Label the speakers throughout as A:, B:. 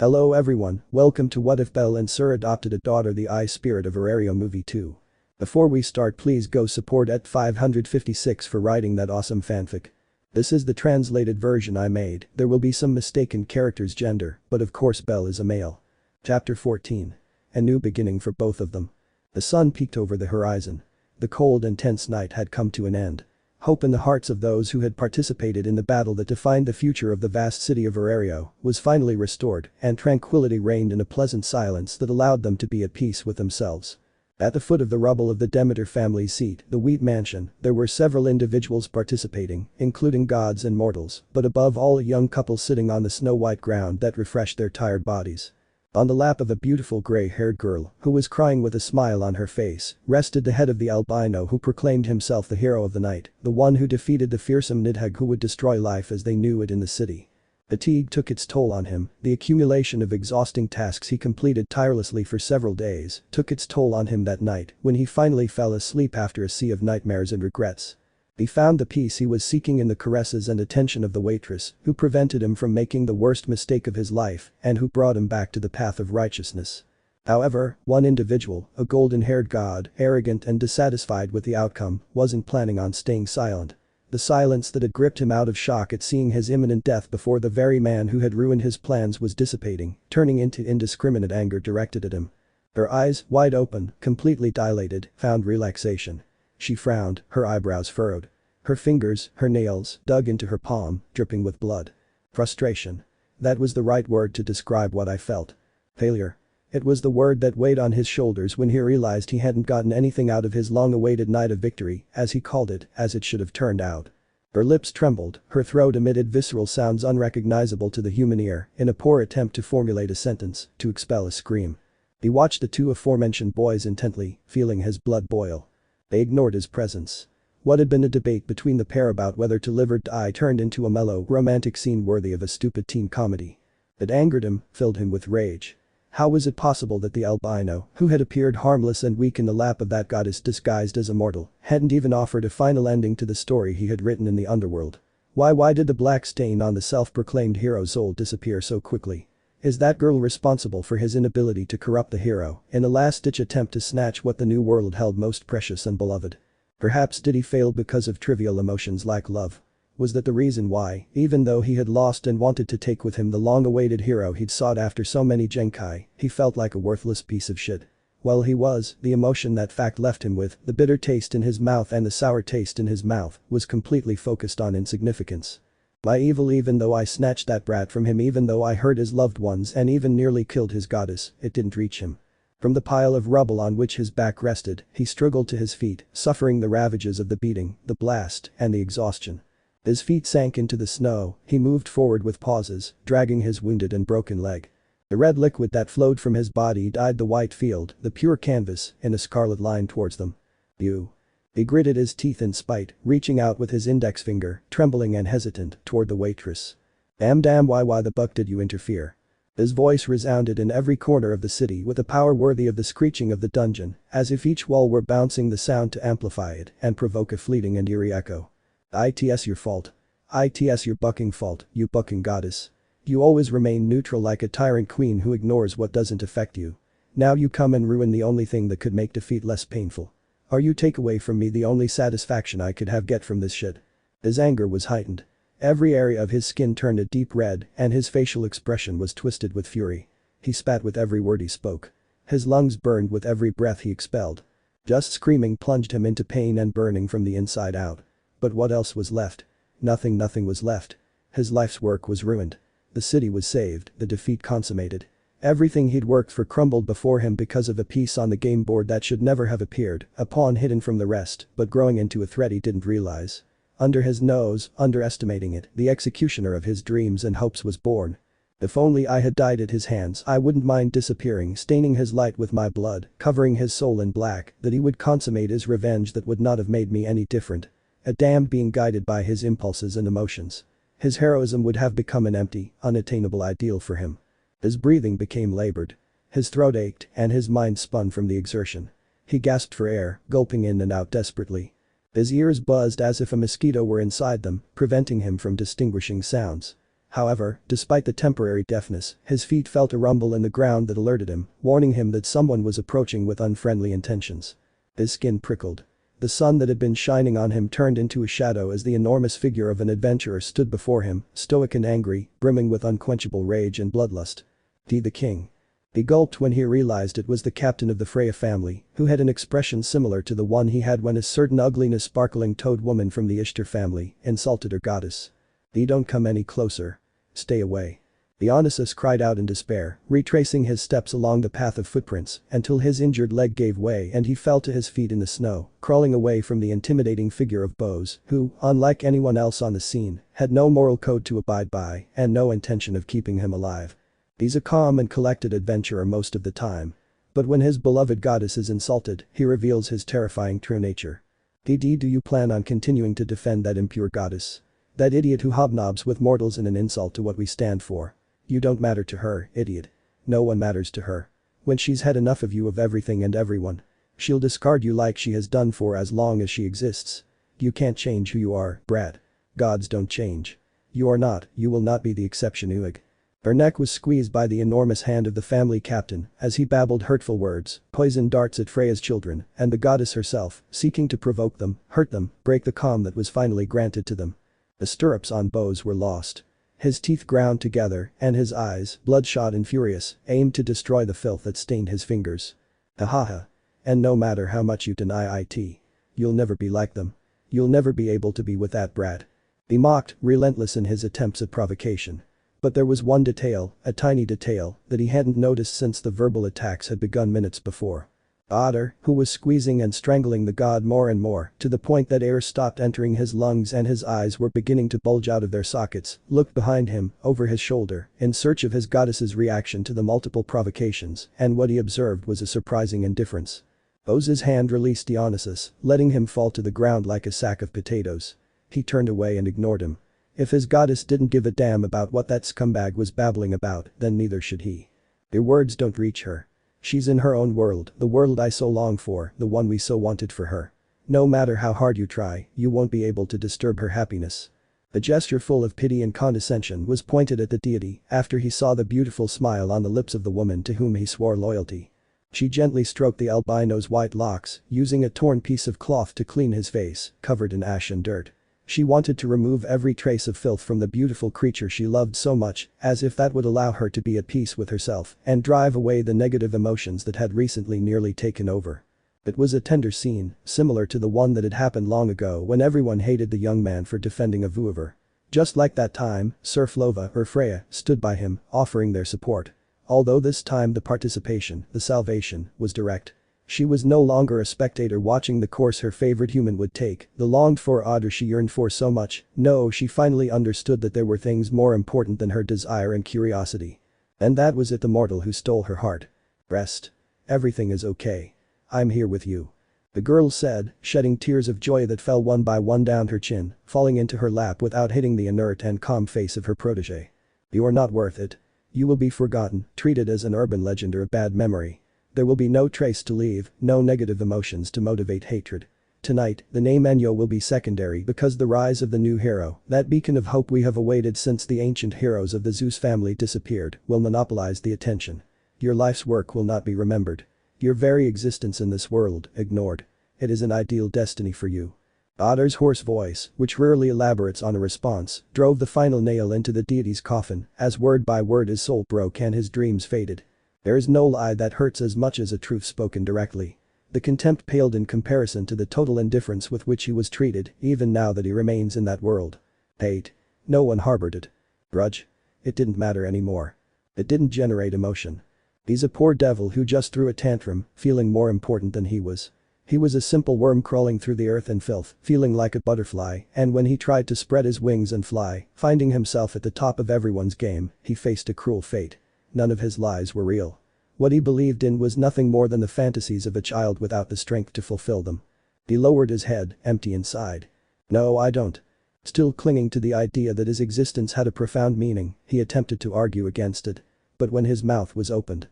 A: Hello everyone, welcome to What If Bell and Syr Adopted a Daughter, the Eye Spirit of Orario Movie 2. Before we start, please go support at 556 for writing that awesome fanfic. This is the translated version I made. There will be some mistaken characters' gender, but of course Bell is a male. Chapter 14. A new beginning for both of them. The sun peeked over the horizon. The cold and tense night had come to an end. Hope in the hearts of those who had participated in the battle that defined the future of the vast city of Orario was finally restored, and tranquility reigned in a pleasant silence that allowed them to be at peace with themselves. At the foot of the rubble of the Demeter family seat, the Wheat Mansion, there were several individuals participating, including gods and mortals, but above all a young couple sitting on the snow-white ground that refreshed their tired bodies. On the lap of a beautiful gray-haired girl, who was crying with a smile on her face, rested the head of the albino who proclaimed himself the hero of the night, the one who defeated the fearsome Nidhogg who would destroy life as they knew it in the city. Fatigue took its toll on him, the accumulation of exhausting tasks he completed tirelessly for several days took its toll on him that night when he finally fell asleep after a sea of nightmares and regrets. He found the peace he was seeking in the caresses and attention of the waitress, who prevented him from making the worst mistake of his life and who brought him back to the path of righteousness. However, one individual, a golden-haired god, arrogant and dissatisfied with the outcome, wasn't planning on staying silent. The silence that had gripped him out of shock at seeing his imminent death before the very man who had ruined his plans was dissipating, turning into indiscriminate anger directed at him. Her eyes, wide open, completely dilated, found relaxation. She frowned, her eyebrows furrowed. Her fingers, her nails, dug into her palm, dripping with blood. Frustration. That was the right word to describe what I felt. Failure. It was the word that weighed on his shoulders when he realized he hadn't gotten anything out of his long-awaited night of victory, as he called it, as it should have turned out. Her lips trembled, her throat emitted visceral sounds unrecognizable to the human ear, in a poor attempt to formulate a sentence, to expel a scream. He watched the two aforementioned boys intently, feeling his blood boil. They ignored his presence. What had been a debate between the pair about whether to live or die turned into a mellow, romantic scene worthy of a stupid teen comedy. It angered him, filled him with rage. How was it possible that the albino, who had appeared harmless and weak in the lap of that goddess disguised as a mortal, hadn't even offered a final ending to the story he had written in the underworld? Why did the black stain on the self-proclaimed hero's soul disappear so quickly? Is that girl responsible for his inability to corrupt the hero in a last-ditch attempt to snatch what the new world held most precious and beloved? Perhaps did he fail because of trivial emotions like love? Was that the reason why, even though he had lost and wanted to take with him the long-awaited hero he'd sought after so many genkai, he felt like a worthless piece of shit? Well, he was, the emotion that fact left him with, the bitter taste in his mouth and the sour taste in his mouth, was completely focused on insignificance. My evil, even though I snatched that brat from him, even though I hurt his loved ones and even nearly killed his goddess, it didn't reach him. From the pile of rubble on which his back rested, he struggled to his feet, suffering the ravages of the beating, the blast, and the exhaustion. His feet sank into the snow, he moved forward with pauses, dragging his wounded and broken leg. The red liquid that flowed from his body dyed the white field, the pure canvas, in a scarlet line towards them. You. He gritted his teeth in spite, reaching out with his index finger, trembling and hesitant, toward the waitress. Damn, why the buck did you interfere? His voice resounded in every corner of the city with a power worthy of the screeching of the dungeon, as if each wall were bouncing the sound to amplify it and provoke a fleeting and eerie echo. It's your fault. It's your bucking fault, you bucking goddess. You always remain neutral like a tyrant queen who ignores what doesn't affect you. Now you come and ruin the only thing that could make defeat less painful. Or you take away from me the only satisfaction I could get from this shit. His anger was heightened. Every area of his skin turned a deep red and his facial expression was twisted with fury. He spat with every word he spoke. His lungs burned with every breath he expelled. Just screaming plunged him into pain and burning from the inside out. But what else was left? Nothing was left. His life's work was ruined. The city was saved, the defeat consummated. Everything he'd worked for crumbled before him because of a piece on the game board that should never have appeared, a pawn hidden from the rest, but growing into a threat he didn't realize. Under his nose, underestimating it, the executioner of his dreams and hopes was born. If only I had died at his hands, I wouldn't mind disappearing, staining his light with my blood, covering his soul in black, that he would consummate his revenge that would not have made me any different. A damned being guided by his impulses and emotions. His heroism would have become an empty, unattainable ideal for him. His breathing became labored. His throat ached and his mind spun from the exertion. He gasped for air, gulping in and out desperately. His ears buzzed as if a mosquito were inside them, preventing him from distinguishing sounds. However, despite the temporary deafness, his feet felt a rumble in the ground that alerted him, warning him that someone was approaching with unfriendly intentions. His skin prickled. The sun that had been shining on him turned into a shadow as the enormous figure of an adventurer stood before him, stoic and angry, brimming with unquenchable rage and bloodlust. The king. He gulped when he realized it was the captain of the Freya family, who had an expression similar to the one he had when a certain ugliness sparkling toad woman from the Ishtar family insulted her goddess. Don't come any closer. Stay away. Dionysus cried out in despair, retracing his steps along the path of footprints until his injured leg gave way and he fell to his feet in the snow, crawling away from the intimidating figure of Bose, who, unlike anyone else on the scene, had no moral code to abide by and no intention of keeping him alive. He's a calm and collected adventurer most of the time. But when his beloved goddess is insulted, he reveals his terrifying true nature. Do you plan on continuing to defend that impure goddess? That idiot who hobnobs with mortals in an insult to what we stand for? You don't matter to her, idiot. No one matters to her. When she's had enough of you of everything and everyone, she'll discard you like she has done for as long as she exists. You can't change who you are, brat. Gods don't change. You will not be the exception, Uig. Her neck was squeezed by the enormous hand of the family captain as he babbled hurtful words, poisoned darts at Freya's children, and the goddess herself, seeking to provoke them, hurt them, break the calm that was finally granted to them. The stirrups on Bose were lost. His teeth ground together and his eyes, bloodshot and furious, aimed to destroy the filth that stained his fingers. Ha. And no matter how much you deny it, you'll never be like them. You'll never be able to be with that brat. He mocked, relentless in his attempts at provocation. But there was one detail, a tiny detail, that he hadn't noticed since the verbal attacks had begun minutes before. Otter, who was squeezing and strangling the god more and more, to the point that air stopped entering his lungs and his eyes were beginning to bulge out of their sockets, looked behind him, over his shoulder, in search of his goddess's reaction to the multiple provocations, and what he observed was a surprising indifference. Bose's hand released Dionysus, letting him fall to the ground like a sack of potatoes. He turned away and ignored him. If his goddess didn't give a damn about what that scumbag was babbling about, then neither should he. Their words don't reach her. She's in her own world, the world I so long for, the one we so wanted for her. No matter how hard you try, you won't be able to disturb her happiness. The gesture full of pity and condescension was pointed at the deity after he saw the beautiful smile on the lips of the woman to whom he swore loyalty. She gently stroked the albino's white locks, using a torn piece of cloth to clean his face, covered in ash and dirt. She wanted to remove every trace of filth from the beautiful creature she loved so much, as if that would allow her to be at peace with herself and drive away the negative emotions that had recently nearly taken over. It was a tender scene, similar to the one that had happened long ago when everyone hated the young man for defending a Vuover. Just like that time, Sir Flova or Freya stood by him, offering their support. Although this time the participation, the salvation, was direct. She was no longer a spectator watching the course her favorite human would take, the longed-for otter she yearned for so much. No, she finally understood that there were things more important than her desire and curiosity. And that was it, the mortal who stole her heart. Rest. Everything is okay. I'm here with you. The girl said, shedding tears of joy that fell one by one down her chin, falling into her lap without hitting the inert and calm face of her protege. You're not worth it. You will be forgotten, treated as an urban legend or a bad memory. There will be no trace to leave, no negative emotions to motivate hatred. Tonight, the name Enyo will be secondary because the rise of the new hero, that beacon of hope we have awaited since the ancient heroes of the Zeus family disappeared, will monopolize the attention. Your life's work will not be remembered. Your very existence in this world, ignored. It is an ideal destiny for you. Otter's hoarse voice, which rarely elaborates on a response, drove the final nail into the deity's coffin as word by word his soul broke and his dreams faded. There is no lie that hurts as much as a truth spoken directly. The contempt paled in comparison to the total indifference with which he was treated, even now that he remains in that world. Hate. No one harbored it. Grudge. It didn't matter anymore. It didn't generate emotion. He's a poor devil who just threw a tantrum, feeling more important than he was. He was a simple worm crawling through the earth and filth, feeling like a butterfly, and when he tried to spread his wings and fly, finding himself at the top of everyone's game, he faced a cruel fate. None of his lies were real. What he believed in was nothing more than the fantasies of a child without the strength to fulfill them. He lowered his head, empty inside. No, I don't. Still clinging to the idea that his existence had a profound meaning, he attempted to argue against it. But when his mouth was opened.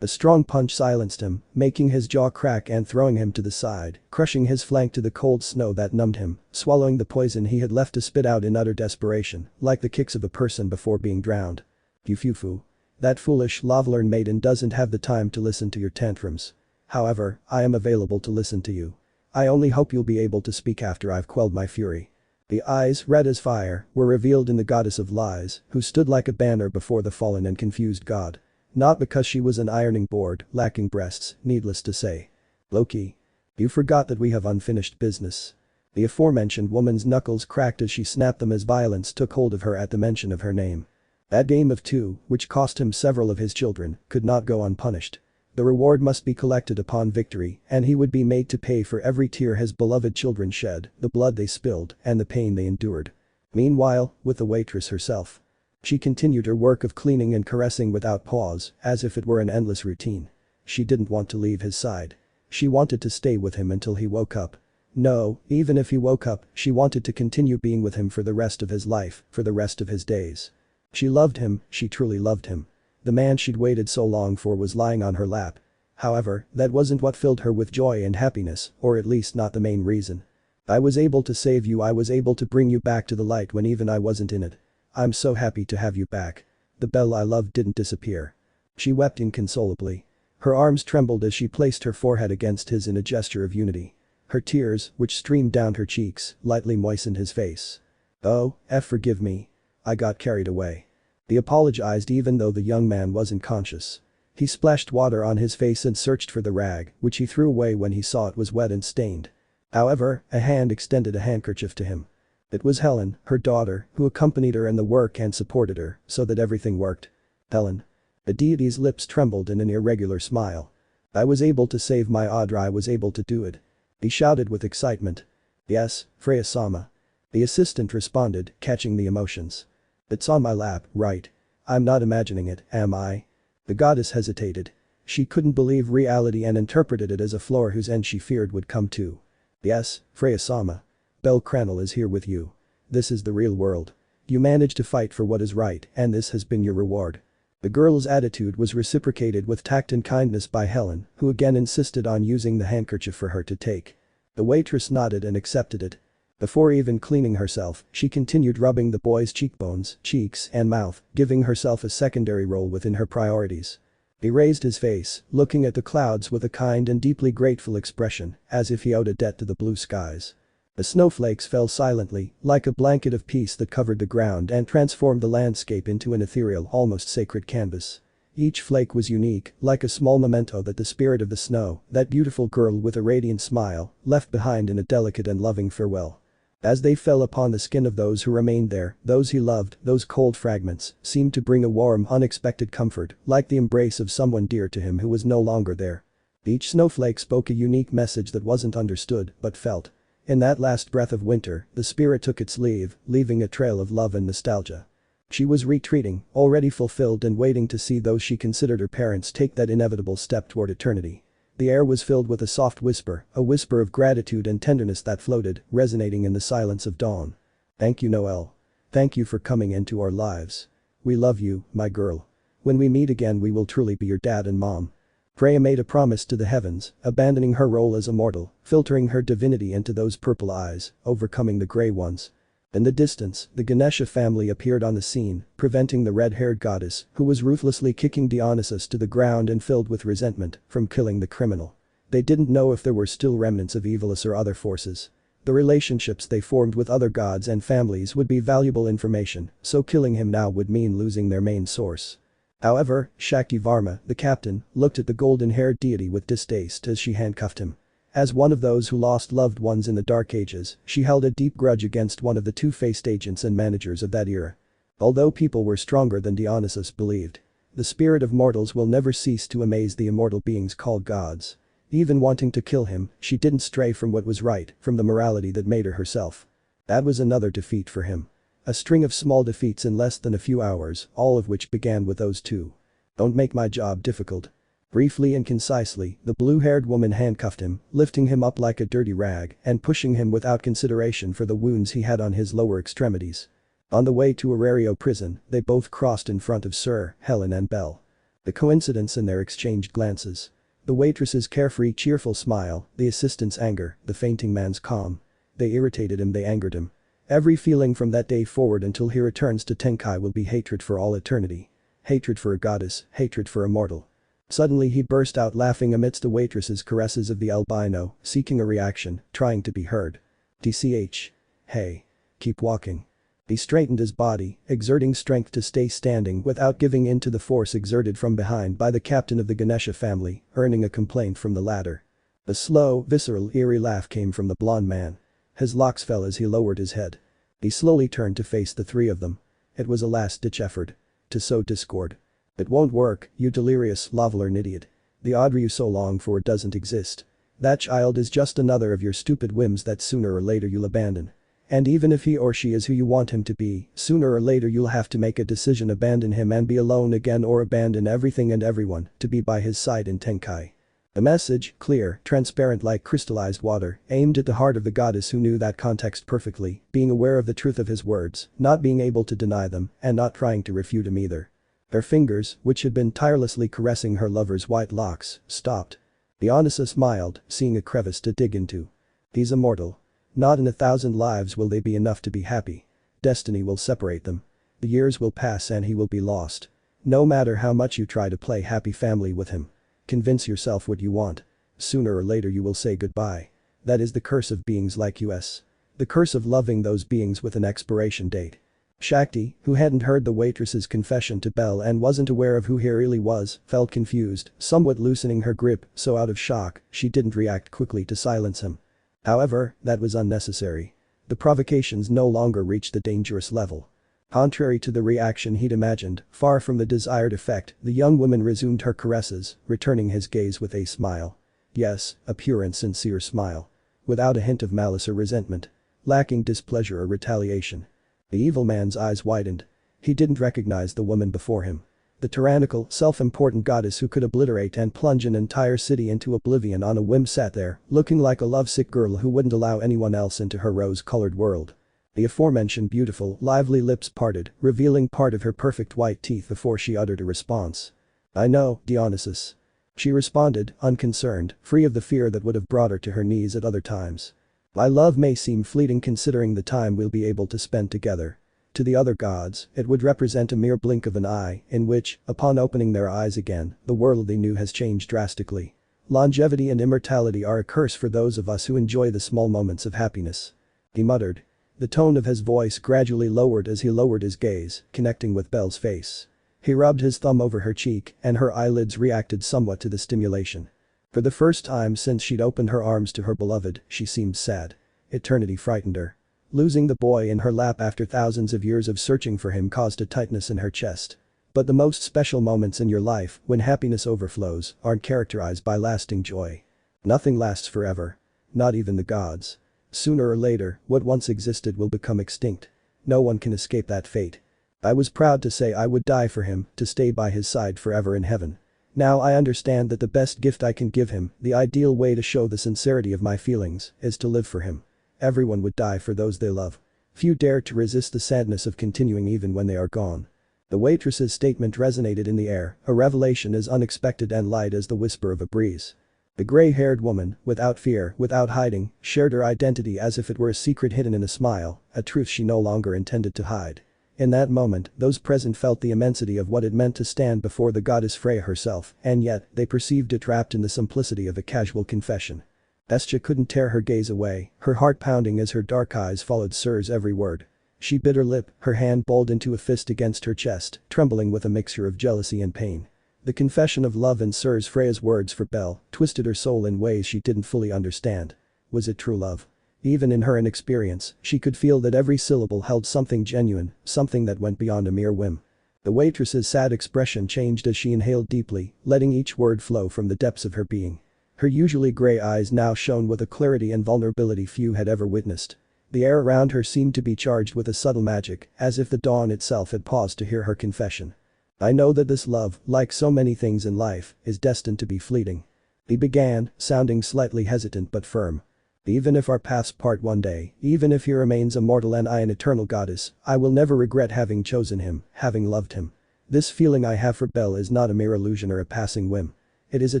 A: A strong punch silenced him, making his jaw crack and throwing him to the side, crushing his flank to the cold snow that numbed him, swallowing the poison he had left to spit out in utter desperation, like the kicks of a person before being drowned. Fufu. That foolish Loveland maiden doesn't have the time to listen to your tantrums. However, I am available to listen to you. I only hope you'll be able to speak after I've quelled my fury. The eyes, red as fire, were revealed in the goddess of lies, who stood like a banner before the fallen and confused god. Not because she was an ironing board, lacking breasts, needless to say. Loki. You forgot that we have unfinished business. The aforementioned woman's knuckles cracked as she snapped them as violence took hold of her at the mention of her name. That game of two, which cost him several of his children, could not go unpunished. The reward must be collected upon victory, and he would be made to pay for every tear his beloved children shed, the blood they spilled, and the pain they endured. Meanwhile, with the waitress herself. She continued her work of cleaning and caressing without pause, as if it were an endless routine. She didn't want to leave his side. She wanted to stay with him until he woke up. No, even if he woke up, she wanted to continue being with him for the rest of his life, for the rest of his days. She loved him, she truly loved him. The man she'd waited so long for was lying on her lap. However, that wasn't what filled her with joy and happiness, or at least not the main reason. I was able to save you, I was able to bring you back to the light when even I wasn't in it. I'm so happy to have you back. The Belle I loved didn't disappear. She wept inconsolably. Her arms trembled as she placed her forehead against his in a gesture of unity. Her tears, which streamed down her cheeks, lightly moistened his face. Oh, forgive me. I got carried away. He apologized even though the young man wasn't conscious. He splashed water on his face and searched for the rag, which he threw away when he saw it was wet and stained. However, a hand extended a handkerchief to him. It was Helen, her daughter, who accompanied her in the work and supported her, so that everything worked. Helen. The deity's lips trembled in an irregular smile. I was able to save my Audra, I was able to do it. He shouted with excitement. Yes, Freya-sama. The assistant responded, catching the emotions. It's on my lap, right? I'm not imagining it, am I? The goddess hesitated. She couldn't believe reality and interpreted it as a flaw whose end she feared would come to. Yes, Freya-sama. bellcranel is here with you. This is the real world. You managed to fight for what is right, and this has been your reward. The girl's attitude was reciprocated with tact and kindness by Helen, who again insisted on using the handkerchief for her to take. The waitress nodded and accepted it. Before even cleaning herself, she continued rubbing the boy's cheekbones, cheeks, and mouth, giving herself a secondary role within her priorities. He raised his face, looking at the clouds with a kind and deeply grateful expression, as if he owed a debt to the blue skies. The snowflakes fell silently, like a blanket of peace that covered the ground and transformed the landscape into an ethereal, almost sacred canvas. Each flake was unique, like a small memento that the spirit of the snow, that beautiful girl with a radiant smile, left behind in a delicate and loving farewell. As they fell upon the skin of those who remained there, those he loved, those cold fragments, seemed to bring a warm, unexpected comfort, like the embrace of someone dear to him who was no longer there. Each snowflake spoke a unique message that wasn't understood, but felt. In that last breath of winter, the spirit took its leave, leaving a trail of love and nostalgia. She was retreating, already fulfilled and waiting to see those she considered her parents take that inevitable step toward eternity. The air was filled with a soft whisper, a whisper of gratitude and tenderness that floated, resonating in the silence of dawn. Thank you, Noelle. Thank you for coming into our lives. We love you, my girl. When we meet again we will truly be your dad and mom. Freya made a promise to the heavens, abandoning her role as a mortal, filtering her divinity into those purple eyes, overcoming the gray ones. In the distance, the Ganesha family appeared on the scene, preventing the red-haired goddess, who was ruthlessly kicking Dionysus to the ground and filled with resentment, from killing the criminal. They didn't know if there were still remnants of Evilus or other forces. The relationships they formed with other gods and families would be valuable information, so killing him now would mean losing their main source. However, Shakti-Varma, the captain, looked at the golden-haired deity with distaste as she handcuffed him. As one of those who lost loved ones in the Dark Ages, she held a deep grudge against one of the two-faced agents and managers of that era. Although people were stronger than Dionysus believed, the spirit of mortals will never cease to amaze the immortal beings called gods. Even wanting to kill him, she didn't stray from what was right, from the morality that made her herself. That was another defeat for him. A string of small defeats in less than a few hours, all of which began with those two. Don't make my job difficult. Briefly and concisely, the blue-haired woman handcuffed him, lifting him up like a dirty rag and pushing him without consideration for the wounds he had on his lower extremities. On the way to Orario prison, they both crossed in front of Syr, Helen and Belle. The coincidence in their exchanged glances. The waitress's carefree cheerful smile, the assistant's anger, the fainting man's calm. They irritated him, they angered him. Every feeling from that day forward until he returns to Tenkai will be hatred for all eternity. Hatred for a goddess, hatred for a mortal. Suddenly he burst out laughing amidst the waitress's caresses of the albino, seeking a reaction, trying to be heard. TCH. Hey. Keep walking. He straightened his body, exerting strength to stay standing without giving in to the force exerted from behind by the captain of the Ganesha family, earning a complaint from the latter. A slow, visceral, eerie laugh came from the blond man. His locks fell as he lowered his head. He slowly turned to face the three of them. It was a last-ditch effort. To sow discord. It won't work, you delirious, lovelorn idiot. The Audrey you so long for doesn't exist. That child is just another of your stupid whims that sooner or later you'll abandon. And even if he or she is who you want him to be, sooner or later you'll have to make a decision, abandon him and be alone again, or abandon everything and everyone to be by his side in Tenkai. The message, clear, transparent like crystallized water, aimed at the heart of the goddess who knew that context perfectly, being aware of the truth of his words, not being able to deny them, and not trying to refute him either. Her fingers, which had been tirelessly caressing her lover's white locks, stopped. Dionysa smiled, seeing a crevice to dig into. He's immortal. Not in 1,000 lives will they be enough to be happy. Destiny will separate them. The years will pass and he will be lost. No matter how much you try to play happy family with him. Convince yourself what you want. Sooner or later you will say goodbye. That is the curse of beings like us. The curse of loving those beings with an expiration date. Shakti, who hadn't heard the waitress's confession to Bell and wasn't aware of who he really was, felt confused, somewhat loosening her grip, so out of shock, she didn't react quickly to silence him. However, that was unnecessary. The provocations no longer reached the dangerous level. Contrary to the reaction he'd imagined, far from the desired effect, the young woman resumed her caresses, returning his gaze with a smile. Yes, a pure and sincere smile. Without a hint of malice or resentment. Lacking displeasure or retaliation. The evil man's eyes widened. He didn't recognize the woman before him. The tyrannical, self-important goddess who could obliterate and plunge an entire city into oblivion on a whim sat there, looking like a lovesick girl who wouldn't allow anyone else into her rose-colored world. The aforementioned beautiful, lively lips parted, revealing part of her perfect white teeth before she uttered a response. I know, Dionysus. She responded, unconcerned, free of the fear that would have brought her to her knees at other times. My love may seem fleeting considering the time we'll be able to spend together. To the other gods, it would represent a mere blink of an eye, in which, upon opening their eyes again, the world they knew has changed drastically. Longevity and immortality are a curse for those of us who enjoy the small moments of happiness. He muttered. The tone of his voice gradually lowered as he lowered his gaze, connecting with Belle's face. He rubbed his thumb over her cheek, and her eyelids reacted somewhat to the stimulation. For the first time since she'd opened her arms to her beloved, she seemed sad. Eternity frightened her. Losing the boy in her lap after thousands of years of searching for him caused a tightness in her chest. But the most special moments in your life, when happiness overflows, aren't characterized by lasting joy. Nothing lasts forever. Not even the gods. Sooner or later, what once existed will become extinct. No one can escape that fate. I was proud to say I would die for him, to stay by his side forever in heaven. Now I understand that the best gift I can give him, the ideal way to show the sincerity of my feelings, is to live for him. Everyone would die for those they love. Few dare to resist the sadness of continuing even when they are gone. The waitress's statement resonated in the air, a revelation as unexpected and light as the whisper of a breeze. The gray-haired woman, without fear, without hiding, shared her identity as if it were a secret hidden in a smile, a truth she no longer intended to hide. In that moment, those present felt the immensity of what it meant to stand before the goddess Freya herself, and yet, they perceived it wrapped in the simplicity of a casual confession. Hestia couldn't tear her gaze away, her heart pounding as her dark eyes followed Syr's every word. She bit her lip, her hand balled into a fist against her chest, trembling with a mixture of jealousy and pain. The confession of love in Syr's Freya's words for Bell twisted her soul in ways she didn't fully understand. Was it true love? Even in her inexperience, she could feel that every syllable held something genuine, something that went beyond a mere whim. The waitress's sad expression changed as she inhaled deeply, letting each word flow from the depths of her being. Her usually gray eyes now shone with a clarity and vulnerability few had ever witnessed. The air around her seemed to be charged with a subtle magic, as if the dawn itself had paused to hear her confession. I know that this love, like so many things in life, is destined to be fleeting. He began, sounding slightly hesitant but firm. Even if our paths part one day, even if he remains immortal and I an eternal goddess, I will never regret having chosen him, having loved him. This feeling I have for Bell is not a mere illusion or a passing whim. It is a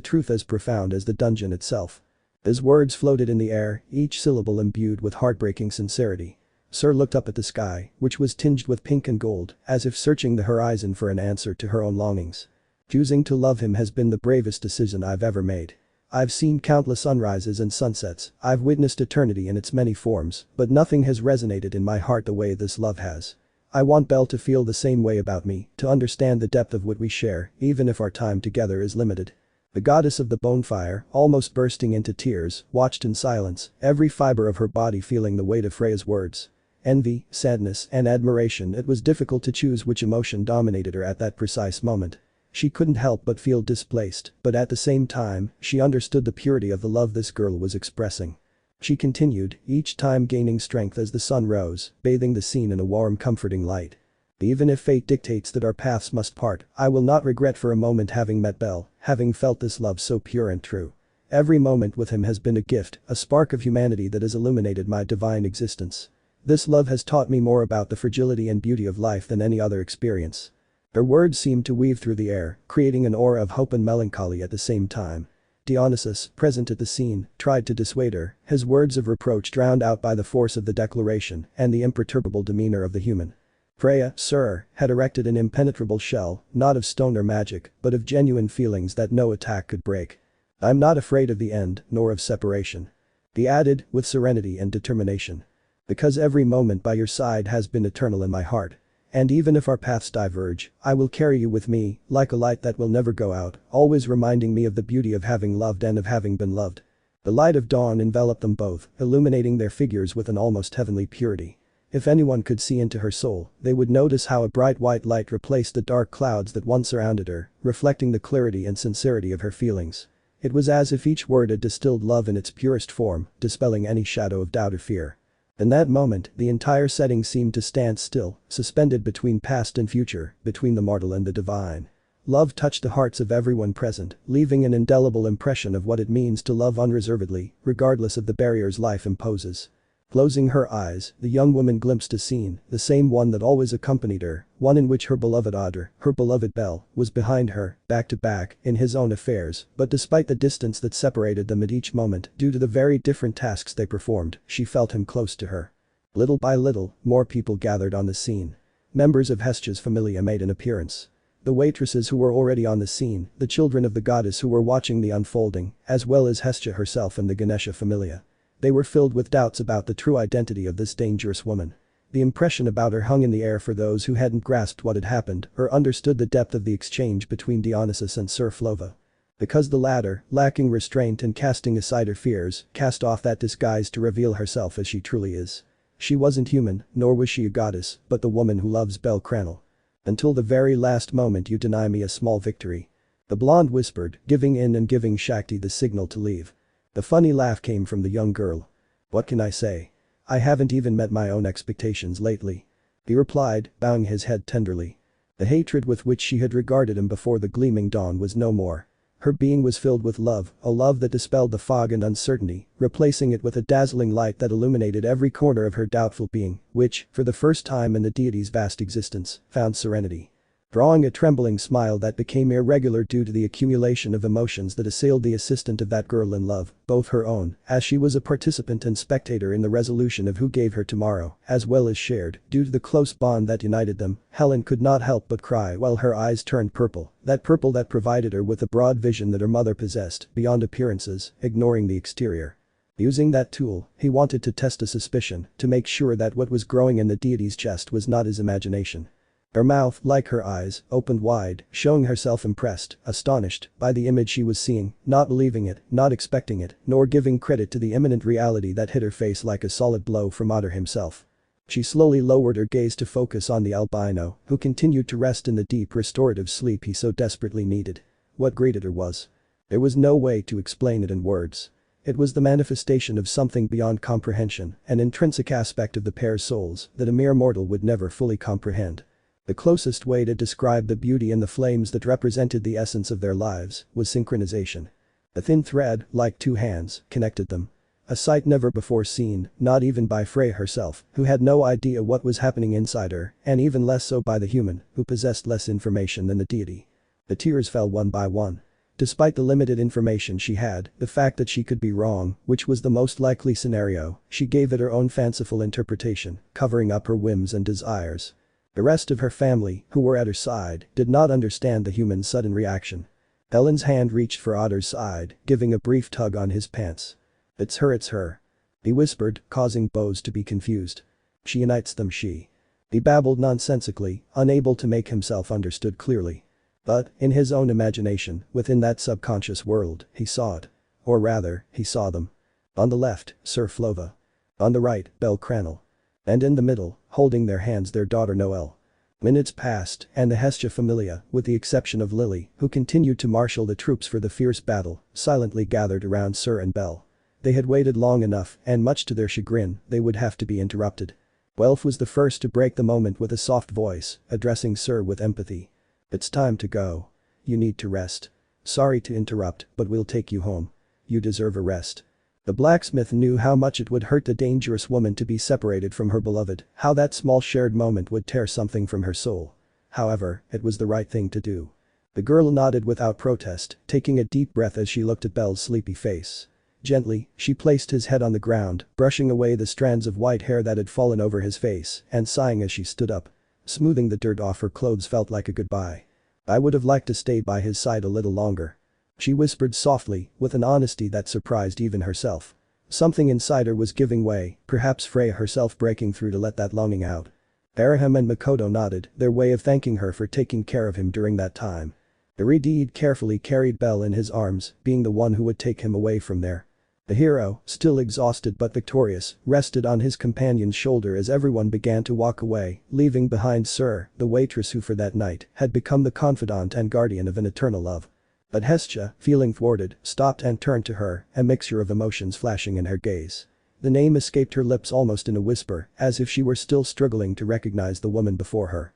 A: truth as profound as the dungeon itself." His words floated in the air, each syllable imbued with heartbreaking sincerity. Syr looked up at the sky, which was tinged with pink and gold, as if searching the horizon for an answer to her own longings. "Choosing to love him has been the bravest decision I've ever made. I've seen countless sunrises and sunsets, I've witnessed eternity in its many forms, but nothing has resonated in my heart the way this love has. I want Bell to feel the same way about me, to understand the depth of what we share, even if our time together is limited." The goddess of the bonfire, almost bursting into tears, watched in silence, every fiber of her body feeling the weight of Freya's words. Envy, sadness, and admiration. It was difficult to choose which emotion dominated her at that precise moment. She couldn't help but feel displaced, but at the same time, she understood the purity of the love this girl was expressing. She continued, each time gaining strength as the sun rose, bathing the scene in a warm, comforting light. "Even if fate dictates that our paths must part, I will not regret for a moment having met Bell, having felt this love so pure and true. Every moment with him has been a gift, a spark of humanity that has illuminated my divine existence. This love has taught me more about the fragility and beauty of life than any other experience." Her words seemed to weave through the air, creating an aura of hope and melancholy at the same time. Dionysus, present at the scene, tried to dissuade her, his words of reproach drowned out by the force of the declaration and the imperturbable demeanor of the human. Freya, Syr, had erected an impenetrable shell, not of stone or magic, but of genuine feelings that no attack could break. "I'm not afraid of the end, nor of separation," he added, with serenity and determination. "Because every moment by your side has been eternal in my heart. And even if our paths diverge, I will carry you with me, like a light that will never go out, always reminding me of the beauty of having loved and of having been loved." The light of dawn enveloped them both, illuminating their figures with an almost heavenly purity. If anyone could see into her soul, they would notice how a bright white light replaced the dark clouds that once surrounded her, reflecting the clarity and sincerity of her feelings. It was as if each word had distilled love in its purest form, dispelling any shadow of doubt or fear. In that moment, the entire setting seemed to stand still, suspended between past and future, between the mortal and the divine. Love touched the hearts of everyone present, leaving an indelible impression of what it means to love unreservedly, regardless of the barriers life imposes. Closing her eyes, the young woman glimpsed a scene, the same one that always accompanied her, one in which her beloved Otter, her beloved Bell, was behind her, back to back, in his own affairs, but despite the distance that separated them at each moment, due to the very different tasks they performed, she felt him close to her. Little by little, more people gathered on the scene. Members of Hestia's familia made an appearance. The waitresses who were already on the scene, the children of the goddess who were watching the unfolding, as well as Hestia herself and the Ganesha familia. They were filled with doubts about the true identity of this dangerous woman. The impression about her hung in the air for those who hadn't grasped what had happened or understood the depth of the exchange between Dionysus and Syr Flova. Because the latter, lacking restraint and casting aside her fears, cast off that disguise to reveal herself as she truly is. She wasn't human, nor was she a goddess, but the woman who loves bellcranel. "Until the very last moment you deny me a small victory," the blonde whispered, giving in and giving Shakti the signal to leave. The funny laugh came from the young girl. "What can I say? I haven't even met my own expectations lately," he replied, bowing his head tenderly. The hatred with which she had regarded him before the gleaming dawn was no more. Her being was filled with love, a love that dispelled the fog and uncertainty, replacing it with a dazzling light that illuminated every corner of her doubtful being, which, for the first time in the deity's vast existence, found serenity. Drawing a trembling smile that became irregular due to the accumulation of emotions that assailed the assistant of that girl in love, both her own, as she was a participant and spectator in the resolution of who gave her tomorrow, as well as shared, due to the close bond that united them, Helen could not help but cry while her eyes turned purple that provided her with a broad vision that her mother possessed, beyond appearances, ignoring the exterior. Using that tool, he wanted to test a suspicion, to make sure that what was growing in the deity's chest was not his imagination. Her mouth, like her eyes, opened wide, showing herself impressed, astonished, by the image she was seeing, not believing it, not expecting it, nor giving credit to the imminent reality that hit her face like a solid blow from Otter himself. She slowly lowered her gaze to focus on the albino, who continued to rest in the deep restorative sleep he so desperately needed. What greeted her was. There was no way to explain it in words. It was the manifestation of something beyond comprehension, an intrinsic aspect of the pair's souls that a mere mortal would never fully comprehend. The closest way to describe the beauty and the flames that represented the essence of their lives was synchronization. A thin thread, like two hands, connected them. A sight never before seen, not even by Freya herself, who had no idea what was happening inside her, and even less so by the human, who possessed less information than the deity. The tears fell one by one. Despite the limited information she had, the fact that she could be wrong, which was the most likely scenario, she gave it her own fanciful interpretation, covering up her whims and desires. The rest of her family, who were at her side, did not understand the human's sudden reaction. Ellen's hand reached for Otter's side, giving a brief tug on his pants. It's her. He whispered, causing Bose to be confused. She unites them He babbled nonsensically, unable to make himself understood clearly. But, in his own imagination, within that subconscious world, he saw it. Or rather, he saw them. On the left, Sir Flova. On the right, bellcranel. And in the middle, holding their hands their daughter Noelle. Minutes passed, and the Hestia familia, with the exception of Lily, who continued to marshal the troops for the fierce battle, silently gathered around Sir and Bell. They had waited long enough, and much to their chagrin, they would have to be interrupted. Welf was the first to break the moment with a soft voice, addressing Sir with empathy. It's time to go. You need to rest. Sorry to interrupt, but we'll take you home. You deserve a rest. The blacksmith knew how much it would hurt the dangerous woman to be separated from her beloved, how that small shared moment would tear something from her soul. However, it was the right thing to do. The girl nodded without protest, taking a deep breath as she looked at Bell's sleepy face. Gently, she placed his head on the ground, brushing away the strands of white hair that had fallen over his face, and sighing as she stood up. Smoothing the dirt off her clothes felt like a goodbye. I would have liked to stay by his side a little longer. She whispered softly, with an honesty that surprised even herself. Something inside her was giving way, perhaps Freya herself breaking through to let that longing out. Araham and Makoto nodded, their way of thanking her for taking care of him during that time. Iridid carefully carried Bell in his arms, being the one who would take him away from there. The hero, still exhausted but victorious, rested on his companion's shoulder as everyone began to walk away, leaving behind Sir, the waitress who for that night had become the confidant and guardian of an eternal love. But Hestia, feeling thwarted, stopped and turned to her, a mixture of emotions flashing in her gaze. The name escaped her lips almost in a whisper, as if she were still struggling to recognize the woman before her.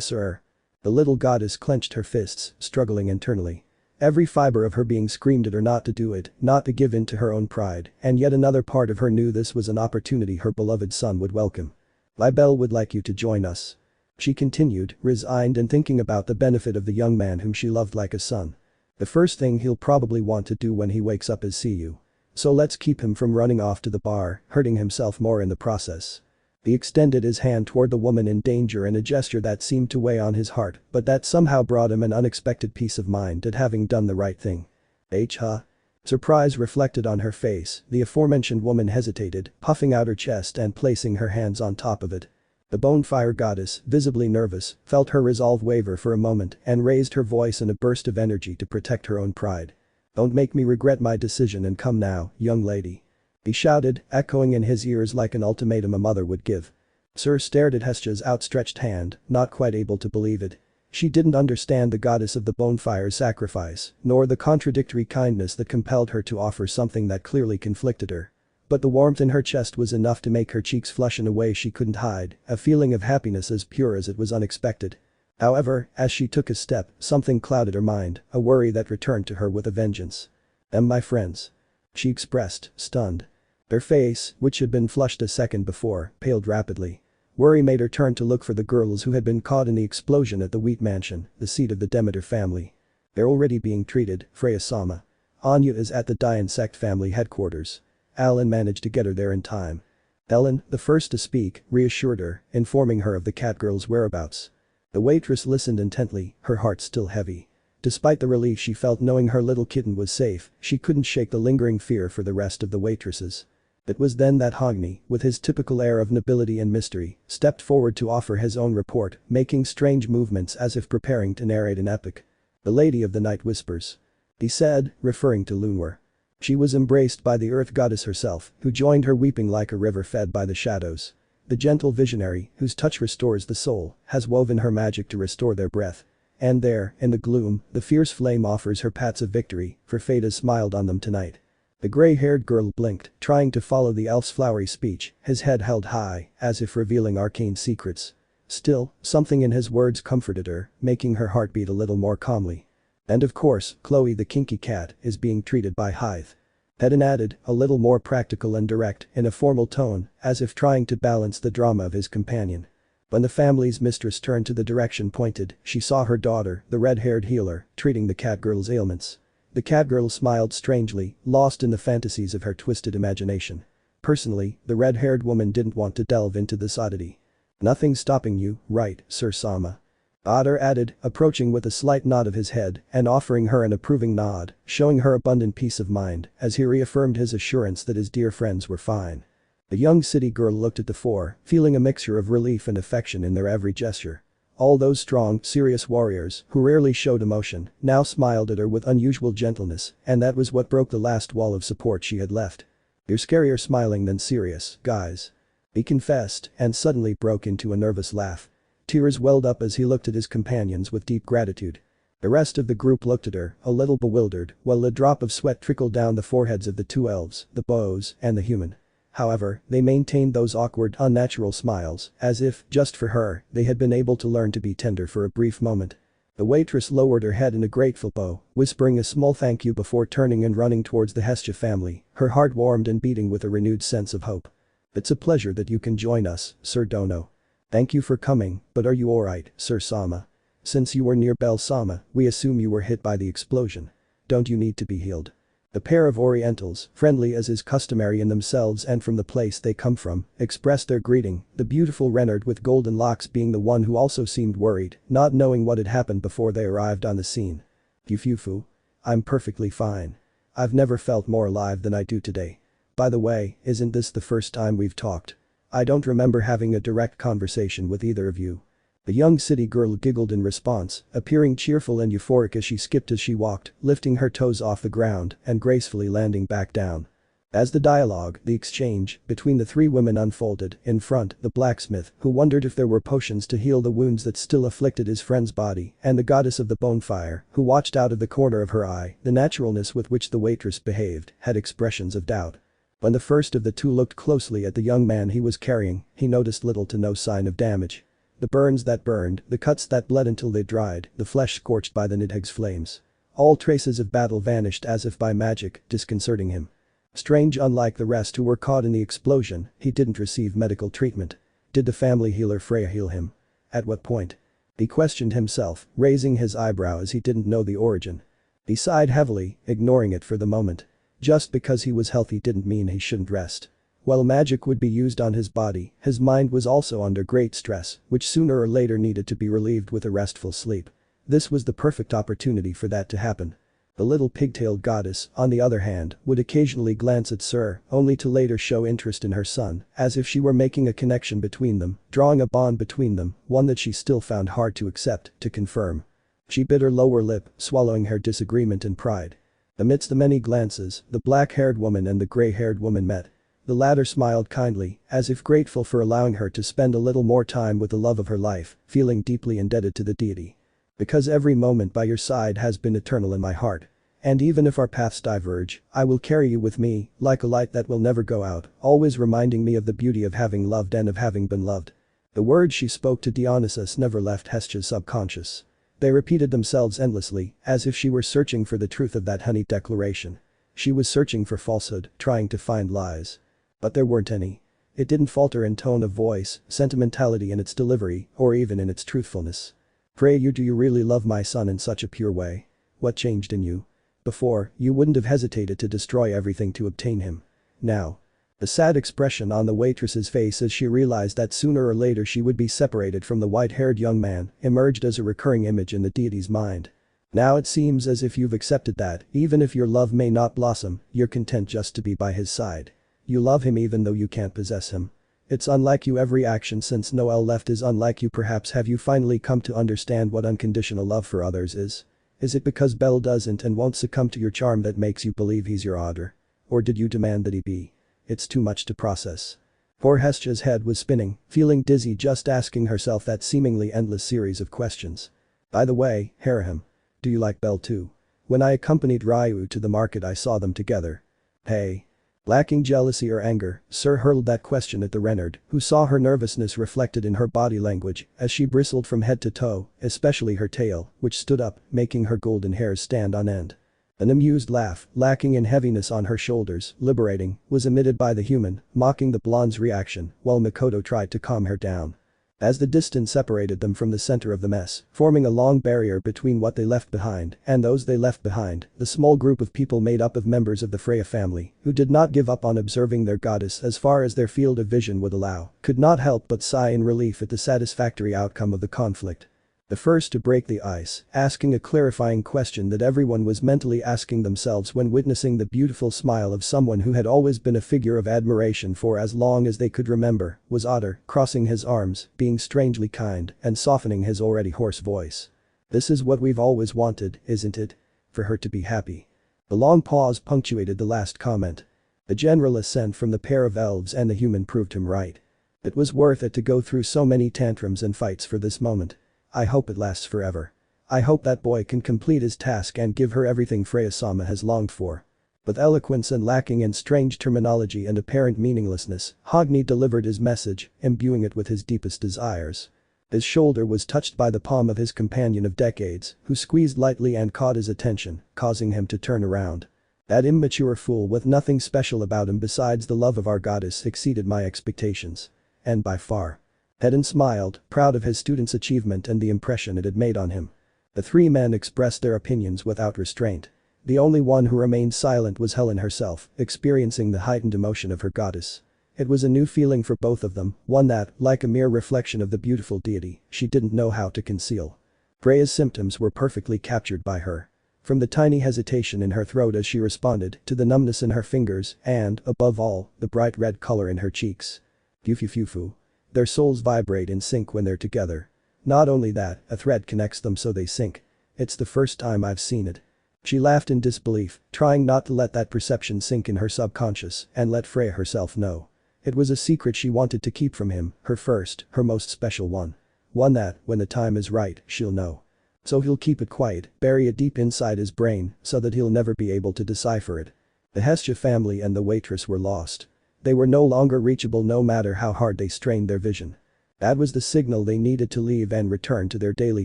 A: Sir. The little goddess clenched her fists, struggling internally. Every fiber of her being screamed at her not to do it, not to give in to her own pride, and yet another part of her knew this was an opportunity her beloved son would welcome. Bell would like you to join us. She continued, resigned and thinking about the benefit of the young man whom she loved like a son. The first thing he'll probably want to do when he wakes up is see you. So let's keep him from running off to the bar, hurting himself more in the process. He extended his hand toward the woman in danger in a gesture that seemed to weigh on his heart, but that somehow brought him an unexpected peace of mind at having done the right thing. Huh? Surprise reflected on her face, the aforementioned woman hesitated, puffing out her chest and placing her hands on top of it. The bonfire goddess, visibly nervous, felt her resolve waver for a moment and raised her voice in a burst of energy to protect her own pride. Don't make me regret my decision and come now, young lady. He shouted, echoing in his ears like an ultimatum a mother would give. Sir stared at Hestia's outstretched hand, not quite able to believe it. She didn't understand the goddess of the bonefire's sacrifice, nor the contradictory kindness that compelled her to offer something that clearly conflicted her. But the warmth in her chest was enough to make her cheeks flush in a way she couldn't hide, a feeling of happiness as pure as it was unexpected. However, as she took a step, something clouded her mind, a worry that returned to her with a vengeance. My friends?" she expressed, stunned. Her face, which had been flushed a second before, paled rapidly. Worry made her turn to look for the girls who had been caught in the explosion at the Wheat Mansion, the seat of the Demeter family. They're already being treated, Freya-sama. Anya is at the Insect family headquarters. Alan managed to get her there in time. Ellen, the first to speak, reassured her, informing her of the catgirl's whereabouts. The waitress listened intently, her heart still heavy. Despite the relief she felt knowing her little kitten was safe, she couldn't shake the lingering fear for the rest of the waitresses. It was then that Hogni, with his typical air of nobility and mystery, stepped forward to offer his own report, making strange movements as if preparing to narrate an epic. "The Lady of the Night whispers," he said, referring to Lunwar. She was embraced by the earth goddess herself, who joined her weeping like a river fed by the shadows. The gentle visionary, whose touch restores the soul, has woven her magic to restore their breath. And there, in the gloom, the fierce flame offers her pats of victory, for fate has smiled on them tonight. The gray-haired girl blinked, trying to follow the elf's flowery speech, his head held high, as if revealing arcane secrets. Still, something in his words comforted her, making her heart beat a little more calmly. And of course, Chloe the kinky cat is being treated by Hythe. Hedin added, a little more practical and direct, in a formal tone, as if trying to balance the drama of his companion. When the family's mistress turned to the direction pointed, she saw her daughter, the red-haired healer, treating the catgirl's ailments. The catgirl smiled strangely, lost in the fantasies of her twisted imagination. Personally, the red-haired woman didn't want to delve into this oddity. Nothing's stopping you, right, Sir Sama? Otter added, approaching with a slight nod of his head and offering her an approving nod, showing her abundant peace of mind as he reaffirmed his assurance that his dear friends were fine. The young city girl looked at the four, feeling a mixture of relief and affection in their every gesture. All those strong, serious warriors, who rarely showed emotion, now smiled at her with unusual gentleness, and that was what broke the last wall of support she had left. You're scarier smiling than serious, guys. He confessed, and suddenly broke into a nervous laugh. Tears welled up as he looked at his companions with deep gratitude. The rest of the group looked at her, a little bewildered, while a drop of sweat trickled down the foreheads of the two elves, the bows, and the human. However, they maintained those awkward, unnatural smiles, as if, just for her, they had been able to learn to be tender for a brief moment. The waitress lowered her head in a grateful bow, whispering a small thank you before turning and running towards the Hestia family, her heart warmed and beating with a renewed sense of hope. It's a pleasure that you can join us, Sir Dono. Thank you for coming, but are you alright, Sir Sama? Since you were near Bell Sama, we assume you were hit by the explosion. Don't you need to be healed? The pair of Orientals, friendly as is customary in themselves and from the place they come from, expressed their greeting, the beautiful Renard with golden locks being the one who also seemed worried, not knowing what had happened before they arrived on the scene. Fufu. I'm perfectly fine. I've never felt more alive than I do today. By the way, isn't this the first time we've talked? I don't remember having a direct conversation with either of you. The young city girl giggled in response, appearing cheerful and euphoric as she skipped as she walked, lifting her toes off the ground and gracefully landing back down. As the dialogue, the exchange, between the three women unfolded, in front, the blacksmith, who wondered if there were potions to heal the wounds that still afflicted his friend's body, and the goddess of the bonfire, who watched out of the corner of her eye, the naturalness with which the waitress behaved, had expressions of doubt. When the first of the two looked closely at the young man he was carrying, he noticed little to no sign of damage. The burns that burned, the cuts that bled until they dried, the flesh scorched by the Nidhegg's flames. All traces of battle vanished as if by magic, disconcerting him. Strange, unlike the rest who were caught in the explosion, he didn't receive medical treatment. Did the family healer Freya heal him? At what point? He questioned himself, raising his eyebrow as he didn't know the origin. He sighed heavily, ignoring it for the moment. Just because he was healthy didn't mean he shouldn't rest. While magic would be used on his body, his mind was also under great stress, which sooner or later needed to be relieved with a restful sleep. This was the perfect opportunity for that to happen. The little pigtailed goddess, on the other hand, would occasionally glance at Syr, only to later show interest in her son, as if she were making a connection between them, drawing a bond between them, one that she still found hard to accept, to confirm. She bit her lower lip, swallowing her disagreement and pride. Amidst the many glances, the black-haired woman and the gray-haired woman met. The latter smiled kindly, as if grateful for allowing her to spend a little more time with the love of her life, feeling deeply indebted to the deity. Because every moment by your side has been eternal in my heart. And even if our paths diverge, I will carry you with me, like a light that will never go out, always reminding me of the beauty of having loved and of having been loved. The words she spoke to Dionysus never left Hestia's subconscious. They repeated themselves endlessly, as if she were searching for the truth of that honeyed declaration. She was searching for falsehood, trying to find lies. But there weren't any. It didn't falter in tone of voice, sentimentality in its delivery, or even in its truthfulness. Pray you, do you really love my son in such a pure way? What changed in you? Before, you wouldn't have hesitated to destroy everything to obtain him. Now. The sad expression on the waitress's face as she realized that sooner or later she would be separated from the white-haired young man emerged as a recurring image in the deity's mind. Now it seems as if you've accepted that, even if your love may not blossom, you're content just to be by his side. You love him even though you can't possess him. It's unlike you. Every action since Noel left is unlike you. Perhaps have you finally come to understand what unconditional love for others is? Is it because Bell doesn't and won't succumb to your charm that makes you believe he's your otter? Or did you demand that he be? It's too much to process. Poor Hestia's head was spinning, feeling dizzy just asking herself that seemingly endless series of questions. By the way, Haraham. Do you like Bell too? When I accompanied Ryu to the market I saw them together. Hey. Lacking jealousy or anger, Syr hurled that question at the Renard, who saw her nervousness reflected in her body language as she bristled from head to toe, especially her tail, which stood up, making her golden hairs stand on end. An amused laugh, lacking in heaviness on her shoulders, liberating, was emitted by the human, mocking the blonde's reaction, while Makoto tried to calm her down. As the distance separated them from the center of the mess, forming a long barrier between what they left behind and those they left behind, the small group of people made up of members of the Freya family, who did not give up on observing their goddess as far as their field of vision would allow, could not help but sigh in relief at the satisfactory outcome of the conflict. The first to break the ice, asking a clarifying question that everyone was mentally asking themselves when witnessing the beautiful smile of someone who had always been a figure of admiration for as long as they could remember, was Otter, crossing his arms, being strangely kind, and softening his already hoarse voice. "This is what we've always wanted, isn't it? For her to be happy." The long pause punctuated the last comment. The general assent from the pair of elves and the human proved him right. It was worth it to go through so many tantrums and fights for this moment. I hope it lasts forever. I hope that boy can complete his task and give her everything Freya-sama has longed for. With eloquence and lacking in strange terminology and apparent meaninglessness, Hogni delivered his message, imbuing it with his deepest desires. His shoulder was touched by the palm of his companion of decades, who squeezed lightly and caught his attention, causing him to turn around. "That immature fool with nothing special about him besides the love of our goddess exceeded my expectations. And by far." Hedon smiled, proud of his student's achievement and the impression it had made on him. The three men expressed their opinions without restraint. The only one who remained silent was Helen herself, experiencing the heightened emotion of her goddess. It was a new feeling for both of them, one that, like a mere reflection of the beautiful deity, she didn't know how to conceal. Freya's symptoms were perfectly captured by her. From the tiny hesitation in her throat as she responded, to the numbness in her fingers, and, above all, the bright red color in her cheeks. Fufu. Their souls vibrate in sync when they're together. Not only that, a thread connects them so they sync. It's the first time I've seen it. She laughed in disbelief, trying not to let that perception sink in her subconscious and let Freya herself know. It was a secret she wanted to keep from him, her first, her most special one. One that, when the time is right, she'll know. So he'll keep it quiet, bury it deep inside his brain, so that he'll never be able to decipher it. The Hestia family and the waitress were lost. They were no longer reachable no matter how hard they strained their vision. That was the signal they needed to leave and return to their daily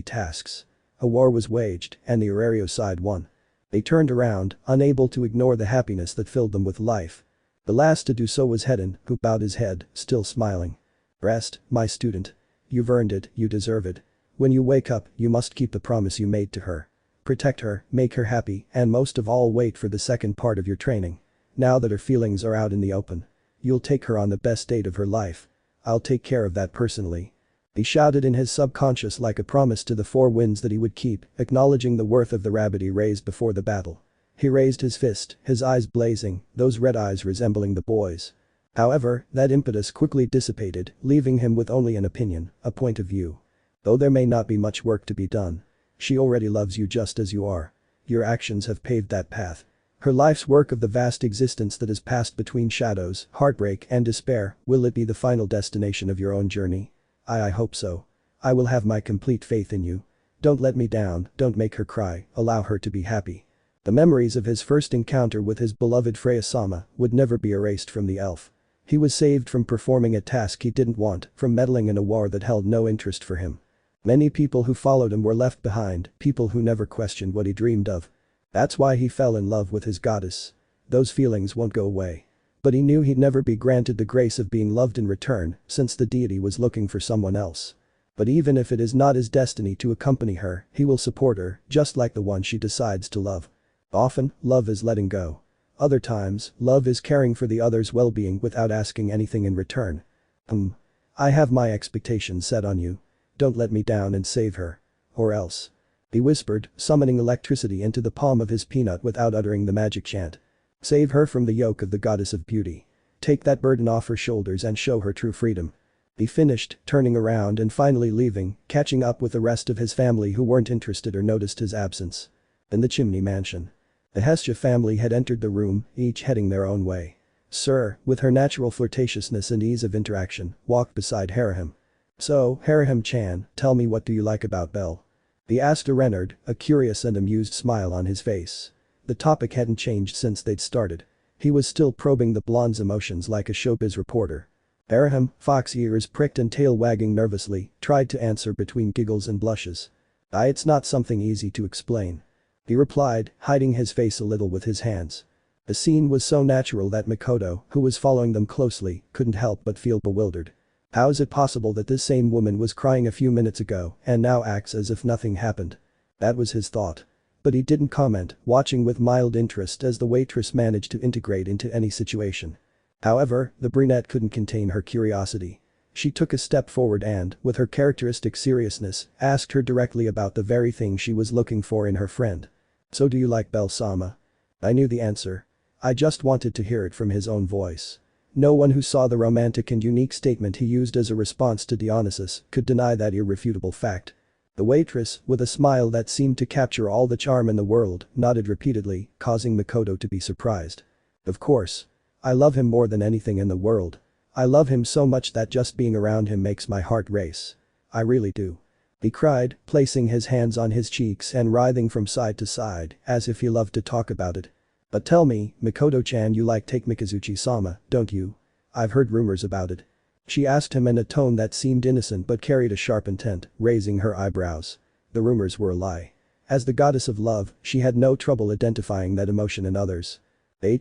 A: tasks. A war was waged, and the Orario side won. They turned around, unable to ignore the happiness that filled them with life. The last to do so was Hedon, who bowed his head, still smiling. "Rest, my student. You've earned it, you deserve it. When you wake up, you must keep the promise you made to her. Protect her, make her happy, and most of all wait for the second part of your training. Now that her feelings are out in the open. You'll take her on the best date of her life. I'll take care of that personally." He shouted in his subconscious like a promise to the four winds that he would keep, acknowledging the worth of the rabbit he raised before the battle. He raised his fist, his eyes blazing, those red eyes resembling the boy's. However, that impetus quickly dissipated, leaving him with only an opinion, a point of view. Though there may not be much work to be done. She already loves you just as you are. Your actions have paved that path. Her life's work of the vast existence that has passed between shadows, heartbreak and despair, will it be the final destination of your own journey? I hope so. I will have my complete faith in you. Don't let me down, don't make her cry, allow her to be happy. The memories of his first encounter with his beloved Freya-sama would never be erased from the elf. He was saved from performing a task he didn't want, from meddling in a war that held no interest for him. Many people who followed him were left behind, people who never questioned what he dreamed of. That's why he fell in love with his goddess. Those feelings won't go away. But he knew he'd never be granted the grace of being loved in return, since the deity was looking for someone else. But even if it is not his destiny to accompany her, he will support her, just like the one she decides to love. Often, love is letting go. Other times, love is caring for the other's well-being without asking anything in return. I have my expectations set on you. Don't let me down and save her. Or else. He whispered, summoning electricity into the palm of his peanut without uttering the magic chant. Save her from the yoke of the goddess of beauty. Take that burden off her shoulders and show her true freedom. He finished, turning around and finally leaving, catching up with the rest of his family who weren't interested or noticed his absence. In the chimney mansion. The Hestia family had entered the room, each heading their own way. Syr, with her natural flirtatiousness and ease of interaction, walked beside Harahim. "So, Harahim-chan, tell me, what do you like about Bell?" He asked Renard, a curious and amused smile on his face. The topic hadn't changed since they'd started. He was still probing the blonde's emotions like a showbiz reporter. Harahim, fox ears pricked and tail wagging nervously, tried to answer between giggles and blushes. It's not something easy to explain. he replied, hiding his face a little with his hands. The scene was so natural that Makoto, who was following them closely, couldn't help but feel bewildered. How is it possible that this same woman was crying a few minutes ago and now acts as if nothing happened? That was his thought. But he didn't comment, watching with mild interest as the waitress managed to integrate into any situation. However, the brunette couldn't contain her curiosity. She took a step forward and, with her characteristic seriousness, asked her directly about the very thing she was looking for in her friend. "So do you like Bell-sama?" I knew the answer. I just wanted to hear it from his own voice. No one who saw the romantic and unique statement he used as a response to Dionysus could deny that irrefutable fact. The waitress, with a smile that seemed to capture all the charm in the world, nodded repeatedly, causing Makoto to be surprised. "Of course. I love him more than anything in the world. I love him so much that just being around him makes my heart race. I really do," he cried, placing his hands on his cheeks and writhing from side to side as if he loved to talk about it. "But tell me, Makoto-chan, you like Take Mikazuchi-sama, don't you? I've heard rumors about it." She asked him in a tone that seemed innocent but carried a sharp intent, raising her eyebrows. The rumors were a lie. As the goddess of love, she had no trouble identifying that emotion in others.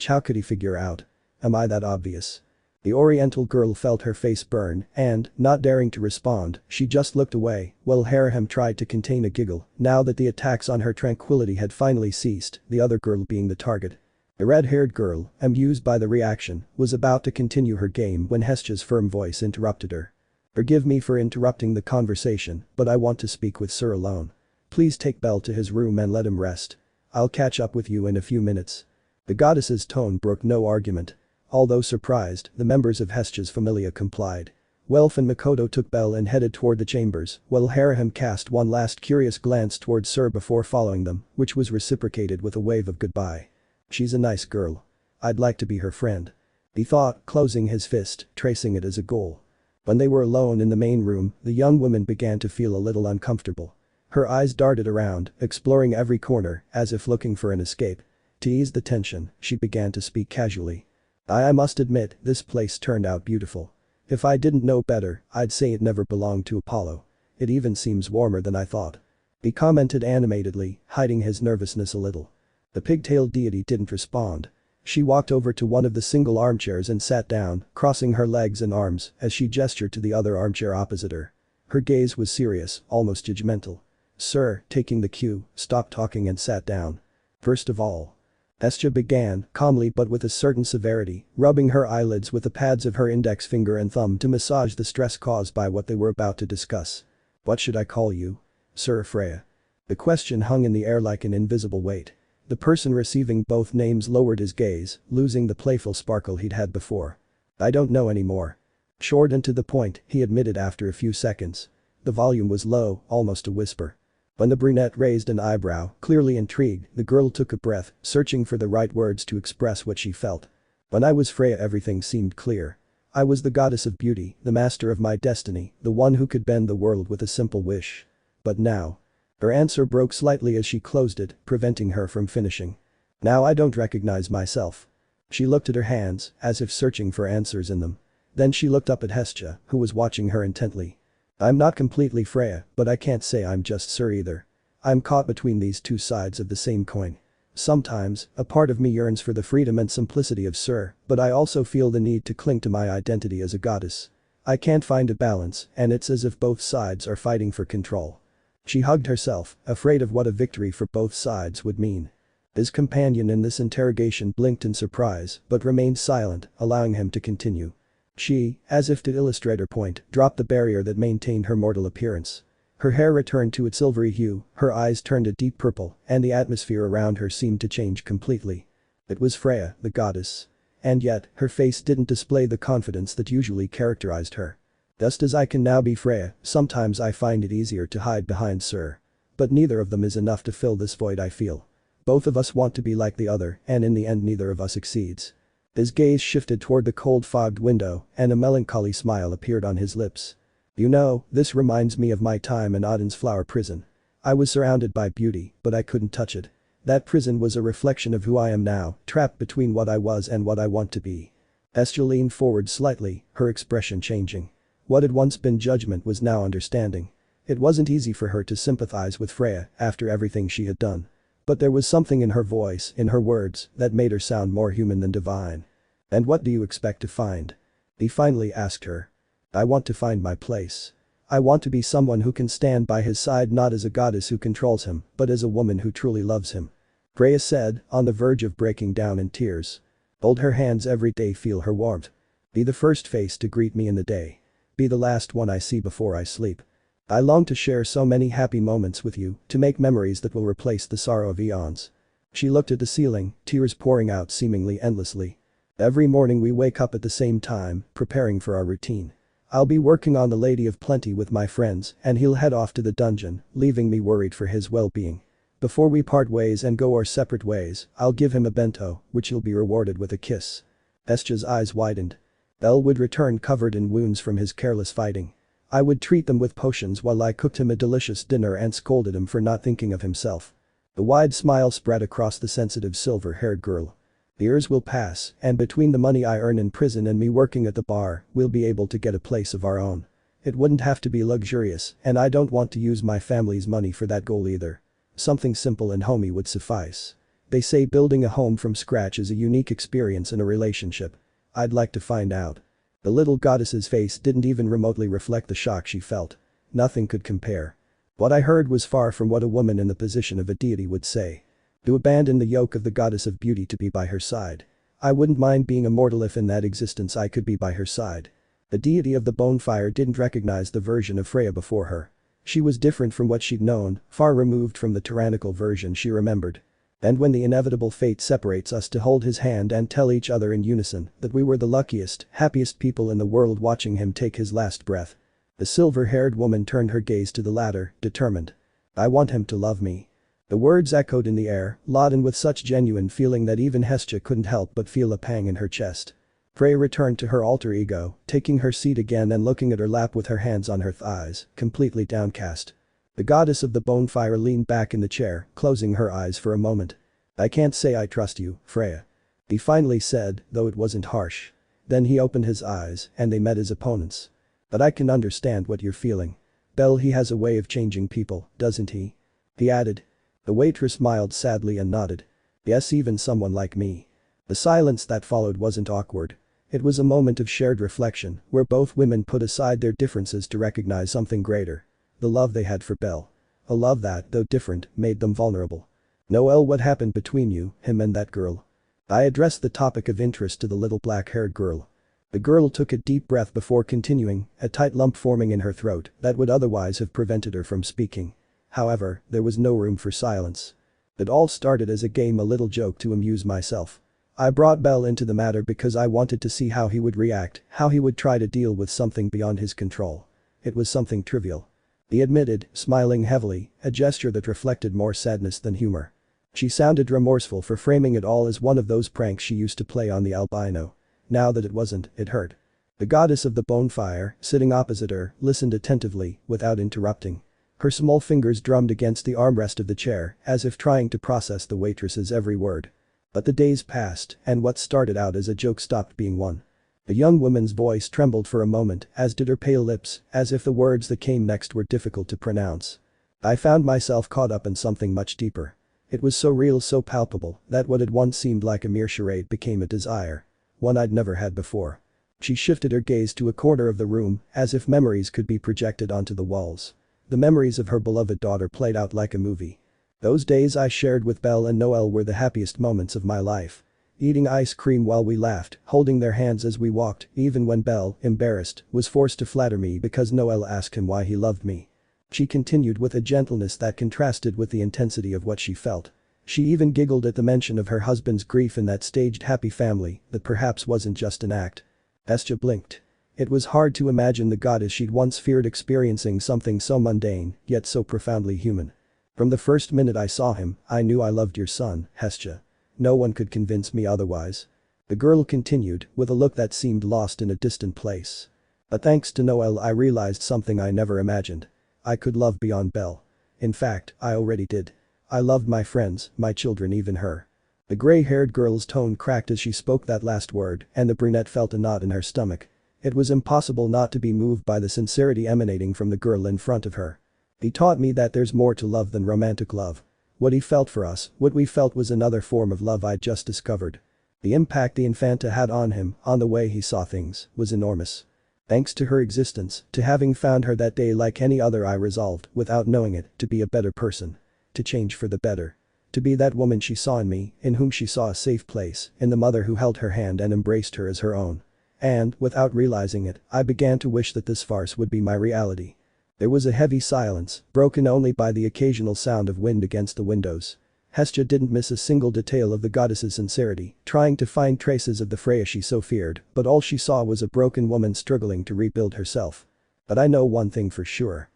A: How could he figure out? Am I that obvious? The Oriental girl felt her face burn and, not daring to respond, she just looked away while Haraham tried to contain a giggle now that the attacks on her tranquility had finally ceased, the other girl being the target. The red-haired girl, amused by the reaction, was about to continue her game when Hestia's firm voice interrupted her. "Forgive me for interrupting the conversation, but I want to speak with Syr alone. Please take Bell to his room and let him rest. I'll catch up with you in a few minutes." The goddess's tone brooked no argument. Although surprised, the members of Hestia's familia complied. Welf and Makoto took Bell and headed toward the chambers, while Haraham cast one last curious glance toward Syr before following them, which was reciprocated with a wave of goodbye. "She's a nice girl. I'd like to be her friend," he thought, closing his fist, tracing it as a goal. When they were alone in the main room, the young woman began to feel a little uncomfortable. Her eyes darted around, exploring every corner, as if looking for an escape. To ease the tension, she began to speak casually. I must admit, this place turned out beautiful. If I didn't know better, I'd say it never belonged to Apollo. It even seems warmer than I thought," he commented animatedly, hiding his nervousness a little. The pigtailed deity didn't respond. She walked over to one of the single armchairs and sat down, crossing her legs and arms as she gestured to the other armchair opposite her. Her gaze was serious, almost judgmental. Syr, taking the cue, stopped talking and sat down. "First of all," Hestia began, calmly but with a certain severity, rubbing her eyelids with the pads of her index finger and thumb to massage the stress caused by what they were about to discuss. "What should I call you?" "Syr Freya." The question hung in the air like an invisible weight. The person receiving both names lowered his gaze, losing the playful sparkle he'd had before. "I don't know anymore." Short and to the point, he admitted after a few seconds. The volume was low, almost a whisper. When the brunette raised an eyebrow, clearly intrigued, the girl took a breath, searching for the right words to express what she felt. "When I was Freya, everything seemed clear. I was the goddess of beauty, the master of my destiny, the one who could bend the world with a simple wish. But now..." Her answer broke slightly as she closed it, preventing her from finishing. "Now I don't recognize myself." She looked at her hands, as if searching for answers in them. Then she looked up at Hestia, who was watching her intently. "I'm not completely Freya, but I can't say I'm just Syr either. I'm caught between these two sides of the same coin. Sometimes, a part of me yearns for the freedom and simplicity of Syr, but I also feel the need to cling to my identity as a goddess. I can't find a balance, and it's as if both sides are fighting for control." She hugged herself, afraid of what a victory for both sides would mean. His companion in this interrogation blinked in surprise but remained silent, allowing him to continue. She, as if to illustrate her point, dropped the barrier that maintained her mortal appearance. Her hair returned to its silvery hue, her eyes turned a deep purple, and the atmosphere around her seemed to change completely. It was Freya, the goddess. And yet, her face didn't display the confidence that usually characterized her. "Just as I can now be Freya, sometimes I find it easier to hide behind Syr. But neither of them is enough to fill this void I feel. Both of us want to be like the other, and in the end neither of us succeeds." His gaze shifted toward the cold fogged window, and a melancholy smile appeared on his lips. "You know, this reminds me of my time in Odin's flower prison. I was surrounded by beauty, but I couldn't touch it. That prison was a reflection of who I am now, trapped between what I was and what I want to be." Hestia leaned forward slightly, her expression changing. What had once been judgment was now understanding. It wasn't easy for her to sympathize with Freya after everything she had done. But there was something in her voice, in her words, that made her sound more human than divine. "And what do you expect to find?" He finally asked her. "I want to find my place. I want to be someone who can stand by his side not as a goddess who controls him, but as a woman who truly loves him." Freya said, on the verge of breaking down in tears. "Hold her hands every day, feel her warmth. Be the first face to greet me in the day. Be the last one I see before I sleep. I long to share so many happy moments with you, to make memories that will replace the sorrow of eons." She looked at the ceiling, tears pouring out seemingly endlessly. "Every morning we wake up at the same time, preparing for our routine. I'll be working on the Lady of Plenty with my friends and he'll head off to the dungeon, leaving me worried for his well-being. Before we part ways and go our separate ways, I'll give him a bento, which he'll be rewarded with a kiss." Hestia's eyes widened. Bell would return covered in wounds from his careless fighting. I would treat them with potions while I cooked him a delicious dinner and scolded him for not thinking of himself. The wide smile spread across the sensitive silver-haired girl. "The years will pass, and between the money I earn in prison and me working at the bar, we'll be able to get a place of our own. It wouldn't have to be luxurious, and I don't want to use my family's money for that goal either. Something simple and homey would suffice. They say building a home from scratch is a unique experience in a relationship. I'd like to find out." The little goddess's face didn't even remotely reflect the shock she felt. Nothing could compare. What I heard was far from what a woman in the position of a deity would say. To abandon the yoke of the goddess of beauty to be by her side. I wouldn't mind being a mortal if in that existence I could be by her side. The deity of the bonfire didn't recognize the version of Freya before her. She was different from what she'd known, far removed from the tyrannical version she remembered. And when the inevitable fate separates us to hold his hand and tell each other in unison that we were the luckiest, happiest people in the world watching him take his last breath. The silver-haired woman turned her gaze to the latter, determined. "I want him to love me." The words echoed in the air, laden with such genuine feeling that even Hestia couldn't help but feel a pang in her chest. Freya returned to her alter ego, taking her seat again and looking at her lap with her hands on her thighs, completely downcast. The goddess of the bonfire leaned back in the chair, closing her eyes for a moment. "I can't say I trust you, Freya," he finally said, though it wasn't harsh. Then he opened his eyes, and they met his opponent's. "But I can understand what you're feeling. Bell, he has a way of changing people, doesn't he?" he added. The waitress smiled sadly and nodded. "Yes, even someone like me." The silence that followed wasn't awkward. It was a moment of shared reflection, where both women put aside their differences to recognize something greater. The love they had for Bell. A love that, though different, made them vulnerable. "Noel, what happened between you, him and that girl?" I addressed the topic of interest to the little black-haired girl. The girl took a deep breath before continuing, a tight lump forming in her throat that would otherwise have prevented her from speaking. However, there was no room for silence. "It all started as a game, a little joke to amuse myself. I brought Bell into the matter because I wanted to see how he would react, how he would try to deal with something beyond his control. It was something trivial," he admitted, smiling heavily, a gesture that reflected more sadness than humor. She sounded remorseful for framing it all as one of those pranks she used to play on the albino. Now that it wasn't, it hurt. The goddess of the bonfire, sitting opposite her, listened attentively, without interrupting. Her small fingers drummed against the armrest of the chair, as if trying to process the waitress's every word. But the days passed, and what started out as a joke stopped being one. The young woman's voice trembled for a moment, as did her pale lips, as if the words that came next were difficult to pronounce. I found myself caught up in something much deeper. It was so real, so palpable, that what had once seemed like a mere charade became a desire. One I'd never had before. She shifted her gaze to a corner of the room, as if memories could be projected onto the walls. The memories of her beloved daughter played out like a movie. Those days I shared with Belle and Noel were the happiest moments of my life. Eating ice cream while we laughed, holding their hands as we walked, even when Belle, embarrassed, was forced to flatter me because Noel asked him why he loved me. She continued with a gentleness that contrasted with the intensity of what she felt. She even giggled at the mention of her husband's grief in that staged happy family that perhaps wasn't just an act. Hestia blinked. It was hard to imagine the goddess she'd once feared experiencing something so mundane, yet so profoundly human. "From the first minute I saw him, I knew I loved your son, Hestia. No one could convince me otherwise." The girl continued, with a look that seemed lost in a distant place. "But thanks to Noel I realized something I never imagined. I could love beyond Belle. In fact, I already did. I loved my friends, my children, even her." The gray-haired girl's tone cracked as she spoke that last word, and the brunette felt a knot in her stomach. It was impossible not to be moved by the sincerity emanating from the girl in front of her. "He taught me that there's more to love than romantic love. What he felt for us, what we felt was another form of love I'd just discovered. The impact the Infanta had on him, on the way he saw things, was enormous. Thanks to her existence, to having found her that day like any other I resolved, without knowing it, to be a better person. To change for the better. To be that woman she saw in me, in whom she saw a safe place, in the mother who held her hand and embraced her as her own. And, without realizing it, I began to wish that this farce would be my reality. There was a heavy silence, broken only by the occasional sound of wind against the windows. Hestia didn't miss a single detail of the goddess's sincerity, trying to find traces of the Freya she so feared, but all she saw was a broken woman struggling to rebuild herself. But I know one thing for sure.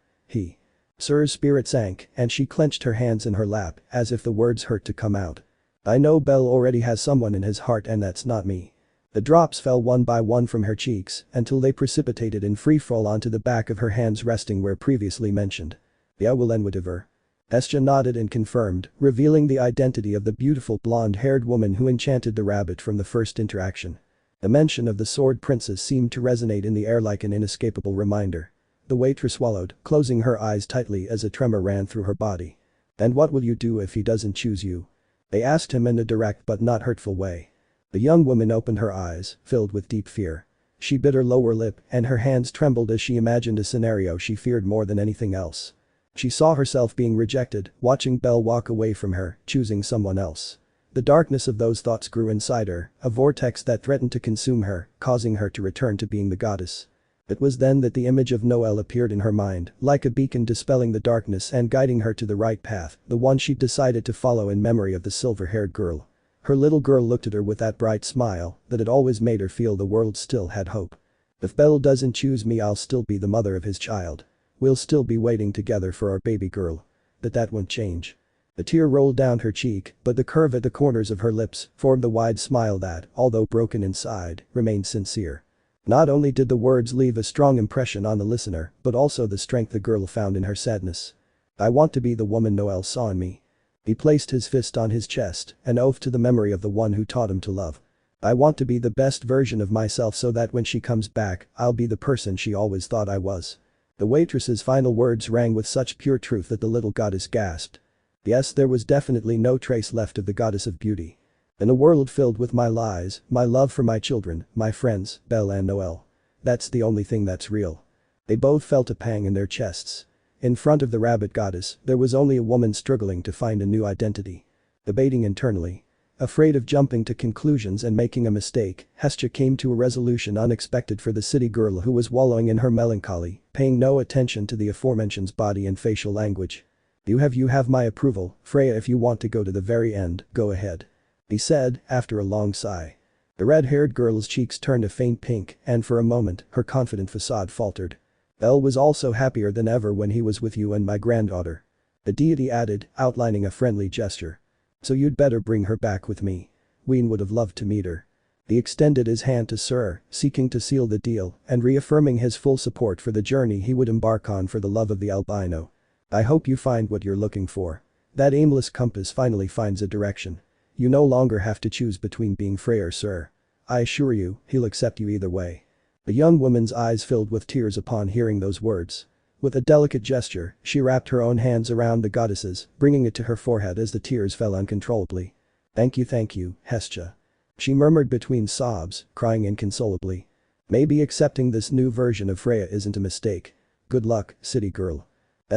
A: Syr's spirit sank, and she clenched her hands in her lap, as if the words hurt to come out. I know Bell already has someone in his heart and that's not me. The drops fell one by one from her cheeks, until they precipitated in freefall onto the back of her hands resting where previously mentioned. I will end whatever. Hestia nodded and confirmed, revealing the identity of the beautiful blonde-haired woman who enchanted the rabbit from the first interaction. The mention of the sword princess seemed to resonate in the air like an inescapable reminder. The waitress swallowed, closing her eyes tightly as a tremor ran through her body. And what will you do if he doesn't choose you? They asked him in a direct but not hurtful way. The young woman opened her eyes, filled with deep fear. She bit her lower lip and her hands trembled as she imagined a scenario she feared more than anything else. She saw herself being rejected, watching Bell walk away from her, choosing someone else. The darkness of those thoughts grew inside her, a vortex that threatened to consume her, causing her to return to being the goddess. It was then that the image of Noelle appeared in her mind, like a beacon dispelling the darkness and guiding her to the right path, the one she'd decided to follow in memory of the silver-haired girl. Her little girl looked at her with that bright smile that had always made her feel the world still had hope. If Bell doesn't choose me, I'll still be the mother of his child. We'll still be waiting together for our baby girl. That won't change. A tear rolled down her cheek, but the curve at the corners of her lips formed the wide smile that, although broken inside, remained sincere. Not only did the words leave a strong impression on the listener, but also the strength the girl found in her sadness. I want to be the woman Noelle saw in me. He placed his fist on his chest, an oath to the memory of the one who taught him to love. I want to be the best version of myself so that when she comes back, I'll be the person she always thought I was. The waitress's final words rang with such pure truth that the little goddess gasped. Yes, there was definitely no trace left of the goddess of beauty. In a world filled with my lies, my love for my children, my friends, Belle and Noelle. That's the only thing that's real. They both felt a pang in their chests. In front of the rabbit goddess, there was only a woman struggling to find a new identity. Debating internally. Afraid of jumping to conclusions and making a mistake, Hestia came to a resolution unexpected for the city girl who was wallowing in her melancholy, paying no attention to the aforementioned's body and facial language. You have my approval, Freya. If you want to go to the very end, go ahead. He said, after a long sigh. The red-haired girl's cheeks turned a faint pink, and for a moment, her confident facade faltered. Belle was also happier than ever when he was with you and my granddaughter. The deity added, outlining a friendly gesture. So you'd better bring her back with me. Ween would have loved to meet her. He extended his hand to Syr, seeking to seal the deal and reaffirming his full support for the journey he would embark on for the love of the albino. I hope you find what you're looking for. That aimless compass finally finds a direction. You no longer have to choose between being Freya or Syr. I assure you, he'll accept you either way. The young woman's eyes filled with tears upon hearing those words. With a delicate gesture, she wrapped her own hands around the goddess's, bringing it to her forehead as the tears fell uncontrollably. Thank you, Hestia. She murmured between sobs, crying inconsolably. Maybe accepting this new version of Freya isn't a mistake. Good luck, city girl.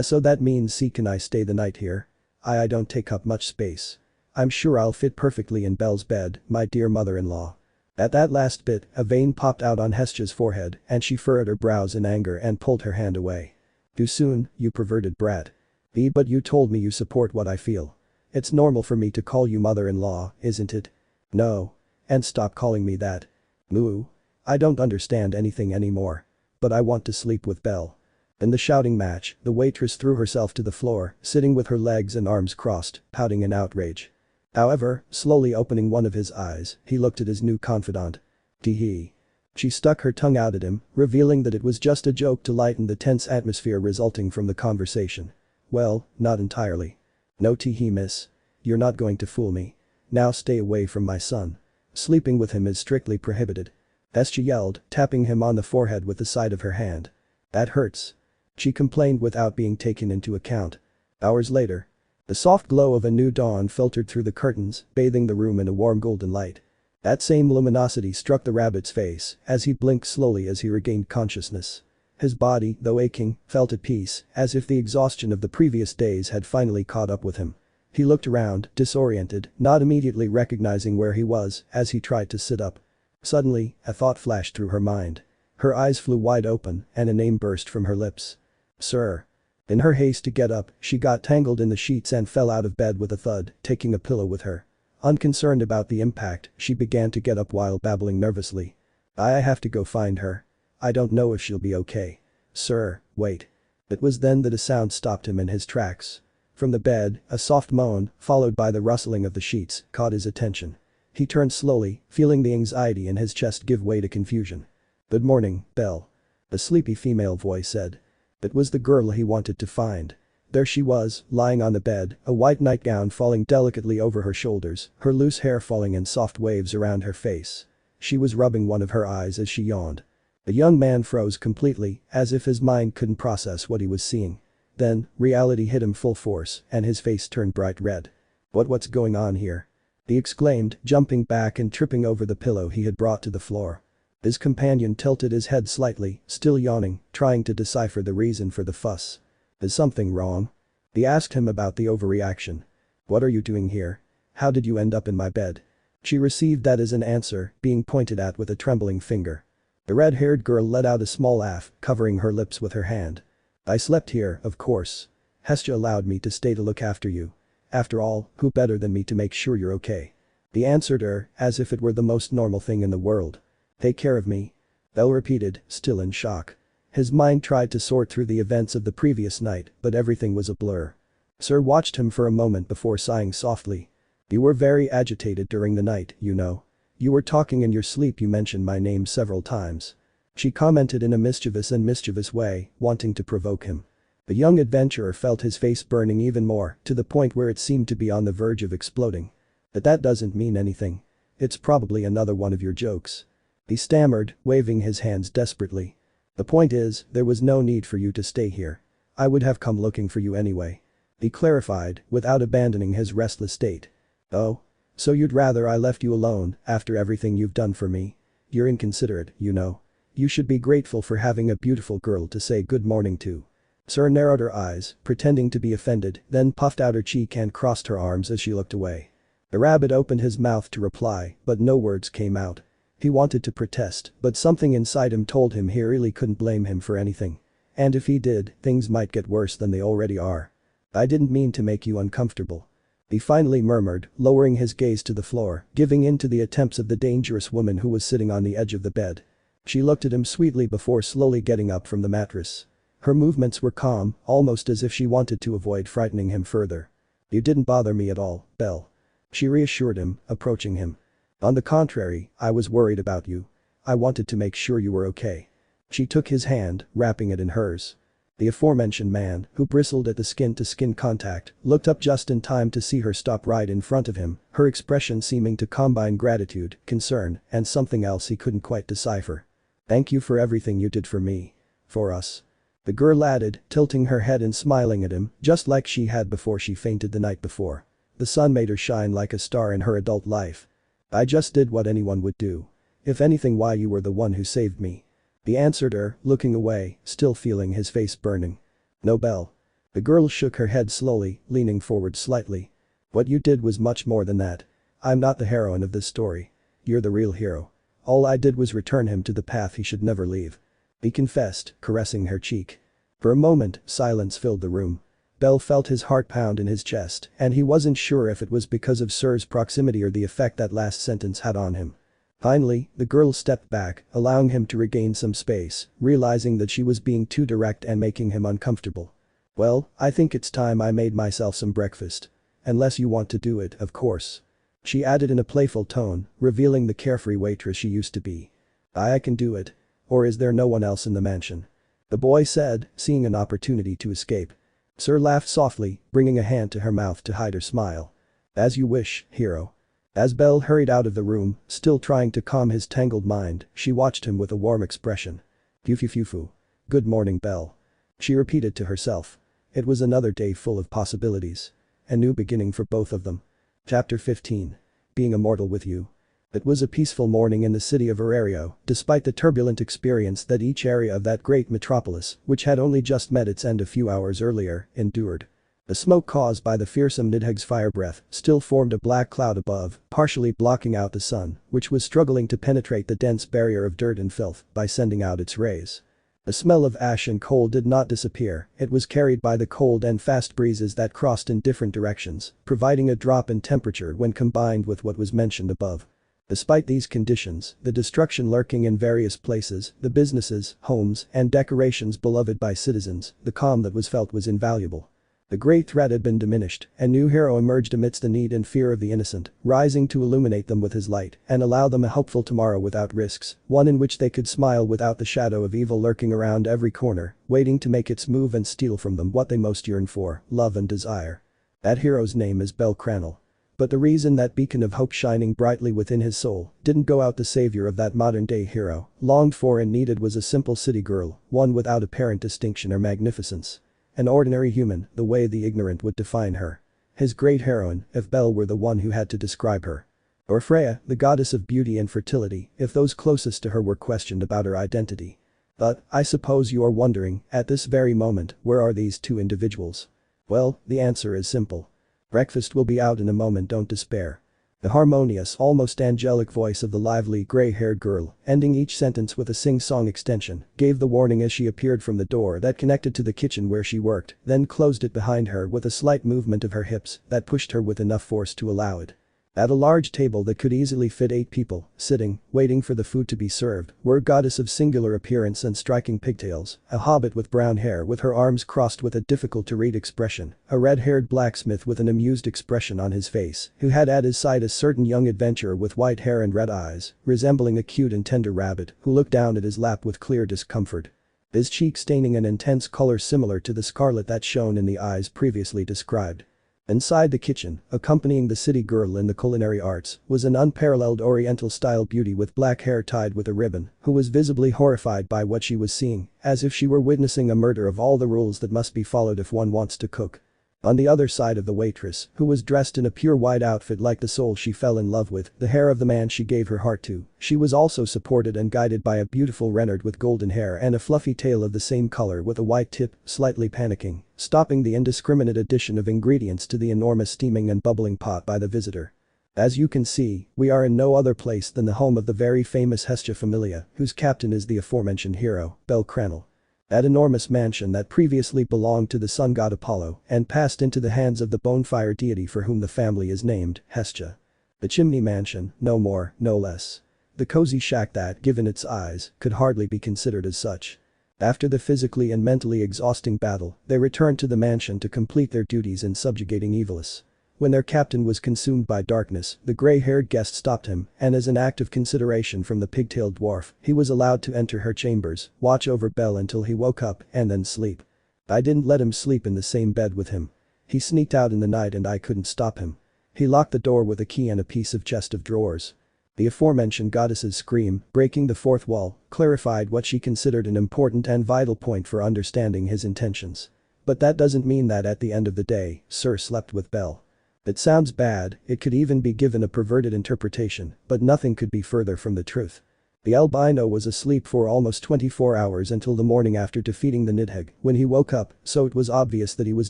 A: So that means can I stay the night here? I don't take up much space. I'm sure I'll fit perfectly in Belle's bed, my dear mother-in-law. At that last bit, a vein popped out on Hestia's forehead and she furrowed her brows in anger and pulled her hand away. Too soon, you perverted brat. But you told me you support what I feel. It's normal for me to call you mother-in-law, isn't it? No. And stop calling me that. Moo. I don't understand anything anymore. But I want to sleep with Belle. In the shouting match, the waitress threw herself to the floor, sitting with her legs and arms crossed, pouting in outrage. However, slowly opening one of his eyes, he looked at his new confidant. Tee-hee. She stuck her tongue out at him, revealing that it was just a joke to lighten the tense atmosphere resulting from the conversation. Well, not entirely. No tee-hee, miss. You're not going to fool me. Now stay away from my son. Sleeping with him is strictly prohibited. Hestia yelled, tapping him on the forehead with the side of her hand. That hurts. She complained without being taken into account. Hours later. The soft glow of a new dawn filtered through the curtains, bathing the room in a warm golden light. That same luminosity struck the rabbit's face as he blinked slowly as he regained consciousness. His body, though aching, felt at peace, as if the exhaustion of the previous days had finally caught up with him. He looked around, disoriented, not immediately recognizing where he was as he tried to sit up. Suddenly, a thought flashed through her mind. Her eyes flew wide open and a name burst from her lips. Sir. In her haste to get up, she got tangled in the sheets and fell out of bed with a thud, taking a pillow with her. Unconcerned about the impact, she began to get up while babbling nervously. I have to go find her. I don't know if she'll be okay. Sir, wait. It was then that a sound stopped him in his tracks. From the bed, a soft moan, followed by the rustling of the sheets, caught his attention. He turned slowly, feeling the anxiety in his chest give way to confusion. Good morning, Belle. The sleepy female voice said. It was the girl he wanted to find. There she was, lying on the bed, a white nightgown falling delicately over her shoulders, her loose hair falling in soft waves around her face. She was rubbing one of her eyes as she yawned. The young man froze completely, as if his mind couldn't process what he was seeing. Then, reality hit him full force, and his face turned bright red. What's going on here? He exclaimed, jumping back and tripping over the pillow he had brought to the floor. His companion tilted his head slightly, still yawning, trying to decipher the reason for the fuss. Is something wrong? He asked him about the overreaction. What are you doing here? How did you end up in my bed? She received that as an answer, being pointed at with a trembling finger. The red-haired girl let out a small laugh, covering her lips with her hand. I slept here, of course. Hestia allowed me to stay to look after you. After all, who better than me to make sure you're okay? He answered her, as if it were the most normal thing in the world. Take care of me. Belle repeated, still in shock. His mind tried to sort through the events of the previous night, but everything was a blur. Syr watched him for a moment before sighing softly. You were very agitated during the night, you know. You were talking in your sleep. You mentioned my name several times. She commented in a mischievous way, wanting to provoke him. The young adventurer felt his face burning even more, to the point where it seemed to be on the verge of exploding. But that doesn't mean anything. It's probably another one of your jokes. He stammered, waving his hands desperately. The point is, there was no need for you to stay here. I would have come looking for you anyway. He clarified, without abandoning his restless state. Oh? So you'd rather I left you alone, after everything you've done for me? You're inconsiderate, you know. You should be grateful for having a beautiful girl to say good morning to. Syr narrowed her eyes, pretending to be offended, then puffed out her cheek and crossed her arms as she looked away. The rabbit opened his mouth to reply, but no words came out. He wanted to protest, but something inside him told him he really couldn't blame him for anything. And if he did, things might get worse than they already are. I didn't mean to make you uncomfortable. He finally murmured, lowering his gaze to the floor, giving in to the attempts of the dangerous woman who was sitting on the edge of the bed. She looked at him sweetly before slowly getting up from the mattress. Her movements were calm, almost as if she wanted to avoid frightening him further. You didn't bother me at all, Belle. She reassured him, approaching him. On the contrary, I was worried about you. I wanted to make sure you were okay. She took his hand, wrapping it in hers. The aforementioned man, who bristled at the skin-to-skin contact, looked up just in time to see her stop right in front of him, her expression seeming to combine gratitude, concern, and something else he couldn't quite decipher. Thank you for everything you did for me. For us. The girl added, tilting her head and smiling at him, just like she had before she fainted the night before. The sun made her shine like a star in her adult life. I just did what anyone would do. If anything, why, you were the one who saved me. He answered her, looking away, still feeling his face burning. No, Belle. The girl shook her head slowly, leaning forward slightly. What you did was much more than that. I'm not the heroine of this story. You're the real hero. All I did was return him to the path he should never leave. He confessed, caressing her cheek. For a moment, silence filled the room. Belle felt his heart pound in his chest, and he wasn't sure if it was because of Syr's proximity or the effect that last sentence had on him. Finally, the girl stepped back, allowing him to regain some space, realizing that she was being too direct and making him uncomfortable. Well, I think it's time I made myself some breakfast. Unless you want to do it, of course. She added in a playful tone, revealing the carefree waitress she used to be. I can do it. Or is there no one else in the mansion? The boy said, seeing an opportunity to escape. Syr laughed softly, bringing a hand to her mouth to hide her smile. As you wish, hero. As Belle hurried out of the room, still trying to calm his tangled mind, she watched him with a warm expression. Fufu. Good morning, Belle. She repeated to herself. It was another day full of possibilities. a new beginning for both of them. Chapter 15. Being immortal with you. It was a peaceful morning in the city of Orario, despite the turbulent experience that each area of that great metropolis, which had only just met its end a few hours earlier, endured. The smoke caused by the fearsome Nidhegg's fire breath still formed a black cloud above, partially blocking out the sun, which was struggling to penetrate the dense barrier of dirt and filth by sending out its rays. The smell of ash and coal did not disappear, it was carried by the cold and fast breezes that crossed in different directions, providing a drop in temperature when combined with what was mentioned above. Despite these conditions, the destruction lurking in various places, the businesses, homes, and decorations beloved by citizens, the calm that was felt was invaluable. The great threat had been diminished, a new hero emerged amidst the need and fear of the innocent, rising to illuminate them with his light and allow them a hopeful tomorrow without risks, one in which they could smile without the shadow of evil lurking around every corner, waiting to make its move and steal from them what they most yearn for, love and desire. That hero's name is bellcranel. But the reason that beacon of hope shining brightly within his soul didn't go out the savior of that modern-day hero, longed for and needed was a simple city girl, one without apparent distinction or magnificence. An ordinary human, the way the ignorant would define her. His great heroine, if Belle were the one who had to describe her. Or Freya, the goddess of beauty and fertility, if those closest to her were questioned about her identity. But, I suppose you are wondering, at this very moment, where are these two individuals? Well, the answer is simple. Breakfast will be out in a moment, don't despair. The harmonious, almost angelic voice of the lively, gray-haired girl, ending each sentence with a sing-song extension, gave the warning as she appeared from the door that connected to the kitchen where she worked, then closed it behind her with a slight movement of her hips that pushed her with enough force to allow it. At a large table that could easily fit 8 people, sitting, waiting for the food to be served, were a goddess of singular appearance and striking pigtails, a hobbit with brown hair with her arms crossed with a difficult-to-read expression, a red-haired blacksmith with an amused expression on his face, who had at his side a certain young adventurer with white hair and red eyes, resembling a cute and tender rabbit, who looked down at his lap with clear discomfort. His cheek staining an intense color similar to the scarlet that shone in the eyes previously described. Inside the kitchen, accompanying the city girl in the culinary arts, was an unparalleled oriental-style beauty with black hair tied with a ribbon, who was visibly horrified by what she was seeing, as if she were witnessing a murder of all the rules that must be followed if one wants to cook. On the other side of the waitress, who was dressed in a pure white outfit like the soul she fell in love with, the hair of the man she gave her heart to, she was also supported and guided by a beautiful Reynard with golden hair and a fluffy tail of the same color with a white tip, slightly panicking, stopping the indiscriminate addition of ingredients to the enormous steaming and bubbling pot by the visitor. As you can see, we are in no other place than the home of the very famous Hestia familia, whose captain is the aforementioned hero, bellcranel. That enormous mansion that previously belonged to the sun god Apollo and passed into the hands of the bonfire deity for whom the family is named, Hestia. The chimney mansion, no more, no less. The cozy shack that, given its size, could hardly be considered as such. After the physically and mentally exhausting battle, they returned to the mansion to complete their duties in subjugating Evilus. When their captain was consumed by darkness, the gray-haired guest stopped him, and as an act of consideration from the pigtailed dwarf, he was allowed to enter her chambers, watch over Bell until he woke up, and then sleep. I didn't let him sleep in the same bed with him. He sneaked out in the night and I couldn't stop him. He locked the door with a key and a piece of chest of drawers. The aforementioned goddess's scream, breaking the fourth wall, clarified what she considered an important and vital point for understanding his intentions. But that doesn't mean that at the end of the day, Syr slept with Bell. It sounds bad, it could even be given a perverted interpretation, but nothing could be further from the truth. The albino was asleep for almost 24 hours until the morning after defeating the Nidhegg, when he woke up, so it was obvious that he was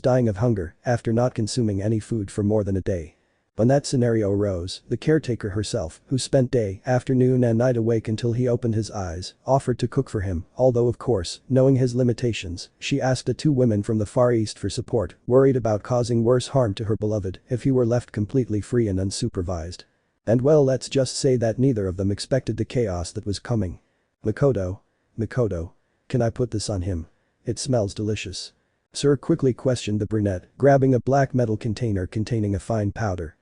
A: dying of hunger after not consuming any food for more than a day. When that scenario arose, the caretaker herself, who spent day, afternoon and night awake until he opened his eyes, offered to cook for him, although of course, knowing his limitations, she asked the 2 women from the Far East for support, worried about causing worse harm to her beloved if he were left completely free and unsupervised. And well, let's just say that neither of them expected the chaos that was coming. Makoto. Can I put this on him? It smells delicious. Syr quickly questioned the brunette, grabbing a black metal container containing a fine powder.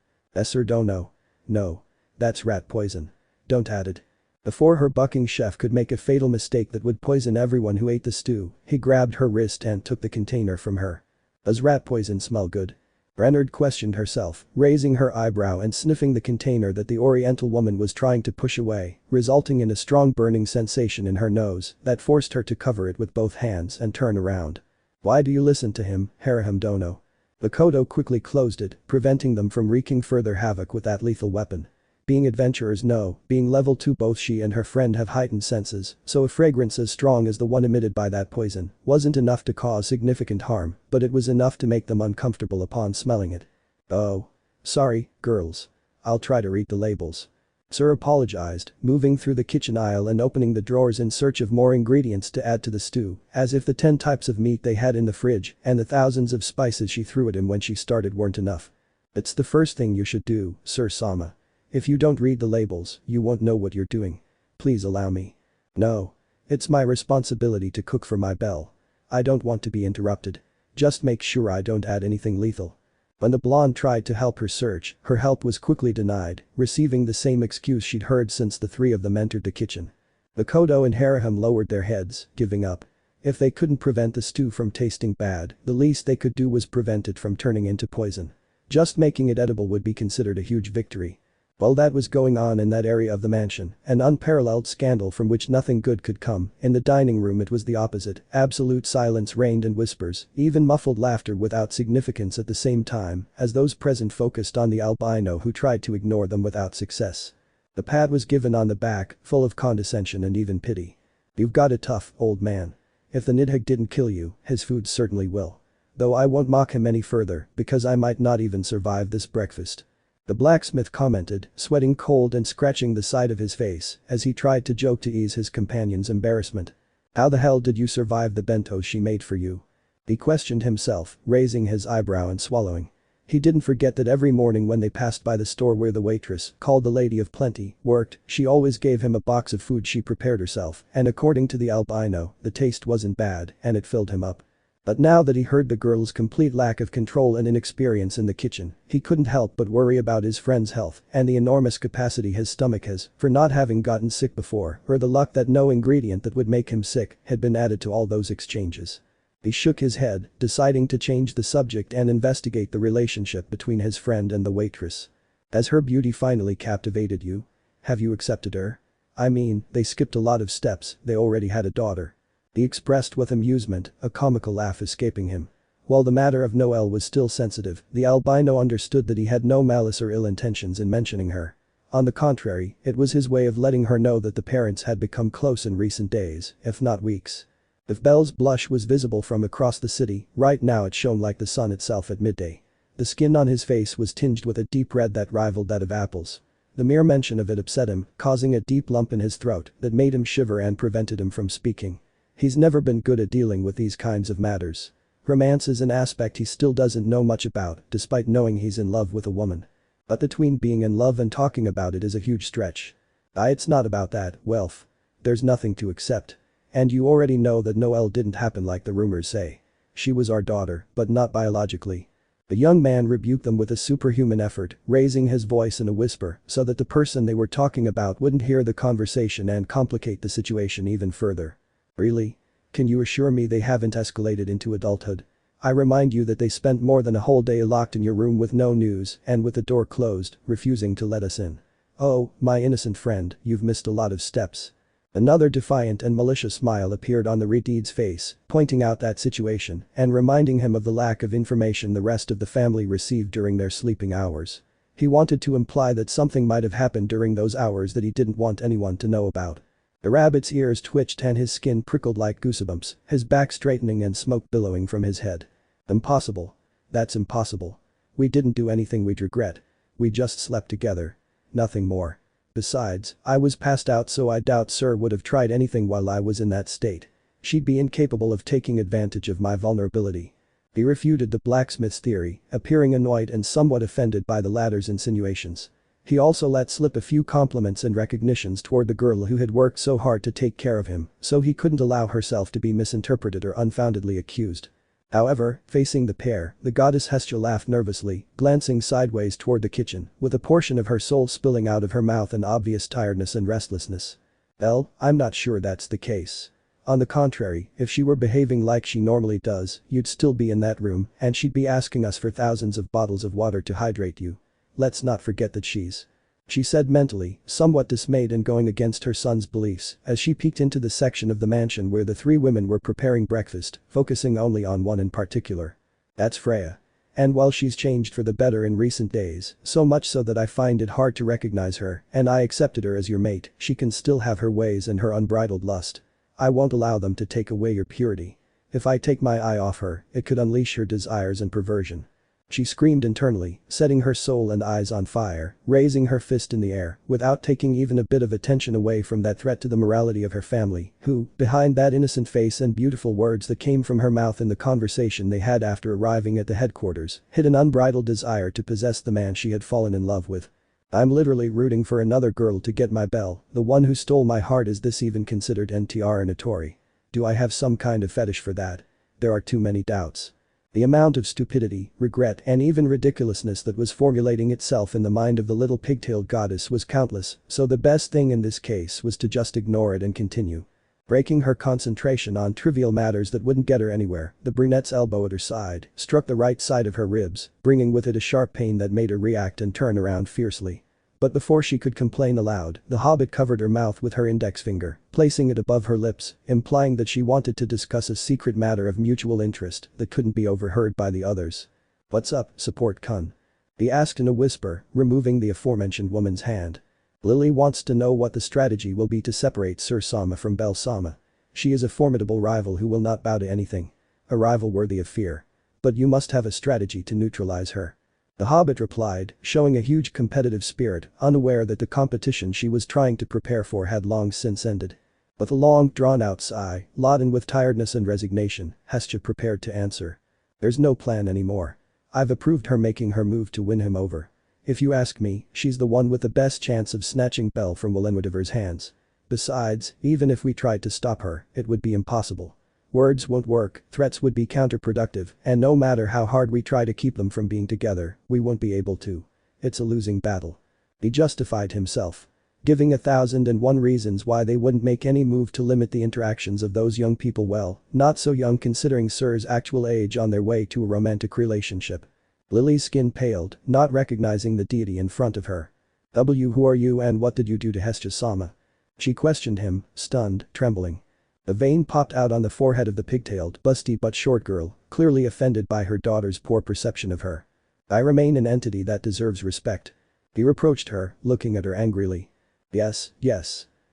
A: Sir don't know. No. That's rat poison. Don't add it. Before her bucking chef could make a fatal mistake that would poison everyone who ate the stew, he grabbed her wrist and took the container from her. Does rat poison smell good? Reynard questioned herself, raising her eyebrow and sniffing the container that the Oriental woman was trying to push away, resulting in a strong burning sensation in her nose that forced her to cover it with both hands and turn around. Why do you listen to him, Haraham Dono? The Kodo quickly closed it, preventing them from wreaking further havoc with that lethal weapon. Being adventurers no, being level 2 both she and her friend have heightened senses, so a fragrance as strong as the one emitted by that poison wasn't enough to cause significant harm, but it was enough to make them uncomfortable upon smelling it. Oh. Sorry, girls. I'll try to read the labels. Syr apologized, moving through the kitchen aisle and opening the drawers in search of more ingredients to add to the stew, as if the 10 types of meat they had in the fridge and the thousands of spices she threw at him when she started weren't enough. It's the first thing you should do, Syr-sama. If you don't read the labels, you won't know what you're doing. Please allow me. No. It's my responsibility to cook for my Belle. I don't want to be interrupted. Just make sure I don't add anything lethal. When the blonde tried to help her search, her help was quickly denied, receiving the same excuse she'd heard since the three of them entered the kitchen. The Kodo and Haraham lowered their heads, giving up. If they couldn't prevent the stew from tasting bad, the least they could do was prevent it from turning into poison. Just making it edible would be considered a huge victory. While that was going on in that area of the mansion, an unparalleled scandal from which nothing good could come, in the dining room it was the opposite, absolute silence reigned and whispers, even muffled laughter without significance at the same time, as those present focused on the albino who tried to ignore them without success. The pat was given on the back, full of condescension and even pity. You've got it tough, old man. If the Nidhogg didn't kill you, his food certainly will. Though I won't mock him any further, because I might not even survive this breakfast. The blacksmith commented, sweating cold and scratching the side of his face as he tried to joke to ease his companion's embarrassment. How the hell did you survive the bento she made for you? He questioned himself, raising his eyebrow and swallowing. He didn't forget that every morning when they passed by the store where the waitress, called the Lady of Plenty, worked, she always gave him a box of food she prepared herself, and according to the albino, the taste wasn't bad and it filled him up. But now that he heard the girl's complete lack of control and inexperience in the kitchen, he couldn't help but worry about his friend's health and the enormous capacity his stomach has for not having gotten sick before, or the luck that no ingredient that would make him sick had been added to all those exchanges. He shook his head, deciding to change the subject and investigate the relationship between his friend and the waitress. Has her beauty finally captivated you? Have you accepted her? I mean, they skipped a lot of steps, they already had a daughter. He expressed with amusement, a comical laugh escaping him. While the matter of Noelle was still sensitive, the albino understood that he had no malice or ill intentions in mentioning her. On the contrary, it was his way of letting her know that the parents had become close in recent days, if not weeks. If Belle's blush was visible from across the city, right now it shone like the sun itself at midday. The skin on his face was tinged with a deep red that rivaled that of apples. The mere mention of it upset him, causing a deep lump in his throat that made him shiver and prevented him from speaking. He's never been good at dealing with these kinds of matters. Romance is an aspect he still doesn't know much about, despite knowing he's in love with a woman. But between being in love and talking about it is a huge stretch. It's not about that, Welf. There's nothing to accept. And you already know that Noelle didn't happen like the rumors say. She was our daughter, but not biologically. The young man rebuked them with a superhuman effort, raising his voice in a whisper so that the person they were talking about wouldn't hear the conversation and complicate the situation even further. Really? Can you assure me they haven't escalated into adulthood? I remind you that they spent more than a whole day locked in your room with no news and with the door closed, refusing to let us in. Oh, my innocent friend, you've missed a lot of steps. Another defiant and malicious smile appeared on the Redeed's face, pointing out that situation and reminding him of the lack of information the rest of the family received during their sleeping hours. He wanted to imply that something might have happened during those hours that he didn't want anyone to know about. The rabbit's ears twitched and his skin prickled like goosebumps, his back straightening and smoke billowing from his head. Impossible. That's impossible. We didn't do anything we'd regret. We just slept together. Nothing more. Besides, I was passed out so I doubt Syr would have tried anything while I was in that state. She'd be incapable of taking advantage of my vulnerability. He refuted the blacksmith's theory, appearing annoyed and somewhat offended by the latter's insinuations. He also let slip a few compliments and recognitions toward the girl who had worked so hard to take care of him, so he couldn't allow herself to be misinterpreted or unfoundedly accused. However, facing the pair, the goddess Hestia laughed nervously, glancing sideways toward the kitchen, with a portion of her soul spilling out of her mouth in obvious tiredness and restlessness. Well, I'm not sure that's the case. On the contrary, if she were behaving like she normally does, you'd still be in that room, and she'd be asking us for thousands of bottles of water to hydrate you. Let's not forget that she said mentally, somewhat dismayed and going against her son's beliefs as she peeked into the section of the mansion where the three women were preparing breakfast, focusing only on one in particular. That's Freya. And while she's changed for the better in recent days, so much so that I find it hard to recognize her, and I accepted her as your mate, she can still have her ways and her unbridled lust. I won't allow them to take away your purity. If I take my eye off her, it could unleash her desires and perversion." She screamed internally, setting her soul and eyes on fire, raising her fist in the air, without taking even a bit of attention away from that threat to the morality of her family, who, behind that innocent face and beautiful words that came from her mouth in the conversation they had after arriving at the headquarters, hid an unbridled desire to possess the man she had fallen in love with. "I'm literally rooting for another girl to get my Bell, the one who stole my heart. Is this even considered NTR and Tory? Do I have some kind of fetish for that? There are too many doubts." The amount of stupidity, regret and even ridiculousness that was formulating itself in the mind of the little pigtailed goddess was countless, so the best thing in this case was to just ignore it and continue. Breaking her concentration on trivial matters that wouldn't get her anywhere, the brunette's elbow at her side struck the right side of her ribs, bringing with it a sharp pain that made her react and turn around fiercely. But before she could complain aloud, the hobbit covered her mouth with her index finger, placing it above her lips, implying that she wanted to discuss a secret matter of mutual interest that couldn't be overheard by the others. "What's up, support Kun?" he asked in a whisper, removing the aforementioned woman's hand. "Lily wants to know what the strategy will be to separate Sir Sama from Bell Sama. She is a formidable rival who will not bow to anything. A rival worthy of fear. But you must have a strategy to neutralize her." The hobbit replied, showing a huge competitive spirit, unaware that the competition she was trying to prepare for had long since ended. With a long, drawn-out sigh, laden with tiredness and resignation, Hestia prepared to answer. "There's no plan anymore. I've approved her making her move to win him over. If you ask me, she's the one with the best chance of snatching Bell from Wellenwediver's hands. Besides, even if we tried to stop her, it would be impossible. Words won't work, threats would be counterproductive, and no matter how hard we try to keep them from being together, we won't be able to. It's a losing battle." He justified himself, giving 1,001 reasons why they wouldn't make any move to limit the interactions of those young people. Well, not so young considering Sir's actual age, on their way to a romantic relationship. Lily's skin paled, not recognizing the deity in front of her. Who are you and what did you do to Hestia Sama?" she questioned him, stunned, trembling. A vein popped out on the forehead of the pigtailed, busty but short girl, clearly offended by her daughter's poor perception of her. "I remain an entity that deserves respect," he reproached her, looking at her angrily. Yes.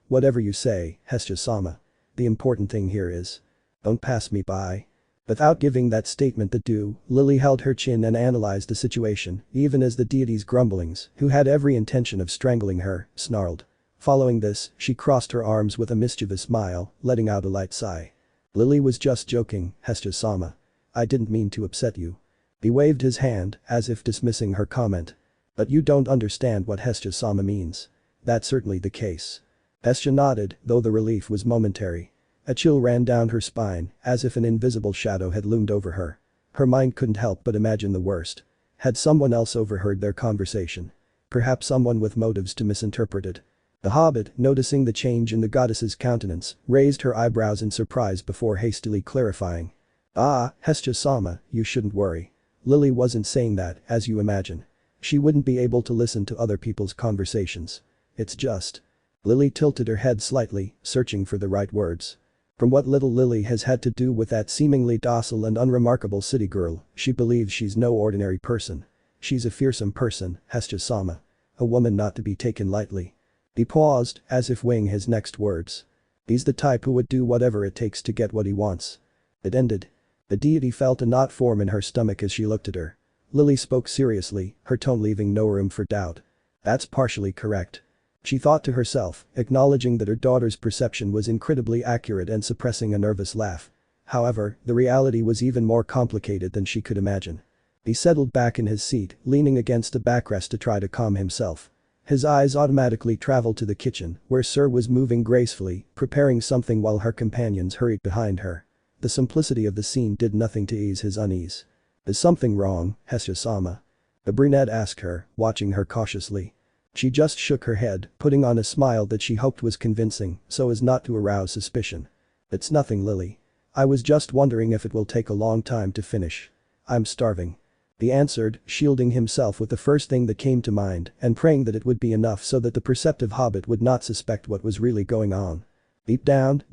A: Whatever you say, Hestia Sama. The important thing here is. Don't pass me by." Without giving that statement the due, Lily held her chin and analyzed the situation, even as the deity's grumblings, who had every intention of strangling her, snarled. Following this, she crossed her arms with a mischievous smile, letting out a light sigh. "Lily was just joking, Hestia Sama. I didn't mean to upset you." He waved his hand, as if dismissing her comment. "But you don't understand what Hestia Sama means." "That's certainly the case." Hestia nodded, though the relief was momentary. A chill ran down her spine, as if an invisible shadow had loomed over her. Her mind couldn't help but imagine the worst. Had someone else overheard their conversation? Perhaps someone with motives to misinterpret it. The hobbit, noticing the change in the goddess's countenance, raised her eyebrows in surprise before hastily clarifying. "Ah, Hestia Sama, you shouldn't worry. Lily wasn't saying that, as you imagine. She wouldn't be able to listen to other people's conversations. It's just." Lily tilted her head slightly, searching for the right words. From what little Lily has had to do with that seemingly docile and unremarkable city girl, she believes she's no ordinary person. She's a fearsome person, Hestia Sama. A woman not to be taken lightly. He paused, as if weighing his next words. He's the type who would do whatever it takes to get what he wants. It ended. The deity felt a knot form in her stomach as she looked at her. Lily spoke seriously, her tone leaving no room for doubt. "That's partially correct," she thought to herself, acknowledging that her daughter's perception was incredibly accurate and suppressing a nervous laugh. However, the reality was even more complicated than she could imagine. He settled back in his seat, leaning against a backrest to try to calm himself. His eyes automatically traveled to the kitchen, where Syr was moving gracefully, preparing something while her companions hurried behind her. The simplicity of the scene did nothing to ease his unease. "Is something wrong, Hestia Sama?" the brunette asked her, watching her cautiously. She just shook her head, putting on a smile that she hoped was convincing, so as not to arouse suspicion. "It's nothing, Lily. I was just wondering if it will take a long time to finish. I'm starving." He answered, shielding himself with the first thing that came to mind and praying that it would be enough so that the perceptive hobbit would not suspect what was really going on. Deep down,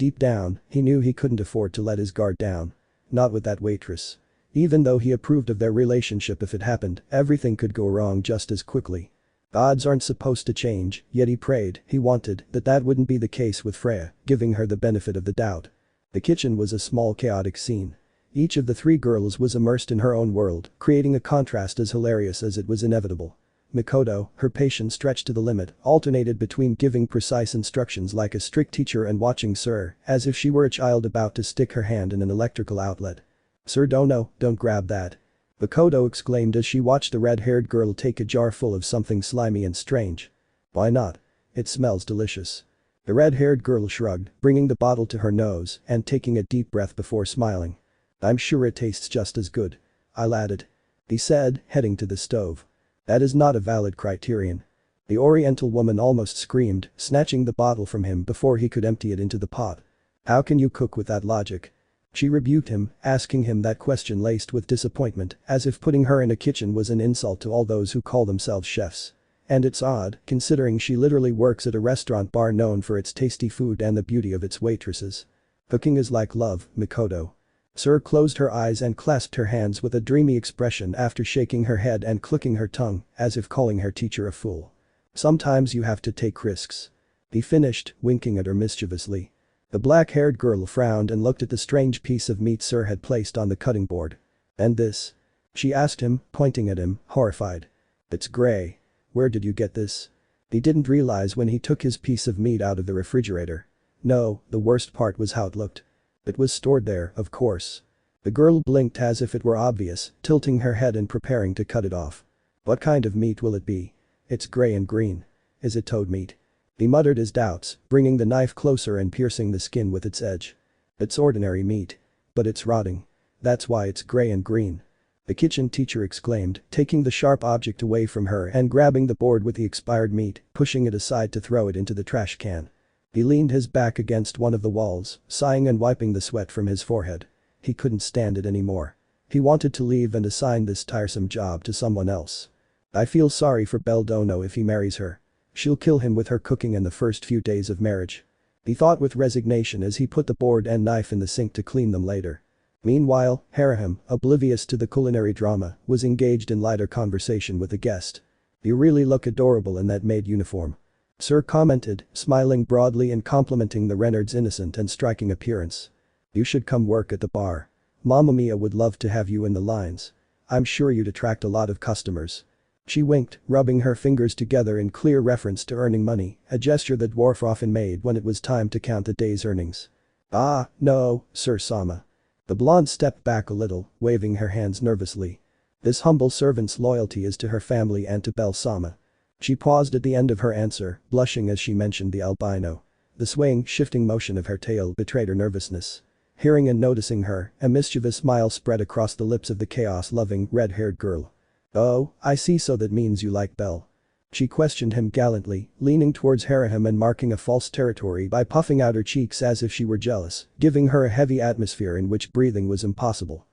A: he knew he couldn't afford to let his guard down. Not with that waitress. Even though he approved of their relationship, if it happened, everything could go wrong just as quickly. Odds aren't supposed to change, yet he prayed, he wanted, that wouldn't be the case with Freya, giving her the benefit of the doubt. The kitchen was a small chaotic scene. Each of the three girls was immersed in her own world, creating a contrast as hilarious as it was inevitable. Mikoto, her patience stretched to the limit, alternated between giving precise instructions like a strict teacher and watching Syr as if she were a child about to stick her hand in an electrical outlet. "Sir Dono, don't grab that." Mikoto exclaimed as she watched the red-haired girl take a jar full of something slimy and strange. "Why not? It smells delicious." The red-haired girl shrugged, bringing the bottle to her nose and taking a deep breath before smiling. "I'm sure it tastes just as good. I'll add it," he said, heading to the stove. "That is not a valid criterion." The Oriental woman almost screamed, snatching the bottle from him before he could empty it into the pot. "How can you cook with that logic?" She rebuked him, asking him that question laced with disappointment, as if putting her in a kitchen was an insult to all those who call themselves chefs. And it's odd, considering she literally works at a restaurant bar known for its tasty food and the beauty of its waitresses. "Cooking is like love, Mikoto." Syr closed her eyes and clasped her hands with a dreamy expression after shaking her head and clicking her tongue, as if calling her teacher a fool. "Sometimes you have to take risks." He finished, winking at her mischievously. The black-haired girl frowned and looked at the strange piece of meat Syr had placed on the cutting board. "And this?" she asked him, pointing at him, horrified. "It's gray. Where did you get this?" He didn't realize when he took his piece of meat out of the refrigerator. No, the worst part was how it looked. It was stored there, of course. The girl blinked as if it were obvious, tilting her head and preparing to cut it off. "What kind of meat will it be? It's gray and green. Is it toad meat?" He muttered his doubts, bringing the knife closer and piercing the skin with its edge. "It's ordinary meat. But it's rotting. That's why it's gray and green." The kitchen teacher exclaimed, taking the sharp object away from her and grabbing the board with the expired meat, pushing it aside to throw it into the trash can. He leaned his back against one of the walls, sighing and wiping the sweat from his forehead. He couldn't stand it anymore. He wanted to leave and assign this tiresome job to someone else. "I feel sorry for Bell Dono if he marries her. She'll kill him with her cooking in the first few days of marriage," he thought with resignation as he put the board and knife in the sink to clean them later. Meanwhile, Haraham, oblivious to the culinary drama, was engaged in lighter conversation with a guest. "You really look adorable in that maid uniform," Syr commented, smiling broadly and complimenting the Reynard's innocent and striking appearance. "You should come work at the bar. Mamma Mia would love to have you in the lines. I'm sure you'd attract a lot of customers." She winked, rubbing her fingers together in clear reference to earning money, a gesture the dwarf often made when it was time to count the day's earnings. "Ah, no, Syr-sama." The blonde stepped back a little, waving her hands nervously. This humble servant's loyalty is to her family and to Bell-sama. She paused at the end of her answer, blushing as she mentioned the albino. The swaying, shifting motion of her tail betrayed her nervousness. Hearing and noticing her, a mischievous smile spread across the lips of the chaos-loving, red-haired girl. "Oh, I see, so that means you like Bell?" She questioned him gallantly, leaning towards Haraham and marking a false territory by puffing out her cheeks as if she were jealous, giving her a heavy atmosphere in which breathing was impossible.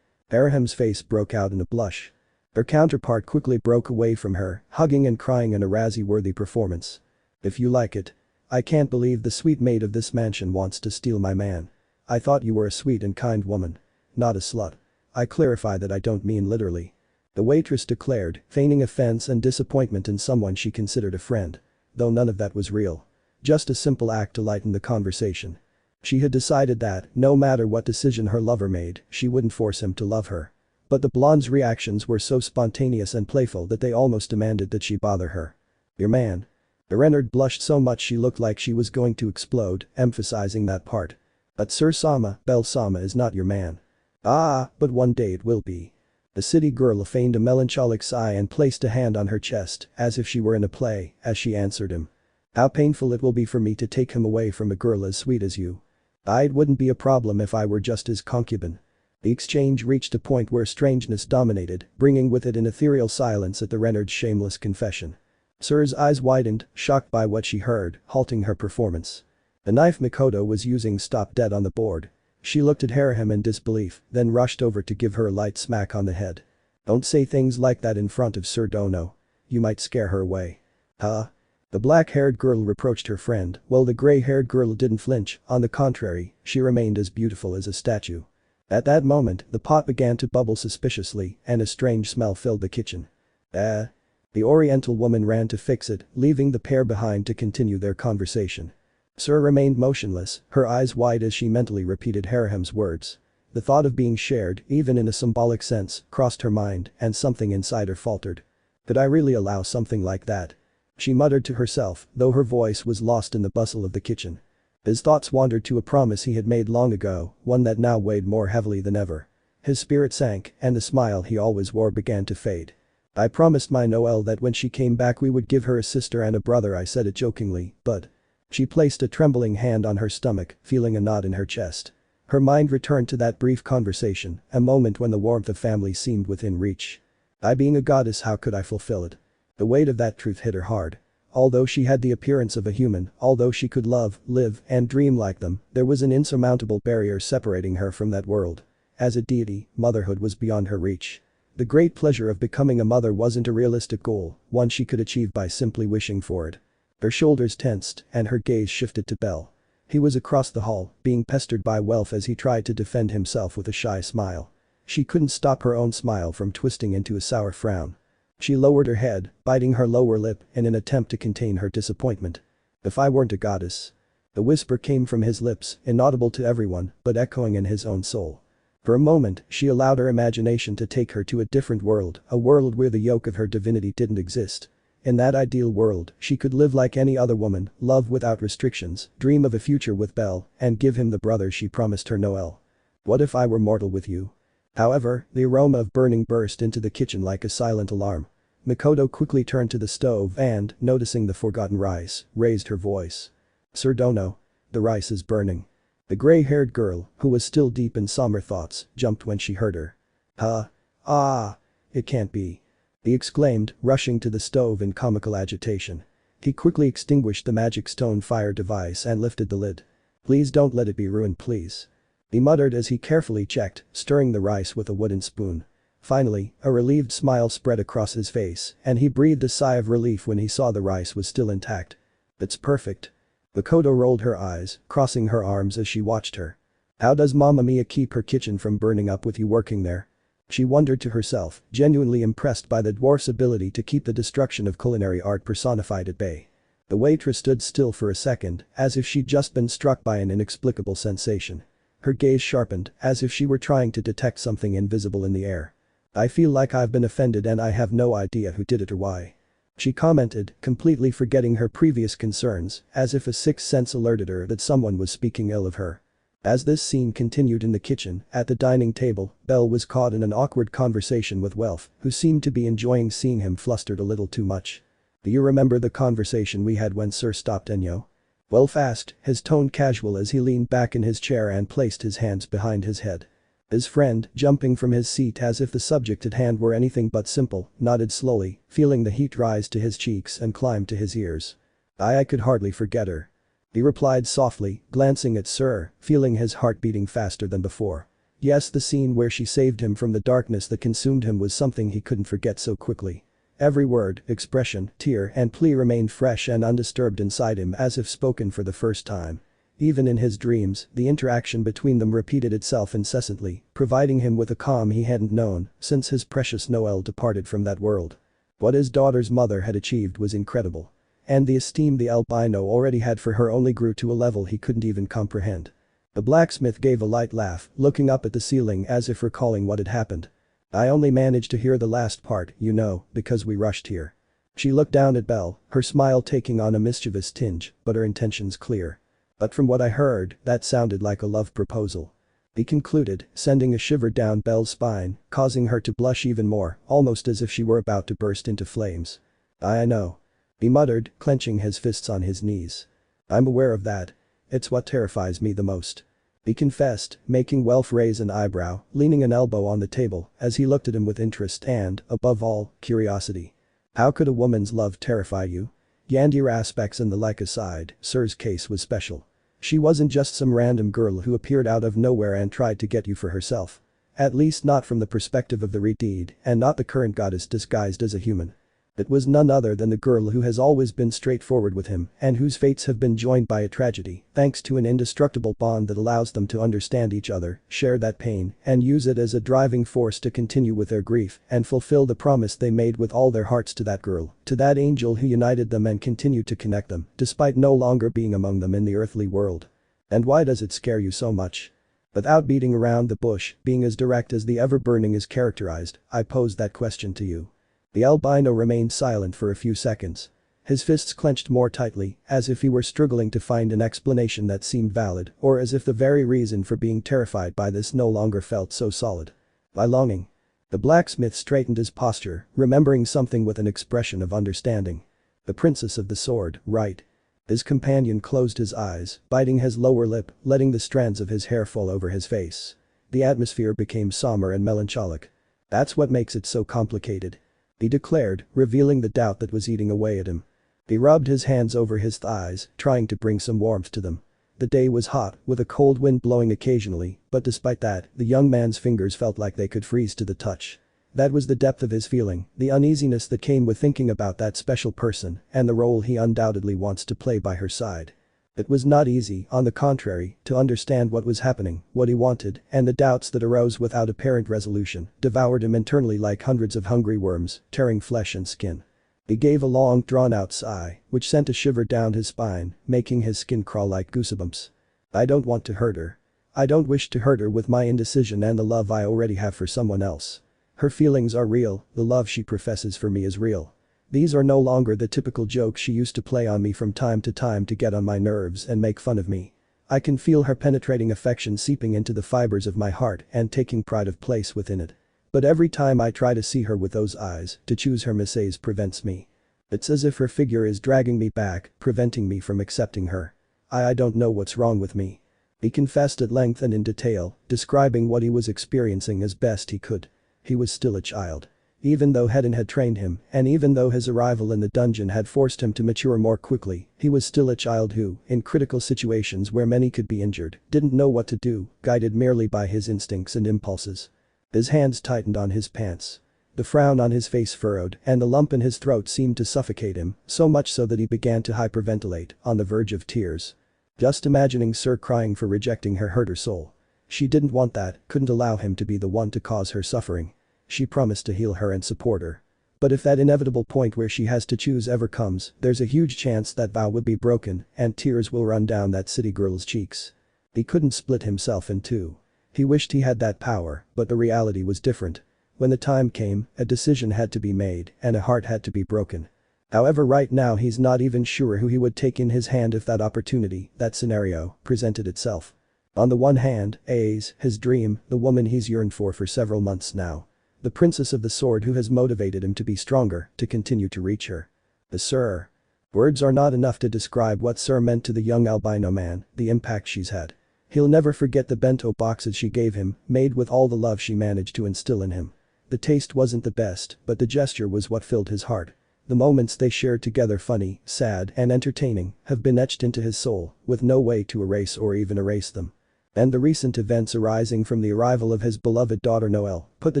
A: Haraham's face broke out in a blush. Her counterpart quickly broke away from her, hugging and crying in a Razzie-worthy performance. "If you like it. I can't believe the sweet maid of this mansion wants to steal my man. I thought you were a sweet and kind woman. Not a slut. I clarify that I don't mean literally," the waitress declared, feigning offense and disappointment in someone she considered a friend. Though none of that was real. Just a simple act to lighten the conversation. She had decided that, no matter what decision her lover made, she wouldn't force him to love her. But the blonde's reactions were so spontaneous and playful that they almost demanded that she bother her. "Your man." Renard blushed so much she looked like she was going to explode, emphasizing that part. "But Syr-sama, Bell-sama is not your man." "Ah, but one day it will be." The city girl feigned a melancholic sigh and placed a hand on her chest, as if she were in a play, as she answered him. "How painful it will be for me to take him away from a girl as sweet as you." "It wouldn't be a problem if I were just his concubine." The exchange reached a point where strangeness dominated, bringing with it an ethereal silence at the Renard's shameless confession. Syr's eyes widened, shocked by what she heard, halting her performance. The knife Mikoto was using stopped dead on the board. She looked at Haraham in disbelief, then rushed over to give her a light smack on the head. "Don't say things like that in front of Syr Dono. You might scare her away." "Huh?" The black-haired girl reproached her friend, while the gray-haired girl didn't flinch, on the contrary, she remained as beautiful as a statue. At that moment, the pot began to bubble suspiciously and a strange smell filled the kitchen. Ah. The Oriental woman ran to fix it, leaving the pair behind to continue their conversation. Syr remained motionless, her eyes wide as she mentally repeated Haraham's words. The thought of being shared, even in a symbolic sense, crossed her mind and something inside her faltered. Could I really allow something like that? She muttered to herself, though her voice was lost in the bustle of the kitchen. His thoughts wandered to a promise he had made long ago, one that now weighed more heavily than ever. His spirit sank, and the smile he always wore began to fade. I promised my Noelle that when she came back we would give her a sister and a brother, I said it jokingly, but… She placed a trembling hand on her stomach, feeling a knot in her chest. Her mind returned to that brief conversation, a moment when the warmth of family seemed within reach. I being a goddess, how could I fulfill it? The weight of that truth hit her hard. Although she had the appearance of a human, although she could love, live, and dream like them, there was an insurmountable barrier separating her from that world. As a deity, motherhood was beyond her reach. The great pleasure of becoming a mother wasn't a realistic goal, one she could achieve by simply wishing for it. Her shoulders tensed and her gaze shifted to Bell. He was across the hall, being pestered by Welf as he tried to defend himself with a shy smile. She couldn't stop her own smile from twisting into a sour frown. She lowered her head, biting her lower lip in an attempt to contain her disappointment. If I weren't a goddess. The whisper came from his lips, inaudible to everyone, but echoing in his own soul. For a moment, she allowed her imagination to take her to a different world, a world where the yoke of her divinity didn't exist. In that ideal world, she could live like any other woman, love without restrictions, dream of a future with Bell, and give him the brother she promised her Noelle. What if I were mortal with you? However, the aroma of burning burst into the kitchen like a silent alarm. Makoto quickly turned to the stove and, noticing the forgotten rice, raised her voice. Sir Dono. The rice is burning. The gray-haired girl, who was still deep in somber thoughts, jumped when she heard her. Huh? Ah! It can't be. He exclaimed, rushing to the stove in comical agitation. He quickly extinguished the magic stone fire device and lifted the lid. Please don't let it be ruined, please. He muttered as he carefully checked, stirring the rice with a wooden spoon. Finally, a relieved smile spread across his face and he breathed a sigh of relief when he saw the rice was still intact. It's perfect. Makoto rolled her eyes, crossing her arms as she watched her. How does Mamma Mia keep her kitchen from burning up with you working there? She wondered to herself, genuinely impressed by the dwarf's ability to keep the destruction of culinary art personified at bay. The waitress stood still for a second, as if she'd just been struck by an inexplicable sensation. Her gaze sharpened, as if she were trying to detect something invisible in the air. I feel like I've been offended and I have no idea who did it or why. She commented, completely forgetting her previous concerns, as if a sixth sense alerted her that someone was speaking ill of her. As this scene continued in the kitchen, at the dining table, Bell was caught in an awkward conversation with Welf, who seemed to be enjoying seeing him flustered a little too much. Do you remember the conversation we had when Syr stopped Enyo? Welf asked, his tone casual as he leaned back in his chair and placed his hands behind his head. His friend, jumping from his seat as if the subject at hand were anything but simple, nodded slowly, feeling the heat rise to his cheeks and climb to his ears. I could hardly forget her. He replied softly, glancing at Syr, feeling his heart beating faster than before. Yes, the scene where she saved him from the darkness that consumed him was something he couldn't forget so quickly. Every word, expression, tear and plea remained fresh and undisturbed inside him as if spoken for the first time. Even in his dreams, the interaction between them repeated itself incessantly, providing him with a calm he hadn't known since his precious Noelle departed from that world. What his daughter's mother had achieved was incredible. And the esteem the albino already had for her only grew to a level he couldn't even comprehend. The blacksmith gave a light laugh, looking up at the ceiling as if recalling what had happened. I only managed to hear the last part, you know, because we rushed here. She looked down at Bell, her smile taking on a mischievous tinge, but her intentions clear. But from what I heard, that sounded like a love proposal. He concluded, sending a shiver down Bell's spine, causing her to blush even more, almost as if she were about to burst into flames. I know. He muttered, clenching his fists on his knees. I'm aware of that. It's what terrifies me the most. He confessed, making Welf raise an eyebrow, leaning an elbow on the table as he looked at him with interest and, above all, curiosity. How could a woman's love terrify you? Yandir aspects and the like aside, Syr's case was special. She wasn't just some random girl who appeared out of nowhere and tried to get you for herself. At least not from the perspective of the redeed and not the current goddess disguised as a human. It was none other than the girl who has always been straightforward with him and whose fates have been joined by a tragedy, thanks to an indestructible bond that allows them to understand each other, share that pain, and use it as a driving force to continue with their grief and fulfill the promise they made with all their hearts to that girl, to that angel who united them and continued to connect them, despite no longer being among them in the earthly world. And why does it scare you so much? Without beating around the bush, being as direct as the ever-burning is characterized, I pose that question to you. The albino remained silent for a few seconds. His fists clenched more tightly, as if he were struggling to find an explanation that seemed valid, or as if the very reason for being terrified by this no longer felt so solid. By longing. The blacksmith straightened his posture, remembering something with an expression of understanding. The princess of the sword, right? His companion closed his eyes, biting his lower lip, letting the strands of his hair fall over his face. The atmosphere became somber and melancholic. That's what makes it so complicated, he declared, revealing the doubt that was eating away at him. He rubbed his hands over his thighs, trying to bring some warmth to them. The day was hot, with a cold wind blowing occasionally, but despite that, the young man's fingers felt like they could freeze to the touch. That was the depth of his feeling, the uneasiness that came with thinking about that special person and the role he undoubtedly wants to play by her side. It was not easy, on the contrary, to understand what was happening, what he wanted, and the doubts that arose without apparent resolution devoured him internally like hundreds of hungry worms, tearing flesh and skin. He gave a long drawn-out sigh, which sent a shiver down his spine, making his skin crawl like goosebumps. I don't want to hurt her. I don't wish to hurt her with my indecision and the love I already have for someone else. Her feelings are real, the love she professes for me is real. These are no longer the typical jokes she used to play on me from time to get on my nerves and make fun of me. I can feel her penetrating affection seeping into the fibers of my heart and taking pride of place within it. But every time I try to see her with those eyes, to choose her messages prevents me. It's as if her figure is dragging me back, preventing me from accepting her. I don't know what's wrong with me. He confessed at length and in detail, describing what he was experiencing as best he could. He was still a child. Even though Hedon had trained him, and even though his arrival in the dungeon had forced him to mature more quickly, he was still a child who, in critical situations where many could be injured, didn't know what to do, guided merely by his instincts and impulses. His hands tightened on his pants. The frown on his face furrowed, and the lump in his throat seemed to suffocate him, so much so that he began to hyperventilate, on the verge of tears. Just imagining Syr crying for rejecting her hurt her soul. She didn't want that, couldn't allow him to be the one to cause her suffering. She promised to heal her and support her. But if that inevitable point where she has to choose ever comes, there's a huge chance that vow will be broken and tears will run down that city girl's cheeks. He couldn't split himself in two. He wished he had that power, but the reality was different. When the time came, a decision had to be made and a heart had to be broken. However, right now he's not even sure who he would take in his hand if that opportunity, that scenario, presented itself. On the one hand, his dream, the woman he's yearned for several months now. The princess of the sword who has motivated him to be stronger, to continue to reach her. The Syr. Words are not enough to describe what Syr meant to the young albino man, the impact she's had. He'll never forget the bento boxes she gave him, made with all the love she managed to instill in him. The taste wasn't the best, but the gesture was what filled his heart. The moments they shared together, funny, sad, and entertaining, have been etched into his soul, with no way to erase or even erase them. And the recent events arising from the arrival of his beloved daughter Noelle put the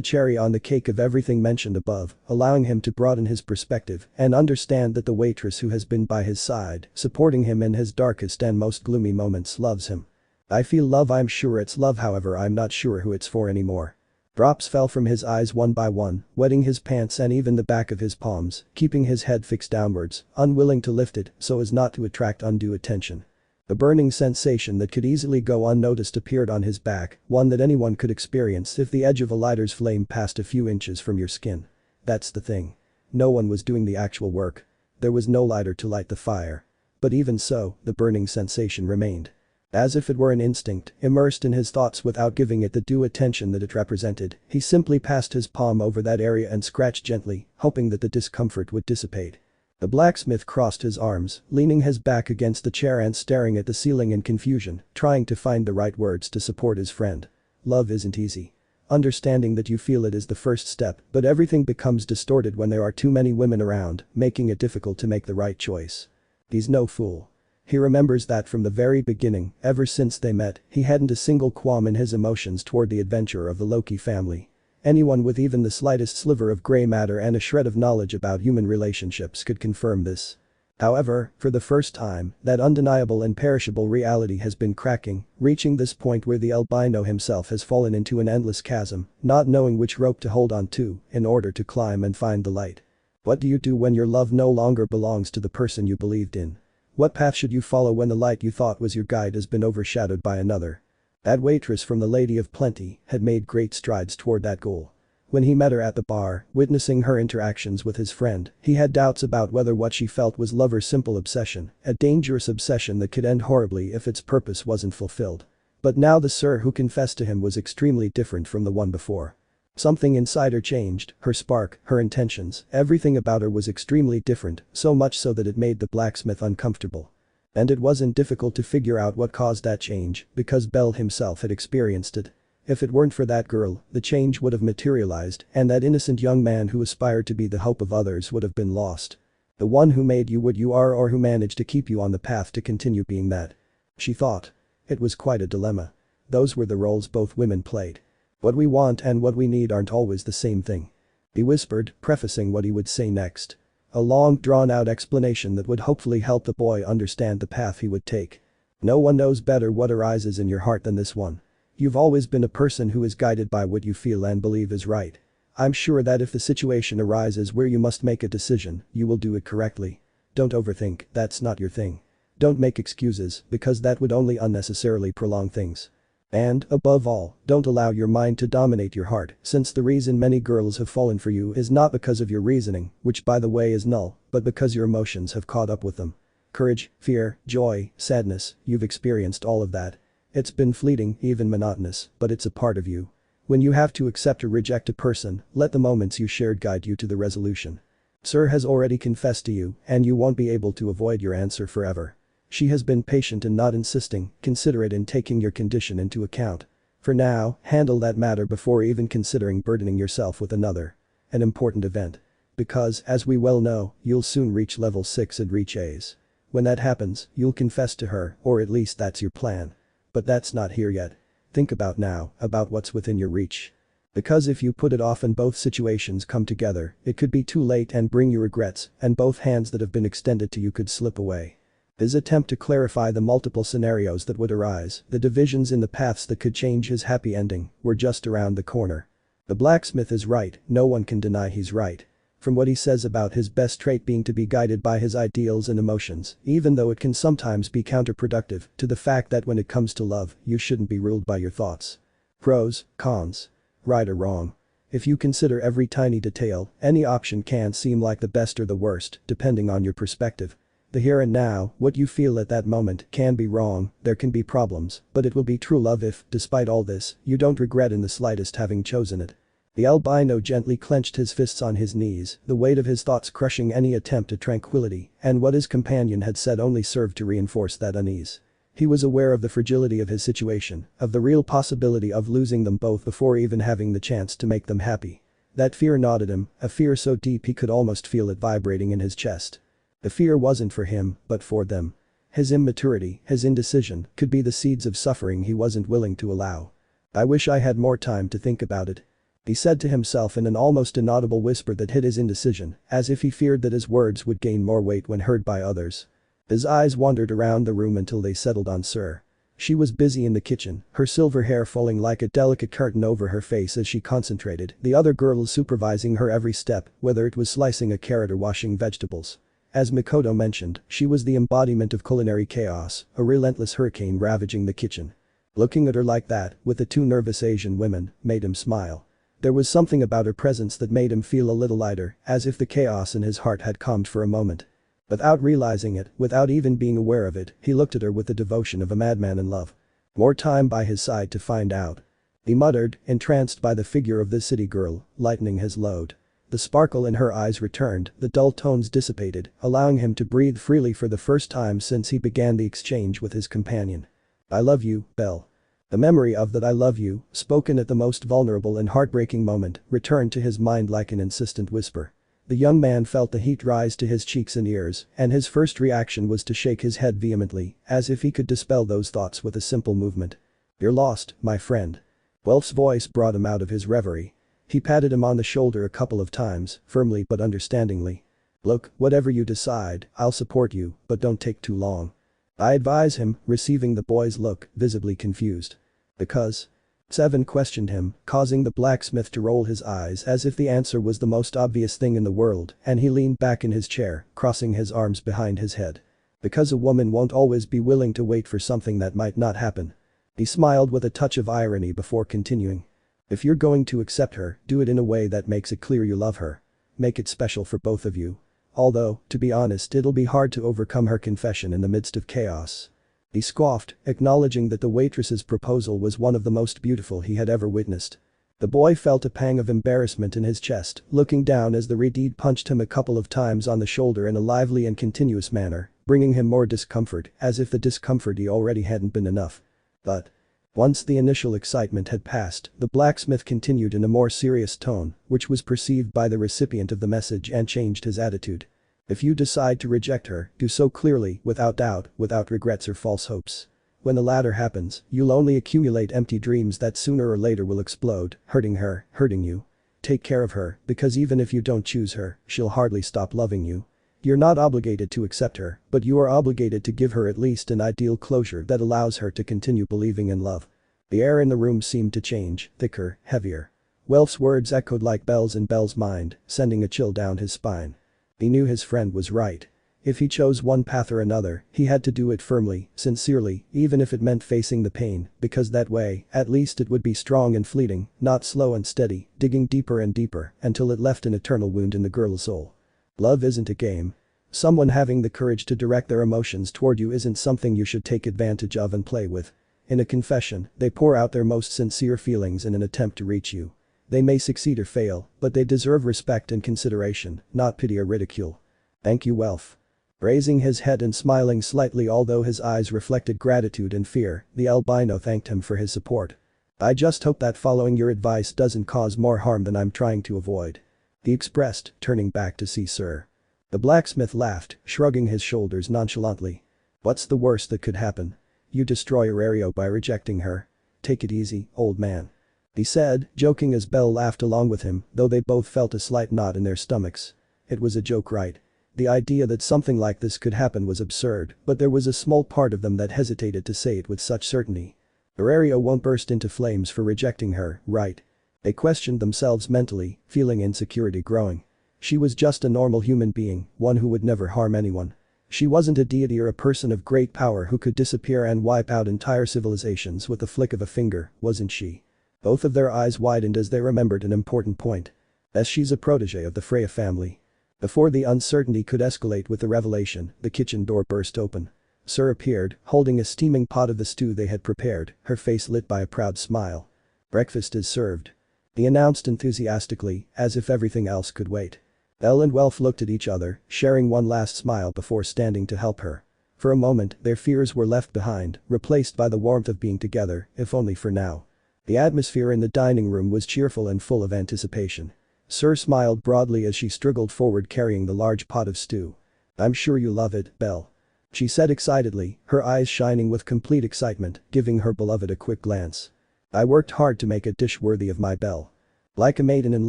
A: cherry on the cake of everything mentioned above, allowing him to broaden his perspective and understand that the waitress who has been by his side, supporting him in his darkest and most gloomy moments, loves him. I feel love, I'm sure it's love, however I'm not sure who it's for anymore. Drops fell from his eyes one by one, wetting his pants and even the back of his palms, keeping his head fixed downwards, unwilling to lift it so as not to attract undue attention. A burning sensation that could easily go unnoticed appeared on his back, one that anyone could experience if the edge of a lighter's flame passed a few inches from your skin. That's the thing. No one was doing the actual work. There was no lighter to light the fire. But even so, the burning sensation remained. As if it were an instinct, immersed in his thoughts without giving it the due attention that it represented, he simply passed his palm over that area and scratched gently, hoping that the discomfort would dissipate. The blacksmith crossed his arms, leaning his back against the chair and staring at the ceiling in confusion, trying to find the right words to support his friend. Love isn't easy. Understanding that you feel it is the first step, but everything becomes distorted when there are too many women around, making it difficult to make the right choice. He's no fool. He remembers that from the very beginning, ever since they met, he hadn't a single qualm in his emotions toward the adventurer of the Loki family. Anyone with even the slightest sliver of gray matter and a shred of knowledge about human relationships could confirm this. However, for the first time, that undeniable and perishable reality has been cracking, reaching this point where the albino himself has fallen into an endless chasm, not knowing which rope to hold on to in order to climb and find the light. What do you do when your love no longer belongs to the person you believed in? What path should you follow when the light you thought was your guide has been overshadowed by another? That waitress from the Lady of Plenty had made great strides toward that goal. When he met her at the bar, witnessing her interactions with his friend, he had doubts about whether what she felt was love or simple obsession, a dangerous obsession that could end horribly if its purpose wasn't fulfilled. But now the Syr who confessed to him was extremely different from the one before. Something inside her changed, her spark, her intentions, everything about her was extremely different, so much so that it made the blacksmith uncomfortable. And it wasn't difficult to figure out what caused that change, because Bell himself had experienced it. If it weren't for that girl, the change would have materialized, and that innocent young man who aspired to be the hope of others would have been lost. The one who made you what you are or who managed to keep you on the path to continue being that. She thought. It was quite a dilemma. Those were the roles both women played. What we want and what we need aren't always the same thing. He whispered, prefacing what he would say next. A long, drawn-out explanation that would hopefully help the boy understand the path he would take. No one knows better what arises in your heart than this one. You've always been a person who is guided by what you feel and believe is right. I'm sure that if the situation arises where you must make a decision, you will do it correctly. Don't overthink, that's not your thing. Don't make excuses, because that would only unnecessarily prolong things. And, above all, don't allow your mind to dominate your heart, since the reason many girls have fallen for you is not because of your reasoning, which by the way is null, but because your emotions have caught up with them. Courage, fear, joy, sadness, you've experienced all of that. It's been fleeting, even monotonous, but it's a part of you. When you have to accept or reject a person, let the moments you shared guide you to the resolution. Syr has already confessed to you, and you won't be able to avoid your answer forever. She has been patient in not insisting, considerate in taking your condition into account. For now, handle that matter before even considering burdening yourself with another. An important event. Because, as we well know, you'll soon reach level 6 and reach A's. When that happens, you'll confess to her, or at least that's your plan. But that's not here yet. Think about now, about what's within your reach. Because if you put it off and both situations come together, it could be too late and bring you regrets, and both hands that have been extended to you could slip away. His attempt to clarify the multiple scenarios that would arise, the divisions in the paths that could change his happy ending, were just around the corner. The blacksmith is right, no one can deny he's right. From what he says about his best trait being to be guided by his ideals and emotions, even though it can sometimes be counterproductive, to the fact that when it comes to love, you shouldn't be ruled by your thoughts. Pros, cons. Right or wrong. If you consider every tiny detail, any option can seem like the best or the worst, depending on your perspective. The here and now, what you feel at that moment, can be wrong, there can be problems, but it will be true love if, despite all this, you don't regret in the slightest having chosen it. The albino gently clenched his fists on his knees, the weight of his thoughts crushing any attempt at tranquility, and what his companion had said only served to reinforce that unease. He was aware of the fragility of his situation, of the real possibility of losing them both before even having the chance to make them happy. That fear gnawed at him, a fear so deep he could almost feel it vibrating in his chest. The fear wasn't for him, but for them. His immaturity, his indecision, could be the seeds of suffering he wasn't willing to allow. I wish I had more time to think about it. He said to himself in an almost inaudible whisper that hid his indecision, as if he feared that his words would gain more weight when heard by others. His eyes wandered around the room until they settled on Syr. She was busy in the kitchen, her silver hair falling like a delicate curtain over her face as she concentrated, the other girls supervising her every step, whether it was slicing a carrot or washing vegetables. As Makoto mentioned, she was the embodiment of culinary chaos, a relentless hurricane ravaging the kitchen. Looking at her like that, with the two nervous Asian women, made him smile. There was something about her presence that made him feel a little lighter, as if the chaos in his heart had calmed for a moment. Without realizing it, without even being aware of it, he looked at her with the devotion of a madman in love. More time by his side to find out. He muttered, entranced by the figure of this city girl, lightening his load. The sparkle in her eyes returned, the dull tones dissipated, allowing him to breathe freely for the first time since he began the exchange with his companion. I love you, Bell. The memory of that I love you, spoken at the most vulnerable and heartbreaking moment, returned to his mind like an insistent whisper. The young man felt the heat rise to his cheeks and ears, and his first reaction was to shake his head vehemently, as if he could dispel those thoughts with a simple movement. You're lost, my friend. Welf's voice brought him out of his reverie. He patted him on the shoulder a couple of times, firmly but understandingly. "Look, whatever you decide, I'll support you, but don't take too long." I advise him, receiving the boy's look, visibly confused. "Because?" Seven questioned him, causing the blacksmith to roll his eyes as if the answer was the most obvious thing in the world, and he leaned back in his chair, crossing his arms behind his head. "Because a woman won't always be willing to wait for something that might not happen." He smiled with a touch of irony before continuing. "If you're going to accept her, do it in a way that makes it clear you love her. Make it special for both of you. Although, to be honest, it'll be hard to overcome her confession in the midst of chaos." He scoffed, acknowledging that the waitress's proposal was one of the most beautiful he had ever witnessed. The boy felt a pang of embarrassment in his chest, looking down as the redhead punched him a couple of times on the shoulder in a lively and continuous manner, bringing him more discomfort, as if the discomfort he already hadn't been enough. But once the initial excitement had passed, the blacksmith continued in a more serious tone, which was perceived by the recipient of the message and changed his attitude. "If you decide to reject her, do so clearly, without doubt, without regrets or false hopes. When the latter happens, you'll only accumulate empty dreams that sooner or later will explode, hurting her, hurting you. Take care of her, because even if you don't choose her, she'll hardly stop loving you. You're not obligated to accept her, but you are obligated to give her at least an ideal closure that allows her to continue believing in love." The air in the room seemed to change, thicker, heavier. Welf's words echoed like bells in Bell's mind, sending a chill down his spine. He knew his friend was right. If he chose one path or another, he had to do it firmly, sincerely, even if it meant facing the pain, because that way, at least it would be strong and fleeting, not slow and steady, digging deeper and deeper, until it left an eternal wound in the girl's soul. Love isn't a game. Someone having the courage to direct their emotions toward you isn't something you should take advantage of and play with. In a confession, they pour out their most sincere feelings in an attempt to reach you. They may succeed or fail, but they deserve respect and consideration, not pity or ridicule. "Thank you, Welf." Raising his head and smiling slightly although his eyes reflected gratitude and fear, the albino thanked him for his support. "I just hope that following your advice doesn't cause more harm than I'm trying to avoid," he expressed, turning back to see Syr. The blacksmith laughed, shrugging his shoulders nonchalantly. "What's the worst that could happen? You destroy Orario by rejecting her. Take it easy, old man," he said, joking as Bell laughed along with him, though they both felt a slight knot in their stomachs. It was a joke, right? The idea that something like this could happen was absurd, but there was a small part of them that hesitated to say it with such certainty. Orario won't burst into flames for rejecting her, right? They questioned themselves mentally, feeling insecurity growing. She was just a normal human being, one who would never harm anyone. She wasn't a deity or a person of great power who could disappear and wipe out entire civilizations with the flick of a finger, wasn't she? Both of their eyes widened as they remembered an important point. As she's a protege of the Freya family. Before the uncertainty could escalate with the revelation, the kitchen door burst open. Syr appeared, holding a steaming pot of the stew they had prepared, her face lit by a proud smile. "Breakfast is served," he announced enthusiastically, as if everything else could wait. Bell and Welf looked at each other, sharing one last smile before standing to help her. For a moment, their fears were left behind, replaced by the warmth of being together, if only for now. The atmosphere in the dining room was cheerful and full of anticipation. Syr smiled broadly as she struggled forward carrying the large pot of stew. "I'm sure you love it, Bell," she said excitedly, her eyes shining with complete excitement, giving her beloved a quick glance. "I worked hard to make a dish worthy of my Bell." Like a maiden in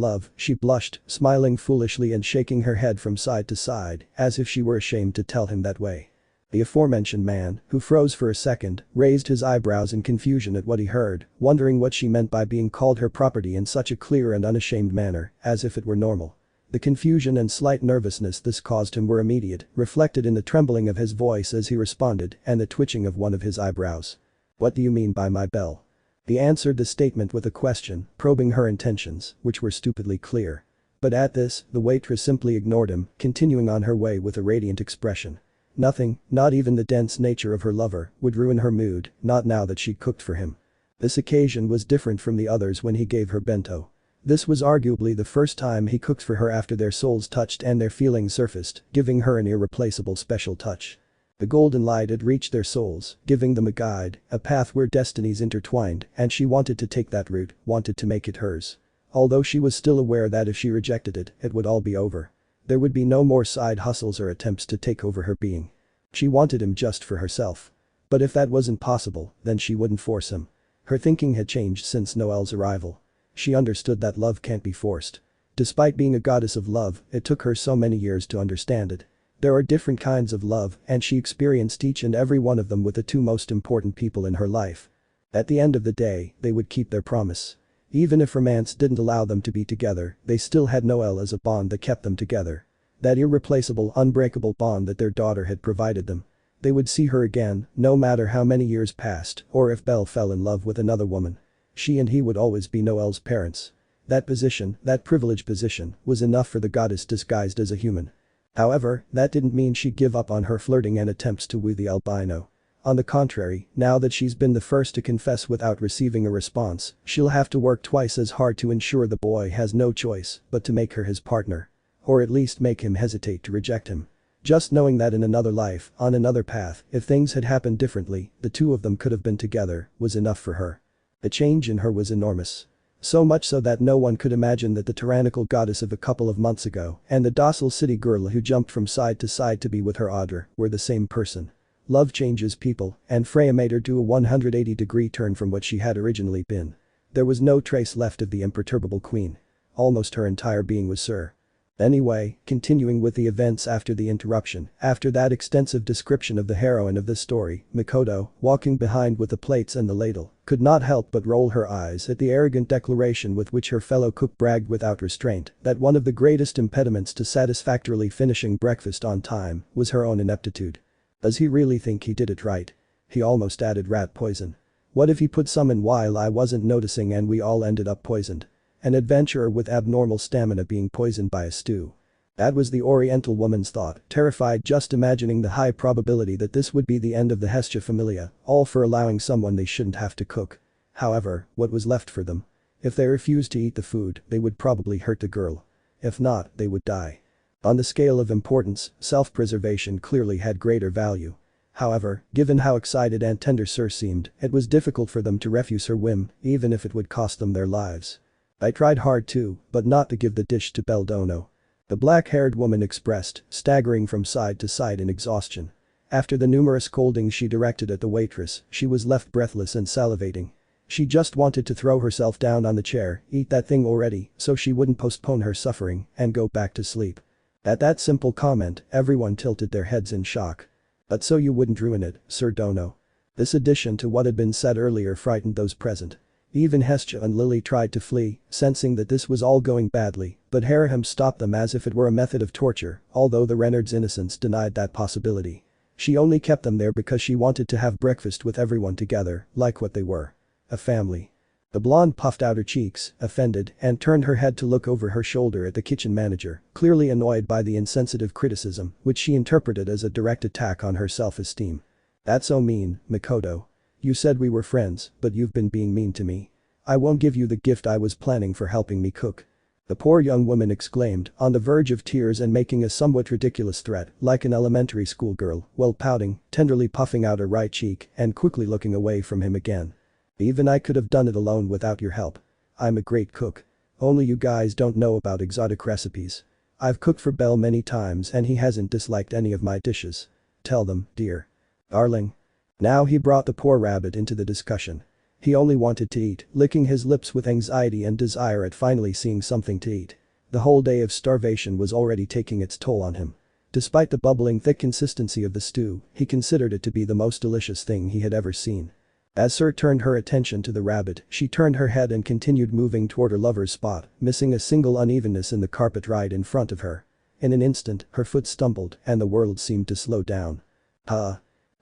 A: love, she blushed, smiling foolishly and shaking her head from side to side, as if she were ashamed to tell him that way. The aforementioned man, who froze for a second, raised his eyebrows in confusion at what he heard, wondering what she meant by being called her property in such a clear and unashamed manner, as if it were normal. The confusion and slight nervousness this caused him were immediate, reflected in the trembling of his voice as he responded and the twitching of one of his eyebrows. "What do you mean by my Bell?" He answered the statement with a question, probing her intentions, which were stupidly clear. But at this, the waitress simply ignored him, continuing on her way with a radiant expression. Nothing, not even the dense nature of her lover, would ruin her mood, not now that she cooked for him. This occasion was different from the others when he gave her bento. This was arguably the first time he cooked for her after their souls touched and their feelings surfaced, giving her an irreplaceable special touch. The golden light had reached their souls, giving them a guide, a path where destinies intertwined, and she wanted to take that route, wanted to make it hers. Although she was still aware that if she rejected it, it would all be over. There would be no more side hustles or attempts to take over her being. She wanted him just for herself. But if that wasn't possible, then she wouldn't force him. Her thinking had changed since Noel's arrival. She understood that love can't be forced. Despite being a goddess of love, it took her so many years to understand it. There are different kinds of love, and she experienced each and every one of them with the two most important people in her life. At the end of the day, they would keep their promise. Even if romance didn't allow them to be together, they still had Noel as a bond that kept them together. That irreplaceable, unbreakable bond that their daughter had provided them. They would see her again, no matter how many years passed, or if Belle fell in love with another woman. She and he would always be Noel's parents. That position, that privileged position, was enough for the goddess disguised as a human. However, that didn't mean she'd give up on her flirting and attempts to woo the albino. On the contrary, now that she's been the first to confess without receiving a response, she'll have to work twice as hard to ensure the boy has no choice but to make her his partner. Or at least make him hesitate to reject him. Just knowing that in another life, on another path, if things had happened differently, the two of them could have been together, was enough for her. The change in her was enormous. So much so that no one could imagine that the tyrannical goddess of a couple of months ago and the docile city girl who jumped from side to side to be with her Audra were the same person. Love changes people, and Freya made her do a 180-degree turn from what she had originally been. There was no trace left of the imperturbable queen. Almost her entire being was Syr. Anyway, continuing with the events after the interruption, after that extensive description of the heroine of this story, Mikoto, walking behind with the plates and the ladle, could not help but roll her eyes at the arrogant declaration with which her fellow cook bragged without restraint that one of the greatest impediments to satisfactorily finishing breakfast on time was her own ineptitude. Does he really think he did it right? He almost added rat poison. What if he put some in while I wasn't noticing and we all ended up poisoned? An adventurer with abnormal stamina being poisoned by a stew. That was the Oriental woman's thought, terrified just imagining the high probability that this would be the end of the Hestia familia, all for allowing someone they shouldn't have to cook. However, what was left for them? If they refused to eat the food, they would probably hurt the girl. If not, they would die. On the scale of importance, self-preservation clearly had greater value. However, given how excited and tender Syr seemed, it was difficult for them to refuse her whim, even if it would cost them their lives. I tried hard too, but not to give the dish to Beldono. The black-haired woman expressed, staggering from side to side in exhaustion. After the numerous scoldings she directed at the waitress, she was left breathless and salivating. She just wanted to throw herself down on the chair, eat that thing already, so she wouldn't postpone her suffering, and go back to sleep. At that simple comment, everyone tilted their heads in shock. But so you wouldn't ruin it, Sir Dono. This addition to what had been said earlier frightened those present. Even Hestia and Lily tried to flee, sensing that this was all going badly, but Haraham stopped them as if it were a method of torture, although the Reynards' innocence denied that possibility. She only kept them there because she wanted to have breakfast with everyone together, like what they were. A family. The blonde puffed out her cheeks, offended, and turned her head to look over her shoulder at the kitchen manager, clearly annoyed by the insensitive criticism, which she interpreted as a direct attack on her self-esteem. That's so mean, Mikoto. You said we were friends, but you've been being mean to me. I won't give you the gift I was planning for helping me cook. The poor young woman exclaimed, on the verge of tears and making a somewhat ridiculous threat, like an elementary school girl, while pouting, tenderly puffing out her right cheek and quickly looking away from him again. Even I could have done it alone without your help. I'm a great cook. Only you guys don't know about exotic recipes. I've cooked for Bell many times and he hasn't disliked any of my dishes. Tell them, dear. Darling. Now he brought the poor rabbit into the discussion. He only wanted to eat, licking his lips with anxiety and desire at finally seeing something to eat. The whole day of starvation was already taking its toll on him. Despite the bubbling thick consistency of the stew, he considered it to be the most delicious thing he had ever seen. As Syr turned her attention to the rabbit, she turned her head and continued moving toward her lover's spot, missing a single unevenness in the carpet right in front of her. In an instant, her foot stumbled and the world seemed to slow down.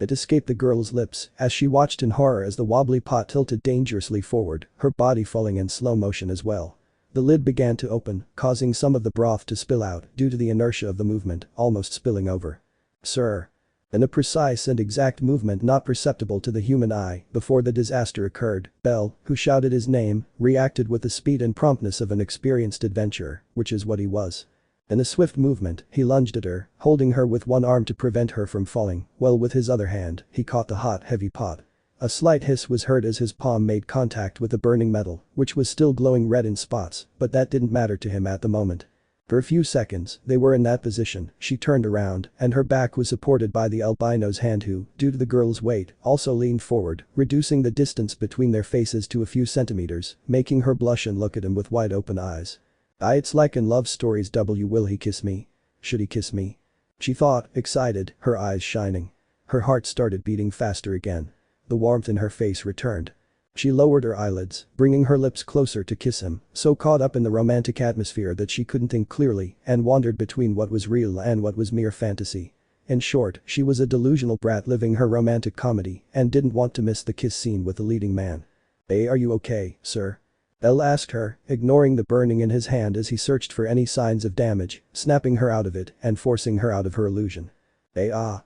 A: It escaped the girl's lips as she watched in horror as the wobbly pot tilted dangerously forward, her body falling in slow motion as well. The lid began to open, causing some of the broth to spill out due to the inertia of the movement, almost spilling over. Syr. In a precise and exact movement not perceptible to the human eye before the disaster occurred, Bell, who shouted his name, reacted with the speed and promptness of an experienced adventurer, which is what he was. In a swift movement, he lunged at her, holding her with one arm to prevent her from falling, while with his other hand, he caught the hot, heavy pot. A slight hiss was heard as his palm made contact with the burning metal, which was still glowing red in spots, but that didn't matter to him at the moment. For a few seconds, they were in that position. She turned around, and her back was supported by the albino's hand who, due to the girl's weight, also leaned forward, reducing the distance between their faces to a few centimeters, making her blush and look at him with wide open eyes. It's like in love stories. Will he kiss me? Should he kiss me? She thought, excited, her eyes shining. Her heart started beating faster again. The warmth in her face returned. She lowered her eyelids, bringing her lips closer to kiss him, so caught up in the romantic atmosphere that she couldn't think clearly and wandered between what was real and what was mere fantasy. In short, she was a delusional brat living her romantic comedy and didn't want to miss the kiss scene with the leading man. "Hey, are you okay, sir?" Bell asked her, ignoring the burning in his hand as he searched for any signs of damage, snapping her out of it and forcing her out of her illusion. "Hey, I.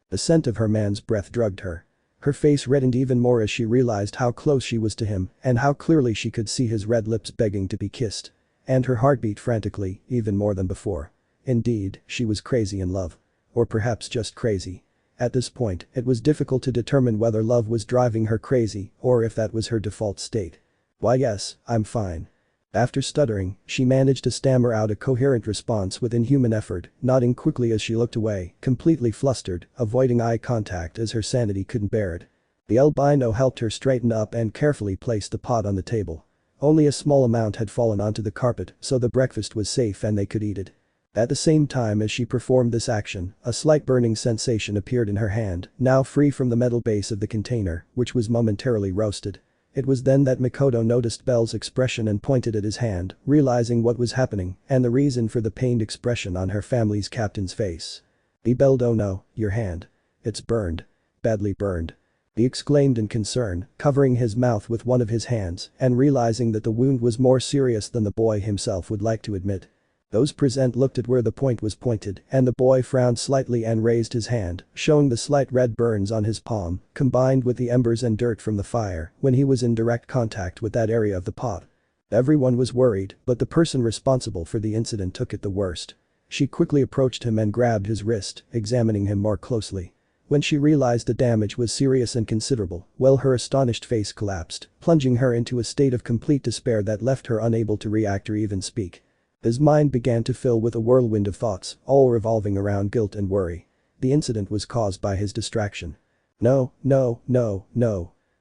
A: The scent of her man's breath drugged her. Her face reddened even more as she realized how close she was to him and how clearly she could see his red lips begging to be kissed. And her heart beat frantically, even more than before. Indeed, she was crazy in love. Or perhaps just crazy. At this point, it was difficult to determine whether love was driving her crazy or if that was her default state. "Why yes, I'm fine." After stuttering, she managed to stammer out a coherent response with inhuman effort, nodding quickly as she looked away, completely flustered, avoiding eye contact as her sanity couldn't bear it. The albino helped her straighten up and carefully placed the pot on the table. Only a small amount had fallen onto the carpet, so the breakfast was safe and they could eat it. At the same time as she performed this action, a slight burning sensation appeared in her hand, now free from the metal base of the container, which was momentarily roasted. It was then that Makoto noticed Bell's expression and pointed at his hand, realizing what was happening and the reason for the pained expression on her family's captain's face. "Bell, don't know, your hand. It's burned. Badly burned." He exclaimed in concern, covering his mouth with one of his hands and realizing that the wound was more serious than the boy himself would like to admit. Those present looked at where the point was pointed and the boy frowned slightly and raised his hand, showing the slight red burns on his palm, combined with the embers and dirt from the fire when he was in direct contact with that area of the pot. Everyone was worried, but the person responsible for the incident took it the worst. She quickly approached him and grabbed his wrist, examining him more closely. When she realized the damage was serious and considerable, well, her astonished face collapsed, plunging her into a state of complete despair that left her unable to react or even speak. His mind began to fill with a whirlwind of thoughts, all revolving around guilt and worry. The incident was caused by his distraction. No,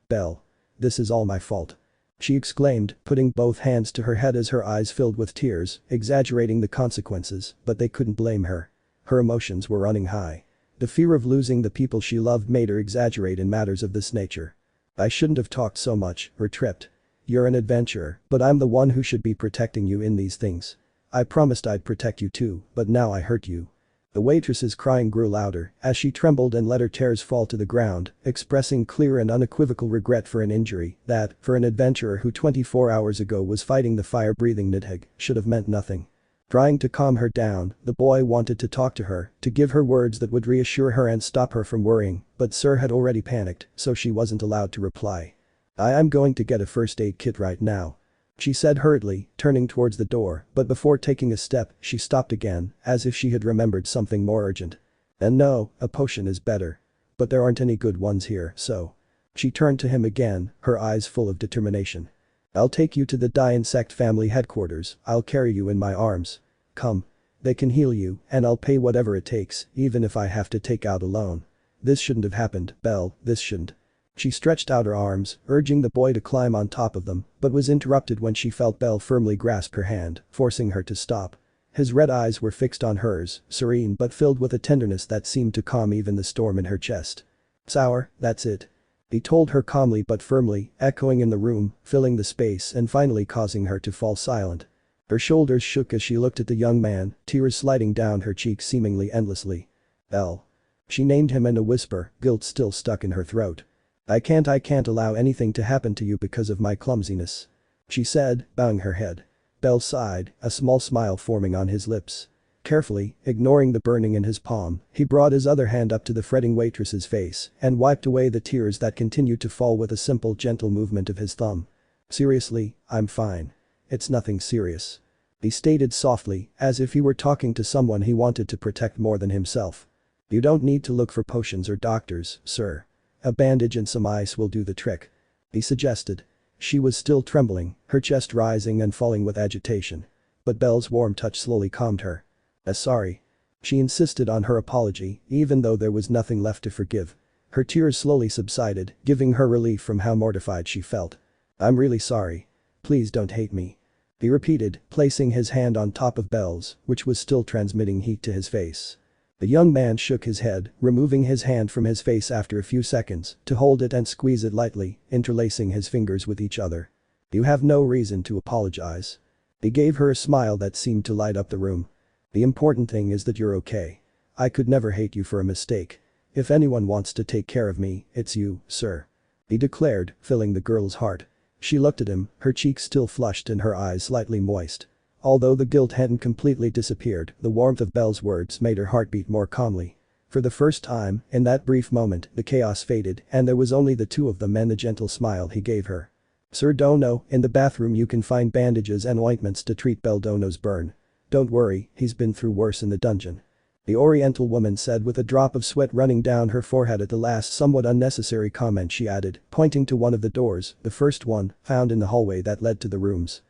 A: Bell. This is all my fault." She exclaimed, putting both hands to her head as her eyes filled with tears, exaggerating the consequences, but they couldn't blame her. Her emotions were running high. The fear of losing the people she loved made her exaggerate in matters of this nature. "I shouldn't have talked so much," or tripped. "You're an adventurer, but I'm the one who should be protecting you in these things. I promised I'd protect you too, but now I hurt you." The waitress's crying grew louder as she trembled and let her tears fall to the ground, expressing clear and unequivocal regret for an injury that, for an adventurer who 24 hours ago was fighting the fire-breathing Nidhogg, should have meant nothing. Trying to calm her down, the boy wanted to talk to her, to give her words that would reassure her and stop her from worrying, but Syr had already panicked, so she wasn't allowed to reply. "I'm going to get a first aid kit right now," she said hurriedly, turning towards the door, but before taking a step, she stopped again, as if she had remembered something more urgent. "And no, a potion is better. But there aren't any good ones here, so." She turned to him again, her eyes full of determination. "I'll take you to the Die Insect family headquarters, I'll carry you in my arms. Come. They can heal you, and I'll pay whatever it takes, even if I have to take out a loan. This shouldn't have happened, Bell, this shouldn't." She stretched out her arms, urging the boy to climb on top of them, but was interrupted when she felt Bell firmly grasp her hand, forcing her to stop. His red eyes were fixed on hers, serene but filled with a tenderness that seemed to calm even the storm in her chest. "Sour, that's it," he told her calmly but firmly, echoing in the room, filling the space and finally causing her to fall silent. Her shoulders shook as she looked at the young man, tears sliding down her cheeks seemingly endlessly. "Bell." She named him in a whisper, guilt still stuck in her throat. I can't allow anything to happen to you because of my clumsiness," she said, bowing her head. Bell sighed, a small smile forming on his lips. Carefully, ignoring the burning in his palm, he brought his other hand up to the fretting waitress's face and wiped away the tears that continued to fall with a simple gentle movement of his thumb. "Seriously, I'm fine. It's nothing serious," he stated softly, as if he were talking to someone he wanted to protect more than himself. "You don't need to look for potions or doctors, sir. A bandage and some ice will do the trick," he suggested. She was still trembling, her chest rising and falling with agitation. but Belle's warm touch slowly calmed her. Sorry. She insisted on her apology, even though there was nothing left to forgive. Her tears slowly subsided, giving her relief from how mortified she felt. I'm really sorry. Please don't hate me. He repeated, placing his hand on top of Belle's, which was still transmitting heat to his face. The young man shook his head, removing his hand from his face after a few seconds to hold it and squeeze it lightly, interlacing his fingers with each other. You have no reason to apologize. He gave her a smile that seemed to light up the room. The important thing is that you're okay. I could never hate you for a mistake. If anyone wants to take care of me, it's you, sir. He declared, filling the girl's heart. She looked at him, her cheeks still flushed and her eyes slightly moist. Although the guilt hadn't completely disappeared, the warmth of Belle's words made her heart beat more calmly. For the first time, in that brief moment, the chaos faded and there was only the two of them and the gentle smile he gave her. Sir Dono, in the bathroom you can find bandages and ointments to treat Bell Dono's burn. Don't worry, he's been through worse in the dungeon. The Oriental woman said with a drop of sweat running down her forehead at the last somewhat unnecessary comment she added, pointing to one of the doors, the first one, found in the hallway that led to the rooms.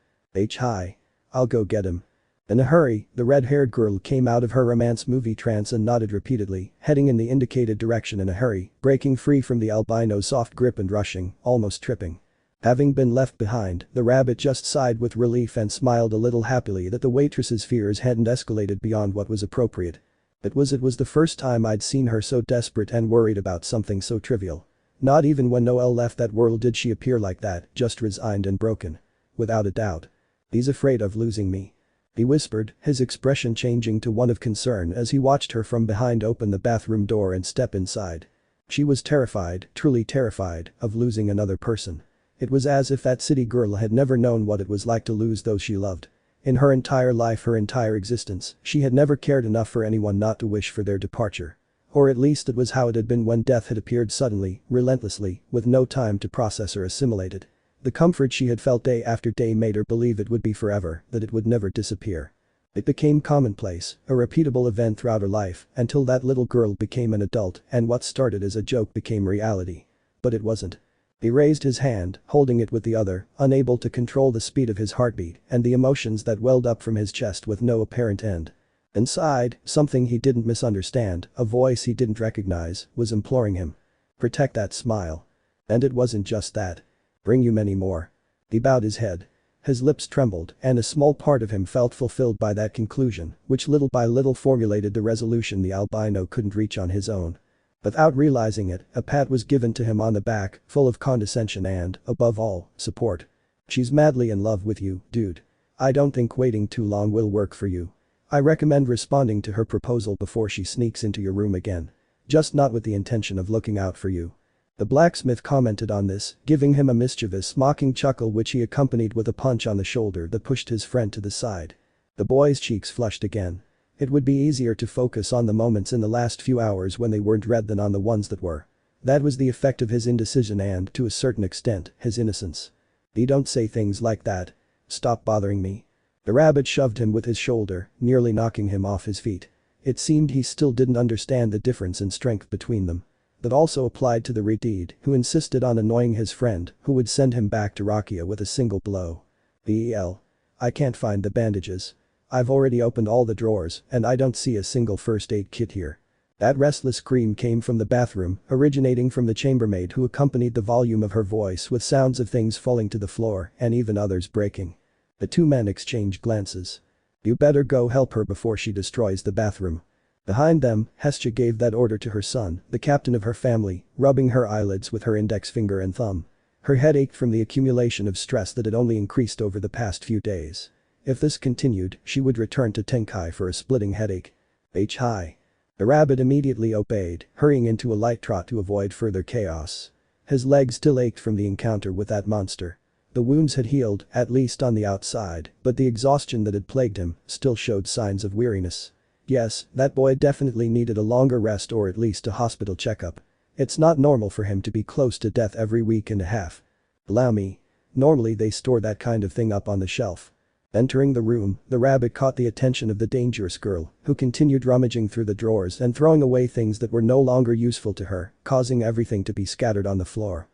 A: Hi. I'll go get him. In a hurry, the red-haired girl came out of her romance movie trance and nodded repeatedly, heading in the indicated direction in a hurry, breaking free from the albino's soft grip and rushing, almost tripping. Having been left behind, the rabbit just sighed with relief and smiled a little happily that the waitress's fears hadn't escalated beyond what was appropriate. It was the first time I'd seen her so desperate and worried about something so trivial. Not even when Noelle left that world did she appear like that, just resigned and broken. Without a doubt. He's afraid of losing me. He whispered, his expression changing to one of concern as he watched her from behind open the bathroom door and step inside. She was terrified, truly terrified, of losing another person. It was as if that city girl had never known what it was like to lose those she loved. In her entire life, her entire existence, she had never cared enough for anyone not to wish for their departure. Or at least it was how it had been when death had appeared suddenly, relentlessly, with no time to process or assimilate it. The comfort she had felt day after day made her believe it would be forever, that it would never disappear. It became commonplace, a repeatable event throughout her life, until that little girl became an adult and what started as a joke became reality. But it wasn't. He raised his hand, holding it with the other, unable to control the speed of his heartbeat and the emotions that welled up from his chest with no apparent end. Inside, something he didn't misunderstand, a voice he didn't recognize, was imploring him. Protect that smile. And it wasn't just that. Bring you many more. He bowed his head. His lips trembled and a small part of him felt fulfilled by that conclusion, which little by little formulated the resolution the albino couldn't reach on his own. Without realizing it, a pat was given to him on the back, full of condescension and, above all, support. She's madly in love with you, dude. I don't think waiting too long will work for you. I recommend responding to her proposal before she sneaks into your room again. Just not with the intention of looking out for you. The blacksmith commented on this, giving him a mischievous mocking chuckle which he accompanied with a punch on the shoulder that pushed his friend to the side. The boy's cheeks flushed again. It would be easier to focus on the moments in the last few hours when they weren't red than on the ones that were. That was the effect of his indecision and, to a certain extent, his innocence. You don't say things like that. Stop bothering me. The rabbit shoved him with his shoulder, nearly knocking him off his feet. It seemed he still didn't understand the difference in strength between them. That also applied to the Redeed, who insisted on annoying his friend, who would send him back to Rakia with a single blow. I can't find the bandages. I've already opened all the drawers and I don't see a single first aid kit here. That restless scream came from the bathroom, originating from the chambermaid who accompanied the volume of her voice with sounds of things falling to the floor and even others breaking. The two men exchanged glances. You better go help her before she destroys the bathroom. Behind them, Hestia gave that order to her son, the captain of her family, rubbing her eyelids with her index finger and thumb. Her head ached from the accumulation of stress that had only increased over the past few days. If this continued, she would return to Tenkai for a splitting headache. Hi. The rabbit immediately obeyed, hurrying into a light trot to avoid further chaos. His legs still ached from the encounter with that monster. The wounds had healed, at least on the outside, but the exhaustion that had plagued him still showed signs of weariness. Yes, that boy definitely needed a longer rest or at least a hospital checkup. It's not normal for him to be close to death every week and a half. Allow me. Normally they store that kind of thing up on the shelf. Entering the room, the rabbit caught the attention of the dangerous girl, who continued rummaging through the drawers and throwing away things that were no longer useful to her, causing everything to be scattered on the floor.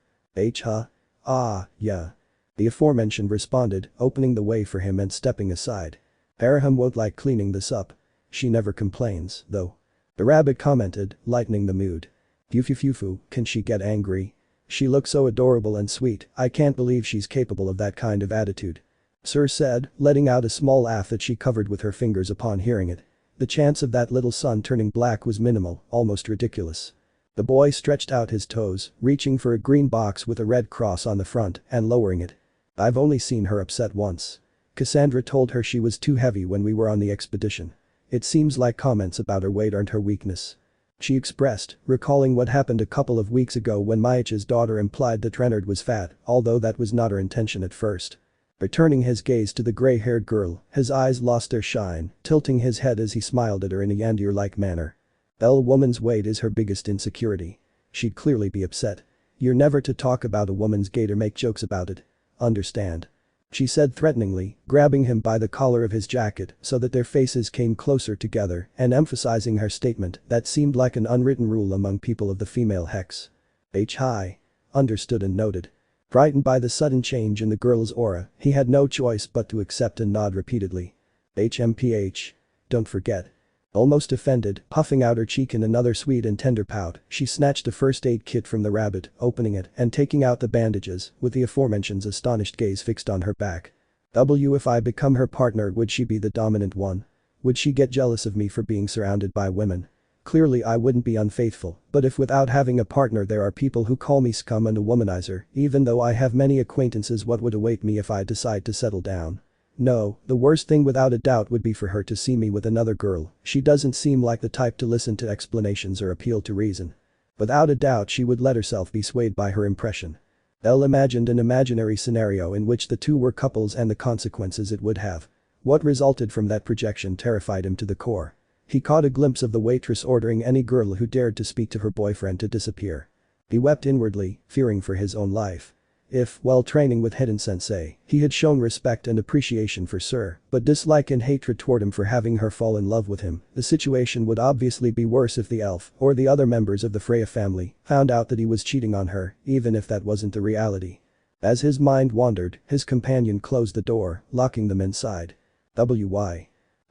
A: Ah, yeah. The aforementioned responded, opening the way for him and stepping aside. Araham won't like cleaning this up. She never complains, though. The rabbit commented, lightening the mood. Phew, can she get angry? She looks so adorable and sweet, I can't believe she's capable of that kind of attitude. Syr said, letting out a small laugh that she covered with her fingers upon hearing it. The chance of that little sun turning black was minimal, almost ridiculous. The boy stretched out his toes, reaching for a green box with a red cross on the front and lowering it. I've only seen her upset once. Cassandra told her she was too heavy when we were on the expedition. It seems like comments about her weight aren't her weakness. She expressed, recalling what happened a couple of weeks ago when Maich's daughter implied that Renard was fat, although that was not her intention at first. Returning his gaze to the gray-haired girl, his eyes lost their shine, tilting his head as he smiled at her in a Yandir-like manner. Bell, woman's weight is her biggest insecurity. She'd clearly be upset. You're never to talk about a woman's gait or make jokes about it. Understand? She said threateningly, grabbing him by the collar of his jacket so that their faces came closer together and emphasizing her statement that seemed like an unwritten rule among people of the female hex. Hi. Understood and noted. Frightened by the sudden change in the girl's aura, he had no choice but to accept and nod repeatedly. HMPH. Don't forget. Almost offended, puffing out her cheek in another sweet and tender pout, she snatched a first aid kit from the rabbit, opening it and taking out the bandages, with the aforementioned's astonished gaze fixed on her back. If I become her partner, would she be the dominant one? Would she get jealous of me for being surrounded by women? Clearly I wouldn't be unfaithful, but if without having a partner there are people who call me scum and a womanizer, even though I have many acquaintances, what would await me if I decide to settle down? No, the worst thing without a doubt would be for her to see me with another girl. She doesn't seem like the type to listen to explanations or appeal to reason. Without a doubt she would let herself be swayed by her impression. Elle imagined an imaginary scenario in which the two were couples and the consequences it would have. What resulted from that projection terrified him to the core. He caught a glimpse of the waitress ordering any girl who dared to speak to her boyfriend to disappear. He wept inwardly, fearing for his own life. If, while training with Hidden Sensei, he had shown respect and appreciation for Syr, but dislike and hatred toward him for having her fall in love with him, the situation would obviously be worse if the elf, or the other members of the Freya family, found out that he was cheating on her, even if that wasn't the reality. As his mind wandered, his companion closed the door, locking them inside.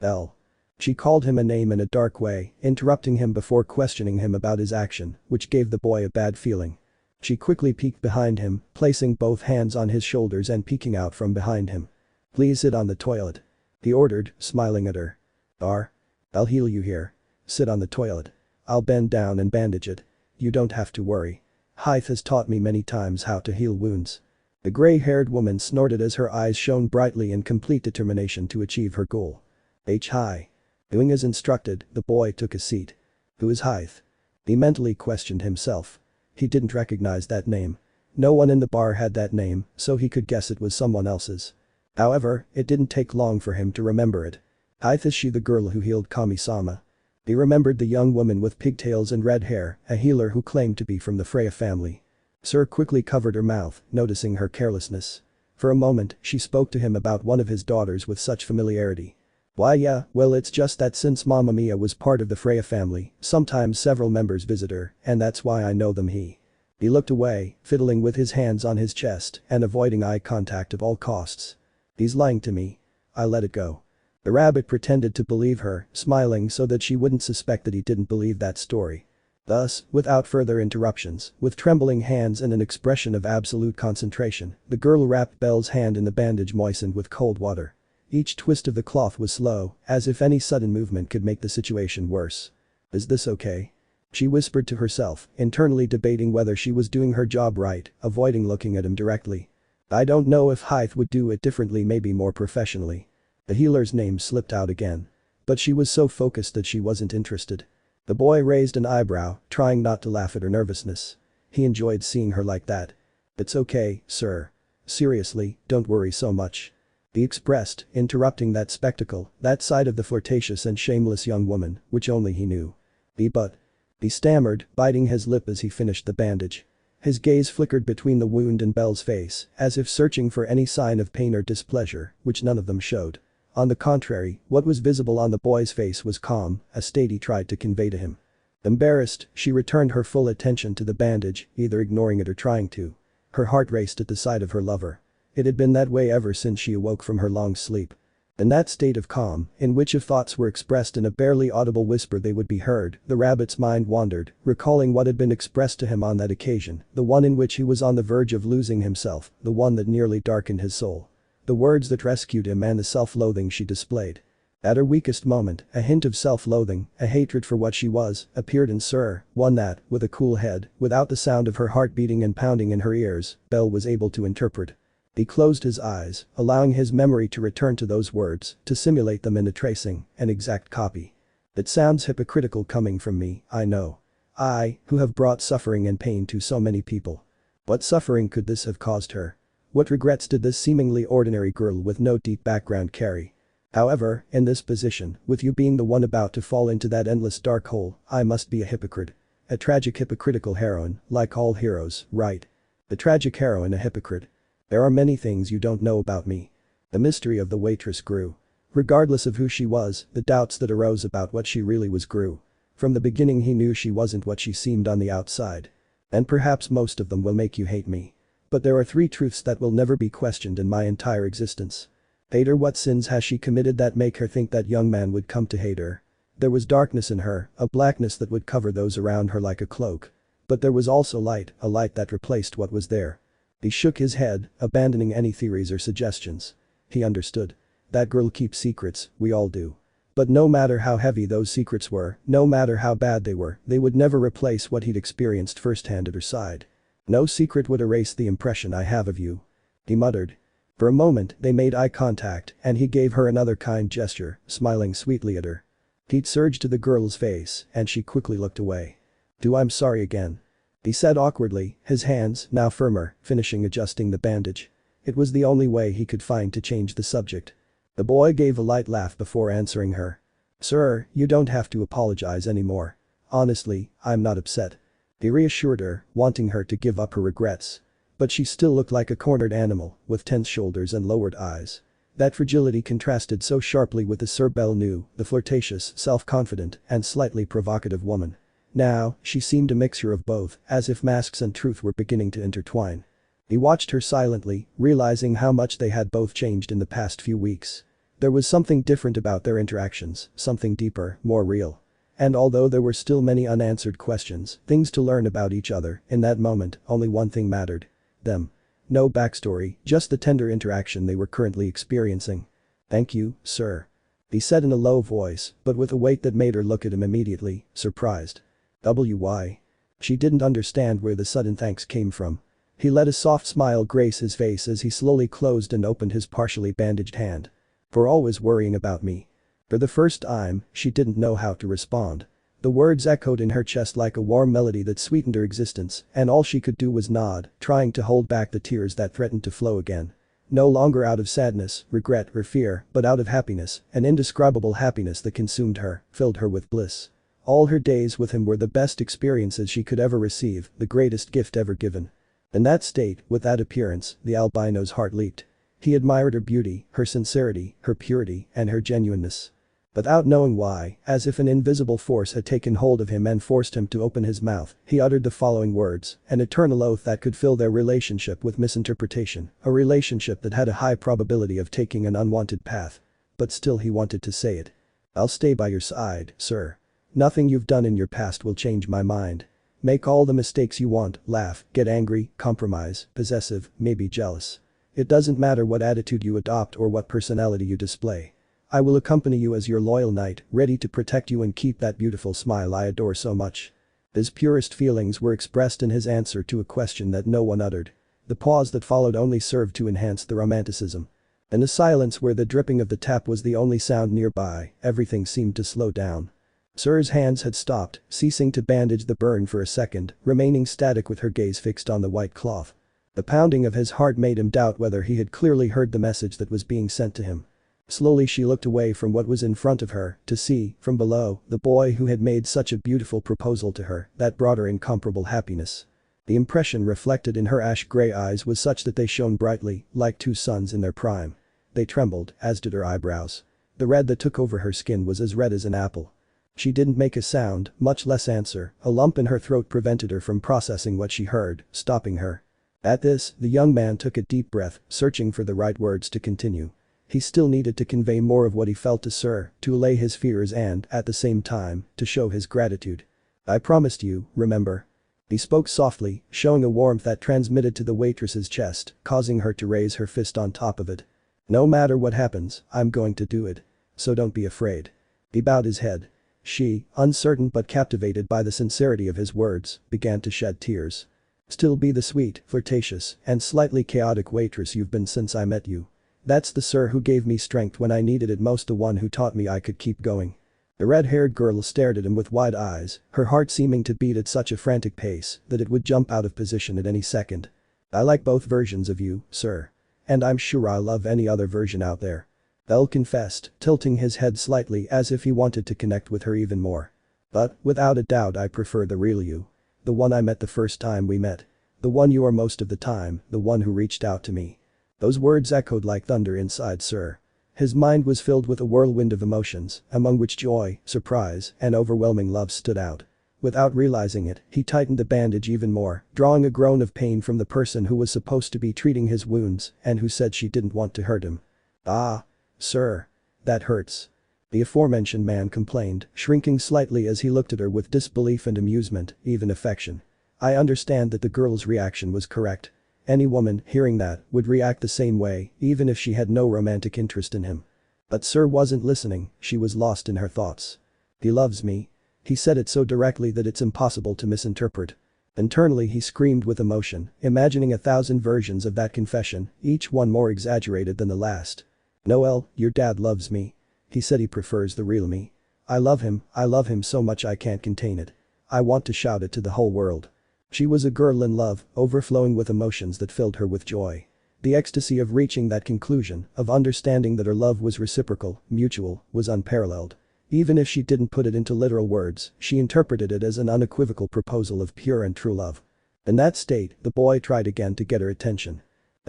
A: L. She called him a name in a dark way, interrupting him before questioning him about his action, which gave the boy a bad feeling. She quickly peeked behind him, placing both hands on his shoulders and peeking out from behind him. Please sit on the toilet. He ordered, smiling at her. I'll heal you here. Sit on the toilet. I'll bend down and bandage it. You don't have to worry. Hythe has taught me many times how to heal wounds. The gray-haired woman snorted as her eyes shone brightly in complete determination to achieve her goal. Hi. Doing as instructed, the boy took a seat. Who is Hythe? He mentally questioned himself. He didn't recognize that name. No one in the bar had that name, so he could guess it was someone else's. However, it didn't take long for him to remember it. Hythe, is she the girl who healed Kami-sama? He remembered the young woman with pigtails and red hair, a healer who claimed to be from the Freya family. Syr quickly covered her mouth, noticing her carelessness. For a moment, she spoke to him about one of his daughters with such familiarity. Why yeah, well it's just that since Mamma Mia was part of the Freya family, sometimes several members visit her, and that's why I know them. He looked away, fiddling with his hands on his chest and avoiding eye contact at all costs. He's lying to me. I let it go. The rabbit pretended to believe her, smiling so that she wouldn't suspect that he didn't believe that story. Thus, without further interruptions, with trembling hands and an expression of absolute concentration, the girl wrapped Bell's hand in the bandage moistened with cold water. Each twist of the cloth was slow, as if any sudden movement could make the situation worse. Is this okay? She whispered to herself, internally debating whether she was doing her job right, avoiding looking at him directly. I don't know if Hythe would do it differently, maybe more professionally. The healer's name slipped out again. But she was so focused that she wasn't interested. The boy raised an eyebrow, trying not to laugh at her nervousness. He enjoyed seeing her like that. It's okay, sir. Seriously, don't worry so much. He expressed, interrupting that spectacle, that side of the flirtatious and shameless young woman, which only he knew. He stammered, biting his lip as he finished the bandage. His gaze flickered between the wound and Bell's face, as if searching for any sign of pain or displeasure, which none of them showed. On the contrary, what was visible on the boy's face was calm, a state he tried to convey to him. Embarrassed, she returned her full attention to the bandage, either ignoring it or trying to. Her heart raced at the sight of her lover. It had been that way ever since she awoke from her long sleep. In that state of calm, in which if thoughts were expressed in a barely audible whisper they would be heard, the rabbit's mind wandered, recalling what had been expressed to him on that occasion, the one in which he was on the verge of losing himself, the one that nearly darkened his soul. The words that rescued him and the self-loathing she displayed. At her weakest moment, a hint of self-loathing, a hatred for what she was, appeared in Syr, one that, with a cool head, without the sound of her heart beating and pounding in her ears, Bell was able to interpret. He closed his eyes, allowing his memory to return to those words, to simulate them in a tracing, an exact copy. It sounds hypocritical coming from me, I know. I, who have brought suffering and pain to so many people. What suffering could this have caused her? What regrets did this seemingly ordinary girl with no deep background carry? However, in this position, with you being the one about to fall into that endless dark hole, I must be a hypocrite. A tragic hypocritical heroine, like all heroes, right? The tragic heroine a hypocrite. There are many things you don't know about me. The mystery of the waitress grew. Regardless of who she was, the doubts that arose about what she really was grew. From the beginning he knew she wasn't what she seemed on the outside. And perhaps most of them will make you hate me. But there are 3 truths that will never be questioned in my entire existence. Hate her. What sins has she committed that make her think that young man would come to hate her? There was darkness in her, a blackness that would cover those around her like a cloak. But there was also light, a light that replaced what was there. He shook his head, abandoning any theories or suggestions. He understood. That girl keeps secrets, we all do. But no matter how heavy those secrets were, no matter how bad they would never replace what he'd experienced firsthand at her side. No secret would erase the impression I have of you. He muttered. For a moment they made eye contact and he gave her another kind gesture, smiling sweetly at her. Heat surged to the girl's face and she quickly looked away. I'm sorry again. He said awkwardly, his hands, now firmer, finishing adjusting the bandage. It was the only way he could find to change the subject. The boy gave a light laugh before answering her. Sir, you don't have to apologize anymore. Honestly, I'm not upset. He reassured her, wanting her to give up her regrets. But she still looked like a cornered animal, with tense shoulders and lowered eyes. That fragility contrasted so sharply with the Syr Bell knew, the flirtatious, self-confident, and slightly provocative woman. Now, she seemed a mixture of both, as if masks and truth were beginning to intertwine. He watched her silently, realizing how much they had both changed in the past few weeks. There was something different about their interactions, something deeper, more real. And although there were still many unanswered questions, things to learn about each other, in that moment, only one thing mattered. Them. No backstory, just the tender interaction they were currently experiencing. Thank you, sir. He said in a low voice, but with a weight that made her look at him immediately, surprised. Why? She didn't understand where the sudden thanks came from. He let a soft smile grace his face as he slowly closed and opened his partially bandaged hand. For always worrying about me. For the first time, she didn't know how to respond. The words echoed in her chest like a warm melody that sweetened her existence, and all she could do was nod, trying to hold back the tears that threatened to flow again. No longer out of sadness, regret or fear, but out of happiness, an indescribable happiness that consumed her, filled her with bliss. All her days with him were the best experiences she could ever receive, the greatest gift ever given. In that state, with that appearance, the albino's heart leaped. He admired her beauty, her sincerity, her purity, and her genuineness. Without knowing why, as if an invisible force had taken hold of him and forced him to open his mouth, he uttered the following words, an eternal oath that could fill their relationship with misinterpretation, a relationship that had a high probability of taking an unwanted path. But still he wanted to say it. I'll stay by your side, sir. Nothing you've done in your past will change my mind. Make all the mistakes you want, laugh, get angry, compromise, possessive, maybe jealous. It doesn't matter what attitude you adopt or what personality you display. I will accompany you as your loyal knight, ready to protect you and keep that beautiful smile I adore so much. His purest feelings were expressed in his answer to a question that no one uttered. The pause that followed only served to enhance the romanticism. In a silence where the dripping of the tap was the only sound nearby, everything seemed to slow down. Syr's hands had stopped, ceasing to bandage the burn for a second, remaining static with her gaze fixed on the white cloth. The pounding of his heart made him doubt whether he had clearly heard the message that was being sent to him. Slowly she looked away from what was in front of her, to see, from below, the boy who had made such a beautiful proposal to her, that brought her incomparable happiness. The impression reflected in her ash-gray eyes was such that they shone brightly, like 2 suns in their prime. They trembled, as did her eyebrows. The red that took over her skin was as red as an apple. She didn't make a sound, much less answer, a lump in her throat prevented her from processing what she heard, stopping her. At this, the young man took a deep breath, searching for the right words to continue. He still needed to convey more of what he felt to Syr, to allay his fears and, at the same time, to show his gratitude. "I promised you, remember?" He spoke softly, showing a warmth that transmitted to the waitress's chest, causing her to raise her fist on top of it. "No matter what happens, I'm going to do it. So don't be afraid." He bowed his head. She, uncertain but captivated by the sincerity of his words, began to shed tears. "Still be the sweet, flirtatious, and slightly chaotic waitress you've been since I met you. That's the Syr who gave me strength when I needed it most, the one who taught me I could keep going." The red-haired girl stared at him with wide eyes, her heart seeming to beat at such a frantic pace that it would jump out of position at any second. "I like both versions of you, Syr. And I'm sure I'll love any other version out there," Bell confessed, tilting his head slightly as if he wanted to connect with her even more. "But, without a doubt, I prefer the real you. The one I met the first time we met. The one you are most of the time, the one who reached out to me." Those words echoed like thunder inside Syr. His mind was filled with a whirlwind of emotions, among which joy, surprise, and overwhelming love stood out. Without realizing it, he tightened the bandage even more, drawing a groan of pain from the person who was supposed to be treating his wounds and who said she didn't want to hurt him. "Ah. Syr. That hurts." The aforementioned man complained, shrinking slightly as he looked at her with disbelief and amusement, even affection. I understand that the girl's reaction was correct. Any woman, hearing that, would react the same way, even if she had no romantic interest in him. But Syr wasn't listening, she was lost in her thoughts. "He loves me." He said it so directly that it's impossible to misinterpret. Internally he screamed with emotion, imagining 1,000 versions of that confession, each one more exaggerated than the last. "Noel, your dad loves me. He said he prefers the real me. I love him so much I can't contain it. I want to shout it to the whole world." She was a girl in love, overflowing with emotions that filled her with joy. The ecstasy of reaching that conclusion, of understanding that her love was reciprocal, mutual, was unparalleled. Even if she didn't put it into literal words, she interpreted it as an unequivocal proposal of pure and true love. In that state, the boy tried again to get her attention.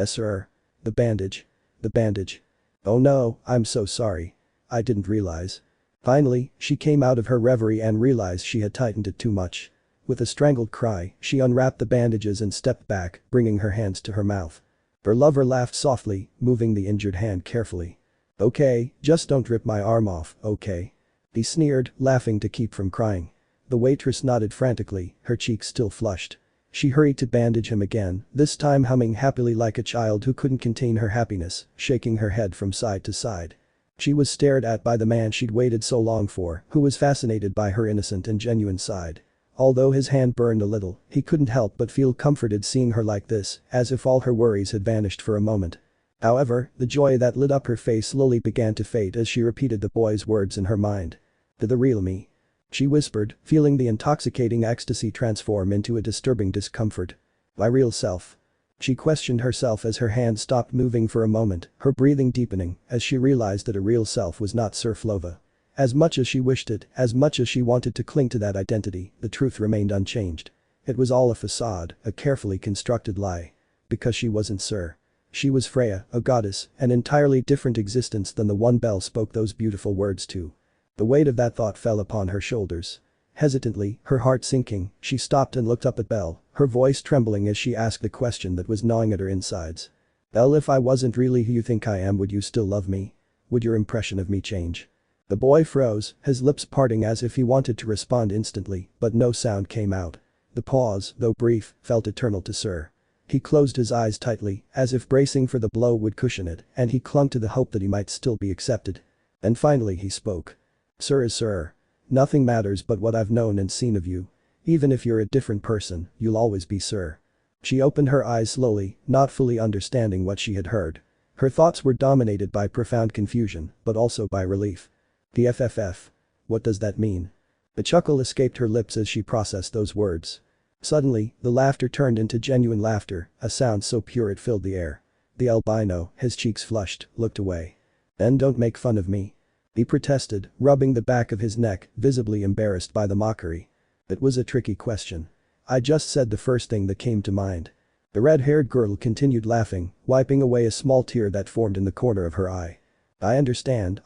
A: "Sir. The bandage. The bandage. Oh no, I'm so sorry. I didn't realize." Finally, she came out of her reverie and realized she had tightened it too much. With a strangled cry, she unwrapped the bandages and stepped back, bringing her hands to her mouth. Her lover laughed softly, moving the injured hand carefully. "Okay, just don't rip my arm off, okay?" He sneered, laughing to keep from crying. The waitress nodded frantically, her cheeks still flushed. She hurried to bandage him again, this time humming happily like a child who couldn't contain her happiness, shaking her head from side to side. She was stared at by the man she'd waited so long for, who was fascinated by her innocent and genuine side. Although his hand burned a little, he couldn't help but feel comforted seeing her like this, as if all her worries had vanished for a moment. However, the joy that lit up her face slowly began to fade as she repeated the boy's words in her mind. "To the real me," she whispered, feeling the intoxicating ecstasy transform into a disturbing discomfort. "My real self?" She questioned herself as her hand stopped moving for a moment, her breathing deepening as she realized that her real self was not Syr Flova. As much as she wished it, as much as she wanted to cling to that identity, the truth remained unchanged. It was all a facade, a carefully constructed lie. Because she wasn't Syr. She was Freya, a goddess, an entirely different existence than the one Bell spoke those beautiful words to. The weight of that thought fell upon her shoulders. Hesitantly, her heart sinking, she stopped and looked up at Bell, her voice trembling as she asked the question that was gnawing at her insides. "Bell, if I wasn't really who you think I am, would you still love me? Would your impression of me change?" The boy froze, his lips parting as if he wanted to respond instantly, but no sound came out. The pause, though brief, felt eternal to Syr. He closed his eyes tightly, as if bracing for the blow would cushion it, and he clung to the hope that he might still be accepted. And finally he spoke. "Syr is Syr. Nothing matters but what I've known and seen of you. Even if you're a different person, you'll always be Syr." She opened her eyes slowly, not fully understanding what she had heard. Her thoughts were dominated by profound confusion, but also by relief. "PFFF. What does that mean?" A chuckle escaped her lips as she processed those words. Suddenly, the laughter turned into genuine laughter, a sound so pure it filled the air. The albino, his cheeks flushed, looked away. "Then don't make fun of me," he protested, rubbing the back of his neck, visibly embarrassed by the mockery. "It was a tricky question. I just said the first thing that came to mind." The red-haired girl continued laughing, wiping away a small tear that formed in the corner of her eye. I understand.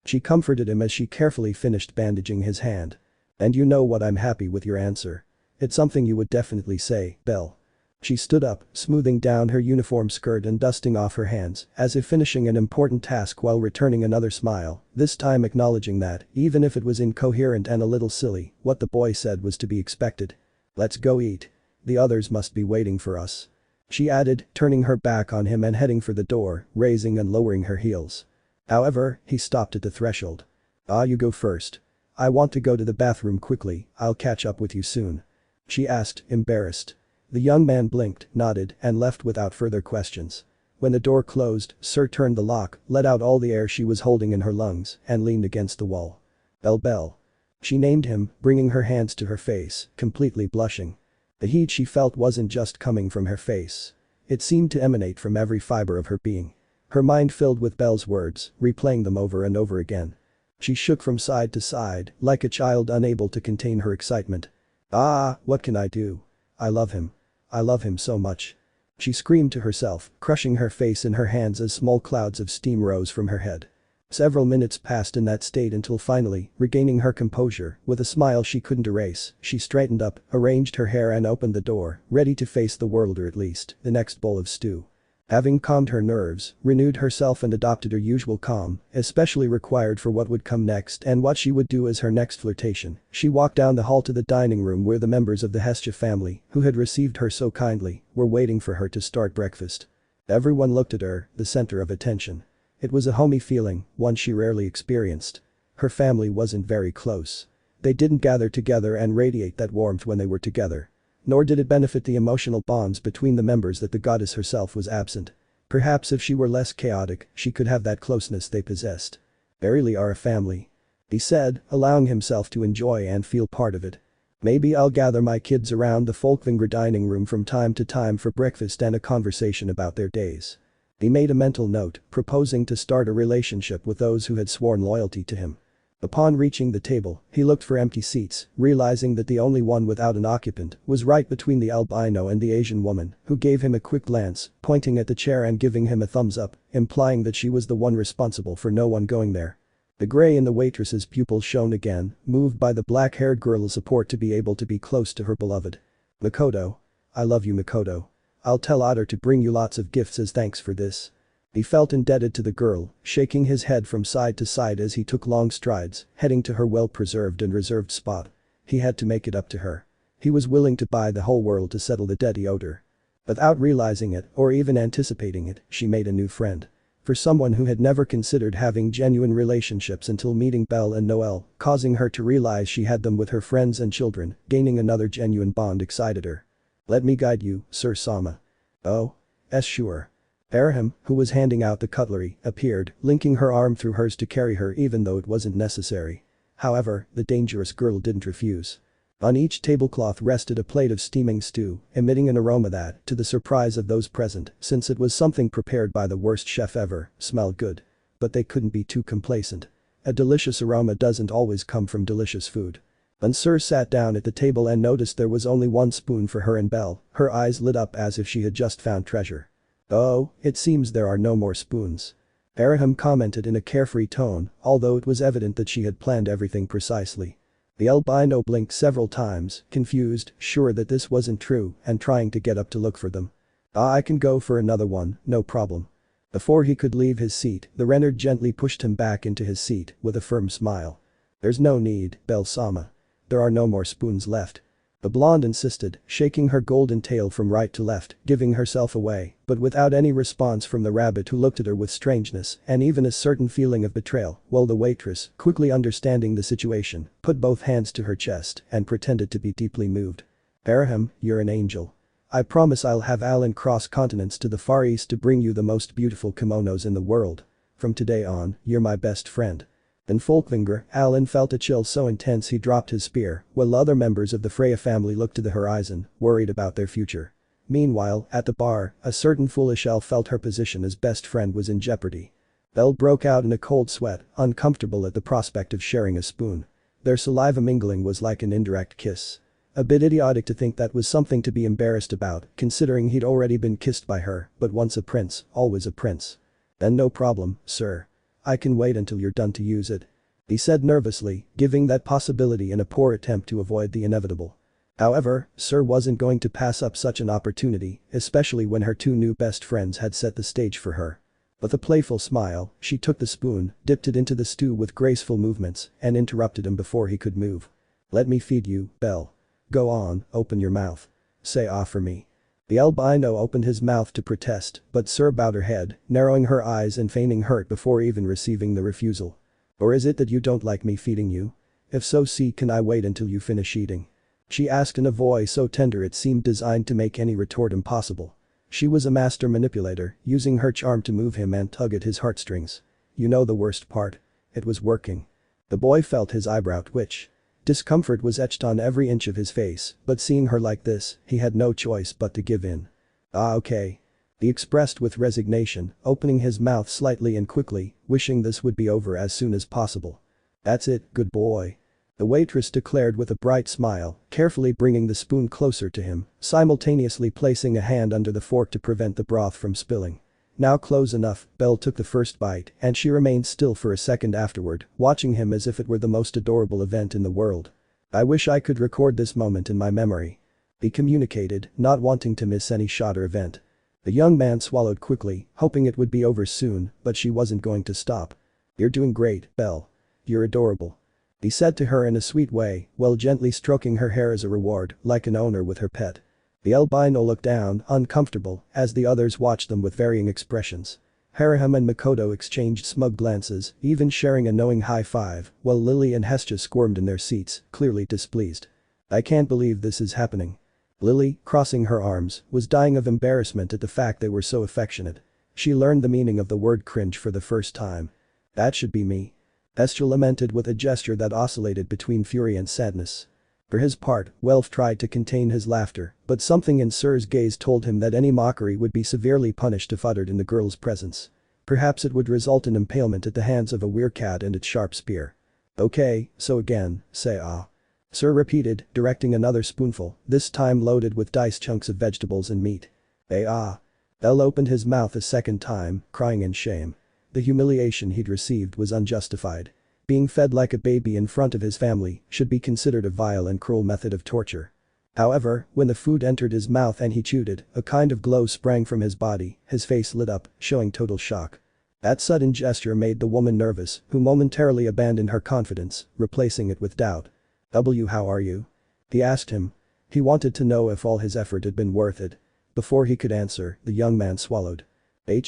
A: She comforted him as she carefully finished bandaging his hand. "And you know what, I'm happy with your answer. It's something you would definitely say, Bell." She stood up, smoothing down her uniform skirt and dusting off her hands, as if finishing an important task while returning another smile, this time acknowledging that, even if it was incoherent and a little silly, what the boy said was to be expected. "Let's go eat. The others must be waiting for us," she added, turning her back on him and heading for the door, raising and lowering her heels. However, he stopped at the threshold. You go first. I want to go to the bathroom quickly, I'll catch up with you soon," she asked, embarrassed. The young man blinked, nodded, and left without further questions. When the door closed, Syr turned the lock, let out all the air she was holding in her lungs, and leaned against the wall. Bell. She named him, bringing her hands to her face, completely blushing. The heat she felt wasn't just coming from her face. It seemed to emanate from every fiber of her being. Her mind filled with Bell's words, replaying them over and over again. She shook from side to side, like a child unable to contain her excitement. What can I do? I love him. I love him so much. She screamed to herself, crushing her face in her hands as small clouds of steam rose from her head. Several minutes passed in that state until finally, regaining her composure, with a smile she couldn't erase, she straightened up, arranged her hair and opened the door, ready to face the world or at least, the next bowl of stew. Having calmed her nerves, renewed herself and adopted her usual calm, especially required for what would come next and what she would do as her next flirtation, she walked down the hall to the dining room where the members of the Hestia family, who had received her so kindly, were waiting for her to start breakfast. Everyone looked at her, the center of attention. It was a homey feeling, one she rarely experienced. Her family wasn't very close. They didn't gather together and radiate that warmth when they were together. Nor did it benefit the emotional bonds between the members that the goddess herself was absent. Perhaps if she were less chaotic, she could have that closeness they possessed. "Barely are a family," he said, allowing himself to enjoy and feel part of it. "Maybe I'll gather my kids around the Folkvinger dining room from time to time for breakfast and a conversation about their days." He made a mental note, proposing to start a relationship with those who had sworn loyalty to him. Upon reaching the table, he looked for empty seats, realizing that the only one without an occupant was right between the albino and the Asian woman, who gave him a quick glance, pointing at the chair and giving him a thumbs up, implying that she was the one responsible for no one going there. The gray in the waitress's pupils shone again, moved by the black-haired girl's support to be able to be close to her beloved. "Makoto. I love you, Makoto. I'll tell Otter to bring you lots of gifts as thanks for this." He felt indebted to the girl, shaking his head from side to side as he took long strides, heading to her well-preserved and reserved spot. He had to make it up to her. He was willing to buy the whole world to settle the debt he owed her. Without realizing it, or even anticipating it, she made a new friend. For someone who had never considered having genuine relationships until meeting Belle and Noelle, causing her to realize she had them with her friends and children, gaining another genuine bond excited her. "Let me guide you, Syr-sama." "Oh? Sure." Arahim, who was handing out the cutlery, appeared, linking her arm through hers to carry her even though it wasn't necessary. However, the dangerous girl didn't refuse. On each tablecloth rested a plate of steaming stew, emitting an aroma that, to the surprise of those present, since it was something prepared by the worst chef ever, smelled good. But they couldn't be too complacent. A delicious aroma doesn't always come from delicious food. When Syr sat down at the table and noticed there was only one spoon for her and Belle, her eyes lit up as if she had just found treasure. "Oh, it seems there are no more spoons." Arahim commented in a carefree tone, although it was evident that she had planned everything precisely. The albino blinked several times, confused, sure that this wasn't true, and trying to get up to look for them. I can go for another one, no problem." Before he could leave his seat, the Renard gently pushed him back into his seat, with a firm smile. "There's no need, Belle-sama. There are no more spoons left." The blonde insisted, shaking her golden tail from right to left, giving herself away, but without any response from the rabbit who looked at her with strangeness and even a certain feeling of betrayal, while the waitress, quickly understanding the situation, put both hands to her chest and pretended to be deeply moved. "Arahim, you're an angel. I promise I'll have Alan cross continents to the Far East to bring you the most beautiful kimonos in the world. From today on, you're my best friend." In Folkvinger, Alan felt a chill so intense he dropped his spear, while other members of the Freya family looked to the horizon, worried about their future. Meanwhile, at the bar, a certain foolish elf felt her position as best friend was in jeopardy. Belle broke out in a cold sweat, uncomfortable at the prospect of sharing a spoon. Their saliva mingling was like an indirect kiss. A bit idiotic to think that was something to be embarrassed about, considering he'd already been kissed by her, but once a prince, always a prince. "Then no problem, sir. I can wait until you're done to use it," he said nervously, giving that possibility in a poor attempt to avoid the inevitable. However, Syr wasn't going to pass up such an opportunity, especially when her two new best friends had set the stage for her. With a playful smile, she took the spoon, dipped it into the stew with graceful movements, and interrupted him before he could move. "Let me feed you, Bell. Go on, open your mouth. Say ah for me." The albino opened his mouth to protest, but Syr bowed her head, narrowing her eyes and feigning hurt before even receiving the refusal. "Or is it that you don't like me feeding you? If so, can I wait until you finish eating?" She asked in a voice so tender it seemed designed to make any retort impossible. She was a master manipulator, using her charm to move him and tug at his heartstrings. You know the worst part? It was working. The boy felt his eyebrow twitch. Discomfort was etched on every inch of his face, but seeing her like this, he had no choice but to give in. "Ah, okay." He expressed with resignation, opening his mouth slightly and quickly, wishing this would be over as soon as possible. "That's it, good boy," the waitress declared with a bright smile, carefully bringing the spoon closer to him, simultaneously placing a hand under the fork to prevent the broth from spilling. Now close enough, Belle took the first bite and she remained still for a second afterward, watching him as if it were the most adorable event in the world. "I wish I could record this moment in my memory," he communicated, not wanting to miss any shot or event. The young man swallowed quickly, hoping it would be over soon, but she wasn't going to stop. "You're doing great, Belle. You're adorable," he said to her in a sweet way, while gently stroking her hair as a reward, like an owner with her pet. The albino looked down, uncomfortable, as the others watched them with varying expressions. Haraham and Makoto exchanged smug glances, even sharing a knowing high five, while Lily and Hestia squirmed in their seats, clearly displeased. "I can't believe this is happening." Lily, crossing her arms, was dying of embarrassment at the fact they were so affectionate. She learned the meaning of the word cringe for the first time. "That should be me." Hestia lamented with a gesture that oscillated between fury and sadness. For his part, Welf tried to contain his laughter, but something in Sir's gaze told him that any mockery would be severely punished if uttered in the girl's presence. Perhaps it would result in impalement at the hands of a werecat and its sharp spear. "Okay, so again, say ah," Syr repeated, directing another spoonful, this time loaded with diced chunks of vegetables and meat. Ah. Bell opened his mouth a second time, crying in shame. The humiliation he'd received was unjustified. Being fed like a baby in front of his family should be considered a vile and cruel method of torture. However, when the food entered his mouth and he chewed it, a kind of glow sprang from his body, his face lit up, showing total shock. That sudden gesture made the woman nervous, who momentarily abandoned her confidence, replacing it with doubt. How are you?" he asked him. He wanted to know if all his effort had been worth it. Before he could answer, the young man swallowed.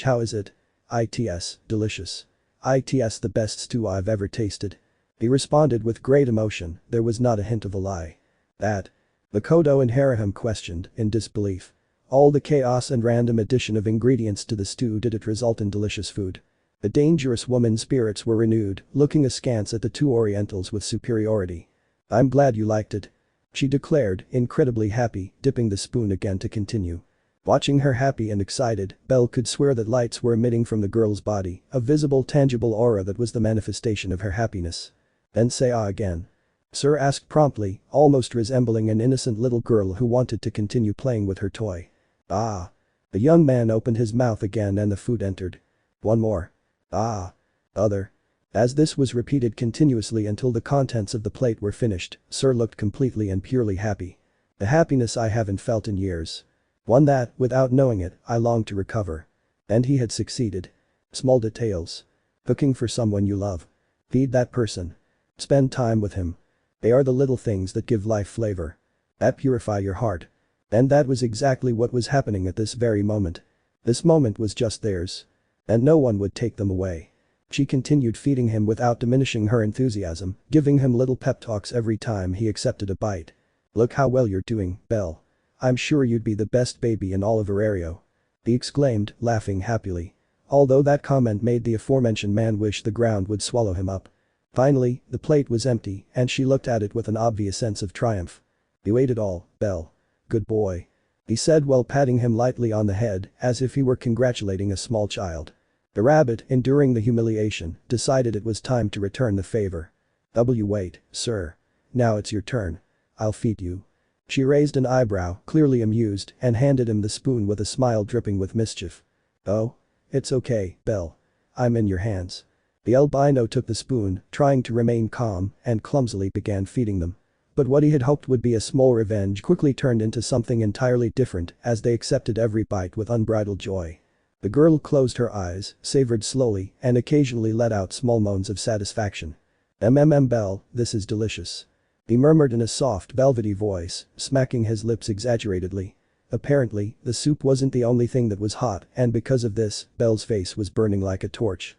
A: How is it? It's delicious. It's the best stew I've ever tasted." He responded with great emotion, there was not a hint of a lie. "That?" Makoto and Haraham questioned, in disbelief. All the chaos and random addition of ingredients to the stew did it result in delicious food. The dangerous woman's spirits were renewed, looking askance at the two Orientals with superiority. "I'm glad you liked it," she declared, incredibly happy, dipping the spoon again to continue. Watching her happy and excited, Belle could swear that lights were emitting from the girl's body, a visible tangible aura that was the manifestation of her happiness. "Then say ah again," Syr asked promptly, almost resembling an innocent little girl who wanted to continue playing with her toy. "Ah." The young man opened his mouth again and the food entered. "One more." "Ah." "Other." As this was repeated continuously until the contents of the plate were finished, Syr looked completely and purely happy. "The happiness I haven't felt in years. One that, without knowing it, I long to recover." And he had succeeded. Small details. Cooking for someone you love. Feed that person. Spend time with him. They are the little things that give life flavor. That purify your heart. And that was exactly what was happening at this very moment. This moment was just theirs. And no one would take them away. She continued feeding him without diminishing her enthusiasm, giving him little pep talks every time he accepted a bite. "Look how well you're doing, Belle. I'm sure you'd be the best baby in all of Orario," he exclaimed, laughing happily. Although that comment made the aforementioned man wish the ground would swallow him up. Finally, the plate was empty and she looked at it with an obvious sense of triumph. "You ate it all, Belle. Good boy," he said while patting him lightly on the head as if he were congratulating a small child. The rabbit, enduring the humiliation, decided it was time to return the favor. Wait, sir. Now it's your turn. I'll feed you." She raised an eyebrow, clearly amused, and handed him the spoon with a smile dripping with mischief. "Oh? It's okay, Belle. I'm in your hands." The albino took the spoon, trying to remain calm, and clumsily began feeding them. But what he had hoped would be a small revenge quickly turned into something entirely different as they accepted every bite with unbridled joy. The girl closed her eyes, savored slowly, and occasionally let out small moans of satisfaction. Bell, this is delicious. He murmured in a soft, velvety voice, smacking his lips exaggeratedly. Apparently, the soup wasn't the only thing that was hot, and because of this, Bell's face was burning like a torch.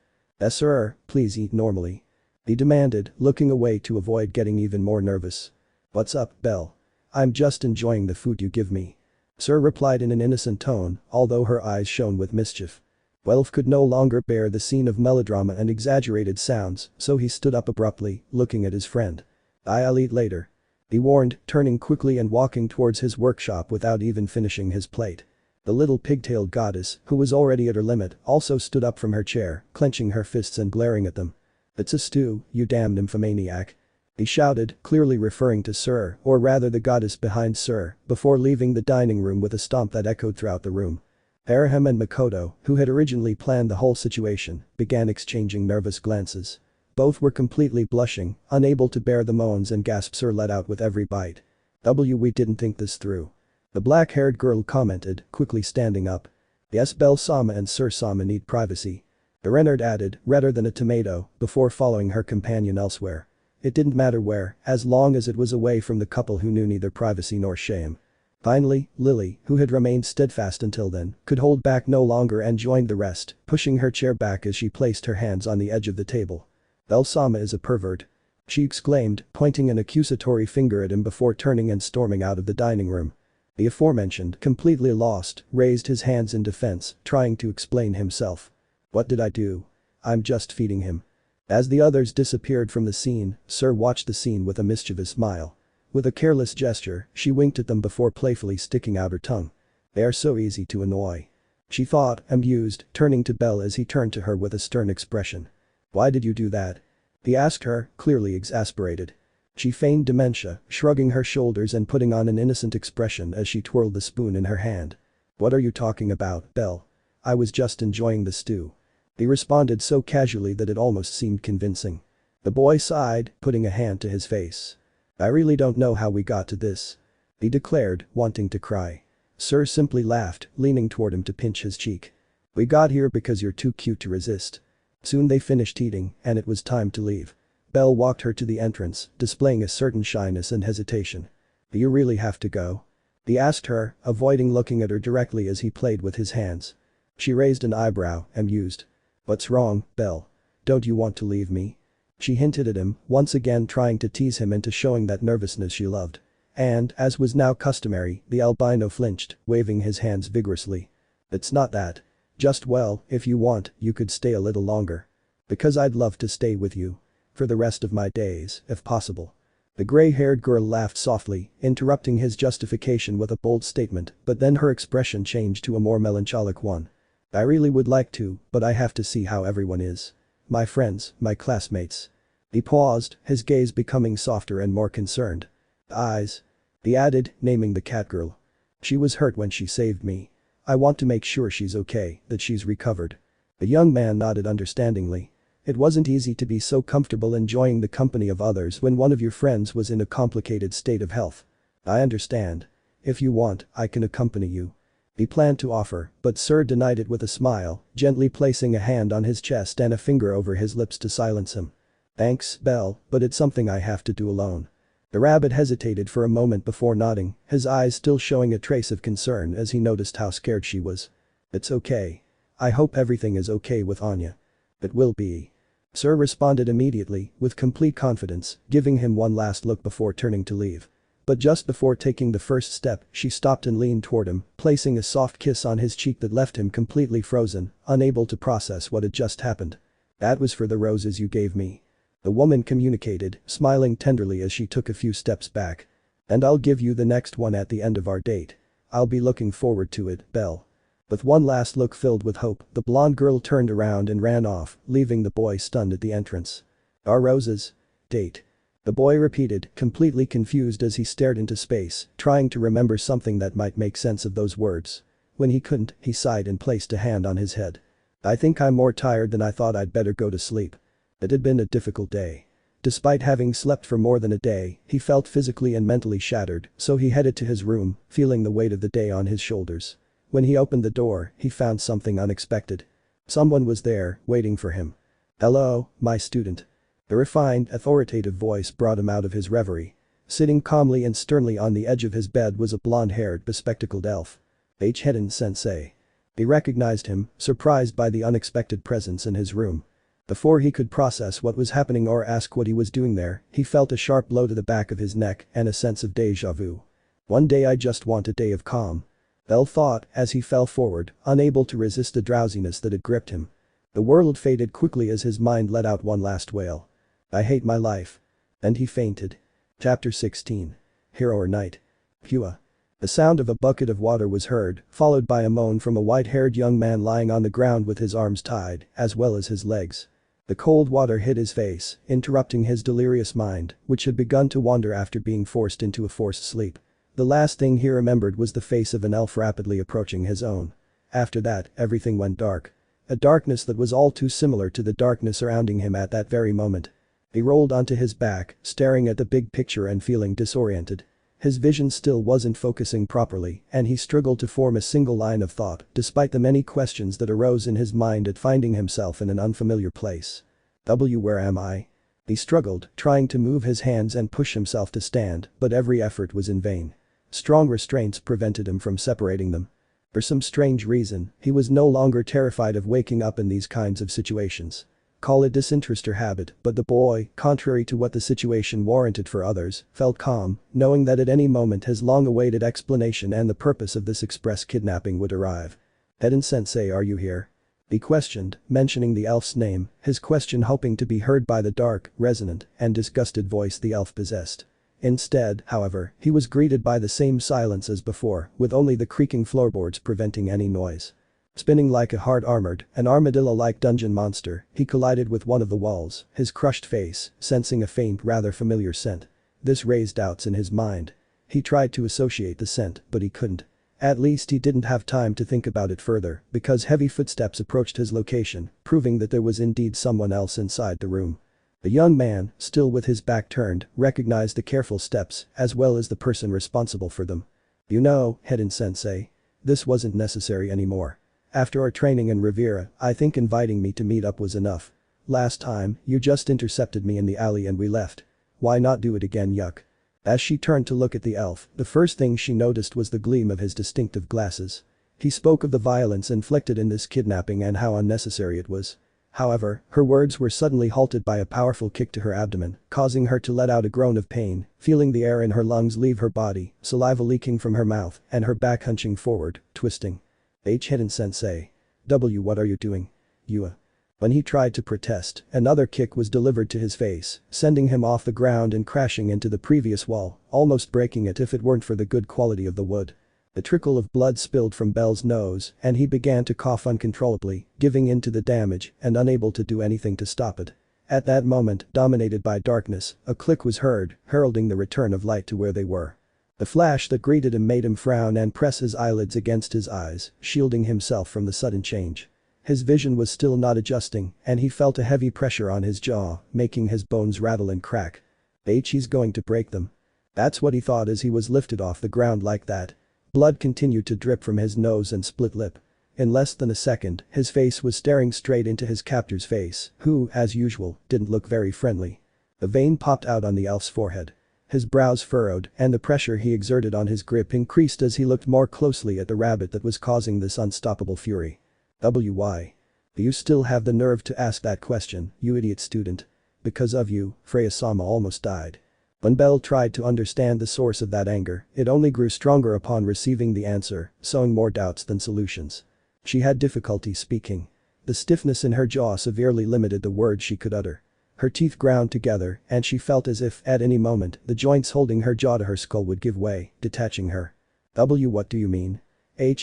A: Sir, please eat normally. He demanded, looking away to avoid getting even more nervous. What's up, Bell? I'm just enjoying the food you give me. Syr replied in an innocent tone, although her eyes shone with mischief. Welf could no longer bear the scene of melodrama and exaggerated sounds, so he stood up abruptly, looking at his friend. I'll eat later. He warned, turning quickly and walking towards his workshop without even finishing his plate. The little pigtailed goddess, who was already at her limit, also stood up from her chair, clenching her fists and glaring at them. It's a stew, you damned nymphomaniac. He shouted, clearly referring to Syr, or rather the goddess behind Syr, before leaving the dining room with a stomp that echoed throughout the room. Arahim and Makoto, who had originally planned the whole situation, began exchanging nervous glances. Both were completely blushing, unable to bear the moans and gasps Syr let out with every bite. We didn't think this through. The black-haired girl commented, quickly standing up. Yes, Bell-sama and Syr-sama need privacy. Renard added, redder than a tomato, before following her companion elsewhere. It didn't matter where, as long as it was away from the couple who knew neither privacy nor shame. Finally, Lily, who had remained steadfast until then, could hold back no longer and joined the rest, pushing her chair back as she placed her hands on the edge of the table. Bell-sama is a pervert. She exclaimed, pointing an accusatory finger at him before turning and storming out of the dining room. The aforementioned, completely lost, raised his hands in defense, trying to explain himself. What did I do? I'm just feeding him. As the others disappeared from the scene, Syr watched the scene with a mischievous smile. With a careless gesture, she winked at them before playfully sticking out her tongue. They are so easy to annoy. She thought, amused, turning to Bell as he turned to her with a stern expression. Why did you do that? He asked her, clearly exasperated. She feigned dementia, shrugging her shoulders and putting on an innocent expression as she twirled the spoon in her hand. What are you talking about, Bell? I was just enjoying the stew. He responded so casually that it almost seemed convincing. The boy sighed, putting a hand to his face. I really don't know how we got to this. He declared, wanting to cry. Syr simply laughed, leaning toward him to pinch his cheek. We got here because you're too cute to resist. Soon they finished eating, and it was time to leave. Bell walked her to the entrance, displaying a certain shyness and hesitation. Do you really have to go? He asked her, avoiding looking at her directly as he played with his hands. She raised an eyebrow, amused. What's wrong, Bell? Don't you want to leave me? She hinted at him, once again trying to tease him into showing that nervousness she loved. And, as was now customary, the albino flinched, waving his hands vigorously. It's not that. Just well, if you want, you could stay a little longer. Because I'd love to stay with you. For the rest of my days, if possible. The gray-haired girl laughed softly, interrupting his justification with a bold statement, but then her expression changed to a more melancholic one. I really would like to, but I have to see how everyone is. My friends, my classmates. He paused, his gaze becoming softer and more concerned. Eyes. He added, naming the cat girl. She was hurt when she saved me. I want to make sure she's okay, that she's recovered. The young man nodded understandingly. It wasn't easy to be so comfortable enjoying the company of others when one of your friends was in a complicated state of health. I understand. If you want, I can accompany you. He planned to offer, but Syr denied it with a smile, gently placing a hand on his chest and a finger over his lips to silence him. Thanks, Bell, but it's something I have to do alone. The rabbit hesitated for a moment before nodding, his eyes still showing a trace of concern as he noticed how scared she was. It's okay. I hope everything is okay with Anya. It will be. Syr responded immediately, with complete confidence, giving him one last look before turning to leave. But just before taking the first step, she stopped and leaned toward him, placing a soft kiss on his cheek that left him completely frozen, unable to process what had just happened. That was for the roses you gave me. The woman communicated, smiling tenderly as she took a few steps back. And I'll give you the next one at the end of our date. I'll be looking forward to it, Bell. With one last look filled with hope, the blonde girl turned around and ran off, leaving the boy stunned at the entrance. Our roses? Date. The boy repeated, completely confused as he stared into space, trying to remember something that might make sense of those words. When he couldn't, he sighed and placed a hand on his head. I think I'm more tired than I thought. I'd better go to sleep. It had been a difficult day. Despite having slept for more than a day, he felt physically and mentally shattered, so he headed to his room, feeling the weight of the day on his shoulders. When he opened the door, he found something unexpected. Someone was there, waiting for him. "Hello, my student." The refined, authoritative voice brought him out of his reverie. Sitting calmly and sternly on the edge of his bed was a blonde-haired, bespectacled elf. Hestia. He recognized him, surprised by the unexpected presence in his room. Before he could process what was happening or ask what he was doing there, he felt a sharp blow to the back of his neck and a sense of déjà vu. One day I just want a day of calm. Bell thought as he fell forward, unable to resist the drowsiness that had gripped him. The world faded quickly as his mind let out one last wail. "I hate my life." And he fainted. Chapter 16. Hero or Knight. Hua. The sound of a bucket of water was heard, followed by a moan from a white-haired young man lying on the ground with his arms tied, as well as his legs. The cold water hit his face, interrupting his delirious mind, which had begun to wander after being forced into a forced sleep. The last thing he remembered was the face of an elf rapidly approaching his own. After that, everything went dark. A darkness that was all too similar to the darkness surrounding him at that very moment. He rolled onto his back, staring at the big picture and feeling disoriented. His vision still wasn't focusing properly, and he struggled to form a single line of thought despite the many questions that arose in his mind at finding himself in an unfamiliar place. Where am I? He struggled, trying to move his hands and push himself to stand, but every effort was in vain. Strong restraints prevented him from separating them. For some strange reason, he was no longer terrified of waking up in these kinds of situations. Call it disinterest or habit, but the boy, contrary to what the situation warranted for others, felt calm, knowing that at any moment his long-awaited explanation and the purpose of this express kidnapping would arrive. "Eden-sensei, are you here?" He questioned, mentioning the elf's name, his question hoping to be heard by the dark, resonant, and disgusted voice the elf possessed. Instead, however, he was greeted by the same silence as before, with only the creaking floorboards preventing any noise. Spinning like a hard-armored, an armadillo-like dungeon monster, he collided with one of the walls, his crushed face, sensing a faint, rather familiar scent. This raised doubts in his mind. He tried to associate the scent, but he couldn't. At least he didn't have time to think about it further, because heavy footsteps approached his location, proving that there was indeed someone else inside the room. The young man, still with his back turned, recognized the careful steps, as well as the person responsible for them. "You know, Eden-sensei, this wasn't necessary anymore. After our training in Riviera, I think inviting me to meet up was enough. Last time, you just intercepted me in the alley and we left. Why not do it again, yuck?" As she turned to look at the elf, the first thing she noticed was the gleam of his distinctive glasses. He spoke of the violence inflicted in this kidnapping and how unnecessary it was. However, her words were suddenly halted by a powerful kick to her abdomen, causing her to let out a groan of pain, feeling the air in her lungs leave her body, saliva leaking from her mouth, and her back hunching forward, twisting. Eden-sensei. What are you doing? Yua. When he tried to protest, another kick was delivered to his face, sending him off the ground and crashing into the previous wall, almost breaking it if it weren't for the good quality of the wood. The trickle of blood spilled from Bell's nose, and he began to cough uncontrollably, giving in to the damage and unable to do anything to stop it. At that moment, dominated by darkness, a click was heard, heralding the return of light to where they were. The flash that greeted him made him frown and press his eyelids against his eyes, shielding himself from the sudden change. His vision was still not adjusting, and he felt a heavy pressure on his jaw, making his bones rattle and crack. He's going to break them. That's what he thought as he was lifted off the ground like that. Blood continued to drip from his nose and split lip. In less than a second, his face was staring straight into his captor's face, who, as usual, didn't look very friendly. A vein popped out on the elf's forehead. His brows furrowed, and the pressure he exerted on his grip increased as he looked more closely at the rabbit that was causing this unstoppable fury. Why? You still have the nerve to ask that question, you idiot student. Because of you, Freya-sama almost died. When Bell tried to understand the source of that anger, it only grew stronger upon receiving the answer, sowing more doubts than solutions. She had difficulty speaking. The stiffness in her jaw severely limited the words she could utter. Her teeth ground together, and she felt as if, at any moment, the joints holding her jaw to her skull would give way, detaching her. What do you mean?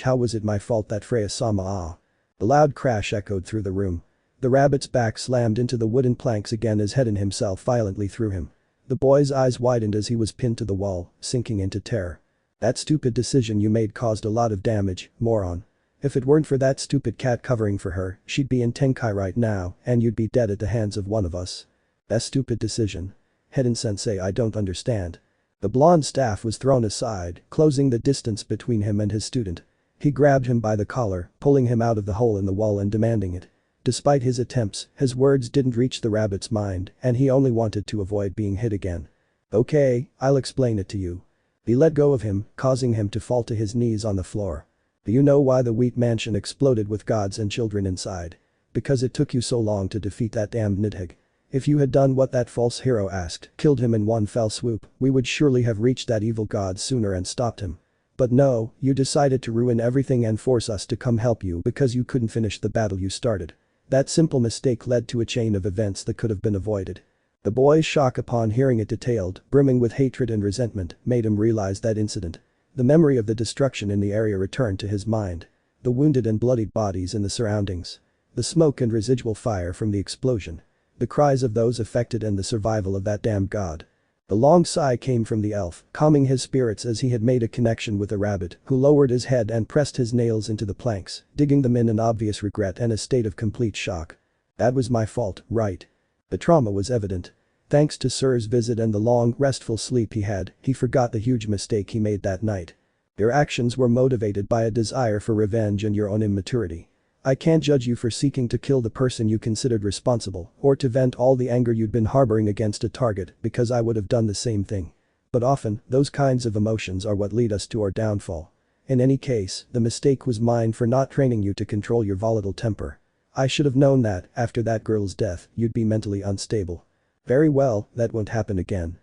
A: How was it my fault that Freya-sama The loud crash echoed through the room. The rabbit's back slammed into the wooden planks again as Hedon himself violently threw him. The boy's eyes widened as he was pinned to the wall, sinking into terror. That stupid decision you made caused a lot of damage, moron. If it weren't for that stupid cat covering for her, she'd be in Tenkai right now, and you'd be dead at the hands of one of us. A stupid decision. Hiden-sensei, I don't understand. The blonde staff was thrown aside, closing the distance between him and his student. He grabbed him by the collar, pulling him out of the hole in the wall and demanding it. Despite his attempts, his words didn't reach the rabbit's mind and he only wanted to avoid being hit again. Okay, I'll explain it to you. He let go of him, causing him to fall to his knees on the floor. Do you know why the wheat mansion exploded with gods and children inside? Because it took you so long to defeat that damned Nidhogg. If you had done what that false hero asked, killed him in one fell swoop, we would surely have reached that evil god sooner and stopped him. But no, you decided to ruin everything and force us to come help you because you couldn't finish the battle you started. That simple mistake led to a chain of events that could have been avoided. The boy's shock upon hearing it detailed, brimming with hatred and resentment, made him realize that incident. The memory of the destruction in the area returned to his mind. The wounded and bloodied bodies in the surroundings. The smoke and residual fire from the explosion. The cries of those affected and the survival of that damned god. The long sigh came from the elf, calming his spirits as he had made a connection with the rabbit, who lowered his head and pressed his nails into the planks, digging them in obvious regret and a state of complete shock. That was my fault, right? The trauma was evident. Thanks to Sir's visit and the long, restful sleep he had, he forgot the huge mistake he made that night. Your actions were motivated by a desire for revenge and your own immaturity. I can't judge you for seeking to kill the person you considered responsible or to vent all the anger you'd been harboring against a target because I would have done the same thing. But often, those kinds of emotions are what lead us to our downfall. In any case, the mistake was mine for not training you to control your volatile temper. I should have known that, after that girl's death, you'd be mentally unstable. Very well, that won't happen again.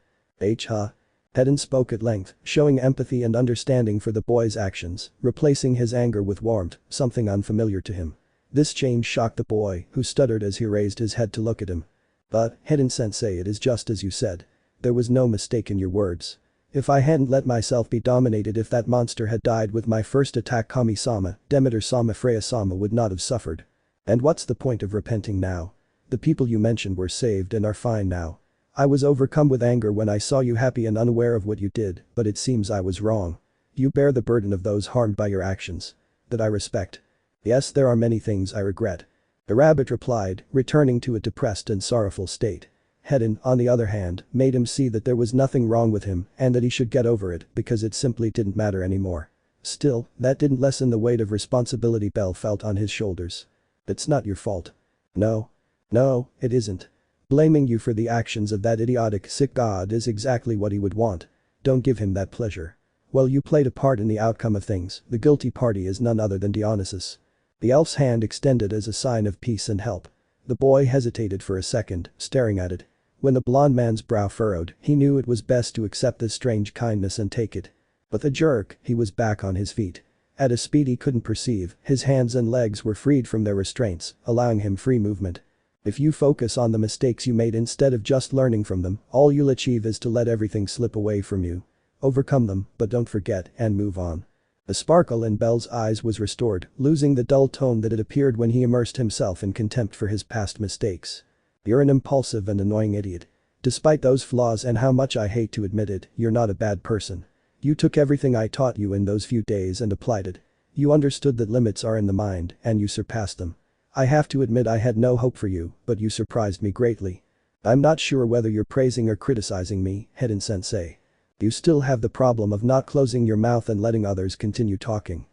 A: Hedden spoke at length, showing empathy and understanding for the boy's actions, replacing his anger with warmth, something unfamiliar to him. This change shocked the boy, who stuttered as he raised his head to look at him. But, Hedden-sensei, it is just as you said. There was no mistake in your words. If I hadn't let myself be dominated, if that monster had died with my first attack, Kami-sama, Demeter-sama, Freya-sama would not have suffered. And what's the point of repenting now? The people you mentioned were saved and are fine now. I was overcome with anger when I saw you happy and unaware of what you did, but it seems I was wrong. You bear the burden of those harmed by your actions. That I respect. Yes, there are many things I regret. The rabbit replied, returning to a depressed and sorrowful state. Hedden, on the other hand, made him see that there was nothing wrong with him and that he should get over it because it simply didn't matter anymore. Still, that didn't lessen the weight of responsibility Bell felt on his shoulders. It's not your fault. No. No, it isn't. Blaming you for the actions of that idiotic, sick god is exactly what he would want. Don't give him that pleasure. Well, you played a part in the outcome of things. The guilty party is none other than Dionysus. The elf's hand extended as a sign of peace and help. The boy hesitated for a second, staring at it. When the blond man's brow furrowed, he knew it was best to accept this strange kindness and take it. With a jerk, he was back on his feet. At a speed he couldn't perceive, his hands and legs were freed from their restraints, allowing him free movement. If you focus on the mistakes you made instead of just learning from them, all you'll achieve is to let everything slip away from you. Overcome them, but don't forget and move on. The sparkle in Bell's eyes was restored, losing the dull tone that had appeared when he immersed himself in contempt for his past mistakes. You're an impulsive and annoying idiot. Despite those flaws and how much I hate to admit it, you're not a bad person. You took everything I taught you in those few days and applied it. You understood that limits are in the mind, and you surpassed them. I have to admit I had no hope for you, but you surprised me greatly. I'm not sure whether you're praising or criticizing me, Hedden-sensei. You still have the problem of not closing your mouth and letting others continue talking.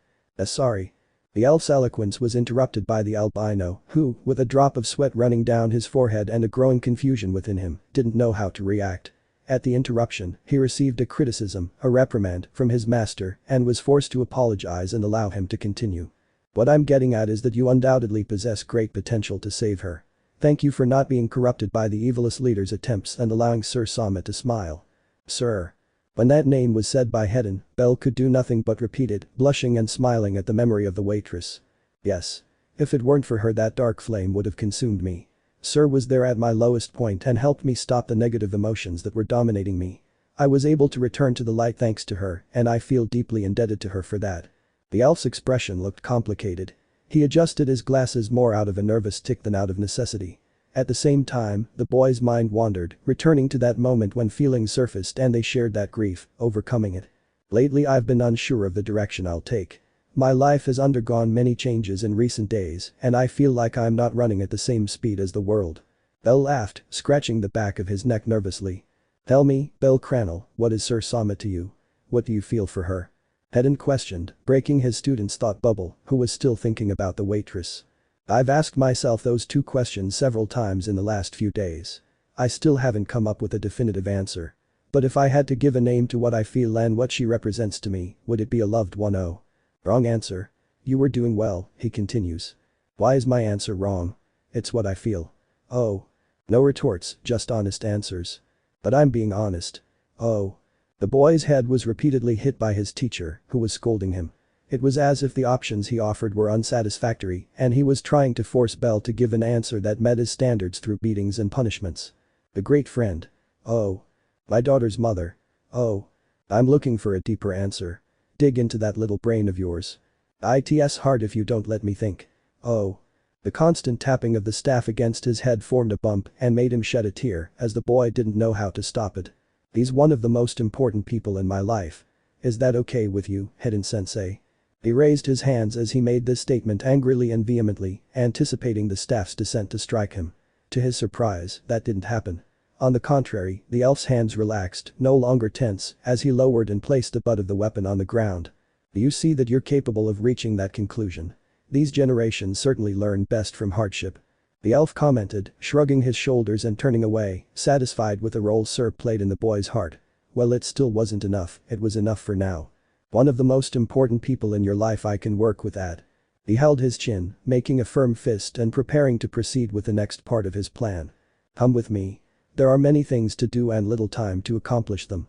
A: Sorry. The elf's eloquence was interrupted by the albino, who, with a drop of sweat running down his forehead and a growing confusion within him, didn't know how to react. At the interruption, he received a criticism, a reprimand, from his master and was forced to apologize and allow him to continue. What I'm getting at is that you undoubtedly possess great potential to save her. Thank you for not being corrupted by the evilest leader's attempts and allowing Sir Sama to smile. Sir. When that name was said by Hedden, Bell could do nothing but repeat it, blushing and smiling at the memory of the waitress. Yes. If it weren't for her, that dark flame would have consumed me. Sir was there at my lowest point and helped me stop the negative emotions that were dominating me. I was able to return to the light thanks to her, and I feel deeply indebted to her for that. The elf's expression looked complicated. He adjusted his glasses more out of a nervous tic than out of necessity. At the same time, the boy's mind wandered, returning to that moment when feelings surfaced and they shared that grief, overcoming it. Lately I've been unsure of the direction I'll take. My life has undergone many changes in recent days and I feel like I'm not running at the same speed as the world. Bell laughed, scratching the back of his neck nervously. Tell me, bellcranel, what is Syr Sama to you? What do you feel for her? Hedin questioned, breaking his student's thought bubble, who was still thinking about the waitress. I've asked myself those two questions several times in the last few days. I still haven't come up with a definitive answer. But if I had to give a name to what I feel and what she represents to me, would it be a loved one? Oh. Wrong answer. You were doing well, he continues. Why is my answer wrong? It's what I feel. Oh. No retorts, just honest answers. But I'm being honest. Oh. The boy's head was repeatedly hit by his teacher, who was scolding him. It was as if the options he offered were unsatisfactory and he was trying to force Bell to give an answer that met his standards through beatings and punishments. The great friend. Oh. My daughter's mother. Oh. I'm looking for a deeper answer. Dig into that little brain of yours. It's hard if you don't let me think. Oh. The constant tapping of the staff against his head formed a bump and made him shed a tear as the boy didn't know how to stop it. He's one of the most important people in my life. Is that okay with you, Hedin-sensei? He raised his hands as he made this statement angrily and vehemently, anticipating the staff's descent to strike him. To his surprise, that didn't happen. On the contrary, the elf's hands relaxed, no longer tense, as he lowered and placed the butt of the weapon on the ground. Do you see that you're capable of reaching that conclusion? These generations certainly learn best from hardship. The elf commented, shrugging his shoulders and turning away, satisfied with the role Syr played in the boy's heart. Well, it still wasn't enough, it was enough for now. One of the most important people in your life I can work with at. He held his chin, making a firm fist and preparing to proceed with the next part of his plan. Come with me. There are many things to do and little time to accomplish them.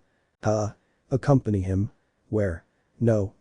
A: Accompany him? Where? No.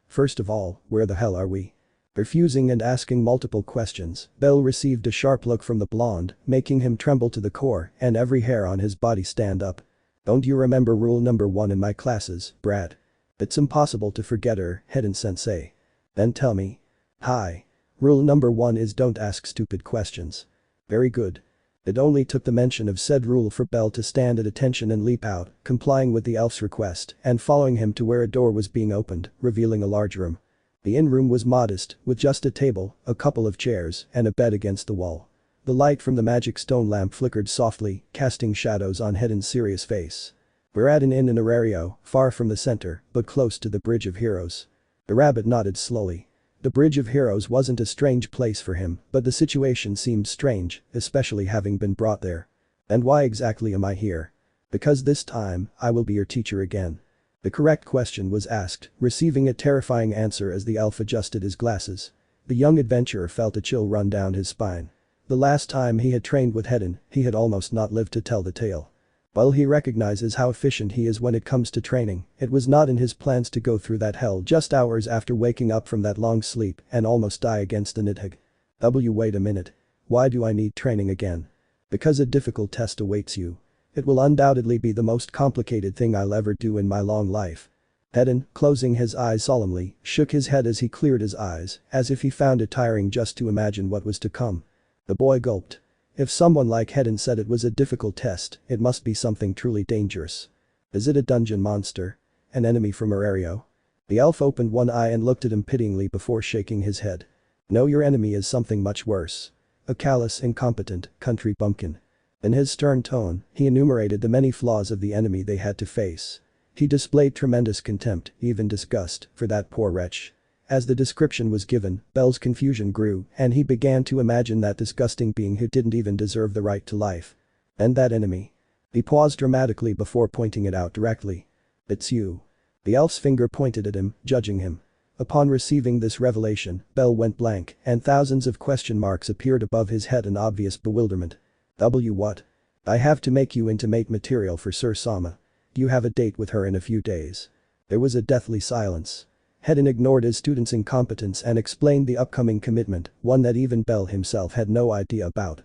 A: First of all, where the hell are we? Refusing and asking multiple questions, Bell received a sharp look from the blonde, making him tremble to the core and every hair on his body stand up. Don't you remember rule number 1 in my classes, brat? It's impossible to forget her, Hedin-sensei. Then tell me. Hi. Rule number 1 is don't ask stupid questions. Very good. It only took the mention of said rule for Bell to stand at attention and leap out, complying with the elf's request and following him to where a door was being opened, revealing a large room. The in-room was modest, with just a table, a couple of chairs, and a bed against the wall. The light from the magic stone lamp flickered softly, casting shadows on Hedin's serious face. We're at an inn in Orario, far from the center, but close to the Bridge of Heroes. The rabbit nodded slowly. The Bridge of Heroes wasn't a strange place for him, but the situation seemed strange, especially having been brought there. And why exactly am I here? Because this time, I will be your teacher again. The correct question was asked, receiving a terrifying answer as the elf adjusted his glasses. The young adventurer felt a chill run down his spine. The last time he had trained with Hedin, he had almost not lived to tell the tale. While he recognizes how efficient he is when it comes to training, it was not in his plans to go through that hell just hours after waking up from that long sleep and almost die against the Nidhogg. Wait a minute. Why do I need training again? Because a difficult test awaits you. It will undoubtedly be the most complicated thing I'll ever do in my long life. Hedin, closing his eyes solemnly, shook his head as he cleared his eyes, as if he found it tiring just to imagine what was to come. The boy gulped. If someone like Hedin said it was a difficult test, it must be something truly dangerous. Is it a dungeon monster? An enemy from Orario? The elf opened one eye and looked at him pityingly before shaking his head. No, your enemy is something much worse. A callous, incompetent, country bumpkin. In his stern tone, he enumerated the many flaws of the enemy they had to face. He displayed tremendous contempt, even disgust, for that poor wretch. As the description was given, Bell's confusion grew and he began to imagine that disgusting being who didn't even deserve the right to life. And that enemy. He paused dramatically before pointing it out directly. It's you. The elf's finger pointed at him, judging him. Upon receiving this revelation, Bell went blank and thousands of question marks appeared above his head in obvious bewilderment. What? I have to make you into mate material for Syr Sama. You have a date with her in a few days. There was a deathly silence. Hedin ignored his student's incompetence and explained the upcoming commitment, one that even Bell himself had no idea about.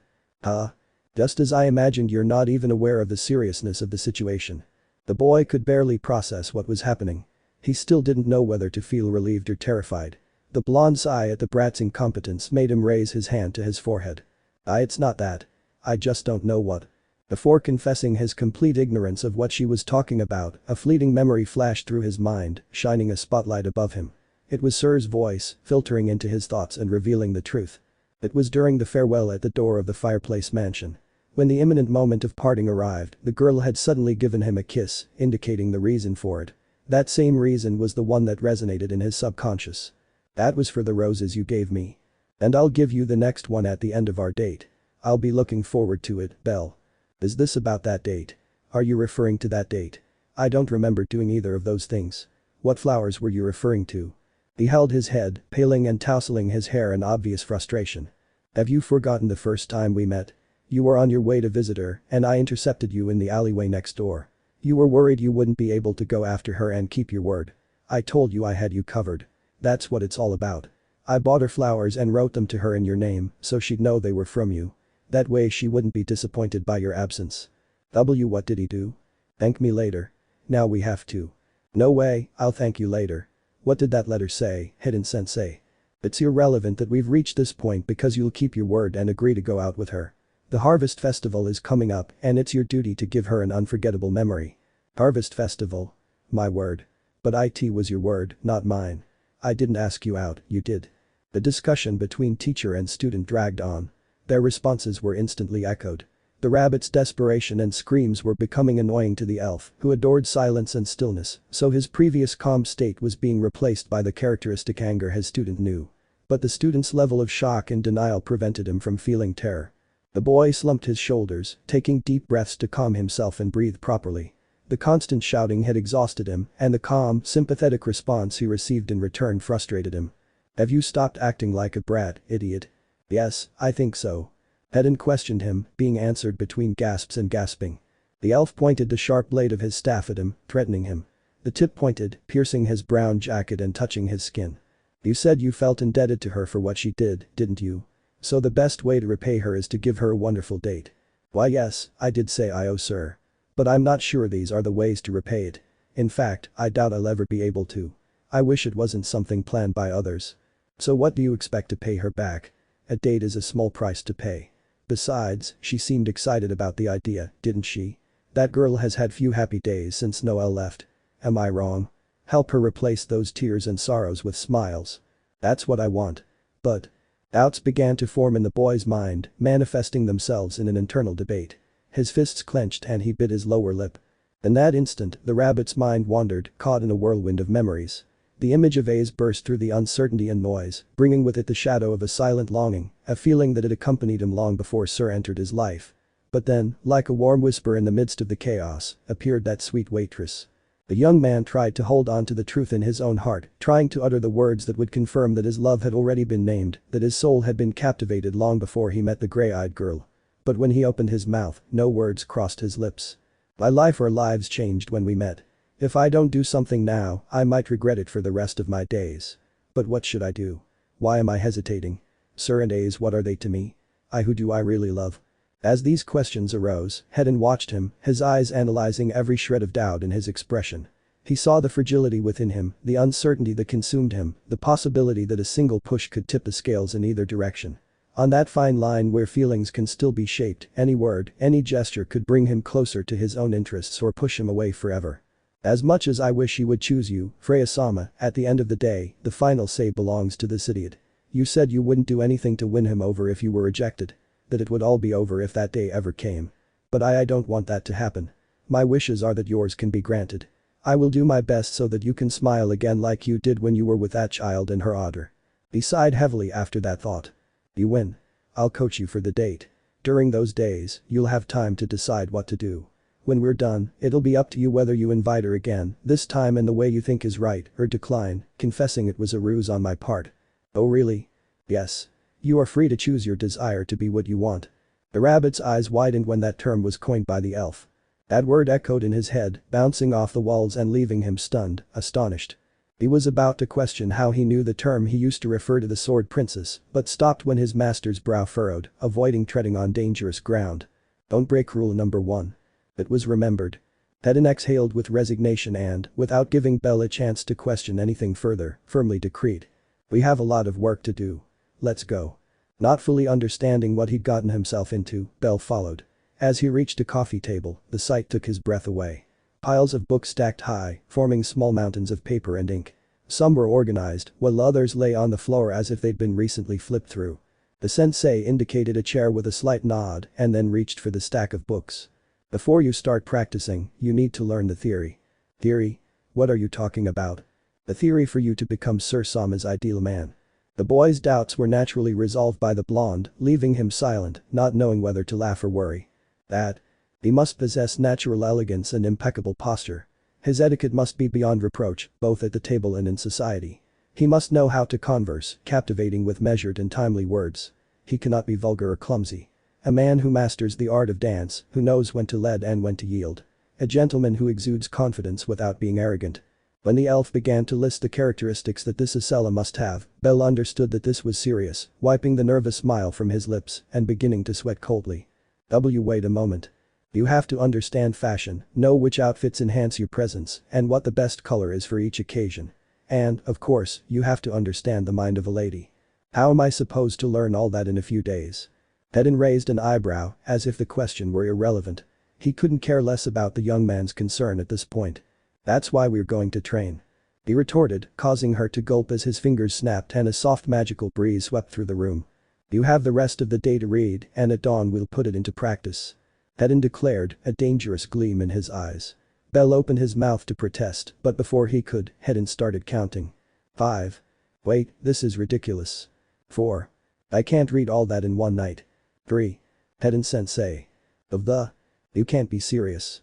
A: Just as I imagined, you're not even aware of the seriousness of the situation. The boy could barely process what was happening. He still didn't know whether to feel relieved or terrified. The blonde's eye at the brat's incompetence made him raise his hand to his forehead. It's not that. I just don't know what. Before confessing his complete ignorance of what she was talking about, a fleeting memory flashed through his mind, shining a spotlight above him. It was Syr's voice, filtering into his thoughts and revealing the truth. It was during the farewell at the door of the fireplace mansion. When the imminent moment of parting arrived, the girl had suddenly given him a kiss, indicating the reason for it. That same reason was the one that resonated in his subconscious. That was for the roses you gave me. And I'll give you the next one at the end of our date. I'll be looking forward to it, Belle. Is this about that date? Are you referring to that date? I don't remember doing either of those things. What flowers were you referring to? He held his head, paling and tousling his hair in obvious frustration. Have you forgotten the first time we met? You were on your way to visit her, and I intercepted you in the alleyway next door. You were worried you wouldn't be able to go after her and keep your word. I told you I had you covered. That's what it's all about. I bought her flowers and wrote them to her in your name, so she'd know they were from you. That way she wouldn't be disappointed by your absence. What did he do? Thank me later. Now we have to. No way, I'll thank you later. What did that letter say, Hidden-sensei? It's irrelevant that we've reached this point because you'll keep your word and agree to go out with her. The Harvest Festival is coming up and it's your duty to give her an unforgettable memory. Harvest Festival? My word. But it was your word, not mine. I didn't ask you out, you did. The discussion between teacher and student dragged on. Their responses were instantly echoed. The rabbit's desperation and screams were becoming annoying to the elf, who adored silence and stillness, so his previous calm state was being replaced by the characteristic anger his student knew. But the student's level of shock and denial prevented him from feeling terror. The boy slumped his shoulders, taking deep breaths to calm himself and breathe properly. The constant shouting had exhausted him, and the calm, sympathetic response he received in return frustrated him. Have you stopped acting like a brat, idiot? Yes, I think so. Hedden questioned him, being answered between gasps and gasping. The elf pointed the sharp blade of his staff at him, threatening him. The tip pointed, piercing his brown jacket and touching his skin. You said you felt indebted to her for what she did, didn't you? So the best way to repay her is to give her a wonderful date. Why yes, I did say I owe sir. But I'm not sure these are the ways to repay it. In fact, I doubt I'll ever be able to. I wish it wasn't something planned by others. So what do you expect to pay her back? A date is a small price to pay. Besides, she seemed excited about the idea, didn't she? That girl has had few happy days since Noel left. Am I wrong? Help her replace those tears and sorrows with smiles. That's what I want. But. Doubts began to form in the boy's mind, manifesting themselves in an internal debate. His fists clenched and he bit his lower lip. In that instant, the rabbit's mind wandered, caught in a whirlwind of memories. The image of Ace burst through the uncertainty and noise, bringing with it the shadow of a silent longing, a feeling that had accompanied him long before Syr entered his life. But then, like a warm whisper in the midst of the chaos, appeared that sweet waitress. The young man tried to hold on to the truth in his own heart, trying to utter the words that would confirm that his love had already been named, that his soul had been captivated long before he met the gray-eyed girl. But when he opened his mouth, no words crossed his lips. My life or lives changed when we met. If I don't do something now, I might regret it for the rest of my days. But what should I do? Why am I hesitating? Syr and Ace, what are they to me? Who do I really love? As these questions arose, Hedden watched him, his eyes analyzing every shred of doubt in his expression. He saw the fragility within him, the uncertainty that consumed him, the possibility that a single push could tip the scales in either direction. On that fine line where feelings can still be shaped, any word, any gesture could bring him closer to his own interests or push him away forever. As much as I wish he would choose you, Freya-sama, at the end of the day, the final say belongs to this idiot. You said you wouldn't do anything to win him over if you were rejected. That it would all be over if that day ever came. But I don't want that to happen. My wishes are that yours can be granted. I will do my best so that you can smile again like you did when you were with that child and her otter. He sighed heavily after that thought. You win. I'll coach you for the date. During those days, you'll have time to decide what to do. When we're done, it'll be up to you whether you invite her again, this time in the way you think is right, or decline, confessing it was a ruse on my part. Oh really? Yes. You are free to choose your desire to be what you want. The rabbit's eyes widened when that term was coined by the elf. That word echoed in his head, bouncing off the walls and leaving him stunned, astonished. He was about to question how he knew the term he used to refer to the sword princess, but stopped when his master's brow furrowed, avoiding treading on dangerous ground. Don't break rule number 1. It was remembered. Hedden exhaled with resignation and, without giving Bell a chance to question anything further, firmly decreed. We have a lot of work to do. Let's go. Not fully understanding what he'd gotten himself into, Bell followed. As he reached a coffee table, the sight took his breath away. Piles of books stacked high, forming small mountains of paper and ink. Some were organized, while others lay on the floor as if they'd been recently flipped through. The sensei indicated a chair with a slight nod and then reached for the stack of books. Before you start practicing, you need to learn the theory. Theory? What are you talking about? The theory for you to become Sir Sama's ideal man. The boy's doubts were naturally resolved by the blonde, leaving him silent, not knowing whether to laugh or worry. That? He must possess natural elegance and impeccable posture. His etiquette must be beyond reproach, both at the table and in society. He must know how to converse, captivating with measured and timely words. He cannot be vulgar or clumsy. A man who masters the art of dance, who knows when to lead and when to yield. A gentleman who exudes confidence without being arrogant. When the elf began to list the characteristics that this Isella must have, Bell understood that this was serious, wiping the nervous smile from his lips and beginning to sweat coldly. Wait a moment. You have to understand fashion, know which outfits enhance your presence, and what the best color is for each occasion. And, of course, you have to understand the mind of a lady. How am I supposed to learn all that in a few days? Hedden raised an eyebrow, as if the question were irrelevant. He couldn't care less about the young man's concern at this point. That's why we're going to train. He retorted, causing her to gulp as his fingers snapped and a soft magical breeze swept through the room. You have the rest of the day to read, and at dawn we'll put it into practice. Hedden declared, a dangerous gleam in his eyes. Bell opened his mouth to protest, but before he could, Hedden started counting. 5. Wait, this is ridiculous. 4. I can't read all that in one night. 3. Hedden-sensei. You can't be serious.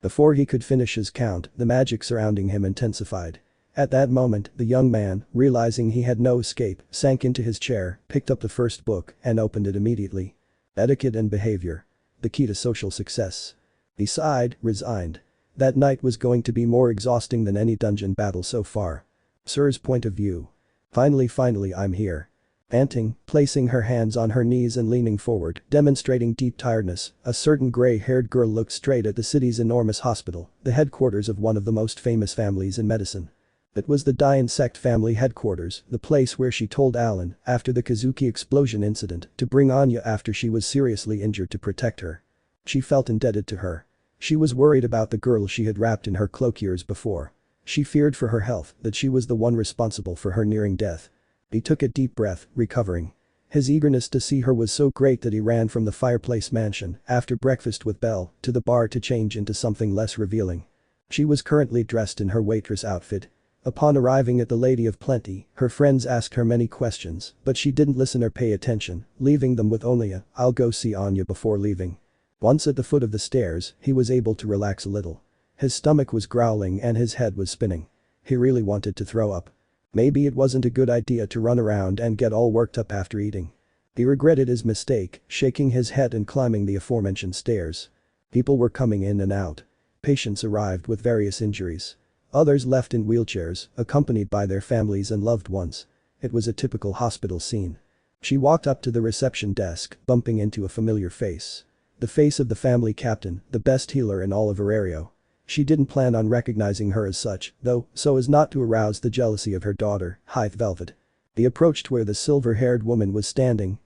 A: Before he could finish his count, the magic surrounding him intensified. At that moment, the young man, realizing he had no escape, sank into his chair, picked up the first book, and opened it immediately. Etiquette and Behavior. The Key to Social Success. He sighed, resigned. That night was going to be more exhausting than any dungeon battle so far. Sir's point of view. Finally I'm here. Panting, placing her hands on her knees and leaning forward, demonstrating deep tiredness, a certain gray-haired girl looked straight at the city's enormous hospital, the headquarters of one of the most famous families in medicine. It was the Dai Insect family headquarters, the place where she told Alan, after the Kazuki explosion incident, to bring Anya after she was seriously injured to protect her. She felt indebted to her. She was worried about the girl she had wrapped in her cloak years before. She feared for her health, that she was the one responsible for her nearing death. He took a deep breath, recovering. His eagerness to see her was so great that he ran from the fireplace mansion, after breakfast with Belle, to the bar to change into something less revealing. She was currently dressed in her waitress outfit. Upon arriving at the Lady of Plenty, her friends asked her many questions, but she didn't listen or pay attention, leaving them with only a, "I'll go see Anya" before leaving. Once at the foot of the stairs, he was able to relax a little. His stomach was growling and his head was spinning. He really wanted to throw up. Maybe it wasn't a good idea to run around and get all worked up after eating. He regretted his mistake, shaking his head and climbing the aforementioned stairs. People were coming in and out. Patients arrived with various injuries. Others left in wheelchairs, accompanied by their families and loved ones. It was a typical hospital scene. She walked up to the reception desk, bumping into a familiar face. The face of the family captain, the best healer in all of Orario. She didn't plan on recognizing her as such, though, so as not to arouse the jealousy of her daughter, Hythe Velvet. He approached where the silver-haired woman was standing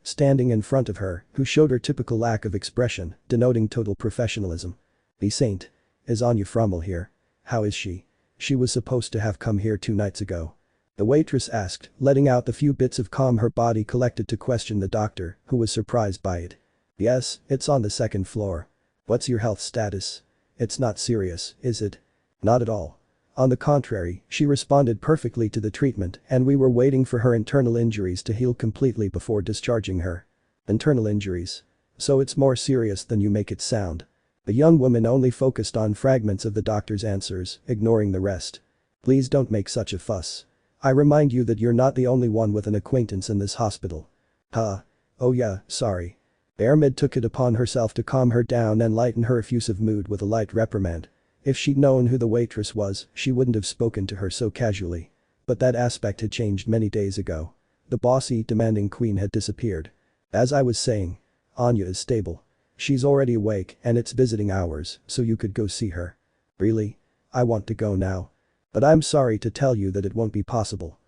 A: in front of her, who showed her typical lack of expression, denoting total professionalism. "The saint. Is Anya Frommel here? How is she? She was supposed to have come here 2 nights ago." The waitress asked, letting out the few bits of calm her body collected to question the doctor, who was surprised by it. "Yes, it's on the 2nd floor. What's your health status? It's not serious, is it?" "Not at all. On the contrary, she responded perfectly to the treatment and we were waiting for her internal injuries to heal completely before discharging her." "Internal injuries? So it's more serious than you make it sound." The young woman only focused on fragments of the doctor's answers, ignoring the rest. "Please don't make such a fuss. I remind you that you're not the only one with an acquaintance in this hospital." "Huh? Oh yeah, sorry." Airmid took it upon herself to calm her down and lighten her effusive mood with a light reprimand. If she'd known who the waitress was, she wouldn't have spoken to her so casually. But that aspect had changed many days ago. The bossy, demanding queen had disappeared. "As I was saying, Anya is stable. She's already awake and it's visiting hours, so you could go see her." "Really? I want to go now. But I'm sorry to tell you that it won't be possible."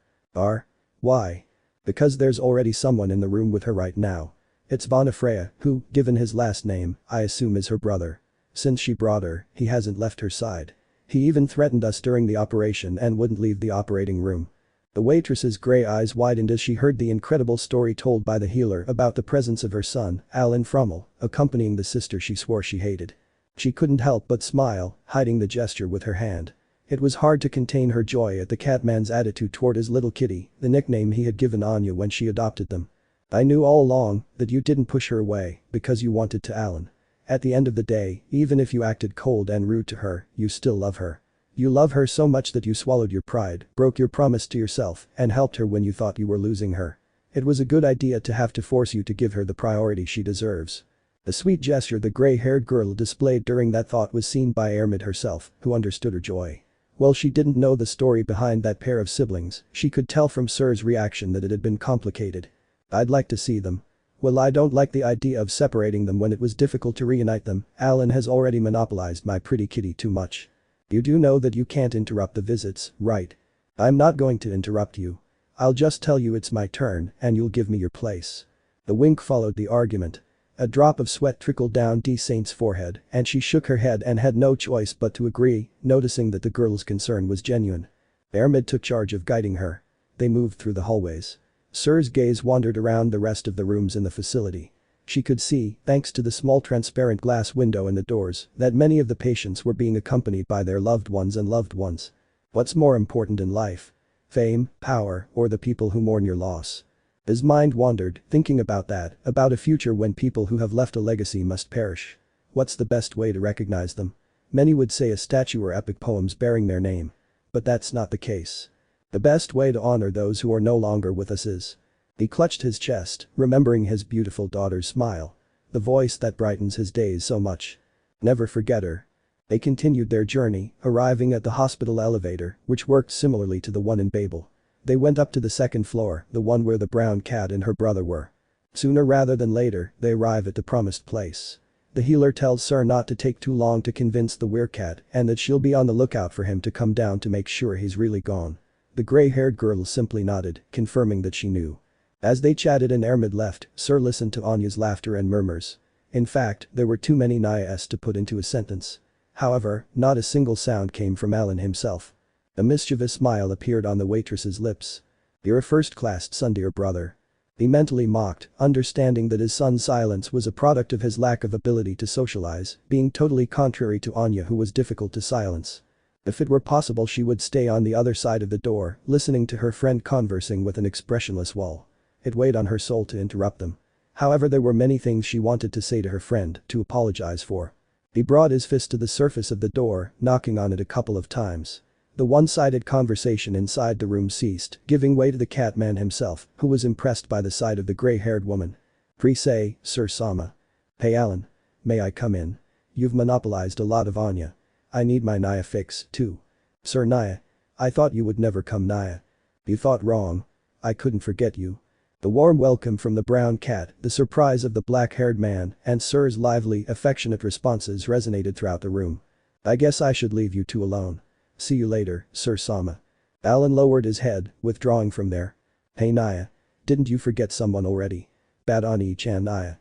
A: Why?" "Because there's already someone in the room with her right now. It's Von Freya, who, given his last name, I assume is her brother. Since she brought her, he hasn't left her side. He even threatened us during the operation and wouldn't leave the operating room." The waitress's gray eyes widened as she heard the incredible story told by the healer about the presence of her son, Alan Frummel, accompanying the sister she swore she hated. She couldn't help but smile, hiding the gesture with her hand. It was hard to contain her joy at the catman's attitude toward his little kitty, the nickname he had given Anya when she adopted them. "I knew all along that you didn't push her away because you wanted to, Alan. At the end of the day, even if you acted cold and rude to her, you still love her. You love her so much that you swallowed your pride, broke your promise to yourself, and helped her when you thought you were losing her. It was a good idea to have to force you to give her the priority she deserves." The sweet gesture the gray-haired girl displayed during that thought was seen by Ermid herself, who understood her joy. While she didn't know the story behind that pair of siblings, she could tell from Sir's reaction that it had been complicated. "I'd like to see them. Well, I don't like the idea of separating them when it was difficult to reunite them. Alan has already monopolized my pretty kitty too much. You do know that you can't interrupt the visits, right? I'm not going to interrupt you. I'll just tell you it's my turn and you'll give me your place." The wink followed the argument. A drop of sweat trickled down Dee Saint's forehead and she shook her head and had no choice but to agree, noticing that the girl's concern was genuine. Ermid took charge of guiding her. They moved through the hallways. Sir's gaze wandered around the rest of the rooms in the facility. She could see, thanks to the small transparent glass window in the doors, that many of the patients were being accompanied by their loved ones and loved ones. What's more important in life? Fame, power, or the people who mourn your loss? His mind wandered, thinking about that, about a future when people who have left a legacy must perish. What's the best way to recognize them? Many would say a statue or epic poems bearing their name. But that's not the case. The best way to honor those who are no longer with us is. He clutched his chest, remembering his beautiful daughter's smile. The voice that brightens his days so much. Never forget her. They continued their journey, arriving at the hospital elevator, which worked similarly to the one in Babel. They went up to the second floor, the one where the brown cat and her brother were. Sooner rather than later, they arrive at the promised place. The healer tells Syr not to take too long to convince the werecat and that she'll be on the lookout for him to come down to make sure he's really gone. The gray-haired girl simply nodded, confirming that she knew. As they chatted and Ermid left, Syr listened to Anya's laughter and murmurs. In fact, there were too many Nayas to put into a sentence. However, not a single sound came from Alan himself. A mischievous smile appeared on the waitress's lips. "You're a first-class son, dear brother." He mentally mocked, understanding that his son's silence was a product of his lack of ability to socialize, being totally contrary to Anya, who was difficult to silence. If it were possible, she would stay on the other side of the door, listening to her friend conversing with an expressionless wall. It weighed on her soul to interrupt them. However, there were many things she wanted to say to her friend, to apologize for. He brought his fist to the surface of the door, knocking on it a couple of times. The one-sided conversation inside the room ceased, giving way to the catman himself, who was impressed by the sight of the gray-haired woman. "Please say, Sir Sama. Hey Alan. May I come in? You've monopolized a lot of Anya. I need my Naya fix, too." "Sir Naya. I thought you would never come, Naya." "You thought wrong. I couldn't forget you." The warm welcome from the brown cat, the surprise of the black-haired man, and Sir's lively, affectionate responses resonated throughout the room. "I guess I should leave you two alone. See you later, Sir Sama." Alan lowered his head, withdrawing from there. "Hey Naya. Didn't you forget someone already? Bad Ani-chan, Naya.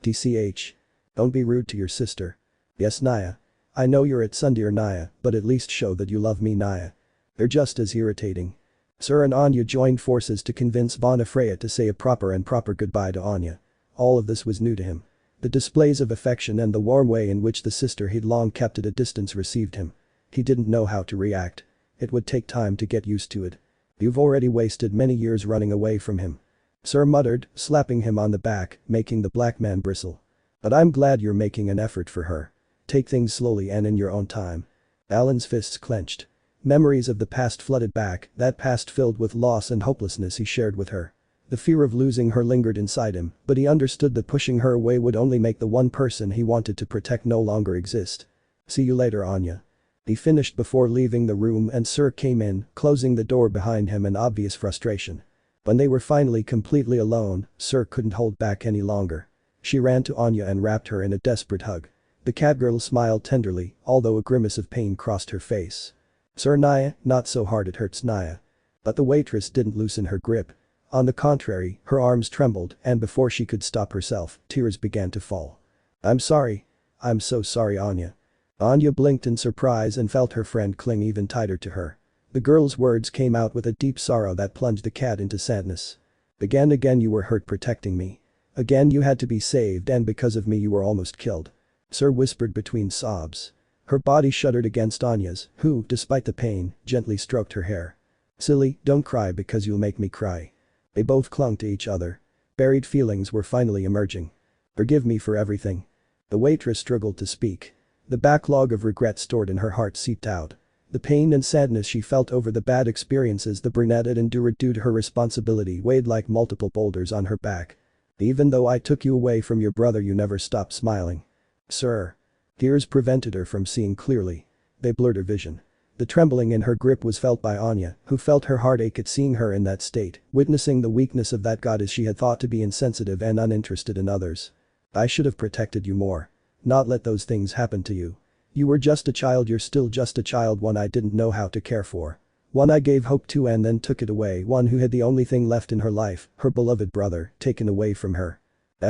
A: TCH. Don't be rude to your sister." "Yes, Naya. I know you're at Sundir, Naya, but at least show that you love me, Naya. They're just as irritating." Syr and Anya joined forces to convince Von Freya to say a proper goodbye to Anya. All of this was new to him. The displays of affection and the warm way in which the sister he'd long kept at a distance received him. He didn't know how to react. It would take time to get used to it. "You've already wasted many years running away from him." Syr muttered, slapping him on the back, making the black man bristle. "But I'm glad you're making an effort for her. Take things slowly and in your own time." Alan's fists clenched. Memories of the past flooded back, that past filled with loss and hopelessness he shared with her. The fear of losing her lingered inside him, but he understood that pushing her away would only make the one person he wanted to protect no longer exist. "See you later, Anya." He finished before leaving the room and Syr came in, closing the door behind him in obvious frustration. When they were finally completely alone, Syr couldn't hold back any longer. She ran to Anya and wrapped her in a desperate hug. The catgirl smiled tenderly, although a grimace of pain crossed her face. "Sir Naya, not so hard, it hurts, Naya." But the waitress didn't loosen her grip. On the contrary, her arms trembled and before she could stop herself, tears began to fall. "I'm sorry. I'm so sorry, Anya." Anya blinked in surprise and felt her friend cling even tighter to her. The girl's words came out with a deep sorrow that plunged the cat into sadness. Again you were hurt protecting me. Again you had to be saved and because of me you were almost killed. Syr whispered between sobs. Her body shuddered against Anya's, who, despite the pain, gently stroked her hair. Silly, don't cry because you'll make me cry. They both clung to each other. Buried feelings were finally emerging. Forgive me for everything. The waitress struggled to speak. The backlog of regret stored in her heart seeped out. The pain and sadness she felt over the bad experiences the brunette had endured due to her responsibility weighed like multiple boulders on her back. Even though I took you away from your brother you never stopped smiling. Sir. Tears prevented her from seeing clearly. They blurred her vision. The trembling in her grip was felt by Anya, who felt her heart ache at seeing her in that state, witnessing the weakness of that goddess she had thought to be insensitive and uninterested in others. I should have protected you more. Not let those things happen to you. You were just a child, you're still just a child, one I didn't know how to care for. One I gave hope to and then took it away, one who had the only thing left in her life, her beloved brother, taken away from her.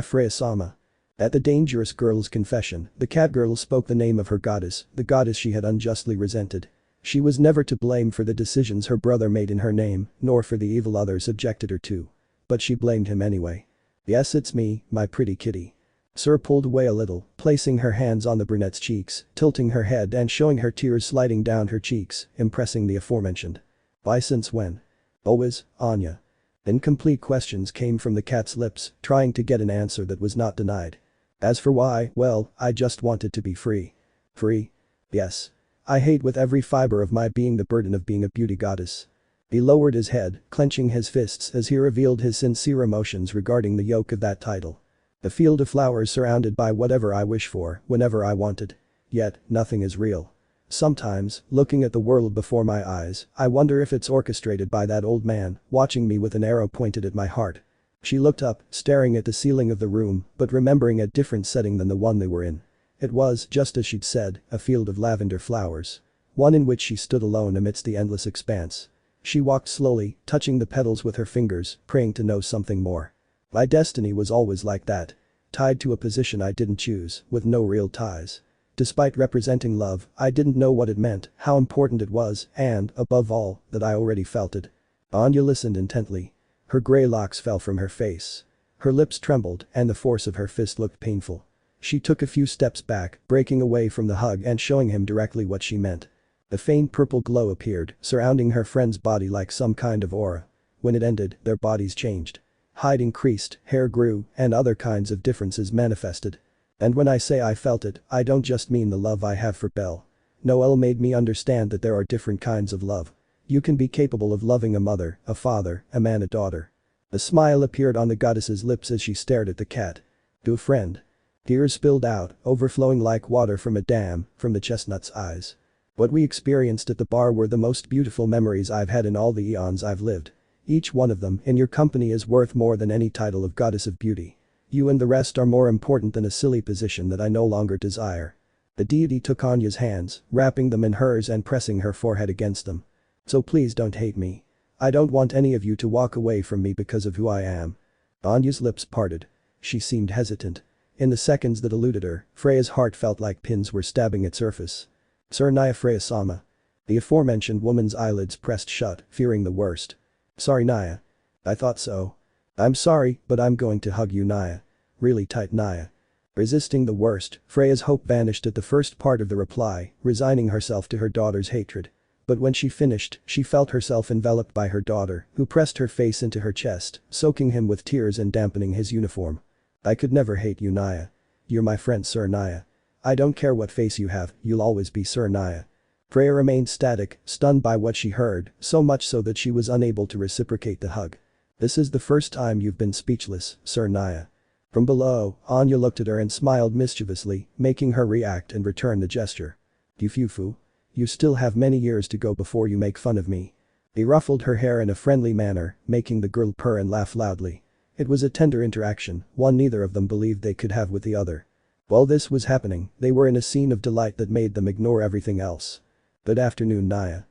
A: Freya-sama. At the dangerous girl's confession, the cat girl spoke the name of her goddess, the goddess she had unjustly resented. She was never to blame for the decisions her brother made in her name, nor for the evil others subjected her to. But she blamed him anyway. Yes, it's me, my pretty kitty. Syr pulled away a little, placing her hands on the brunette's cheeks, tilting her head and showing her tears sliding down her cheeks, impressing the aforementioned. Why, since when? Always, Anya. Incomplete questions came from the cat's lips, trying to get an answer that was not denied. As for why, well, I just wanted to be free. Free? Yes. I hate with every fiber of my being the burden of being a beauty goddess. He lowered his head, clenching his fists as he revealed his sincere emotions regarding the yoke of that title. A field of flowers surrounded by whatever I wish for, whenever I wanted. Yet, nothing is real. Sometimes, looking at the world before my eyes, I wonder if it's orchestrated by that old man, watching me with an arrow pointed at my heart. She looked up, staring at the ceiling of the room, but remembering a different setting than the one they were in. It was, just as she'd said, a field of lavender flowers. One in which she stood alone amidst the endless expanse. She walked slowly, touching the petals with her fingers, praying to know something more. My destiny was always like that. Tied to a position I didn't choose, with no real ties. Despite representing love, I didn't know what it meant, how important it was, and, above all, that I already felt it. Anya listened intently. Her grey locks fell from her face. Her lips trembled, and the force of her fist looked painful. She took a few steps back, breaking away from the hug and showing him directly what she meant. A faint purple glow appeared, surrounding her friend's body like some kind of aura. When it ended, their bodies changed. Height increased, hair grew, and other kinds of differences manifested. And when I say I felt it, I don't just mean the love I have for Bell. Noelle made me understand that there are different kinds of love. You can be capable of loving a mother, a father, a man, a daughter. A smile appeared on the goddess's lips as she stared at the cat. To a friend. Tears spilled out, overflowing like water from a dam, from the chestnut's eyes. What we experienced at the bar were the most beautiful memories I've had in all the eons I've lived. Each one of them, in your company, is worth more than any title of goddess of beauty. You and the rest are more important than a silly position that I no longer desire. The deity took Anya's hands, wrapping them in hers and pressing her forehead against them. So please don't hate me. I don't want any of you to walk away from me because of who I am. Anya's lips parted. She seemed hesitant. In the seconds that eluded her, Freya's heart felt like pins were stabbing its surface. Sir Naya Freya-sama. The aforementioned woman's eyelids pressed shut, fearing the worst. Sorry Naya. I thought so. I'm sorry, but I'm going to hug you Naya. Really tight Naya. Resisting the worst, Freya's hope vanished at the first part of the reply, resigning herself to her daughter's hatred. But when she finished, she felt herself enveloped by her daughter, who pressed her face into her chest, soaking him with tears and dampening his uniform. I could never hate you Naya. You're my friend Sir Naya. I don't care what face you have, you'll always be Sir Naya. Freya remained static, stunned by what she heard, so much so that she was unable to reciprocate the hug. This is the first time you've been speechless, Sir Naya. From below, Anya looked at her and smiled mischievously, making her react and return the gesture. Fufu. You still have many years to go before you make fun of me. He ruffled her hair in a friendly manner, making the girl purr and laugh loudly. It was a tender interaction, one neither of them believed they could have with the other. While this was happening, they were in a scene of delight that made them ignore everything else. Good afternoon Naya.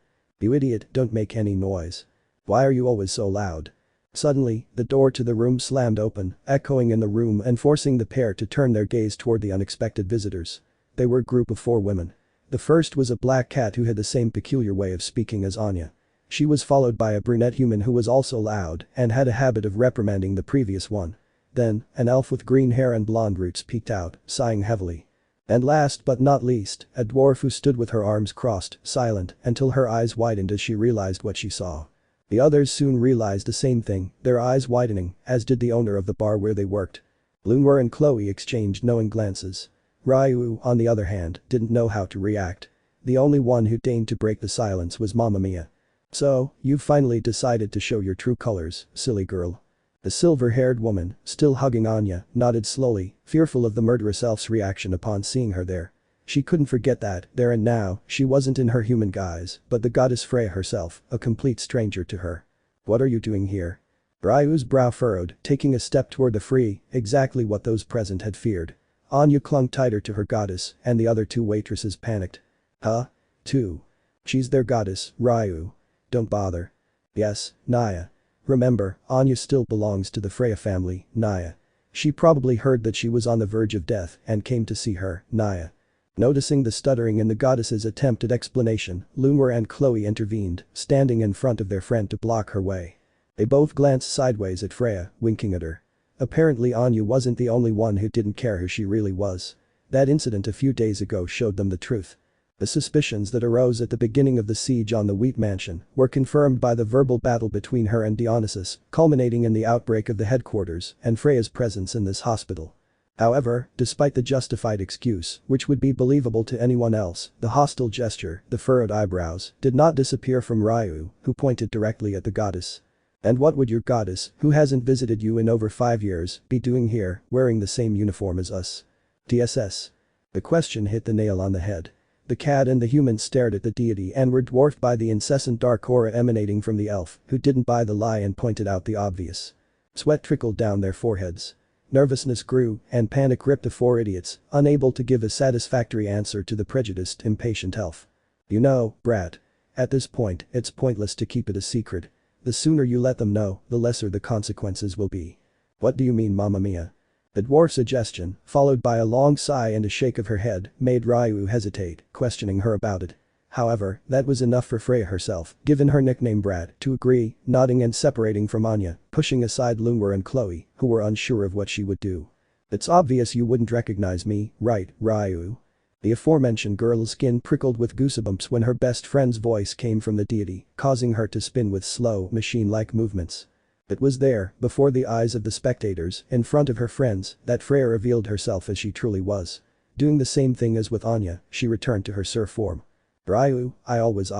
A: You idiot, don't make any noise. Why are you always so loud? Suddenly, the door to the room slammed open, echoing in the room and forcing the pair to turn their gaze toward the unexpected visitors. They were a group of 4 women. The first was a black cat who had the same peculiar way of speaking as Anya. She was followed by a brunette human who was also loud and had a habit of reprimanding the previous one. Then, an elf with green hair and blonde roots peeked out, sighing heavily. And last but not least, a dwarf who stood with her arms crossed, silent, until her eyes widened as she realized what she saw. The others soon realized the same thing, their eyes widening, as did the owner of the bar where they worked. Lunwer and Chloe exchanged knowing glances. Ryu, on the other hand, didn't know how to react. The only one who deigned to break the silence was Mamma Mia. "So, you've finally decided to show your true colors, silly girl." The silver-haired woman, still hugging Anya, nodded slowly, fearful of the murderous elf's reaction upon seeing her there. She couldn't forget that, there and now, she wasn't in her human guise, but the goddess Freya herself, a complete stranger to her. "What are you doing here?" Ryu's brow furrowed, taking a step toward the free, exactly what those present had feared. Anya clung tighter to her goddess, and the other two waitresses panicked. "Huh? Two? She's their goddess, Ryu. Don't bother." "Yes, Naya. Remember, Anya still belongs to the Freya family, Naya. She probably heard that she was on the verge of death and came to see her, Naya." Noticing the stuttering in the goddess's attempt at explanation, Lunwer and Chloe intervened, standing in front of their friend to block her way. They both glanced sideways at Freya, winking at her. Apparently Anya wasn't the only one who didn't care who she really was. That incident a few days ago showed them the truth. The suspicions that arose at the beginning of the siege on the Wheat Mansion were confirmed by the verbal battle between her and Dionysus, culminating in the outbreak of the headquarters and Freya's presence in this hospital. However, despite the justified excuse, which would be believable to anyone else, the hostile gesture, the furrowed eyebrows, did not disappear from Ryu, who pointed directly at the goddess. "And what would your goddess, who hasn't visited you in over 5 years, be doing here, wearing the same uniform as us?" TSS. The question hit the nail on the head. The cat and the human stared at the deity and were dwarfed by the incessant dark aura emanating from the elf, who didn't buy the lie and pointed out the obvious. Sweat trickled down their foreheads. Nervousness grew, and panic gripped the four idiots, unable to give a satisfactory answer to the prejudiced, impatient elf. "You know, brat. At this point, it's pointless to keep it a secret. The sooner you let them know, the lesser the consequences will be." "What do you mean, Mamma Mia?" The dwarf's suggestion, followed by a long sigh and a shake of her head, made Ryu hesitate, questioning her about it. However, that was enough for Freya herself, given her nickname Brat, to agree, nodding and separating from Anya, pushing aside Lunwer and Chloe, who were unsure of what she would do. "It's obvious you wouldn't recognize me, right, Ryu?" The aforementioned girl's skin prickled with goosebumps when her best friend's voice came from the deity, causing her to spin with slow, machine-like movements. It was there, before the eyes of the spectators, in front of her friends, that Freya revealed herself as she truly was. Doing the same thing as with Anya, she returned to her Syr form. "Ryu, I always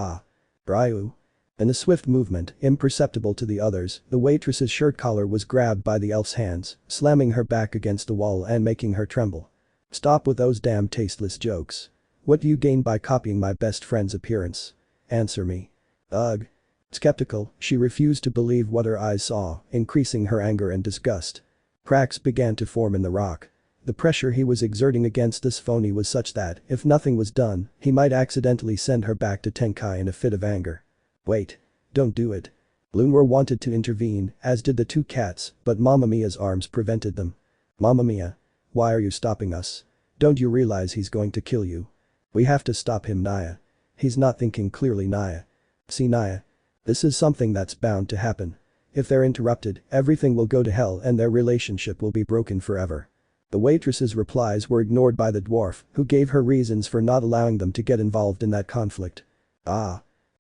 A: Ryu." In a swift movement, imperceptible to the others, the waitress's shirt collar was grabbed by the elf's hands, slamming her back against the wall and making her tremble. "Stop with those damn tasteless jokes. What do you gain by copying my best friend's appearance? Answer me." Ugh. Skeptical, she refused to believe what her eyes saw, increasing her anger and disgust. Cracks began to form in the rock. The pressure he was exerting against this phony was such that, if nothing was done, he might accidentally send her back to Tenkai in a fit of anger. "Wait. Don't do it." Lunwer wanted to intervene, as did the two cats, but Mamma Mia's arms prevented them. "Mamma Mia. Why are you stopping us? Don't you realize he's going to kill you? We have to stop him, Naya. He's not thinking clearly, Naya. See, Naya. This is something that's bound to happen. If they're interrupted, everything will go to hell and their relationship will be broken forever." The waitress's replies were ignored by the dwarf, who gave her reasons for not allowing them to get involved in that conflict.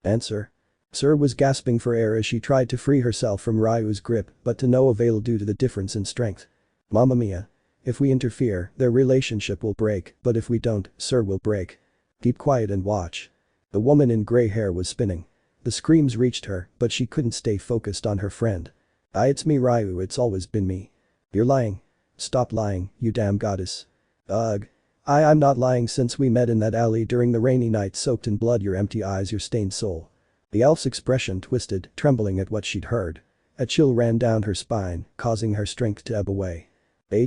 A: Answer. Syr was gasping for air as she tried to free herself from Ryu's grip, but to no avail due to the difference in strength. "Mamma Mia. If we interfere, their relationship will break, but if we don't, Syr will break. Keep quiet and watch." The woman in gray hair was spinning. The screams reached her, but she couldn't stay focused on her friend. It's me, Ryu, it's always been me." "You're lying. Stop lying, you damn goddess." "Ugh. I'm not lying since we met in that alley during the rainy night soaked in blood, your empty eyes, your stained soul." The elf's expression twisted, trembling at what she'd heard. A chill ran down her spine, causing her strength to ebb away.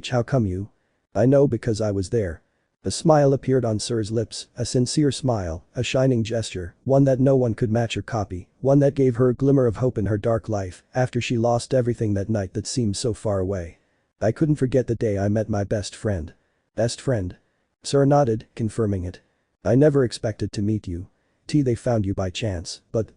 A: How come you?" "I know because I was there." A smile appeared on Syr's lips, a sincere smile, a shining gesture, one that no one could match or copy, one that gave her a glimmer of hope in her dark life after she lost everything that night that seemed so far away. "I couldn't forget the day I met my best friend." "Best friend?" Syr nodded, confirming it. "I never expected to meet you. They found you by chance, but.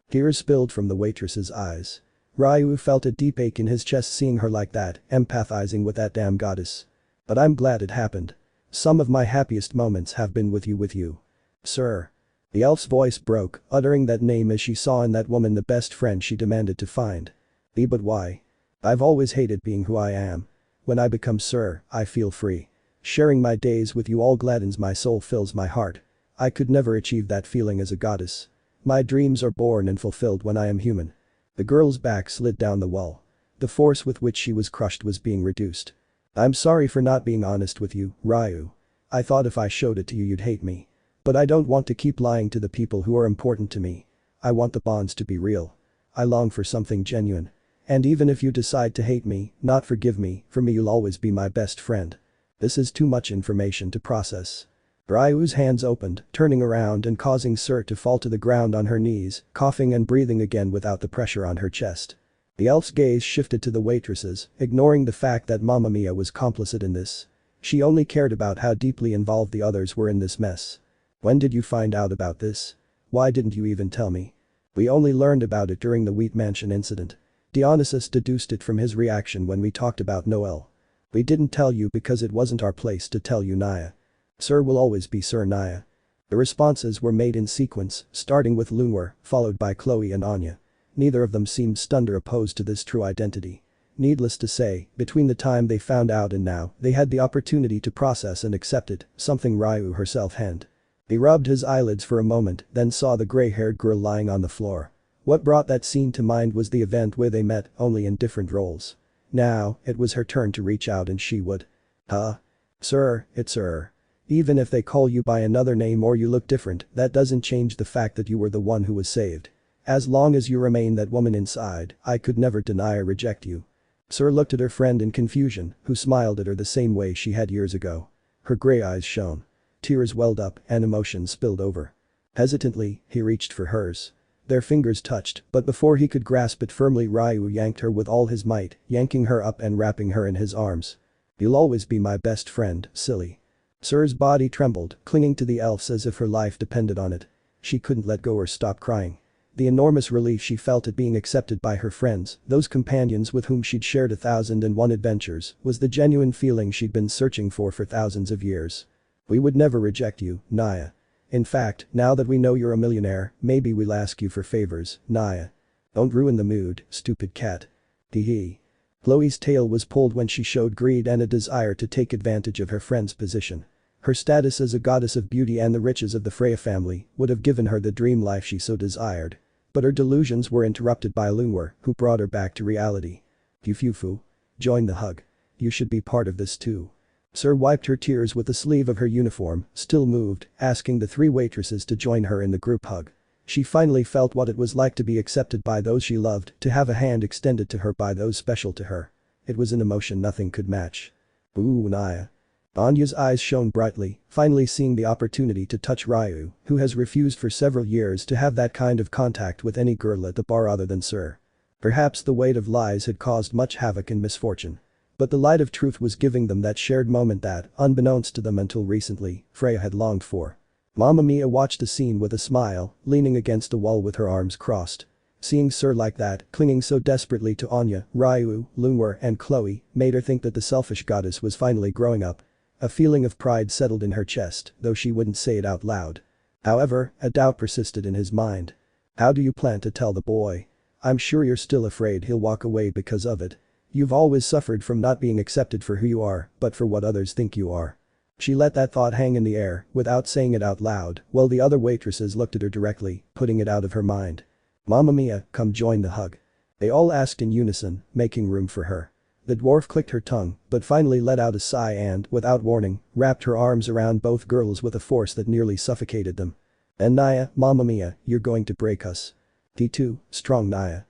A: Tears spilled from the waitress's eyes. Ryu felt a deep ache in his chest seeing her like that, empathizing with that damn goddess. But I'm glad it happened. Some of my happiest moments have been with you. Sir. The elf's voice broke, uttering that name as she saw in that woman the best friend she demanded to find. But why? I've always hated being who I am. When I become Sir, I feel free. Sharing my days with you all gladdens my soul, fills my heart. I could never achieve that feeling as a goddess. My dreams are born and fulfilled when I am human. The girl's back slid down the wall. The force with which she was crushed was being reduced. I'm sorry for not being honest with you, Ryu. I thought if I showed it to you you'd hate me. But I don't want to keep lying to the people who are important to me. I want the bonds to be real. I long for something genuine. And even if you decide to hate me, not forgive me, for me you'll always be my best friend. This is too much information to process. Ryu's hands opened, turning around and causing Syr to fall to the ground on her knees, coughing and breathing again without the pressure on her chest. The elf's gaze shifted to the waitresses, ignoring the fact that Mamma Mia was complicit in this. She only cared about how deeply involved the others were in this mess. When did you find out about this? Why didn't you even tell me? We only learned about it during the Wheat Mansion incident. Dionysus deduced it from his reaction when we talked about Noel. We didn't tell you because it wasn't our place to tell you, Naya. Sir will always be Sir, Naya. The responses were made in sequence, starting with Lunwar, followed by Chloe and Anya. Neither of them seemed stunned or opposed to this true identity. Needless to say, between the time they found out and now, they had the opportunity to process and accept it, something Ryu herself hadn't. He rubbed his eyelids for a moment, then saw the gray-haired girl lying on the floor. What brought that scene to mind was the event where they met, only in different roles. Now, it was her turn to reach out and she would. Huh? Sir, it's her. Even if they call you by another name or you look different, that doesn't change the fact that you were the one who was saved. As long as you remain that woman inside, I could never deny or reject you. Syr looked at her friend in confusion, who smiled at her the same way she had years ago. Her gray eyes shone. Tears welled up and emotion spilled over. Hesitantly, he reached for hers. Their fingers touched, but before he could grasp it firmly, Ryu yanked her with all his might, yanking her up and wrapping her in his arms. You'll always be my best friend, silly. Syr's body trembled, clinging to the elves as if her life depended on it. She couldn't let go or stop crying. The enormous relief she felt at being accepted by her friends, those companions with whom she'd shared 1,001 adventures, was the genuine feeling she'd been searching for thousands of years. We would never reject you, Naya. In fact, now that we know you're a millionaire, maybe we'll ask you for favors, Naya. Don't ruin the mood, stupid cat. Hee. Chloe's tail was pulled when she showed greed and a desire to take advantage of her friend's position. Her status as a goddess of beauty and the riches of the Freya family would have given her the dream life she so desired. But her delusions were interrupted by Lunwar, who brought her back to reality. Fufu. Join the hug. You should be part of this too. Syr wiped her tears with the sleeve of her uniform, still moved, asking the three waitresses to join her in the group hug. She finally felt what it was like to be accepted by those she loved, to have a hand extended to her by those special to her. It was an emotion nothing could match. Ooh, Naya. Anya's eyes shone brightly, finally seeing the opportunity to touch Ryu, who has refused for several years to have that kind of contact with any girl at the bar other than Syr. Perhaps the weight of lies had caused much havoc and misfortune. But the light of truth was giving them that shared moment that, unbeknownst to them until recently, Freya had longed for. Mamma Mia watched the scene with a smile, leaning against the wall with her arms crossed. Seeing Syr like that, clinging so desperately to Anya, Ryu, Lunwar and Chloe, made her think that the selfish goddess was finally growing up. A feeling of pride settled in her chest, though she wouldn't say it out loud. However, a doubt persisted in his mind. How do you plan to tell the boy? I'm sure you're still afraid he'll walk away because of it. You've always suffered from not being accepted for who you are, but for what others think you are. She let that thought hang in the air, without saying it out loud, while the other waitresses looked at her directly, putting it out of her mind. Mamma Mia, come join the hug. They all asked in unison, making room for her. The dwarf clicked her tongue, but finally let out a sigh and, without warning, wrapped her arms around both girls with a force that nearly suffocated them. And Naya, Mamma Mia, you're going to break us. T2, strong Naya.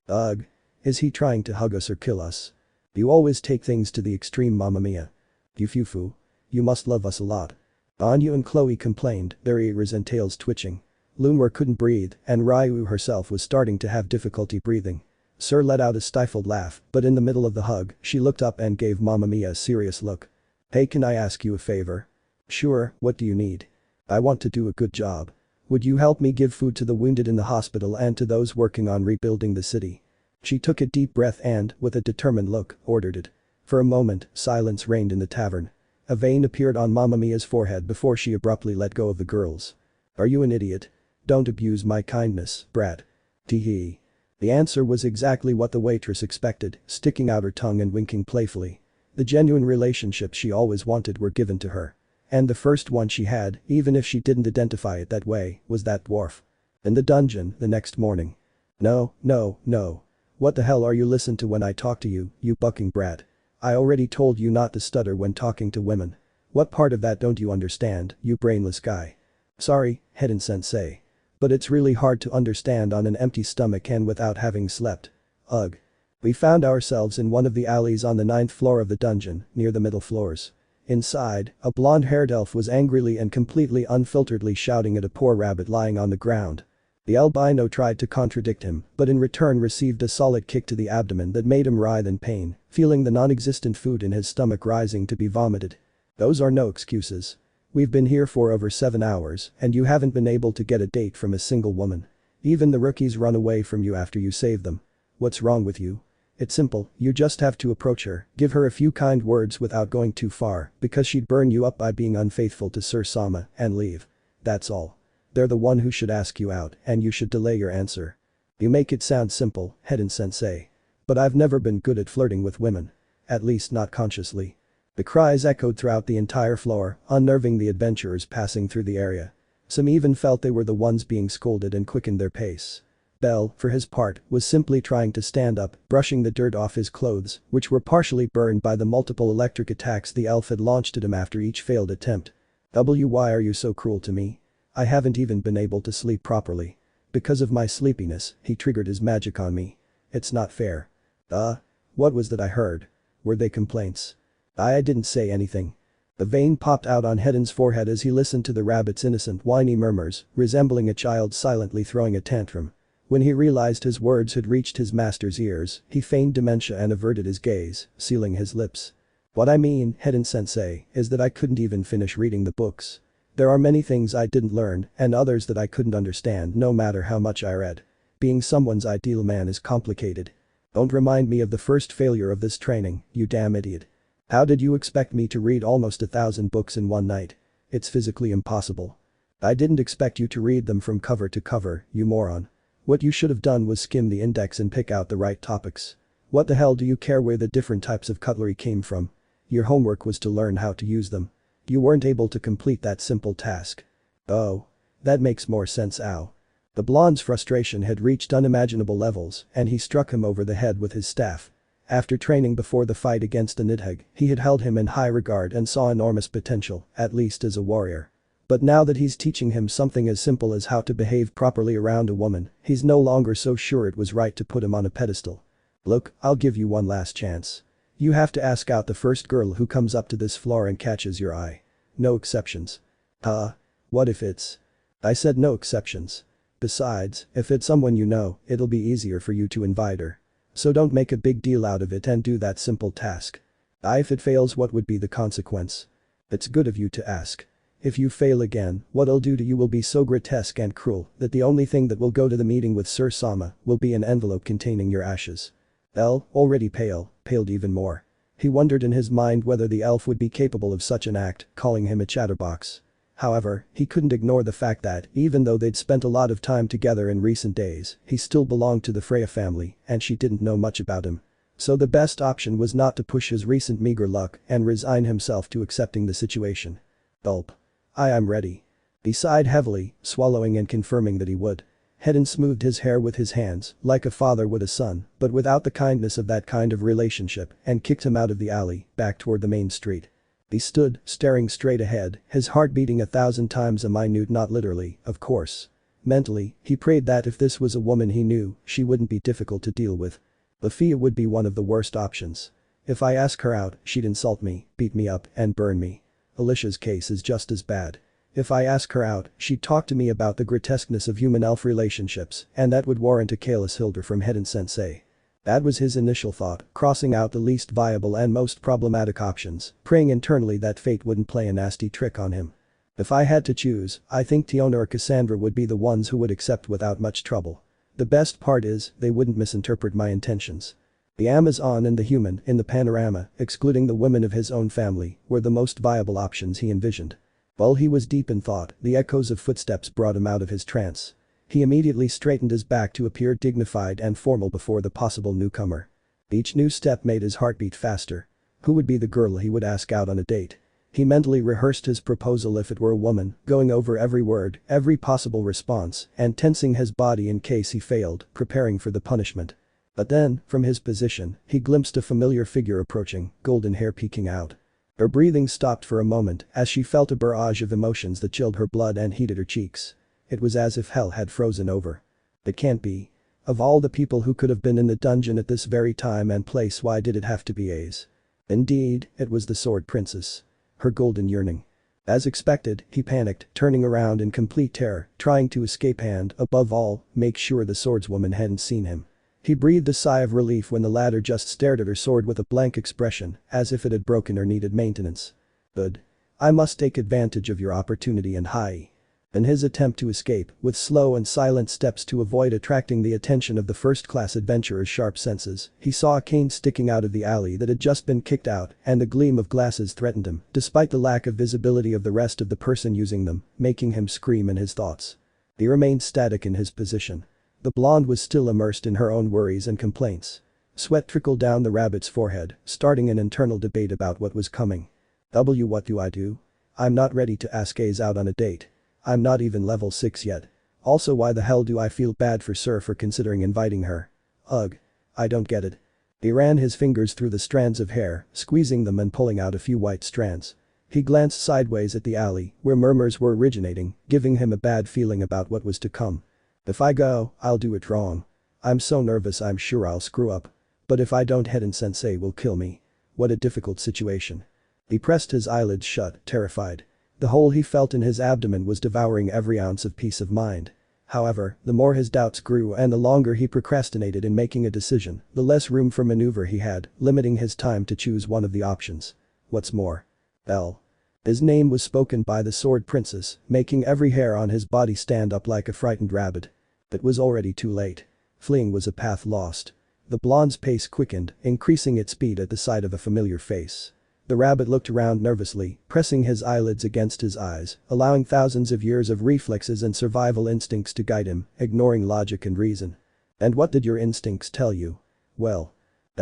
A: Ugh. Is he trying to hug us or kill us? You always take things to the extreme, Mamma Mia. Fufu. You must love us a lot. Anya and Chloe complained, their ears and tails twitching. Lunwar couldn't breathe, and Ryu herself was starting to have difficulty breathing. Syr let out a stifled laugh, but in the middle of the hug, she looked up and gave Mamma Mia a serious look. Hey, can I ask you a favor? Sure, what do you need? I want to do a good job. Would you help me give food to the wounded in the hospital and to those working on rebuilding the city? She took a deep breath and, with a determined look, ordered it. For a moment, silence reigned in the tavern. A vein appeared on Mamma Mia's forehead before she abruptly let go of the girls. Are you an idiot? Don't abuse my kindness, brat. Tee-hee. The answer was exactly what the waitress expected, sticking out her tongue and winking playfully. The genuine relationships she always wanted were given to her. And the first one she had, even if she didn't identify it that way, was that dwarf. In the dungeon, the next morning. No, no, no. What the hell are you listen to when I talk to you, you bucking brat? I already told you not to stutter when talking to women. What part of that don't you understand, you brainless guy? Sorry, Hedon sensei. But it's really hard to understand on an empty stomach and without having slept. Ugh. We found ourselves in one of the alleys on the 9th floor of the dungeon, near the middle floors. Inside, a blonde-haired elf was angrily and completely unfilteredly shouting at a poor rabbit lying on the ground. The albino tried to contradict him, but in return received a solid kick to the abdomen that made him writhe in pain, feeling the non-existent food in his stomach rising to be vomited. Those are no excuses. We've been here for over 7 hours, and you haven't been able to get a date from a single woman. Even the rookies run away from you after you save them. What's wrong with you? It's simple, you just have to approach her, give her a few kind words without going too far, because she'd burn you up by being unfaithful to Sir Sama, and leave. That's all. They're the one who should ask you out, and you should delay your answer. You make it sound simple, Hedon sensei. But I've never been good at flirting with women. At least not consciously. The cries echoed throughout the entire floor, unnerving the adventurers passing through the area. Some even felt they were the ones being scolded and quickened their pace. Bell, for his part, was simply trying to stand up, brushing the dirt off his clothes, which were partially burned by the multiple electric attacks the elf had launched at him after each failed attempt. Why are you so cruel to me? I haven't even been able to sleep properly. Because of my sleepiness, he triggered his magic on me. It's not fair. What was that I heard? Were they complaints? I didn't say anything. The vein popped out on Hedon's forehead as he listened to the rabbit's innocent whiny murmurs, resembling a child silently throwing a tantrum. When he realized his words had reached his master's ears, he feigned dementia and averted his gaze, sealing his lips. What I mean, Hedon-sensei, is that I couldn't even finish reading the books. There are many things I didn't learn, and others that I couldn't understand no matter how much I read. Being someone's ideal man is complicated. Don't remind me of the first failure of this training, you damn idiot. How did you expect me to read almost 1,000 books in one night? It's physically impossible. I didn't expect you to read them from cover to cover, you moron. What you should have done was skim the index and pick out the right topics. What the hell do you care where the different types of cutlery came from? Your homework was to learn how to use them. You weren't able to complete that simple task. Oh. That makes more sense, ow. The blonde's frustration had reached unimaginable levels, and he struck him over the head with his staff. After training before the fight against the Nidhogg, he had held him in high regard and saw enormous potential, at least as a warrior. But now that he's teaching him something as simple as how to behave properly around a woman, he's no longer so sure it was right to put him on a pedestal. Look, I'll give you one last chance. You have to ask out the first girl who comes up to this floor and catches your eye. No exceptions. What if it's… I said no exceptions. Besides, if it's someone you know, it'll be easier for you to invite her. So don't make a big deal out of it and do that simple task. If it fails, what would be the consequence? It's good of you to ask. If you fail again, what I'll do to you will be so grotesque and cruel that the only thing that will go to the meeting with Sir Sama will be an envelope containing your ashes. El, already pale, paled even more. He wondered in his mind whether the elf would be capable of such an act, calling him a chatterbox. However, he couldn't ignore the fact that, even though they'd spent a lot of time together in recent days, he still belonged to the Freya family, and she didn't know much about him. So the best option was not to push his recent meager luck and resign himself to accepting the situation. Gulp. I'm ready. He sighed heavily, swallowing and confirming that he would. Hedon smoothed his hair with his hands, like a father would a son, but without the kindness of that kind of relationship, and kicked him out of the alley, back toward the main street. He stood, staring straight ahead, his heart beating 1,000 times a minute, not literally, of course. Mentally, he prayed that if this was a woman he knew, she wouldn't be difficult to deal with. Lafia would be one of the worst options. If I ask her out, she'd insult me, beat me up, and burn me. Alicia's case is just as bad. If I ask her out, she'd talk to me about the grotesqueness of human-elf relationships, and that would warrant a Kalis Hilder from Hedon-sensei. That was his initial thought, crossing out the least viable and most problematic options, praying internally that fate wouldn't play a nasty trick on him. If I had to choose, I think Tiona or Cassandra would be the ones who would accept without much trouble. The best part is, they wouldn't misinterpret my intentions. The Amazon and the human in the panorama, excluding the women of his own family, were the most viable options he envisioned. While he was deep in thought, the echoes of footsteps brought him out of his trance. He immediately straightened his back to appear dignified and formal before the possible newcomer. Each new step made his heart beat faster. Who would be the girl he would ask out on a date? He mentally rehearsed his proposal if it were a woman, going over every word, every possible response, and tensing his body in case he failed, preparing for the punishment. But then, from his position, he glimpsed a familiar figure approaching, golden hair peeking out. Her breathing stopped for a moment as she felt a barrage of emotions that chilled her blood and heated her cheeks. It was as if hell had frozen over. It can't be. Of all the people who could have been in the dungeon at this very time and place, why did it have to be A's? Indeed, it was the Sword Princess. Her golden yearning. As expected, he panicked, turning around in complete terror, trying to escape and, above all, make sure the swordswoman hadn't seen him. He breathed a sigh of relief when the latter just stared at her sword with a blank expression, as if it had broken or needed maintenance. Good. I must take advantage of your opportunity and hi. In his attempt to escape, with slow and silent steps to avoid attracting the attention of the first-class adventurer's sharp senses, he saw a cane sticking out of the alley that had just been kicked out, and the gleam of glasses threatened him, despite the lack of visibility of the rest of the person using them, making him scream in his thoughts. He remained static in his position. The blonde was still immersed in her own worries and complaints. Sweat trickled down the rabbit's forehead, starting an internal debate about what was coming. What do I do? I'm not ready to ask A's out on a date. I'm not even level 6 yet. Also, why the hell do I feel bad for Syr for considering inviting her? Ugh. I don't get it. He ran his fingers through the strands of hair, squeezing them and pulling out a few white strands. He glanced sideways at the alley, where murmurs were originating, giving him a bad feeling about what was to come. If I go, I'll do it wrong. I'm so nervous I'm sure I'll screw up. But if I don't, Hedon-sensei will kill me. What a difficult situation. He pressed his eyelids shut, terrified. The hole he felt in his abdomen was devouring every ounce of peace of mind. However, the more his doubts grew and the longer he procrastinated in making a decision, the less room for maneuver he had, limiting his time to choose one of the options. What's more. Bell. His name was spoken by the Sword Princess, making every hair on his body stand up like a frightened rabbit. It was already too late. Fleeing was a path lost. The blonde's pace quickened, increasing its speed at the sight of a familiar face. The rabbit looked around nervously, pressing his eyelids against his eyes, allowing thousands of years of reflexes and survival instincts to guide him, ignoring logic and reason. And what did your instincts tell you? Well.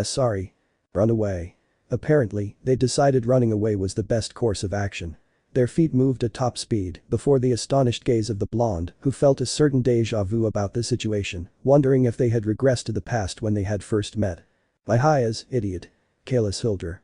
A: Sorry. Run away. Apparently, they decided running away was the best course of action. Their feet moved at top speed before the astonished gaze of the blonde, who felt a certain déjà vu about the situation, wondering if they had regressed to the past when they had first met. My highas, idiot. Kalis Hildre.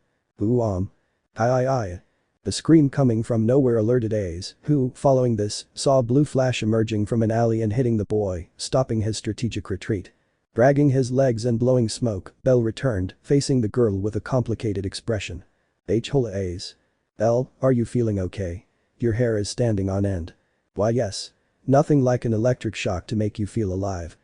A: Hi. The scream coming from nowhere alerted A's, who, following this, saw a blue flash emerging from an alley and hitting the boy, stopping his strategic retreat. Dragging his legs and blowing smoke, Bell returned, facing the girl with a complicated expression. Hola A's. Bell, are you feeling okay? Your hair is standing on end. Why yes. Nothing like an electric shock to make you feel alive.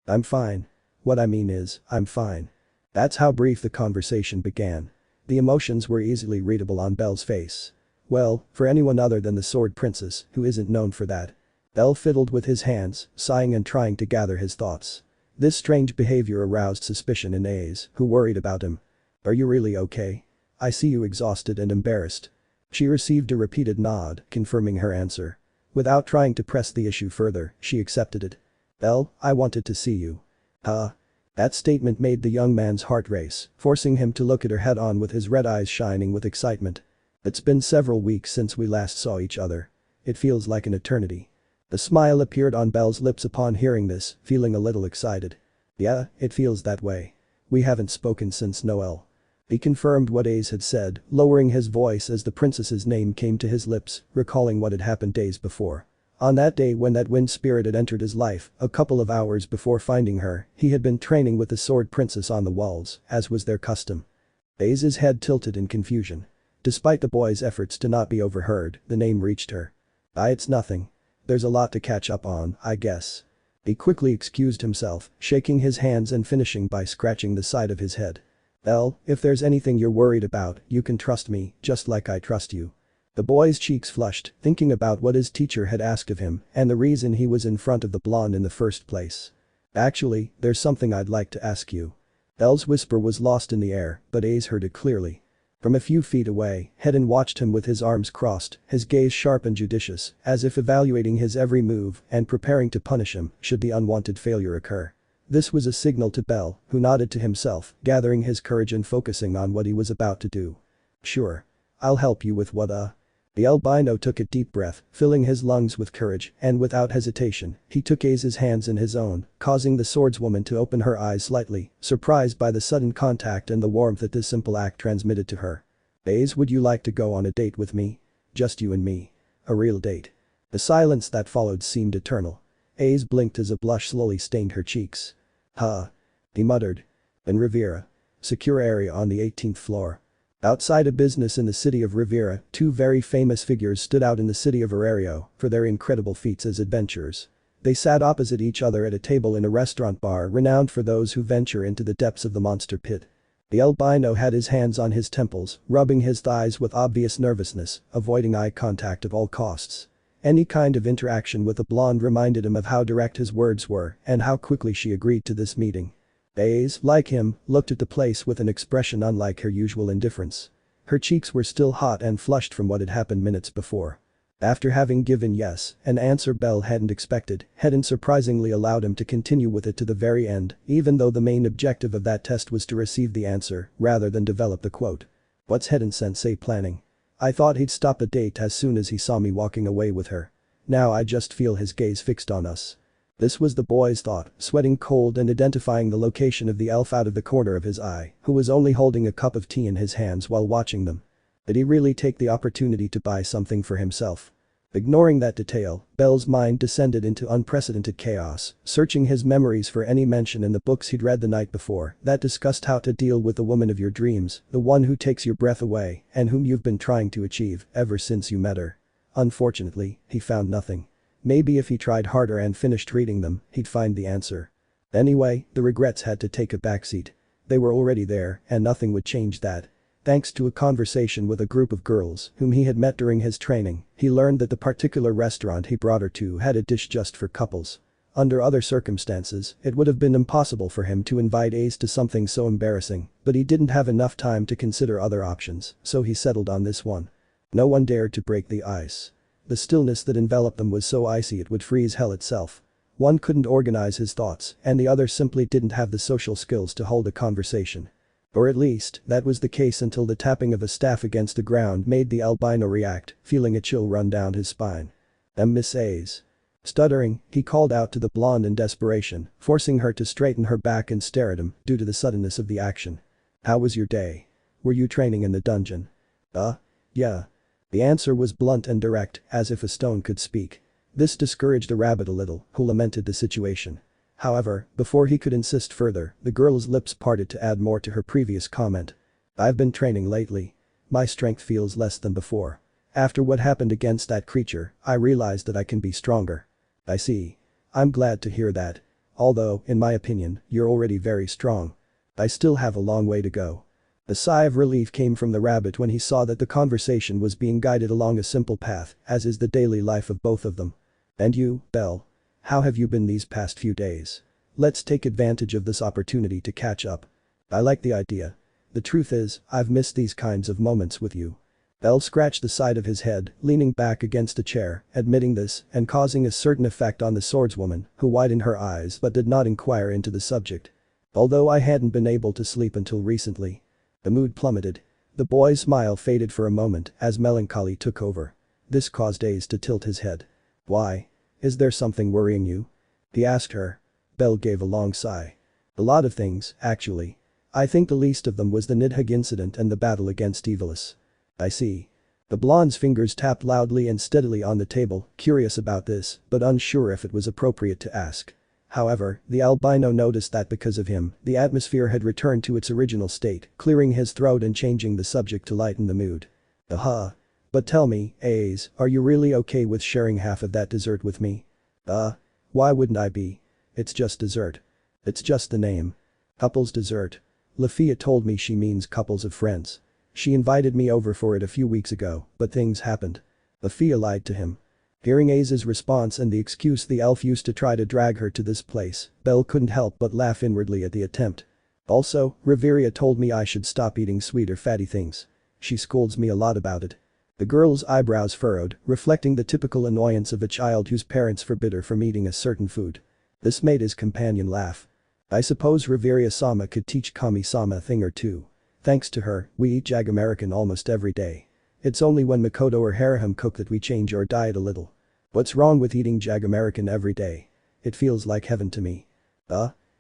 A: I'm fine. What I mean is, I'm fine. That's how brief the conversation began. The emotions were easily readable on Bell's face. Well, for anyone other than the Sword Princess, who isn't known for that. Bell fiddled with his hands, sighing and trying to gather his thoughts. This strange behavior aroused suspicion in A's, who worried about him. Are you really okay? I see you exhausted and embarrassed. She received a repeated nod, confirming her answer. Without trying to press the issue further, she accepted it. Bell, I wanted to see you. Huh? That statement made the young man's heart race, forcing him to look at her head on with his red eyes shining with excitement. It's been several weeks since we last saw each other. It feels like an eternity. A smile appeared on Bell's lips upon hearing this, feeling a little excited. Yeah, it feels that way. We haven't spoken since Noel. He confirmed what Ace had said, lowering his voice as the princess's name came to his lips, recalling what had happened days before. On that day when that wind spirit had entered his life, a couple of hours before finding her, he had been training with the Sword Princess on the walls, as was their custom. Ace's head tilted in confusion. Despite the boy's efforts to not be overheard, the name reached her. It's nothing. There's a lot to catch up on, I guess. He quickly excused himself, shaking his hands and finishing by scratching the side of his head. Bell, if there's anything you're worried about, you can trust me, just like I trust you. The boy's cheeks flushed, thinking about what his teacher had asked of him and the reason he was in front of the blonde in the first place. Actually, there's something I'd like to ask you. Belle's whisper was lost in the air, but Ace heard it clearly. From a few feet away, Hedden watched him with his arms crossed, his gaze sharp and judicious, as if evaluating his every move and preparing to punish him should the unwanted failure occur. This was a signal to Bell, who nodded to himself, gathering his courage and focusing on what he was about to do. Sure. I'll help you with what The albino took a deep breath, filling his lungs with courage, and without hesitation, he took Ace's hands in his own, causing the swordswoman to open her eyes slightly, surprised by the sudden contact and the warmth that this simple act transmitted to her. Ace, would you like to go on a date with me? Just you and me. A real date. The silence that followed seemed eternal. Ace blinked as a blush slowly stained her cheeks. Huh. He muttered. In Riviera. Secure area on the 18th floor. Outside a business in the city of Riviera, two very famous figures stood out in the city of Orario for their incredible feats as adventurers. They sat opposite each other at a table in a restaurant bar renowned for those who venture into the depths of the monster pit. The albino had his hands on his temples, rubbing his thighs with obvious nervousness, avoiding eye contact at all costs. Any kind of interaction with the blonde reminded him of how direct his words were and how quickly she agreed to this meeting. Ace, like him, looked at the place with an expression unlike her usual indifference. Her cheeks were still hot and flushed from what had happened minutes before. After having given yes, an answer Bell hadn't expected, Hedden surprisingly allowed him to continue with it to the very end, even though the main objective of that test was to receive the answer rather than develop the quote. What's Hedden-sensei planning? I thought he'd stop the date as soon as he saw me walking away with her. Now I just feel his gaze fixed on us. This was the boy's thought, sweating cold and identifying the location of the elf out of the corner of his eye, who was only holding a cup of tea in his hands while watching them. Did he really take the opportunity to buy something for himself? Ignoring that detail, Bell's mind descended into unprecedented chaos, searching his memories for any mention in the books he'd read the night before that discussed how to deal with the woman of your dreams, the one who takes your breath away and whom you've been trying to achieve ever since you met her. Unfortunately, he found nothing. Maybe if he tried harder and finished reading them, he'd find the answer. Anyway, the regrets had to take a backseat. They were already there, and nothing would change that. Thanks to a conversation with a group of girls whom he had met during his training, he learned that the particular restaurant he brought her to had a dish just for couples. Under other circumstances, it would have been impossible for him to invite Ace to something so embarrassing, but he didn't have enough time to consider other options, so he settled on this one. No one dared to break the ice. The stillness that enveloped them was so icy it would freeze hell itself. One couldn't organize his thoughts, and the other simply didn't have the social skills to hold a conversation. Or at least, that was the case until the tapping of a staff against the ground made the albino react, feeling a chill run down his spine. Miss Ace. Stuttering, he called out to the blonde in desperation, forcing her to straighten her back and stare at him due to the suddenness of the action. How was your day? Were you training in the dungeon? Yeah. The answer was blunt and direct, as if a stone could speak. This discouraged the rabbit a little, who lamented the situation. However, before he could insist further, the girl's lips parted to add more to her previous comment. I've been training lately. My strength feels less than before. After what happened against that creature, I realized that I can be stronger. I see. I'm glad to hear that. Although, in my opinion, you're already very strong. I still have a long way to go. A sigh of relief came from the rabbit when he saw that the conversation was being guided along a simple path, as is the daily life of both of them. And you, Bell? How have you been these past few days? Let's take advantage of this opportunity to catch up. I like the idea. The truth is, I've missed these kinds of moments with you. Bell scratched the side of his head, leaning back against a chair, admitting this and causing a certain effect on the swordswoman, who widened her eyes but did not inquire into the subject. Although I hadn't been able to sleep until recently. The mood plummeted. The boy's smile faded for a moment as melancholy took over. This caused Ace to tilt his head. Why? Is there something worrying you? He asked her. Bell gave a long sigh. A lot of things, actually. I think the least of them was the Nidhogg incident and the battle against Evilus. I see. The blonde's fingers tapped loudly and steadily on the table, curious about this, but unsure if it was appropriate to ask. However, the albino noticed that because of him, the atmosphere had returned to its original state, clearing his throat and changing the subject to lighten the mood. But tell me, Ace, are you really okay with sharing half of that dessert with me? Why wouldn't I be? It's just dessert. It's just the name. Couples dessert. Lafia told me she means couples of friends. She invited me over for it a few weeks ago, but things happened. Afia lied to him. Hearing Aza's response and the excuse the elf used to try to drag her to this place, Bell couldn't help but laugh inwardly at the attempt. Also, Riveria told me I should stop eating sweet or fatty things. She scolds me a lot about it. The girl's eyebrows furrowed, reflecting the typical annoyance of a child whose parents forbid her from eating a certain food. This made his companion laugh. I suppose Riveria-sama could teach Kami-sama a thing or two. Thanks to her, we eat Jag-American almost every day. It's only when Makoto or Haraham cook that we change our diet a little. What's wrong with eating Jag-American every day? It feels like heaven to me.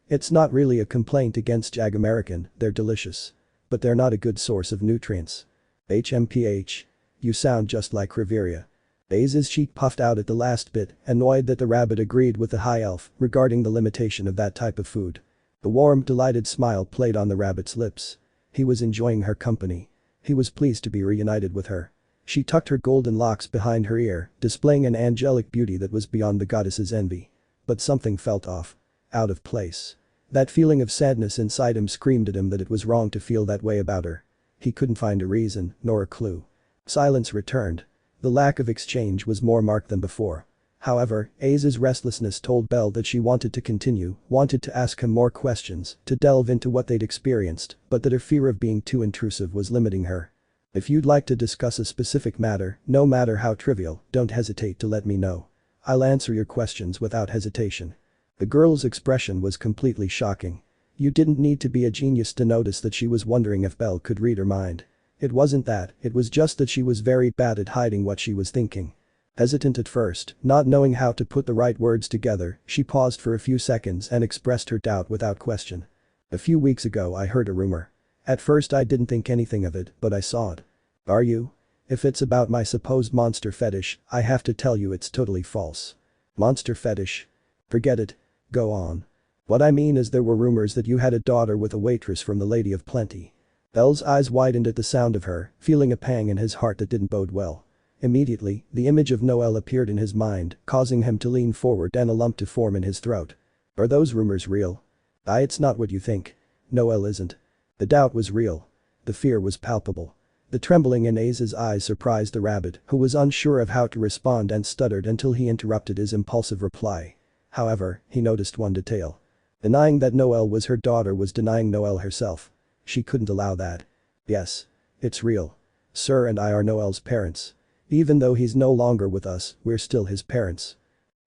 A: It's not really a complaint against Jag-American, they're delicious. But they're not a good source of nutrients. HMPH. You sound just like Riveria. Aza's cheek puffed out at the last bit, annoyed that the rabbit agreed with the high elf regarding the limitation of that type of food. The warm, delighted smile played on the rabbit's lips. He was enjoying her company. He was pleased to be reunited with her. She tucked her golden locks behind her ear, displaying an angelic beauty that was beyond the goddess's envy. But something felt off. Out of place. That feeling of sadness inside him screamed at him that it was wrong to feel that way about her. He couldn't find a reason, nor a clue. Silence returned. The lack of exchange was more marked than before. However, Aza's restlessness told Bell that she wanted to continue, wanted to ask him more questions, to delve into what they'd experienced, but that her fear of being too intrusive was limiting her. If you'd like to discuss a specific matter, no matter how trivial, don't hesitate to let me know. I'll answer your questions without hesitation. The girl's expression was completely shocking. You didn't need to be a genius to notice that she was wondering if Bell could read her mind. It wasn't that, it was just that she was very bad at hiding what she was thinking. Hesitant at first, not knowing how to put the right words together, she paused for a few seconds and expressed her doubt without question. A few weeks ago I heard a rumor. At first I didn't think anything of it, but I saw it. Are you? If it's about my supposed monster fetish, I have to tell you it's totally false. Monster fetish? Forget it. Go on. What I mean is there were rumors that you had a daughter with a waitress from the Lady of Plenty. Bell's eyes widened at the sound of her, feeling a pang in his heart that didn't bode well. Immediately, the image of Noelle appeared in his mind, causing him to lean forward and a lump to form in his throat. Are those rumors real? It's not what you think. Noelle isn't. The doubt was real. The fear was palpable. The trembling in Aza's eyes surprised the rabbit, who was unsure of how to respond and stuttered until he interrupted his impulsive reply. However, he noticed one detail. Denying that Noelle was her daughter was denying Noelle herself. She couldn't allow that. Yes. It's real. Sir and I are Noelle's parents. Even though he's no longer with us, we're still his parents.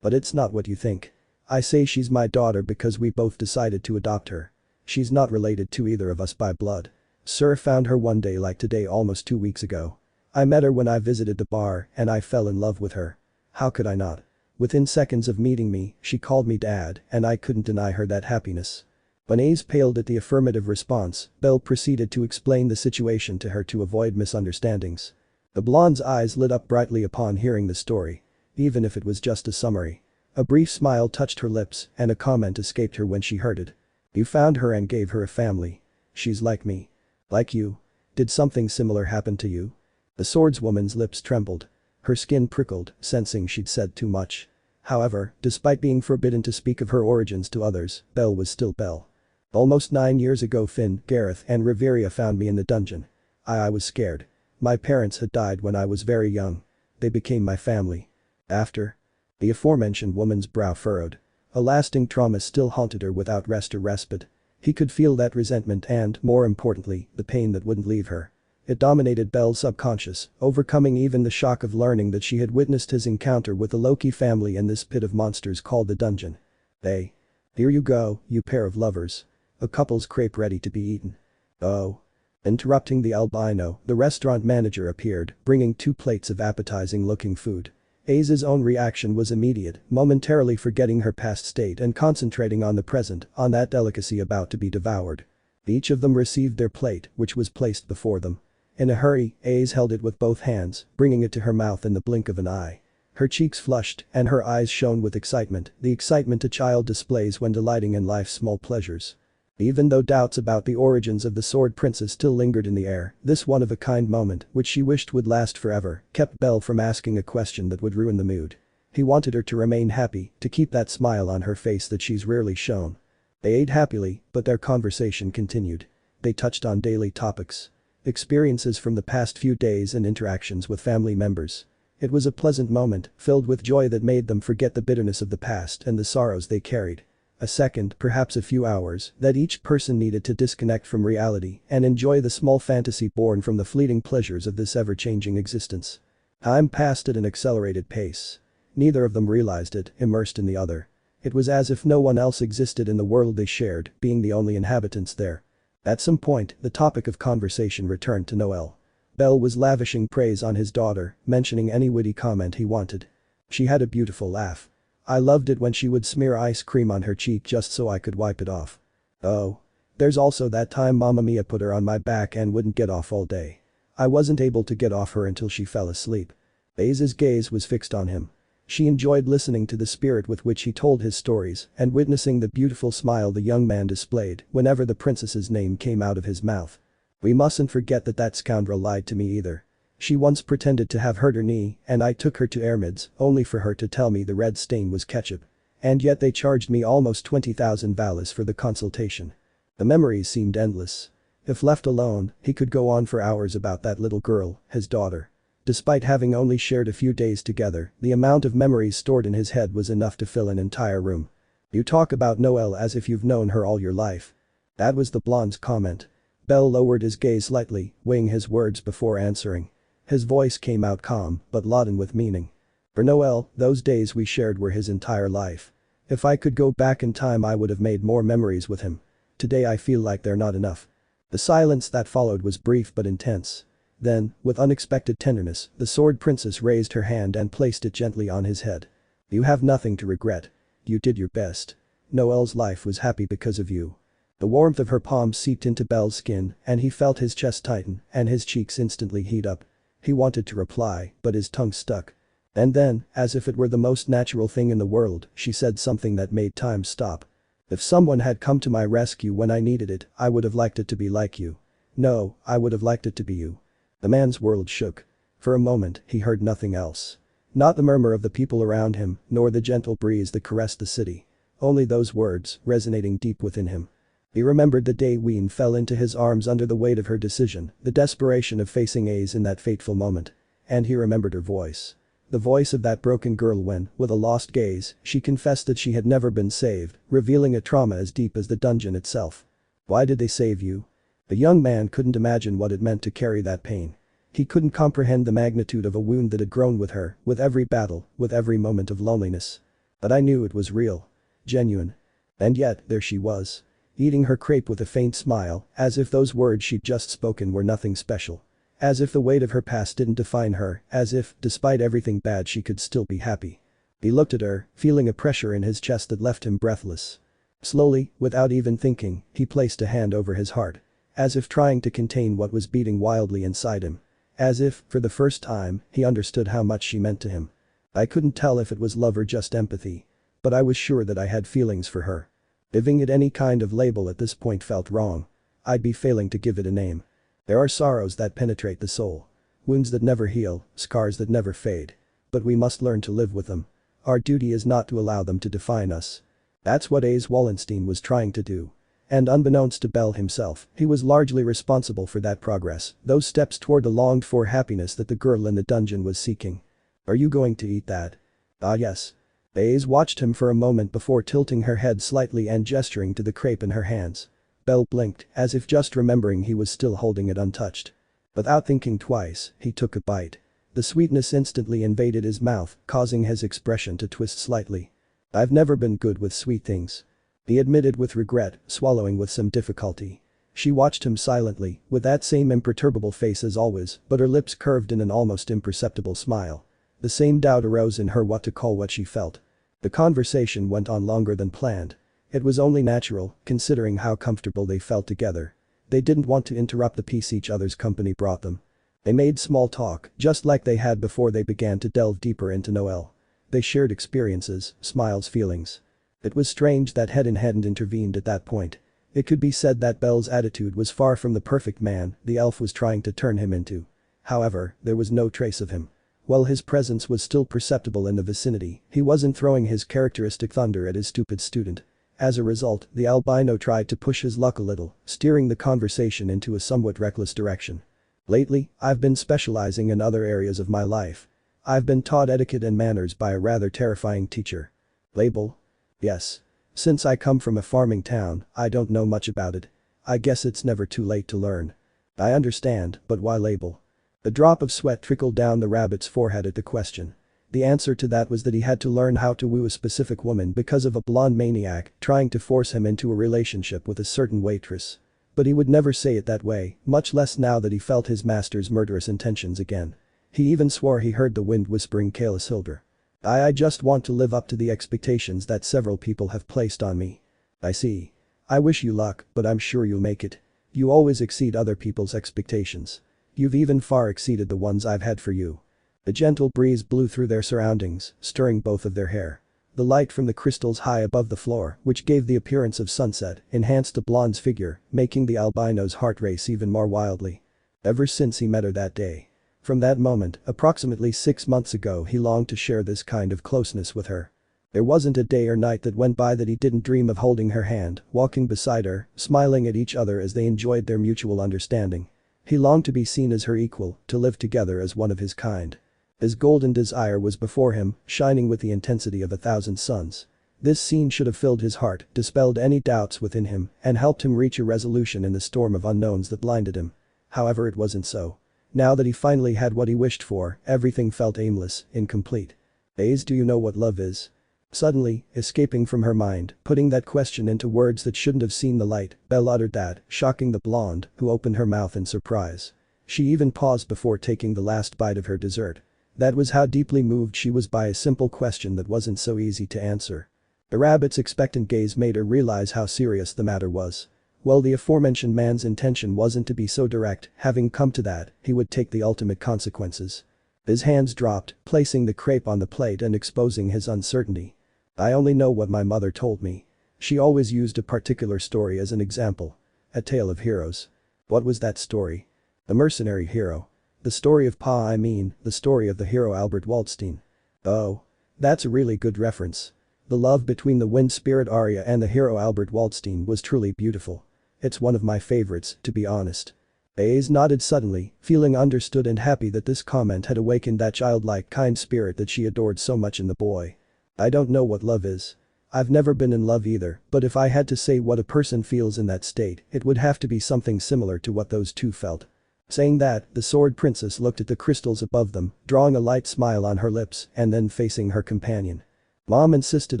A: But it's not what you think. I say she's my daughter because we both decided to adopt her. She's not related to either of us by blood. Sir found her one day like today almost 2 weeks ago. I met her when I visited the bar and I fell in love with her. How could I not? Within seconds of meeting me, she called me dad and I couldn't deny her that happiness. When Ace paled at the affirmative response, Bell proceeded to explain the situation to her to avoid misunderstandings. The blonde's eyes lit up brightly upon hearing the story. Even if it was just a summary. A brief smile touched her lips and a comment escaped her when she heard it. You found her and gave her a family. She's like me. Like you. Did something similar happen to you? The swordswoman's lips trembled. Her skin prickled, sensing she'd said too much. However, despite being forbidden to speak of her origins to others, Bell was still Bell. Almost 9 years ago Finn, Gareth and Riveria found me in the dungeon. I was scared. My parents had died when I was very young. They became my family. After? The aforementioned woman's brow furrowed. A lasting trauma still haunted her without rest or respite. He could feel that resentment and, more importantly, the pain that wouldn't leave her. It dominated Bell's subconscious, overcoming even the shock of learning that she had witnessed his encounter with the Loki family in this pit of monsters called the dungeon. Hey. Here you go, you pair of lovers. A couple's crepe ready to be eaten. Oh. Interrupting the albino, the restaurant manager appeared, bringing 2 plates of appetizing-looking food. Aza's own reaction was immediate, momentarily forgetting her past state and concentrating on the present, on that delicacy about to be devoured. Each of them received their plate, which was placed before them. In a hurry, Aze held it with both hands, bringing it to her mouth in the blink of an eye. Her cheeks flushed, and her eyes shone with excitement, the excitement a child displays when delighting in life's small pleasures. Even though doubts about the origins of the Sword Princess still lingered in the air, this one-of-a-kind moment, which she wished would last forever, kept Bell from asking a question that would ruin the mood. He wanted her to remain happy, to keep that smile on her face that she's rarely shown. They ate happily, but their conversation continued. They touched on daily topics. experiences from the past few days and interactions with family members. It was a pleasant moment, filled with joy that made them forget the bitterness of the past and the sorrows they carried. A second, perhaps a few hours, that each person needed to disconnect from reality and enjoy the small fantasy born from the fleeting pleasures of this ever-changing existence. Time passed at an accelerated pace. Neither of them realized it, immersed in the other. It was as if no one else existed in the world they shared, being the only inhabitants there. At some point, the topic of conversation returned to Noel. Bell was lavishing praise on his daughter, mentioning any witty comment he wanted. She had a beautiful laugh. I loved it when she would smear ice cream on her cheek just so I could wipe it off. Oh. There's also that time Mamma Mia put her on my back and wouldn't get off all day. I wasn't able to get off her until she fell asleep. Baze's gaze was fixed on him. She enjoyed listening to the spirit with which he told his stories and witnessing the beautiful smile the young man displayed whenever the princess's name came out of his mouth. We mustn't forget that scoundrel lied to me either. She once pretended to have hurt her knee and I took her to Ermid's only for her to tell me the red stain was ketchup. And yet they charged me almost 20,000 valas for the consultation. The memories seemed endless. If left alone, he could go on for hours about that little girl, his daughter. Despite having only shared a few days together, the amount of memories stored in his head was enough to fill an entire room. You talk about Noelle as if you've known her all your life. That was the blonde's comment. Bell lowered his gaze slightly, weighing his words before answering. His voice came out calm, but laden with meaning. For Noel, those days we shared were his entire life. If I could go back in time I would have made more memories with him. Today I feel like they're not enough. The silence that followed was brief but intense. Then, with unexpected tenderness, the sword princess raised her hand and placed it gently on his head. You have nothing to regret. You did your best. Noel's life was happy because of you. The warmth of her palm seeped into Bell's skin and he felt his chest tighten and his cheeks instantly heat up. He wanted to reply, but his tongue stuck. And then, as if it were the most natural thing in the world, she said something that made time stop. If someone had come to my rescue when I needed it, I would have liked it to be like you. No, I would have liked it to be you. The man's world shook. For a moment, he heard nothing else. Not the murmur of the people around him, nor the gentle breeze that caressed the city. Only those words, resonating deep within him. He remembered the day Ween fell into his arms under the weight of her decision, the desperation of facing Ace in that fateful moment. And he remembered her voice. The voice of that broken girl when, with a lost gaze, she confessed that she had never been saved, revealing a trauma as deep as the dungeon itself. Why did they save you? The young man couldn't imagine what it meant to carry that pain. He couldn't comprehend the magnitude of a wound that had grown with her, with every battle, with every moment of loneliness. But I knew it was real. Genuine. And yet, there she was. Eating her crepe with a faint smile, as if those words she'd just spoken were nothing special. As if the weight of her past didn't define her, as if, despite everything bad she could still be happy. He looked at her, feeling a pressure in his chest that left him breathless. Slowly, without even thinking, he placed a hand over his heart. As if trying to contain what was beating wildly inside him. As if, for the first time, he understood how much she meant to him. I couldn't tell if it was love or just empathy. But I was sure that I had feelings for her. Giving it any kind of label at this point felt wrong. I'd be failing to give it a name. There are sorrows that penetrate the soul. Wounds that never heal, scars that never fade. But we must learn to live with them. Our duty is not to allow them to define us. That's what Ace Wallenstein was trying to do. And unbeknownst to Bell himself, he was largely responsible for that progress, those steps toward the longed-for happiness that the girl in the dungeon was seeking. Are you going to eat that? Ah yes. Ace watched him for a moment before tilting her head slightly and gesturing to the crepe in her hands. Bell blinked, as if just remembering he was still holding it untouched. Without thinking twice, he took a bite. The sweetness instantly invaded his mouth, causing his expression to twist slightly. I've never been good with sweet things. He admitted with regret, swallowing with some difficulty. She watched him silently, with that same imperturbable face as always, but her lips curved in an almost imperceptible smile. The same doubt arose in her what to call what she felt. The conversation went on longer than planned. It was only natural, considering how comfortable they felt together. They didn't want to interrupt the peace each other's company brought them. They made small talk, just like they had before they began to delve deeper into Noelle. They shared experiences, smiles, feelings. It was strange that Hedin hadn't intervened at that point. It could be said that Bell's attitude was far from the perfect man the elf was trying to turn him into. However, there was no trace of him. While his presence was still perceptible in the vicinity, he wasn't throwing his characteristic thunder at his stupid student. As a result, the albino tried to push his luck a little, steering the conversation into a somewhat reckless direction. Lately, I've been specializing in other areas of my life. I've been taught etiquette and manners by a rather terrifying teacher. Label? Yes. Since I come from a farming town, I don't know much about it. I guess it's never too late to learn. I understand, but why label? A drop of sweat trickled down the rabbit's forehead at the question. The answer to that was that he had to learn how to woo a specific woman because of a blonde maniac trying to force him into a relationship with a certain waitress. But he would never say it that way, much less now that he felt his master's murderous intentions again. He even swore he heard the wind whispering Kayla Silver. I just want to live up to the expectations that several people have placed on me. I see. I wish you luck, but I'm sure you'll make it. You always exceed other people's expectations. You've even far exceeded the ones I've had for you. A gentle breeze blew through their surroundings, stirring both of their hair. The light from the crystals high above the floor, which gave the appearance of sunset, enhanced the blonde's figure, making the albino's heart race even more wildly. Ever since he met her that day. From that moment, approximately 6 months ago, he longed to share this kind of closeness with her. There wasn't a day or night that went by that he didn't dream of holding her hand, walking beside her, smiling at each other as they enjoyed their mutual understanding. He longed to be seen as her equal, to live together as one of his kind. His golden desire was before him, shining with the intensity of 1,000 suns. This scene should have filled his heart, dispelled any doubts within him, and helped him reach a resolution in the storm of unknowns that blinded him. However, it wasn't so. Now that he finally had what he wished for, everything felt aimless, incomplete. "Ace, do you know what love is?" Suddenly, escaping from her mind, putting that question into words that shouldn't have seen the light, Belle uttered that, shocking the blonde, who opened her mouth in surprise. She even paused before taking the last bite of her dessert. That was how deeply moved she was by a simple question that wasn't so easy to answer. The rabbit's expectant gaze made her realize how serious the matter was. Well, the aforementioned man's intention wasn't to be so direct, having come to that, he would take the ultimate consequences. His hands dropped, placing the crepe on the plate and exposing his uncertainty. "I only know what my mother told me. She always used a particular story as an example. A tale of heroes." "What was that story?" "The mercenary hero. The story of the story of the hero Albert Waldstein." "Oh. That's a really good reference. The love between the wind spirit Arya and the hero Albert Waldstein was truly beautiful. It's one of my favorites, to be honest." Ace nodded suddenly, feeling understood and happy that this comment had awakened that childlike kind spirit that she adored so much in the boy. "I don't know what love is. I've never been in love either, but if I had to say what a person feels in that state, it would have to be something similar to what those two felt." Saying that, the sword princess looked at the crystals above them, drawing a light smile on her lips and then facing her companion. "Mom insisted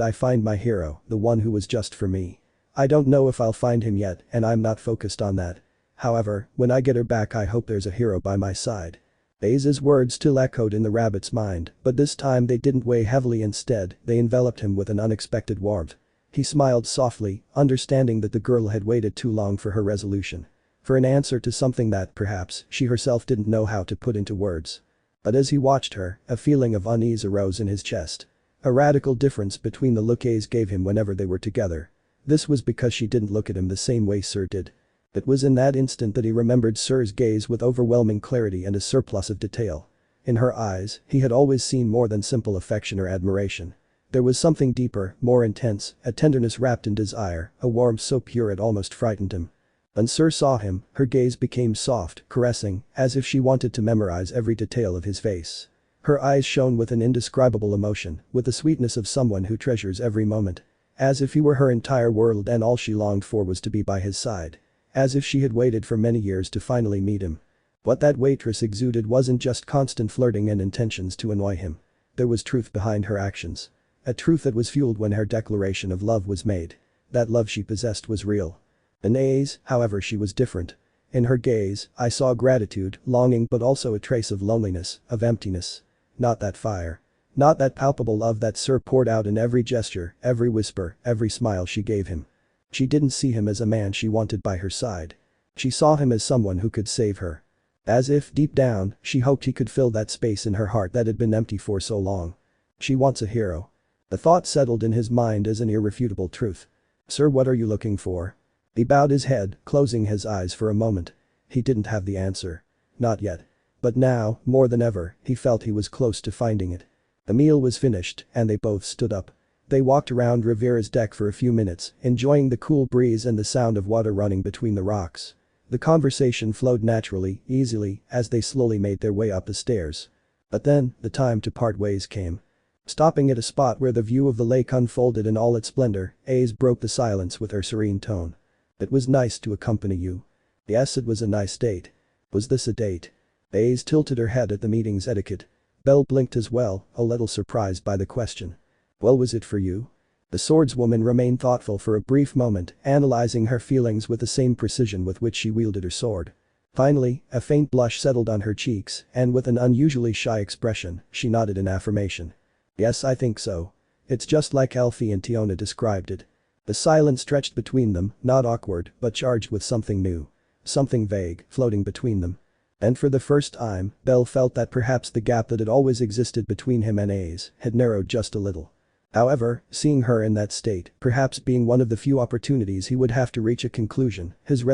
A: I find my hero, the one who was just for me. I don't know if I'll find him yet, and I'm not focused on that. However, when I get her back, I hope there's a hero by my side." Ace's words still echoed in the rabbit's mind, but this time they didn't weigh heavily. Instead, they enveloped him with an unexpected warmth. He smiled softly, understanding that the girl had waited too long for her resolution. For an answer to something that, perhaps, she herself didn't know how to put into words. But as he watched her, a feeling of unease arose in his chest. A radical difference between the look Ace gave him whenever they were together. This was because she didn't look at him the same way Syr did. It was in that instant that he remembered Syr's gaze with overwhelming clarity and a surplus of detail. In her eyes, he had always seen more than simple affection or admiration. There was something deeper, more intense, a tenderness wrapped in desire, a warmth so pure it almost frightened him. When Syr saw him, her gaze became soft, caressing, as if she wanted to memorize every detail of his face. Her eyes shone with an indescribable emotion, with the sweetness of someone who treasures every moment. As if he were her entire world and all she longed for was to be by his side. As if she had waited for many years to finally meet him. What that waitress exuded wasn't just constant flirting and intentions to annoy him. There was truth behind her actions. A truth that was fueled when her declaration of love was made. That love she possessed was real. In Ace, however, she was different. In her gaze, I saw gratitude, longing, but also a trace of loneliness, of emptiness. Not that fire. Not that palpable love that Syr poured out in every gesture, every whisper, every smile she gave him. She didn't see him as a man she wanted by her side. She saw him as someone who could save her. As if, deep down, she hoped he could fill that space in her heart that had been empty for so long. She wants a hero. The thought settled in his mind as an irrefutable truth. "Syr, what are you looking for?" He bowed his head, closing his eyes for a moment. He didn't have the answer. Not yet. But now, more than ever, he felt he was close to finding it. The meal was finished, and they both stood up. They walked around Rivera's deck for a few minutes, enjoying the cool breeze and the sound of water running between the rocks. The conversation flowed naturally, easily, as they slowly made their way up the stairs. But then, the time to part ways came. Stopping at a spot where the view of the lake unfolded in all its splendor, Aze broke the silence with her serene tone. "It was nice to accompany you." "Yes, it was a nice date." "Was this a date?" Aze tilted her head at the meeting's etiquette. Bell blinked as well, a little surprised by the question. "Well, was it for you?" The swordswoman remained thoughtful for a brief moment, analyzing her feelings with the same precision with which she wielded her sword. Finally, a faint blush settled on her cheeks, and with an unusually shy expression, she nodded in affirmation. "Yes, I think so. It's just like Elfie and Tiona described it." The silence stretched between them, not awkward, but charged with something new. Something vague, floating between them. And for the first time, Bell felt that perhaps the gap that had always existed between him and Aze had narrowed just a little. However, seeing her in that state, perhaps being one of the few opportunities he would have to reach a conclusion, his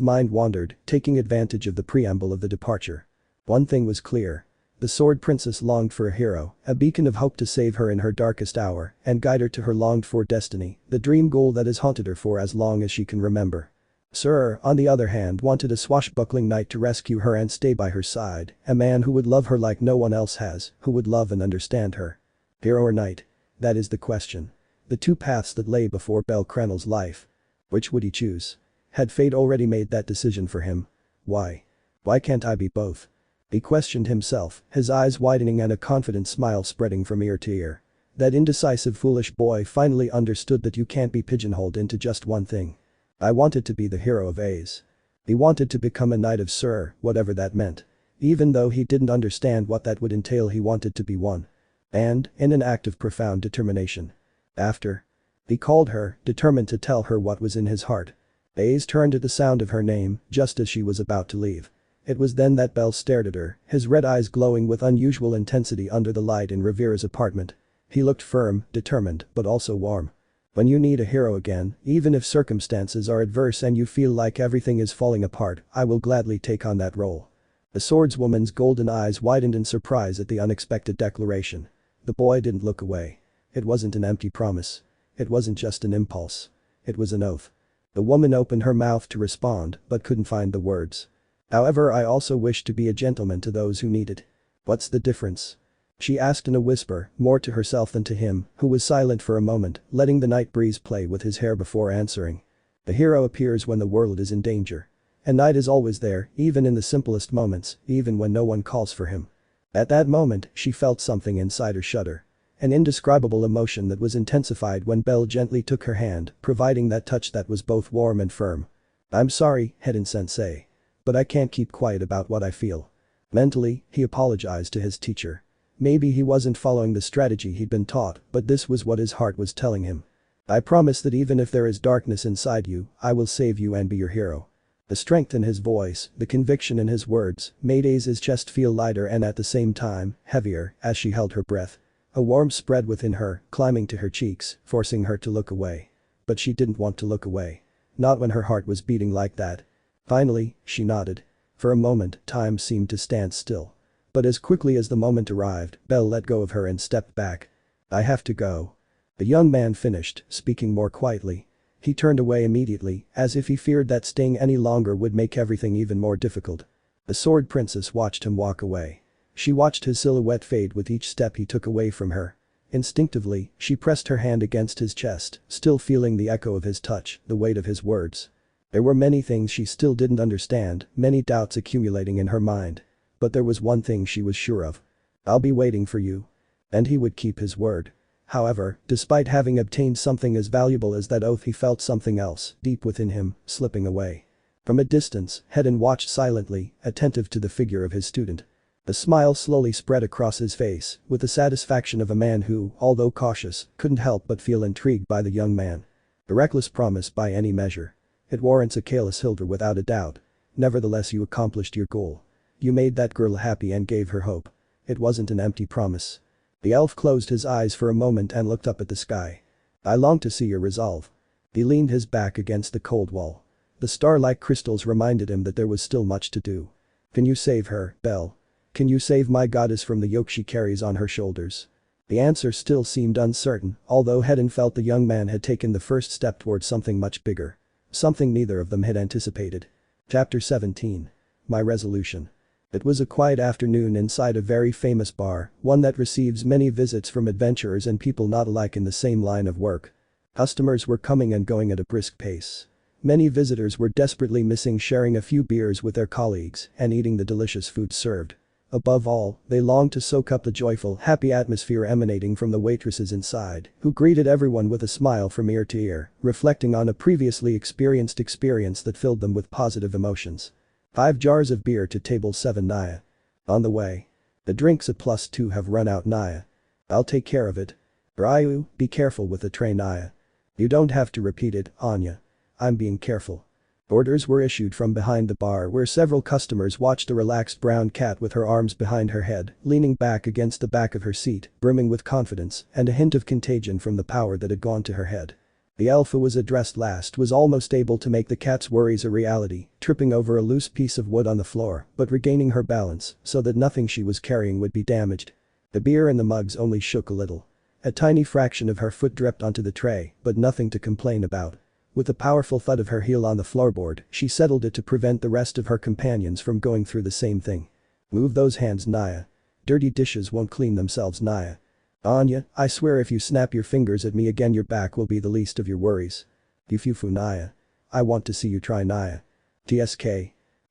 A: mind wandered, taking advantage of the preamble of the departure. One thing was clear. The sword princess longed for a hero, a beacon of hope to save her in her darkest hour and guide her to her longed-for destiny, the dream goal that has haunted her for as long as she can remember. Syr, on the other hand, wanted a swashbuckling knight to rescue her and stay by her side, a man who would love her like no one else has, who would love and understand her. Hero or knight? That is the question. The two paths that lay before bellcranel's life. Which would he choose? Had fate already made that decision for him? Why? Why can't I be both? He questioned himself, his eyes widening and a confident smile spreading from ear to ear. That indecisive foolish boy finally understood that you can't be pigeonholed into just one thing. I wanted to be the hero of Aze. He wanted to become a knight of Syr, whatever that meant. Even though he didn't understand what that would entail, he wanted to be one. And, in an act of profound determination. After. He called her, determined to tell her what was in his heart. Aze turned at the sound of her name, just as she was about to leave. It was then that Bell stared at her, his red eyes glowing with unusual intensity under the light in Rivera's apartment. He looked firm, determined, but also warm. When you need a hero again, even if circumstances are adverse and you feel like everything is falling apart, I will gladly take on that role. The swordswoman's golden eyes widened in surprise at the unexpected declaration. The boy didn't look away. It wasn't an empty promise. It wasn't just an impulse. It was an oath. The woman opened her mouth to respond, but couldn't find the words. "However, I also wish to be a gentleman to those who need it." "What's the difference?" she asked in a whisper, more to herself than to him, who was silent for a moment, letting the night breeze play with his hair before answering. "The hero appears when the world is in danger. A knight is always there, even in the simplest moments, even when no one calls for him." At that moment, she felt something inside her shudder. An indescribable emotion that was intensified when Bell gently took her hand, providing that touch that was both warm and firm. "I'm sorry, Hedin-sensei. But I can't keep quiet about what I feel." Mentally, he apologized to his teacher. Maybe he wasn't following the strategy he'd been taught, but this was what his heart was telling him. "I promise that even if there is darkness inside you, I will save you and be your hero." The strength in his voice, the conviction in his words, made Aze's chest feel lighter and at the same time, heavier, as she held her breath. A warmth spread within her, climbing to her cheeks, forcing her to look away. But she didn't want to look away. Not when her heart was beating like that. Finally, she nodded. For a moment, time seemed to stand still. But as quickly as the moment arrived, Bell let go of her and stepped back. "I have to go." The young man finished, speaking more quietly. He turned away immediately, as if he feared that staying any longer would make everything even more difficult. The sword princess watched him walk away. She watched his silhouette fade with each step he took away from her. Instinctively, she pressed her hand against his chest, still feeling the echo of his touch, the weight of his words. There were many things she still didn't understand, many doubts accumulating in her mind. But there was one thing she was sure of. "I'll be waiting for you." And he would keep his word. However, despite having obtained something as valuable as that oath, he felt something else, deep within him, slipping away. From a distance, Hedin watched silently, attentive to the figure of his student. The smile slowly spread across his face, with the satisfaction of a man who, although cautious, couldn't help but feel intrigued by the young man. A reckless promise by any measure. It warrants a careless Hilder without a doubt. Nevertheless, you accomplished your goal. You made that girl happy and gave her hope. It wasn't an empty promise. The elf closed his eyes for a moment and looked up at the sky. "I long to see your resolve." He leaned his back against the cold wall. The star-like crystals reminded him that there was still much to do. "Can you save her, Bell? Can you save my goddess from the yoke she carries on her shoulders?" The answer still seemed uncertain, although Hedin felt the young man had taken the first step towards something much bigger. Something neither of them had anticipated. Chapter 17. My resolution. It was a quiet afternoon inside a very famous bar, one that receives many visits from adventurers and people not alike in the same line of work. Customers were coming and going at a brisk pace. Many visitors were desperately missing sharing a few beers with their colleagues and eating the delicious food served. Above all, they longed to soak up the joyful, happy atmosphere emanating from the waitresses inside, who greeted everyone with a smile from ear to ear, reflecting on a previously experienced experience that filled them with positive emotions. 5 jars of beer to table 7 Naya. On the way. The drinks at +2 have run out Naya. I'll take care of it. Ryu, be careful with the tray Naya. You don't have to repeat it, Anya. I'm being careful. Orders were issued from behind the bar where several customers watched a relaxed brown cat with her arms behind her head, leaning back against the back of her seat, brimming with confidence and a hint of contagion from the power that had gone to her head. The elf who was addressed last was almost able to make the cat's worries a reality, tripping over a loose piece of wood on the floor, but regaining her balance so that nothing she was carrying would be damaged. The beer in the mugs only shook a little. A tiny fraction of her foot dripped onto the tray, but nothing to complain about. With a powerful thud of her heel on the floorboard, she settled it to prevent the rest of her companions from going through the same thing. Move those hands Naya. Dirty dishes won't clean themselves Naya. Anya, I swear if you snap your fingers at me again your back will be the least of your worries. Yufufu Naya. I want to see you try Naya. TSK.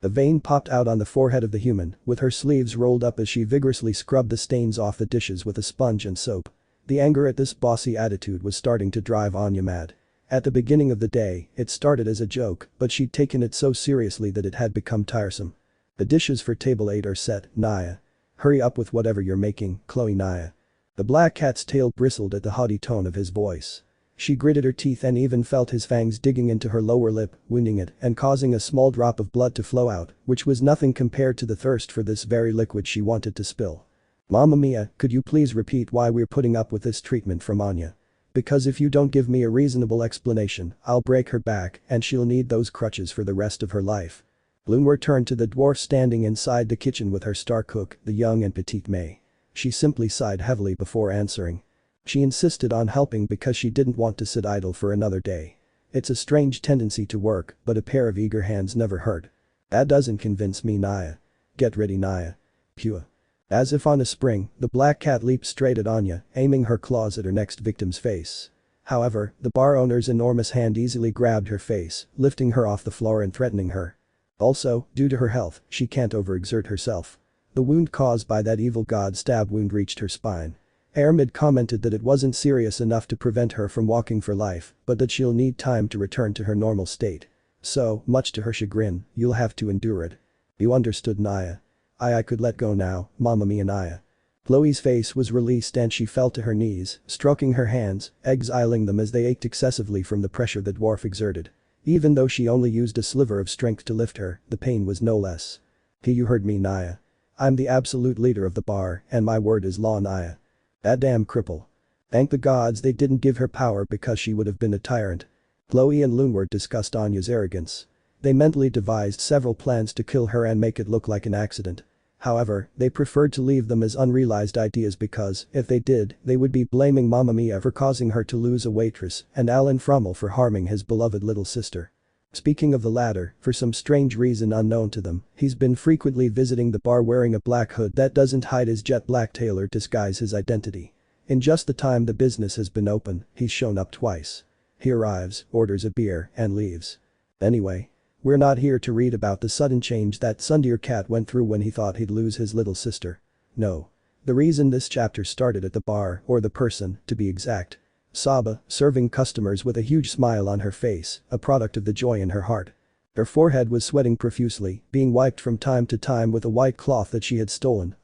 A: The vein popped out on the forehead of the human, with her sleeves rolled up as she vigorously scrubbed the stains off the dishes with a sponge and soap. The anger at this bossy attitude was starting to drive Anya mad. At the beginning of the day, it started as a joke, but she'd taken it so seriously that it had become tiresome. The dishes for table 8 are set, Naya. Hurry up with whatever you're making, Chloe Naya. The black cat's tail bristled at the haughty tone of his voice. She gritted her teeth and even felt his fangs digging into her lower lip, wounding it and causing a small drop of blood to flow out, which was nothing compared to the thirst for this very liquid she wanted to spill. Mamma mia, could you please repeat why we're putting up with this treatment from Anya? Because if you don't give me a reasonable explanation, I'll break her back and she'll need those crutches for the rest of her life. Lunwer turned to the dwarf standing inside the kitchen with her star cook, the young and petite May. She simply sighed heavily before answering. She insisted on helping because she didn't want to sit idle for another day. It's a strange tendency to work, but a pair of eager hands never hurt. That doesn't convince me Naya. Get ready Naya. Pua. As if on a spring, the black cat leaped straight at Anya, aiming her claws at her next victim's face. However, the bar owner's enormous hand easily grabbed her face, lifting her off the floor and threatening her. Also, due to her health, she can't overexert herself. The wound caused by that evil god stab wound reached her spine. Airmid commented that it wasn't serious enough to prevent her from walking for life, but that she'll need time to return to her normal state. So, much to her chagrin, you'll have to endure it. You understood Naya. I could let go now, Mamma Mia Naya. Chloe's face was released and she fell to her knees, stroking her hands, exiling them as they ached excessively from the pressure the dwarf exerted. Even though she only used a sliver of strength to lift her, the pain was no less. You heard me Naya. I'm the absolute leader of the bar, and my word is law Naya. That damn cripple. Thank the gods they didn't give her power because she would have been a tyrant. Chloe and Lunward discussed Anya's arrogance. They mentally devised several plans to kill her and make it look like an accident. However, they preferred to leave them as unrealized ideas because, if they did, they would be blaming Mamma Mia for causing her to lose a waitress and Alan Frummel for harming his beloved little sister. Speaking of the latter, for some strange reason unknown to them, he's been frequently visiting the bar wearing a black hood that doesn't hide his jet black tail or disguise his identity. In just the time the business has been open, he's shown up twice. He arrives, orders a beer, and leaves. Anyway. We're not here to read about the sudden change that Sundeer cat went through when he thought he'd lose his little sister. No. The reason this chapter started at the bar, or the person, to be exact. Saba, serving customers with a huge smile on her face, a product of the joy in her heart. Her forehead was sweating profusely, being wiped from time to time with a white cloth that she had stolen,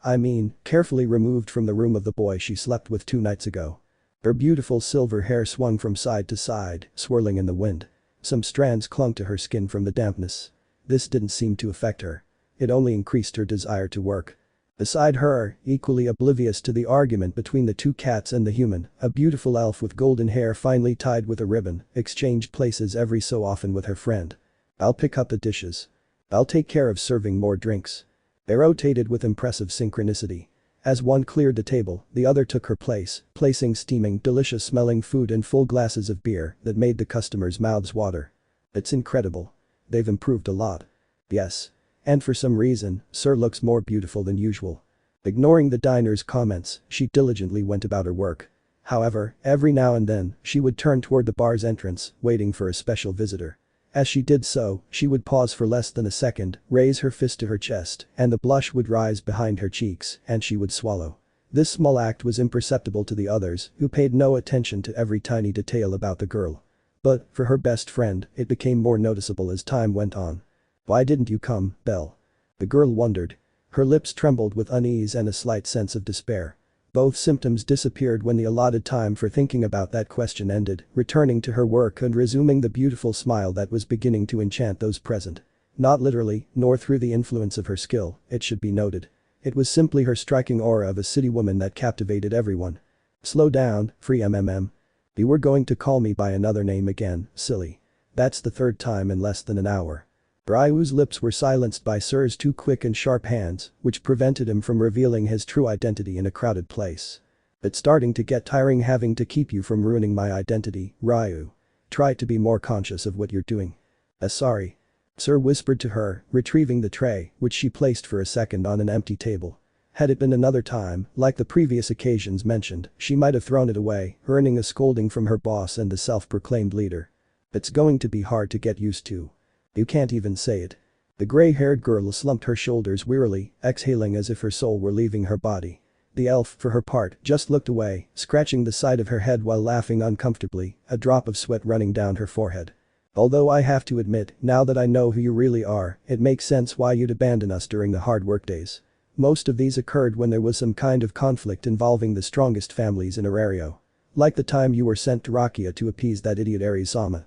A: carefully removed from the room of the boy she slept with 2 nights ago. Her beautiful silver hair swung from side to side, swirling in the wind. Some strands clung to her skin from the dampness. This didn't seem to affect her. It only increased her desire to work. Beside her, equally oblivious to the argument between the 2 cats and the human, a beautiful elf with golden hair finely tied with a ribbon, exchanged places every so often with her friend. I'll pick up the dishes. I'll take care of serving more drinks. They rotated with impressive synchronicity. As one cleared the table, the other took her place, placing steaming, delicious-smelling food and full glasses of beer that made the customers' mouths water. It's incredible. They've improved a lot. Yes. And for some reason, Syr looks more beautiful than usual. Ignoring the diner's comments, she diligently went about her work. However, every now and then, she would turn toward the bar's entrance, waiting for a special visitor. As she did so, she would pause for less than a second, raise her fist to her chest, and the blush would rise behind her cheeks, and she would swallow. This small act was imperceptible to the others, who paid no attention to every tiny detail about the girl. But, for her best friend, it became more noticeable as time went on. "Why didn't you come, Belle?" The girl wondered. Her lips trembled with unease and a slight sense of despair. Both symptoms disappeared when the allotted time for thinking about that question ended, returning to her work and resuming the beautiful smile that was beginning to enchant those present. Not literally, nor through the influence of her skill, it should be noted. It was simply her striking aura of a city woman that captivated everyone. "Slow down, free mmm. You were going to call me by another name again, silly. That's the third time in less than an hour." Ryu's lips were silenced by Sir's two quick and sharp hands, which prevented him from revealing his true identity in a crowded place. "It's starting to get tiring having to keep you from ruining my identity, Ryu. Try to be more conscious of what you're doing." Sorry." Syr whispered to her, retrieving the tray, which she placed for a second on an empty table. Had it been another time, like the previous occasions mentioned, she might have thrown it away, earning a scolding from her boss and the self-proclaimed leader. "It's going to be hard to get used to. You can't even say it." The gray-haired girl slumped her shoulders wearily, exhaling as if her soul were leaving her body. The elf, for her part, just looked away, scratching the side of her head while laughing uncomfortably, a drop of sweat running down her forehead. "Although I have to admit, now that I know who you really are, it makes sense why you'd abandon us during the hard work days. Most of these occurred when there was some kind of conflict involving the strongest families in Orario. Like the time you were sent to Rakia to appease that idiot Arizama."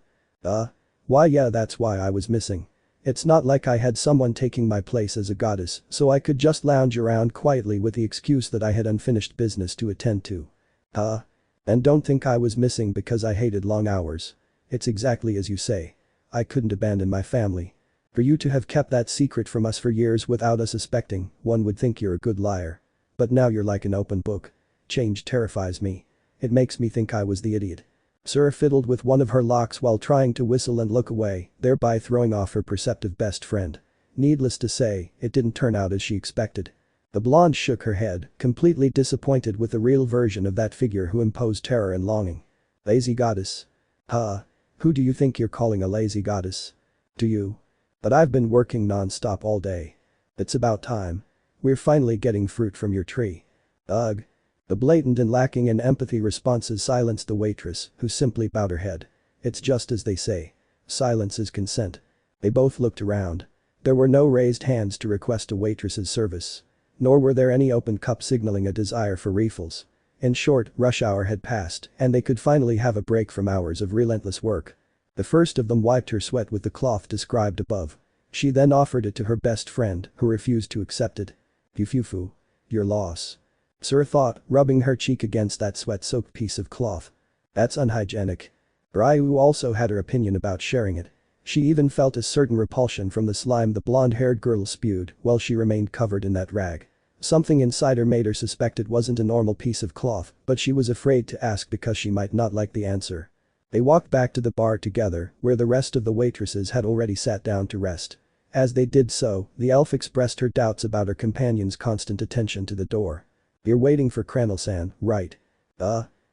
A: Why yeah, that's why I was missing. It's not like I had someone taking my place as a goddess, so I could just lounge around quietly with the excuse that I had unfinished business to attend to." And don't think I was missing because I hated long hours. It's exactly as you say. I couldn't abandon my family. For you to have kept that secret from us for years without us suspecting, one would think you're a good liar. But now you're like an open book. Change terrifies me. It makes me think I was the idiot." Syr fiddled with one of her locks while trying to whistle and look away, thereby throwing off her perceptive best friend. Needless to say, it didn't turn out as she expected. The blonde shook her head, completely disappointed with the real version of that figure who imposed terror and longing. "Lazy goddess." Who do you think you're calling a lazy goddess? Do you? But I've been working non-stop all day. It's about time. We're finally getting fruit from your tree. Ugh. The blatant and lacking in empathy responses silenced the waitress, who simply bowed her head. It's just as they say. Silence is consent. They both looked around. There were no raised hands to request a waitress's service. Nor were there any open cups signaling a desire for refills. In short, rush hour had passed, and they could finally have a break from hours of relentless work. The first of them wiped her sweat with the cloth described above. She then offered it to her best friend, who refused to accept it. "Fufufu. Your loss." Syr thought, rubbing her cheek against that sweat-soaked piece of cloth. "That's unhygienic." Ryu also had her opinion about sharing it. She even felt a certain repulsion from the slime the blonde-haired girl spewed while she remained covered in that rag. Something inside her made her suspect it wasn't a normal piece of cloth, but she was afraid to ask because she might not like the answer. They walked back to the bar together, where the rest of the waitresses had already sat down to rest. As they did so, the elf expressed her doubts about her companion's constant attention to the door. "You're waiting for Kranel-san, right?"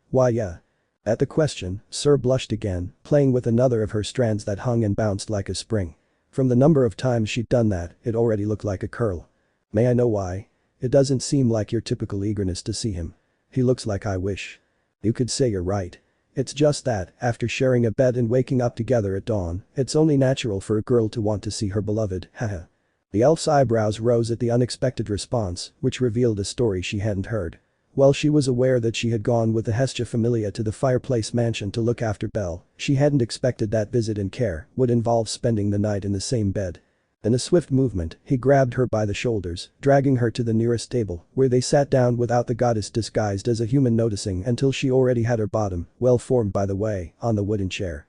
A: Why yeah." At the question, Syr blushed again, playing with another of her strands that hung and bounced like a spring. From the number of times she'd done that, it already looked like a curl. "May I know why? It doesn't seem like your typical eagerness to see him. He looks like I wish." "You could say you're right. It's just that, after sharing a bed and waking up together at dawn, it's only natural for a girl to want to see her beloved, haha." The elf's eyebrows rose at the unexpected response, which revealed a story she hadn't heard. While she was aware that she had gone with the hestia familia to the fireplace mansion to look after Belle, she hadn't expected that visit and care would involve spending the night in the same bed. In a swift movement, he grabbed her by the shoulders, dragging her to the nearest table, where they sat down without the goddess disguised as a human noticing until she already had her bottom, well formed by the way, on the wooden chair.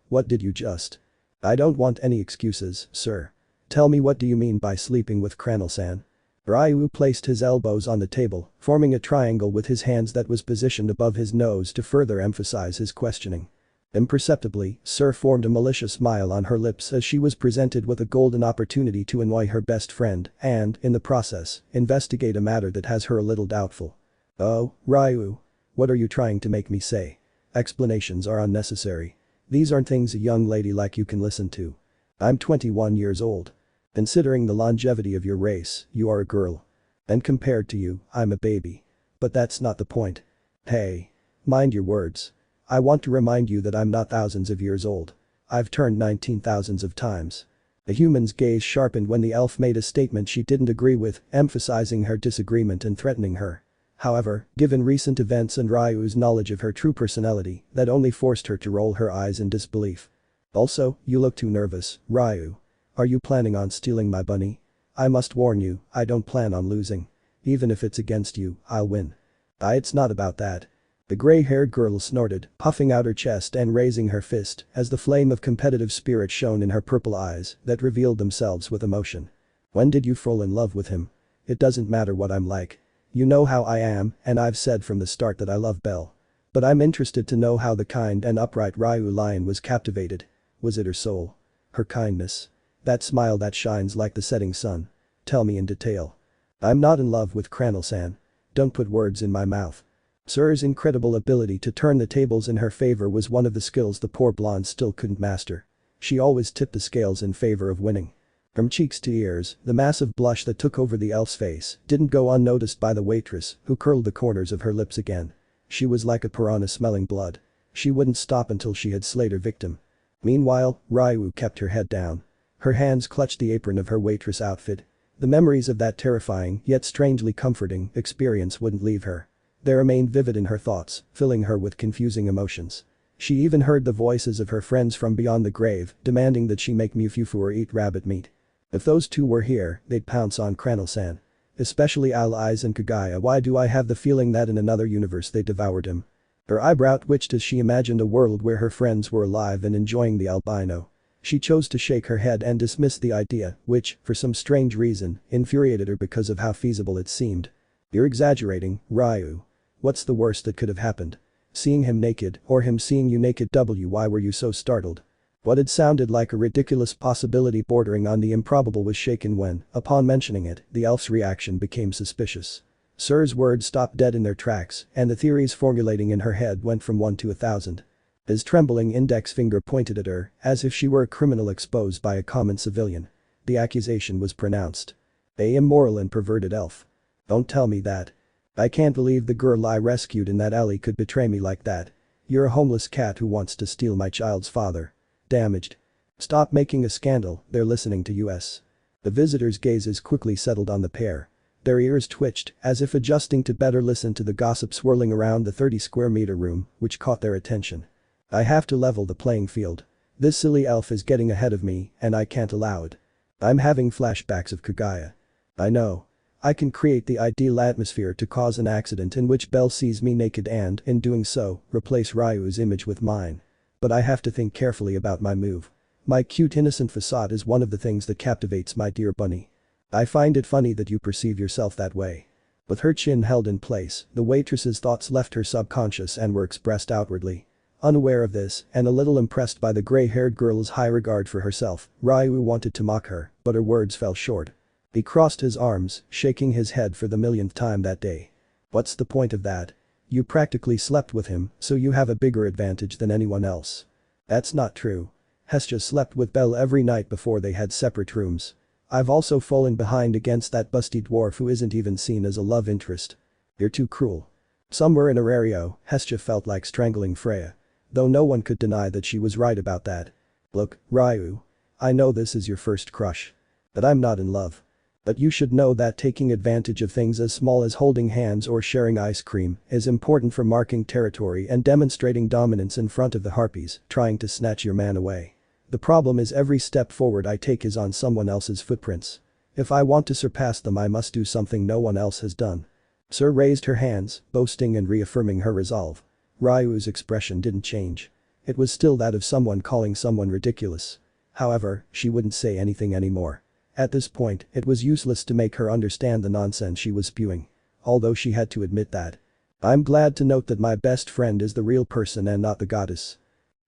A: What did you just? I don't want any excuses, sir. Tell me, what do you mean by sleeping with Kranel-san? Ryu placed his elbows on the table, forming a triangle with his hands that was positioned above his nose to further emphasize his questioning. Imperceptibly, Syr formed a malicious smile on her lips as she was presented with a golden opportunity to annoy her best friend and, in the process, investigate a matter that has her a little doubtful. "Oh, Ryu. What are you trying to make me say? Explanations are unnecessary. These aren't things a young lady like you can listen to. I'm 21 years old. Considering the longevity of your race, you are a girl. And compared to you, I'm a baby. But that's not the point. Hey. Mind your words. I want to remind you that I'm not thousands of years old. I've turned 19 thousands of times." The human's gaze sharpened when the elf made a statement she didn't agree with, emphasizing her disagreement and threatening her. However, given recent events and Ryu's knowledge of her true personality, that only forced her to roll her eyes in disbelief. "Also, you look too nervous, Ryu. Are you planning on stealing my bunny? I must warn you, I don't plan on losing. Even if it's against you, I'll win." It's not about that." The gray-haired girl snorted, puffing out her chest and raising her fist as the flame of competitive spirit shone in her purple eyes that revealed themselves with emotion. "When did you fall in love with him? It doesn't matter what I'm like. You know how I am, and I've said from the start that I love Belle. But I'm interested to know how the kind and upright Ryu lion was captivated. Was it her soul? Her kindness? That smile that shines like the setting sun? Tell me in detail." "I'm not in love with Cranel-san. Don't put words in my mouth." Syr's incredible ability to turn the tables in her favor was one of the skills the poor blonde still couldn't master. She always tipped the scales in favor of winning. From cheeks to ears, the massive blush that took over the elf's face didn't go unnoticed by the waitress, who curled the corners of her lips again. She was like a piranha smelling blood. She wouldn't stop until she had slayed her victim. Meanwhile, Ryu kept her head down. Her hands clutched the apron of her waitress outfit. The memories of that terrifying yet strangely comforting experience wouldn't leave her. They remained vivid in her thoughts, filling her with confusing emotions. She even heard the voices of her friends from beyond the grave demanding that she make mufufu or eat rabbit meat. If those two were here, they'd pounce on Cranel-san. Especially allies and Kaguya. Why do I have the feeling that in another universe they devoured him? Her eyebrow twitched as she imagined a world where her friends were alive and enjoying the albino. She chose to shake her head and dismiss the idea, which, for some strange reason, infuriated her because of how feasible it seemed. "You're exaggerating, Ryu. What's the worst that could have happened? Seeing him naked or him seeing you naked? Why were you so startled?" What had sounded like a ridiculous possibility bordering on the improbable was shaken when, upon mentioning it, the elf's reaction became suspicious. Syr's words stopped dead in their tracks, and the theories formulating in her head went from 1 to 1,000. His trembling index finger pointed at her, as if she were a criminal exposed by a common civilian. The accusation was pronounced. "A immoral and perverted elf. Don't tell me that. I can't believe the girl I rescued in that alley could betray me like that. You're a homeless cat who wants to steal my child's father. Damaged. Stop making a scandal, they're listening to us." The visitors' gazes quickly settled on the pair. Their ears twitched, as if adjusting to better listen to the gossip swirling around the 30-square-meter room, which caught their attention. "I have to level the playing field. This silly elf is getting ahead of me, and I can't allow it. I'm having flashbacks of Kaguya. I know. I can create the ideal atmosphere to cause an accident in which Belle sees me naked and, in doing so, replace Ryu's image with mine. But I have to think carefully about my move. My cute innocent facade is one of the things that captivates my dear bunny. I find it funny that you perceive yourself that way." With her chin held in place, the waitress's thoughts left her subconscious and were expressed outwardly. Unaware of this, and a little impressed by the gray-haired girl's high regard for herself, Ryu wanted to mock her, but her words fell short. He crossed his arms, shaking his head for the millionth time that day. "What's the point of that? You practically slept with him, so you have a bigger advantage than anyone else." "That's not true. Hestia slept with Belle every night before they had separate rooms. I've also fallen behind against that busty dwarf who isn't even seen as a love interest." "You're too cruel." Somewhere in Orario, Hestia felt like strangling Freya. Though no one could deny that she was right about that. "Look, Ryu. I know this is your first crush. But I'm not in love. But you should know that taking advantage of things as small as holding hands or sharing ice cream is important for marking territory and demonstrating dominance in front of the harpies trying to snatch your man away. The problem is every step forward I take is on someone else's footprints. If I want to surpass them I must do something no one else has done." Syr raised her hands, boasting and reaffirming her resolve. Ryu's expression didn't change. It was still that of someone calling someone ridiculous. However, she wouldn't say anything anymore. At this point, it was useless to make her understand the nonsense she was spewing. Although she had to admit that. "I'm glad to note that my best friend is the real person and not the goddess."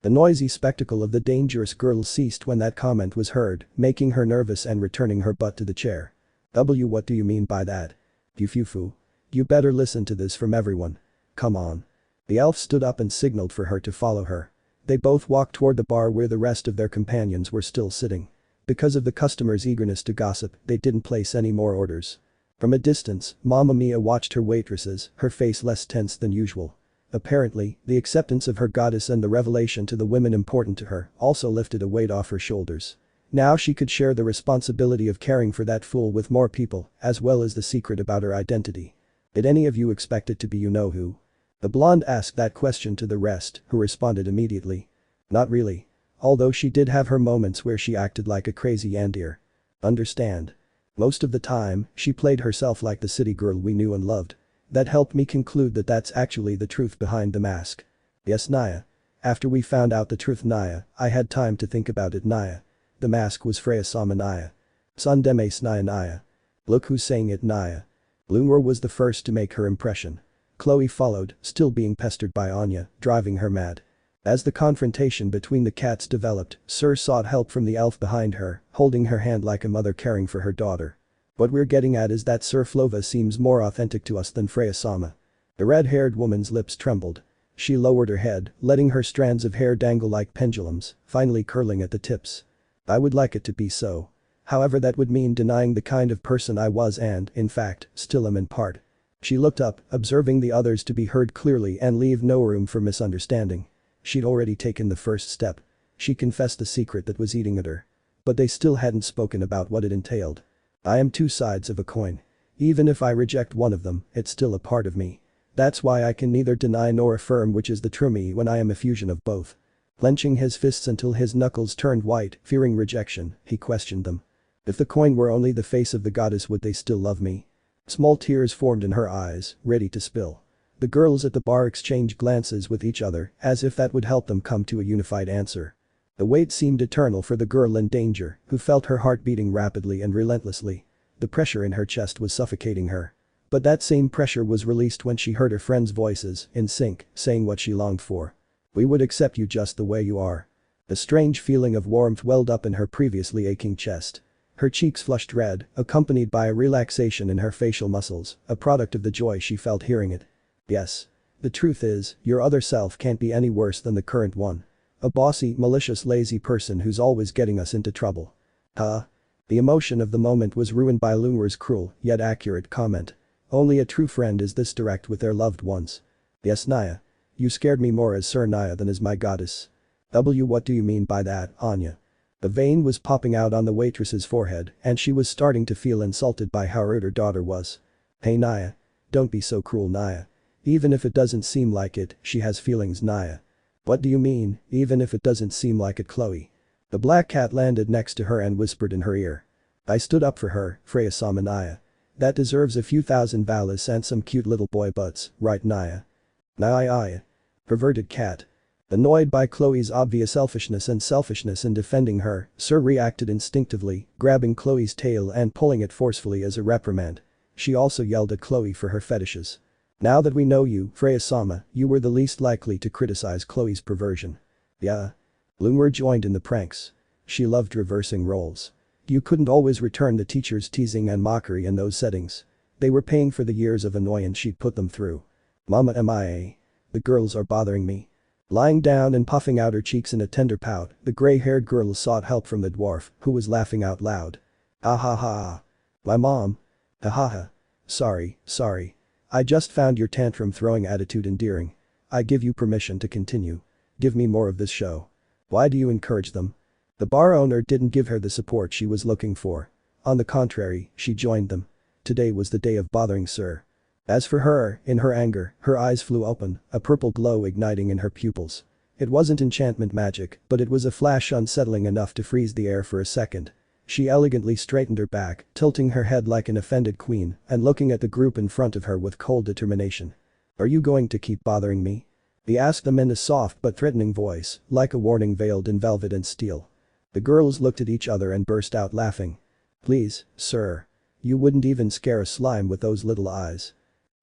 A: The noisy spectacle of the dangerous girl ceased when that comment was heard, making her nervous and returning her butt to the chair. What do you mean by that? Fufu. You better listen to this from everyone. Come on. The elf stood up and signaled for her to follow her. They both walked toward the bar where the rest of their companions were still sitting. Because of the customers' eagerness to gossip, they didn't place any more orders. From a distance, Mamma Mia watched her waitresses, her face less tense than usual. Apparently, the acceptance of her goddess and the revelation to the women important to her also lifted a weight off her shoulders. Now she could share the responsibility of caring for that fool with more people, as well as the secret about her identity. Did any of you expect it to be you-know-who? The blonde asked that question to the rest, who responded immediately. Not really. Although she did have her moments where she acted like a crazy yandeer. Understand? Most of the time, she played herself like the city girl we knew and loved. That helped me conclude that that's actually the truth behind the mask. Yes, Naya. After we found out the truth, Naya, I had time to think about it, Naya. The mask was Freya-sama, Naya. Sandemes Naya, Naya. Look who's saying it, Naya. Lunwer was the first to make her impression. Chloe followed, still being pestered by Anya, driving her mad. As the confrontation between the cats developed, Syr sought help from the elf behind her, holding her hand like a mother caring for her daughter. What we're getting at is that Syr Flova seems more authentic to us than Freya-sama. The red-haired woman's lips trembled. She lowered her head, letting her strands of hair dangle like pendulums, finally curling at the tips. I would like it to be so. However, that would mean denying the kind of person I was and, in fact, still am in part. She looked up, observing the others to be heard clearly and leave no room for misunderstanding. She'd already taken the first step. She confessed the secret that was eating at her. But they still hadn't spoken about what it entailed. I am two sides of a coin. Even if I reject one of them, it's still a part of me. That's why I can neither deny nor affirm which is the true me when I am a fusion of both. Clenching his fists until his knuckles turned white, fearing rejection, he questioned them. If the coin were only the face of the goddess, would they still love me? Small tears formed in her eyes, ready to spill. The girls at the bar exchanged glances with each other, as if that would help them come to a unified answer. The wait seemed eternal for the girl in danger, who felt her heart beating rapidly and relentlessly. The pressure in her chest was suffocating her. But that same pressure was released when she heard her friends' voices, in sync, saying what she longed for. We would accept you just the way you are. A strange feeling of warmth welled up in her previously aching chest. Her cheeks flushed red, accompanied by a relaxation in her facial muscles, a product of the joy she felt hearing it. Yes. The truth is, your other self can't be any worse than the current one. A bossy, malicious, lazy person who's always getting us into trouble. Huh? The emotion of the moment was ruined by Lunwer's cruel, yet accurate comment. Only a true friend is this direct with their loved ones. Yes, Naya. You scared me more as Syr Naya than as my goddess. What do you mean by that, Anya? The vein was popping out on the waitress's forehead and she was starting to feel insulted by how rude her daughter was. Hey Naya. Don't be so cruel, Naya. Even if it doesn't seem like it, she has feelings, Naya. What do you mean, even if it doesn't seem like it, Chloe? The black cat landed next to her and whispered in her ear. I stood up for her, Freya-sama, Naya. That deserves a few thousand valis and some cute little boy butts, right, Naya? Naya. Perverted cat. Annoyed by Chloe's obvious selfishness in defending her, Syr reacted instinctively, grabbing Chloe's tail and pulling it forcefully as a reprimand. She also yelled at Chloe for her fetishes. Now that we know you, Freya-sama, you were the least likely to criticize Chloe's perversion. Yeah. Lunwer joined in the pranks. She loved reversing roles. You couldn't always return the teacher's teasing and mockery in those settings. They were paying for the years of annoyance she'd put them through. Mama MIA. The girls are bothering me. Lying down and puffing out her cheeks in a tender pout, the gray-haired girl sought help from the dwarf, who was laughing out loud. Ah ha ha. My mom. Ha ha ha. Sorry. I just found your tantrum-throwing attitude endearing. I give you permission to continue. Give me more of this show. Why do you encourage them? The bar owner didn't give her the support she was looking for. On the contrary, she joined them. Today was the day of bothering Syr. As for her, in her anger, her eyes flew open, a purple glow igniting in her pupils. It wasn't enchantment magic, but it was a flash unsettling enough to freeze the air for a second. She elegantly straightened her back, tilting her head like an offended queen and looking at the group in front of her with cold determination. Are you going to keep bothering me? He asked them in a soft but threatening voice, like a warning veiled in velvet and steel. The girls looked at each other and burst out laughing. Please, sir. You wouldn't even scare a slime with those little eyes.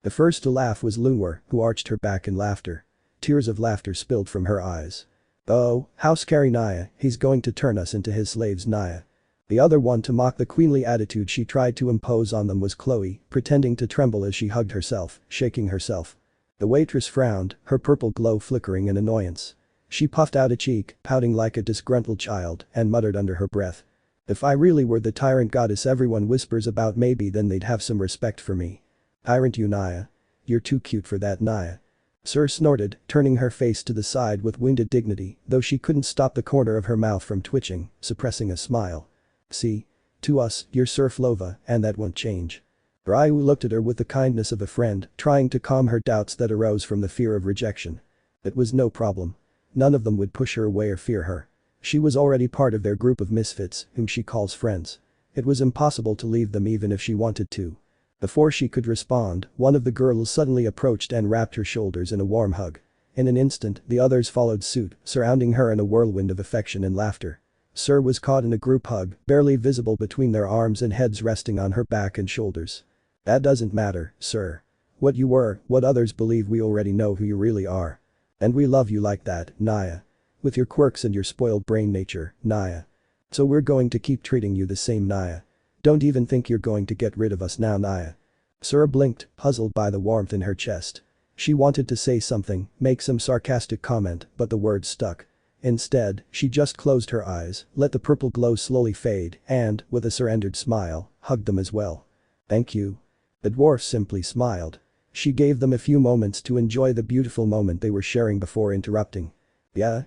A: The first to laugh was Lunwer, who arched her back in laughter. Tears of laughter spilled from her eyes. Oh, how scary Naya, he's going to turn us into his slaves Naya. The other one to mock the queenly attitude she tried to impose on them was Chloe, pretending to tremble as she hugged herself, shaking herself. The waitress frowned, her purple glow flickering in annoyance. She puffed out a cheek, pouting like a disgruntled child, and muttered under her breath. If I really were the tyrant goddess everyone whispers about, maybe then they'd have some respect for me. Tyrant you Naya. You're too cute for that Naya. Syr snorted, turning her face to the side with wounded dignity, though she couldn't stop the corner of her mouth from twitching, suppressing a smile. See? To us, you're Syr Flova, and that won't change. Ryu looked at her with the kindness of a friend, trying to calm her doubts that arose from the fear of rejection. It was no problem. None of them would push her away or fear her. She was already part of their group of misfits, whom she calls friends. It was impossible to leave them even if she wanted to. Before she could respond, one of the girls suddenly approached and wrapped her shoulders in a warm hug. In an instant, the others followed suit, surrounding her in a whirlwind of affection and laughter. Syr was caught in a group hug, barely visible between their arms and heads resting on her back and shoulders. That doesn't matter, Syr. What you were, what others believe, we already know who you really are. And we love you like that, Naya. With your quirks and your spoiled brain nature, Naya. So we're going to keep treating you the same Naya. Don't even think you're going to get rid of us now Naya. Syr blinked, puzzled by the warmth in her chest. She wanted to say something, make some sarcastic comment, but the words stuck. Instead, she just closed her eyes, let the purple glow slowly fade, and, with a surrendered smile, hugged them as well. Thank you. The dwarf simply smiled. She gave them a few moments to enjoy the beautiful moment they were sharing before interrupting. Yeah.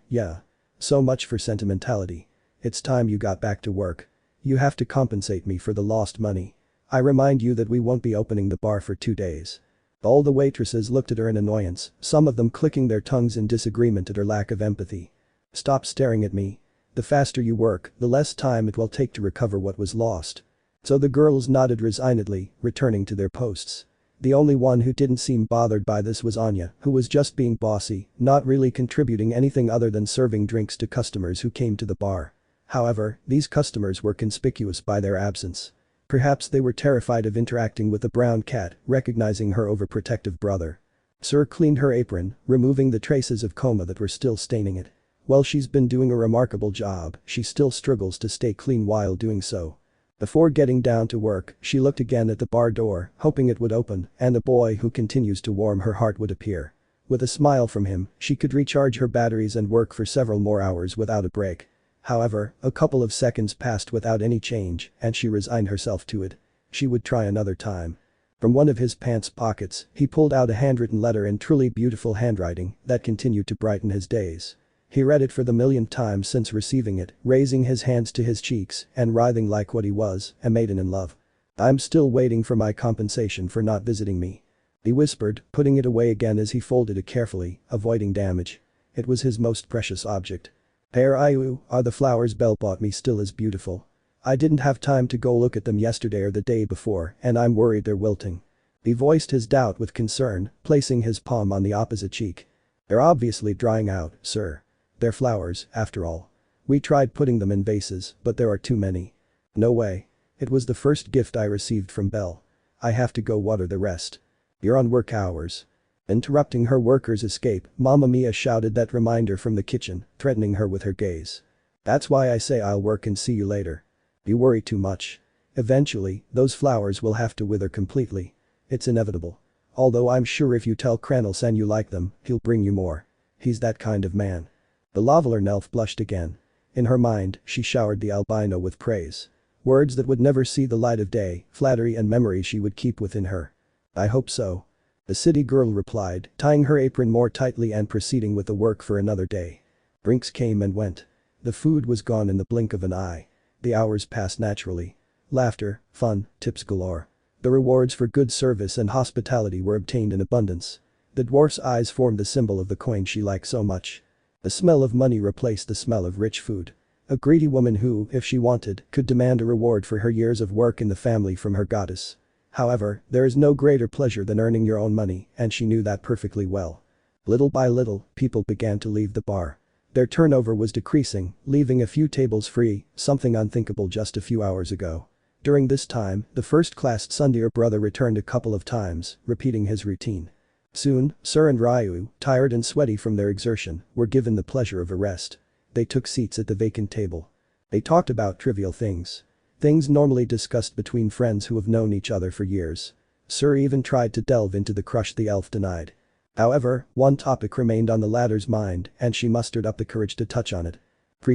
A: So much for sentimentality. It's time you got back to work. You have to compensate me for the lost money. I remind you that we won't be opening the bar for 2 days. All the waitresses looked at her in annoyance, some of them clicking their tongues in disagreement at her lack of empathy. Stop staring at me. The faster you work, the less time it will take to recover what was lost. So the girls nodded resignedly, returning to their posts. The only one who didn't seem bothered by this was Anya, who was just being bossy, not really contributing anything other than serving drinks to customers who came to the bar. However, these customers were conspicuous by their absence. Perhaps they were terrified of interacting with the brown cat, recognizing her overprotective brother. Syr cleaned her apron, removing the traces of coma that were still staining it. While she's been doing a remarkable job, she still struggles to stay clean while doing so. Before getting down to work, she looked again at the bar door, hoping it would open and the boy who continues to warm her heart would appear. With a smile from him, she could recharge her batteries and work for several more hours without a break. However, a couple of seconds passed without any change, and she resigned herself to it. She would try another time. From one of his pants pockets, he pulled out a handwritten letter in truly beautiful handwriting that continued to brighten his days. He read it for the millionth time since receiving it, raising his hands to his cheeks and writhing like what he was, a maiden in love. I'm still waiting for my compensation for not visiting me. He whispered, putting it away again as he folded it carefully, avoiding damage. It was his most precious object. Are the flowers Bell bought me still as beautiful? I didn't have time to go look at them yesterday or the day before, and I'm worried they're wilting. He voiced his doubt with concern, placing his palm on the opposite cheek. They're obviously drying out, Syr. They're flowers, after all. We tried putting them in vases, but there are too many. No way. It was the first gift I received from Bell. I have to go water the rest. You're on work hours. Interrupting her worker's escape, Mamma Mia shouted that reminder from the kitchen, threatening her with her gaze. That's why I say I'll work and see you later. You worry too much. Eventually, those flowers will have to wither completely. It's inevitable. Although I'm sure if you tell Cranel-san you like them, he'll bring you more. He's that kind of man. The Lavaler elf blushed again. In her mind, she showered the albino with praise. Words that would never see the light of day, flattery and memory she would keep within her. I hope so. The city girl replied, tying her apron more tightly and proceeding with the work for another day. Drinks came and went. The food was gone in the blink of an eye. The hours passed naturally. Laughter, fun, tips galore. The rewards for good service and hospitality were obtained in abundance. The dwarf's eyes formed the symbol of the coin she liked so much. The smell of money replaced the smell of rich food. A greedy woman who, if she wanted, could demand a reward for her years of work in the family from her goddess. However, there is no greater pleasure than earning your own money, and she knew that perfectly well. Little by little, people began to leave the bar. Their turnover was decreasing, leaving a few tables free, something unthinkable just a few hours ago. During this time, the first-class Sundeer brother returned a couple of times, repeating his routine. Soon, Syr and Ryu, tired and sweaty from their exertion, were given the pleasure of a rest. They took seats at the vacant table. They talked about trivial things. Things normally discussed between friends who have known each other for years. Syr even tried to delve into the crush the elf denied. However, one topic remained on the latter's mind and she mustered up the courage to touch on it.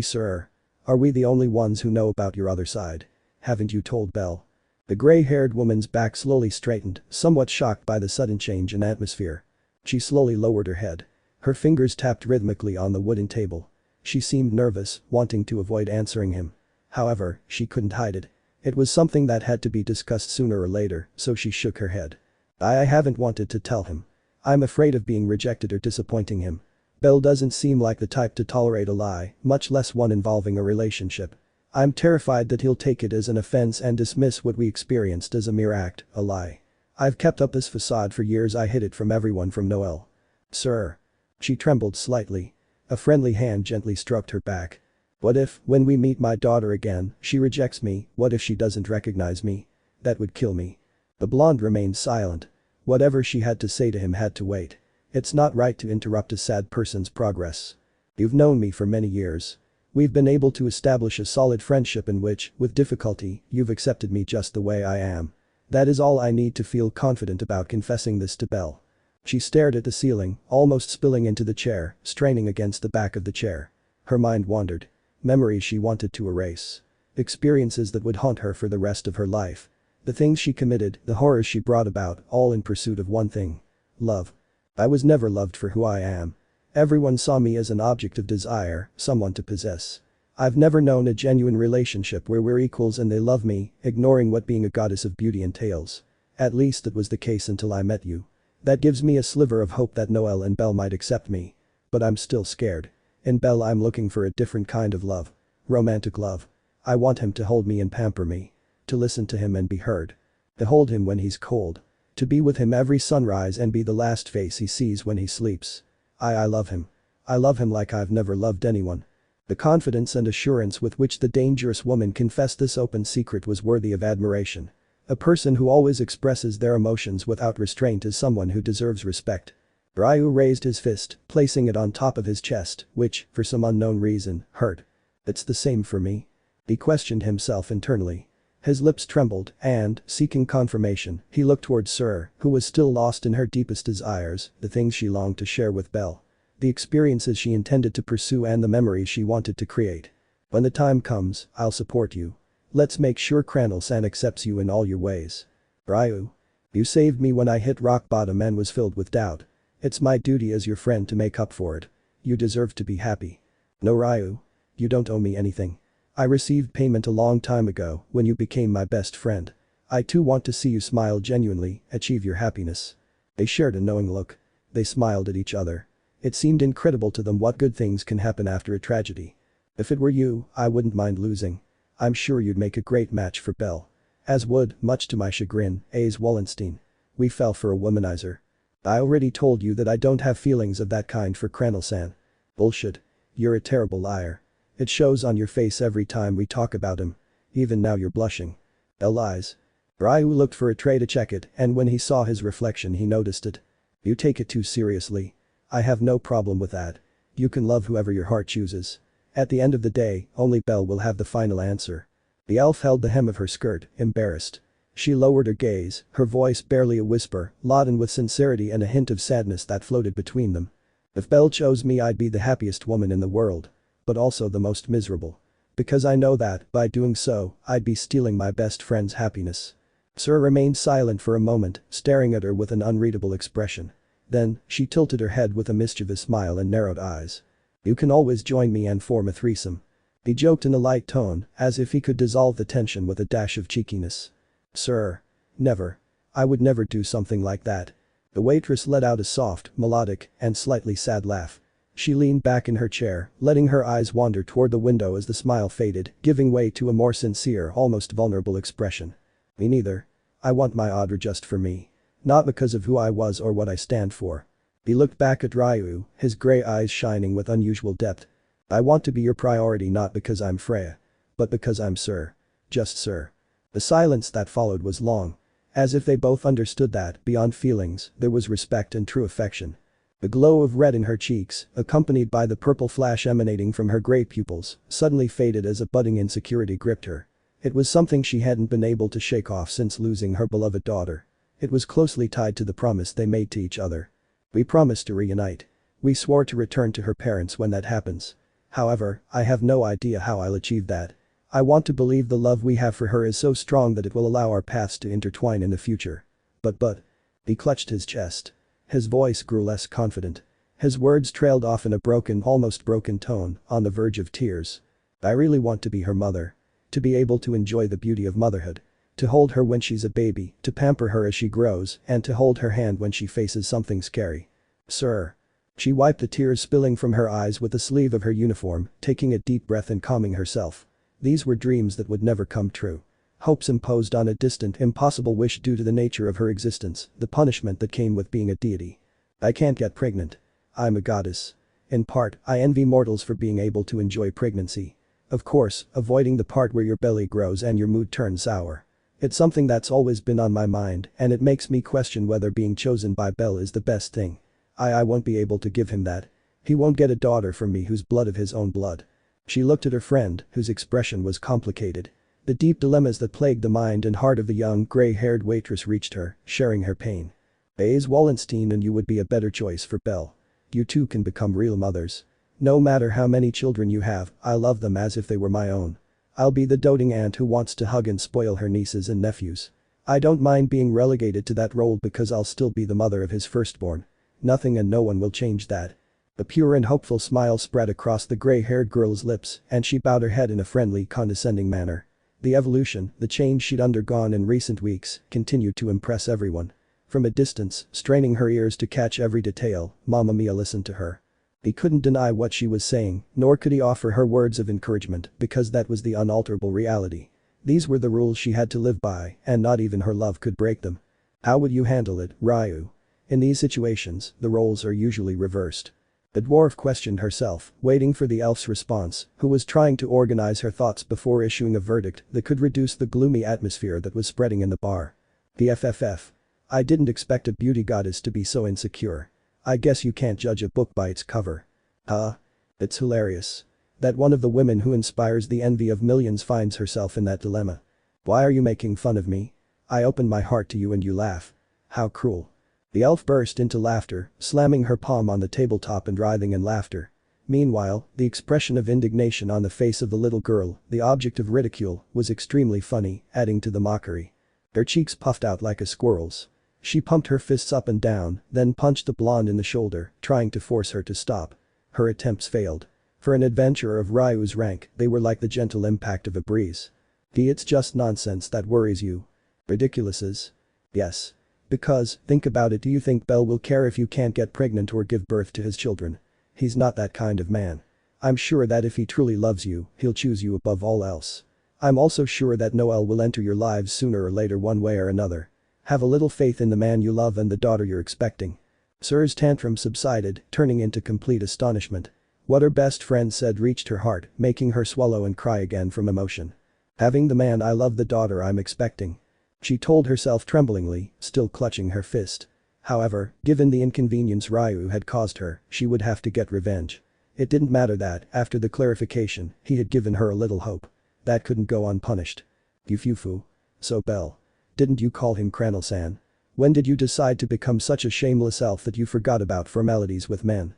A: Syr. Are we the only ones who know about your other side? Haven't you told Bell? The gray-haired woman's back slowly straightened, somewhat shocked by the sudden change in atmosphere. She slowly lowered her head. Her fingers tapped rhythmically on the wooden table. She seemed nervous, wanting to avoid answering him. However, she couldn't hide it. It was something that had to be discussed sooner or later, so she shook her head. I haven't wanted to tell him. I'm afraid of being rejected or disappointing him. Bell doesn't seem like the type to tolerate a lie, much less one involving a relationship. I'm terrified that he'll take it as an offense and dismiss what we experienced as a mere act, a lie. I've kept up this facade for years. I hid it from everyone from Noel. Sir. She trembled slightly. A friendly hand gently stroked her back. What if, when we meet my daughter again, she rejects me? What if she doesn't recognize me? That would kill me. The blonde remained silent. Whatever she had to say to him had to wait. It's not right to interrupt a sad person's progress. You've known me for many years. We've been able to establish a solid friendship in which, with difficulty, you've accepted me just the way I am. That is all I need to feel confident about confessing this to Bell. She stared at the ceiling, almost spilling into the chair, straining against the back of the chair. Her mind wandered. Memories she wanted to erase. Experiences that would haunt her for the rest of her life. The things she committed, the horrors she brought about, all in pursuit of one thing. Love. I was never loved for who I am. Everyone saw me as an object of desire, someone to possess. I've never known a genuine relationship where we're equals and they love me, ignoring what being a goddess of beauty entails. At least that was the case until I met you. That gives me a sliver of hope that Noel and Bell might accept me. But I'm still scared. In Bell I'm looking for a different kind of love. Romantic love. I want him to hold me and pamper me. To listen to him and be heard. To hold him when he's cold. To be with him every sunrise and be the last face he sees when he sleeps. I love him. I love him like I've never loved anyone. The confidence and assurance with which the dangerous woman confessed this open secret was worthy of admiration. A person who always expresses their emotions without restraint is someone who deserves respect. Ryu raised his fist, placing it on top of his chest, which, for some unknown reason, hurt. It's the same for me? He questioned himself internally. His lips trembled and, seeking confirmation, he looked towards Syr, who was still lost in her deepest desires, the things she longed to share with Bell. The experiences she intended to pursue and the memories she wanted to create. When the time comes, I'll support you. Let's make sure Cranel-san accepts you in all your ways. Ryu. You saved me when I hit rock bottom and was filled with doubt. It's my duty as your friend to make up for it. You deserve to be happy. No, Ryu. You don't owe me anything. I received payment a long time ago when you became my best friend. I too want to see you smile genuinely, achieve your happiness. They shared a knowing look. They smiled at each other. It seemed incredible to them what good things can happen after a tragedy. If it were you, I wouldn't mind losing. I'm sure you'd make a great match for Bell. As would, much to my chagrin, Ace Wallenstein. We fell for a womanizer. I already told you that I don't have feelings of that kind for Cranel-san. Bullshit. You're a terrible liar. It shows on your face every time we talk about him. Even now you're blushing. Bell lies. Ryu looked for a tray to check it and when he saw his reflection he noticed it. You take it too seriously. I have no problem with that. You can love whoever your heart chooses. At the end of the day, only Bell will have the final answer. The elf held the hem of her skirt, embarrassed. She lowered her gaze, her voice barely a whisper, laden with sincerity and a hint of sadness that floated between them. If Bell chose me I'd be the happiest woman in the world. But also the most miserable. Because I know that, by doing so, I'd be stealing my best friend's happiness. Syr remained silent for a moment, staring at her with an unreadable expression. Then, she tilted her head with a mischievous smile and narrowed eyes. You can always join me and form a threesome. He joked in a light tone, as if he could dissolve the tension with a dash of cheekiness. Syr. Never. I would never do something like that. The waitress let out a soft, melodic, and slightly sad laugh. She leaned back in her chair, letting her eyes wander toward the window as the smile faded, giving way to a more sincere, almost vulnerable expression. Me neither. I want my Audra just for me. Not because of who I was or what I stand for. He looked back at Ryu, his gray eyes shining with unusual depth. I want to be your priority not because I'm Freya. But because I'm Syr. Just Syr. The silence that followed was long. As if they both understood that, beyond feelings, there was respect and true affection. The glow of red in her cheeks, accompanied by the purple flash emanating from her gray pupils, suddenly faded as a budding insecurity gripped her. It was something she hadn't been able to shake off since losing her beloved daughter. It was closely tied to the promise they made to each other. We promised to reunite. We swore to return to her parents when that happens. However, I have no idea how I'll achieve that. I want to believe the love we have for her is so strong that it will allow our paths to intertwine in the future. But. He clutched his chest. His voice grew less confident. His words trailed off in a broken, almost broken tone, on the verge of tears. I really want to be her mother. To be able to enjoy the beauty of motherhood. To hold her when she's a baby, to pamper her as she grows, and to hold her hand when she faces something scary. Sir. She wiped the tears spilling from her eyes with the sleeve of her uniform, taking a deep breath and calming herself. These were dreams that would never come true. Hopes imposed on a distant, impossible wish due to the nature of her existence, the punishment that came with being a deity. I can't get pregnant. I'm a goddess. In part, I envy mortals for being able to enjoy pregnancy. Of course, avoiding the part where your belly grows and your mood turns sour. It's something that's always been on my mind, and it makes me question whether being chosen by Bell is the best thing. I won't be able to give him that. He won't get a daughter from me who's blood of his own blood. She looked at her friend, whose expression was complicated. The deep dilemmas that plagued the mind and heart of the young, gray-haired waitress reached her, sharing her pain. Baze Wallenstein and you would be a better choice for Bell. You two can become real mothers. No matter how many children you have, I love them as if they were my own. I'll be the doting aunt who wants to hug and spoil her nieces and nephews. I don't mind being relegated to that role because I'll still be the mother of his firstborn. Nothing and no one will change that. A pure and hopeful smile spread across the gray-haired girl's lips and she bowed her head in a friendly, condescending manner. The evolution, the change she'd undergone in recent weeks, continued to impress everyone. From a distance, straining her ears to catch every detail, Mamma Mia listened to her. He couldn't deny what she was saying, nor could he offer her words of encouragement because that was the unalterable reality. These were the rules she had to live by, and not even her love could break them. How would you handle it, Ryu? In these situations, the roles are usually reversed. The dwarf questioned herself, waiting for the elf's response, who was trying to organize her thoughts before issuing a verdict that could reduce the gloomy atmosphere that was spreading in the bar. The FFF. I didn't expect a beauty goddess to be so insecure. I guess you can't judge a book by its cover. Huh? It's hilarious. That one of the women who inspires the envy of millions finds herself in that dilemma. Why are you making fun of me? I opened my heart to you and you laugh. How cruel. The elf burst into laughter, slamming her palm on the tabletop and writhing in laughter. Meanwhile, the expression of indignation on the face of the little girl, the object of ridicule, was extremely funny, adding to the mockery. Her cheeks puffed out like a squirrel's. She pumped her fists up and down, then punched the blonde in the shoulder, trying to force her to stop. Her attempts failed. For an adventurer of Ryu's rank, they were like the gentle impact of a breeze. It's just nonsense that worries you. Ridiculouses? Yes. Because, think about it, do you think Bell will care if you can't get pregnant or give birth to his children? He's not that kind of man. I'm sure that if he truly loves you, he'll choose you above all else. I'm also sure that Noel will enter your lives sooner or later one way or another. Have a little faith in the man you love and the daughter you're expecting. Syr's tantrum subsided, turning into complete astonishment. What her best friend said reached her heart, making her swallow and cry again from emotion. Having the man I love, the daughter I'm expecting. She told herself tremblingly, still clutching her fist. However, given the inconvenience Ryu had caused her, she would have to get revenge. It didn't matter that, after the clarification, he had given her a little hope. That couldn't go unpunished. Yufufu. So Bell. Didn't you call him Cranel-san? When did you decide to become such a shameless elf that you forgot about formalities with men?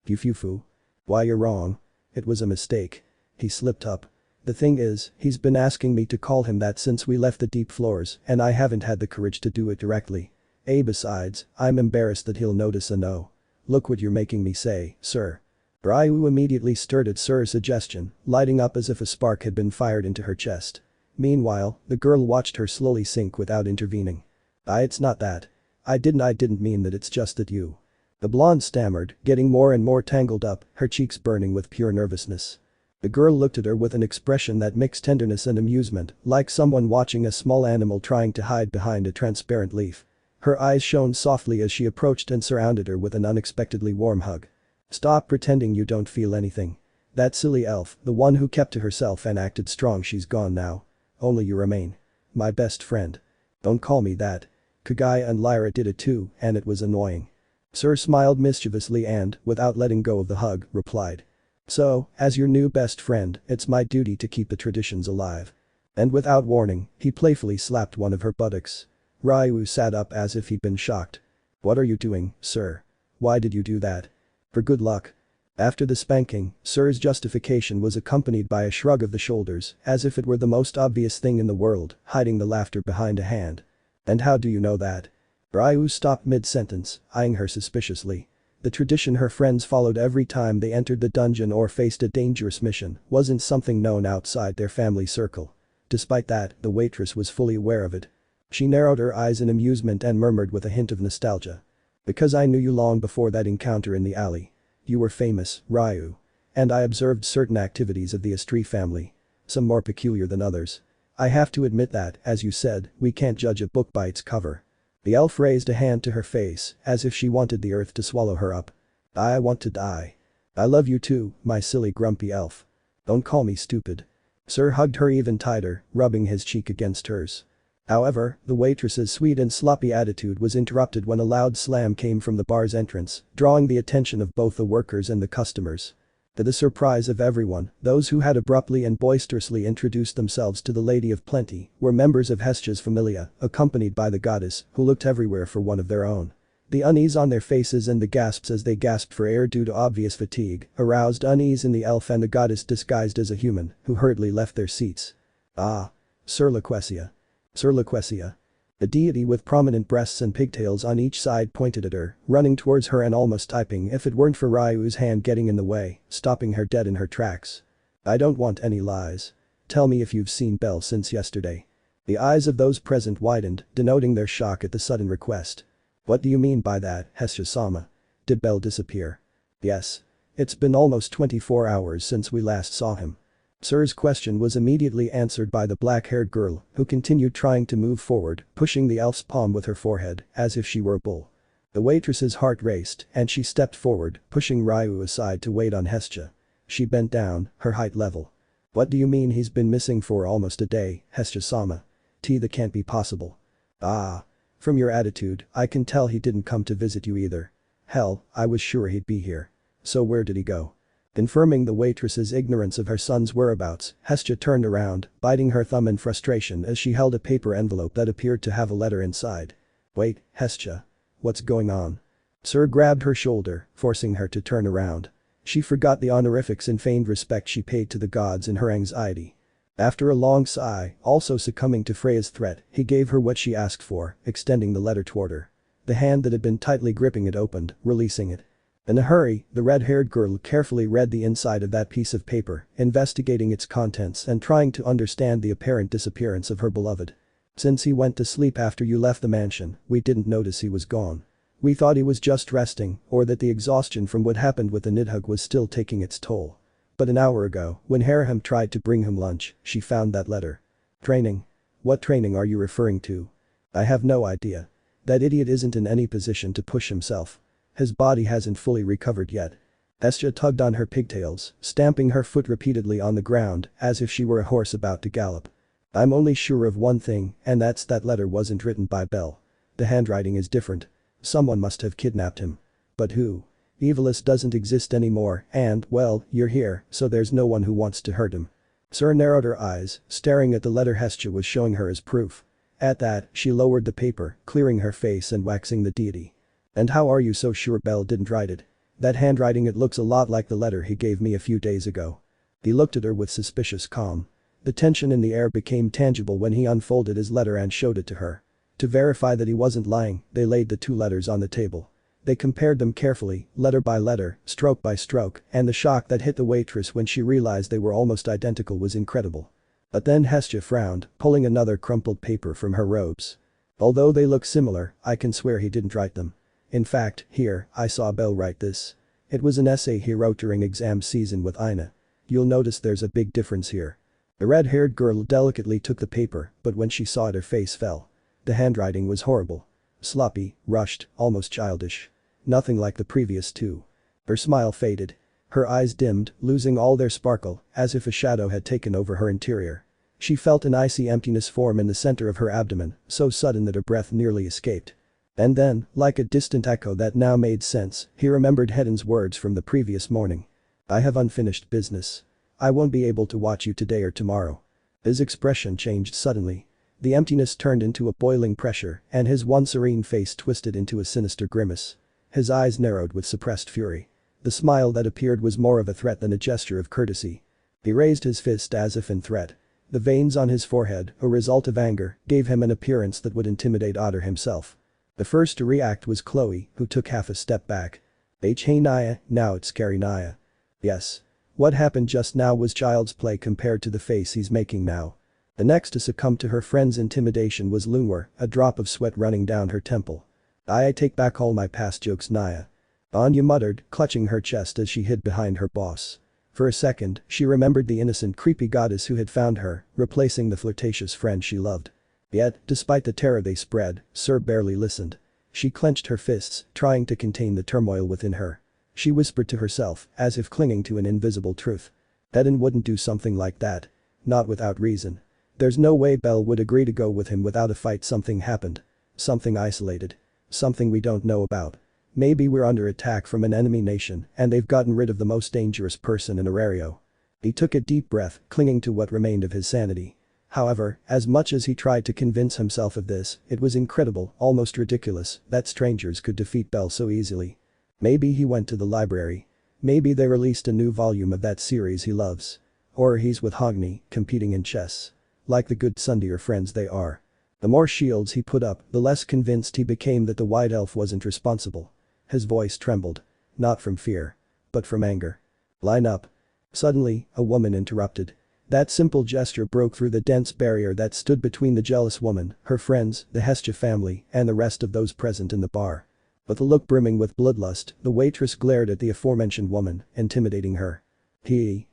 A: Yufufu. Why, you're wrong. It was a mistake. He slipped up. The thing is, he's been asking me to call him that since we left the deep floors and I haven't had the courage to do it directly. Besides, I'm embarrassed that he'll notice and know. Look what you're making me say, sir. Ryu immediately stirred at Sir's suggestion, lighting up as if a spark had been fired into her chest. Meanwhile, the girl watched her slowly sink without intervening. It's not that. I didn't mean that, it's just that you. The blonde stammered, getting more and more tangled up, her cheeks burning with pure nervousness. The girl looked at her with an expression that mixed tenderness and amusement, like someone watching a small animal trying to hide behind a transparent leaf. Her eyes shone softly as she approached and surrounded her with an unexpectedly warm hug. Stop pretending you don't feel anything. That silly elf, the one who kept to herself and acted strong, she's gone now. Only you remain. My best friend. Don't call me that. Kagaya and Lyra did it too, and it was annoying. Syr smiled mischievously and, without letting go of the hug, replied. So, as your new best friend, it's my duty to keep the traditions alive. And without warning, he playfully slapped one of her buttocks. Ryu sat up as if he'd been shocked. What are you doing, sir? Why did you do that? For good luck. After the spanking, Sir's justification was accompanied by a shrug of the shoulders, as if it were the most obvious thing in the world, hiding the laughter behind a hand. And how do you know that? Ryu stopped mid-sentence, eyeing her suspiciously. The tradition her friends followed every time they entered the dungeon or faced a dangerous mission wasn't something known outside their family circle. Despite that, the waitress was fully aware of it. She narrowed her eyes in amusement and murmured with a hint of nostalgia. Because I knew you long before that encounter in the alley. You were famous, Ryu. And I observed certain activities of the Estrie family. Some more peculiar than others. I have to admit that, as you said, we can't judge a book by its cover. The elf raised a hand to her face, as if she wanted the earth to swallow her up. I want to die. I love you too, my silly grumpy elf. Don't call me stupid. Syr hugged her even tighter, rubbing his cheek against hers. However, the waitress's sweet and sloppy attitude was interrupted when a loud slam came from the bar's entrance, drawing the attention of both the workers and the customers. To the surprise of everyone, those who had abruptly and boisterously introduced themselves to the Lady of Plenty were members of Hestia's familia, accompanied by the goddess, who looked everywhere for one of their own. The unease on their faces and the gasps as they gasped for air due to obvious fatigue aroused unease in the elf and the goddess disguised as a human, who hurriedly left their seats. Ah. Syr Loquecia. Syr Loquecia. The deity with prominent breasts and pigtails on each side pointed at her, running towards her and almost typing if it weren't for Ryu's hand getting in the way, stopping her dead in her tracks. I don't want any lies. Tell me if you've seen Bell since yesterday. The eyes of those present widened, denoting their shock at the sudden request. What do you mean by that, Hestia-sama? Did Bell disappear? Yes. It's been almost 24 hours since we last saw him. Sir's question was immediately answered by the black-haired girl, who continued trying to move forward, pushing the elf's palm with her forehead, as if she were a bull. The waitress's heart raced, and she stepped forward, pushing Ryu aside to wait on Hestia. She bent down, her height level. What do you mean he's been missing for almost a day, Hestia-sama? That can't be possible. Ah. From your attitude, I can tell he didn't come to visit you either. Hell, I was sure he'd be here. So where did he go? Confirming the waitress's ignorance of her son's whereabouts, Hestia turned around, biting her thumb in frustration as she held a paper envelope that appeared to have a letter inside. Wait, Hestia. What's going on? Syr grabbed her shoulder, forcing her to turn around. She forgot the honorifics and feigned respect she paid to the gods in her anxiety. After a long sigh, also succumbing to Freya's threat, he gave her what she asked for, extending the letter toward her. The hand that had been tightly gripping it opened, releasing it. In a hurry, the red-haired girl carefully read the inside of that piece of paper, investigating its contents and trying to understand the apparent disappearance of her beloved. Since he went to sleep after you left the mansion, we didn't notice he was gone. We thought he was just resting, or that the exhaustion from what happened with the Nidhogg was still taking its toll. But an hour ago, when Haraham tried to bring him lunch, she found that letter. Training? What training are you referring to? I have no idea. That idiot isn't in any position to push himself. His body hasn't fully recovered yet. Hestia tugged on her pigtails, stamping her foot repeatedly on the ground as if she were a horse about to gallop. I'm only sure of one thing, and that's that letter wasn't written by Bell. The handwriting is different. Someone must have kidnapped him. But who? Evilus doesn't exist anymore and, well, you're here, so there's no one who wants to hurt him. Syr narrowed her eyes, staring at the letter Hestia was showing her as proof. At that, she lowered the paper, clearing her face and waxing the deity. And how are you so sure Bell didn't write it? That handwriting, it looks a lot like the letter he gave me a few days ago. He looked at her with suspicious calm. The tension in the air became tangible when he unfolded his letter and showed it to her. To verify that he wasn't lying, they laid the two letters on the table. They compared them carefully, letter by letter, stroke by stroke, and the shock that hit the waitress when she realized they were almost identical was incredible. But then Hestia frowned, pulling another crumpled paper from her robes. Although they look similar, I can swear he didn't write them. In fact, here, I saw Bell write this. It was an essay he wrote during exam season with Ina. You'll notice there's a big difference here. The red-haired girl delicately took the paper, but when she saw it her face fell. The handwriting was horrible. Sloppy, rushed, almost childish. Nothing like the previous two. Her smile faded. Her eyes dimmed, losing all their sparkle, as if a shadow had taken over her interior. She felt an icy emptiness form in the center of her abdomen, so sudden that her breath nearly escaped. And then, like a distant echo that now made sense, he remembered Hedon's words from the previous morning. "I have unfinished business. I won't be able to watch you today or tomorrow." His expression changed suddenly. The emptiness turned into a boiling pressure, and his once serene face twisted into a sinister grimace. His eyes narrowed with suppressed fury. The smile that appeared was more of a threat than a gesture of courtesy. He raised his fist as if in threat. The veins on his forehead, a result of anger, gave him an appearance that would intimidate Otter himself. The first to react was Chloe, who took half a step back. Hey Naya, now it's scary Naya. Yes. What happened just now was child's play compared to the face he's making now. The next to succumb to her friend's intimidation was Lunwar, a drop of sweat running down her temple. "I take back all my past jokes Naya." Anya muttered, clutching her chest as she hid behind her boss. For a second, she remembered the innocent creepy goddess who had found her, replacing the flirtatious friend she loved. Yet, despite the terror they spread, Syr barely listened. She clenched her fists, trying to contain the turmoil within her. She whispered to herself, as if clinging to an invisible truth. Hedon wouldn't do something like that. Not without reason. There's no way Bell would agree to go with him without a fight. Something happened. Something isolated. Something we don't know about. Maybe we're under attack from an enemy nation and they've gotten rid of the most dangerous person in Orario. He took a deep breath, clinging to what remained of his sanity. However, as much as he tried to convince himself of this, it was incredible, almost ridiculous, that strangers could defeat Bell so easily. Maybe he went to the library. Maybe they released a new volume of that series he loves. Or he's with Hogni, competing in chess. Like the good Sundeer friends they are. The more shields he put up, the less convinced he became that the white elf wasn't responsible. His voice trembled. Not from fear. But from anger. "Line up." Suddenly, a woman interrupted. That simple gesture broke through the dense barrier that stood between the jealous woman, her friends, the Hestia family, and the rest of those present in the bar. With a look brimming with bloodlust, the waitress glared at the aforementioned woman, intimidating her. He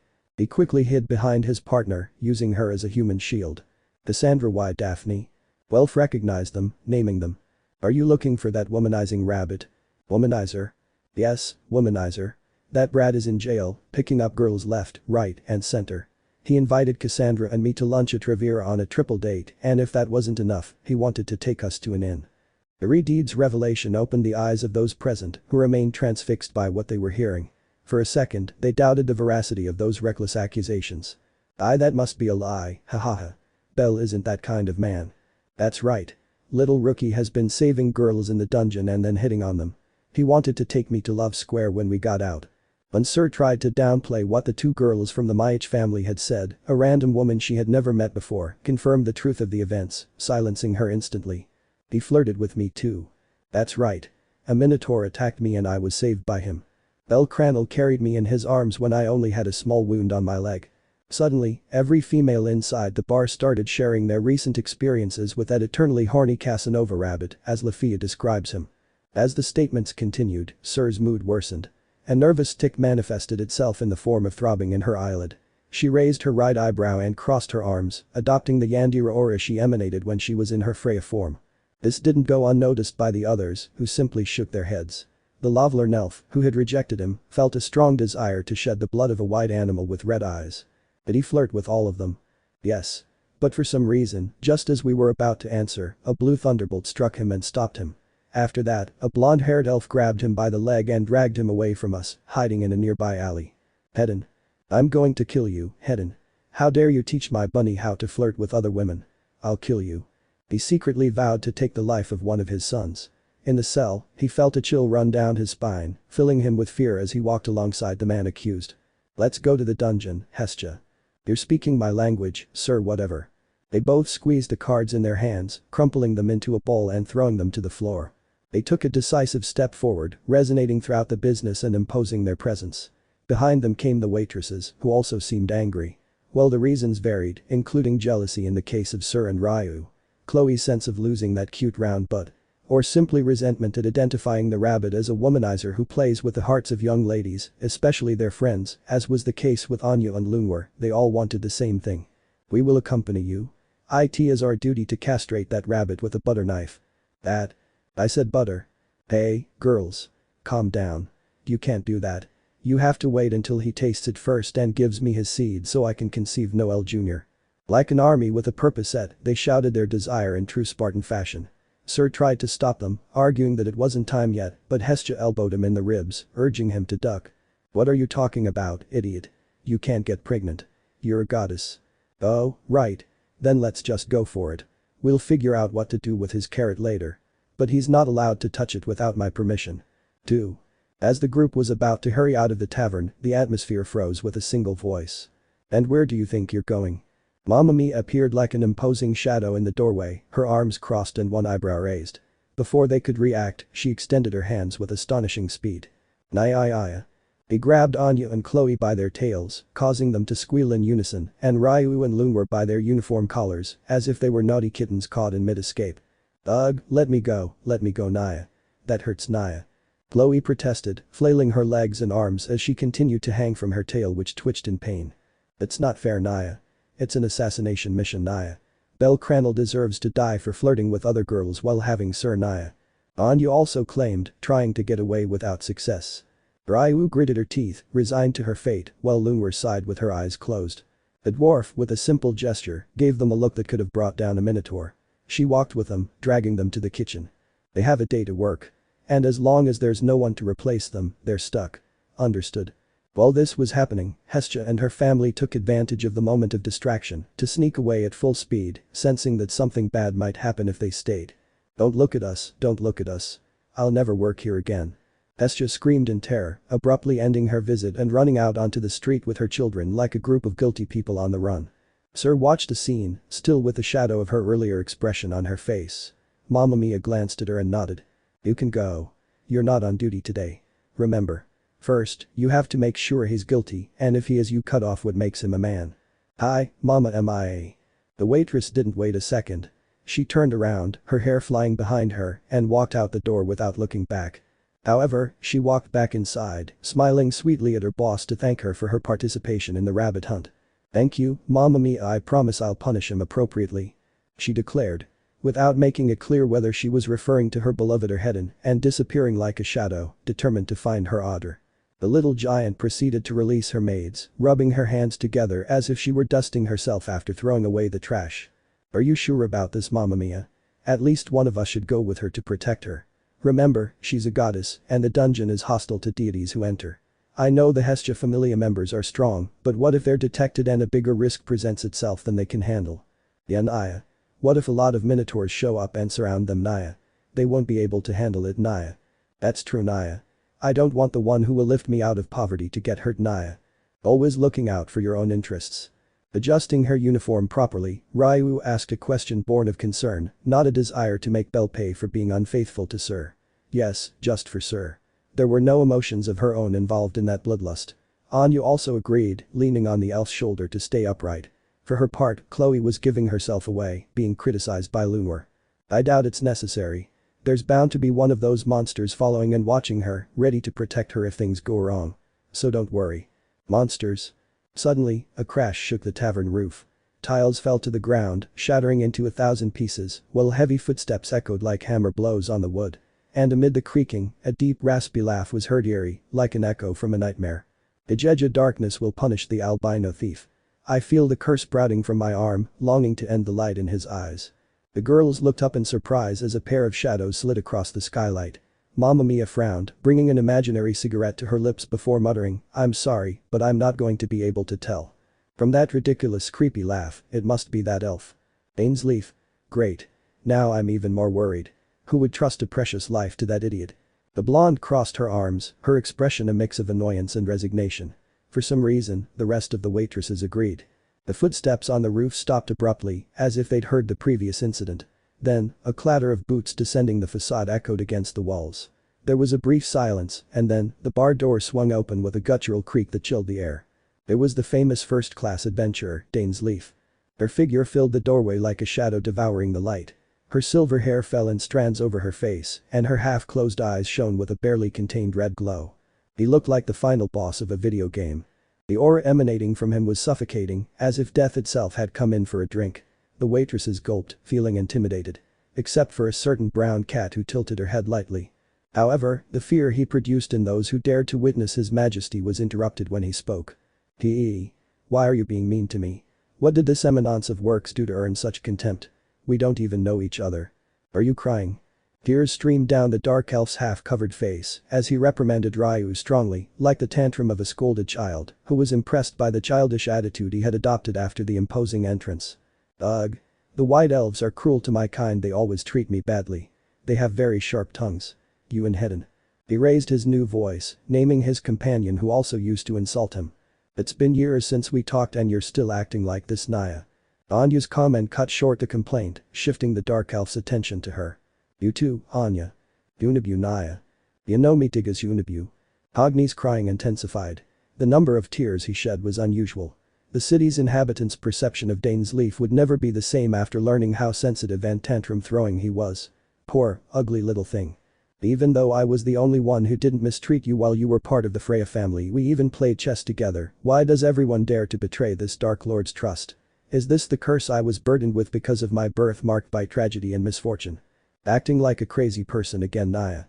A: quickly hid behind his partner, using her as a human shield. Cassandra, why Daphne? Welf recognized them, naming them. "Are you looking for that womanizing rabbit?" "Womanizer?" "Yes, womanizer. That brat is in jail, picking up girls left, right, and center. He invited Cassandra and me to lunch at Revere on a triple date, and if that wasn't enough, he wanted to take us to an inn." Irideed's revelation opened the eyes of those present, who remained transfixed by what they were hearing. For a second, they doubted the veracity of those reckless accusations. That must be a lie, ha ha ha. Bell isn't that kind of man." "That's right. Little rookie has been saving girls in the dungeon and then hitting on them. He wanted to take me to Love Square when we got out." When Syr tried to downplay what the two girls from the Maich family had said, a random woman she had never met before confirmed the truth of the events, silencing her instantly. "He flirted with me too." "That's right. A minotaur attacked me and I was saved by him. Bellcranel carried me in his arms when I only had a small wound on my leg." Suddenly, every female inside the bar started sharing their recent experiences with that eternally horny Casanova rabbit, as Lafia describes him. As the statements continued, Syr's mood worsened. A nervous tic manifested itself in the form of throbbing in her eyelid. She raised her right eyebrow and crossed her arms, adopting the Yandira aura she emanated when she was in her Freya form. This didn't go unnoticed by the others, who simply shook their heads. The Loveler elf, who had rejected him, felt a strong desire to shed the blood of a white animal with red eyes. Did he flirt with all of them? Yes. But for some reason, just as we were about to answer, a blue thunderbolt struck him and stopped him. After that, a blonde-haired elf grabbed him by the leg and dragged him away from us, hiding in a nearby alley. "Hedon. I'm going to kill you, Hedon. How dare you teach my bunny how to flirt with other women? I'll kill you." He secretly vowed to take the life of one of his sons. In the cell, he felt a chill run down his spine, filling him with fear as he walked alongside the man accused. "Let's go to the dungeon, Hestia." "You're speaking my language, Syr, whatever." They both squeezed the cards in their hands, crumpling them into a ball and throwing them to the floor. They took a decisive step forward, resonating throughout the business and imposing their presence. Behind them came the waitresses, who also seemed angry. Well, the reasons varied, including jealousy in the case of Syr and Ryu. Chloe's sense of losing that cute round butt. Or simply resentment at identifying the rabbit as a womanizer who plays with the hearts of young ladies, especially their friends, as was the case with Anya and Lunwar. They all wanted the same thing. "We will accompany you. It is our duty to castrate that rabbit with a butter knife." "That?" I said butter. "Hey, girls. Calm down. You can't do that. You have to wait until he tastes it first and gives me his seed so I can conceive Noel Jr." Like an army with a purpose they shouted their desire in true Spartan fashion. Syr tried to stop them, arguing that it wasn't time yet, but Hestia elbowed him in the ribs, urging him to duck. "What are you talking about, idiot? You can't get pregnant. You're a goddess." "Oh, right. Then let's just go for it. We'll figure out what to do with his carrot later. But he's not allowed to touch it without my permission." 2. As the group was about to hurry out of the tavern, the atmosphere froze with a single voice. "And where do you think you're going?" Mamma Mia appeared like an imposing shadow in the doorway, her arms crossed and one eyebrow raised. Before they could react, she extended her hands with astonishing speed. Naya. He grabbed Anya and Chloe by their tails, causing them to squeal in unison, and Ryu and Lunwar by their uniform collars, as if they were naughty kittens caught in mid-escape. "Ugh, let me go, Naya. That hurts, Naya." Chloe protested, flailing her legs and arms as she continued to hang from her tail which twitched in pain. "It's not fair, Naya. It's an assassination mission, Naya. Bellcranel deserves to die for flirting with other girls while having Syr, Naya." Anya also claimed, trying to get away without success. Ryu gritted her teeth, resigned to her fate, while Lunwar sighed with her eyes closed. The dwarf, with a simple gesture, gave them a look that could have brought down a minotaur. She walked with them, dragging them to the kitchen. "They have a day to work. And as long as there's no one to replace them, they're stuck. Understood?" While this was happening, Hestia and her family took advantage of the moment of distraction to sneak away at full speed, sensing that something bad might happen if they stayed. Don't look at us. I'll never work here again." Hestia screamed in terror, abruptly ending her visit and running out onto the street with her children like a group of guilty people on the run. Syr watched the scene, still with the shadow of her earlier expression on her face. Mamma Mia glanced at her and nodded. "You can go. You're not on duty today. Remember. First, you have to make sure he's guilty, and if he is, you cut off what makes him a man." "Hi, Mama Mia." The waitress didn't wait a second. She turned around, her hair flying behind her, and walked out the door without looking back. However, she walked back inside, smiling sweetly at her boss to thank her for her participation in the rabbit hunt. "Thank you, Mamma Mia, I promise I'll punish him appropriately," she declared. Without making it clear whether she was referring to her beloved or Hedon, and disappearing like a shadow, determined to find her otter. The little giant proceeded to release her maids, rubbing her hands together as if she were dusting herself after throwing away the trash. "Are you sure about this, Mamma Mia? At least one of us should go with her to protect her. Remember, she's a goddess, and the dungeon is hostile to deities who enter. I know the Hestia Familia members are strong, but what if they're detected and a bigger risk presents itself than they can handle?" "Yeah, Naya. What if a lot of minotaurs show up and surround them, Naya? They won't be able to handle it, Naya." "That's true, Naya. I don't want the one who will lift me out of poverty to get hurt, Naya. Always looking out for your own interests." Adjusting her uniform properly, Ryu asked a question born of concern, not a desire to make Bell pay for being unfaithful to Syr. Yes, just for Syr. There were no emotions of her own involved in that bloodlust. Anya also agreed, leaning on the elf's shoulder to stay upright. For her part, Chloe was giving herself away, being criticized by Lunwar. "I doubt it's necessary. There's bound to be one of those monsters following and watching her, ready to protect her if things go wrong. So don't worry." "Monsters?" Suddenly, a crash shook the tavern roof. Tiles fell to the ground, shattering into 1,000 pieces, while heavy footsteps echoed like hammer blows on the wood. And amid the creaking, a deep raspy laugh was heard eerie, like an echo from a nightmare. "Ijeja darkness will punish the albino thief. I feel the curse sprouting from my arm, longing to end the light in his eyes." The girls looked up in surprise as a pair of shadows slid across the skylight. Mamma Mia frowned, bringing an imaginary cigarette to her lips before muttering, "I'm sorry, but I'm not going to be able to tell." From that ridiculous creepy laugh, it must be that elf. Ainsleaf? Great. Now I'm even more worried. Who would trust a precious life to that idiot? The blonde crossed her arms, her expression a mix of annoyance and resignation. For some reason, the rest of the waitresses agreed. The footsteps on the roof stopped abruptly, as if they'd heard the previous incident. Then, a clatter of boots descending the facade echoed against the walls. There was a brief silence, and then, the bar door swung open with a guttural creak that chilled the air. It was the famous first-class adventurer, Ainsleaf. Her figure filled the doorway like a shadow devouring the light. Her silver hair fell in strands over her face, and her half-closed eyes shone with a barely contained red glow. He looked like the final boss of a video game. The aura emanating from him was suffocating, as if death itself had come in for a drink. The waitresses gulped, feeling intimidated. Except for a certain brown cat who tilted her head lightly. However, the fear he produced in those who dared to witness his majesty was interrupted when he spoke. "Why are you being mean to me? What did this eminence of works do to earn such contempt? We don't even know each other. Are you crying? Tears streamed down the dark elf's half-covered face as he reprimanded Ryu strongly, like the tantrum of a scolded child who was impressed by the childish attitude he had adopted after the imposing entrance. Ugh. The white elves are cruel to my kind, they always treat me badly. They have very sharp tongues. You and Hedon. He raised his new voice, naming his companion who also used to insult him. It's been years since we talked and you're still acting like this, Naya. Anya's comment cut short the complaint, shifting the dark elf's attention to her. You too, Anya. Unabu Naya. You know me tigas Unabu. Agni's crying intensified. The number of tears he shed was unusual. The city's inhabitants' perception of Dane's Leaf would never be the same after learning how sensitive and tantrum-throwing he was. Poor, ugly little thing. Even though I was the only one who didn't mistreat you while you were part of the Freya family, we even played chess together, why does everyone dare to betray this Dark Lord's trust? Is this the curse I was burdened with because of my birth marked by tragedy and misfortune? Acting like a crazy person again, Naya.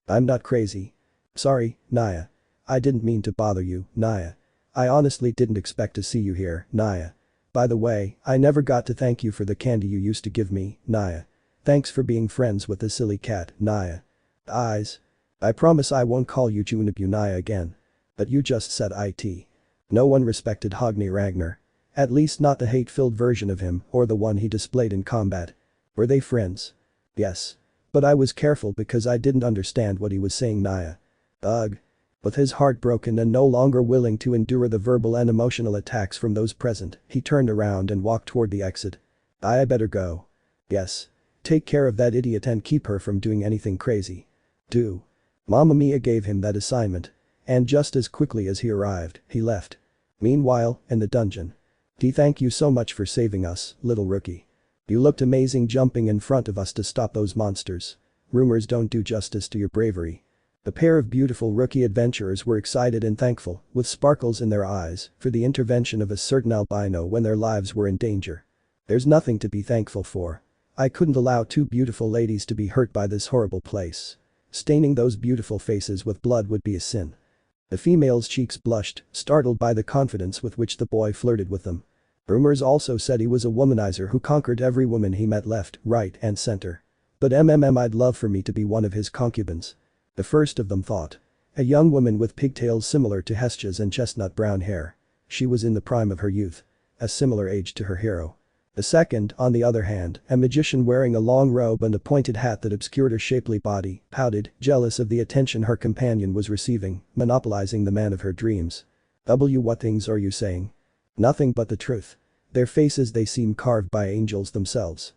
A: I'm not crazy. Sorry, Naya. I didn't mean to bother you, Naya. I honestly didn't expect to see you here, Naya. By the way, I never got to thank you for the candy you used to give me, Naya. Thanks for being friends with the silly cat, Naya. Eyes. I promise I won't call you Junabu Naya again. But you just said it. No one respected Hogni Ragnar. At least not the hate-filled version of him or the one he displayed in combat. Were they friends? Yes. But I was careful because I didn't understand what he was saying, Naya. Ugh. With his heart broken and no longer willing to endure the verbal and emotional attacks from those present, he turned around and walked toward the exit. I better go. Yes. Take care of that idiot and keep her from doing anything crazy. Do. Mamma Mia gave him that assignment. And just as quickly as he arrived, he left. Meanwhile, in the dungeon. Thank you so much for saving us, little rookie. You looked amazing jumping in front of us to stop those monsters. Rumors don't do justice to your bravery. The pair of beautiful rookie adventurers were excited and thankful, with sparkles in their eyes, for the intervention of a certain albino when their lives were in danger. There's nothing to be thankful for. I couldn't allow two beautiful ladies to be hurt by this horrible place. Staining those beautiful faces with blood would be a sin. The female's cheeks blushed, startled by the confidence with which the boy flirted with them. Rumors also said he was a womanizer who conquered every woman he met left, right and center. But I'd love for me to be one of his concubines. The first of them thought. A young woman with pigtails similar to Hestia's and chestnut brown hair. She was in the prime of her youth. A similar age to her hero. The second, on the other hand, a magician wearing a long robe and a pointed hat that obscured her shapely body, pouted, jealous of the attention her companion was receiving, monopolizing the man of her dreams. What things are you saying? Nothing but the truth. Their faces they seem carved by angels themselves.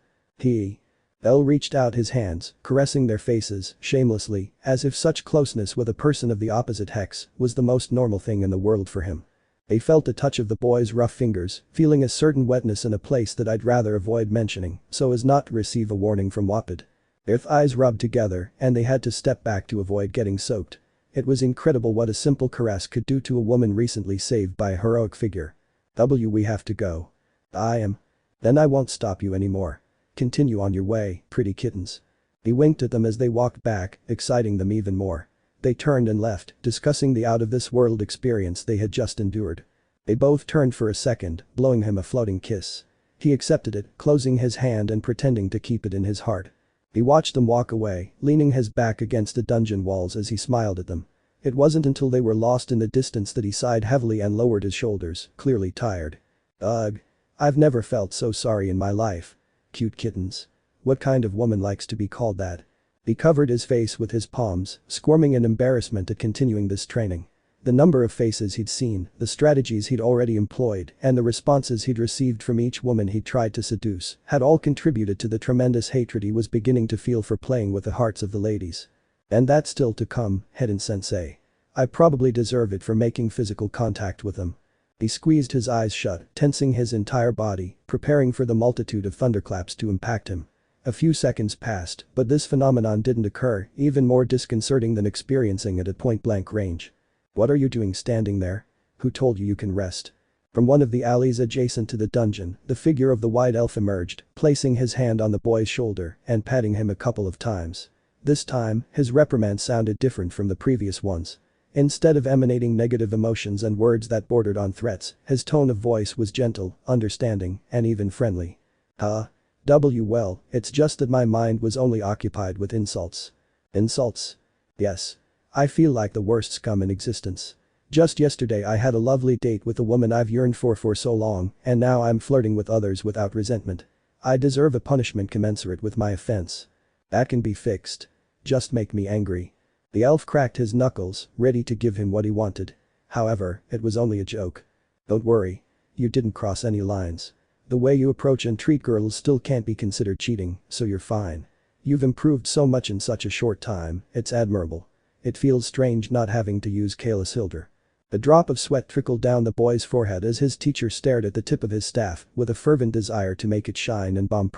A: Bell reached out his hands, caressing their faces, shamelessly, as if such closeness with a person of the opposite sex was the most normal thing in the world for him. They felt a touch of the boy's rough fingers, feeling a certain wetness in a place that I'd rather avoid mentioning, so as not to receive a warning from Wapid. Their thighs rubbed together and they had to step back to avoid getting soaked. It was incredible what a simple caress could do to a woman recently saved by a heroic figure. We have to go. Then I won't stop you anymore. Continue on your way, pretty kittens. He winked at them as they walked back, exciting them even more. They turned and left, discussing the out-of-this-world experience they had just endured. They both turned for a second, blowing him a floating kiss. He accepted it, closing his hand and pretending to keep it in his heart. He watched them walk away, leaning his back against the dungeon walls as he smiled at them. It wasn't until they were lost in the distance that he sighed heavily and lowered his shoulders, clearly tired. Ugh. I've never felt so sorry in my life. Cute kittens. What kind of woman likes to be called that? He covered his face with his palms, squirming in embarrassment at continuing this training. The number of faces he'd seen, the strategies he'd already employed, and the responses he'd received from each woman he'd tried to seduce had all contributed to the tremendous hatred he was beginning to feel for playing with the hearts of the ladies. And that's still to come, Hedon-sensei. I probably deserve it for making physical contact with them. He squeezed his eyes shut, tensing his entire body, preparing for the multitude of thunderclaps to impact him. A few seconds passed, but this phenomenon didn't occur, even more disconcerting than experiencing it at point-blank range. What are you doing standing there? Who told you you can rest? From one of the alleys adjacent to the dungeon, the figure of the white elf emerged, placing his hand on the boy's shoulder and patting him a couple of times. This time, his reprimand sounded different from the previous ones. Instead of emanating negative emotions and words that bordered on threats, his tone of voice was gentle, understanding, and even friendly. Well, it's just that my mind was only occupied with insults. Insults? Yes. I feel like the worst scum in existence. Just yesterday I had a lovely date with a woman I've yearned for so long, and now I'm flirting with others without resentment. I deserve a punishment commensurate with my offense. That can be fixed. Just make me angry. The elf cracked his knuckles, ready to give him what he wanted. However, it was only a joke. Don't worry. You didn't cross any lines. The way you approach and treat girls still can't be considered cheating, so you're fine. You've improved so much in such a short time, it's admirable. It feels strange not having to use Kalis Hilder. A drop of sweat trickled down the boy's forehead as his teacher stared at the tip of his staff with a fervent desire to make it shine and bomb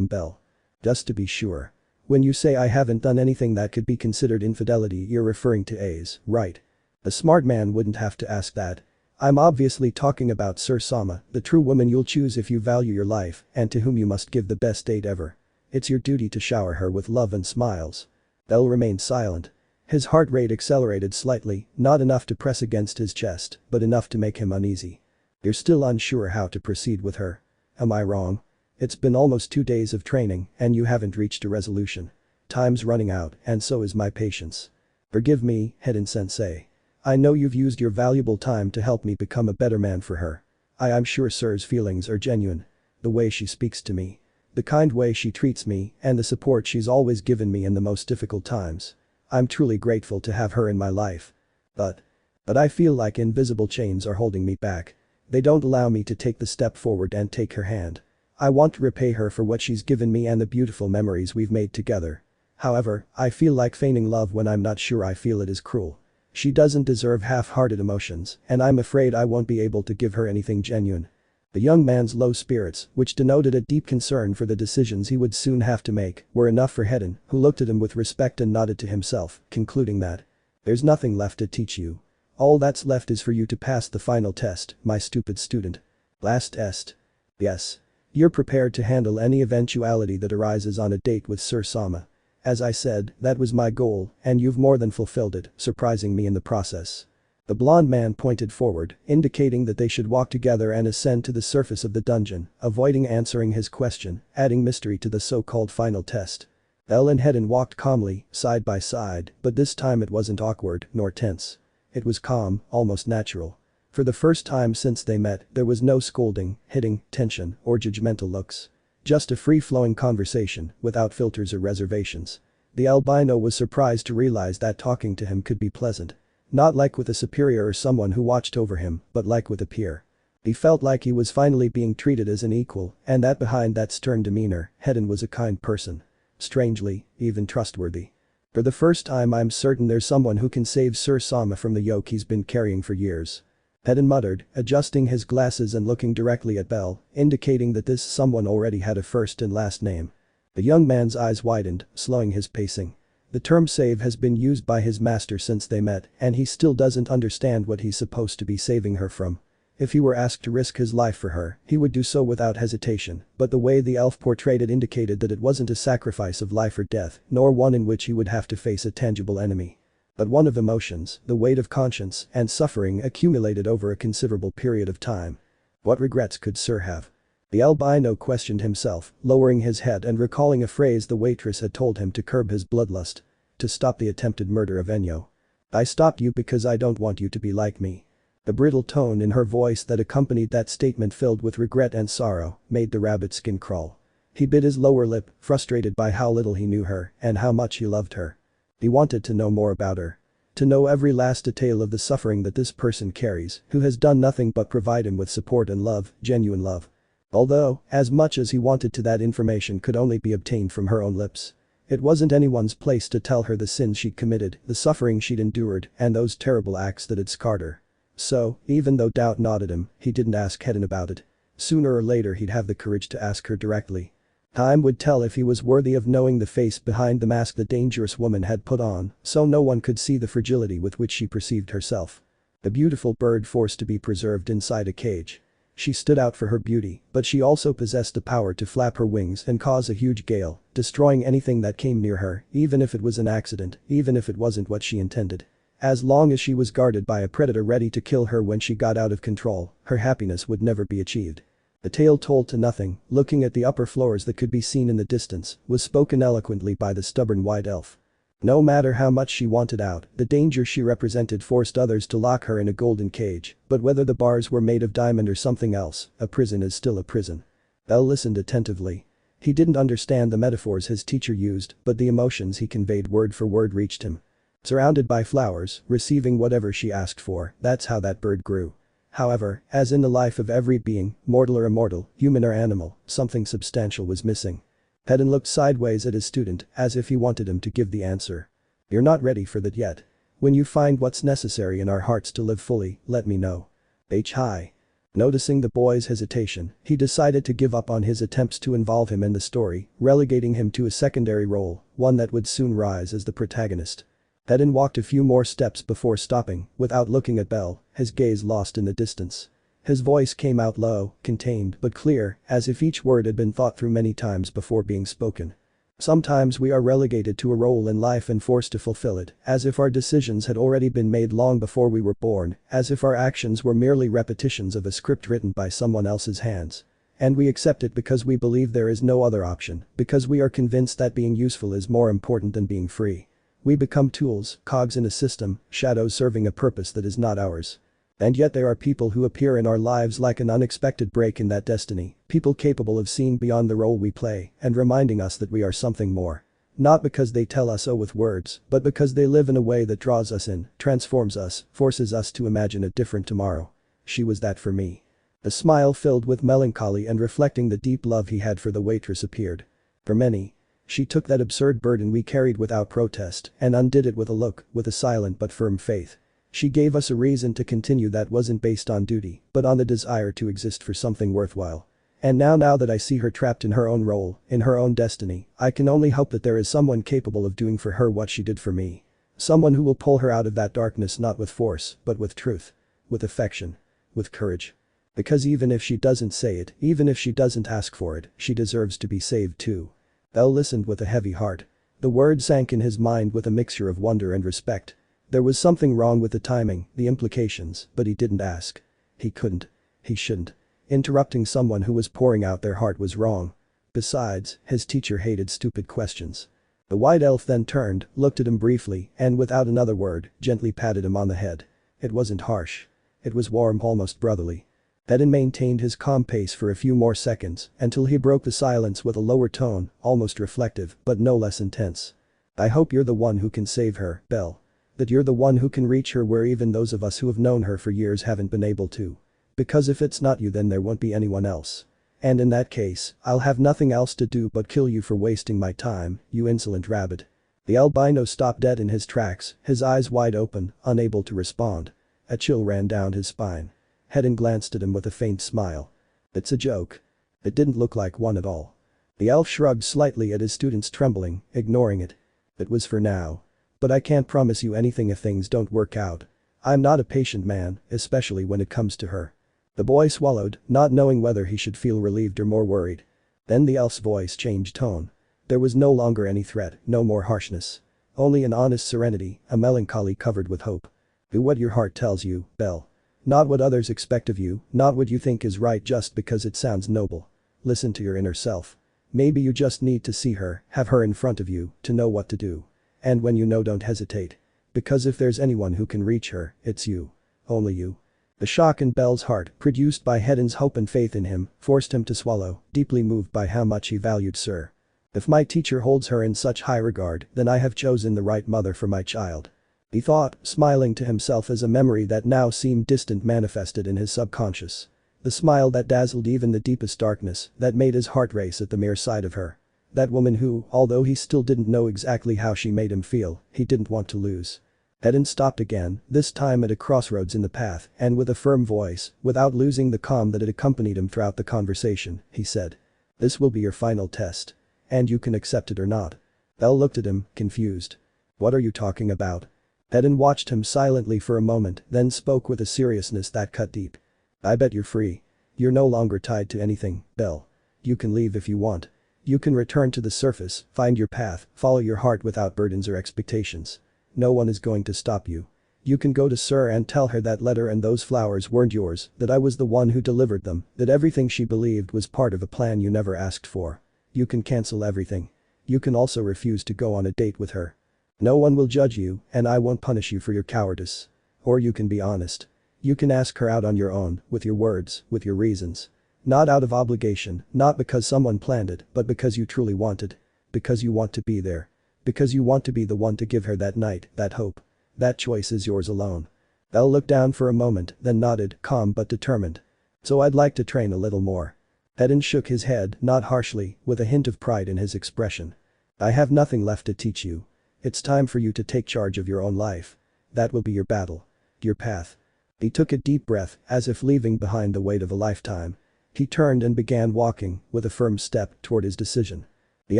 A: Bell. Just to be sure. When you say I haven't done anything that could be considered infidelity, you're referring to A's, right? A smart man wouldn't have to ask that. I'm obviously talking about Syr Sama, the true woman you'll choose if you value your life and to whom you must give the best date ever. It's your duty to shower her with love and smiles. Bell remained silent. His heart rate accelerated slightly, not enough to press against his chest, but enough to make him uneasy. You're still unsure how to proceed with her. Am I wrong? It's been almost 2 days of training and you haven't reached a resolution. Time's running out and so is my patience. Forgive me, Hedin-sensei. I know you've used your valuable time to help me become a better man for her. I'm sure Sir's feelings are genuine. The way she speaks to me. The kind way she treats me and the support she's always given me in the most difficult times. I'm truly grateful to have her in my life. But I feel like invisible chains are holding me back. They don't allow me to take the step forward and take her hand. I want to repay her for what she's given me and the beautiful memories we've made together. However, I feel like feigning love when I'm not sure I feel it is cruel. She doesn't deserve half-hearted emotions, and I'm afraid I won't be able to give her anything genuine. The young man's low spirits, which denoted a deep concern for the decisions he would soon have to make, were enough for Hedin, who looked at him with respect and nodded to himself, concluding that there's nothing left to teach you. All that's left is for you to pass the final test, my stupid student. Last test. Yes. You're prepared to handle any eventuality that arises on a date with Syr Sama. As I said, that was my goal, and you've more than fulfilled it, surprising me in the process. The blond man pointed forward, indicating that they should walk together and ascend to the surface of the dungeon, avoiding answering his question, adding mystery to the so-called final test. Bell and Hedin walked calmly, side by side, but this time it wasn't awkward, nor tense. It was calm, almost natural. For the first time since they met, there was no scolding, hitting, tension, or judgmental looks. Just a free-flowing conversation, without filters or reservations. The albino was surprised to realize that talking to him could be pleasant. Not like with a superior or someone who watched over him, but like with a peer. He felt like he was finally being treated as an equal, and that behind that stern demeanor, Hedin was a kind person. Strangely, even trustworthy. For the first time I'm certain there's someone who can save Syr Sama from the yoke he's been carrying for years. Hedin muttered, adjusting his glasses and looking directly at Bell, indicating that this someone already had a first and last name. The young man's eyes widened, slowing his pacing. The term save has been used by his master since they met, and he still doesn't understand what he's supposed to be saving her from. If he were asked to risk his life for her, he would do so without hesitation, but the way the elf portrayed it indicated that it wasn't a sacrifice of life or death, nor one in which he would have to face a tangible enemy. But one of emotions, the weight of conscience, and suffering accumulated over a considerable period of time. What regrets could Syr have? The albino questioned himself, lowering his head and recalling a phrase the waitress had told him to curb his bloodlust. To stop the attempted murder of Enyo. I stopped you because I don't want you to be like me. The brittle tone in her voice that accompanied that statement filled with regret and sorrow made the rabbit's skin crawl. He bit his lower lip, frustrated by how little he knew her and how much he loved her. He wanted to know more about her. To know every last detail of the suffering that this person carries, who has done nothing but provide him with support and love, genuine love. Although, as much as he wanted to, that information could only be obtained from her own lips. It wasn't anyone's place to tell her the sins she'd committed, the suffering she'd endured, and those terrible acts that had scarred her. So, even though doubt gnawed at him, he didn't ask Hedin about it. Sooner or later he'd have the courage to ask her directly. Time would tell if he was worthy of knowing the face behind the mask the dangerous woman had put on, so no one could see the fragility with which she perceived herself. The beautiful bird forced to be preserved inside a cage. She stood out for her beauty, but she also possessed the power to flap her wings and cause a huge gale, destroying anything that came near her, even if it was an accident, even if it wasn't what she intended. As long as she was guarded by a predator ready to kill her when she got out of control, her happiness would never be achieved. The tale told to nothing, looking at the upper floors that could be seen in the distance, was spoken eloquently by the stubborn white elf. No matter how much she wanted out, the danger she represented forced others to lock her in a golden cage, but whether the bars were made of diamond or something else, a prison is still a prison. Bell listened attentively. He didn't understand the metaphors his teacher used, but the emotions he conveyed word for word reached him. Surrounded by flowers, receiving whatever she asked for, that's how that bird grew. However, as in the life of every being, mortal or immortal, human or animal, something substantial was missing. Hedden looked sideways at his student, as if he wanted him to give the answer. You're not ready for that yet. When you find what's necessary in our hearts to live fully, let me know. Hi. Noticing the boy's hesitation, he decided to give up on his attempts to involve him in the story, relegating him to a secondary role, one that would soon rise as the protagonist. Hedden walked a few more steps before stopping, without looking at Bell, his gaze lost in the distance. His voice came out low, contained but clear, as if each word had been thought through many times before being spoken. Sometimes we are relegated to a role in life and forced to fulfill it, as if our decisions had already been made long before we were born, as if our actions were merely repetitions of a script written by someone else's hands. And we accept it because we believe there is no other option, because we are convinced that being useful is more important than being free. We become tools, cogs in a system, shadows serving a purpose that is not ours. And yet there are people who appear in our lives like an unexpected break in that destiny, people capable of seeing beyond the role we play and reminding us that we are something more. Not because they tell us so with words, but because they live in a way that draws us in, transforms us, forces us to imagine a different tomorrow. She was that for me. A smile filled with melancholy and reflecting the deep love he had for the waitress appeared. For many. She took that absurd burden we carried without protest and undid it with a look, with a silent but firm faith. She gave us a reason to continue that wasn't based on duty, but on the desire to exist for something worthwhile. And now that I see her trapped in her own role, in her own destiny, I can only hope that there is someone capable of doing for her what she did for me. Someone who will pull her out of that darkness not with force, but with truth. With affection. With courage. Because even if she doesn't say it, even if she doesn't ask for it, she deserves to be saved too. Bell listened with a heavy heart. The word sank in his mind with a mixture of wonder and respect. There was something wrong with the timing, the implications, but he didn't ask. He couldn't. He shouldn't. Interrupting someone who was pouring out their heart was wrong. Besides, his teacher hated stupid questions. The white elf then turned, looked at him briefly, and without another word, gently patted him on the head. It wasn't harsh. It was warm, almost brotherly. Hedden maintained his calm pace for a few more seconds, until he broke the silence with a lower tone, almost reflective, but no less intense. I hope you're the one who can save her, Bell. That you're the one who can reach her where even those of us who have known her for years haven't been able to. Because if it's not you then there won't be anyone else. And in that case, I'll have nothing else to do but kill you for wasting my time, you insolent rabbit. The albino stopped dead in his tracks, his eyes wide open, unable to respond. A chill ran down his spine. Hedden glanced at him with a faint smile. It's a joke. It didn't look like one at all. The elf shrugged slightly at his student's trembling, ignoring it. It was for now. But I can't promise you anything if things don't work out. I'm not a patient man, especially when it comes to her. The boy swallowed, not knowing whether he should feel relieved or more worried. Then the elf's voice changed tone. There was no longer any threat, no more harshness. Only an honest serenity, a melancholy covered with hope. Do what your heart tells you, Bell. Not what others expect of you, not what you think is right just because it sounds noble. Listen to your inner self. Maybe you just need to see her, have her in front of you, to know what to do. And when you know, don't hesitate. Because if there's anyone who can reach her, it's you. Only you. The shock in Bell's heart, produced by Hedden's hope and faith in him, forced him to swallow, deeply moved by how much he valued Syr. If my teacher holds her in such high regard, then I have chosen the right mother for my child. He thought, smiling to himself as a memory that now seemed distant manifested in his subconscious. The smile that dazzled even the deepest darkness, that made his heart race at the mere sight of her. That woman who, although he still didn't know exactly how she made him feel, he didn't want to lose. Hedden stopped again, this time at a crossroads in the path, and with a firm voice, without losing the calm that had accompanied him throughout the conversation, he said. This will be your final test. And you can accept it or not. Bell looked at him, confused. What are you talking about? Hedden watched him silently for a moment, then spoke with a seriousness that cut deep. I bet you're free. You're no longer tied to anything, Bell. You can leave if you want. You can return to the surface, find your path, follow your heart without burdens or expectations. No one is going to stop you. You can go to Syr and tell her that letter and those flowers weren't yours, that I was the one who delivered them, that everything she believed was part of a plan you never asked for. You can cancel everything. You can also refuse to go on a date with her. No one will judge you, and I won't punish you for your cowardice. Or you can be honest. You can ask her out on your own, with your words, with your reasons. Not out of obligation, not because someone planned it, but because you truly wanted. Because you want to be there. Because you want to be the one to give her that night, that hope. That choice is yours alone. Bell looked down for a moment, then nodded, calm but determined. So I'd like to train a little more. Hedden shook his head, not harshly, with a hint of pride in his expression. I have nothing left to teach you. It's time for you to take charge of your own life. That will be your battle. Your path. He took a deep breath, as if leaving behind the weight of a lifetime. He turned and began walking, with a firm step, toward his decision. The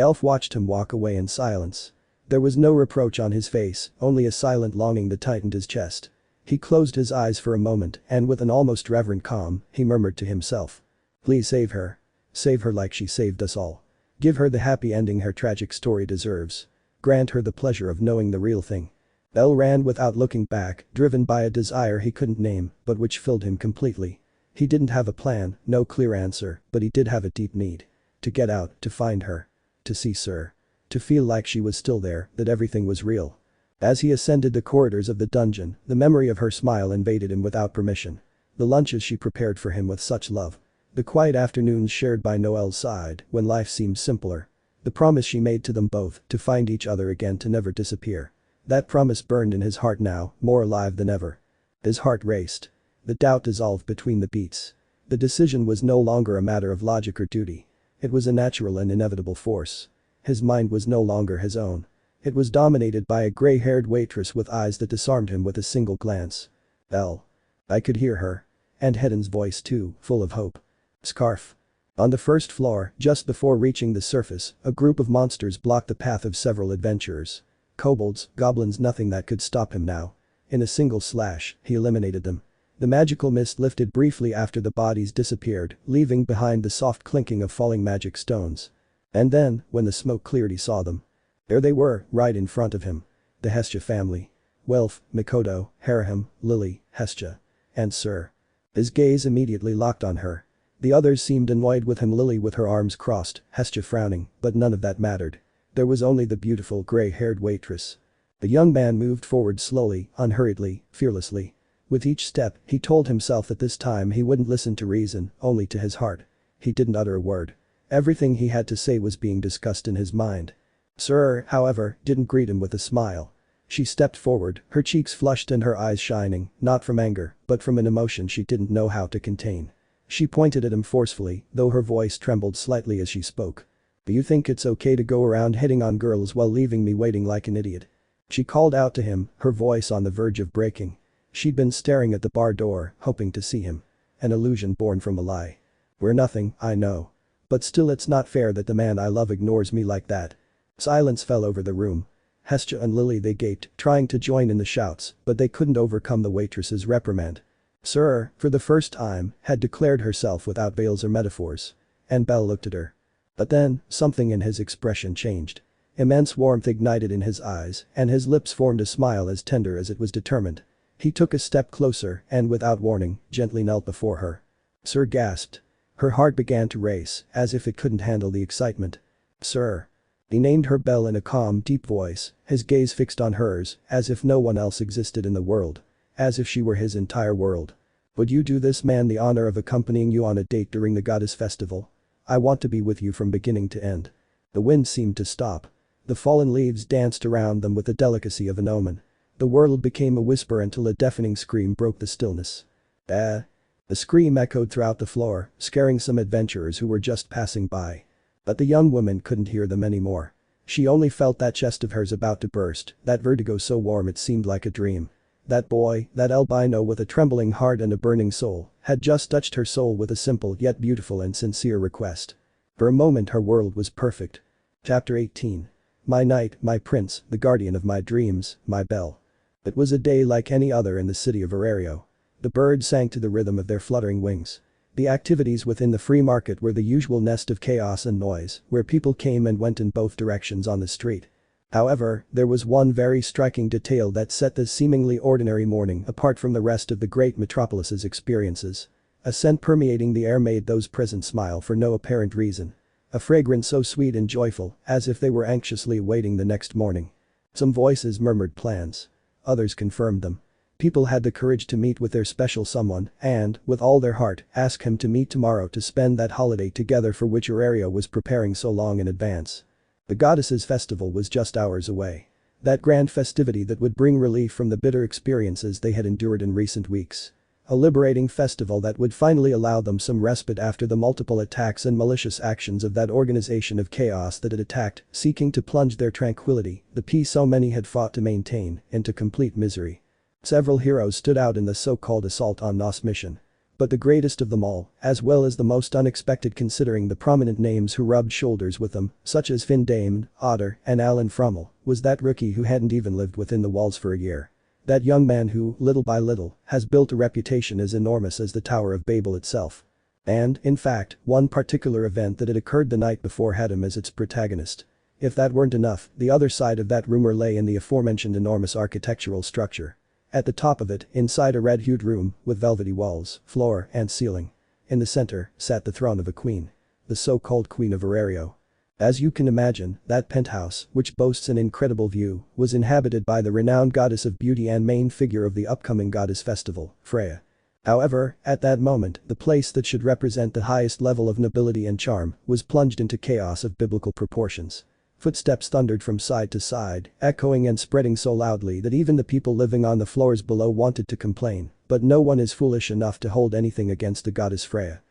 A: elf watched him walk away in silence. There was no reproach on his face, only a silent longing that tightened his chest. He closed his eyes for a moment, and with an almost reverent calm, he murmured to himself. Please save her. Save her like she saved us all. Give her the happy ending her tragic story deserves. Grant her the pleasure of knowing the real thing. Bell ran without looking back, driven by a desire he couldn't name, but which filled him completely. He didn't have a plan, no clear answer, but he did have a deep need. To get out, to find her. To see Syr. To feel like she was still there, that everything was real. As he ascended the corridors of the dungeon, the memory of her smile invaded him without permission. The lunches she prepared for him with such love. The quiet afternoons shared by Noel's side, when life seemed simpler. The promise she made to them both, to find each other again, to never disappear. That promise burned in his heart now, more alive than ever. His heart raced. The doubt dissolved between the beats. The decision was no longer a matter of logic or duty. It was a natural and inevitable force. His mind was no longer his own. It was dominated by a gray-haired waitress with eyes that disarmed him with a single glance. Bell. I could hear her. And Hedden's voice too, full of hope. Scarf. On the first floor, just before reaching the surface, a group of monsters blocked the path of several adventurers. Kobolds, goblins, nothing that could stop him now. In a single slash, he eliminated them. The magical mist lifted briefly after the bodies disappeared, leaving behind the soft clinking of falling magic stones. And then, when the smoke cleared, he saw them. There they were, right in front of him. The Hestia family. Wilf, Mikoto, Harahim, Lily, Hestia. And Syr. His gaze immediately locked on her. The others seemed annoyed with him, Lily with her arms crossed, Hestia frowning, but none of that mattered. There was only the beautiful gray-haired waitress. The young man moved forward slowly, unhurriedly, fearlessly. With each step, he told himself that this time he wouldn't listen to reason, only to his heart. He didn't utter a word. Everything he had to say was being discussed in his mind. Syr, however, didn't greet him with a smile. She stepped forward, her cheeks flushed and her eyes shining, not from anger, but from an emotion she didn't know how to contain. She pointed at him forcefully, though her voice trembled slightly as she spoke. Do you think it's okay to go around hitting on girls while leaving me waiting like an idiot? She called out to him, her voice on the verge of breaking. She'd been staring at the bar door, hoping to see him. An illusion born from a lie. We're nothing, I know. But still, it's not fair that the man I love ignores me like that. Silence fell over the room. Hestia and Lily, they gaped, trying to join in the shouts, but they couldn't overcome the waitress's reprimand. Syr, for the first time, had declared herself without veils or metaphors. And Bell looked at her. But then, something in his expression changed. Immense warmth ignited in his eyes, and his lips formed a smile as tender as it was determined. He took a step closer and, without warning, gently knelt before her. Syr gasped. Her heart began to race, as if it couldn't handle the excitement. Syr. He named her Bell in a calm, deep voice, his gaze fixed on hers, as if no one else existed in the world. As if she were his entire world. Would you do this man the honor of accompanying you on a date during the goddess festival? I want to be with you from beginning to end. The wind seemed to stop. The fallen leaves danced around them with the delicacy of an omen. The world became a whisper until a deafening scream broke the stillness. Ah! The scream echoed throughout the floor, scaring some adventurers who were just passing by. But the young woman couldn't hear them anymore. She only felt that chest of hers about to burst, that vertigo so warm it seemed like a dream. That boy, that albino with a trembling heart and a burning soul, had just touched her soul with a simple yet beautiful and sincere request. For a moment her world was perfect. Chapter 18. My knight, my prince, the guardian of my dreams, my Bell. It was a day like any other in the city of Orario. The birds sang to the rhythm of their fluttering wings. The activities within the free market were the usual nest of chaos and noise, where people came and went in both directions on the street. However, there was one very striking detail that set this seemingly ordinary morning apart from the rest of the great metropolis's experiences. A scent permeating the air made those present smile for no apparent reason. A fragrance so sweet and joyful, as if they were anxiously awaiting the next morning. Some voices murmured plans. Others confirmed them. People had the courage to meet with their special someone and, with all their heart, ask him to meet tomorrow to spend that holiday together for which Orario was preparing so long in advance. The goddess's festival was just hours away. That grand festivity that would bring relief from the bitter experiences they had endured in recent weeks. A liberating festival that would finally allow them some respite after the multiple attacks and malicious actions of that organization of chaos that had attacked, seeking to plunge their tranquility, the peace so many had fought to maintain, into complete misery. Several heroes stood out in the so-called assault on Nos mission. But the greatest of them all, as well as the most unexpected considering the prominent names who rubbed shoulders with them, such as Finn Damon, Otter, and Alan Frummel, was that rookie who hadn't even lived within the walls for a year. That young man who, little by little, has built a reputation as enormous as the Tower of Babel itself. And, in fact, one particular event that had occurred the night before had him as its protagonist. If that weren't enough, the other side of that rumor lay in the aforementioned enormous architectural structure. At the top of it, inside a red-hued room, with velvety walls, floor, and ceiling. In the center, sat the throne of a queen. The so-called Queen of Orario. As you can imagine, that penthouse, which boasts an incredible view, was inhabited by the renowned goddess of beauty and main figure of the upcoming goddess festival, Freya. However, at that moment, the place that should represent the highest level of nobility and charm was plunged into chaos of biblical proportions. Footsteps thundered from side to side, echoing and spreading so loudly that even the people living on the floors below wanted to complain, but no one is foolish enough to hold anything against the goddess Freya.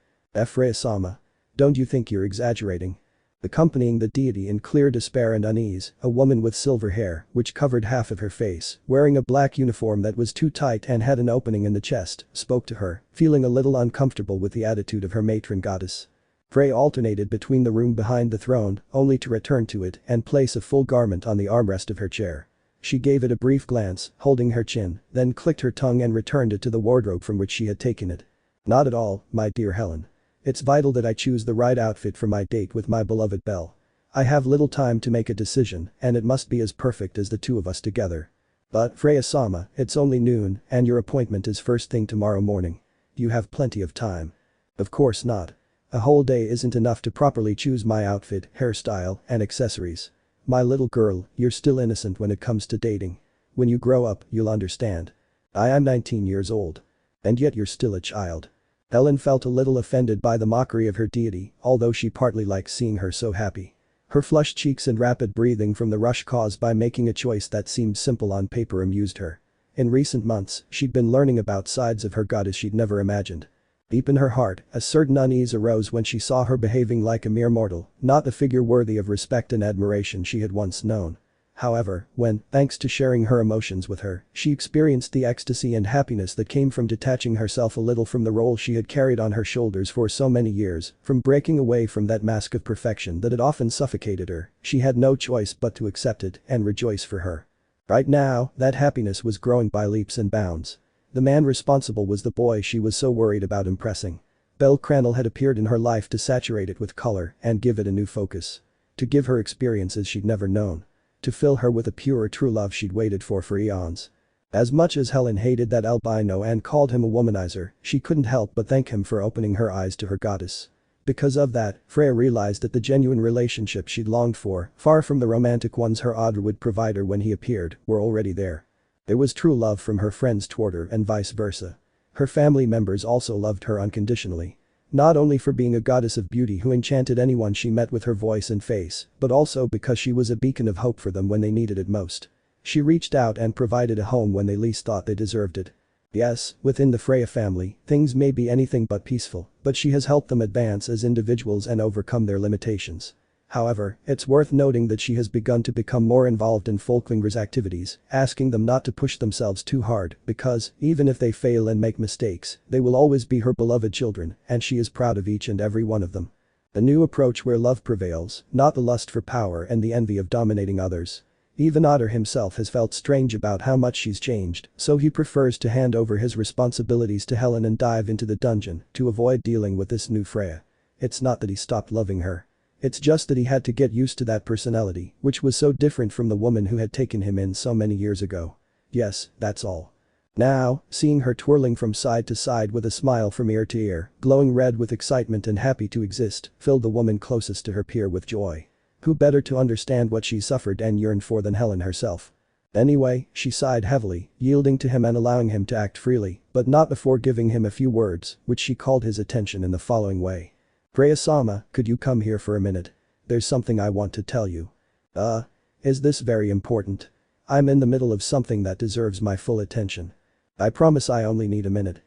A: Freya-sama. Don't you think you're exaggerating? Accompanying the deity in clear despair and unease, a woman with silver hair, which covered half of her face, wearing a black uniform that was too tight and had an opening in the chest, spoke to her, feeling a little uncomfortable with the attitude of her matron goddess. Freya alternated between the room behind the throne, only to return to it and place a full garment on the armrest of her chair. She gave it a brief glance, holding her chin, then clicked her tongue and returned it to the wardrobe from which she had taken it. Not at all, my dear Helen. It's vital that I choose the right outfit for my date with my beloved Belle. I have little time to make a decision and it must be as perfect as the two of us together. But, Freya-sama, it's only noon and your appointment is first thing tomorrow morning. You have plenty of time. Of course not. A whole day isn't enough to properly choose my outfit, hairstyle, and accessories. My little girl, you're still innocent when it comes to dating. When you grow up, you'll understand. I am 19 years old. And yet you're still a child. Helen felt a little offended by the mockery of her deity, although she partly liked seeing her so happy. Her flushed cheeks and rapid breathing from the rush caused by making a choice that seemed simple on paper amused her. In recent months, she'd been learning about sides of her goddess she'd never imagined. Deep in her heart, a certain unease arose when she saw her behaving like a mere mortal, not the figure worthy of respect and admiration she had once known. However, when, thanks to sharing her emotions with her, she experienced the ecstasy and happiness that came from detaching herself a little from the role she had carried on her shoulders for so many years, from breaking away from that mask of perfection that had often suffocated her, she had no choice but to accept it and rejoice for her. Right now, that happiness was growing by leaps and bounds. The man responsible was the boy she was so worried about impressing. Bellcranel had appeared in her life to saturate it with color and give it a new focus. To give her experiences she'd never known. To fill her with a pure true love she'd waited for eons. As much as Helen hated that albino and called him a womanizer, she couldn't help but thank him for opening her eyes to her goddess. Because of that, Freya realized that the genuine relationship she'd longed for, far from the romantic ones her Otter would provide her when he appeared, were already there. There was true love from her friends toward her and vice versa. Her family members also loved her unconditionally. Not only for being a goddess of beauty who enchanted anyone she met with her voice and face, but also because she was a beacon of hope for them when they needed it most. She reached out and provided a home when they least thought they deserved it. Yes, within the Freya family, things may be anything but peaceful, but she has helped them advance as individuals and overcome their limitations. However, it's worth noting that she has begun to become more involved in Folklinger's activities, asking them not to push themselves too hard because, even if they fail and make mistakes, they will always be her beloved children and she is proud of each and every one of them. A new approach where love prevails, not the lust for power and the envy of dominating others. Even Otter himself has felt strange about how much she's changed, so he prefers to hand over his responsibilities to Helen and dive into the dungeon to avoid dealing with this new Freya. It's not that he stopped loving her. It's just that he had to get used to that personality, which was so different from the woman who had taken him in so many years ago. Yes, that's all. Now, seeing her twirling from side to side with a smile from ear to ear, glowing red with excitement and happy to exist, filled the woman closest to her peer with joy. Who better to understand what she suffered and yearned for than Helen herself? Anyway, she sighed heavily, yielding to him and allowing him to act freely, but not before giving him a few words, which she called his attention in the following way. "Freya-sama, could you come here for a minute? There's something I want to tell you." Is this very important? I'm in the middle of something that deserves my full attention. I promise I only need a minute.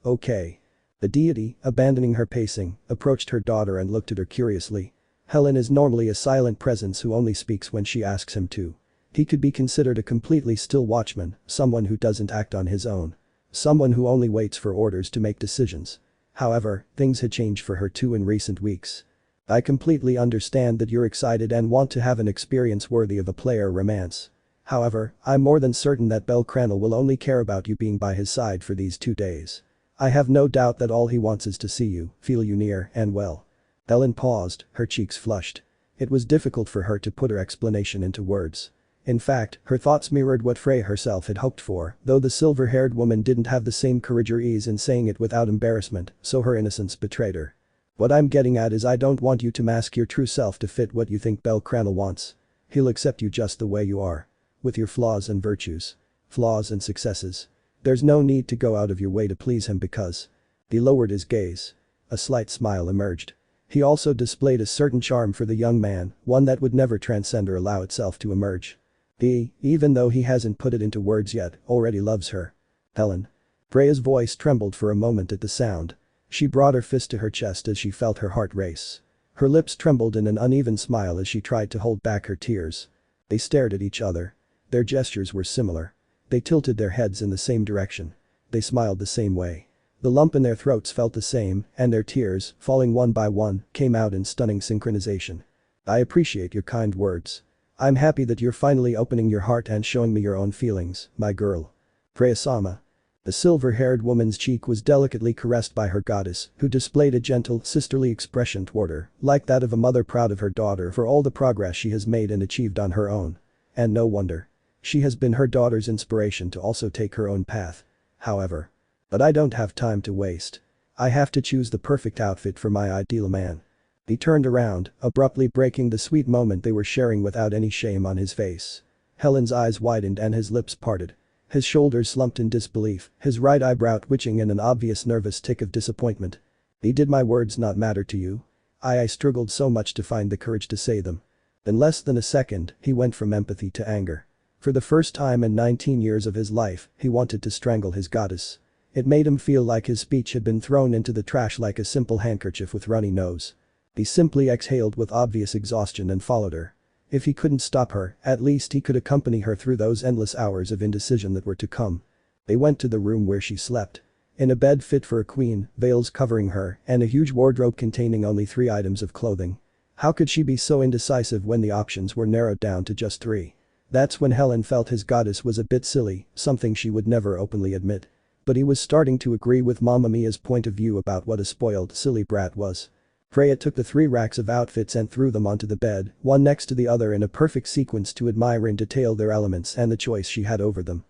A: Okay. The deity, abandoning her pacing, approached her daughter and looked at her curiously. Helen is normally a silent presence who only speaks when she asks him to. He could be considered a completely still watchman, someone who doesn't act on his own. Someone who only waits for orders to make decisions. However, things had changed for her too in recent weeks. I completely understand that you're excited and want to have an experience worthy of a player romance. However, I'm more than certain that bellcranel will only care about you being by his side for these 2 days. I have no doubt that all he wants is to see you, feel you near, and well. Helen paused, her cheeks flushed. It was difficult for her to put her explanation into words. In fact, her thoughts mirrored what Freya herself had hoped for, though the silver-haired woman didn't have the same courage or ease in saying it without embarrassment, so her innocence betrayed her. What I'm getting at is I don't want you to mask your true self to fit what you think bellcranel wants. He'll accept you just the way you are. With your flaws and virtues. Flaws and successes. There's no need to go out of your way to please him because. He lowered his gaze. A slight smile emerged. He also displayed a certain charm for the young man, one that would never transcend or allow itself to emerge. He, even though he hasn't put it into words yet, already loves her. Helen. Freya's voice trembled for a moment at the sound. She brought her fist to her chest as she felt her heart race. Her lips trembled in an uneven smile as she tried to hold back her tears. They stared at each other. Their gestures were similar. They tilted their heads in the same direction. They smiled the same way. The lump in their throats felt the same, and their tears, falling one by one, came out in stunning synchronization. I appreciate your kind words. I'm happy that you're finally opening your heart and showing me your own feelings, my girl. Freya-sama. The silver-haired woman's cheek was delicately caressed by her goddess, who displayed a gentle, sisterly expression toward her, like that of a mother proud of her daughter for all the progress she has made and achieved on her own. And no wonder. She has been her daughter's inspiration to also take her own path. However. But I don't have time to waste. I have to choose the perfect outfit for my ideal man. He turned around, abruptly breaking the sweet moment they were sharing without any shame on his face. Helen's eyes widened and his lips parted. His shoulders slumped in disbelief, his right eyebrow twitching in an obvious nervous tick of disappointment. Did my words not matter to you? I struggled so much to find the courage to say them. In less than a second, he went from empathy to anger. For the first time in 19 years of his life, he wanted to strangle his goddess. It made him feel like his speech had been thrown into the trash like a simple handkerchief with runny nose. He simply exhaled with obvious exhaustion and followed her. If he couldn't stop her, at least he could accompany her through those endless hours of indecision that were to come. They went to the room where she slept. In a bed fit for a queen, veils covering her, and a huge wardrobe containing only 3 items of clothing. How could she be so indecisive when the options were narrowed down to just 3? That's when Helen felt his goddess was a bit silly, something she would never openly admit. But he was starting to agree with Mamma Mia's point of view about what a spoiled, silly brat was. Freya took the 3 racks of outfits and threw them onto the bed, one next to the other in a perfect sequence to admire in detail their elements and the choice she had over them.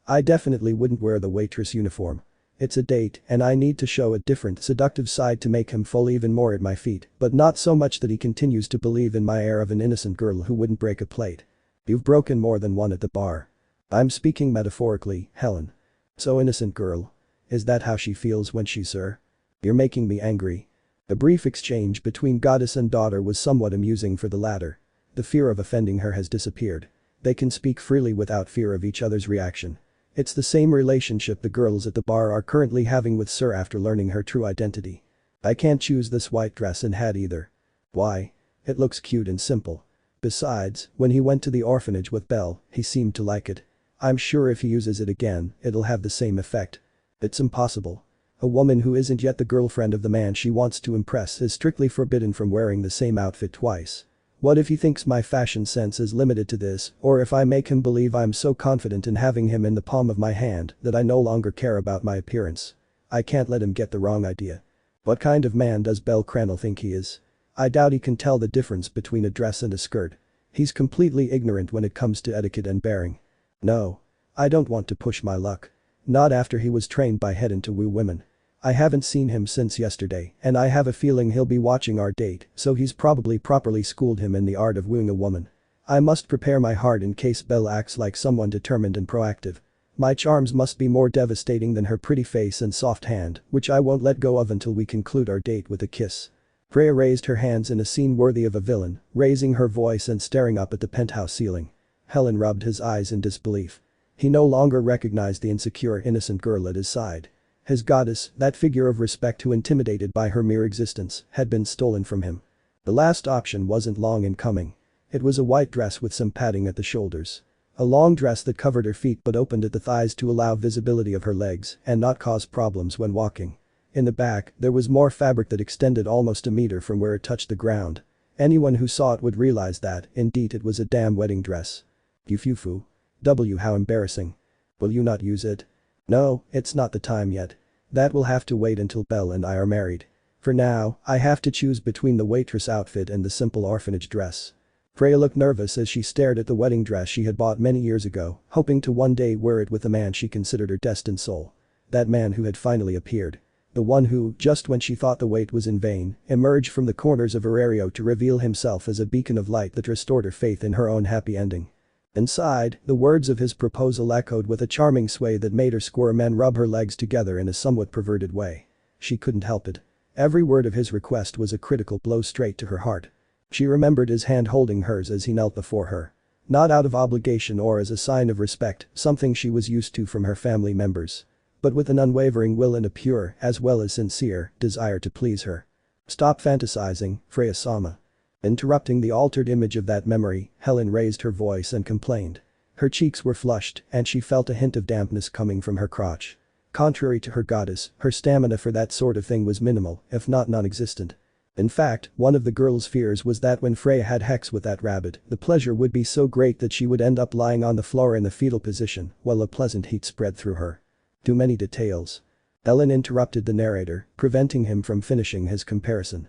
A: I definitely wouldn't wear the waitress uniform. It's a date and I need to show a different, seductive side to make him fall even more at my feet, but not so much that he continues to believe in my air of an innocent girl who wouldn't break a plate. You've broken more than one at the bar. I'm speaking metaphorically, Helen. So innocent girl. Is that how she feels when she's her? You're making me angry. The brief exchange between goddess and daughter was somewhat amusing for the latter. The fear of offending her has disappeared. They can speak freely without fear of each other's reaction. It's the same relationship the girls at the bar are currently having with Syr after learning her true identity. I can't choose this white dress and hat either. Why? It looks cute and simple. Besides, when he went to the orphanage with Belle, he seemed to like it. I'm sure if he uses it again, it'll have the same effect. It's impossible. A woman who isn't yet the girlfriend of the man she wants to impress is strictly forbidden from wearing the same outfit twice. What if he thinks my fashion sense is limited to this, or if I make him believe I'm so confident in having him in the palm of my hand that I no longer care about my appearance? I can't let him get the wrong idea. What kind of man does bellcranel think he is? I doubt he can tell the difference between a dress and a skirt. He's completely ignorant when it comes to etiquette and bearing. No. I don't want to push my luck. Not after he was trained by Hedon to woo women. I haven't seen him since yesterday and I have a feeling he'll be watching our date, so he's probably properly schooled him in the art of wooing a woman. I must prepare my heart in case Belle acts like someone determined and proactive. My charms must be more devastating than her pretty face and soft hand, which I won't let go of until we conclude our date with a kiss. Freya raised her hands in a scene worthy of a villain, raising her voice and staring up at the penthouse ceiling. Helen rubbed his eyes in disbelief. He no longer recognized the insecure innocent girl at his side. His goddess, that figure of respect who intimidated by her mere existence, had been stolen from him. The last option wasn't long in coming. It was a white dress with some padding at the shoulders. A long dress that covered her feet but opened at the thighs to allow visibility of her legs and not cause problems when walking. In the back, there was more fabric that extended almost a meter from where it touched the ground. Anyone who saw it would realize that, indeed, it was a damn wedding dress. Yufufu. How embarrassing. Will you not use it? No, it's not the time yet. That will have to wait until Belle and I are married. For now, I have to choose between the waitress outfit and the simple orphanage dress. Freya looked nervous as she stared at the wedding dress she had bought many years ago, hoping to one day wear it with the man she considered her destined soul. That man who had finally appeared. The one who, just when she thought the wait was in vain, emerged from the corners of Orario to reveal himself as a beacon of light that restored her faith in her own happy ending. Inside, the words of his proposal echoed with a charming sway that made her squirm and rub her legs together in a somewhat perverted way. She couldn't help it. Every word of his request was a critical blow straight to her heart. She remembered his hand holding hers as he knelt before her. Not out of obligation or as a sign of respect, something she was used to from her family members. But with an unwavering will and a pure, as well as sincere, desire to please her. Stop fantasizing, Freya-sama. Interrupting the altered image of that memory, Helen raised her voice and complained. Her cheeks were flushed and she felt a hint of dampness coming from her crotch. Contrary to her goddess, her stamina for that sort of thing was minimal, if not non-existent. In fact, one of the girl's fears was that when Freya had sex with that rabbit, the pleasure would be so great that she would end up lying on the floor in the fetal position while a pleasant heat spread through her. Too many details. Ellen interrupted the narrator, preventing him from finishing his comparison.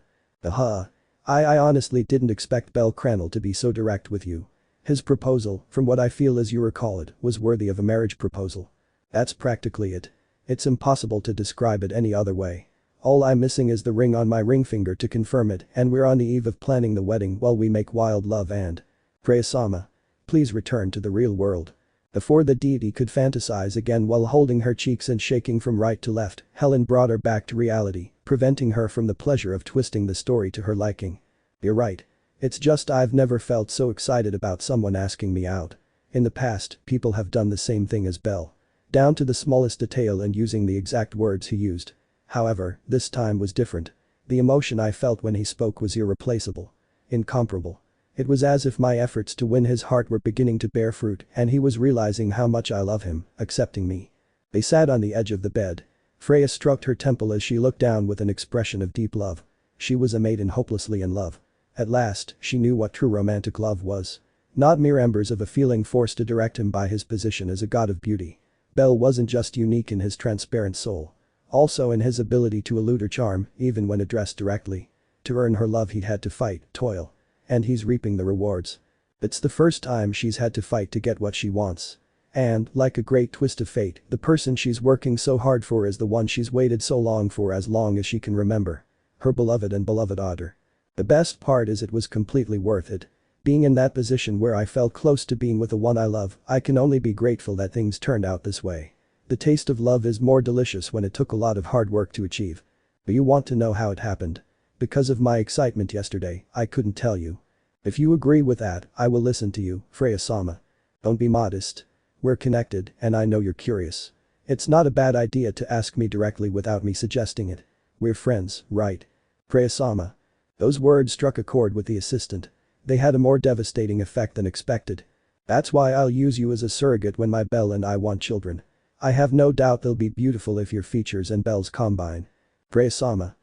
A: I honestly didn't expect bellcranel to be so direct with you. His proposal, from what I feel as you recall it, was worthy of a marriage proposal. That's practically it. It's impossible to describe it any other way. All I'm missing is the ring on my ring finger to confirm it, and we're on the eve of planning the wedding while we make wild love and… Freya-sama. Please return to the real world. Before the deity could fantasize again while holding her cheeks and shaking from right to left, Helen brought her back to reality, preventing her from the pleasure of twisting the story to her liking. You're right. It's just I've never felt so excited about someone asking me out. In the past, people have done the same thing as Belle. Down to the smallest detail and using the exact words he used. However, this time was different. The emotion I felt when he spoke was irreplaceable. Incomparable. It was as if my efforts to win his heart were beginning to bear fruit and he was realizing how much I love him, accepting me. They sat on the edge of the bed. Freya stroked her temple as she looked down with an expression of deep love. She was a maiden hopelessly in love. At last, she knew what true romantic love was. Not mere embers of a feeling forced to direct him by his position as a god of beauty. Belle wasn't just unique in his transparent soul. Also in his ability to elude her charm, even when addressed directly. To earn her love he'd had to fight, toil. And he's reaping the rewards. It's the first time she's had to fight to get what she wants. And, like a great twist of fate, the person she's working so hard for is the one she's waited so long for as long as she can remember. Her beloved and beloved Otter. The best part is it was completely worth it. Being in that position where I felt close to being with the one I love, I can only be grateful that things turned out this way. The taste of love is more delicious when it took a lot of hard work to achieve. But you want to know how it happened? Because of my excitement yesterday, I couldn't tell you. If you agree with that, I will listen to you, Freya-sama. Don't be modest. We're connected, and I know you're curious. It's not a bad idea to ask me directly without me suggesting it. We're friends, right? Freya-sama. Those words struck a chord with the assistant. They had a more devastating effect than expected. That's why I'll use you as a surrogate when my Belle and I want children. I have no doubt they'll be beautiful if your features and Belle's combine. Freya-sama.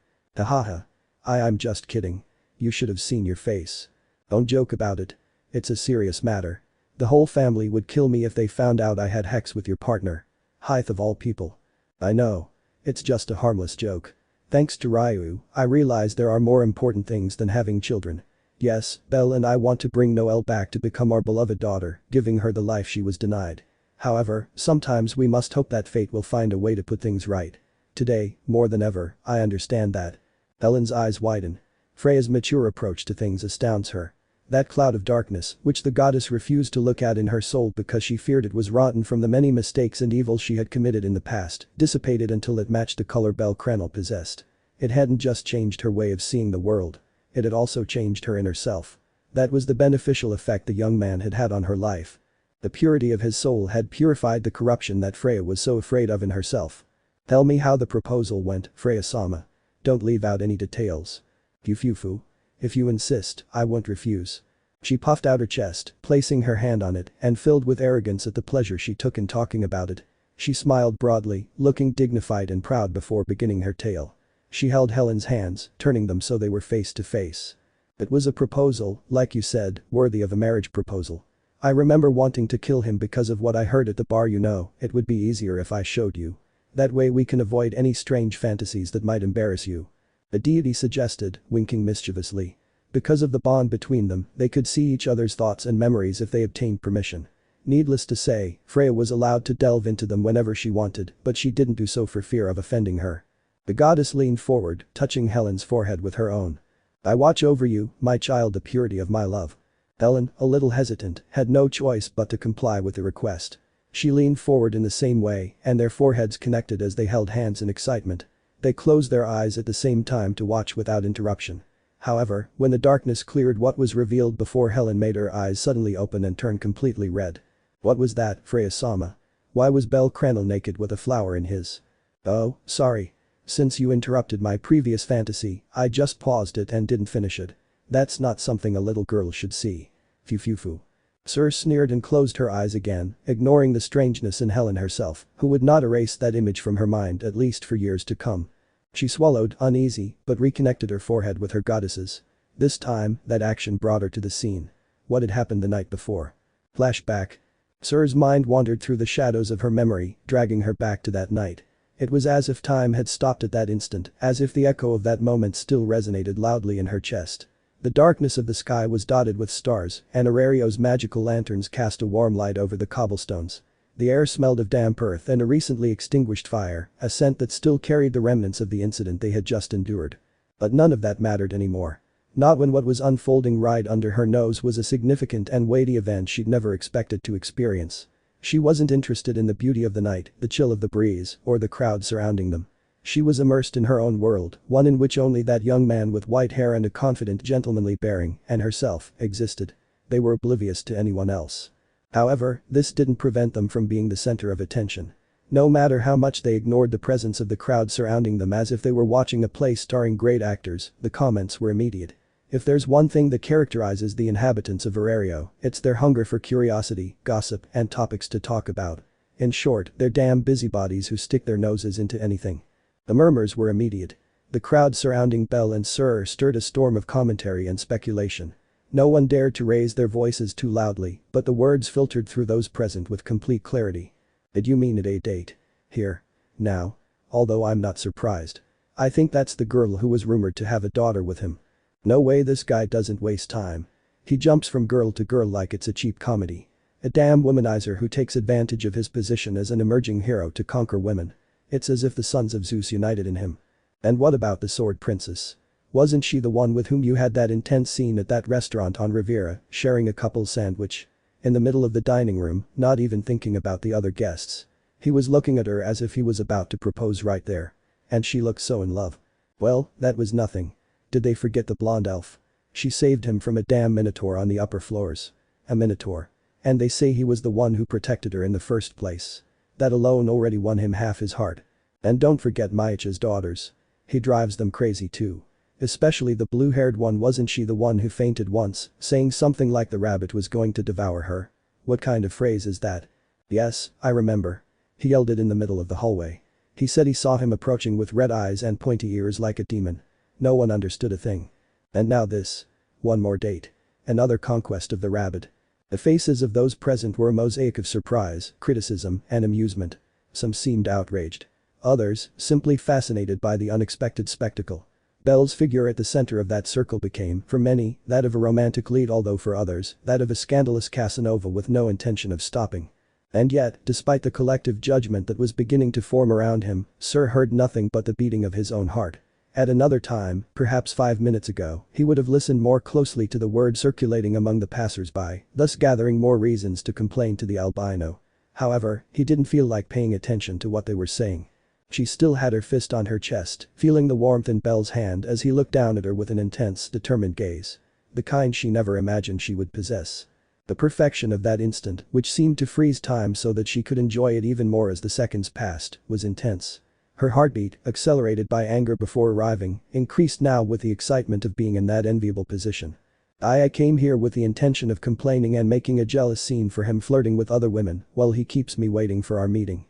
A: I'm just kidding. You should have seen your face. Don't joke about it. It's a serious matter. The whole family would kill me if they found out I had sex with your partner. Height of all people. I know. It's just a harmless joke. Thanks to Ryu, I realize there are more important things than having children. Yes, Belle and I want to bring Noelle back to become our beloved daughter, giving her the life she was denied. However, sometimes we must hope that fate will find a way to put things right. Today, more than ever, I understand that. Ellen's eyes widen. Freya's mature approach to things astounds her. That cloud of darkness, which the goddess refused to look at in her soul because she feared it was rotten from the many mistakes and evils she had committed in the past, dissipated until it matched the color bellcranel possessed. It hadn't just changed her way of seeing the world. It had also changed her inner self. That was the beneficial effect the young man had had on her life. The purity of his soul had purified the corruption that Freya was so afraid of in herself. Tell me how the proposal went, Freya-sama. Don't leave out any details. Fufu. If you insist, I won't refuse. She puffed out her chest, placing her hand on it, and filled with arrogance at the pleasure she took in talking about it. She smiled broadly, looking dignified and proud before beginning her tale. She held Helen's hands, turning them so they were face to face. It was a proposal, like you said, worthy of a marriage proposal. I remember wanting to kill him because of what I heard at the bar. It would be easier if I showed you. That way we can avoid any strange fantasies that might embarrass you. The deity suggested, winking mischievously. Because of the bond between them, they could see each other's thoughts and memories if they obtained permission. Needless to say, Freya was allowed to delve into them whenever she wanted, but she didn't do so for fear of offending her. The goddess leaned forward, touching Helen's forehead with her own. I watch over you, my child, the purity of my love. Helen, a little hesitant, had no choice but to comply with the request. She leaned forward in the same way, and their foreheads connected as they held hands in excitement. They closed their eyes at the same time to watch without interruption. However, when the darkness cleared, what was revealed before Helen made her eyes suddenly open and turn completely red. What was that, Freya-sama? Why was bellcranel naked with a flower in his? Oh, sorry. Since you interrupted my previous fantasy, I just paused it and didn't finish it. That's not something a little girl should see. Fufu. Syr sneered and closed her eyes again, ignoring the strangeness in Helen herself, who would not erase that image from her mind at least for years to come. She swallowed, uneasy, but reconnected her forehead with her goddesses. This time, that action brought her to the scene. What had happened the night before? Flashback. Syr's mind wandered through the shadows of her memory, dragging her back to that night. It was as if time had stopped at that instant, as if the echo of that moment still resonated loudly in her chest. The darkness of the sky was dotted with stars, and Orario's magical lanterns cast a warm light over the cobblestones. The air smelled of damp earth and a recently extinguished fire, a scent that still carried the remnants of the incident they had just endured. But none of that mattered anymore. Not when what was unfolding right under her nose was a significant and weighty event she'd never expected to experience. She wasn't interested in the beauty of the night, the chill of the breeze, or the crowd surrounding them. She was immersed in her own world, one in which only that young man with white hair and a confident gentlemanly bearing, and herself, existed. They were oblivious to anyone else. However, this didn't prevent them from being the center of attention. No matter how much they ignored the presence of the crowd surrounding them as if they were watching a play starring great actors, the comments were immediate. If there's one thing that characterizes the inhabitants of Orario, it's their hunger for curiosity, gossip, and topics to talk about. In short, they're damn busybodies who stick their noses into anything. The murmurs were immediate. The crowd surrounding Bell and Syr stirred a storm of commentary and speculation. No one dared to raise their voices too loudly, but the words filtered through those present with complete clarity. Did you mean a date? Here. Now. Although I'm not surprised. I think that's the girl who was rumored to have a daughter with him. No way, this guy doesn't waste time. He jumps from girl to girl like it's a cheap comedy. A damn womanizer who takes advantage of his position as an emerging hero to conquer women. It's as if the sons of Zeus united in him. And what about the Sword Princess? Wasn't she the one with whom you had that intense scene at that restaurant on Riviera, sharing a couple's sandwich? In the middle of the dining room, not even thinking about the other guests. He was looking at her as if he was about to propose right there. And she looked so in love. Well, that was nothing. Did they forget the blonde elf? She saved him from a damn minotaur on the upper floors. A minotaur. And they say he was the one who protected her in the first place. That alone already won him half his heart. And don't forget Maicha's daughters. He drives them crazy too. Especially the blue-haired one. Wasn't she the one who fainted once, saying something like the rabbit was going to devour her? What kind of phrase is that? Yes, I remember. He yelled it in the middle of the hallway. He said he saw him approaching with red eyes and pointy ears like a demon. No one understood a thing. And now this. One more date. Another conquest of the rabbit. The faces of those present were a mosaic of surprise, criticism, and amusement. Some seemed outraged. Others, simply fascinated by the unexpected spectacle. Bell's figure at the center of that circle became, for many, that of a romantic lead, although for others, that of a scandalous Casanova with no intention of stopping. And yet, despite the collective judgment that was beginning to form around him, Syr heard nothing but the beating of his own heart. At another time, perhaps 5 minutes ago, he would have listened more closely to the word circulating among the passers-by, thus gathering more reasons to complain to the albino. However, he didn't feel like paying attention to what they were saying. She still had her fist on her chest, feeling the warmth in Bell's hand as he looked down at her with an intense, determined gaze. The kind she never imagined she would possess. The perfection of that instant, which seemed to freeze time so that she could enjoy it even more as the seconds passed, was intense. Her heartbeat, accelerated by anger before arriving, increased now with the excitement of being in that enviable position. I came here with the intention of complaining and making a jealous scene for him flirting with other women while he keeps me waiting for our meeting.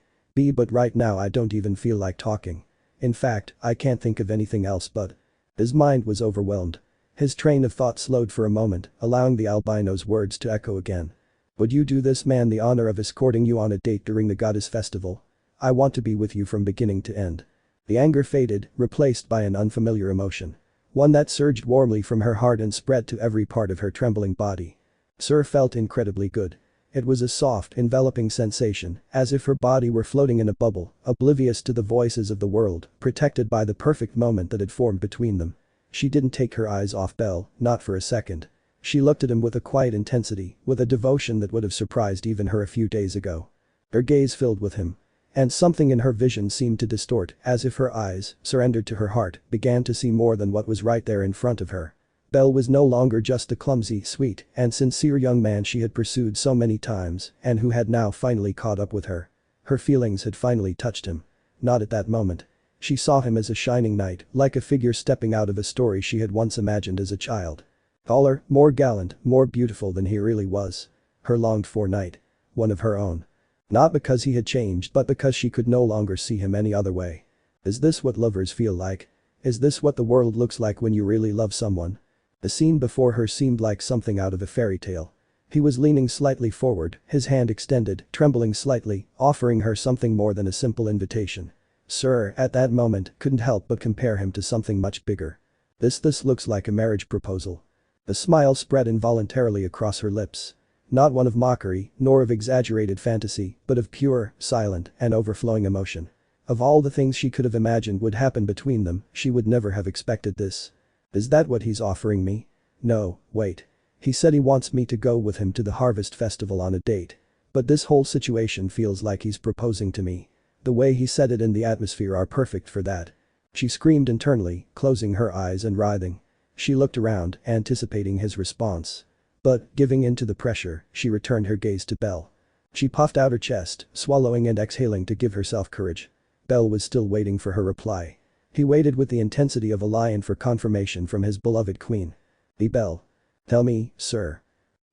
A: But right now I don't even feel like talking. In fact, I can't think of anything else but. His mind was overwhelmed. His train of thought slowed for a moment, allowing the albino's words to echo again. Would you do this man the honor of escorting you on a date during the goddess festival? I want to be with you from beginning to end. The anger faded, replaced by an unfamiliar emotion. One that surged warmly from her heart and spread to every part of her trembling body. Syr felt incredibly good. It was a soft, enveloping sensation, as if her body were floating in a bubble, oblivious to the voices of the world, protected by the perfect moment that had formed between them. She didn't take her eyes off Bell, not for a second. She looked at him with a quiet intensity, with a devotion that would have surprised even her a few days ago. Her gaze filled with him. And something in her vision seemed to distort, as if her eyes, surrendered to her heart, began to see more than what was right there in front of her. Bell was no longer just the clumsy, sweet, and sincere young man she had pursued so many times and who had now finally caught up with her. Her feelings had finally touched him. Not at that moment. She saw him as a shining knight, like a figure stepping out of a story she had once imagined as a child. Taller, more gallant, more beautiful than he really was. Her longed-for knight. One of her own. Not because he had changed but because she could no longer see him any other way. Is this what lovers feel like? Is this what the world looks like when you really love someone? The scene before her seemed like something out of a fairy tale. He was leaning slightly forward, his hand extended, trembling slightly, offering her something more than a simple invitation. Syr, at that moment, couldn't help but compare him to something much bigger. This looks like a marriage proposal. The smile spread involuntarily across her lips. Not one of mockery, nor of exaggerated fantasy, but of pure, silent, and overflowing emotion. Of all the things she could have imagined would happen between them, she would never have expected this. Is that what he's offering me? No, wait. He said he wants me to go with him to the harvest festival on a date. But this whole situation feels like he's proposing to me. The way he said it and the atmosphere are perfect for that. She screamed internally, closing her eyes and writhing. She looked around, anticipating his response. But, giving in to the pressure, she returned her gaze to Bell. She puffed out her chest, swallowing and exhaling to give herself courage. Bell was still waiting for her reply. He waited with the intensity of a lion for confirmation from his beloved queen. Bell. Tell me, sir.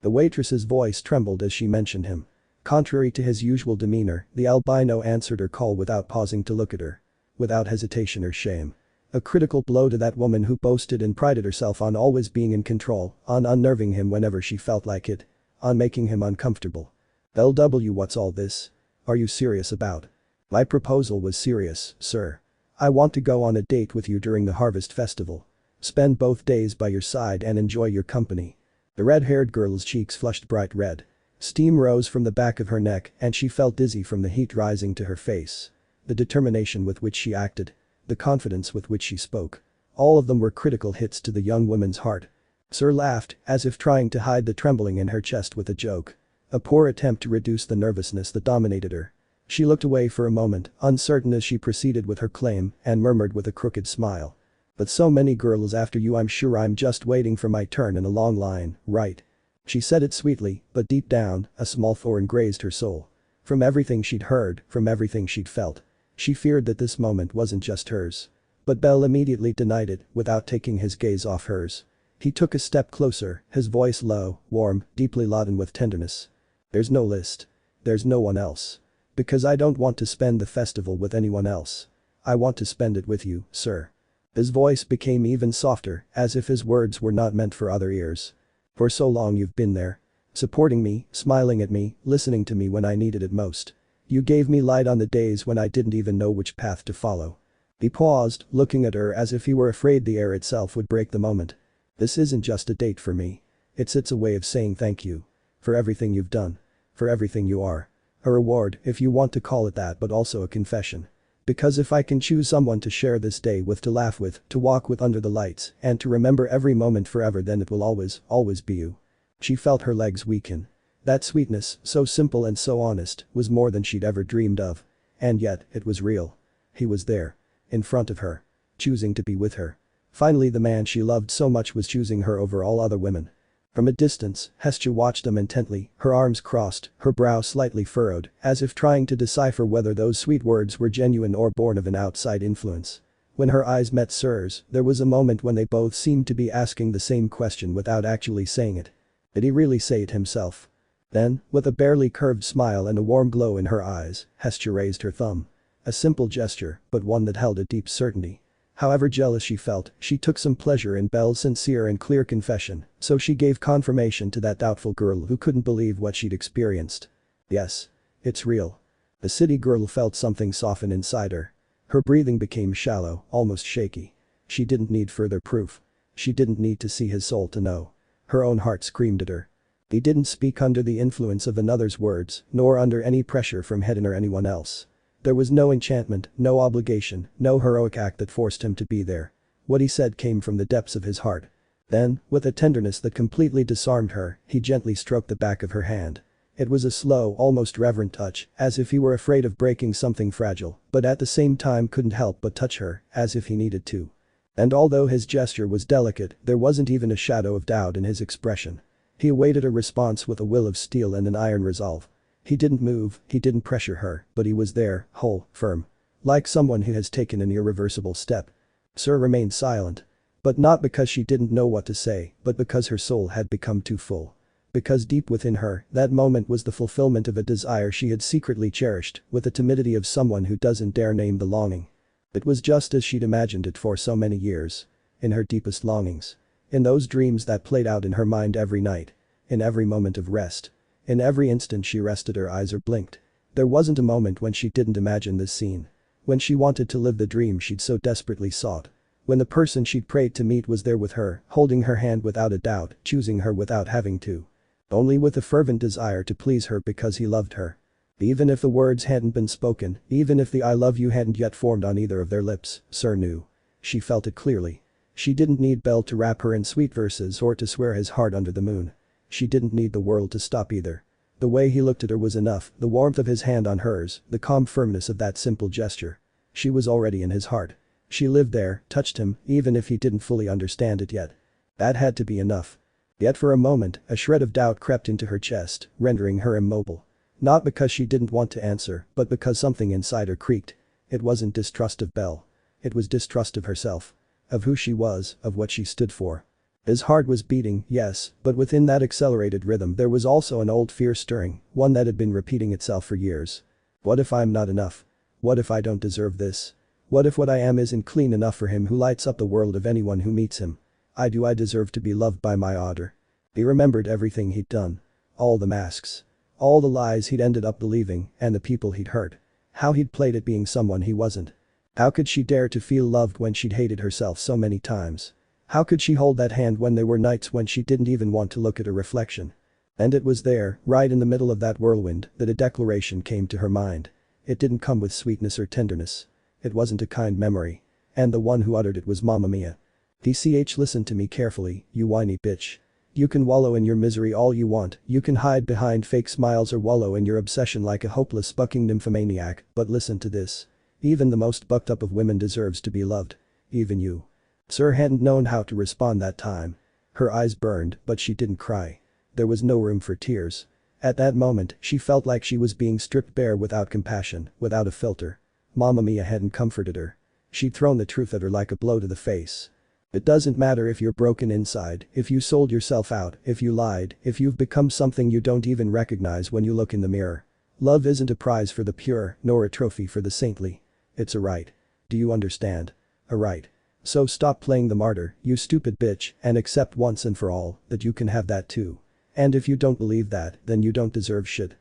A: The waitress's voice trembled as she mentioned him. Contrary to his usual demeanor, the albino answered her call without pausing to look at her. Without hesitation or shame. A critical blow to that woman who boasted and prided herself on always being in control, on unnerving him whenever she felt like it. On making him uncomfortable. LW, what's all this? Are you serious about? My proposal was serious, sir. I want to go on a date with you during the harvest festival. Spend both days by your side and enjoy your company. The red-haired girl's cheeks flushed bright red. Steam rose from the back of her neck and she felt dizzy from the heat rising to her face. The determination with which she acted. The confidence with which she spoke. All of them were critical hits to the young woman's heart. Syr laughed, as if trying to hide the trembling in her chest with a joke. A poor attempt to reduce the nervousness that dominated her. She looked away for a moment, uncertain as she proceeded with her claim, and murmured with a crooked smile. But so many girls after you, I'm sure I'm just waiting for my turn in a long line, right? She said it sweetly, but deep down, a small thorn grazed her soul. From everything she'd heard, from everything she'd felt. She feared that this moment wasn't just hers. But Bell immediately denied it, without taking his gaze off hers. He took a step closer, his voice low, warm, deeply laden with tenderness. There's no list. There's no one else. Because I don't want to spend the festival with anyone else. I want to spend it with you, sir. His voice became even softer, as if his words were not meant for other ears. For so long you've been there. Supporting me, smiling at me, listening to me when I needed it most. You gave me light on the days when I didn't even know which path to follow. He paused, looking at her as if he were afraid the air itself would break the moment. This isn't just a date for me. It's a way of saying thank you. For everything you've done. For everything you are. A reward, if you want to call it that, but also a confession. Because if I can choose someone to share this day with, to laugh with, to walk with under the lights, and to remember every moment forever, then it will always be you. She felt her legs weaken. That sweetness, so simple and so honest, was more than she'd ever dreamed of. And yet, it was real. He was there. In front of her. Choosing to be with her. Finally, the man she loved so much was choosing her over all other women. From a distance, Hestia watched him intently, her arms crossed, her brow slightly furrowed, as if trying to decipher whether those sweet words were genuine or born of an outside influence. When her eyes met Syr's, there was a moment when they both seemed to be asking the same question without actually saying it. Did he really say it himself? Then, with a barely curved smile and a warm glow in her eyes, Hestia raised her thumb. A simple gesture, but one that held a deep certainty. However jealous she felt, she took some pleasure in Bell's sincere and clear confession, so she gave confirmation to that doubtful girl who couldn't believe what she'd experienced. Yes. It's real. The city girl felt something soften inside her. Her breathing became shallow, almost shaky. She didn't need further proof. She didn't need to see his soul to know. Her own heart screamed at her. He didn't speak under the influence of another's words, nor under any pressure from Hedon or anyone else. There was no enchantment, no obligation, no heroic act that forced him to be there. What he said came from the depths of his heart. Then, with a tenderness that completely disarmed her, he gently stroked the back of her hand. It was a slow, almost reverent touch, as if he were afraid of breaking something fragile, but at the same time couldn't help but touch her, as if he needed to. And although his gesture was delicate, there wasn't even a shadow of doubt in his expression. He awaited a response with a will of steel and an iron resolve. He didn't move, he didn't pressure her, but he was there, whole, firm. Like someone who has taken an irreversible step. Syr remained silent. But not because she didn't know what to say, but because her soul had become too full. Because deep within her, that moment was the fulfillment of a desire she had secretly cherished, with the timidity of someone who doesn't dare name the longing. It was just as she'd imagined it for so many years. In her deepest longings. In those dreams that played out in her mind every night. In every moment of rest. In every instant she rested her eyes or blinked. There wasn't a moment when she didn't imagine this scene. When she wanted to live the dream she'd so desperately sought. When the person she'd prayed to meet was there with her, holding her hand without a doubt, choosing her without having to. Only with a fervent desire to please her because he loved her. Even if the words hadn't been spoken, even if the I love you hadn't yet formed on either of their lips, Syr knew. She felt it clearly. She didn't need Bell to wrap her in sweet verses or to swear his heart under the moon. She didn't need the world to stop either. The way he looked at her was enough, the warmth of his hand on hers, the calm firmness of that simple gesture. She was already in his heart. She lived there, touched him, even if he didn't fully understand it yet. That had to be enough. Yet for a moment, a shred of doubt crept into her chest, rendering her immobile. Not because she didn't want to answer, but because something inside her creaked. It wasn't distrust of Bell. It was distrust of herself. Of who she was, of what she stood for. His heart was beating, yes, but within that accelerated rhythm there was also an old fear stirring, one that had been repeating itself for years. What if I'm not enough? What if I don't deserve this? What if what I am isn't clean enough for him who lights up the world of anyone who meets him? I deserve to be loved by my otter. He remembered everything he'd done. All the masks. All the lies he'd ended up believing, and the people he'd hurt. How he'd played at being someone he wasn't. How could she dare to feel loved when she'd hated herself so many times? How could she hold that hand when there were nights when she didn't even want to look at her reflection? And it was there, right in the middle of that whirlwind, that a declaration came to her mind. It didn't come with sweetness or tenderness. It wasn't a kind memory. And the one who uttered it was Mamma Mia. Listen to me carefully, you whiny bitch. You can wallow in your misery all you want, you can hide behind fake smiles or wallow in your obsession like a hopeless bucking nymphomaniac, but listen to this. Even the most bucked up of women deserves to be loved. Even you. Syr hadn't known how to respond that time. Her eyes burned, but she didn't cry. There was no room for tears. At that moment, she felt like she was being stripped bare without compassion, without a filter. Mamma Mia hadn't comforted her. She'd thrown the truth at her like a blow to the face. It doesn't matter if you're broken inside, if you sold yourself out, if you lied, if you've become something you don't even recognize when you look in the mirror. Love isn't a prize for the pure, nor a trophy for the saintly. It's a right. Do you understand? A right. So stop playing the martyr, you stupid bitch, and accept once and for all that you can have that too. And if you don't believe that, then you don't deserve shit.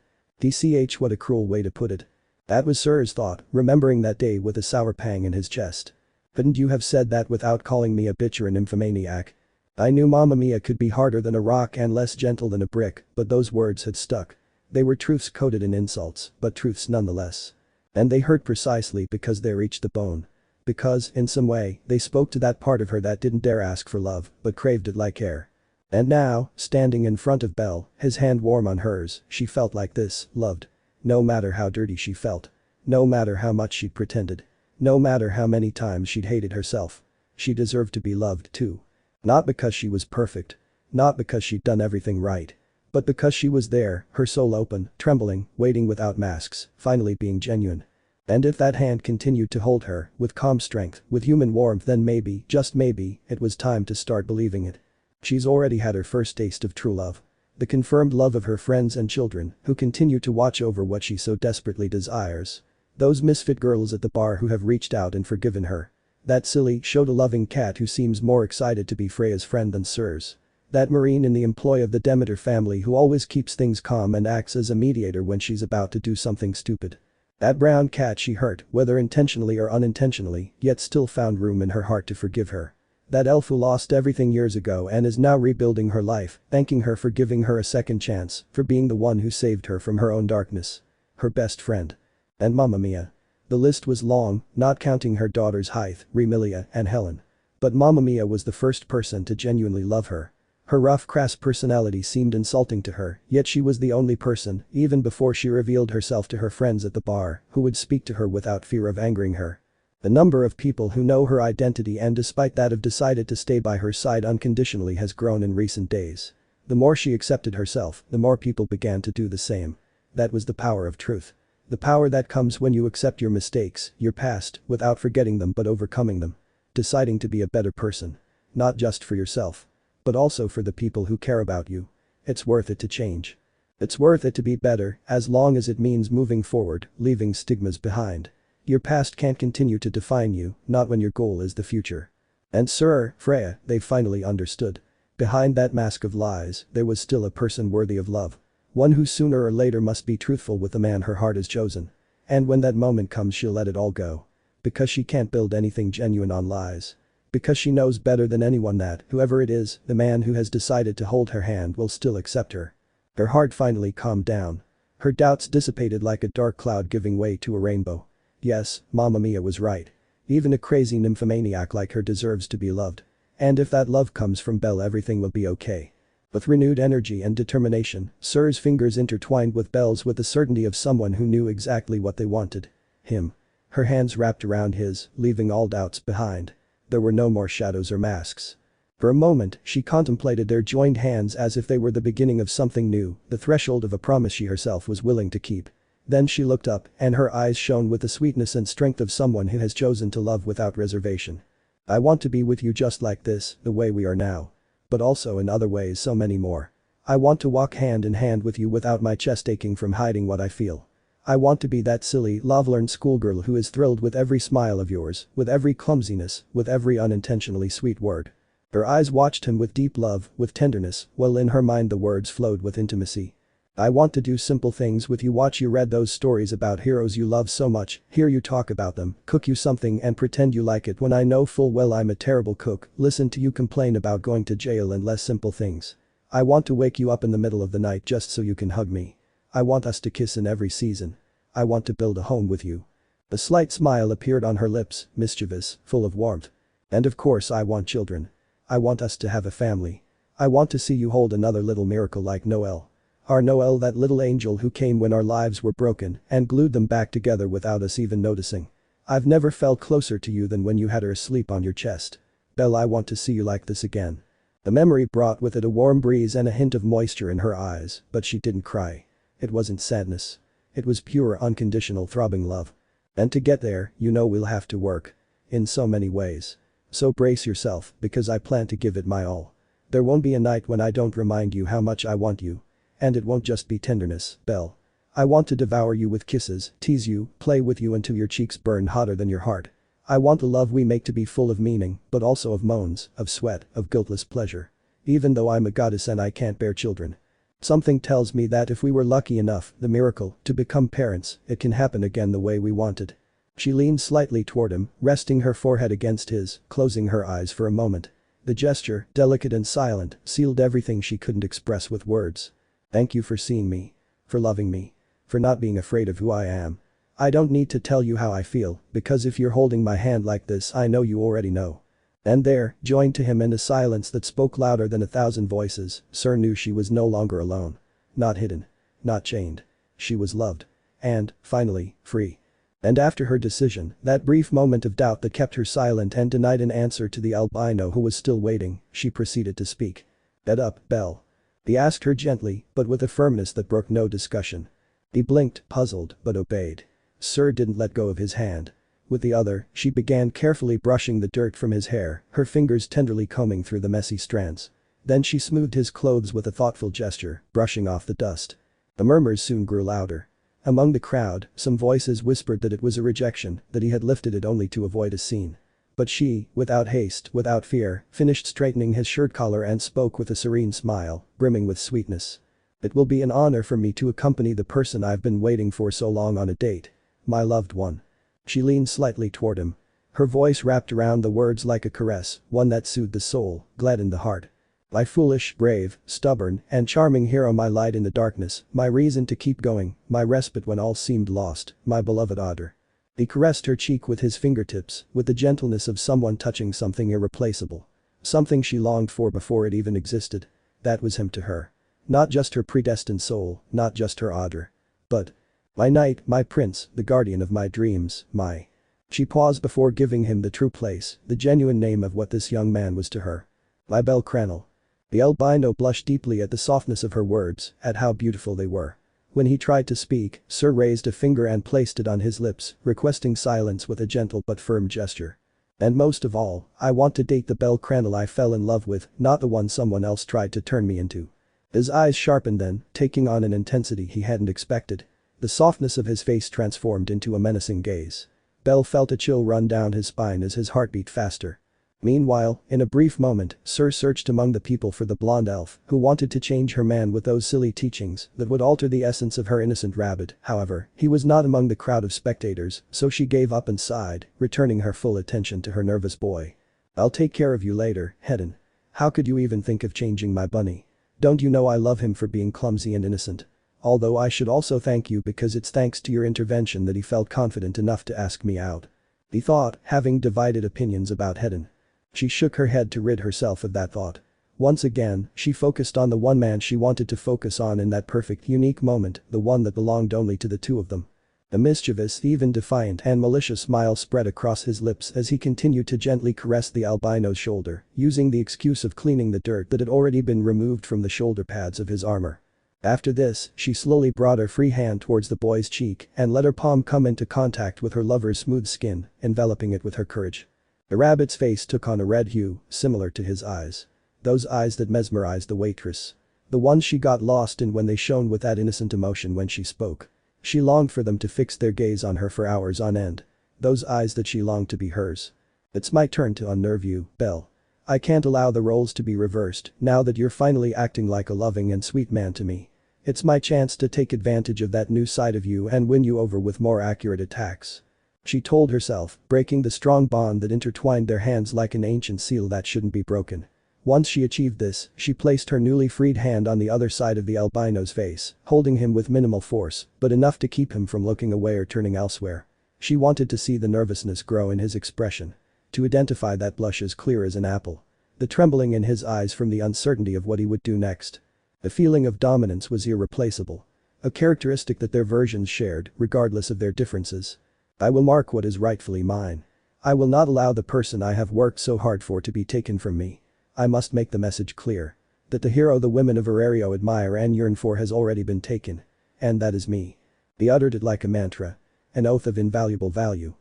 A: What a cruel way to put it. That was Sir's thought, remembering that day with a sour pang in his chest. Couldn't you have said that without calling me a bitch or an nymphomaniac? I knew Mamma Mia could be harder than a rock and less gentle than a brick, but those words had stuck. They were truths coated in insults, but truths nonetheless. And they hurt precisely because they reached the bone. Because, in some way, they spoke to that part of her that didn't dare ask for love, but craved it like air. And now, standing in front of Belle, his hand warm on hers, she felt like this, loved. No matter how dirty she felt. No matter how much she'd pretended. No matter how many times she'd hated herself. She deserved to be loved too. Not because she was perfect. Not because she'd done everything right. But because she was there, her soul open, trembling, waiting without masks, finally being genuine. And if that hand continued to hold her, with calm strength, with human warmth, then maybe, just maybe, it was time to start believing it. She's already had her first taste of true love. The confirmed love of her friends and children, who continue to watch over what she so desperately desires. Those misfit girls at the bar who have reached out and forgiven her. That silly, shoulder-loving cat who seems more excited to be Freya's friend than Sir's. That Marine in the employ of the Demeter family who always keeps things calm and acts as a mediator when she's about to do something stupid. That brown cat she hurt, whether intentionally or unintentionally, yet still found room in her heart to forgive her. That elf who lost everything years ago and is now rebuilding her life, thanking her for giving her a second chance, for being the one who saved her from her own darkness. Her best friend. And Mamma Mia. The list was long, not counting her daughters Hythe, Remilia, and Helen. But Mamma Mia was the first person to genuinely love her. Her rough, crass personality seemed insulting to her, yet she was the only person, even before she revealed herself to her friends at the bar, who would speak to her without fear of angering her. The number of people who know her identity and despite that have decided to stay by her side unconditionally has grown in recent days. The more she accepted herself, the more people began to do the same. That was the power of truth. The power that comes when you accept your mistakes, your past, without forgetting them but overcoming them. Deciding to be a better person. Not just for yourself. But also for the people who care about you. It's worth it to change. It's worth it to be better, as long as it means moving forward, leaving stigmas behind. Your past can't continue to define you, not when your goal is the future. And Syr, Freya, they finally understood. Behind that mask of lies, there was still a person worthy of love. One who sooner or later must be truthful with the man her heart has chosen. And when that moment comes she'll let it all go. Because she can't build anything genuine on lies. Because she knows better than anyone that, whoever it is, the man who has decided to hold her hand will still accept her. Her heart finally calmed down. Her doubts dissipated like a dark cloud giving way to a rainbow. Yes, Mamma Mia was right. Even a crazy nymphomaniac like her deserves to be loved. And if that love comes from Belle, everything will be okay. With renewed energy and determination, Syr's fingers intertwined with Belle's with the certainty of someone who knew exactly what they wanted. Him. Her hands wrapped around his, leaving all doubts behind. There were no more shadows or masks. For a moment, she contemplated their joined hands as if they were the beginning of something new, the threshold of a promise she herself was willing to keep. Then she looked up, and her eyes shone with the sweetness and strength of someone who has chosen to love without reservation. I want to be with you just like this, the way we are now. But also in other ways so many more. I want to walk hand in hand with you without my chest aching from hiding what I feel. I want to be that silly, love-learned schoolgirl who is thrilled with every smile of yours, with every clumsiness, with every unintentionally sweet word. Her eyes watched him with deep love, with tenderness, while in her mind the words flowed with intimacy. I want to do simple things with you, watch you read those stories about heroes you love so much, hear you talk about them, cook you something and pretend you like it when I know full well I'm a terrible cook, listen to you complain about going to jail and less simple things. I want to wake you up in the middle of the night just so you can hug me. I want us to kiss in every season. I want to build a home with you. A slight smile appeared on her lips, mischievous, full of warmth. And of course I want children. I want us to have a family. I want to see you hold another little miracle like Noel. Our Noel, that little angel who came when our lives were broken and glued them back together without us even noticing. I've never felt closer to you than when you had her asleep on your chest. Belle, I want to see you like this again. The memory brought with it a warm breeze and a hint of moisture in her eyes, but she didn't cry. It wasn't sadness. It was pure, unconditional, throbbing love. And to get there, you know we'll have to work. In so many ways. So brace yourself, because I plan to give it my all. There won't be a night when I don't remind you how much I want you. And it won't just be tenderness, Belle. I want to devour you with kisses, tease you, play with you until your cheeks burn hotter than your heart. I want the love we make to be full of meaning, but also of moans, of sweat, of guiltless pleasure. Even though I'm a goddess and I can't bear children. Something tells me that if we were lucky enough, the miracle, to become parents, it can happen again the way we wanted. She leaned slightly toward him, resting her forehead against his, closing her eyes for a moment. The gesture, delicate and silent, sealed everything she couldn't express with words. Thank you for seeing me. For loving me. For not being afraid of who I am. I don't need to tell you how I feel, because if you're holding my hand like this I know you already know. And there, joined to him in a silence that spoke louder than 1,000 voices, Syr knew she was no longer alone. Not hidden. Not chained. She was loved. And, finally, free. And after her decision, that brief moment of doubt that kept her silent and denied an answer to the albino who was still waiting, she proceeded to speak. "Get up, Bell." He asked her gently, but with a firmness that brooked no discussion. He blinked, puzzled, but obeyed. Syr didn't let go of his hand. With the other, she began carefully brushing the dirt from his hair, her fingers tenderly combing through the messy strands. Then she smoothed his clothes with a thoughtful gesture, brushing off the dust. The murmurs soon grew louder. Among the crowd, some voices whispered that it was a rejection, that he had lifted it only to avoid a scene. But she, without haste, without fear, finished straightening his shirt collar and spoke with a serene smile, brimming with sweetness. "It will be an honor for me to accompany the person I've been waiting for so long on a date. My loved one." She leaned slightly toward him. Her voice wrapped around the words like a caress, one that soothed the soul, gladdened the heart. "My foolish, brave, stubborn, and charming hero, my light in the darkness, my reason to keep going, my respite when all seemed lost, my beloved otter." He caressed her cheek with his fingertips, with the gentleness of someone touching something irreplaceable. Something she longed for before it even existed. That was him to her. Not just her predestined soul, not just her otter. But my knight, my prince, the guardian of my dreams, my… She paused before giving him the true place, the genuine name of what this young man was to her. "My bellcranel." The albino blushed deeply at the softness of her words, at how beautiful they were. When he tried to speak, Syr raised a finger and placed it on his lips, requesting silence with a gentle but firm gesture. "And most of all, I want to date the bellcranel I fell in love with, not the one someone else tried to turn me into." His eyes sharpened then, taking on an intensity he hadn't expected. The softness of his face transformed into a menacing gaze. Bell felt a chill run down his spine as his heart beat faster. Meanwhile, in a brief moment, Syr searched among the people for the blonde elf who wanted to change her man with those silly teachings that would alter the essence of her innocent rabbit. However, he was not among the crowd of spectators, so she gave up and sighed, returning her full attention to her nervous boy. "I'll take care of you later, Hedden. How could you even think of changing my bunny? Don't you know I love him for being clumsy and innocent? Although I should also thank you because it's thanks to your intervention that he felt confident enough to ask me out." He thought, having divided opinions about Hedden. She shook her head to rid herself of that thought. Once again, she focused on the one man she wanted to focus on in that perfect, unique moment, the one that belonged only to the two of them. A mischievous, even defiant and malicious smile spread across his lips as he continued to gently caress the albino's shoulder, using the excuse of cleaning the dirt that had already been removed from the shoulder pads of his armor. After this, she slowly brought her free hand towards the boy's cheek and let her palm come into contact with her lover's smooth skin, enveloping it with her courage. The rabbit's face took on a red hue, similar to his eyes. Those eyes that mesmerized the waitress. The ones she got lost in when they shone with that innocent emotion when she spoke. She longed for them to fix their gaze on her for hours on end. Those eyes that she longed to be hers. "It's my turn to unnerve you, Bell. I can't allow the roles to be reversed now that you're finally acting like a loving and sweet man to me. It's my chance to take advantage of that new side of you and win you over with more accurate attacks." She told herself, breaking the strong bond that intertwined their hands like an ancient seal that shouldn't be broken. Once she achieved this, she placed her newly freed hand on the other side of the albino's face, holding him with minimal force, but enough to keep him from looking away or turning elsewhere. She wanted to see the nervousness grow in his expression. To identify that blush as clear as an apple. The trembling in his eyes from the uncertainty of what he would do next. The feeling of dominance was irreplaceable. A characteristic that their versions shared, regardless of their differences. "I will mark what is rightfully mine. I will not allow the person I have worked so hard for to be taken from me. I must make the message clear. That the hero the women of Orario admire and yearn for has already been taken. And that is me." He uttered it like a mantra. An oath of invaluable value.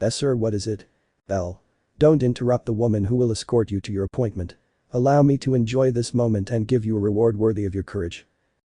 A: "Sir, what is it?" "Bell. Don't interrupt the woman who will escort you to your appointment. Allow me to enjoy this moment and give you a reward worthy of your courage."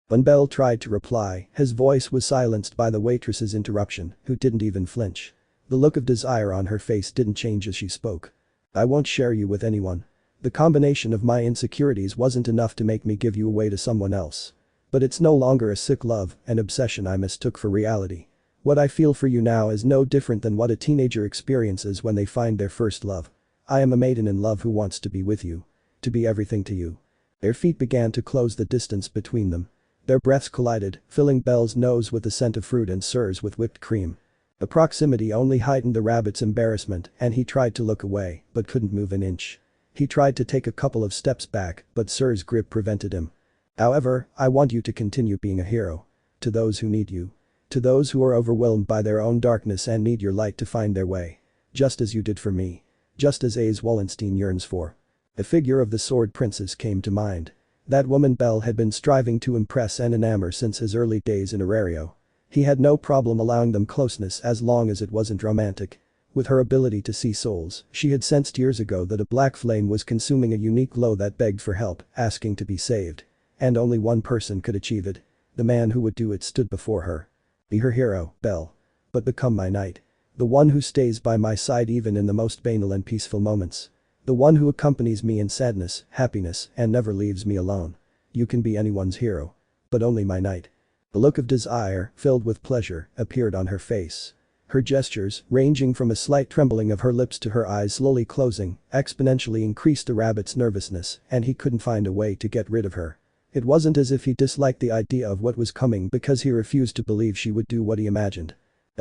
A: When Bell tried to reply, his voice was silenced by the waitress's interruption, who didn't even flinch. The look of desire on her face didn't change as she spoke. "I won't share you with anyone. The combination of my insecurities wasn't enough to make me give you away to someone else. But it's no longer a sick love, an obsession I mistook for reality. What I feel for you now is no different than what a teenager experiences when they find their first love. I am a maiden in love who wants to be with you. To be everything to you." Their feet began to close the distance between them. Their breaths collided, filling Bell's nose with the scent of fruit and Syr's with whipped cream. The proximity only heightened the rabbit's embarrassment and he tried to look away, but couldn't move an inch. He tried to take a couple of steps back, but Syr's grip prevented him. "However, I want you to continue being a hero. To those who need you. To those who are overwhelmed by their own darkness and need your light to find their way. Just as you did for me. Just as Ace Wallenstein yearns for." The figure of the Sword Princess came to mind. That woman Bell had been striving to impress and enamor since his early days in Orario. He had no problem allowing them closeness as long as it wasn't romantic. With her ability to see souls, she had sensed years ago that a black flame was consuming a unique glow that begged for help, asking to be saved. And only one person could achieve it. The man who would do it stood before her. "Be her hero, Bell. But become my knight. The one who stays by my side even in the most banal and peaceful moments. The one who accompanies me in sadness, happiness, and never leaves me alone. You can be anyone's hero. But only my knight." A look of desire, filled with pleasure, appeared on her face. Her gestures, ranging from a slight trembling of her lips to her eyes slowly closing, exponentially increased the rabbit's nervousness and he couldn't find a way to get rid of her. It wasn't as if he disliked the idea of what was coming because he refused to believe she would do what he imagined.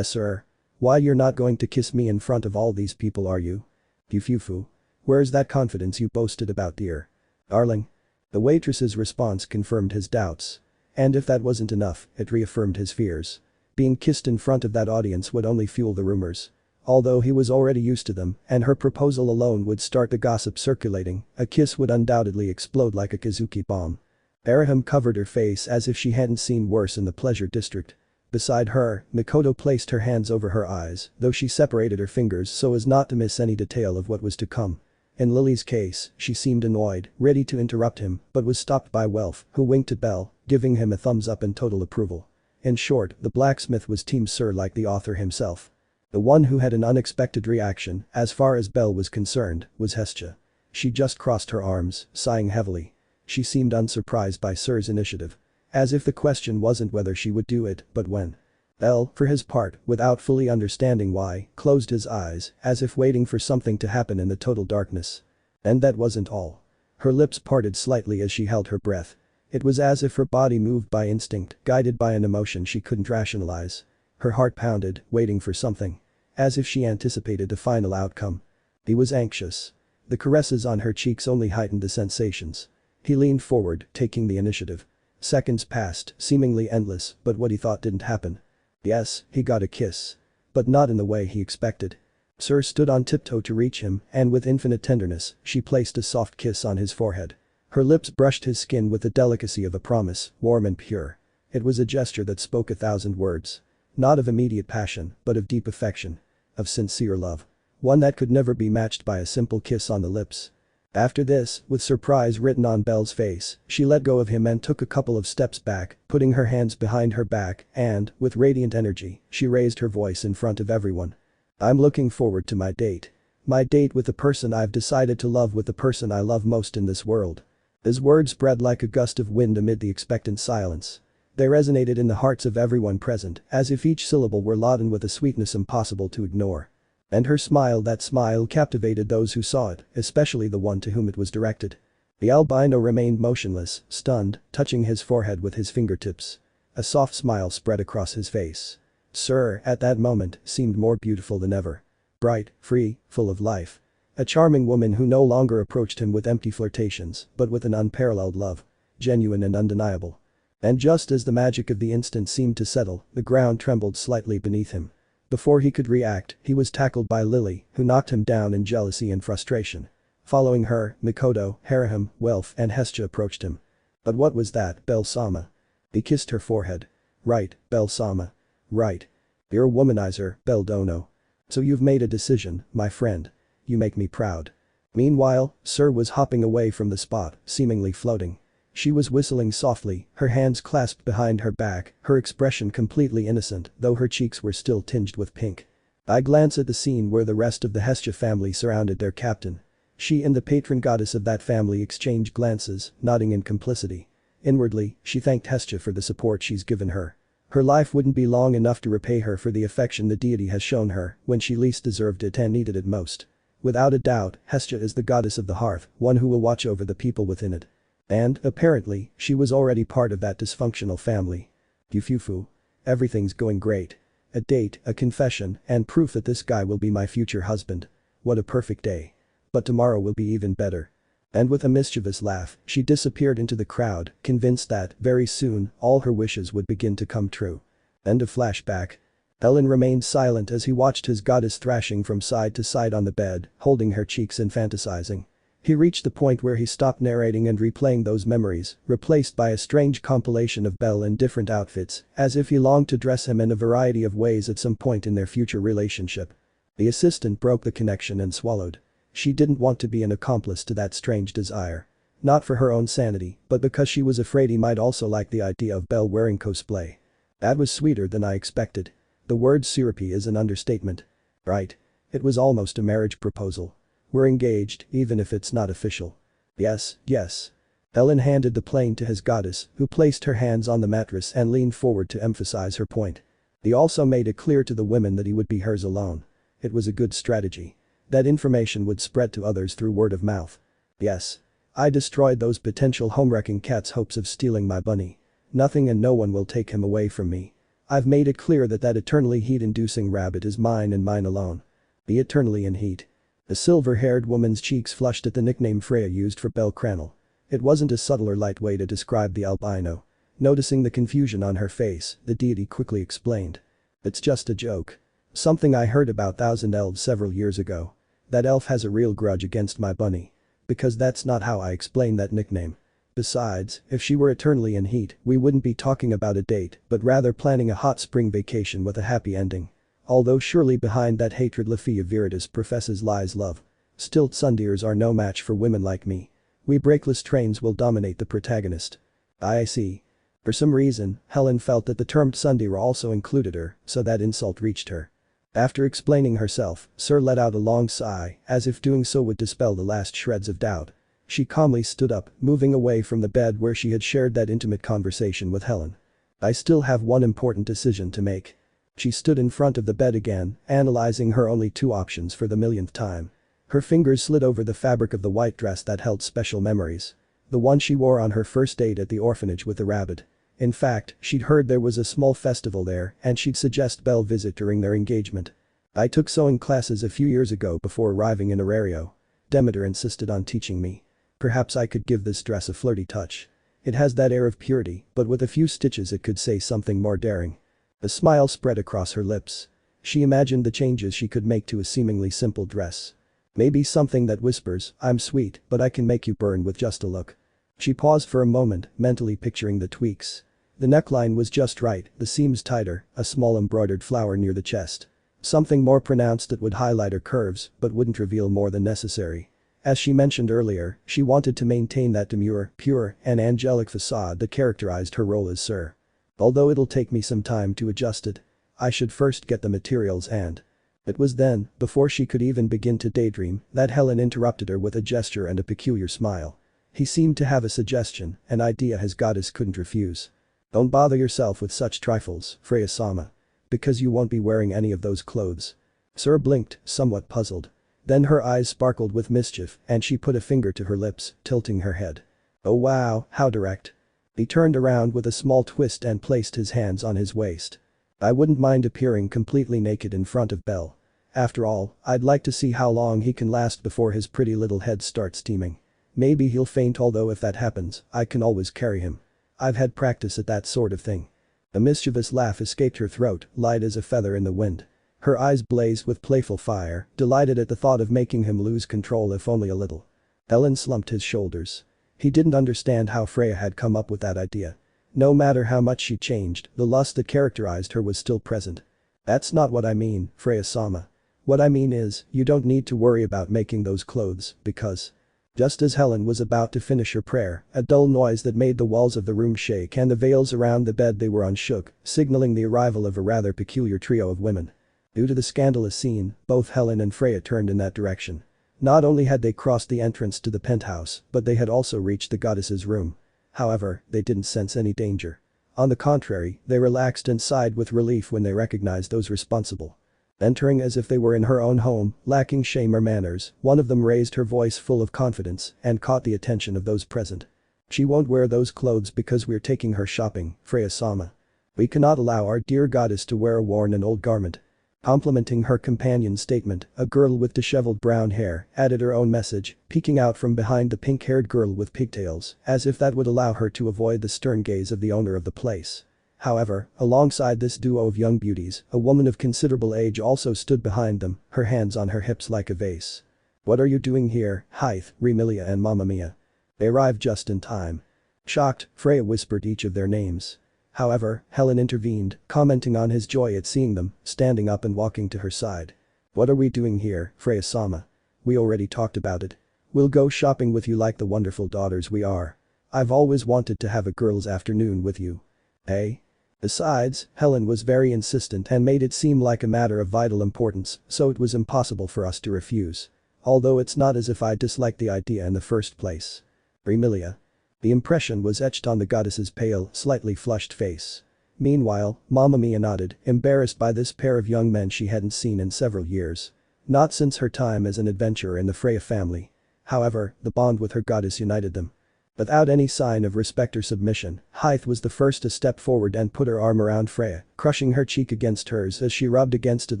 A: "Sir. Why you're not going to kiss me in front of all these people are you? Fufu. Where's that confidence you boasted about, dear? Darling?" The waitress's response confirmed his doubts. And if that wasn't enough, it reaffirmed his fears. Being kissed in front of that audience would only fuel the rumors. Although he was already used to them, and her proposal alone would start the gossip circulating, a kiss would undoubtedly explode like a Kazuki bomb. Arahim covered her face as if she hadn't seen worse in the pleasure district. Beside her, Mikoto placed her hands over her eyes, though she separated her fingers so as not to miss any detail of what was to come. In Lily's case, she seemed annoyed, ready to interrupt him, but was stopped by Welf, who winked at Bell, giving him a thumbs up in total approval. In short, the blacksmith was Team Syr like the author himself. The one who had an unexpected reaction, as far as Bell was concerned, was Hestia. She just crossed her arms, sighing heavily. She seemed unsurprised by Syr's initiative. As if the question wasn't whether she would do it, but when. Bell, for his part, without fully understanding why, closed his eyes, as if waiting for something to happen in the total darkness. And that wasn't all. Her lips parted slightly as she held her breath. It was as if her body moved by instinct, guided by an emotion she couldn't rationalize. Her heart pounded, waiting for something. As if she anticipated a final outcome. He was anxious. The caresses on her cheeks only heightened the sensations. He leaned forward, taking the initiative. Seconds passed, seemingly endless, but what he thought didn't happen. Yes, he got a kiss. But not in the way he expected. Syr stood on tiptoe to reach him, and with infinite tenderness, she placed a soft kiss on his forehead. Her lips brushed his skin with the delicacy of a promise, warm and pure. It was a gesture that spoke 1,000 words. Not of immediate passion, but of deep affection. Of sincere love. One that could never be matched by a simple kiss on the lips. After this, with surprise written on Bell's face, she let go of him and took a couple of steps back, putting her hands behind her back and, with radiant energy, she raised her voice in front of everyone. "I'm looking forward to my date. My date with the person I've decided to love, with the person I love most in this world." His words spread like a gust of wind amid the expectant silence. They resonated in the hearts of everyone present, as if each syllable were laden with a sweetness impossible to ignore. And her smile, that smile captivated those who saw it, especially the one to whom it was directed. The albino remained motionless, stunned, touching his forehead with his fingertips. A soft smile spread across his face. Syr, at that moment, seemed more beautiful than ever. Bright, free, full of life. A charming woman who no longer approached him with empty flirtations, but with an unparalleled love. Genuine and undeniable. And just as the magic of the instant seemed to settle, the ground trembled slightly beneath him. Before he could react, he was tackled by Lily, who knocked him down in jealousy and frustration. Following her, Mikoto, Harahim, Welf and Hestia approached him. But what was that, Bell-sama? He kissed her forehead. Right, Bell-sama. Right. You're a womanizer, Bell Dono. So you've made a decision, my friend. You make me proud. Meanwhile, Syr was hopping away from the spot, seemingly floating. She was whistling softly, her hands clasped behind her back, her expression completely innocent, though her cheeks were still tinged with pink. I glanced at the scene where the rest of the Hestia family surrounded their captain. She and the patron goddess of that family exchanged glances, nodding in complicity. Inwardly, she thanked Hestia for the support she's given her. Her life wouldn't be long enough to repay her for the affection the deity has shown her when she least deserved it and needed it most. Without a doubt, Hestia is the goddess of the hearth, one who will watch over the people within it. And, apparently, she was already part of that dysfunctional family. Yufufu. Everything's going great. A date, a confession, and proof that this guy will be my future husband. What a perfect day. But tomorrow will be even better. And with a mischievous laugh, she disappeared into the crowd, convinced that, very soon, all her wishes would begin to come true. End of flashback. Ellen remained silent as he watched his goddess thrashing from side to side on the bed, holding her cheeks and fantasizing. He reached the point where he stopped narrating and replaying those memories, replaced by a strange compilation of Bell in different outfits, as if he longed to dress him in a variety of ways at some point in their future relationship. The assistant broke the connection and swallowed. She didn't want to be an accomplice to that strange desire. Not for her own sanity, but because she was afraid he might also like the idea of Bell wearing cosplay. That was sweeter than I expected. The word syrupy is an understatement. Right. It was almost a marriage proposal. We're engaged, even if it's not official. Yes, yes. Ellen handed the plane to his goddess, who placed her hands on the mattress and leaned forward to emphasize her point. He also made it clear to the women that he would be hers alone. It was a good strategy. That information would spread to others through word of mouth. Yes. I destroyed those potential home-wrecking cats' hopes of stealing my bunny. Nothing and no one will take him away from me. I've made it clear that eternally heat-inducing rabbit is mine and mine alone. Be eternally in heat. The silver-haired woman's cheeks flushed at the nickname Freya used for bellcranel. It wasn't a subtle or light way to describe the albino. Noticing the confusion on her face, the deity quickly explained. It's just a joke. Something I heard about thousand elves several years ago. That elf has a real grudge against my bunny. Because that's not how I explain that nickname. Besides, if she were eternally in heat, we wouldn't be talking about a date, but rather planning a hot spring vacation with a happy ending. Although surely behind that hatred Lafia Viritus professes lies love. Still tsundeers are no match for women like me. We brakeless trains will dominate the protagonist. I see. For some reason, Helen felt that the term tsundere also included her, so that insult reached her. After explaining herself, Syr let out a long sigh, as if doing so would dispel the last shreds of doubt. She calmly stood up, moving away from the bed where she had shared that intimate conversation with Helen. I still have one important decision to make. She stood in front of the bed again, analyzing her only two options for the millionth time. Her fingers slid over the fabric of the white dress that held special memories. The one she wore on her first date at the orphanage with the rabbit. In fact, she'd heard there was a small festival there and she'd suggest Bell visit during their engagement. I took sewing classes a few years ago before arriving in Orario. Demeter insisted on teaching me. Perhaps I could give this dress a flirty touch. It has that air of purity, but with a few stitches it could say something more daring. A smile spread across her lips. She imagined the changes she could make to a seemingly simple dress. Maybe something that whispers, I'm sweet, but I can make you burn with just a look. She paused for a moment, mentally picturing the tweaks. The neckline was just right, the seams tighter, a small embroidered flower near the chest. Something more pronounced that would highlight her curves, but wouldn't reveal more than necessary. As she mentioned earlier, she wanted to maintain that demure, pure, and angelic facade that characterized her role as Syr. Although it'll take me some time to adjust it. I should first get the materials and. It was then, before she could even begin to daydream, that Helen interrupted her with a gesture and a peculiar smile. He seemed to have a suggestion, an idea his goddess couldn't refuse. Don't bother yourself with such trifles, Freya-sama. Because you won't be wearing any of those clothes. Syr blinked, somewhat puzzled. Then her eyes sparkled with mischief and she put a finger to her lips, tilting her head. Oh wow, how direct. He turned around with a small twist and placed his hands on his waist. I wouldn't mind appearing completely naked in front of Bell. After all, I'd like to see how long he can last before his pretty little head starts steaming. Maybe he'll faint, although if that happens, I can always carry him. I've had practice at that sort of thing. A mischievous laugh escaped her throat, light as a feather in the wind. Her eyes blazed with playful fire, delighted at the thought of making him lose control if only a little. Ellen slumped his shoulders. He didn't understand how Freya had come up with that idea. No matter how much she changed, the lust that characterized her was still present. That's not what I mean, Freya-sama. What I mean is, you don't need to worry about making those clothes, because. Just as Helen was about to finish her prayer, a dull noise that made the walls of the room shake and the veils around the bed they were on shook, signaling the arrival of a rather peculiar trio of women. Due to the scandalous scene, both Helen and Freya turned in that direction. Not only had they crossed the entrance to the penthouse, but they had also reached the goddess's room. However, they didn't sense any danger. On the contrary, they relaxed and sighed with relief when they recognized those responsible. Entering as if they were in her own home, lacking shame or manners, one of them raised her voice full of confidence and caught the attention of those present. "She won't wear those clothes because we're taking her shopping, Freya-sama. We cannot allow our dear goddess to wear a worn and old garment." Complimenting her companion's statement, a girl with disheveled brown hair added her own message, peeking out from behind the pink-haired girl with pigtails, as if that would allow her to avoid the stern gaze of the owner of the place. However, alongside this duo of young beauties, a woman of considerable age also stood behind them, her hands on her hips like a vase. "What are you doing here, Hythe, Remilia and Mamma Mia?" They arrived just in time. Shocked, Freya whispered each of their names. However, Helen intervened, commenting on his joy at seeing them, standing up and walking to her side. "What are we doing here, Freya-sama? We already talked about it. We'll go shopping with you like the wonderful daughters we are. I've always wanted to have a girls' afternoon with you." "Hey?" Besides, Helen was very insistent and made it seem like a matter of vital importance, so it was impossible for us to refuse. Although it's not as if I disliked the idea in the first place. "Remilia." The impression was etched on the goddess's pale, slightly flushed face. Meanwhile, Mamma Mia nodded, embarrassed by this pair of young men she hadn't seen in several years. Not since her time as an adventurer in the Freya family. However, the bond with her goddess united them. Without any sign of respect or submission, Hythe was the first to step forward and put her arm around Freya, crushing her cheek against hers as she rubbed against it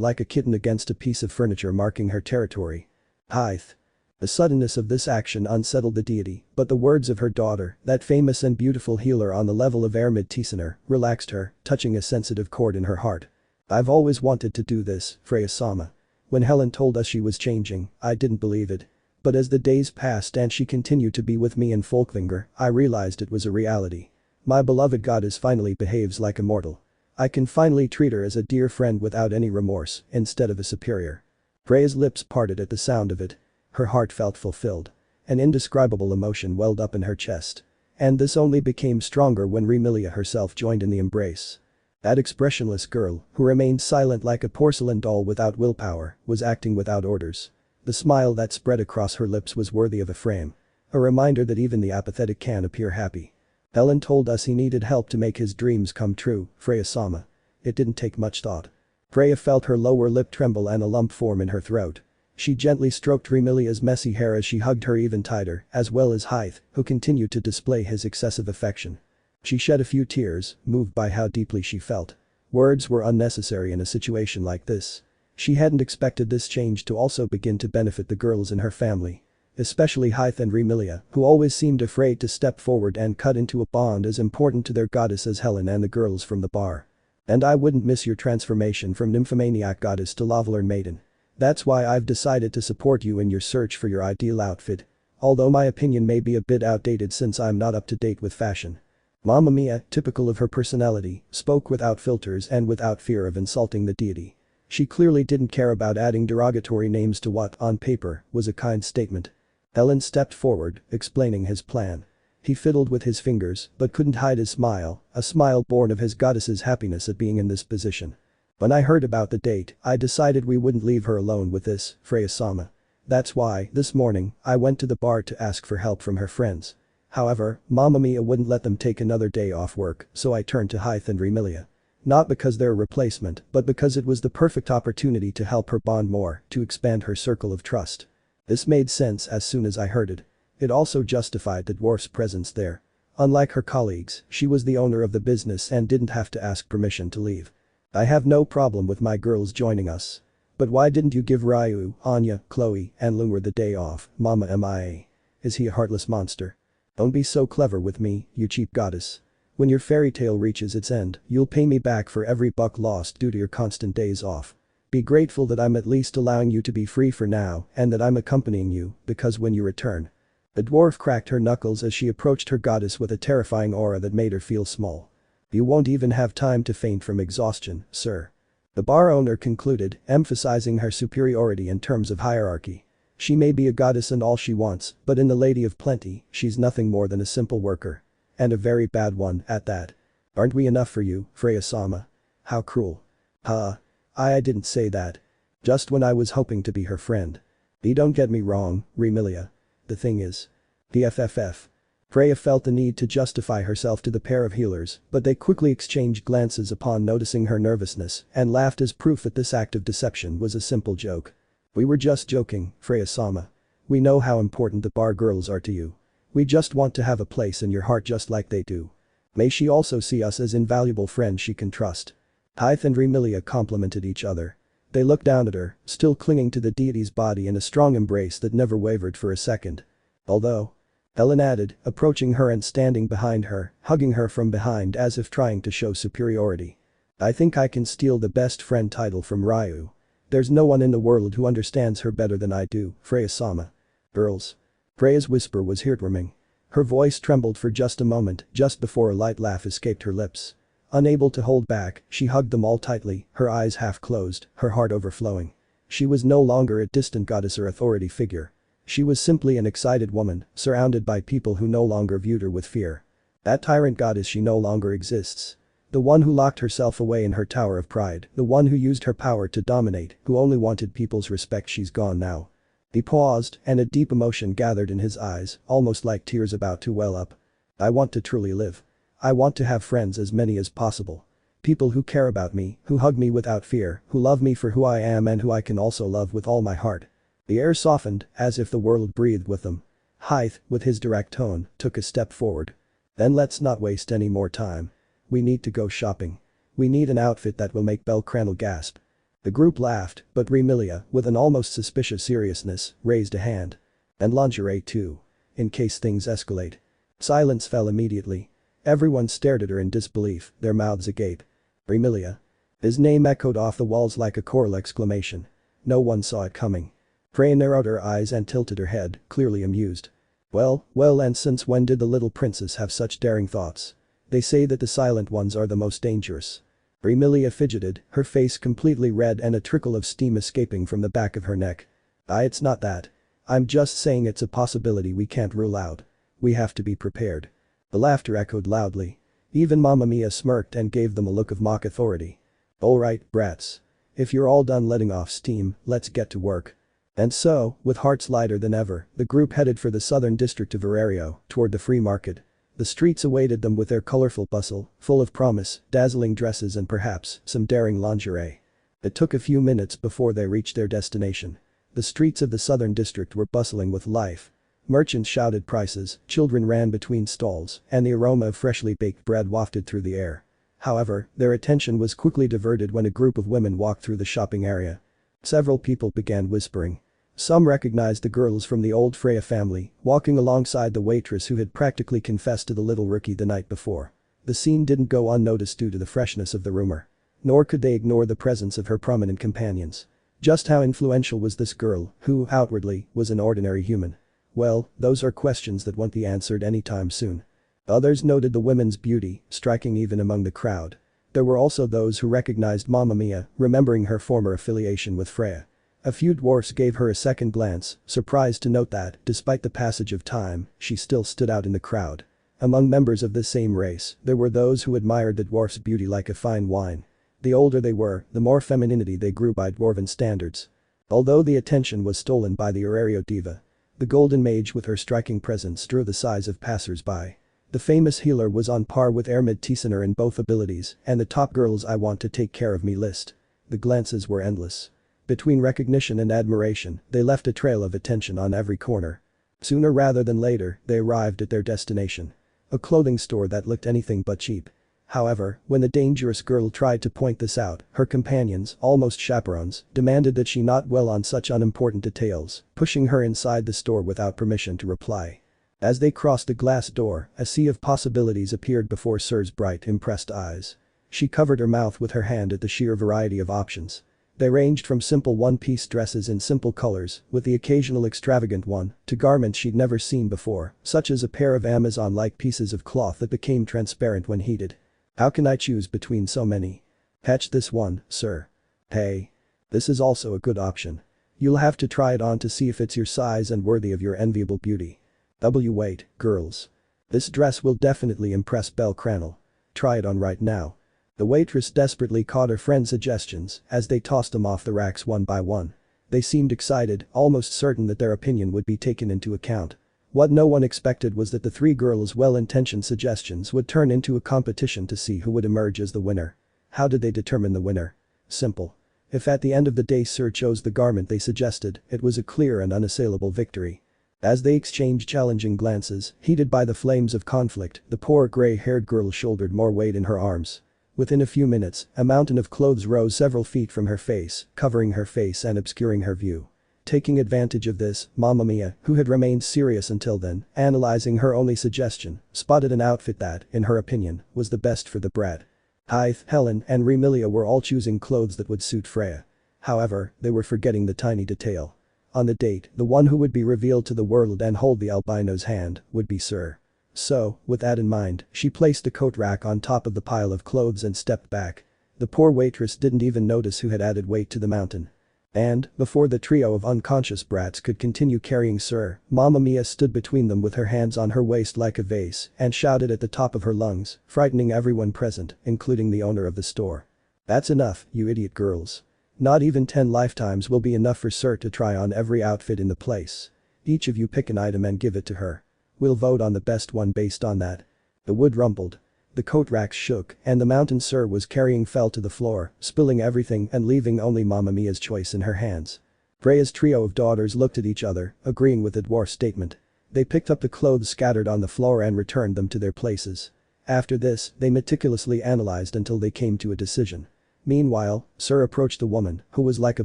A: like a kitten against a piece of furniture marking her territory. "Hythe." The suddenness of this action unsettled the deity, but the words of her daughter, that famous and beautiful healer on the level of Ermid Tisaner, relaxed her, touching a sensitive chord in her heart. "I've always wanted to do this, Freya-sama. When Helen told us she was changing, I didn't believe it. But as the days passed and she continued to be with me in Folkvanger, I realized it was a reality. My beloved goddess finally behaves like a mortal. I can finally treat her as a dear friend without any remorse, instead of a superior." Freya's lips parted at the sound of it. Her heart felt fulfilled. An indescribable emotion welled up in her chest. And this only became stronger when Remilia herself joined in the embrace. That expressionless girl, who remained silent like a porcelain doll without willpower, was acting without orders. The smile that spread across her lips was worthy of a frame. A reminder that even the apathetic can appear happy. "Bellin told us he needed help to make his dreams come true, Freya-sama. It didn't take much thought." Freya felt her lower lip tremble and a lump form in her throat. She gently stroked Remilia's messy hair as she hugged her even tighter, as well as Hythe, who continued to display his excessive affection. She shed a few tears, moved by how deeply she felt. Words were unnecessary in a situation like this. She hadn't expected this change to also begin to benefit the girls in her family. Especially Hythe and Remilia, who always seemed afraid to step forward and cut into a bond as important to their goddess as Helen and the girls from the bar. "And I wouldn't miss your transformation from nymphomaniac goddess to Loveler maiden. That's why I've decided to support you in your search for your ideal outfit. Although my opinion may be a bit outdated since I'm not up to date with fashion." Mamma Mia, typical of her personality, spoke without filters and without fear of insulting the deity. She clearly didn't care about adding derogatory names to what, on paper, was a kind statement. Helen stepped forward, explaining his plan. He fiddled with his fingers but couldn't hide his smile, a smile born of his goddess's happiness at being in this position. "When I heard about the date, I decided we wouldn't leave her alone with this, Freya-sama. That's why, this morning, I went to the bar to ask for help from her friends. However, Mamma Mia wouldn't let them take another day off work, so I turned to Hythe and Remilia. Not because they're a replacement, but because it was the perfect opportunity to help her bond more, to expand her circle of trust." This made sense as soon as I heard it. It also justified the dwarf's presence there. Unlike her colleagues, she was the owner of the business and didn't have to ask permission to leave. "I have no problem with my girls joining us. But why didn't you give Ryu, Anya, Chloe, and Lungar the day off, Mama Mia? Is he a heartless monster? Don't be so clever with me, you cheap goddess. When your fairy tale reaches its end, you'll pay me back for every buck lost due to your constant days off. Be grateful that I'm at least allowing you to be free for now and that I'm accompanying you, because when you return." The dwarf cracked her knuckles as she approached her goddess with a terrifying aura that made her feel small. "You won't even have time to faint from exhaustion, sir." The bar owner concluded, emphasizing her superiority in terms of hierarchy. "She may be a goddess and all she wants, but in the Lady of Plenty, she's nothing more than a simple worker. And a very bad one, at that. Aren't we enough for you, Freya-sama? How cruel." "Huh? I didn't say that. Just when I was hoping to be her friend. Don't get me wrong, Remilia. The thing is. PFFF. Freya felt the need to justify herself to the pair of healers, but they quickly exchanged glances upon noticing her nervousness and laughed as proof that this act of deception was a simple joke. "We were just joking, Freya-sama. We know how important the bar girls are to you. We just want to have a place in your heart just like they do. May she also see us as invaluable friends she can trust." Hythe and Remilia complimented each other. They looked down at her, still clinging to the deity's body in a strong embrace that never wavered for a second. "Although," Ellen added, approaching her and standing behind her, hugging her from behind as if trying to show superiority. "I think I can steal the best friend title from Ryu. There's no one in the world who understands her better than I do, Freya-sama. Girls." Freya's whisper was heartwarming. Her voice trembled for just a moment, just before a light laugh escaped her lips. Unable to hold back, she hugged them all tightly, her eyes half closed, her heart overflowing. She was no longer a distant goddess or authority figure. She was simply an excited woman, surrounded by people who no longer viewed her with fear. That tyrant goddess she no longer exists. The one who locked herself away in her tower of pride, the one who used her power to dominate, who only wanted people's respect. She's gone now. He paused, and a deep emotion gathered in his eyes, almost like tears about to well up. "I want to truly live. I want to have friends, as many as possible. People who care about me, who hug me without fear, who love me for who I am and who I can also love with all my heart." The air softened, as if the world breathed with them. Hythe, with his direct tone, took a step forward. "Then let's not waste any more time. We need to go shopping. We need an outfit that will make bellcranel gasp." The group laughed, but Remilia, with an almost suspicious seriousness, raised a hand. "And lingerie too. In case things escalate." Silence fell immediately. Everyone stared at her in disbelief, their mouths agape. "Remilia." His name echoed off the walls like a choral exclamation. No one saw it coming. Freya narrowed her eyes and tilted her head, clearly amused. Well, and since when did the little princess have such daring thoughts? They say that the silent ones are the most dangerous." Remilia fidgeted, her face completely red and a trickle of steam escaping from the back of her neck. It's not that. I'm just saying it's a possibility we can't rule out. We have to be prepared." The laughter echoed loudly. Even Mamma Mia smirked and gave them a look of mock authority. "Alright, brats. If you're all done letting off steam, let's get to work." And so, with hearts lighter than ever, the group headed for the southern district of Orario, toward the free market. The streets awaited them with their colorful bustle, full of promise, dazzling dresses and perhaps, some daring lingerie. It took a few minutes before they reached their destination. The streets of the southern district were bustling with life. Merchants shouted prices, children ran between stalls, and the aroma of freshly baked bread wafted through the air. However, their attention was quickly diverted when a group of women walked through the shopping area. Several people began whispering. Some recognized the girls from the old Freya family, walking alongside the waitress who had practically confessed to the little rookie the night before. The scene didn't go unnoticed due to the freshness of the rumor. Nor could they ignore the presence of her prominent companions. Just how influential was this girl, who, outwardly, was an ordinary human? Well, those are questions that won't be answered anytime soon. Others noted the women's beauty, striking even among the crowd. There were also those who recognized Mamma Mia, remembering her former affiliation with Freya. A few dwarfs gave her a second glance, surprised to note that, despite the passage of time, she still stood out in the crowd. Among members of this same race, there were those who admired the dwarf's beauty like a fine wine. The older they were, the more femininity they grew by dwarven standards. Although the attention was stolen by the Orario diva, the golden mage with her striking presence drew the sighs of passers-by. The famous healer was on par with Ermid Tiesener in both abilities, and the top girls I want to take care of me list. The glances were endless. Between recognition and admiration, they left a trail of attention on every corner. Sooner rather than later, they arrived at their destination. A clothing store that looked anything but cheap. However, when the dangerous girl tried to point this out, her companions, almost chaperones, demanded that she not dwell on such unimportant details, pushing her inside the store without permission to reply. As they crossed the glass door, a sea of possibilities appeared before Syr's bright, impressed eyes. She covered her mouth with her hand at the sheer variety of options. They ranged from simple one-piece dresses in simple colors, with the occasional extravagant one, to garments she'd never seen before, such as a pair of Amazon-like pieces of cloth that became transparent when heated. "How can I choose between so many?" "Patch this one, sir." "Hey. This is also a good option. You'll have to try it on to see if it's your size and worthy of your enviable beauty." Wait, girls. This dress will definitely impress bellcranel. Try it on right now." The waitress desperately caught her friend's suggestions as they tossed them off the racks one by one. They seemed excited, almost certain that their opinion would be taken into account. What no one expected was that the three girls' well-intentioned suggestions would turn into a competition to see who would emerge as the winner. How did they determine the winner? Simple. If at the end of the day Syr chose the garment they suggested, it was a clear and unassailable victory. As they exchanged challenging glances, heated by the flames of conflict, the poor gray-haired girl shouldered more weight in her arms. Within a few minutes, a mountain of clothes rose several feet from her face, covering her face and obscuring her view. Taking advantage of this, Mamma Mia, who had remained serious until then, analyzing her only suggestion, spotted an outfit that, in her opinion, was the best for the brat. Hythe, Helen, and Remilia were all choosing clothes that would suit Freya. However, they were forgetting the tiny detail. On the date, the one who would be revealed to the world and hold the albino's hand would be Syr. So, with that in mind, she placed the coat rack on top of the pile of clothes and stepped back. The poor waitress didn't even notice who had added weight to the mountain. And, before the trio of unconscious brats could continue carrying Syr, Mamma Mia stood between them with her hands on her waist like a vase and shouted at the top of her lungs, frightening everyone present, including the owner of the store. "That's enough, you idiot girls. Not even 10 lifetimes will be enough for Syr to try on every outfit in the place. Each of you pick an item and give it to her. We'll vote on the best one based on that." The wood rumbled. The coat racks shook, and the mountain Syr was carrying fell to the floor, spilling everything and leaving only Mamma Mia's choice in her hands. Freya's trio of daughters looked at each other, agreeing with the dwarf's statement. They picked up the clothes scattered on the floor and returned them to their places. After this, they meticulously analyzed until they came to a decision. Meanwhile, Syr approached the woman, who was like a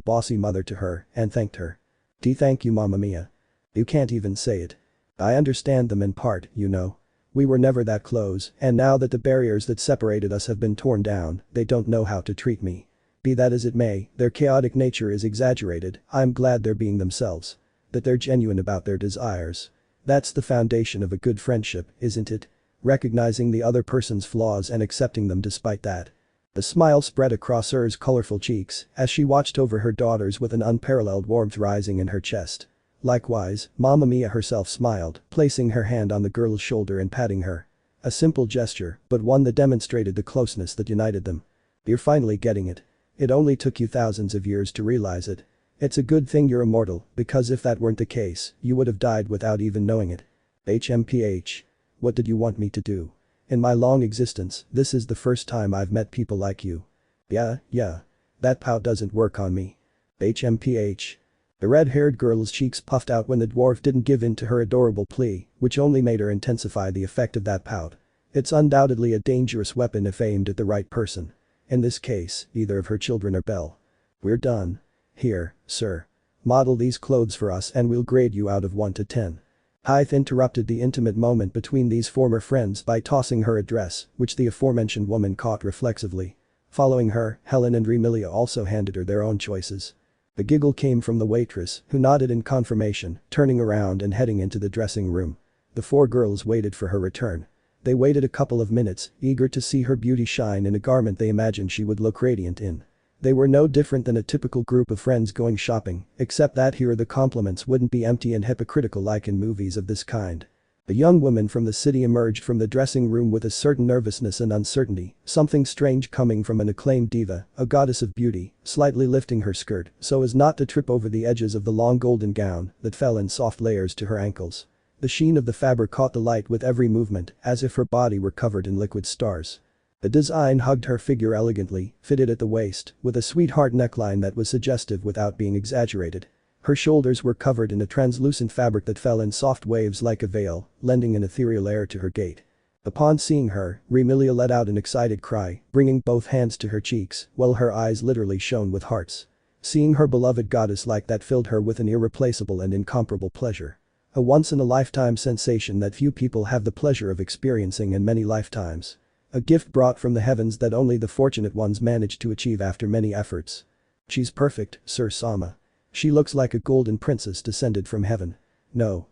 A: bossy mother to her, and thanked her. Thank you, Mamma Mia. You can't even say it. I understand them in part, you know. We were never that close, and now that the barriers that separated us have been torn down, they don't know how to treat me. Be that as it may, their chaotic nature is exaggerated. I'm glad they're being themselves. That they're genuine about their desires. That's the foundation of a good friendship, isn't it? Recognizing the other person's flaws and accepting them despite that. The smile spread across Syr's colorful cheeks as she watched over her daughters with an unparalleled warmth rising in her chest. Likewise, Mamma Mia herself smiled, placing her hand on the girl's shoulder and patting her. A simple gesture, but one that demonstrated the closeness that united them. You're finally getting it. It only took you thousands of years to realize it. It's a good thing you're immortal, because if that weren't the case, you would have died without even knowing it. HMPH. What did you want me to do? In my long existence, this is the first time I've met people like you. Yeah. That pout doesn't work on me. HMPH. The red-haired girl's cheeks puffed out when the dwarf didn't give in to her adorable plea, which only made her intensify the effect of that pout. It's undoubtedly a dangerous weapon if aimed at the right person. In this case, either of her children or Bell. We're done. Here, Syr. Model these clothes for us and we'll grade you out of 1 to 10. Hythe interrupted the intimate moment between these former friends by tossing her a dress, which the aforementioned woman caught reflexively. Following her, Helen and Remilia also handed her their own choices. The giggle came from the waitress, who nodded in confirmation, turning around and heading into the dressing room. The 4 girls waited for her return. They waited a couple of minutes, eager to see her beauty shine in a garment they imagined she would look radiant in. They were no different than a typical group of friends going shopping, except that here the compliments wouldn't be empty and hypocritical like in movies of this kind. A young woman from the city emerged from the dressing room with a certain nervousness and uncertainty, something strange coming from an acclaimed diva, a goddess of beauty, slightly lifting her skirt so as not to trip over the edges of the long golden gown that fell in soft layers to her ankles. The sheen of the fabric caught the light with every movement, as if her body were covered in liquid stars. The design hugged her figure elegantly, fitted at the waist, with a sweetheart neckline that was suggestive without being exaggerated. Her shoulders were covered in a translucent fabric that fell in soft waves like a veil, lending an ethereal air to her gait. Upon seeing her, Remilia let out an excited cry, bringing both hands to her cheeks, while her eyes literally shone with hearts. Seeing her beloved goddess like that filled her with an irreplaceable and incomparable pleasure. A once-in-a-lifetime sensation that few people have the pleasure of experiencing in many lifetimes. A gift brought from the heavens that only the fortunate ones manage to achieve after many efforts. She's perfect, Syr Sama. She looks like a golden princess descended from heaven. No.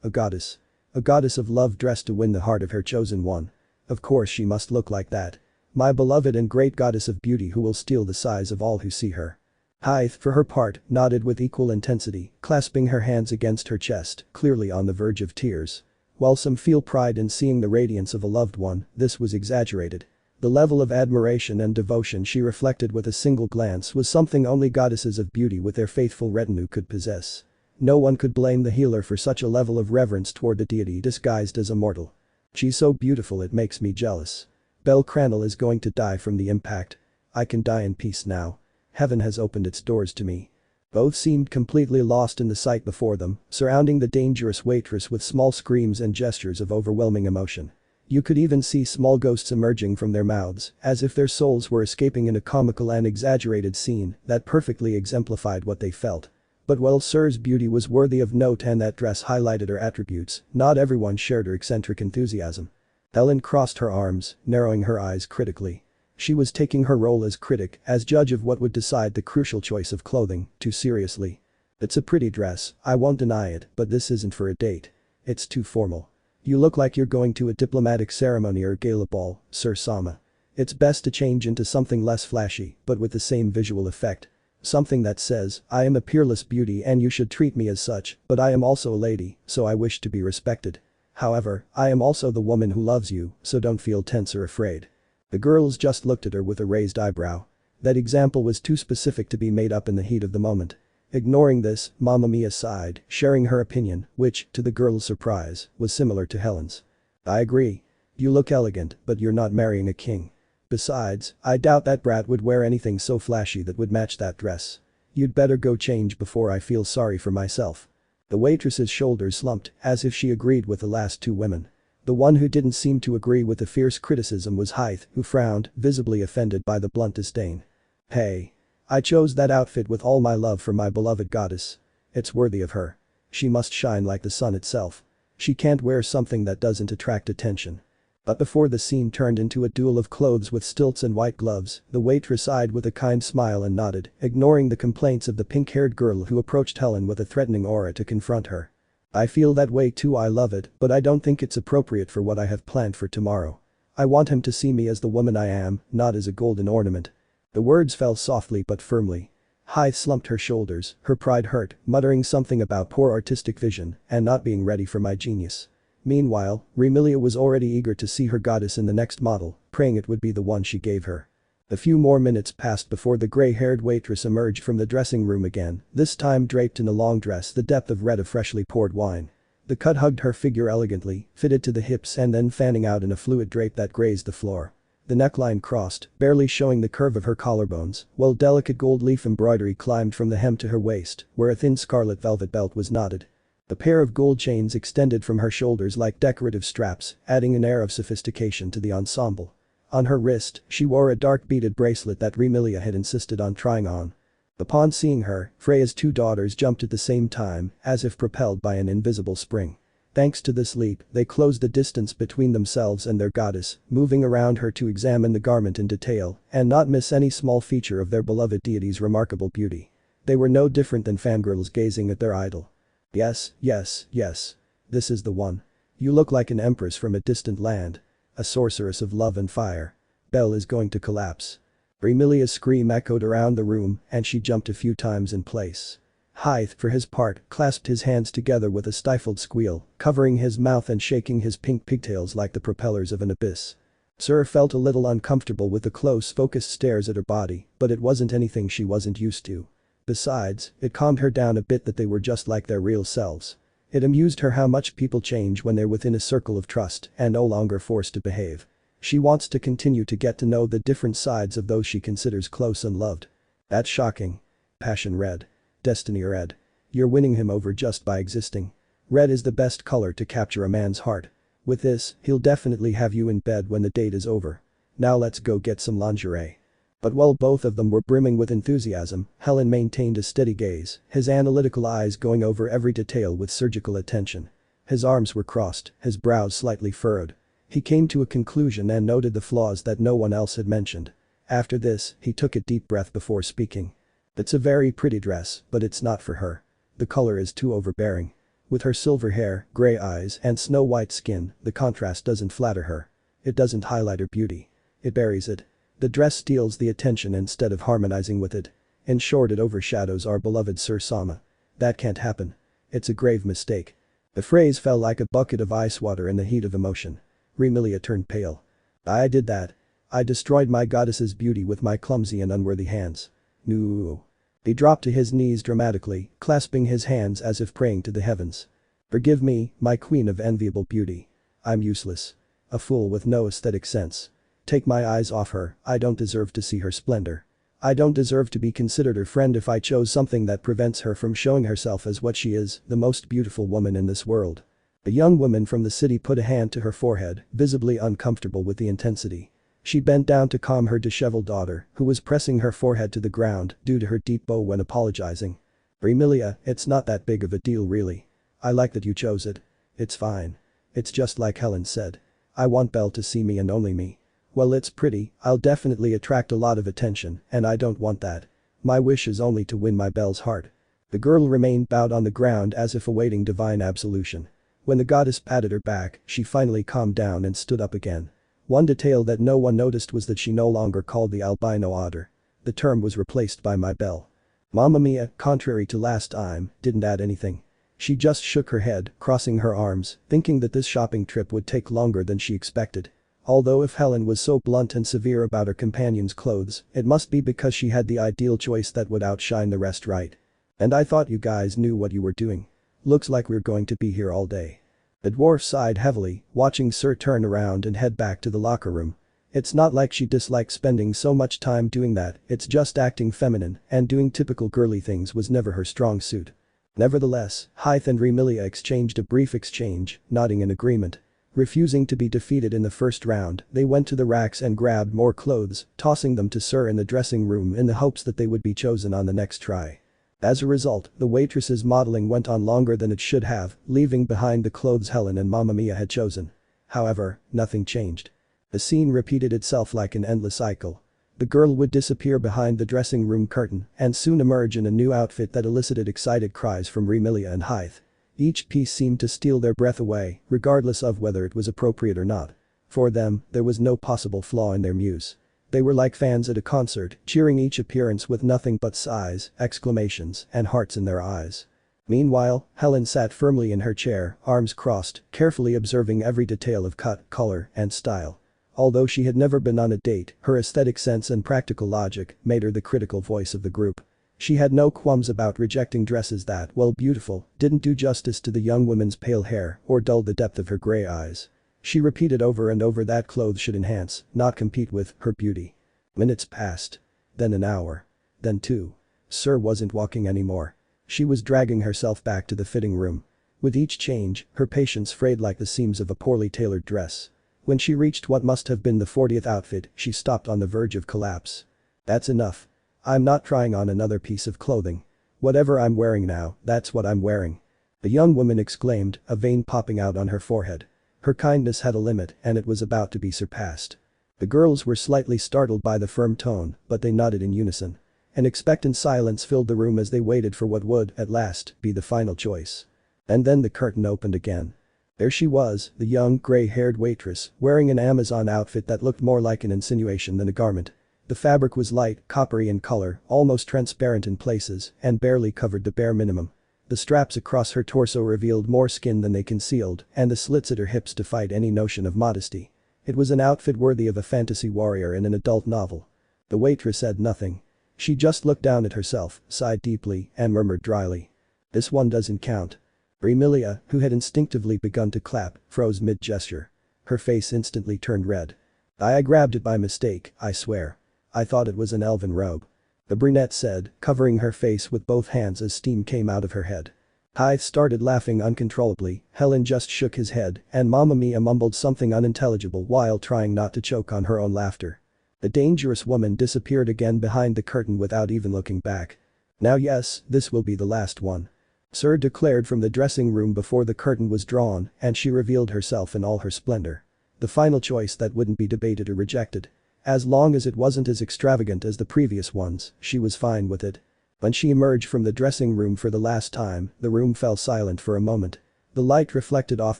A: A goddess. A goddess of love dressed to win the heart of her chosen one. Of course she must look like that. My beloved and great goddess of beauty who will steal the sighs of all who see her. Hythe, for her part, nodded with equal intensity, clasping her hands against her chest, clearly on the verge of tears. While some feel pride in seeing the radiance of a loved one, this was exaggerated. The level of admiration and devotion she reflected with a single glance was something only goddesses of beauty with their faithful retinue could possess. No one could blame the healer for such a level of reverence toward the deity disguised as a mortal. She's so beautiful it makes me jealous. Bellcranel is going to die from the impact. I can die in peace now. Heaven has opened its doors to me. Both seemed completely lost in the sight before them, surrounding the dangerous waitress with small screams and gestures of overwhelming emotion. You could even see small ghosts emerging from their mouths, as if their souls were escaping in a comical and exaggerated scene that perfectly exemplified what they felt. But while Syr's beauty was worthy of note and that dress highlighted her attributes, not everyone shared her eccentric enthusiasm. Helen crossed her arms, narrowing her eyes critically. She was taking her role as critic, as judge of what would decide the crucial choice of clothing, too seriously. It's a pretty dress, I won't deny it, but this isn't for a date. It's too formal. You look like you're going to a diplomatic ceremony or gala ball, Syr-sama. It's best to change into something less flashy, but with the same visual effect. Something that says, I am a peerless beauty and you should treat me as such, but I am also a lady, so I wish to be respected. However, I am also the woman who loves you, so don't feel tense or afraid. The girls just looked at her with a raised eyebrow. That example was too specific to be made up in the heat of the moment. Ignoring this, Mamma Mia sighed, sharing her opinion, which, to the girls' surprise, was similar to Helen's. I agree. You look elegant, but you're not marrying a king. Besides, I doubt that brat would wear anything so flashy that would match that dress. You'd better go change before I feel sorry for myself. The waitress's shoulders slumped, as if she agreed with the last two women. The one who didn't seem to agree with the fierce criticism was Hythe, who frowned, visibly offended by the blunt disdain. Hey. I chose that outfit with all my love for my beloved goddess. It's worthy of her. She must shine like the sun itself. She can't wear something that doesn't attract attention. But before the scene turned into a duel of clothes with stilts and white gloves, the waitress sighed with a kind smile and nodded, ignoring the complaints of the pink-haired girl who approached Helen with a threatening aura to confront her. I feel that way too, I love it, but I don't think it's appropriate for what I have planned for tomorrow. I want him to see me as the woman I am, not as a golden ornament. The words fell softly but firmly. Hythe slumped her shoulders, her pride hurt, muttering something about poor artistic vision and not being ready for my genius. Meanwhile, Remilia was already eager to see her goddess in the next model, praying it would be the one she gave her. A few more minutes passed before the gray-haired waitress emerged from the dressing room again, this time draped in a long dress the depth of red of freshly poured wine. The cut hugged her figure elegantly, fitted to the hips and then fanning out in a fluid drape that grazed the floor. The neckline crossed, barely showing the curve of her collarbones, while delicate gold leaf embroidery climbed from the hem to her waist, where a thin scarlet velvet belt was knotted. A pair of gold chains extended from her shoulders like decorative straps, adding an air of sophistication to the ensemble. On her wrist, she wore a dark beaded bracelet that Remilia had insisted on trying on. Upon seeing her, Freya's two daughters jumped at the same time, as if propelled by an invisible spring. Thanks to this leap, they closed the distance between themselves and their goddess, moving around her to examine the garment in detail and not miss any small feature of their beloved deity's remarkable beauty. They were no different than fangirls gazing at their idol. Yes, yes, yes. This is the one. You look like an empress from a distant land. A sorceress of love and fire. Belle is going to collapse. Remilia's scream echoed around the room and she jumped a few times in place. Hythe, for his part, clasped his hands together with a stifled squeal, covering his mouth and shaking his pink pigtails like the propellers of an abyss. Syr felt a little uncomfortable with the close, focused stares at her body, but it wasn't anything she wasn't used to. Besides, it calmed her down a bit that they were just like their real selves. It amused her how much people change when they're within a circle of trust and no longer forced to behave. She wants to continue to get to know the different sides of those she considers close and loved. That's shocking. Passion red. Destiny red. You're winning him over just by existing. Red is the best color to capture a man's heart. With this, he'll definitely have you in bed when the date is over. Now let's go get some lingerie. But while both of them were brimming with enthusiasm, Helen maintained a steady gaze, his analytical eyes going over every detail with surgical attention. His arms were crossed, his brows slightly furrowed. He came to a conclusion and noted the flaws that no one else had mentioned. After this, he took a deep breath before speaking. It's a very pretty dress, but it's not for her. The color is too overbearing. With her silver hair, gray eyes, and snow-white skin, the contrast doesn't flatter her. It doesn't highlight her beauty. It buries it. The dress steals the attention instead of harmonizing with it. In short, it overshadows our beloved Syr-sama. That can't happen. It's a grave mistake. The phrase fell like a bucket of ice water in the heat of emotion. Remilia turned pale. I did that. I destroyed my goddess's beauty with my clumsy and unworthy hands. No. He dropped to his knees dramatically, clasping his hands as if praying to the heavens. Forgive me, my queen of enviable beauty. I'm useless. A fool with no aesthetic sense. Take my eyes off her, I don't deserve to see her splendor. I don't deserve to be considered her friend if I chose something that prevents her from showing herself as what she is, the most beautiful woman in this world. A young woman from the city put a hand to her forehead, visibly uncomfortable with the intensity. She bent down to calm her disheveled daughter, who was pressing her forehead to the ground due to her deep bow when apologizing. Emilia, it's not that big of a deal really. I like that you chose it. It's fine. It's just like Helen said. I want Belle to see me and only me. Well, it's pretty, I'll definitely attract a lot of attention, and I don't want that. My wish is only to win my Belle's heart. The girl remained bowed on the ground as if awaiting divine absolution. When the goddess patted her back, she finally calmed down and stood up again. One detail that no one noticed was that she no longer called the albino otter. The term was replaced by my Belle. Mamma Mia, contrary to last time, didn't add anything. She just shook her head, crossing her arms, thinking that this shopping trip would take longer than she expected. Although if Helen was so blunt and severe about her companion's clothes, it must be because she had the ideal choice that would outshine the rest, right? And I thought you guys knew what you were doing. Looks like we're going to be here all day. The dwarf sighed heavily, watching Syr turn around and head back to the locker room. It's not like she disliked spending so much time doing that, it's just acting feminine, and doing typical girly things was never her strong suit. Nevertheless, Hythe and Emilia exchanged a brief exchange, nodding in agreement. Refusing to be defeated in the first round, they went to the racks and grabbed more clothes, tossing them to Syr in the dressing room in the hopes that they would be chosen on the next try. As a result, the waitress's modeling went on longer than it should have, leaving behind the clothes Helen and Mamma Mia had chosen. However, nothing changed. The scene repeated itself like an endless cycle. The girl would disappear behind the dressing room curtain and soon emerge in a new outfit that elicited excited cries from Emilia and Hythe. Each piece seemed to steal their breath away, regardless of whether it was appropriate or not. For them, there was no possible flaw in their muse. They were like fans at a concert, cheering each appearance with nothing but sighs, exclamations, and hearts in their eyes. Meanwhile, Helen sat firmly in her chair, arms crossed, carefully observing every detail of cut, color, and style. Although she had never been on a date, her aesthetic sense and practical logic made her the critical voice of the group. She had no qualms about rejecting dresses that, while beautiful, didn't do justice to the young woman's pale hair or dull the depth of her gray eyes. She repeated over and over that clothes should enhance, not compete with, her beauty. Minutes passed. Then an hour. Then 2. Syr wasn't walking anymore. She was dragging herself back to the fitting room. With each change, her patience frayed like the seams of a poorly tailored dress. When she reached what must have been the 40th outfit, she stopped on the verge of collapse. That's enough. I'm not trying on another piece of clothing. Whatever I'm wearing now, that's what I'm wearing. The young woman exclaimed, a vein popping out on her forehead. Her kindness had a limit and it was about to be surpassed. The girls were slightly startled by the firm tone, but they nodded in unison. An expectant silence filled the room as they waited for what would, at last, be the final choice. And then the curtain opened again. There she was, the young, gray-haired waitress, wearing an Amazon outfit that looked more like an insinuation than a garment. The fabric was light, coppery in color, almost transparent in places, and barely covered the bare minimum. The straps across her torso revealed more skin than they concealed, and the slits at her hips defied any notion of modesty. It was an outfit worthy of a fantasy warrior in an adult novel. The waitress said nothing. She just looked down at herself, sighed deeply, and murmured dryly. This one doesn't count. Emilia, who had instinctively begun to clap, froze mid-gesture. Her face instantly turned red. I grabbed it by mistake, I swear. I thought it was an elven robe. The brunette said, covering her face with both hands as steam came out of her head. Hythe started laughing uncontrollably, Helen just shook his head, and Mamma Mia mumbled something unintelligible while trying not to choke on her own laughter. The dangerous woman disappeared again behind the curtain without even looking back. Now yes, this will be the last one. Syr declared from the dressing room before the curtain was drawn, and she revealed herself in all her splendor. The final choice that wouldn't be debated or rejected. As long as it wasn't as extravagant as the previous ones, she was fine with it. When she emerged from the dressing room for the last time, the room fell silent for a moment. The light reflected off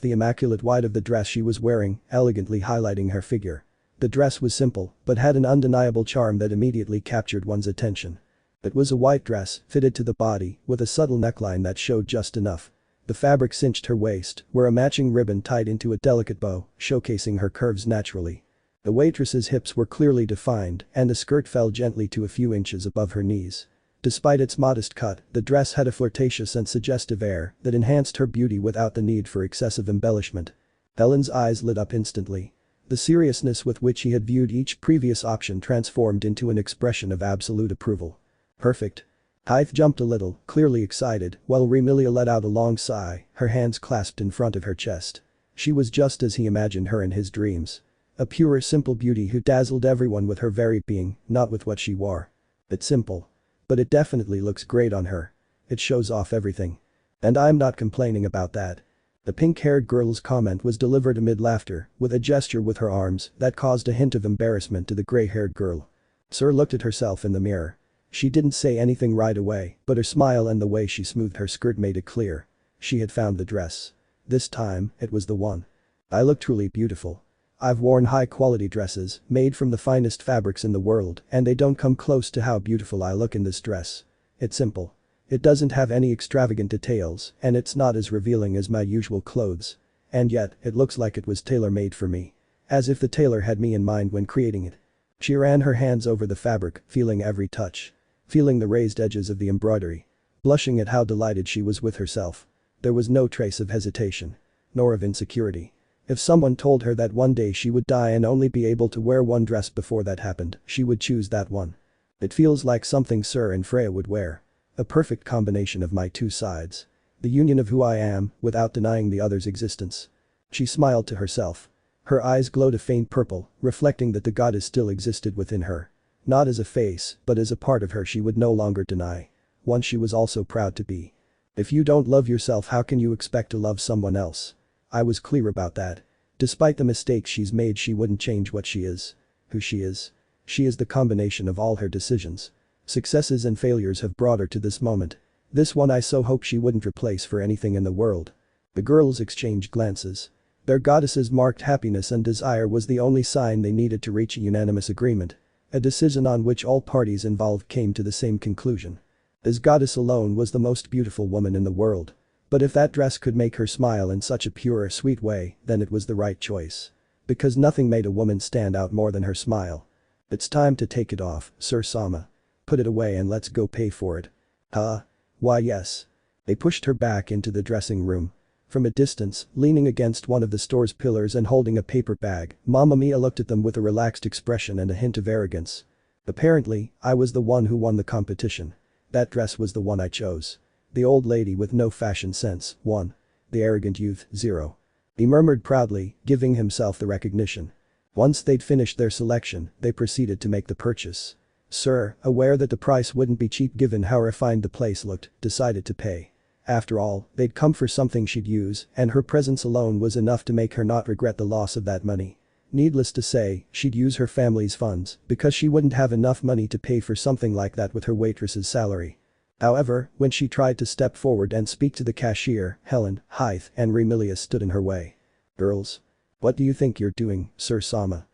A: the immaculate white of the dress she was wearing, elegantly highlighting her figure. The dress was simple, but had an undeniable charm that immediately captured one's attention. It was a white dress, fitted to the body, with a subtle neckline that showed just enough. The fabric cinched her waist, where a matching ribbon tied into a delicate bow, showcasing her curves naturally. The waitress's hips were clearly defined, and the skirt fell gently to a few inches above her knees. Despite its modest cut, the dress had a flirtatious and suggestive air that enhanced her beauty without the need for excessive embellishment. Ellen's eyes lit up instantly. The seriousness with which he had viewed each previous option transformed into an expression of absolute approval. Perfect. Hythe jumped a little, clearly excited, while Remilia let out a long sigh, her hands clasped in front of her chest. She was just as he imagined her in his dreams. A pure, simple beauty who dazzled everyone with her very being, not with what she wore. It's simple. But it definitely looks great on her. It shows off everything. And I'm not complaining about that. The pink-haired girl's comment was delivered amid laughter, with a gesture with her arms that caused a hint of embarrassment to the gray-haired girl. Syr looked at herself in the mirror. She didn't say anything right away, but her smile and the way she smoothed her skirt made it clear. She had found the dress. This time, it was the one. I look truly beautiful. I've worn high-quality dresses, made from the finest fabrics in the world, and they don't come close to how beautiful I look in this dress. It's simple. It doesn't have any extravagant details, and it's not as revealing as my usual clothes. And yet, it looks like it was tailor-made for me. As if the tailor had me in mind when creating it. She ran her hands over the fabric, feeling every touch. Feeling the raised edges of the embroidery. Blushing at how delighted she was with herself. There was no trace of hesitation. Nor of insecurity. If someone told her that one day she would die and only be able to wear one dress before that happened, she would choose that one. It feels like something Syr and Freya would wear. A perfect combination of my two sides. The union of who I am, without denying the other's existence. She smiled to herself. Her eyes glowed a faint purple, reflecting that the goddess still existed within her. Not as a face, but as a part of her she would no longer deny. One she was also proud to be. If you don't love yourself, how can you expect to love someone else? I was clear about that. Despite the mistakes she's made, she wouldn't change what she is. Who she is. She is the combination of all her decisions. Successes and failures have brought her to this moment. This one I so hope she wouldn't replace for anything in the world. The girls exchanged glances. Their goddesses marked happiness, and desire was the only sign they needed to reach a unanimous agreement. A decision on which all parties involved came to the same conclusion. This goddess alone was the most beautiful woman in the world. But if that dress could make her smile in such a pure, sweet way, then it was the right choice. Because nothing made a woman stand out more than her smile. It's time to take it off, Syr Sama. Put it away and let's go pay for it. Huh? Why yes. They pushed her back into the dressing room. From a distance, leaning against one of the store's pillars and holding a paper bag, Mamma Mia looked at them with a relaxed expression and a hint of arrogance. Apparently, I was the one who won the competition. That dress was the one I chose. The old lady with no fashion sense, 1. The arrogant youth, 0. He murmured proudly, giving himself the recognition. Once they'd finished their selection, they proceeded to make the purchase. Syr, aware that the price wouldn't be cheap given how refined the place looked, decided to pay. After all, they'd come for something she'd use, and her presence alone was enough to make her not regret the loss of that money. Needless to say, she'd use her family's funds, because she wouldn't have enough money to pay for something like that with her waitress's salary. However, when she tried to step forward and speak to the cashier, Helen, Hythe, and Remilia stood in her way. Girls. What do you think you're doing, Syr Sama?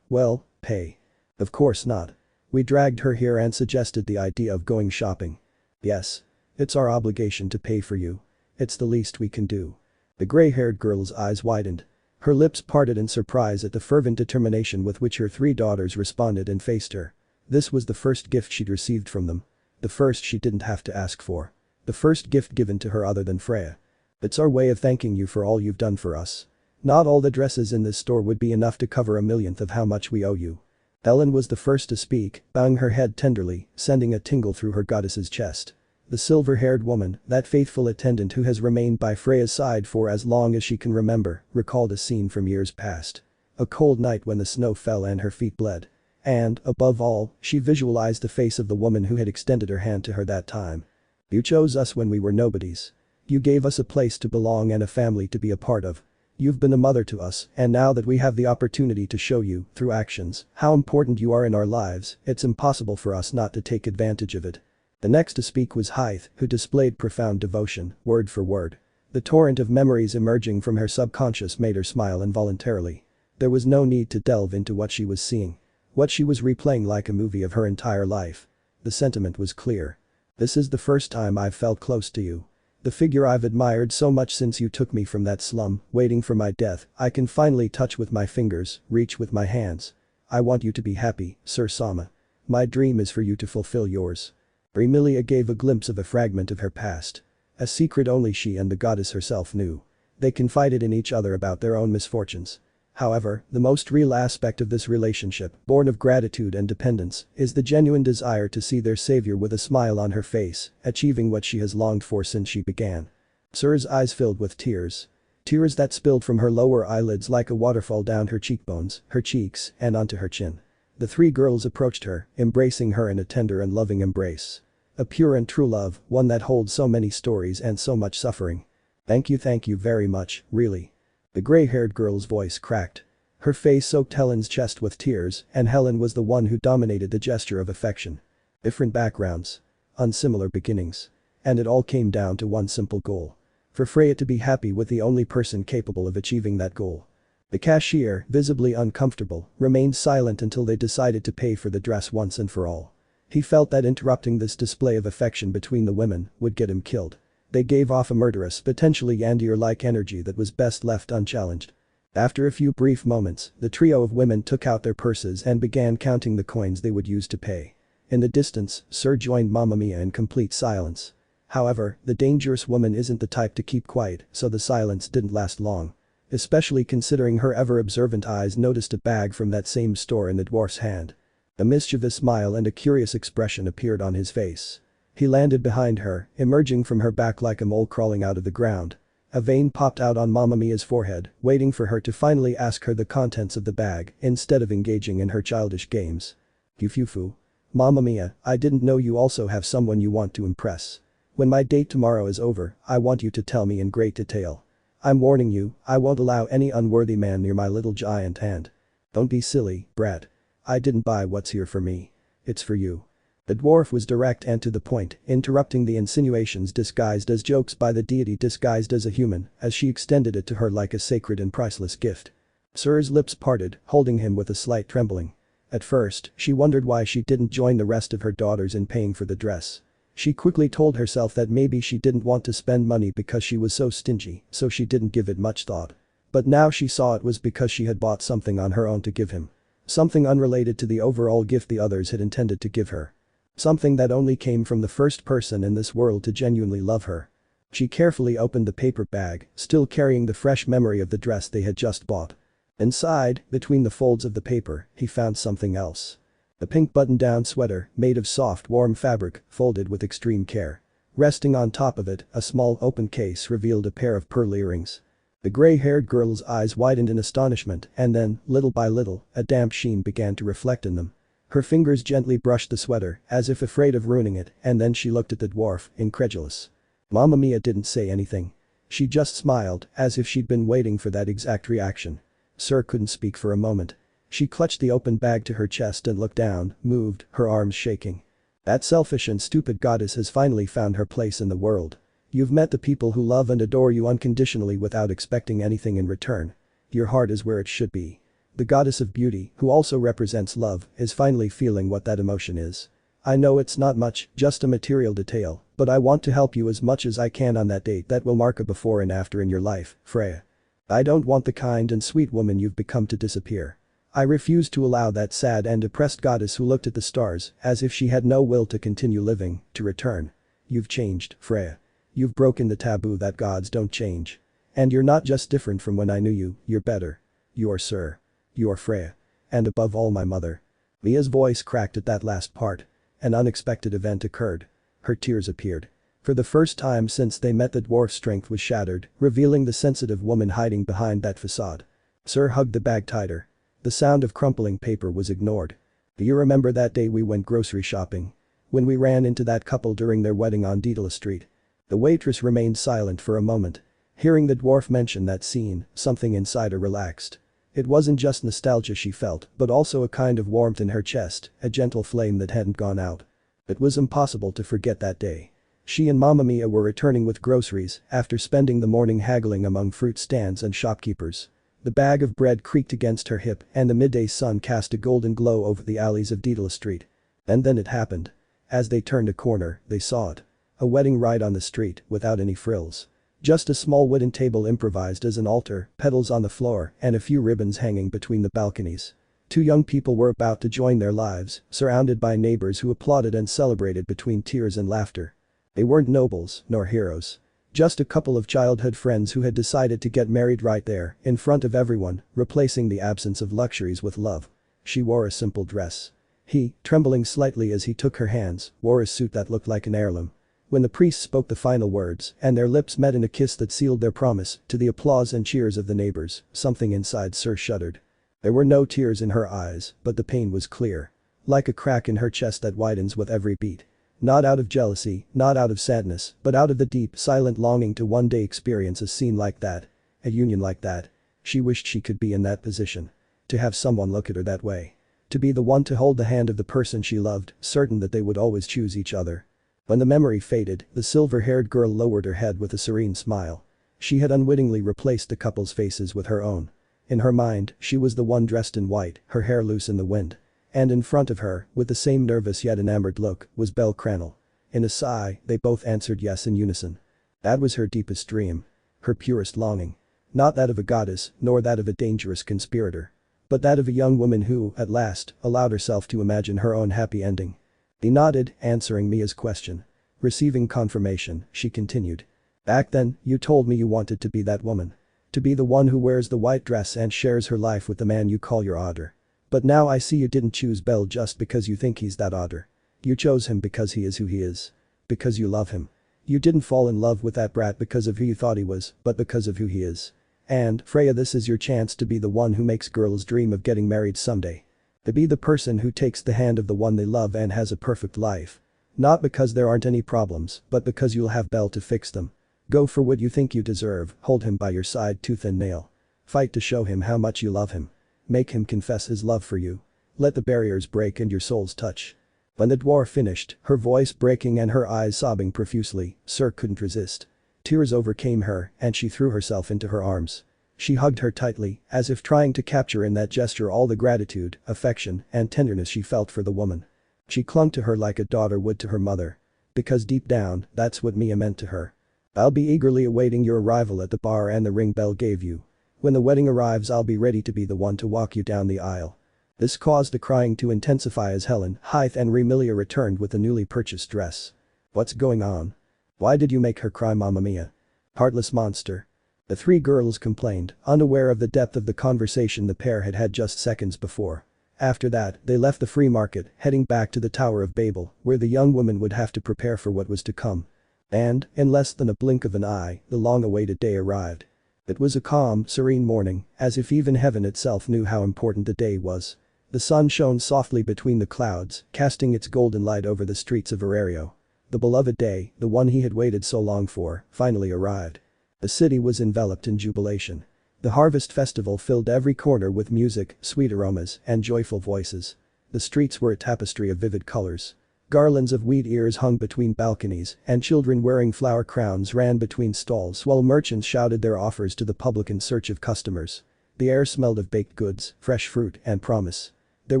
A: Well, pay. Of course not. We dragged her here and suggested the idea of going shopping. Yes. It's our obligation to pay for you. It's the least we can do. The gray-haired girl's eyes widened. Her lips parted in surprise at the fervent determination with which her 3 daughters responded and faced her. This was the first gift she'd received from them. The first she didn't have to ask for. The first gift given to her other than Freya. It's our way of thanking you for all you've done for us. Not all the dresses in this store would be enough to cover a millionth of how much we owe you. Ellen was the first to speak, bowing her head tenderly, sending a tingle through her goddess's chest. The silver-haired woman, that faithful attendant who has remained by Freya's side for as long as she can remember, recalled a scene from years past. A cold night when the snow fell and her feet bled. And, above all, she visualized the face of the woman who had extended her hand to her that time. You chose us when we were nobodies. You gave us a place to belong and a family to be a part of. You've been a mother to us, and now that we have the opportunity to show you, through actions, how important you are in our lives, it's impossible for us not to take advantage of it. The next to speak was Hythe, who displayed profound devotion, word for word. The torrent of memories emerging from her subconscious made her smile involuntarily. There was no need to delve into what she was seeing. What she was replaying like a movie of her entire life. The sentiment was clear. This is the first time I've felt close to you. The figure I've admired so much since you took me from that slum, waiting for my death, I can finally touch with my fingers, reach with my hands. I want you to be happy, Syr Sama. My dream is for you to fulfill yours. Emilia gave a glimpse of a fragment of her past. A secret only she and the goddess herself knew. They confided in each other about their own misfortunes. However, the most real aspect of this relationship, born of gratitude and dependence, is the genuine desire to see their savior with a smile on her face, achieving what she has longed for since she began. Syr's eyes filled with tears. Tears that spilled from her lower eyelids like a waterfall down her cheekbones, her cheeks, and onto her chin. The three girls approached her, embracing her in a tender and loving embrace. A pure and true love, one that holds so many stories and so much suffering. Thank you very much, really." The gray-haired girl's voice cracked. Her face soaked Helen's chest with tears, and Helen was the one who dominated the gesture of affection. Different backgrounds. Unsimilar beginnings. And it all came down to one simple goal. For Freya to be happy with the only person capable of achieving that goal. The cashier, visibly uncomfortable, remained silent until they decided to pay for the dress once and for all. He felt that interrupting this display of affection between the women would get him killed. They gave off a murderous, potentially Yandir-like energy that was best left unchallenged. After a few brief moments, the trio of women took out their purses and began counting the coins they would use to pay. In the distance, Syr joined Mamma Mia in complete silence. However, the dangerous woman isn't the type to keep quiet, so the silence didn't last long. Especially considering her ever-observant eyes noticed a bag from that same store in the dwarf's hand. A mischievous smile and a curious expression appeared on his face. He landed behind her, emerging from her back like a mole crawling out of the ground. A vein popped out on Mamma Mia's forehead, waiting for her to finally ask her the contents of the bag instead of engaging in her childish games. Fufu. Mamma Mia, I didn't know you also have someone you want to impress. When my date tomorrow is over, I want you to tell me in great detail. I'm warning you, I won't allow any unworthy man near my little giant hand. Don't be silly, brat. I didn't buy what's here for me. It's for you. The dwarf was direct and to the point, interrupting the insinuations disguised as jokes by the deity disguised as a human, as she extended it to her like a sacred and priceless gift. Syr's lips parted, holding him with a slight trembling. At first, she wondered why she didn't join the rest of her daughters in paying for the dress. She quickly told herself that maybe she didn't want to spend money because she was so stingy, so she didn't give it much thought. But now she saw it was because she had bought something on her own to give him. Something unrelated to the overall gift the others had intended to give her. Something that only came from the first person in this world to genuinely love her. She carefully opened the paper bag, still carrying the fresh memory of the dress they had just bought. Inside, between the folds of the paper, he found something else. A pink button-down sweater, made of soft, warm fabric, folded with extreme care. Resting on top of it, a small open case revealed a pair of pearl earrings. The gray-haired girl's eyes widened in astonishment and then, little by little, a damp sheen began to reflect in them. Her fingers gently brushed the sweater, as if afraid of ruining it, and then she looked at the dwarf, incredulous. Mamma Mia didn't say anything. She just smiled, as if she'd been waiting for that exact reaction. Syr couldn't speak for a moment. She clutched the open bag to her chest and looked down, moved, her arms shaking. That selfish and stupid goddess has finally found her place in the world. You've met the people who love and adore you unconditionally without expecting anything in return. Your heart is where it should be. The goddess of beauty, who also represents love, is finally feeling what that emotion is. I know it's not much, just a material detail, but I want to help you as much as I can on that date that will mark a before and after in your life, Freya. I don't want the kind and sweet woman you've become to disappear. I refuse to allow that sad and depressed goddess who looked at the stars as if she had no will to continue living, to return. You've changed, Freya. You've broken the taboo that gods don't change. And you're not just different from when I knew you, you're better. You are Syr. You are Freya. And above all my mother. Mia's voice cracked at that last part. An unexpected event occurred. Her tears appeared. For the first time since they met the dwarf's strength was shattered, revealing the sensitive woman hiding behind that facade. Syr hugged the bag tighter. The sound of crumpling paper was ignored. Do you remember that day we went grocery shopping? When we ran into that couple during their wedding on Daedalus Street? The waitress remained silent for a moment. Hearing the dwarf mention that scene, something inside her relaxed. It wasn't just nostalgia she felt, but also a kind of warmth in her chest, a gentle flame that hadn't gone out. It was impossible to forget that day. She and Mamma Mia were returning with groceries after spending the morning haggling among fruit stands and shopkeepers. The bag of bread creaked against her hip and the midday sun cast a golden glow over the alleys of Daedalus Street. And then it happened. As they turned a corner, they saw it. A wedding right on the street, without any frills. Just a small wooden table improvised as an altar, petals on the floor, and a few ribbons hanging between the balconies. Two young people were about to join their lives, surrounded by neighbors who applauded and celebrated between tears and laughter. They weren't nobles, nor heroes. Just a couple of childhood friends who had decided to get married right there, in front of everyone, replacing the absence of luxuries with love. She wore a simple dress. He, trembling slightly as he took her hands, wore a suit that looked like an heirloom. When the priest spoke the final words, and their lips met in a kiss that sealed their promise, to the applause and cheers of the neighbors, something inside Syr shuddered. There were no tears in her eyes, but the pain was clear. Like a crack in her chest that widens with every beat. Not out of jealousy, not out of sadness, but out of the deep, silent longing to one day experience a scene like that. A union like that. She wished she could be in that position. To have someone look at her that way. To be the one to hold the hand of the person she loved, certain that they would always choose each other. When the memory faded, the silver-haired girl lowered her head with a serene smile. She had unwittingly replaced the couple's faces with her own. In her mind, she was the one dressed in white, her hair loose in the wind. And in front of her, with the same nervous yet enamored look, was bellcranel. In a sigh, they both answered yes in unison. That was her deepest dream. Her purest longing. Not that of a goddess, nor that of a dangerous conspirator. But that of a young woman who, at last, allowed herself to imagine her own happy ending. He nodded, answering Mia's question. Receiving confirmation, she continued. Back then, you told me you wanted to be that woman. To be the one who wears the white dress and shares her life with the man you call your otter. But now I see you didn't choose Bell just because you think he's that otter. You chose him because he is who he is. Because you love him. You didn't fall in love with that brat because of who you thought he was, but because of who he is. And, Freya, this is your chance to be the one who makes girls dream of getting married someday. To be the person who takes the hand of the one they love and has a perfect life. Not because there aren't any problems, but because you'll have Bell to fix them. Go for what you think you deserve, hold him by your side tooth and nail. Fight to show him how much you love him. Make him confess his love for you. Let the barriers break and your souls touch. When the dwarf finished, her voice breaking and her eyes sobbing profusely, Syr couldn't resist. Tears overcame her and she threw herself into her arms. She hugged her tightly, as if trying to capture in that gesture all the gratitude, affection, and tenderness she felt for the woman. She clung to her like a daughter would to her mother. Because deep down, that's what Mia meant to her. I'll be eagerly awaiting your arrival at the bar and the ring Bell gave you. When the wedding arrives I'll be ready to be the one to walk you down the aisle. This caused the crying to intensify as Helen, Hythe and Remilia returned with the newly purchased dress. What's going on? Why did you make her cry, Mamma Mia? Heartless monster. The three girls complained, unaware of the depth of the conversation the pair had had just seconds before. After that, they left the free market, heading back to the Tower of Babel, where the young woman would have to prepare for what was to come. And, in less than a blink of an eye, the long-awaited day arrived. It was a calm, serene morning, as if even heaven itself knew how important the day was. The sun shone softly between the clouds, casting its golden light over the streets of Orario. The beloved day, the one he had waited so long for, finally arrived. The city was enveloped in jubilation. The harvest festival filled every corner with music, sweet aromas, and joyful voices. The streets were a tapestry of vivid colors. Garlands of wheat ears hung between balconies, and children wearing flower crowns ran between stalls while merchants shouted their offers to the public in search of customers. The air smelled of baked goods, fresh fruit, and promise. There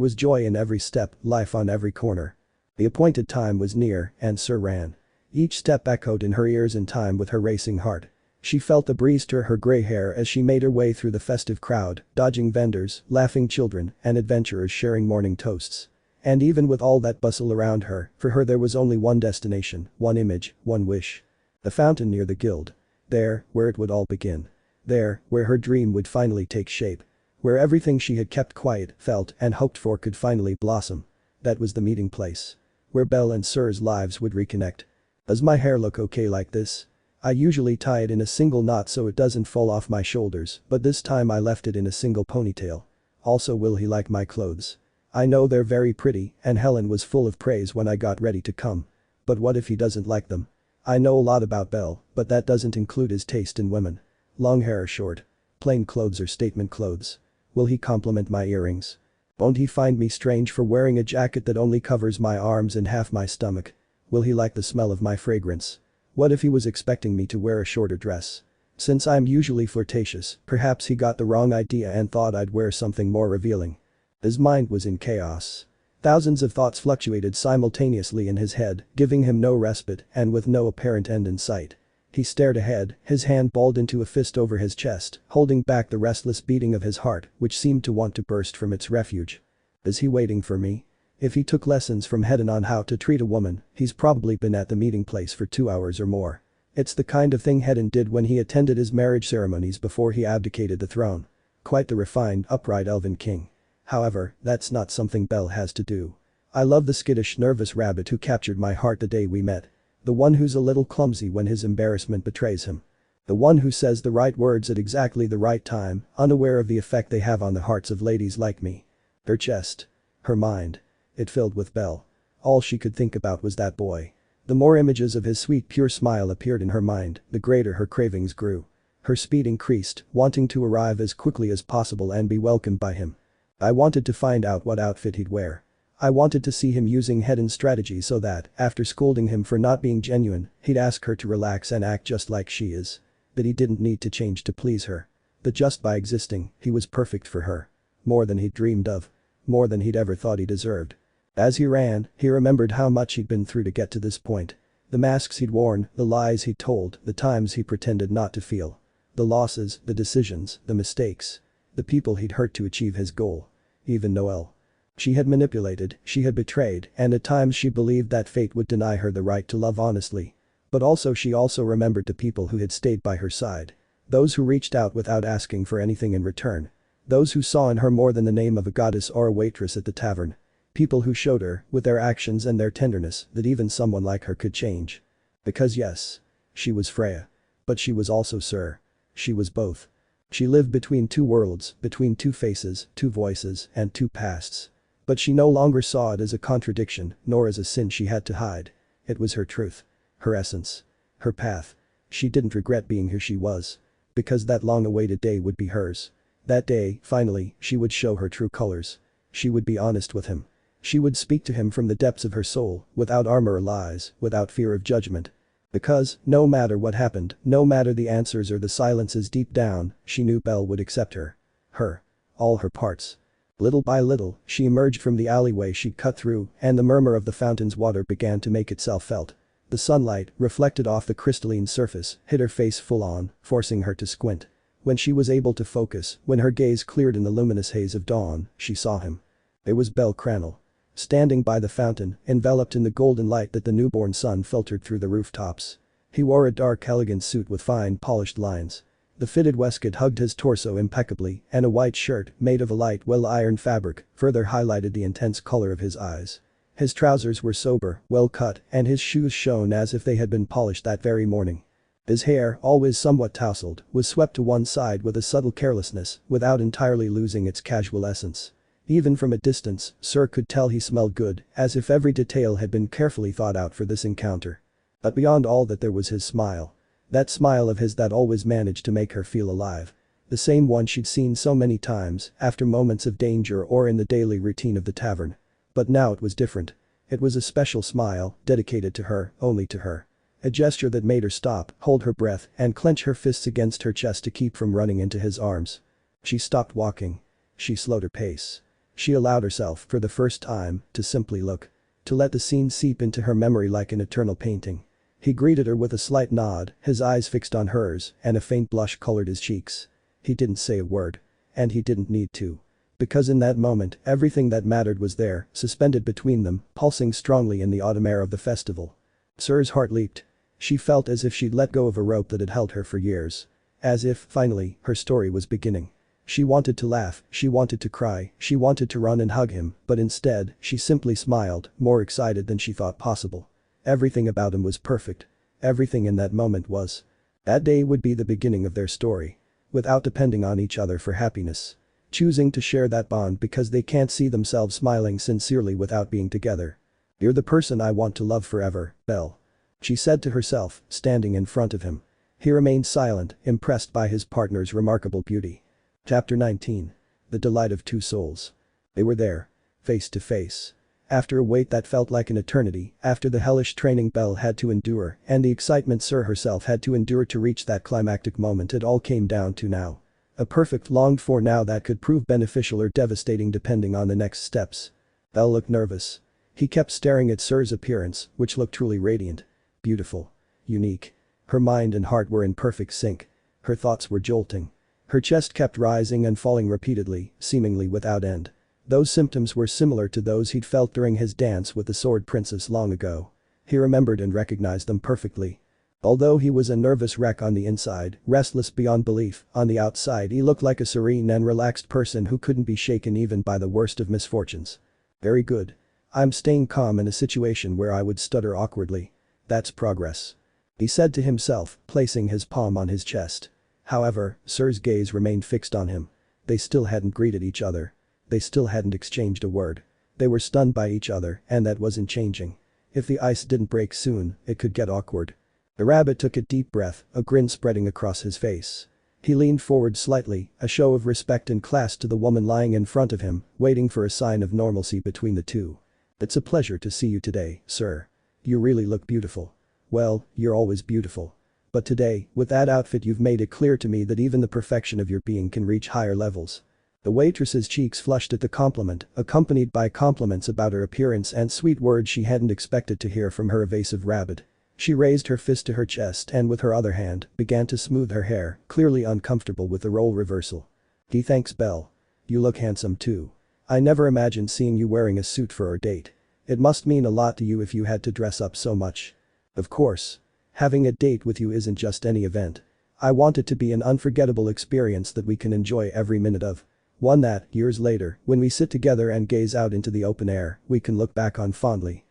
A: was joy in every step, life on every corner. The appointed time was near, and Syr ran. Each step echoed in her ears in time with her racing heart. She felt the breeze stir her gray hair as she made her way through the festive crowd, dodging vendors, laughing children, and adventurers sharing morning toasts. And even with all that bustle around her, for her there was only one destination, one image, one wish. The fountain near the guild. There, where it would all begin. There, where her dream would finally take shape. Where everything she had kept quiet, felt, and hoped for could finally blossom. That was the meeting place. Where Bell and Syr's lives would reconnect. Does my hair look okay like this? I usually tie it in a single knot so it doesn't fall off my shoulders, but this time I left it in a single ponytail. Also, will he like my clothes? I know they're very pretty, and Helen was full of praise when I got ready to come. But what if he doesn't like them? I know a lot about Bell, but that doesn't include his taste in women. Long hair or short? Plain clothes or statement clothes? Will he compliment my earrings? Won't he find me strange for wearing a jacket that only covers my arms and half my stomach? Will he like the smell of my fragrance? What if he was expecting me to wear a shorter dress? Since I'm usually flirtatious, perhaps he got the wrong idea and thought I'd wear something more revealing. His mind was in chaos. Thousands of thoughts fluctuated simultaneously in his head, giving him no respite and with no apparent end in sight. He stared ahead, his hand balled into a fist over his chest, holding back the restless beating of his heart, which seemed to want to burst from its refuge. Is he waiting for me? If he took lessons from Hedon on how to treat a woman, he's probably been at the meeting place for 2 hours or more. It's the kind of thing Hedon did when he attended his marriage ceremonies before he abdicated the throne. Quite the refined, upright elven king. However, that's not something Bell has to do. I love the skittish, nervous rabbit who captured my heart the day we met. The one who's a little clumsy when his embarrassment betrays him. The one who says the right words at exactly the right time, unaware of the effect they have on the hearts of ladies like me. Her chest. Her mind. It filled with Bell. All she could think about was that boy. The more images of his sweet pure smile appeared in her mind, the greater her cravings grew. Her speed increased, wanting to arrive as quickly as possible and be welcomed by him. I wanted to find out what outfit he'd wear. I wanted to see him using Hedon's strategy so that, after scolding him for not being genuine, he'd ask her to relax and act just like she is. That he didn't need to change to please her. That just by existing, he was perfect for her. More than he'd dreamed of. More than he'd ever thought he deserved. As he ran, he remembered how much he'd been through to get to this point. The masks he'd worn, the lies he'd told, the times he pretended not to feel. The losses, the decisions, the mistakes. The people he'd hurt to achieve his goal. Even Noelle. She had manipulated, she had betrayed, and at times she believed that fate would deny her the right to love honestly. But she also remembered the people who had stayed by her side. Those who reached out without asking for anything in return. Those who saw in her more than the name of a goddess or a waitress at the tavern. People who showed her, with their actions and their tenderness, that even someone like her could change. Because yes. She was Freya. But she was also Syr. She was both. She lived between two worlds, between two faces, two voices, and two pasts. But she no longer saw it as a contradiction, nor as a sin she had to hide. It was her truth. Her essence. Her path. She didn't regret being who she was. Because that long-awaited day would be hers. That day, finally, she would show her true colors. She would be honest with him. She would speak to him from the depths of her soul, without armor or lies, without fear of judgment. Because, no matter what happened, no matter the answers or the silences deep down, she knew Bell would accept her. Her. All her parts. Little by little, she emerged from the alleyway she'd cut through, and the murmur of the fountain's water began to make itself felt. The sunlight, reflected off the crystalline surface, hit her face full on, forcing her to squint. When she was able to focus, when her gaze cleared in the luminous haze of dawn, she saw him. It was bellcranel. Standing by the fountain, enveloped in the golden light that the newborn sun filtered through the rooftops. He wore a dark elegant suit with fine polished lines. The fitted waistcoat hugged his torso impeccably, and a white shirt, made of a light well-ironed fabric, further highlighted the intense color of his eyes. His trousers were sober, well-cut, and his shoes shone as if they had been polished that very morning. His hair, always somewhat tousled, was swept to one side with a subtle carelessness, without entirely losing its casual essence. Even from a distance, Syr could tell he smelled good, as if every detail had been carefully thought out for this encounter. But beyond all that there was his smile. That smile of his that always managed to make her feel alive. The same one she'd seen so many times, after moments of danger or in the daily routine of the tavern. But now it was different. It was a special smile, dedicated to her, only to her. A gesture that made her stop, hold her breath, and clench her fists against her chest to keep from running into his arms. She stopped walking. She slowed her pace. She allowed herself, for the first time, to simply look. To let the scene seep into her memory like an eternal painting. He greeted her with a slight nod, his eyes fixed on hers, and a faint blush colored his cheeks. He didn't say a word. And he didn't need to. Because in that moment, everything that mattered was there, suspended between them, pulsing strongly in the autumn air of the festival. Syr's heart leaped. She felt as if she'd let go of a rope that had held her for years. As if, finally, her story was beginning. She wanted to laugh, she wanted to cry, she wanted to run and hug him, but instead, she simply smiled, more excited than she thought possible. Everything about him was perfect. Everything in that moment was. That day would be the beginning of their story. Without depending on each other for happiness. Choosing to share that bond because they can't see themselves smiling sincerely without being together. You're the person I want to love forever, Bell. She said to herself, standing in front of him. He remained silent, impressed by his partner's remarkable beauty. Chapter 19. The Delight of Two Souls. They were there. Face to face. After a wait that felt like an eternity, after the hellish training Bell had to endure, and the excitement Syr herself had to endure to reach that climactic moment, it all came down to now. A perfect longed for now that could prove beneficial or devastating depending on the next steps. Bell looked nervous. He kept staring at Syr's appearance, which looked truly radiant. Beautiful. Unique. Her mind and heart were in perfect sync. Her thoughts were jolting. Her chest kept rising and falling repeatedly, seemingly without end. Those symptoms were similar to those he'd felt during his dance with the Sword Princess long ago. He remembered and recognized them perfectly. Although he was a nervous wreck on the inside, restless beyond belief, on the outside he looked like a serene and relaxed person who couldn't be shaken even by the worst of misfortunes. Very good. I'm staying calm in a situation where I would stutter awkwardly. That's progress. He said to himself, placing his palm on his chest. However, Syr's gaze remained fixed on him. They still hadn't greeted each other. They still hadn't exchanged a word. They were stunned by each other, and that wasn't changing. If the ice didn't break soon, it could get awkward. The rabbit took a deep breath, a grin spreading across his face. He leaned forward slightly, a show of respect and class to the woman lying in front of him, waiting for a sign of normalcy between the two. It's a pleasure to see you today, sir. You really look beautiful. Well, you're always beautiful. But today, with that outfit you've made it clear to me that even the perfection of your being can reach higher levels. The waitress's cheeks flushed at the compliment, accompanied by compliments about her appearance and sweet words she hadn't expected to hear from her evasive rabbit. She raised her fist to her chest and with her other hand, began to smooth her hair, clearly uncomfortable with the role reversal. Thanks, Belle. You look handsome too. I never imagined seeing you wearing a suit for our date. It must mean a lot to you if you had to dress up so much. Of course. Having a date with you isn't just any event. I want it to be an unforgettable experience that we can enjoy every minute of. One that, years later, when we sit together and gaze out into the open air, we can look back on fondly.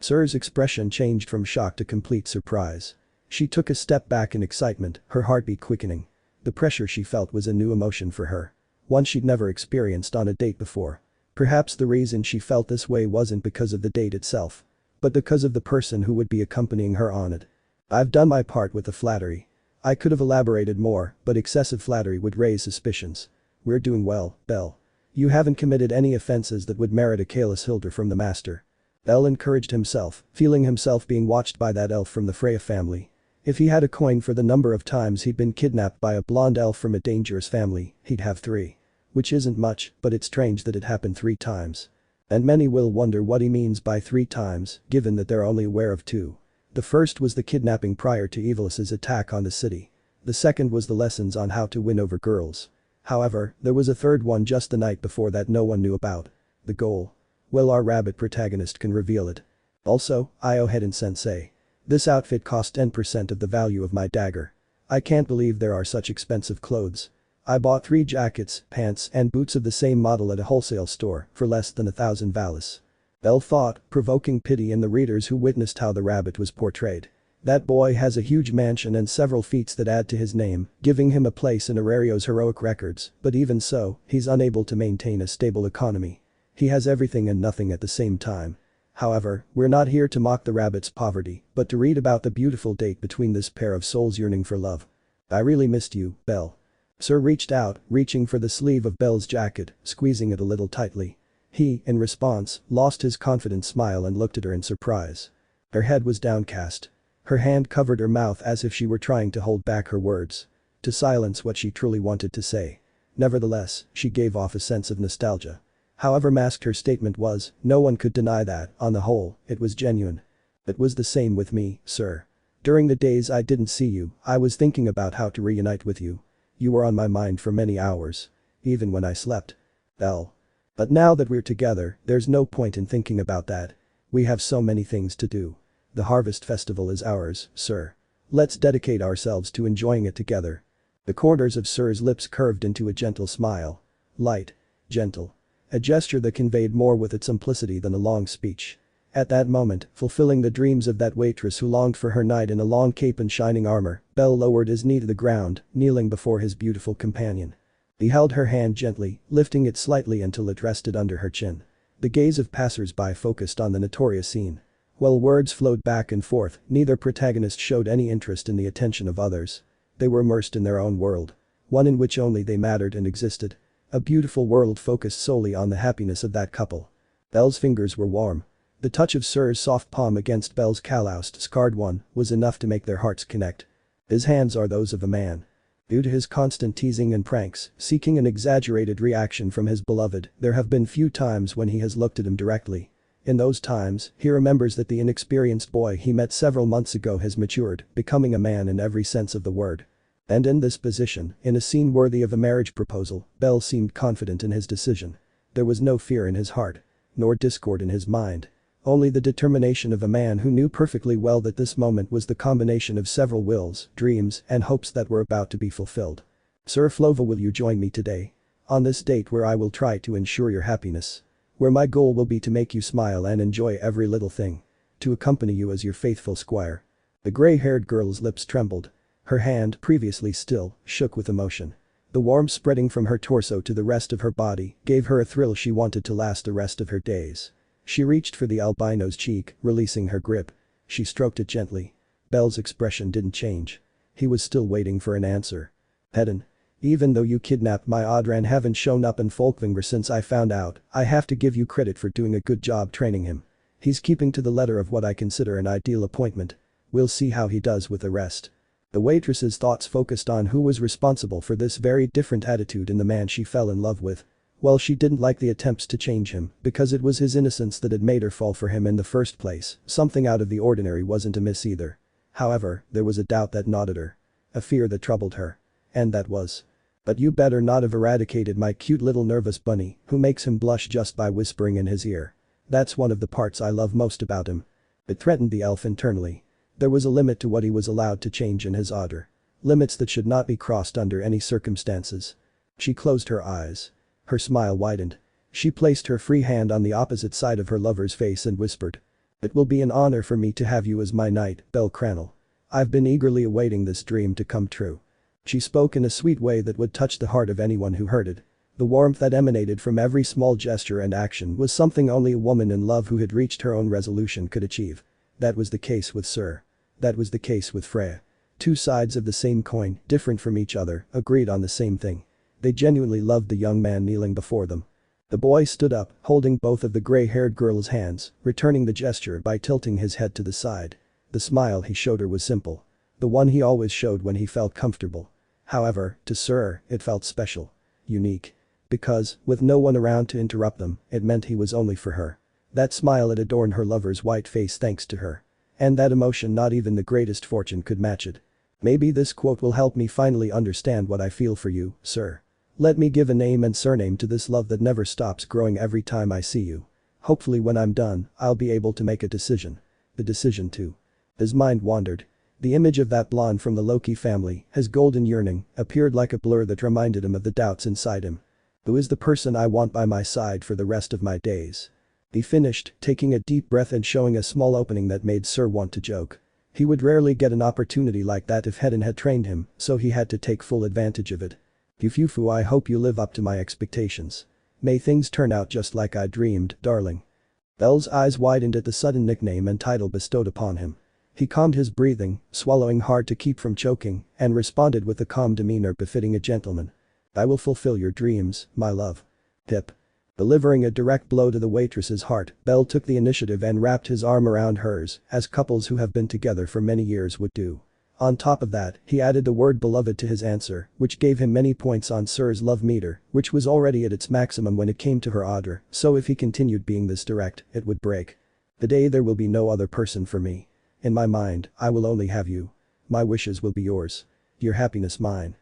A: Syr's expression changed from shock to complete surprise. She took a step back in excitement, her heartbeat quickening. The pressure she felt was a new emotion for her. One she'd never experienced on a date before. Perhaps the reason she felt this way wasn't because of the date itself. But because of the person who would be accompanying her on it. I've done my part with the flattery. I could have elaborated more, but excessive flattery would raise suspicions. We're doing well, Belle. You haven't committed any offenses that would merit a careless hilder from the master. Belle encouraged himself, feeling himself being watched by that elf from the Freya family. If he had a coin for the number of times he'd been kidnapped by a blonde elf from a dangerous family, he'd have 3. Which isn't much, but it's strange that it happened 3 times. And many will wonder what he means by 3 times, given that they're only aware of 2. The first was the kidnapping prior to Evilus's attack on the city. The second was the lessons on how to win over girls. However, there was a third one just the night before that no one knew about. The goal. Well, our rabbit protagonist can reveal it. Also, Iohedin-sensei. This outfit cost 10% of the value of my dagger. I can't believe there are such expensive clothes. I bought 3 jackets, pants and boots of the same model at a wholesale store for less than 1,000 valis. Belle thought, provoking pity in the readers who witnessed how the rabbit was portrayed. That boy has a huge mansion and several feats that add to his name, giving him a place in Orario's heroic records, but even so, he's unable to maintain a stable economy. He has everything and nothing at the same time. However, we're not here to mock the rabbit's poverty, but to read about the beautiful date between this pair of souls yearning for love. I really missed you, Belle. Syr reached out, reaching for the sleeve of Belle's jacket, squeezing it a little tightly. He, in response, lost his confident smile and looked at her in surprise. Her head was downcast. Her hand covered her mouth as if she were trying to hold back her words. To silence what she truly wanted to say. Nevertheless, she gave off a sense of nostalgia. However masked her statement was, no one could deny that, on the whole, it was genuine. It was the same with me, sir. During the days I didn't see you, I was thinking about how to reunite with you. You were on my mind for many hours. Even when I slept. Belle. But now that we're together, there's no point in thinking about that. We have so many things to do. The harvest festival is ours, sir. Let's dedicate ourselves to enjoying it together. The corners of Syr's lips curved into a gentle smile. Light. Gentle. A gesture that conveyed more with its simplicity than a long speech. At that moment, fulfilling the dreams of that waitress who longed for her knight in a long cape and shining armor, Belle lowered his knee to the ground, kneeling before his beautiful companion. He held her hand gently, lifting it slightly until it rested under her chin. The gaze of passers-by focused on the notorious scene. While words flowed back and forth, neither protagonist showed any interest in the attention of others. They were immersed in their own world. One in which only they mattered and existed. A beautiful world focused solely on the happiness of that couple. Belle's fingers were warm. The touch of Syr's soft palm against Belle's calloused, scarred one was enough to make their hearts connect. His hands are those of a man. Due to his constant teasing and pranks, seeking an exaggerated reaction from his beloved, there have been few times when he has looked at him directly. In those times, he remembers that the inexperienced boy he met several months ago has matured, becoming a man in every sense of the word. And in this position, in a scene worthy of a marriage proposal, Bell seemed confident in his decision. There was no fear in his heart. Nor discord in his mind. Only the determination of a man who knew perfectly well that this moment was the combination of several wills, dreams, and hopes that were about to be fulfilled. Sir Flova, will you join me today? On this date where I will try to ensure your happiness. Where my goal will be to make you smile and enjoy every little thing. To accompany you as your faithful squire. The gray-haired girl's lips trembled. Her hand, previously still, shook with emotion. The warmth spreading from her torso to the rest of her body gave her a thrill she wanted to last the rest of her days. She reached for the albino's cheek, releasing her grip. She stroked it gently. Bell's expression didn't change. He was still waiting for an answer. Hedden. Even though you kidnapped my Audran, haven't shown up in Folkvanger since I found out, I have to give you credit for doing a good job training him. He's keeping to the letter of what I consider an ideal appointment. We'll see how he does with the rest. The waitress's thoughts focused on who was responsible for this very different attitude in the man she fell in love with. Well, she didn't like the attempts to change him because it was his innocence that had made her fall for him in the first place. Something out of the ordinary wasn't amiss either. However, there was a doubt that gnawed her. A fear that troubled her. And that was. But you better not have eradicated my cute little nervous bunny who makes him blush just by whispering in his ear. That's one of the parts I love most about him. It threatened the elf internally. There was a limit to what he was allowed to change in his otter. Limits that should not be crossed under any circumstances. She closed her eyes. Her smile widened. She placed her free hand on the opposite side of her lover's face and whispered. It will be an honor for me to have you as my knight, bellcranel. I've been eagerly awaiting this dream to come true. She spoke in a sweet way that would touch the heart of anyone who heard it. The warmth that emanated from every small gesture and action was something only a woman in love who had reached her own resolution could achieve. That was the case with Syr. That was the case with Freya. Two sides of the same coin, different from each other, agreed on the same thing. They genuinely loved the young man kneeling before them. The boy stood up, holding both of the gray-haired girl's hands, returning the gesture by tilting his head to the side. The smile he showed her was simple. The one he always showed when he felt comfortable. However, to Syr, it felt special. Unique. Because, with no one around to interrupt them, it meant he was only for her. That smile had adorned her lover's white face thanks to her. And that emotion not even the greatest fortune could match it. Maybe this quote will help me finally understand what I feel for you, Syr. Let me give a name and surname to this love that never stops growing every time I see you. Hopefully when I'm done, I'll be able to make a decision. The decision to. His mind wandered. The image of that blonde from the Loki family, his golden yearning, appeared like a blur that reminded him of the doubts inside him. Who is the person I want by my side for the rest of my days? He finished, taking a deep breath and showing a small opening that made Syr want to joke. He would rarely get an opportunity like that if Hedden had trained him, so he had to take full advantage of it. Fufufu, I hope you live up to my expectations. May things turn out just like I dreamed, darling. Bell's eyes widened at the sudden nickname and title bestowed upon him. He calmed his breathing, swallowing hard to keep from choking, and responded with a calm demeanor befitting a gentleman. I will fulfill your dreams, my love. Pip. Delivering a direct blow to the waitress's heart, Bell took the initiative and wrapped his arm around hers, as couples who have been together for many years would do. On top of that, he added the word beloved to his answer, which gave him many points on Syr's love meter, which was already at its maximum when it came to her otter, so if he continued being this direct, it would break. Today there will be no other person for me. In my mind, I will only have you. My wishes will be yours. Your happiness mine.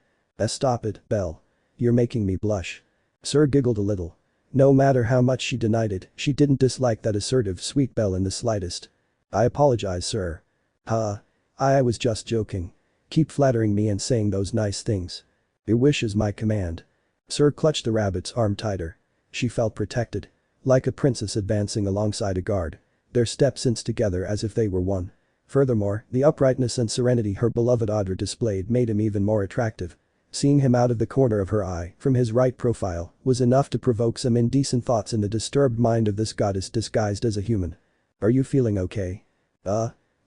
A: Stop it, Bell. You're making me blush. Syr giggled a little. No matter how much she denied it, she didn't dislike that assertive sweet Bell in the slightest. I apologize, Syr. I was just joking. Keep flattering me and saying those nice things. Your wish is my command. Syr clutched the rabbit's arm tighter. She felt protected. Like a princess advancing alongside a guard. Their steps cinched together as if they were one. Furthermore, the uprightness and serenity her beloved otter displayed made him even more attractive. Seeing him out of the corner of her eye, from his right profile, was enough to provoke some indecent thoughts in the disturbed mind of this goddess disguised as a human. Are you feeling okay?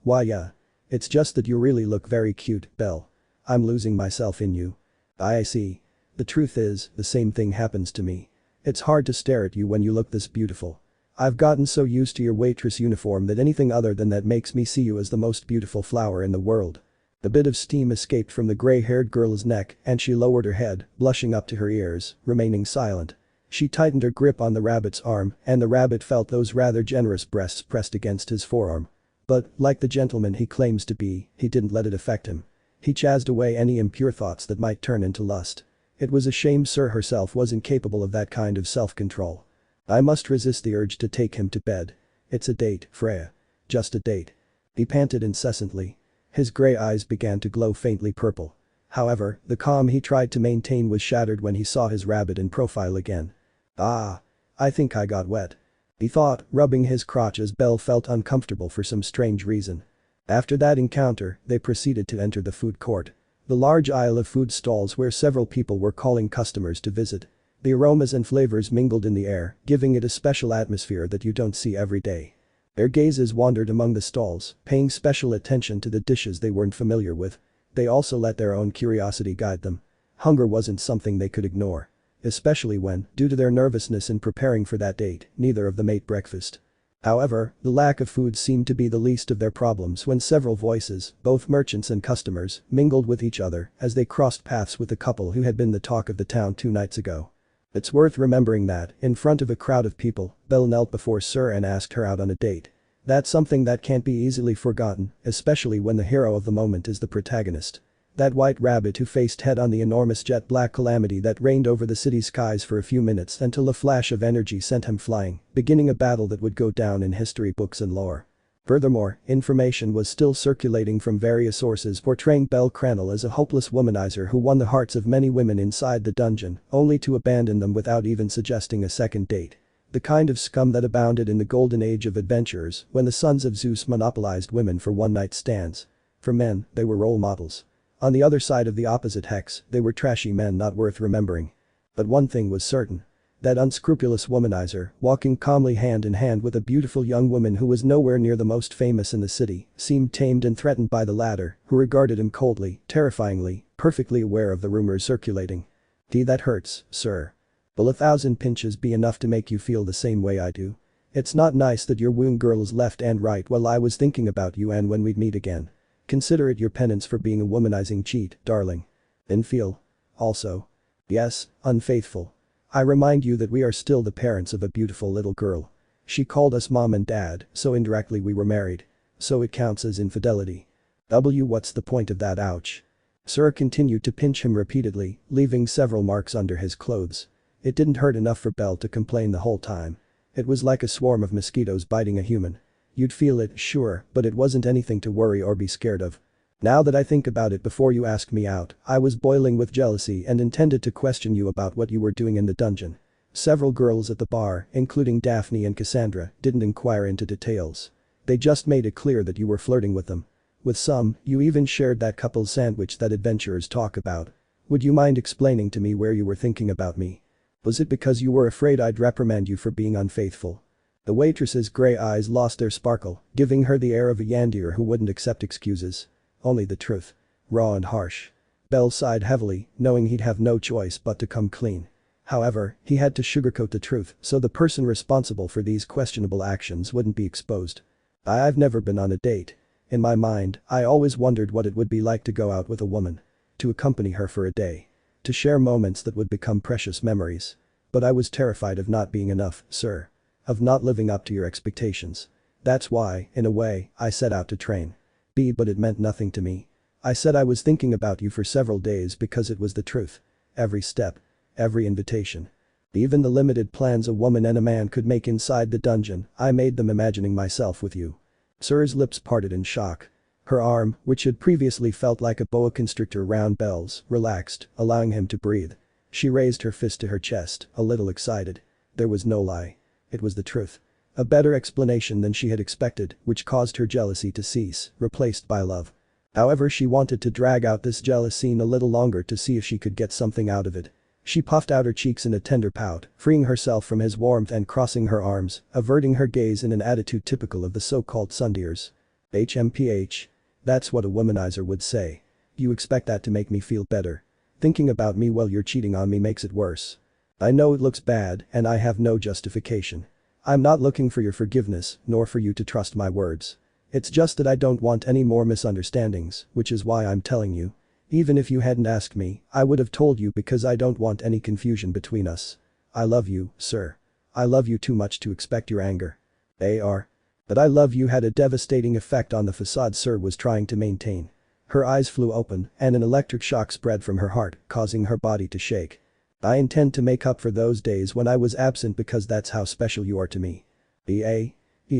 A: Why yeah. It's just that you really look very cute, Bell. I'm losing myself in you. I see. The truth is, the same thing happens to me. It's hard to stare at you when you look this beautiful. I've gotten so used to your waitress uniform that anything other than that makes me see you as the most beautiful flower in the world. A bit of steam escaped from the gray-haired girl's neck and she lowered her head, blushing up to her ears, remaining silent. She tightened her grip on the rabbit's arm and the rabbit felt those rather generous breasts pressed against his forearm. But, like the gentleman he claims to be, he didn't let it affect him. He chased away any impure thoughts that might turn into lust. It was a shame Syr herself was incapable of that kind of self-control. I must resist the urge to take him to bed. It's a date, Freya. Just a date. He panted incessantly. His grey eyes began to glow faintly purple. However, the calm he tried to maintain was shattered when he saw his rabbit in profile again. Ah. I think I got wet. He thought, rubbing his crotch as Bell felt uncomfortable for some strange reason. After that encounter, they proceeded to enter the food court. The large aisle of food stalls where several people were calling customers to visit. The aromas and flavors mingled in the air, giving it a special atmosphere that you don't see every day. Their gazes wandered among the stalls, paying special attention to the dishes they weren't familiar with. They also let their own curiosity guide them. Hunger wasn't something they could ignore. Especially when, due to their nervousness in preparing for that date, neither of them ate breakfast. However, the lack of food seemed to be the least of their problems when several voices, both merchants and customers, mingled with each other as they crossed paths with the couple who had been the talk of the town 2 nights ago. It's worth remembering that, in front of a crowd of people, Bell knelt before Syr and asked her out on a date. That's something that can't be easily forgotten, especially when the hero of the moment is the protagonist. That white rabbit who faced head on the enormous jet black calamity that reigned over the city's skies for a few minutes until a flash of energy sent him flying, beginning a battle that would go down in history books and lore. Furthermore, information was still circulating from various sources portraying bellcranel as a hopeless womanizer who won the hearts of many women inside the dungeon, only to abandon them without even suggesting a second date. The kind of scum that abounded in the golden age of adventurers when the sons of Zeus monopolized women for one-night stands. For men, they were role models. On the other side of the opposite hex, they were trashy men not worth remembering. But one thing was certain. That unscrupulous womanizer, walking calmly hand in hand with a beautiful young woman who was nowhere near the most famous in the city, seemed tamed and threatened by the latter, who regarded him coldly, terrifyingly, perfectly aware of the rumors circulating. That hurts, Syr. Will 1,000 pinches be enough to make you feel the same way I do? It's not nice that you're wooing girls left and right while I was thinking about you and when we'd meet again. Consider it your penance for being a womanizing cheat, darling. Then feel. Also. Yes, unfaithful. I remind you that we are still the parents of a beautiful little girl. She called us mom and dad, so indirectly we were married. So it counts as infidelity. What's the point of that, ouch? Syr continued to pinch him repeatedly, leaving several marks under his clothes. It didn't hurt enough for Bell to complain the whole time. It was like a swarm of mosquitoes biting a human. You'd feel it, sure, but it wasn't anything to worry or be scared of. Now that I think about it, before you asked me out, I was boiling with jealousy and intended to question you about what you were doing in the dungeon. Several girls at the bar, including Daphne and Cassandra, didn't inquire into details. They just made it clear that you were flirting with them. With some, you even shared that couple's sandwich that adventurers talk about. Would you mind explaining to me where you were thinking about me? Was it because you were afraid I'd reprimand you for being unfaithful? The waitress's grey eyes lost their sparkle, giving her the air of a yandere who wouldn't accept excuses. Only the truth. Raw and harsh. Bell sighed heavily, knowing he'd have no choice but to come clean. However, he had to sugarcoat the truth so the person responsible for these questionable actions wouldn't be exposed. I've never been on a date. In my mind, I always wondered what it would be like to go out with a woman. To accompany her for a day. To share moments that would become precious memories. But I was terrified of not being enough, Syr. Of not living up to your expectations. That's why, in a way, I set out to train. But it meant nothing to me. I said I was thinking about you for several days because it was the truth. Every step. Every invitation. Even the limited plans a woman and a man could make inside the dungeon, I made them imagining myself with you. Syr's lips parted in shock. Her arm, which had previously felt like a boa constrictor round Bell's, relaxed, allowing him to breathe. She raised her fist to her chest, a little excited. There was no lie. It was the truth. A better explanation than she had expected, which caused her jealousy to cease, replaced by love. However, she wanted to drag out this jealous scene a little longer to see if she could get something out of it. She puffed out her cheeks in a tender pout, freeing herself from his warmth and crossing her arms, averting her gaze in an attitude typical of the so-called tsundeers. HMPH. That's what a womanizer would say. You expect that to make me feel better. Thinking about me while you're cheating on me makes it worse. I know it looks bad and I have no justification. I'm not looking for your forgiveness, nor for you to trust my words. It's just that I don't want any more misunderstandings, which is why I'm telling you. Even if you hadn't asked me, I would have told you because I don't want any confusion between us. I love you, sir. I love you too much to expect your anger. Ar. But I love you had a devastating effect on the facade Syr was trying to maintain. Her eyes flew open and an electric shock spread from her heart, causing her body to shake. I intend to make up for those days when I was absent because that's how special you are to me.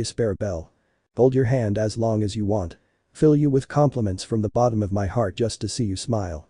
A: Spare Bell. Hold your hand as long as you want. Fill you with compliments from the bottom of my heart just to see you smile.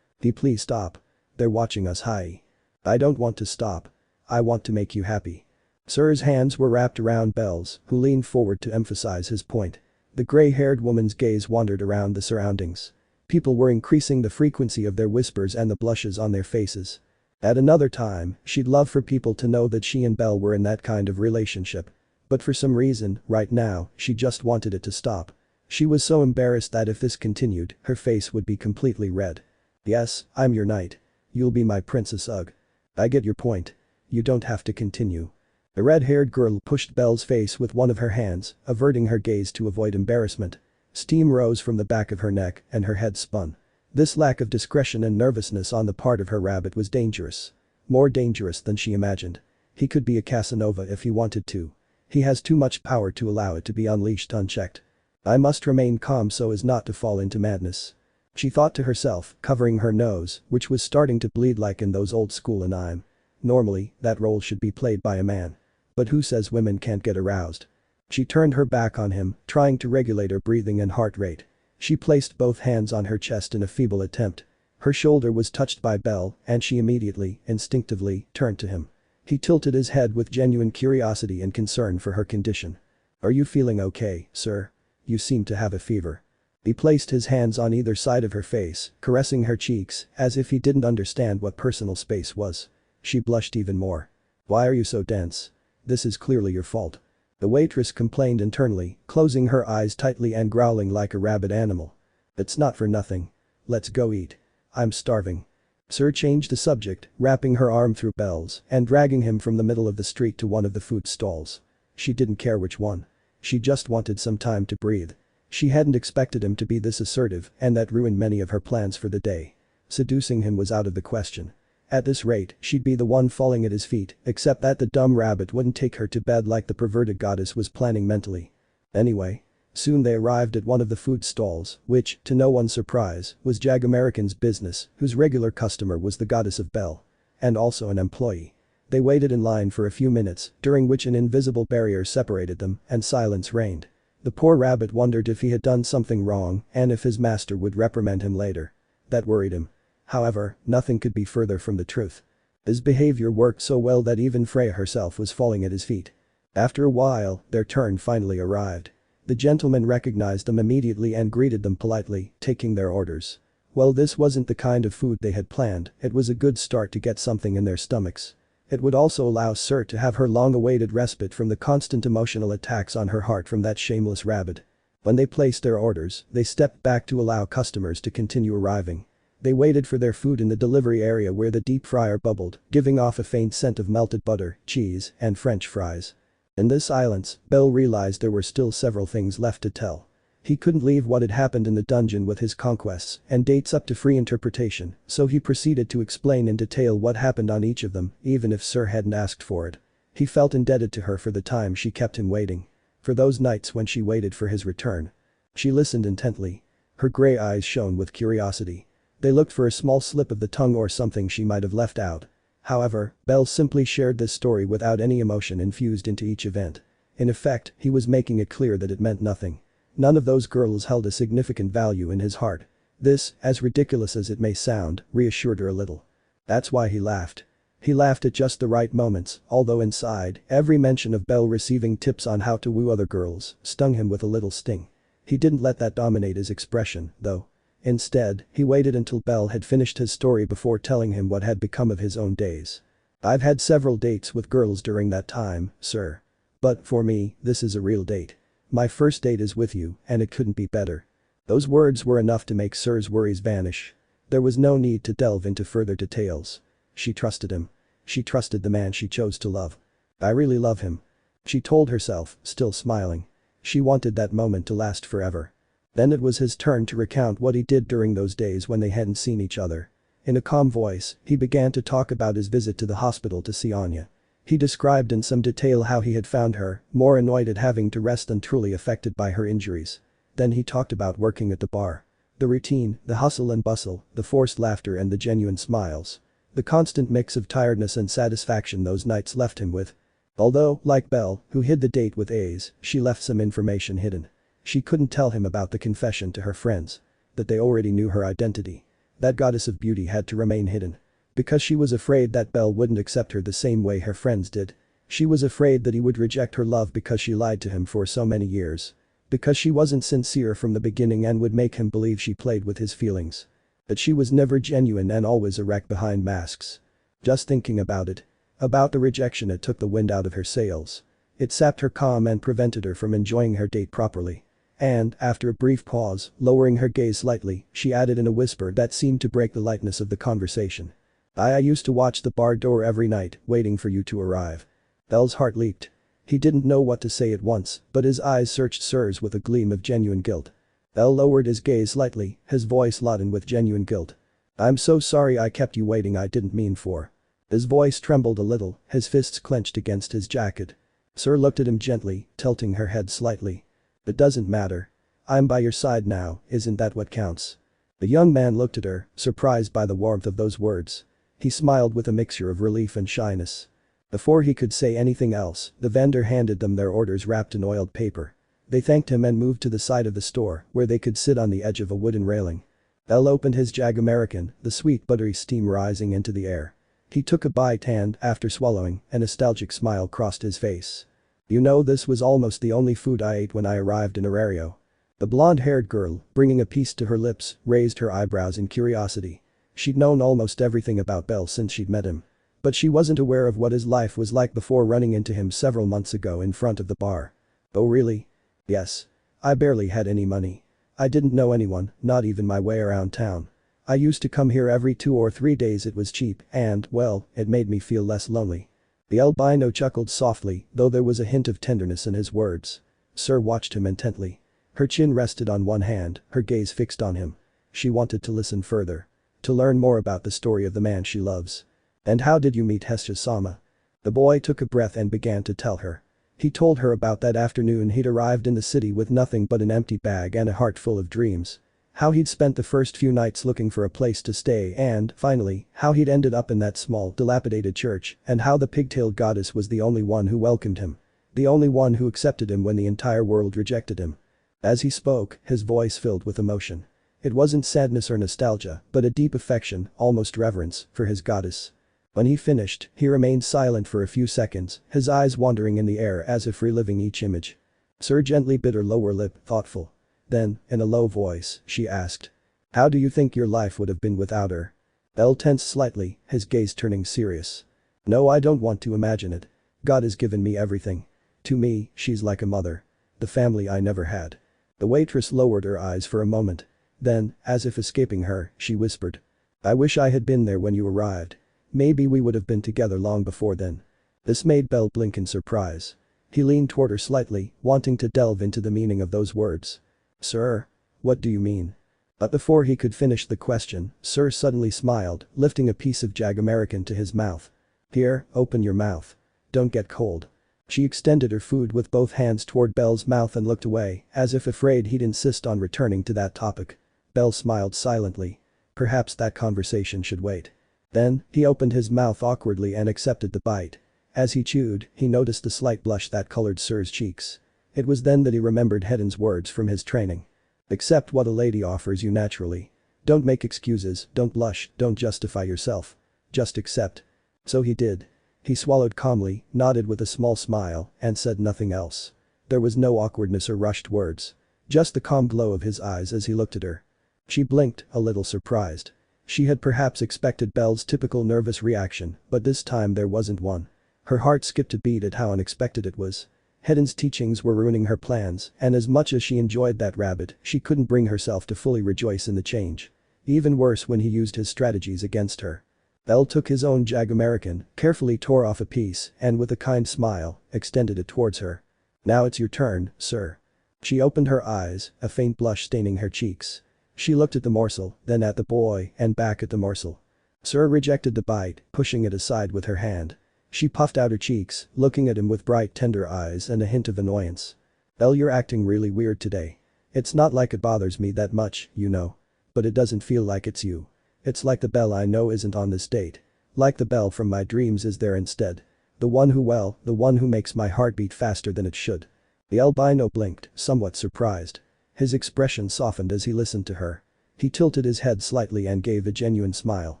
A: Please stop. They're watching us. Hi. I don't want to stop. I want to make you happy. Syr's hands were wrapped around Bell's, who leaned forward to emphasize his point. The gray-haired woman's gaze wandered around the surroundings. People were increasing the frequency of their whispers and the blushes on their faces. At another time, she'd love for people to know that she and Bell were in that kind of relationship. But for some reason, right now, she just wanted it to stop. She was so embarrassed that if this continued, her face would be completely red. Yes, I'm your knight. You'll be my princess. Ugh. I get your point. You don't have to continue. The red-haired girl pushed Bell's face with one of her hands, averting her gaze to avoid embarrassment. Steam rose from the back of her neck and her head spun. This lack of discretion and nervousness on the part of her rabbit was dangerous. More dangerous than she imagined. He could be a Casanova if he wanted to. He has too much power to allow it to be unleashed unchecked. I must remain calm so as not to fall into madness. She thought to herself, covering her nose, which was starting to bleed like in those old school anime. Normally, that role should be played by a man. But who says women can't get aroused? She turned her back on him, trying to regulate her breathing and heart rate. She placed both hands on her chest in a feeble attempt. Her shoulder was touched by Bell and she immediately, instinctively, turned to him. He tilted his head with genuine curiosity and concern for her condition. Are you feeling okay, sir? You seem to have a fever. He placed his hands on either side of her face, caressing her cheeks, as if he didn't understand what personal space was. She blushed even more. Why are you so dense? This is clearly your fault. The waitress complained internally, closing her eyes tightly and growling like a rabid animal. It's not for nothing. Let's go eat. I'm starving. Syr changed the subject, wrapping her arm through Bell's and dragging him from the middle of the street to one of the food stalls. She didn't care which one. She just wanted some time to breathe. She hadn't expected him to be this assertive and that ruined many of her plans for the day. Seducing him was out of the question. At this rate, she'd be the one falling at his feet, except that the dumb rabbit wouldn't take her to bed like the perverted goddess was planning mentally. Anyway. Soon they arrived at one of the food stalls, which, to no one's surprise, was Jag American's business, whose regular customer was the goddess of Bell. And also an employee. They waited in line for a few minutes, during which an invisible barrier separated them, and silence reigned. The poor rabbit wondered if he had done something wrong and if his master would reprimand him later. That worried him. However, nothing could be further from the truth. His behavior worked so well that even Freya herself was falling at his feet. After a while, their turn finally arrived. The gentleman recognized them immediately and greeted them politely, taking their orders. Well, this wasn't the kind of food they had planned, it was a good start to get something in their stomachs. It would also allow Syr to have her long-awaited respite from the constant emotional attacks on her heart from that shameless rabbit. When they placed their orders, they stepped back to allow customers to continue arriving. They waited for their food in the delivery area where the deep fryer bubbled, giving off a faint scent of melted butter, cheese, and French fries. In this silence, Bell realized there were still several things left to tell. He couldn't leave what had happened in the dungeon with his conquests and dates up to free interpretation, so he proceeded to explain in detail what happened on each of them, even if Syr hadn't asked for it. He felt indebted to her for the time she kept him waiting. For those nights when she waited for his return. She listened intently. Her gray eyes shone with curiosity. They looked for a small slip of the tongue or something she might have left out. However, Bell simply shared this story without any emotion infused into each event. In effect, he was making it clear that it meant nothing. None of those girls held a significant value in his heart. This, as ridiculous as it may sound, reassured her a little. That's why he laughed. He laughed at just the right moments, although inside, every mention of Bell receiving tips on how to woo other girls stung him with a little sting. He didn't let that dominate his expression, though. Instead, he waited until Bell had finished his story before telling him what had become of his own days. I've had several dates with girls during that time, sir. But for me, this is a real date. My first date is with you, and it couldn't be better. Those words were enough to make Syr's worries vanish. There was no need to delve into further details. She trusted him. She trusted the man she chose to love. I really love him. She told herself, still smiling. She wanted that moment to last forever. Then it was his turn to recount what he did during those days when they hadn't seen each other. In a calm voice, he began to talk about his visit to the hospital to see Anya. He described in some detail how he had found her, more annoyed at having to rest than truly affected by her injuries. Then he talked about working at the bar. The routine, the hustle and bustle, the forced laughter and the genuine smiles. The constant mix of tiredness and satisfaction those nights left him with. Although, like Belle, who hid the date with A's, she left some information hidden. She couldn't tell him about the confession to her friends. That they already knew her identity. That goddess of beauty had to remain hidden. Because she was afraid that Belle wouldn't accept her the same way her friends did. She was afraid that he would reject her love because she lied to him for so many years. Because she wasn't sincere from the beginning and would make him believe she played with his feelings. That she was never genuine and always a wreck behind masks. Just thinking about it. About the rejection, it took the wind out of her sails. It sapped her calm and prevented her from enjoying her date properly. And, after a brief pause, lowering her gaze slightly, she added in a whisper that seemed to break the lightness of the conversation. I used to watch the bar door every night, waiting for you to arrive. Belle's heart leaped. He didn't know what to say at once, but his eyes searched Syr's with a gleam of genuine guilt. Bell lowered his gaze slightly, his voice laden with genuine guilt. I'm so sorry I kept you waiting, I didn't mean for. His voice trembled a little, his fists clenched against his jacket. Syr looked at him gently, tilting her head slightly. It doesn't matter. I'm by your side now, isn't that what counts? The young man looked at her, surprised by the warmth of those words. He smiled with a mixture of relief and shyness. Before he could say anything else, the vendor handed them their orders wrapped in oiled paper. They thanked him and moved to the side of the store, where they could sit on the edge of a wooden railing. Bell opened his Jag American, the sweet buttery steam rising into the air. He took a bite and, after swallowing, a nostalgic smile crossed his face. You know, this was almost the only food I ate when I arrived in Orario. The blonde-haired girl, bringing a piece to her lips, raised her eyebrows in curiosity. She'd known almost everything about Bell since she'd met him. But she wasn't aware of what his life was like before running into him several months ago in front of the bar. Oh really? Yes. I barely had any money. I didn't know anyone, not even my way around town. I used to come here every 2 or 3 days, it was cheap and, well, it made me feel less lonely. The albino chuckled softly, though there was a hint of tenderness in his words. Syr watched him intently. Her chin rested on one hand, her gaze fixed on him. She wanted to listen further. To learn more about the story of the man she loves. And how did you meet Hestia-sama? The boy took a breath and began to tell her. He told her about that afternoon he'd arrived in the city with nothing but an empty bag and a heart full of dreams. How he'd spent the first few nights looking for a place to stay and, finally, how he'd ended up in that small, dilapidated church and how the pigtailed goddess was the only one who welcomed him. The only one who accepted him when the entire world rejected him. As he spoke, his voice filled with emotion. It wasn't sadness or nostalgia, but a deep affection, almost reverence, for his goddess. When he finished, he remained silent for a few seconds, his eyes wandering in the air as if reliving each image. Syr gently bit her lower lip, thoughtful. Then, in a low voice, she asked. How do you think your life would have been without her? Bell tensed slightly, his gaze turning serious. No, I don't want to imagine it. God has given me everything. To me, she's like a mother. The family I never had. The waitress lowered her eyes for a moment. Then, as if escaping her, she whispered. I wish I had been there when you arrived. Maybe we would have been together long before then. This made Bell blink in surprise. He leaned toward her slightly, wanting to delve into the meaning of those words. Sir? What do you mean? But before he could finish the question, Syr suddenly smiled, lifting a piece of Jag American to his mouth. Here, open your mouth. Don't get cold. She extended her food with both hands toward Bell's mouth and looked away, as if afraid he'd insist on returning to that topic. Bell smiled silently. Perhaps that conversation should wait. Then, he opened his mouth awkwardly and accepted the bite. As he chewed, he noticed the slight blush that colored Syr's cheeks. It was then that he remembered Hedon's words from his training. Accept what a lady offers you naturally. Don't make excuses, don't blush, don't justify yourself. Just accept. So he did. He swallowed calmly, nodded with a small smile, and said nothing else. There was no awkwardness or rushed words. Just the calm glow of his eyes as he looked at her. She blinked, a little surprised. She had perhaps expected Bell's typical nervous reaction, but this time there wasn't one. Her heart skipped a beat at how unexpected it was. Hedon's teachings were ruining her plans, and as much as she enjoyed that rabbit, she couldn't bring herself to fully rejoice in the change. Even worse when he used his strategies against her. Bell took his own Jag American, carefully tore off a piece, and with a kind smile, extended it towards her. Now it's your turn, Syr. She opened her eyes, a faint blush staining her cheeks. She looked at the morsel, then at the boy, and back at the morsel. Syr rejected the bite, pushing it aside with her hand. She puffed out her cheeks, looking at him with bright tender eyes and a hint of annoyance. Bell, you're acting really weird today. It's not like it bothers me that much, you know. But it doesn't feel like it's you. It's like the Bell I know isn't on this date. Like the Bell from my dreams is there instead. The one who makes my heart beat faster than it should. The albino blinked, somewhat surprised. His expression softened as he listened to her. He tilted his head slightly and gave a genuine smile.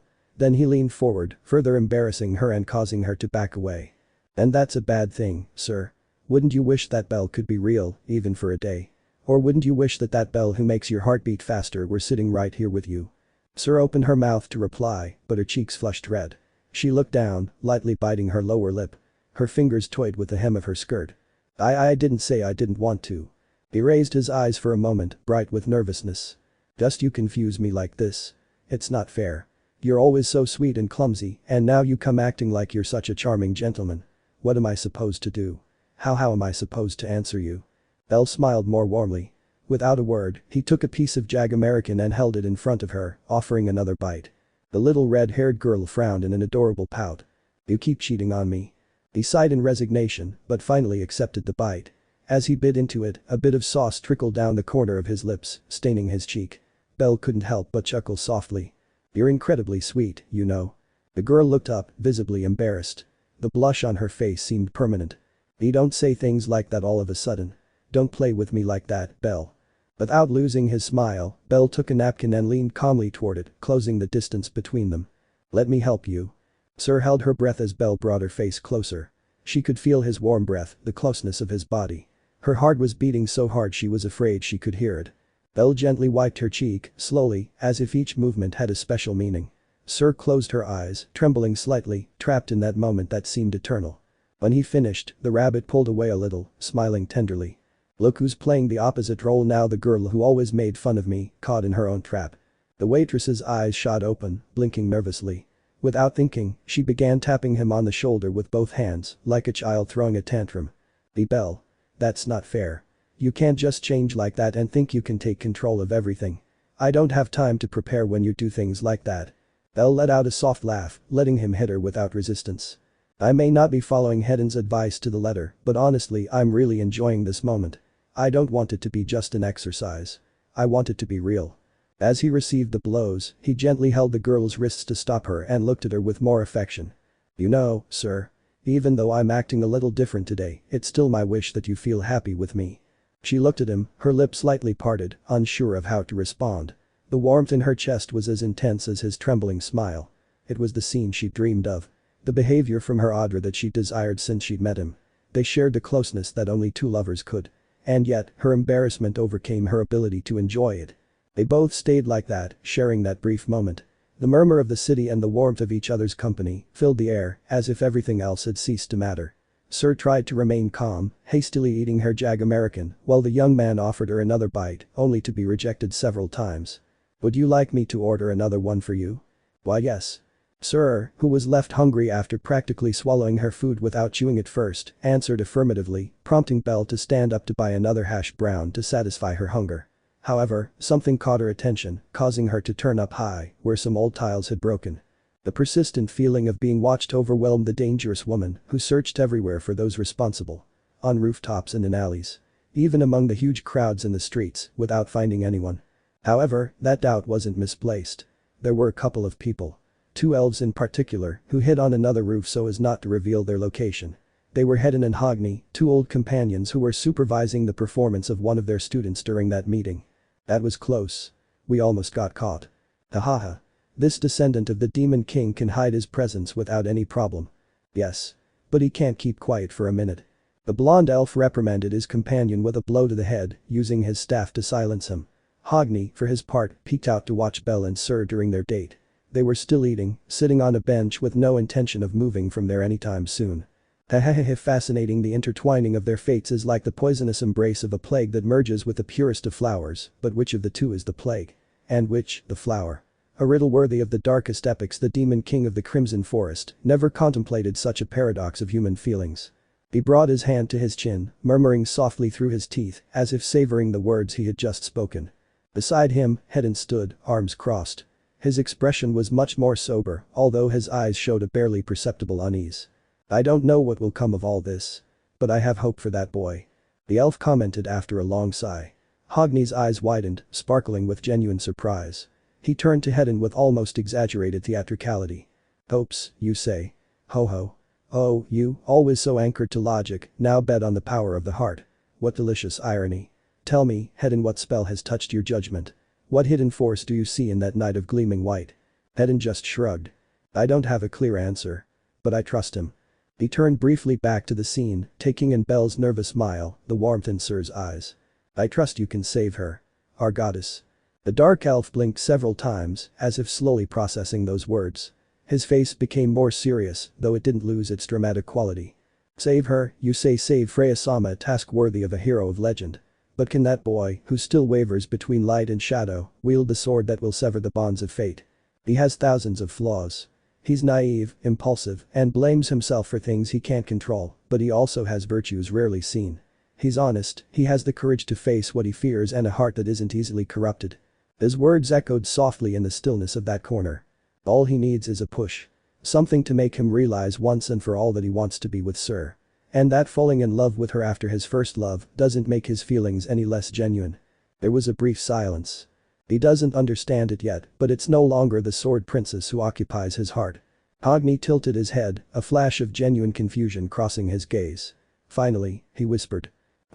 A: Then he leaned forward, further embarrassing her and causing her to back away. And that's a bad thing, sir. Wouldn't you wish that Bell could be real, even for a day? Or wouldn't you wish that that Bell who makes your heart beat faster were sitting right here with you? Syr opened her mouth to reply, but her cheeks flushed red. She looked down, lightly biting her lower lip. Her fingers toyed with the hem of her skirt. I didn't say I didn't want to. He raised his eyes for a moment, bright with nervousness. Just you confuse me like this. It's not fair. You're always so sweet and clumsy, and now you come acting like you're such a charming gentleman. What am I supposed to do? How am I supposed to answer you? Bell smiled more warmly. Without a word, he took a piece of Jag American and held it in front of her, offering another bite. The little red-haired girl frowned in an adorable pout. You keep cheating on me. He sighed in resignation, but finally accepted the bite. As he bit into it, a bit of sauce trickled down the corner of his lips, staining his cheek. Bell couldn't help but chuckle softly. You're incredibly sweet, you know. The girl looked up, visibly embarrassed. The blush on her face seemed permanent. You don't say things like that all of a sudden. Don't play with me like that, Bell. Without losing his smile, Bell took a napkin and leaned calmly toward it, closing the distance between them. Let me help you. Syr held her breath as Bell brought her face closer. She could feel his warm breath, the closeness of his body. Her heart was beating so hard she was afraid she could hear it. Bell gently wiped her cheek, slowly, as if each movement had a special meaning. Syr closed her eyes, trembling slightly, trapped in that moment that seemed eternal. When he finished, the rabbit pulled away a little, smiling tenderly. Look who's playing the opposite role now, the girl who always made fun of me, caught in her own trap. The waitress's eyes shot open, blinking nervously. Without thinking, she began tapping him on the shoulder with both hands, like a child throwing a tantrum. Bell. That's not fair. You can't just change like that and think you can take control of everything. I don't have time to prepare when you do things like that. Bell let out a soft laugh, letting him hit her without resistance. I may not be following Hedon's advice to the letter, but honestly I'm really enjoying this moment. I don't want it to be just an exercise. I want it to be real. As he received the blows, he gently held the girl's wrists to stop her and looked at her with more affection. You know, sir. Even though I'm acting a little different today, it's still my wish that you feel happy with me. She looked at him, her lips slightly parted, unsure of how to respond. The warmth in her chest was as intense as his trembling smile. It was the scene she'd dreamed of. The behavior from her Audra that she'd desired since she'd met him. They shared the closeness that only two lovers could. And yet, her embarrassment overcame her ability to enjoy it. They both stayed like that, sharing that brief moment. The murmur of the city and the warmth of each other's company filled the air, as if everything else had ceased to matter. Syr tried to remain calm, hastily eating her Jag American, while the young man offered her another bite, only to be rejected several times. Would you like me to order another one for you? Why yes. Syr, who was left hungry after practically swallowing her food without chewing it first, answered affirmatively, prompting Bell to stand up to buy another hash brown to satisfy her hunger. However, something caught her attention, causing her to turn up high, where some old tiles had broken. The persistent feeling of being watched overwhelmed the dangerous woman, who searched everywhere for those responsible. On rooftops and in alleys. Even among the huge crowds in the streets, without finding anyone. However, that doubt wasn't misplaced. There were a couple of people. Two elves in particular, who hid on another roof so as not to reveal their location. They were Hedon and Hogni, two old companions who were supervising the performance of one of their students during that meeting. That was close. We almost got caught. Hahaha. This descendant of the Demon King can hide his presence without any problem. Yes. But he can't keep quiet for a minute. The blonde elf reprimanded his companion with a blow to the head, using his staff to silence him. Hogni, for his part, peeked out to watch Bell and Syr during their date. They were still eating, sitting on a bench with no intention of moving from there anytime soon. Fascinating, the intertwining of their fates is like the poisonous embrace of a plague that merges with the purest of flowers, but which of the two is the plague? And which, the flower? A riddle worthy of the darkest epics. The Demon King of the Crimson Forest never contemplated such a paradox of human feelings. He brought his hand to his chin, murmuring softly through his teeth, as if savoring the words he had just spoken. Beside him, Hedon stood, arms crossed. His expression was much more sober, although his eyes showed a barely perceptible unease. I don't know what will come of all this. But I have hope for that boy. The elf commented after a long sigh. Hogni's eyes widened, sparkling with genuine surprise. He turned to Hedin with almost exaggerated theatricality. Hopes, you say? Ho ho. Oh, you, always so anchored to logic, now bet on the power of the heart. What delicious irony. Tell me, Hedin, what spell has touched your judgment? What hidden force do you see in that knight of gleaming white? Hedin just shrugged. I don't have a clear answer. But I trust him. He turned briefly back to the scene, taking in Bell's nervous smile, the warmth in Syr's eyes. I trust you can save her. Our goddess. The dark elf blinked several times, as if slowly processing those words. His face became more serious, though it didn't lose its dramatic quality. Save her, you say? Save Freya-sama, a task worthy of a hero of legend. But can that boy, who still wavers between light and shadow, wield the sword that will sever the bonds of fate? He has thousands of flaws. He's naive, impulsive, and blames himself for things he can't control, but he also has virtues rarely seen. He's honest, he has the courage to face what he fears and a heart that isn't easily corrupted. His words echoed softly in the stillness of that corner. All he needs is a push. Something to make him realize once and for all that he wants to be with Syr. And that falling in love with her after his first love doesn't make his feelings any less genuine. There was a brief silence. He doesn't understand it yet, but it's no longer the sword princess who occupies his heart. Hogni tilted his head, a flash of genuine confusion crossing his gaze. Finally, he whispered.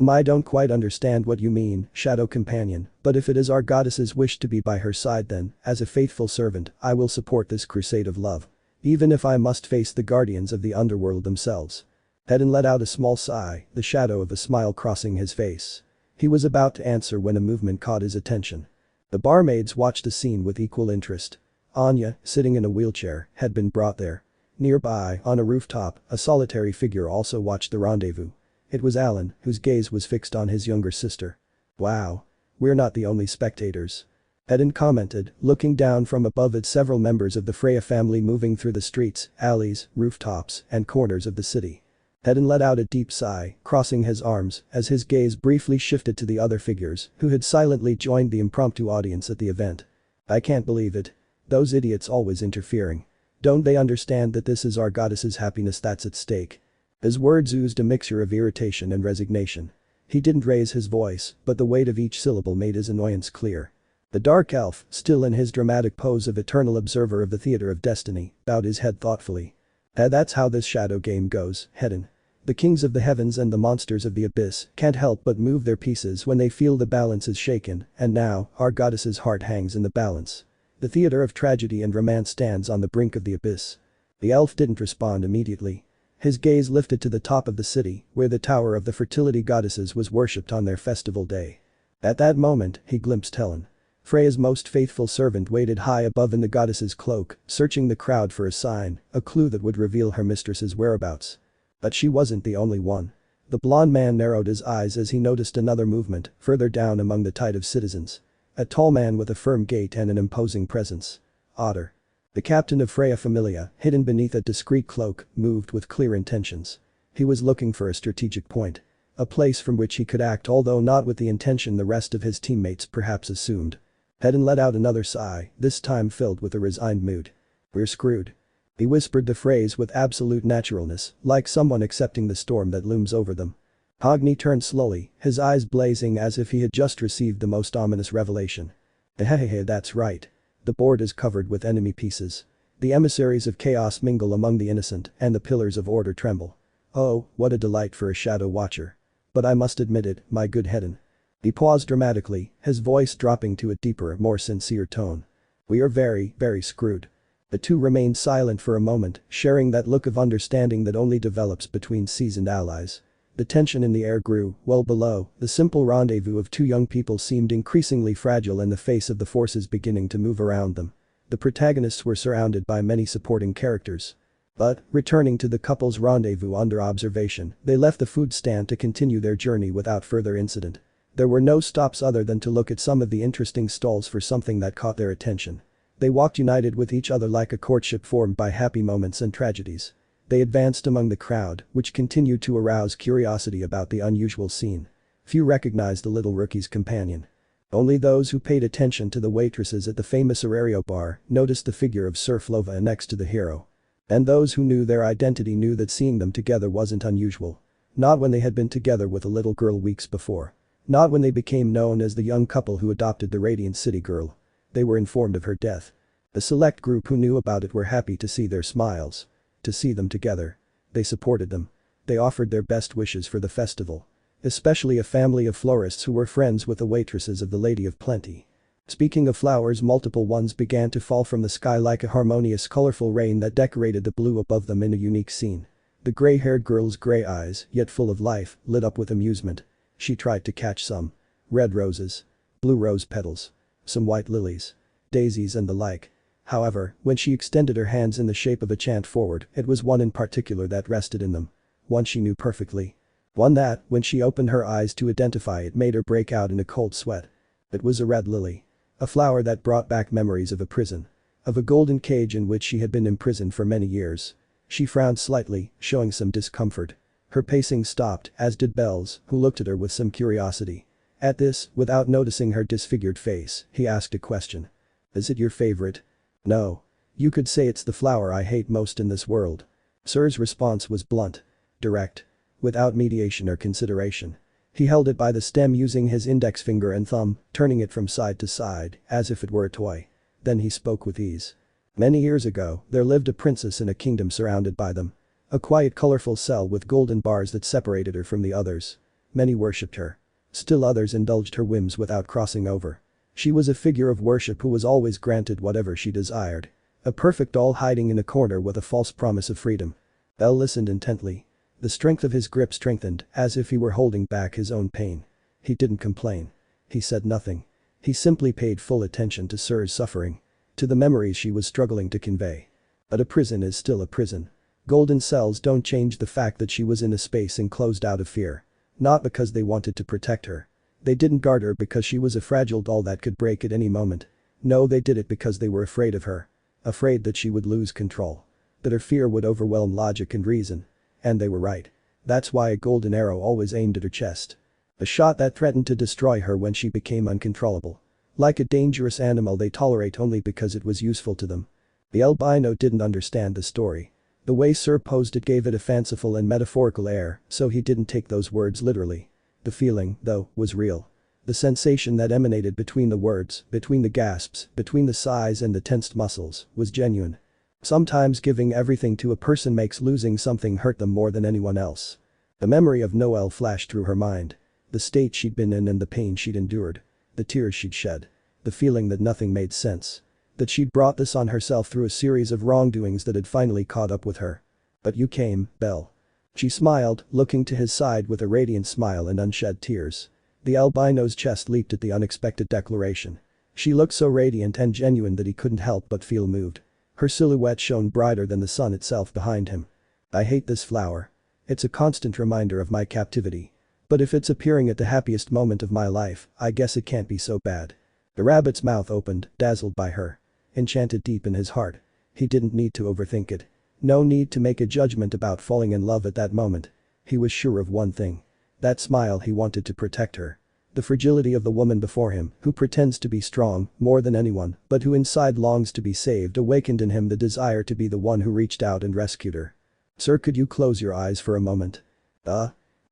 A: I don't quite understand what you mean, shadow companion, but if it is our goddess's wish to be by her side, then, as a faithful servant, I will support this crusade of love. Even if I must face the guardians of the underworld themselves. Hedin let out a small sigh, the shadow of a smile crossing his face. He was about to answer when a movement caught his attention. The barmaids watched the scene with equal interest. Anya, sitting in a wheelchair, had been brought there. Nearby, on a rooftop, a solitary figure also watched the rendezvous. It was Alan, whose gaze was fixed on his younger sister. Wow. We're not the only spectators. Hedin commented, looking down from above at several members of the Freya family moving through the streets, alleys, rooftops, and corners of the city. Hedin let out a deep sigh, crossing his arms, as his gaze briefly shifted to the other figures, who had silently joined the impromptu audience at the event. I can't believe it. Those idiots always interfering. Don't they understand that this is our goddess's happiness that's at stake? His words oozed a mixture of irritation and resignation. He didn't raise his voice, but the weight of each syllable made his annoyance clear. The dark elf, still in his dramatic pose of eternal observer of the theater of destiny, bowed his head thoughtfully. That's how this shadow game goes, Hedin. The kings of the heavens and the monsters of the abyss can't help but move their pieces when they feel the balance is shaken, and now, our goddess's heart hangs in the balance. The theater of tragedy and romance stands on the brink of the abyss. The elf didn't respond immediately. His gaze lifted to the top of the city, where the tower of the fertility goddesses was worshipped on their festival day. At that moment, he glimpsed Helen. Freya's most faithful servant waited high above in the goddess's cloak, searching the crowd for a sign, a clue that would reveal her mistress's whereabouts. But she wasn't the only one. The blond man narrowed his eyes as he noticed another movement, further down among the tide of citizens. A tall man with a firm gait and an imposing presence. Otter. The captain of Freya Familia, hidden beneath a discreet cloak, moved with clear intentions. He was looking for a strategic point. A place from which he could act, although not with the intention the rest of his teammates perhaps assumed. Hedin let out another sigh, this time filled with a resigned mood. We're screwed. He whispered the phrase with absolute naturalness, like someone accepting the storm that looms over them. Hogni turned slowly, his eyes blazing as if he had just received the most ominous revelation. Hehehe, that's right. The board is covered with enemy pieces. The emissaries of chaos mingle among the innocent, and the pillars of order tremble. Oh, what a delight for a shadow watcher. But I must admit it, my good Hedin. He paused dramatically, his voice dropping to a deeper, more sincere tone. We are very, very screwed. The two remained silent for a moment, sharing that look of understanding that only develops between seasoned allies. The tension in the air grew, well below, the simple rendezvous of two young people seemed increasingly fragile in the face of the forces beginning to move around them. The protagonists were surrounded by many supporting characters. But, returning to the couple's rendezvous under observation, they left the food stand to continue their journey without further incident. There were no stops other than to look at some of the interesting stalls for something that caught their attention. They walked united with each other like a courtship formed by happy moments and tragedies. They advanced among the crowd, which continued to arouse curiosity about the unusual scene. Few recognized the little rookie's companion. Only those who paid attention to the waitresses at the famous Orario bar noticed the figure of Sir Flova next to the hero. And those who knew their identity knew that seeing them together wasn't unusual. Not when they had been together with a little girl weeks before. Not when they became known as the young couple who adopted the Radiant City girl. They were informed of her death. The select group who knew about it were happy to see their smiles. To see them together. They supported them. They offered their best wishes for the festival. Especially a family of florists who were friends with the waitresses of the Lady of Plenty. Speaking of flowers, multiple ones began to fall from the sky like a harmonious colorful rain that decorated the blue above them in a unique scene. The gray-haired girl's gray eyes, yet full of life, lit up with amusement. She tried to catch some. Red roses. Blue rose petals. Some white lilies. Daisies and the like. However, when she extended her hands in the shape of a chant forward, it was one in particular that rested in them. One she knew perfectly. One that, when she opened her eyes to identify it, made her break out in a cold sweat. It was a red lily. A flower that brought back memories of a prison. Of a golden cage in which she had been imprisoned for many years. She frowned slightly, showing some discomfort. Her pacing stopped, as did Bell's, who looked at her with some curiosity. At this, without noticing her disfigured face, he asked a question. Is it your favorite? No. You could say it's the flower I hate most in this world. Syr's response was blunt. Direct. Without mediation or consideration. He held it by the stem using his index finger and thumb, turning it from side to side, as if it were a toy. Then he spoke with ease. Many years ago, there lived a princess in a kingdom surrounded by them. A quiet colorful cell with golden bars that separated her from the others. Many worshipped her. Still others indulged her whims without crossing over. She was a figure of worship who was always granted whatever she desired. A perfect doll hiding in a corner with a false promise of freedom. Bell listened intently. The strength of his grip strengthened, as if he were holding back his own pain. He didn't complain. He said nothing. He simply paid full attention to Syr's suffering. To the memories she was struggling to convey. But a prison is still a prison. Golden cells don't change the fact that she was in a space enclosed out of fear. Not because they wanted to protect her. They didn't guard her because she was a fragile doll that could break at any moment. No, they did it because they were afraid of her. Afraid that she would lose control. That her fear would overwhelm logic and reason. And they were right. That's why a golden arrow always aimed at her chest. A shot that threatened to destroy her when she became uncontrollable. Like a dangerous animal they tolerate only because it was useful to them. The albino didn't understand the story. The way Syr posed it gave it a fanciful and metaphorical air, so he didn't take those words literally. The feeling, though, was real. The sensation that emanated between the words, between the gasps, between the sighs and the tensed muscles, was genuine. Sometimes giving everything to a person makes losing something hurt them more than anyone else. The memory of Noel flashed through her mind. The state she'd been in and the pain she'd endured. The tears she'd shed. The feeling that nothing made sense. That she'd brought this on herself through a series of wrongdoings that had finally caught up with her. But you came, Bell. She smiled, looking to his side with a radiant smile and unshed tears. The albino's chest leaped at the unexpected declaration. She looked so radiant and genuine that he couldn't help but feel moved. Her silhouette shone brighter than the sun itself behind him. I hate this flower. It's a constant reminder of my captivity. But if it's appearing at the happiest moment of my life, I guess it can't be so bad. The rabbit's mouth opened, dazzled by her. Enchanted deep in his heart. He didn't need to overthink it. No need to make a judgment about falling in love at that moment. He was sure of one thing. That smile he wanted to protect her. The fragility of the woman before him, who pretends to be strong, more than anyone, but who inside longs to be saved, awakened in him the desire to be the one who reached out and rescued her. Sir, could you close your eyes for a moment?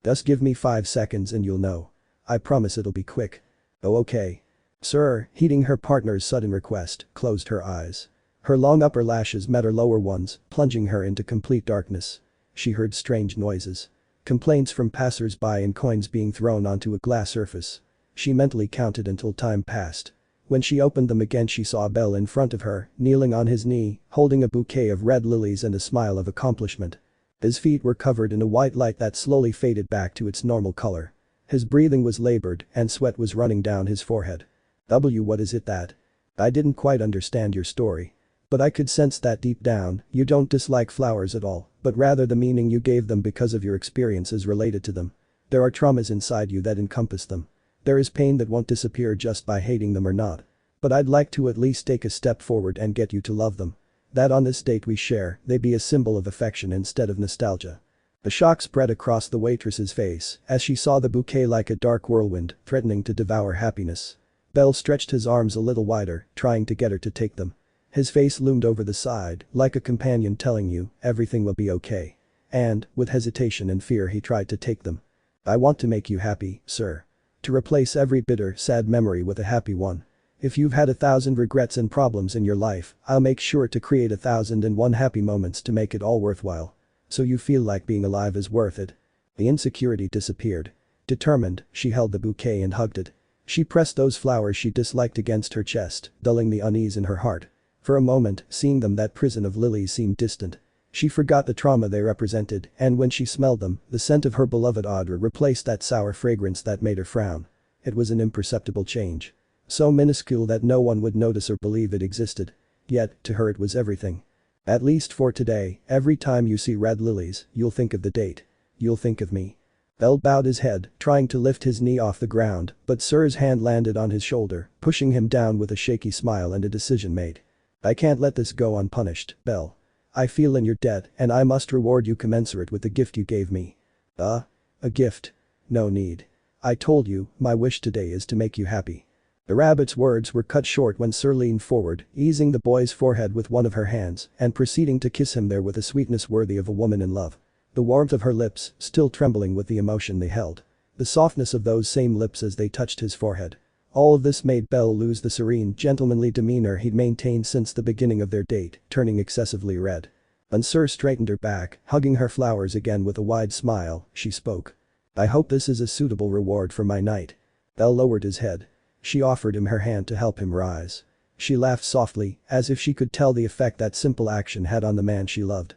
A: Just give me 5 seconds and you'll know. I promise it'll be quick. Oh, okay. Sir, heeding her partner's sudden request, closed her eyes. Her long upper lashes met her lower ones, plunging her into complete darkness. She heard strange noises. Complaints from passers-by and coins being thrown onto a glass surface. She mentally counted until time passed. When she opened them again she saw Bell in front of her, kneeling on his knee, holding a bouquet of red lilies and a smile of accomplishment. His feet were covered in a white light that slowly faded back to its normal color. His breathing was labored and sweat was running down his forehead. What is it that? I didn't quite understand your story. But I could sense that deep down, you don't dislike flowers at all, but rather the meaning you gave them because of your experiences related to them. There are traumas inside you that encompass them. There is pain that won't disappear just by hating them or not. But I'd like to at least take a step forward and get you to love them. That on this date we share, they be a symbol of affection instead of nostalgia. A shock spread across the waitress's face as she saw the bouquet like a dark whirlwind, threatening to devour happiness. Bell stretched his arms a little wider, trying to get her to take them. His face loomed over the side, like a companion telling you, everything will be okay. And, with hesitation and fear he tried to take them. I want to make you happy, sir. To replace every bitter, sad memory with a happy one. If you've had 1,000 regrets and problems in your life, I'll make sure to create 1,001 happy moments to make it all worthwhile. So you feel like being alive is worth it. The insecurity disappeared. Determined, she held the bouquet and hugged it. She pressed those flowers she disliked against her chest, dulling the unease in her heart. For a moment, seeing them, that prison of lilies seemed distant. She forgot the trauma they represented, and when she smelled them, the scent of her beloved odor replaced that sour fragrance that made her frown. It was an imperceptible change. So minuscule that no one would notice or believe it existed. Yet, to her it was everything. At least for today, every time you see red lilies, you'll think of the date. You'll think of me. Bell bowed his head, trying to lift his knee off the ground, but Sir's hand landed on his shoulder, pushing him down with a shaky smile and a decision made. I can't let this go unpunished, Bell. I feel in your debt, and I must reward you commensurate with the gift you gave me. A gift? No need. I told you, my wish today is to make you happy. The rabbit's words were cut short when Syr leaned forward, easing the boy's forehead with one of her hands and proceeding to kiss him there with a sweetness worthy of a woman in love. The warmth of her lips, still trembling with the emotion they held. The softness of those same lips as they touched his forehead. All of this made Bell lose the serene, gentlemanly demeanor he'd maintained since the beginning of their date, turning excessively red. When Syr straightened her back, hugging her flowers again with a wide smile, she spoke. I hope this is a suitable reward for my night. Bell lowered his head. She offered him her hand to help him rise. She laughed softly, as if she could tell the effect that simple action had on the man she loved.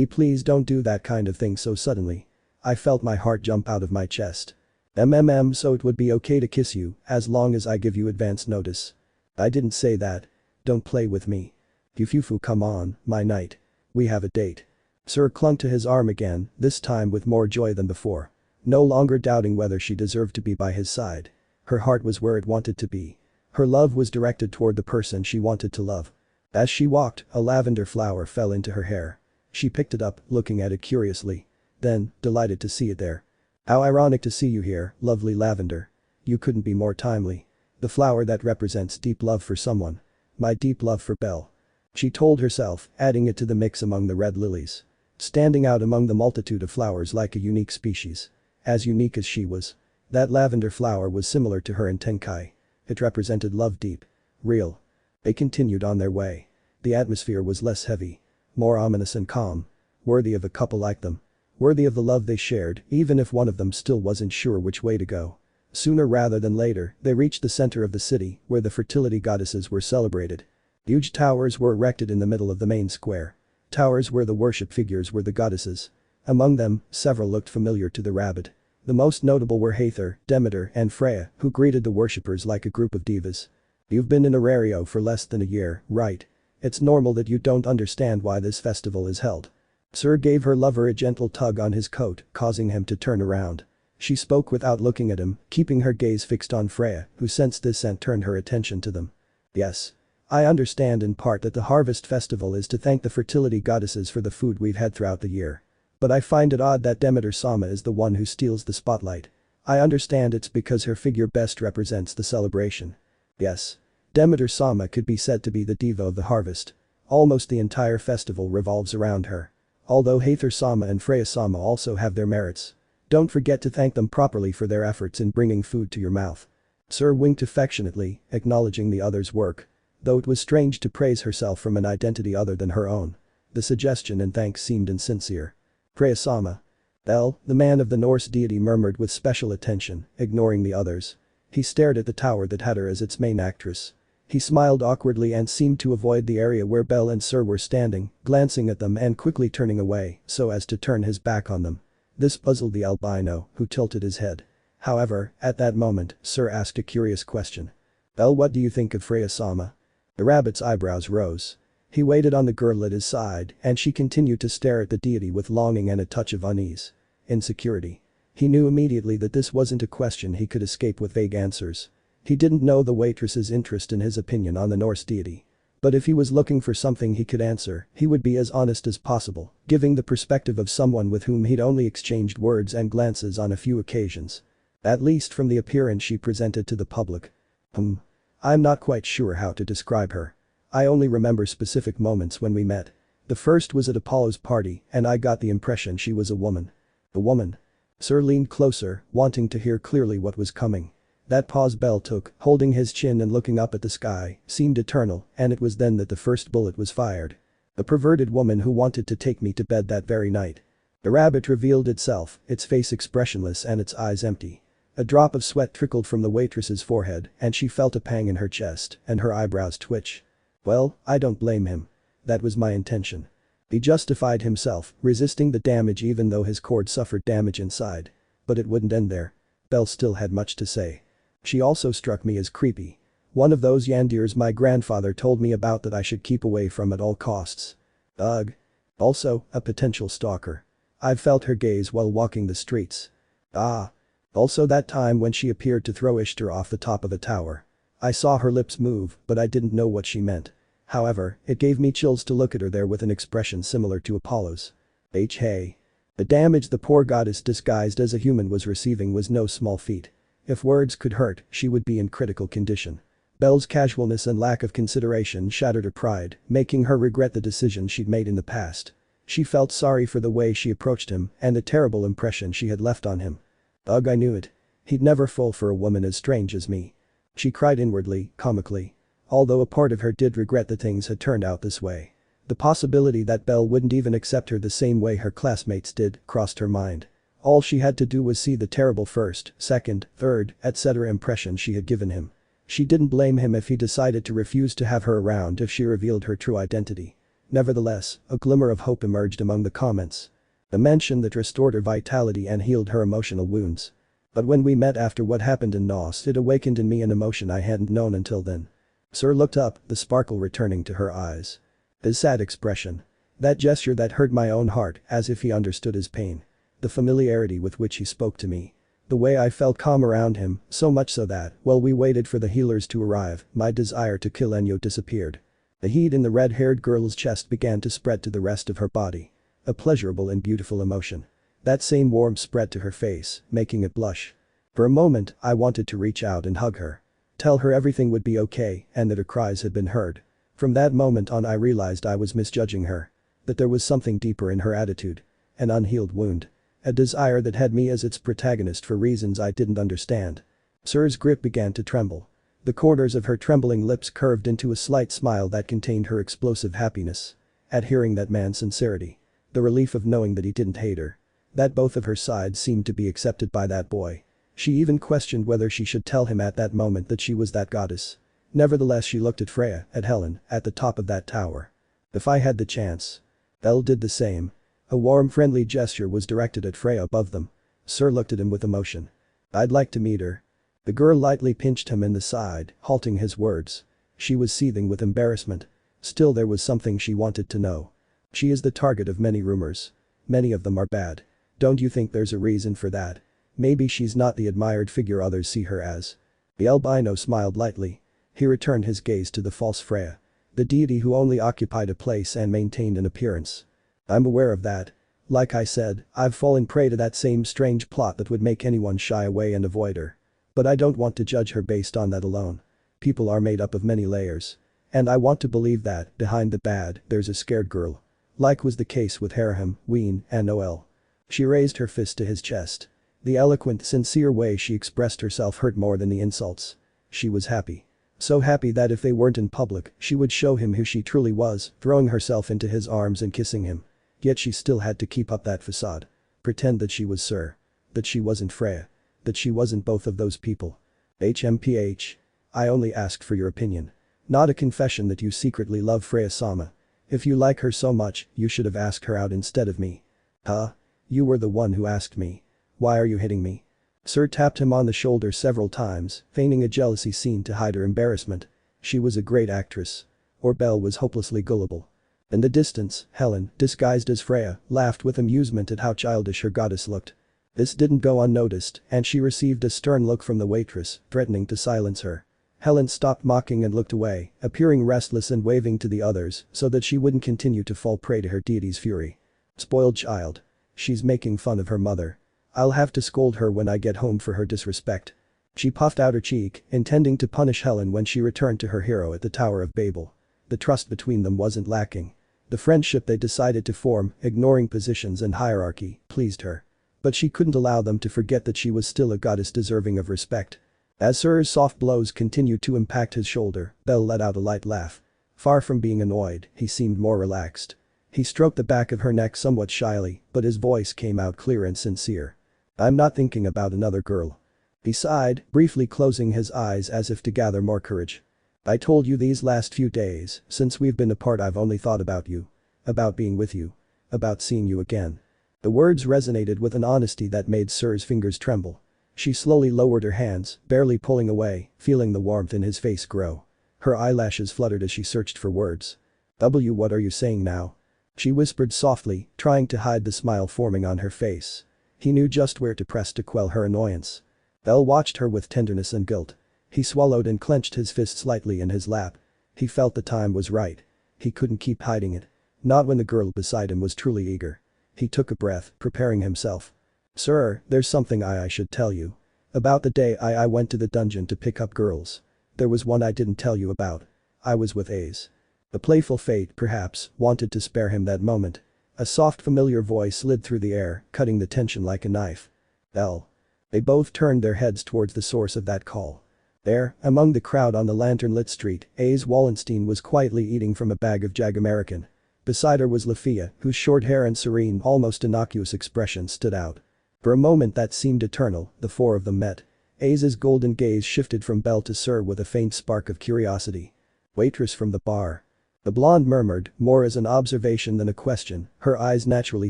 A: Please don't do that kind of thing so suddenly. I felt my heart jump out of my chest. So it would be okay to kiss you, as long as I give you advance notice. I didn't say that. Don't play with me. Fufu, come on, my knight. We have a date. Syr clung to his arm again, this time with more joy than before. No longer doubting whether she deserved to be by his side. Her heart was where it wanted to be. Her love was directed toward the person she wanted to love. As she walked, a lavender flower fell into her hair. She picked it up, looking at it curiously. Then, delighted to see it there. How ironic to see you here, lovely lavender. You couldn't be more timely. The flower that represents deep love for someone. My deep love for Bell. She told herself, adding it to the mix among the red lilies. Standing out among the multitude of flowers like a unique species. As unique as she was. That lavender flower was similar to her in Tenkai. It represented love deep. Real. They continued on their way. The atmosphere was less heavy. More ominous and calm. Worthy of a couple like them. Worthy of the love they shared, even if one of them still wasn't sure which way to go. Sooner rather than later, they reached the center of the city, where the fertility goddesses were celebrated. Huge towers were erected in the middle of the main square. Towers where the worship figures were the goddesses. Among them, several looked familiar to the rabbit. The most notable were Hathor, Demeter, and Freya, who greeted the worshippers like a group of divas. You've been in Orario for less than a year, right? It's normal that you don't understand why this festival is held. Syr gave her lover a gentle tug on his coat, causing him to turn around. She spoke without looking at him, keeping her gaze fixed on Freya, who sensed this and turned her attention to them. Yes. I understand in part that the harvest festival is to thank the fertility goddesses for the food we've had throughout the year. But I find it odd that Demeter-sama is the one who steals the spotlight. I understand it's because her figure best represents the celebration. Yes. Demeter-sama could be said to be the diva of the harvest. Almost the entire festival revolves around her. Although Hathor-sama and Freya-sama also have their merits. Don't forget to thank them properly for their efforts in bringing food to your mouth. Syr winked affectionately, acknowledging the other's work. Though it was strange to praise herself from an identity other than her own. The suggestion and thanks seemed insincere. Freya-sama. Bell, the man of the Norse deity, murmured with special attention, ignoring the others. He stared at the tower that had her as its main actress. He smiled awkwardly and seemed to avoid the area where Bell and Syr were standing, glancing at them and quickly turning away so as to turn his back on them. This puzzled the albino, who tilted his head. However, at that moment, Syr asked a curious question. Bell, what do you think of Freya-sama? The rabbit's eyebrows rose. He waited on the girl at his side, and she continued to stare at the deity with longing and a touch of unease. Insecurity. He knew immediately that this wasn't a question he could escape with vague answers. He didn't know the waitress's interest in his opinion on the Norse deity. But if he was looking for something he could answer, he would be as honest as possible, giving the perspective of someone with whom he'd only exchanged words and glances on a few occasions. At least from the appearance she presented to the public. I'm not quite sure how to describe her. I only remember specific moments when we met. The first was at Apollo's party and I got the impression she was a woman. A woman. Syr leaned closer, wanting to hear clearly what was coming. That pause Bell took, holding his chin and looking up at the sky, seemed eternal, and it was then that the first bullet was fired. The perverted woman who wanted to take me to bed that very night. The rabbit revealed itself, its face expressionless and its eyes empty. A drop of sweat trickled from the waitress's forehead and she felt a pang in her chest and her eyebrows twitch. Well, I don't blame him. That was my intention. He justified himself, resisting the damage even though his cord suffered damage inside. But it wouldn't end there. Bell still had much to say. She also struck me as creepy. One of those yandirs my grandfather told me about that I should keep away from at all costs. Ugh. Also, a potential stalker. I've felt her gaze while walking the streets. Ah. Also that time when she appeared to throw Ishtar off the top of a tower. I saw her lips move, but I didn't know what she meant. However, it gave me chills to look at her there with an expression similar to Apollo's. Hey. The damage the poor goddess disguised as a human was receiving was no small feat. If words could hurt, she would be in critical condition. Bell's casualness and lack of consideration shattered her pride, making her regret the decisions she'd made in the past. She felt sorry for the way she approached him and the terrible impression she had left on him. Ugh, I knew it. He'd never fall for a woman as strange as me. She cried inwardly, comically. Although a part of her did regret that things had turned out this way. The possibility that Bell wouldn't even accept her the same way her classmates did crossed her mind. All she had to do was see the terrible first, second, third, etc. impression she had given him. She didn't blame him if he decided to refuse to have her around if she revealed her true identity. Nevertheless, a glimmer of hope emerged among the comments. The mention that restored her vitality and healed her emotional wounds. But when we met after what happened in Nos, it awakened in me an emotion I hadn't known until then. Syr looked up, the sparkle returning to her eyes. His sad expression. That gesture that hurt my own heart, as if he understood his pain. The familiarity with which he spoke to me. The way I felt calm around him, so much so that, while we waited for the healers to arrive, my desire to kill Enyo disappeared. The heat in the red-haired girl's chest began to spread to the rest of her body. A pleasurable and beautiful emotion. That same warmth spread to her face, making it blush. For a moment, I wanted to reach out and hug her. Tell her everything would be okay and that her cries had been heard. From that moment on I realized I was misjudging her. That there was something deeper in her attitude. An unhealed wound. A desire that had me as its protagonist for reasons I didn't understand. Syr's grip began to tremble. The corners of her trembling lips curved into a slight smile that contained her explosive happiness. At hearing that man's sincerity. The relief of knowing that he didn't hate her. That both of her sides seemed to be accepted by that boy. She even questioned whether she should tell him at that moment that she was that goddess. Nevertheless she looked at Freya, at Helen, at the top of that tower. If I had the chance. Bell did the same. A warm friendly gesture was directed at Freya above them. Syr looked at him with emotion. I'd like to meet her. The girl lightly pinched him in the side, halting his words. She was seething with embarrassment. Still there was something she wanted to know. She is the target of many rumors. Many of them are bad. Don't you think there's a reason for that? Maybe she's not the admired figure others see her as. The albino smiled lightly. He returned his gaze to the false Freya. The deity who only occupied a place and maintained an appearance. I'm aware of that. Like I said, I've fallen prey to that same strange plot that would make anyone shy away and avoid her. But I don't want to judge her based on that alone. People are made up of many layers. And I want to believe that, behind the bad, there's a scared girl. Like was the case with Haraham, Ween, and Noel. She raised her fist to his chest. The eloquent, sincere way she expressed herself hurt more than the insults. She was happy. So happy that if they weren't in public, she would show him who she truly was, throwing herself into his arms and kissing him. Yet she still had to keep up that facade. Pretend that she was Syr. That she wasn't Freya. That she wasn't both of those people. HMPH. I only asked for your opinion. Not a confession that you secretly love Freya-sama. If you like her so much, you should have asked her out instead of me. Huh? You were the one who asked me. Why are you hitting me? Syr tapped him on the shoulder several times, feigning a jealousy scene to hide her embarrassment. She was a great actress. Or Bell was hopelessly gullible. In the distance, Helen, disguised as Freya, laughed with amusement at how childish her goddess looked. This didn't go unnoticed, and she received a stern look from the waitress, threatening to silence her. Helen stopped mocking and looked away, appearing restless and waving to the others so that she wouldn't continue to fall prey to her deity's fury. Spoiled child. She's making fun of her mother. I'll have to scold her when I get home for her disrespect. She puffed out her cheek, intending to punish Helen when she returned to her hero at the Tower of Babel. The trust between them wasn't lacking. The friendship they decided to form, ignoring positions and hierarchy, pleased her. But she couldn't allow them to forget that she was still a goddess deserving of respect. As Syr's soft blows continued to impact his shoulder, Bell let out a light laugh. Far from being annoyed, he seemed more relaxed. He stroked the back of her neck somewhat shyly, but his voice came out clear and sincere. "I'm not thinking about another girl." He sighed, briefly closing his eyes as if to gather more courage. "I told you these last few days, since we've been apart I've only thought about you. About being with you. About seeing you again." The words resonated with an honesty that made Syr's fingers tremble. She slowly lowered her hands, barely pulling away, feeling the warmth in his face grow. Her eyelashes fluttered as she searched for words. What are you saying now?" She whispered softly, trying to hide the smile forming on her face. He knew just where to press to quell her annoyance. Bell watched her with tenderness and guilt. He swallowed and clenched his fists lightly in his lap. He felt the time was right. He couldn't keep hiding it. Not when the girl beside him was truly eager. He took a breath, preparing himself. "Sir, there's something I should tell you. About the day I went to the dungeon to pick up girls. There was one I didn't tell you about. I was with Ace." The playful fate, perhaps, wanted to spare him that moment. A soft familiar voice slid through the air, cutting the tension like a knife. "Bell." They both turned their heads towards the source of that call. There, among the crowd on the lantern-lit street, Ace Wallenstein was quietly eating from a bag of Jag-American. Beside her was Lafia, whose short hair and serene, almost innocuous expression stood out. For a moment that seemed eternal, the four of them met. Ace's golden gaze shifted from Bell to Syr with a faint spark of curiosity. "Waitress from the bar." The blonde murmured, more as an observation than a question, her eyes naturally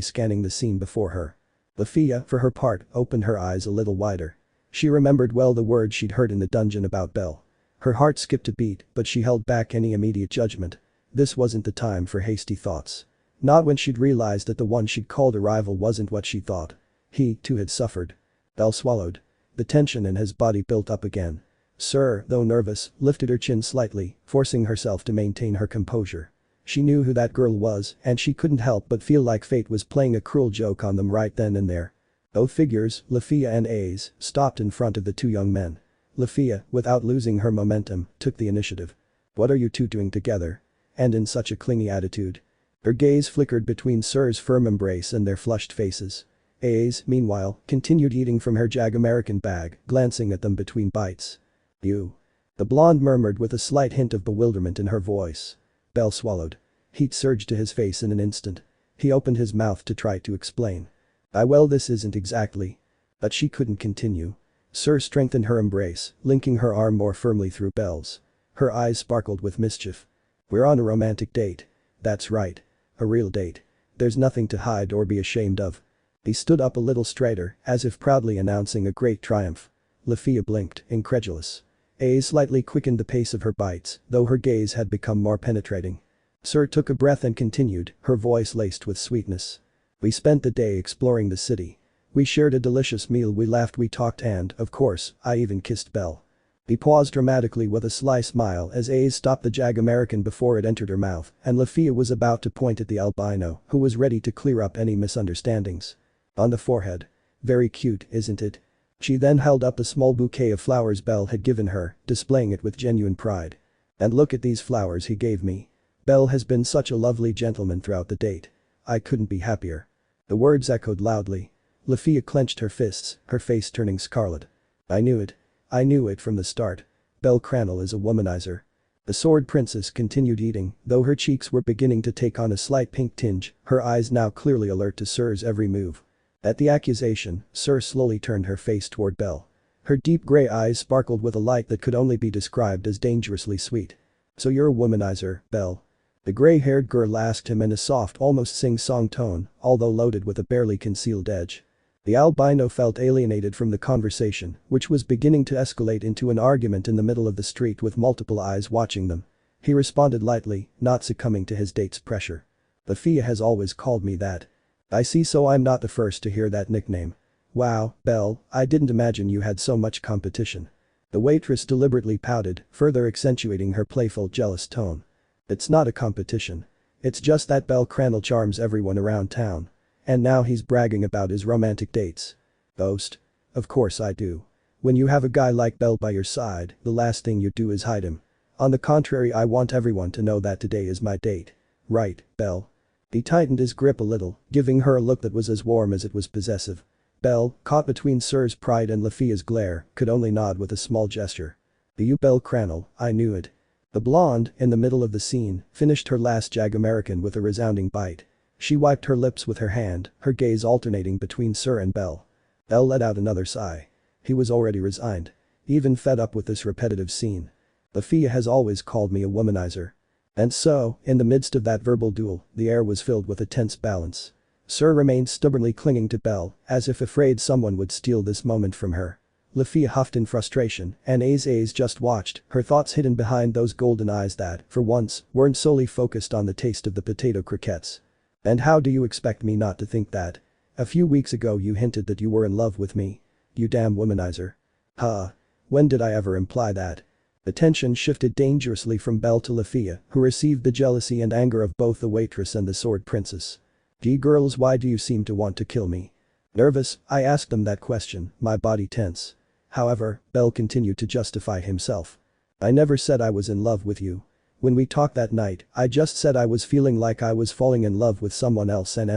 A: scanning the scene before her. Lafia, for her part, opened her eyes a little wider. She remembered well the words she'd heard in the dungeon about Bell. Her heart skipped a beat, but she held back any immediate judgment. This wasn't the time for hasty thoughts. Not when she'd realized that the one she'd called a rival wasn't what she thought. He, too, had suffered. Bell swallowed. The tension in his body built up again. Syr, though nervous, lifted her chin slightly, forcing herself to maintain her composure. She knew who that girl was, and she couldn't help but feel like fate was playing a cruel joke on them right then and there. Both figures, Lafia and Ace, stopped in front of the two young men. Lafia, without losing her momentum, took the initiative. "What are you two doing together? And in such a clingy attitude?" Her gaze flickered between Syr's firm embrace and their flushed faces. Ace, meanwhile, continued eating from her Jag-American bag, glancing at them between bites. "You." The blonde murmured with a slight hint of bewilderment in her voice. Bell swallowed. Heat surged to his face in an instant. He opened his mouth to try to explain. Well, this isn't exactly." But she couldn't continue. Syr strengthened her embrace, linking her arm more firmly through Bell's. Her eyes sparkled with mischief. "We're on a romantic date." "That's right. A real date. There's nothing to hide or be ashamed of." He stood up a little straighter, as if proudly announcing a great triumph. Lafia blinked, incredulous. Ace slightly quickened the pace of her bites, though her gaze had become more penetrating. Syr took a breath and continued, her voice laced with sweetness. "We spent the day exploring the city. We shared a delicious meal, we laughed, we talked, and, of course, I even kissed Bell." He paused dramatically with a sly smile as Ace stopped the Jag-American before it entered her mouth, and Lafia was about to point at the albino, who was ready to clear up any misunderstandings. On the forehead. "Very cute, isn't it?" She then held up a small bouquet of flowers Bell had given her, displaying it with genuine pride. "And look at these flowers he gave me. Bell has been such a lovely gentleman throughout the date. I couldn't be happier." The words echoed loudly. Lafia clenched her fists, her face turning scarlet. "I knew it. I knew it from the start. Bellcranel is a womanizer." The sword princess continued eating, though her cheeks were beginning to take on a slight pink tinge, her eyes now clearly alert to Syr's every move. At the accusation, Syr slowly turned her face toward Bell. Her deep gray eyes sparkled with a light that could only be described as dangerously sweet. "So you're a womanizer, Bell?" The gray-haired girl asked him in a soft, almost sing-song tone, although loaded with a barely concealed edge. The albino felt alienated from the conversation, which was beginning to escalate into an argument in the middle of the street with multiple eyes watching them. He responded lightly, not succumbing to his date's pressure. "Lafia has always called me that." "I see, so I'm not the first to hear that nickname." "Wow, Bell, I didn't imagine you had so much competition." The waitress deliberately pouted, further accentuating her playful, jealous tone. "It's not a competition. It's just that Bellcranel charms everyone around town. And now he's bragging about his romantic dates." "Boast? Of course I do. When you have a guy like Bell by your side, the last thing you do is hide him." On the contrary, I want everyone to know that today is my date. Right, Bell?" He tightened his grip a little, giving her a look that was as warm as it was possessive. Bell, caught between Syr's pride and Lafia's glare, could only nod with a small gesture. "You bellcranel, I knew it." The blonde, in the middle of the scene, finished her last Jag American with a resounding bite. She wiped her lips with her hand, her gaze alternating between Syr and Bell. Bell let out another sigh. He was already resigned. Even fed up with this repetitive scene. "Lafia has always called me a womanizer." And so, in the midst of that verbal duel, the air was filled with a tense balance. Syr remained stubbornly clinging to Bell, as if afraid someone would steal this moment from her. Lafia huffed in frustration, and Aze just watched, her thoughts hidden behind those golden eyes that, for once, weren't solely focused on the taste of the potato croquettes. "And how do you expect me not to think that? A few weeks ago you hinted that you were in love with me. You damn womanizer." "Huh. When did I ever imply that?" The tension shifted dangerously from Bell to Lafia, who received the jealousy and anger of both the waitress and the sword princess. "Gee girls, why do you seem to want to kill me?" Nervous, I asked them that question, my body tense. However, Bell continued to justify himself. "I never said I was in love with you. When we talked that night, I just said I was feeling like I was falling in love with someone else and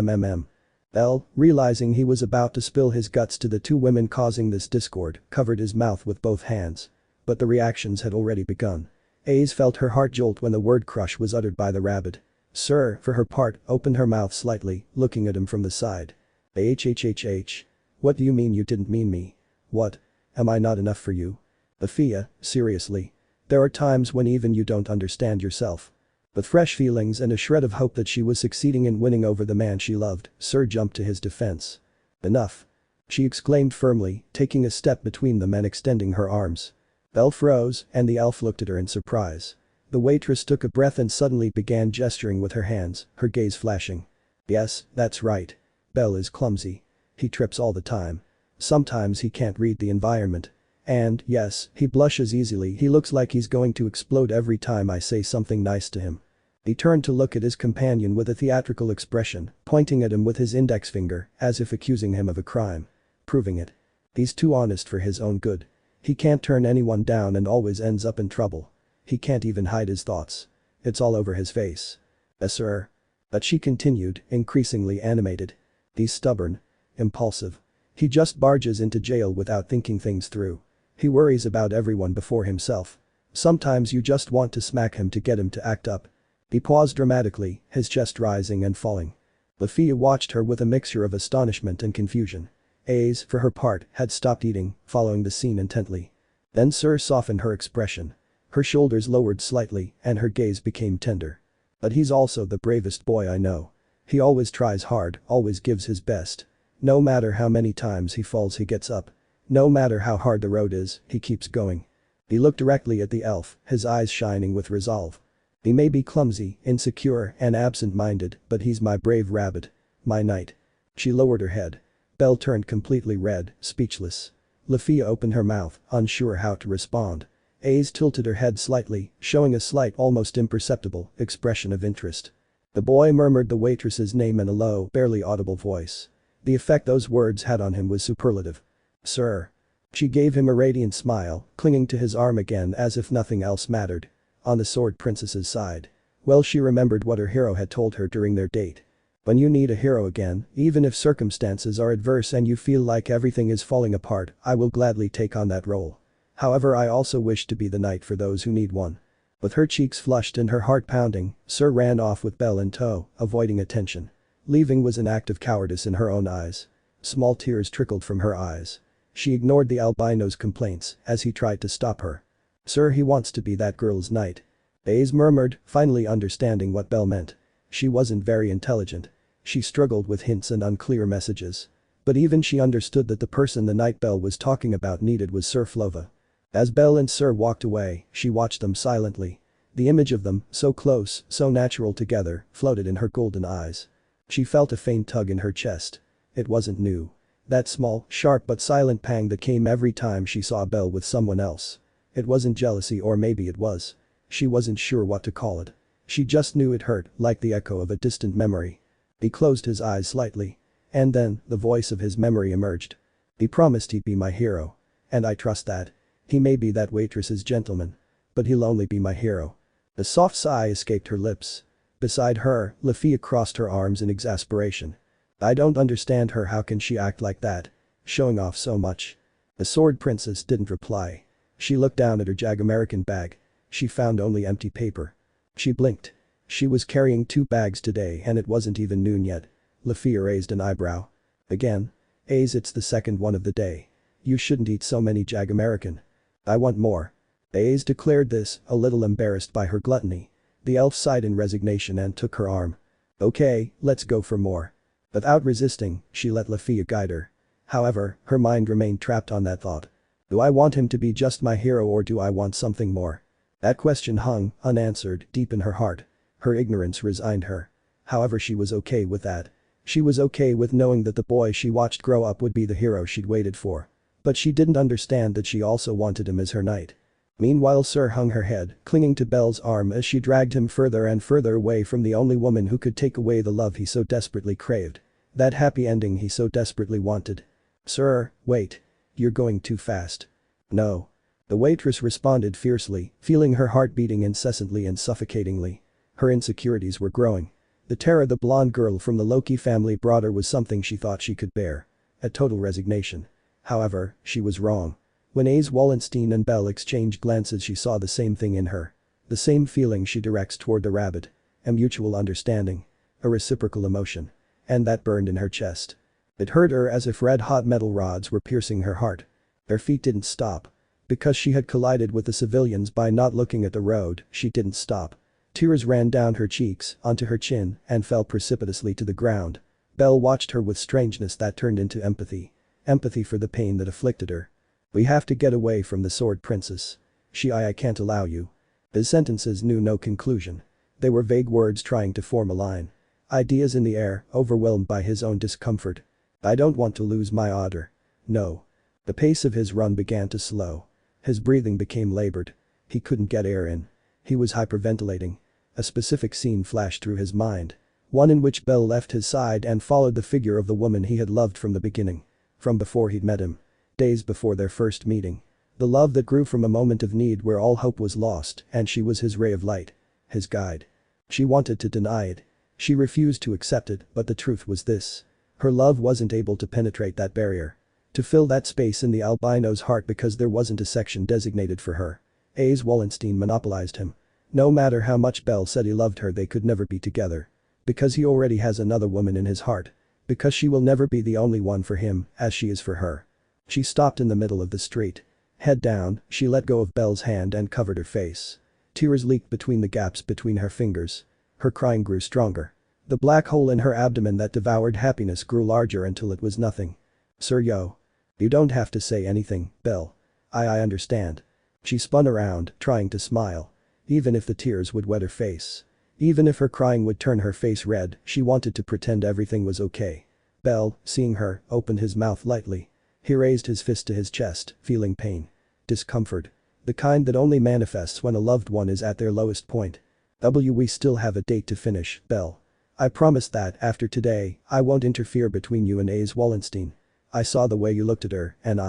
A: Bell, realizing he was about to spill his guts to the two women causing this discord, covered his mouth with both hands. But the reactions had already begun. Aze felt her heart jolt when the word crush was uttered by the rabbit. Syr, for her part, opened her mouth slightly, looking at him from the side. "Hhhh. What do you mean you didn't mean me? What? Am I not enough for you?" "Lafia, seriously. There are times when even you don't understand yourself." With fresh feelings and a shred of hope that she was succeeding in winning over the man she loved, Syr jumped to his defense. "Enough!" she exclaimed firmly, taking a step between them and extending her arms. Bell froze, and the elf looked at her in surprise. The waitress took a breath and suddenly began gesturing with her hands, her gaze flashing. "Yes, that's right. Bell is clumsy. He trips all the time. Sometimes he can't read the environment. And, yes, he blushes easily. He looks like he's going to explode every time I say something nice to him." He turned to look at his companion with a theatrical expression, pointing at him with his index finger, as if accusing him of a crime. "Proving it. He's too honest for his own good. He can't turn anyone down and always ends up in trouble. He can't even hide his thoughts. It's all over his face." "Sir." But she continued, increasingly animated. "He's stubborn. Impulsive. He just barges into jail without thinking things through. He worries about everyone before himself. Sometimes you just want to smack him to get him to act up." He paused dramatically, his chest rising and falling. Lafia watched her with a mixture of astonishment and confusion. Aze, for her part, had stopped eating, following the scene intently. Then Syr softened her expression. Her shoulders lowered slightly, and her gaze became tender. "But he's also the bravest boy I know. He always tries hard, always gives his best. No matter how many times he falls he gets up. No matter how hard the road is, he keeps going." He looked directly at the elf, his eyes shining with resolve. "He may be clumsy, insecure, and absent-minded, but he's my brave rabbit. My knight." She lowered her head. Bell turned completely red, speechless. Lafia opened her mouth, unsure how to respond. Aze tilted her head slightly, showing a slight, almost imperceptible, expression of interest. The boy murmured the waitress's name in a low, barely audible voice. The effect those words had on him was superlative. "Sir." She gave him a radiant smile, clinging to his arm again as if nothing else mattered. On the sword princess's side. Well, she remembered what her hero had told her during their date. When you need a hero again, even if circumstances are adverse and you feel like everything is falling apart, I will gladly take on that role. However, I also wish to be the knight for those who need one." With her cheeks flushed and her heart pounding, Syr ran off with Bell in tow, avoiding attention. Leaving was an act of cowardice in her own eyes. Small tears trickled from her eyes. She ignored the albino's complaints as he tried to stop her. "Sir, he wants to be that girl's knight." Aze murmured, finally understanding what Bell meant. She wasn't very intelligent. She struggled with hints and unclear messages. But even she understood that the person the knight Bell was talking about needed was Syr Flova. As Bell and Syr walked away, she watched them silently. The image of them, so close, so natural together, floated in her golden eyes. She felt a faint tug in her chest. It wasn't new. That small, sharp but silent pang that came every time she saw Bell with someone else. It wasn't jealousy, or maybe it was. She wasn't sure what to call it. She just knew it hurt, like the echo of a distant memory. He closed his eyes slightly. And then, the voice of his memory emerged. "He promised he'd be my hero. And I trust that. He may be that waitress's gentleman. but he'll only be my hero. A soft sigh escaped her lips. Beside her, Lafia crossed her arms in exasperation. I don't understand her, how can she act like that? Showing off so much. The sword princess didn't reply. She looked down at her American bag. She found only empty paper. She blinked. She was carrying 2 bags today and it wasn't even noon yet. Lafia raised an eyebrow. Again? It's the second one of the day. You shouldn't eat so many American. I want more. Declared this, a little embarrassed by her gluttony. The elf sighed in resignation and took her arm. Okay, let's go for more. Without resisting, she let Lafia guide her. However, her mind remained trapped on that thought. Do I want him to be just my hero or do I want something more? That question hung, unanswered, deep in her heart. Her ignorance resigned her. However, she was okay with that. She was okay with knowing that the boy she watched grow up would be the hero she'd waited for. But she didn't understand that she also wanted him as her knight. Meanwhile, Syr hung her head, clinging to Bell's arm as she dragged him further and further away from the only woman who could take away the love he so desperately craved. That happy ending he so desperately wanted. Syr, wait. You're going too fast. No. The waitress responded fiercely, feeling her heart beating incessantly and suffocatingly. Her insecurities were growing. The terror the blonde girl from the Loki family brought her was something she thought she could bear. A total resignation. However, she was wrong. When Wallenstein and Bell exchanged glances, she saw the same thing in her. The same feeling she directs toward the rabbit. A mutual understanding. A reciprocal emotion. And that burned in her chest. It hurt her as if red-hot metal rods were piercing her heart. Her feet didn't stop. Because she had collided with the civilians by not looking at the road, she didn't stop. Tears ran down her cheeks, onto her chin, and fell precipitously to the ground. Bell watched her with strangeness that turned into empathy. Empathy for the pain that afflicted her. We have to get away from the sword princess. I can't allow you. His sentences knew no conclusion. They were vague words trying to form a line. Ideas in the air, overwhelmed by his own discomfort. I don't want to lose my otter. No. The pace of his run began to slow. His breathing became labored. He couldn't get air in. He was hyperventilating. A specific scene flashed through his mind. One in which Bell left his side and followed the figure of the woman he had loved from the beginning. From before he'd met him. Days before their first meeting. The love that grew from a moment of need where all hope was lost and she was his ray of light. His guide. She wanted to deny it. She refused to accept it, but the truth was this. Her love wasn't able to penetrate that barrier. To fill that space in the albino's heart because there wasn't a section designated for her. Wallenstein monopolized him. No matter how much Bell said he loved her, they could never be together. Because he already has another woman in his heart. Because she will never be the only one for him, as she is for her. She stopped in the middle of the street. Head down, she let go of Bell's hand and covered her face. Tears leaked between the gaps between her fingers. Her crying grew stronger. The black hole in her abdomen that devoured happiness grew larger until it was nothing. Syr, you don't have to say anything, Bell. I understand. She spun around, trying to smile. Even if the tears would wet her face. Even if her crying would turn her face red, she wanted to pretend everything was okay. Bell, seeing her, opened his mouth lightly. He raised his fist to his chest, feeling pain. Discomfort. The kind that only manifests when a loved one is at their lowest point. We still have a date to finish, Bell. I promise that after today, I won't interfere between you and Wallenstein. I saw the way you looked at her, and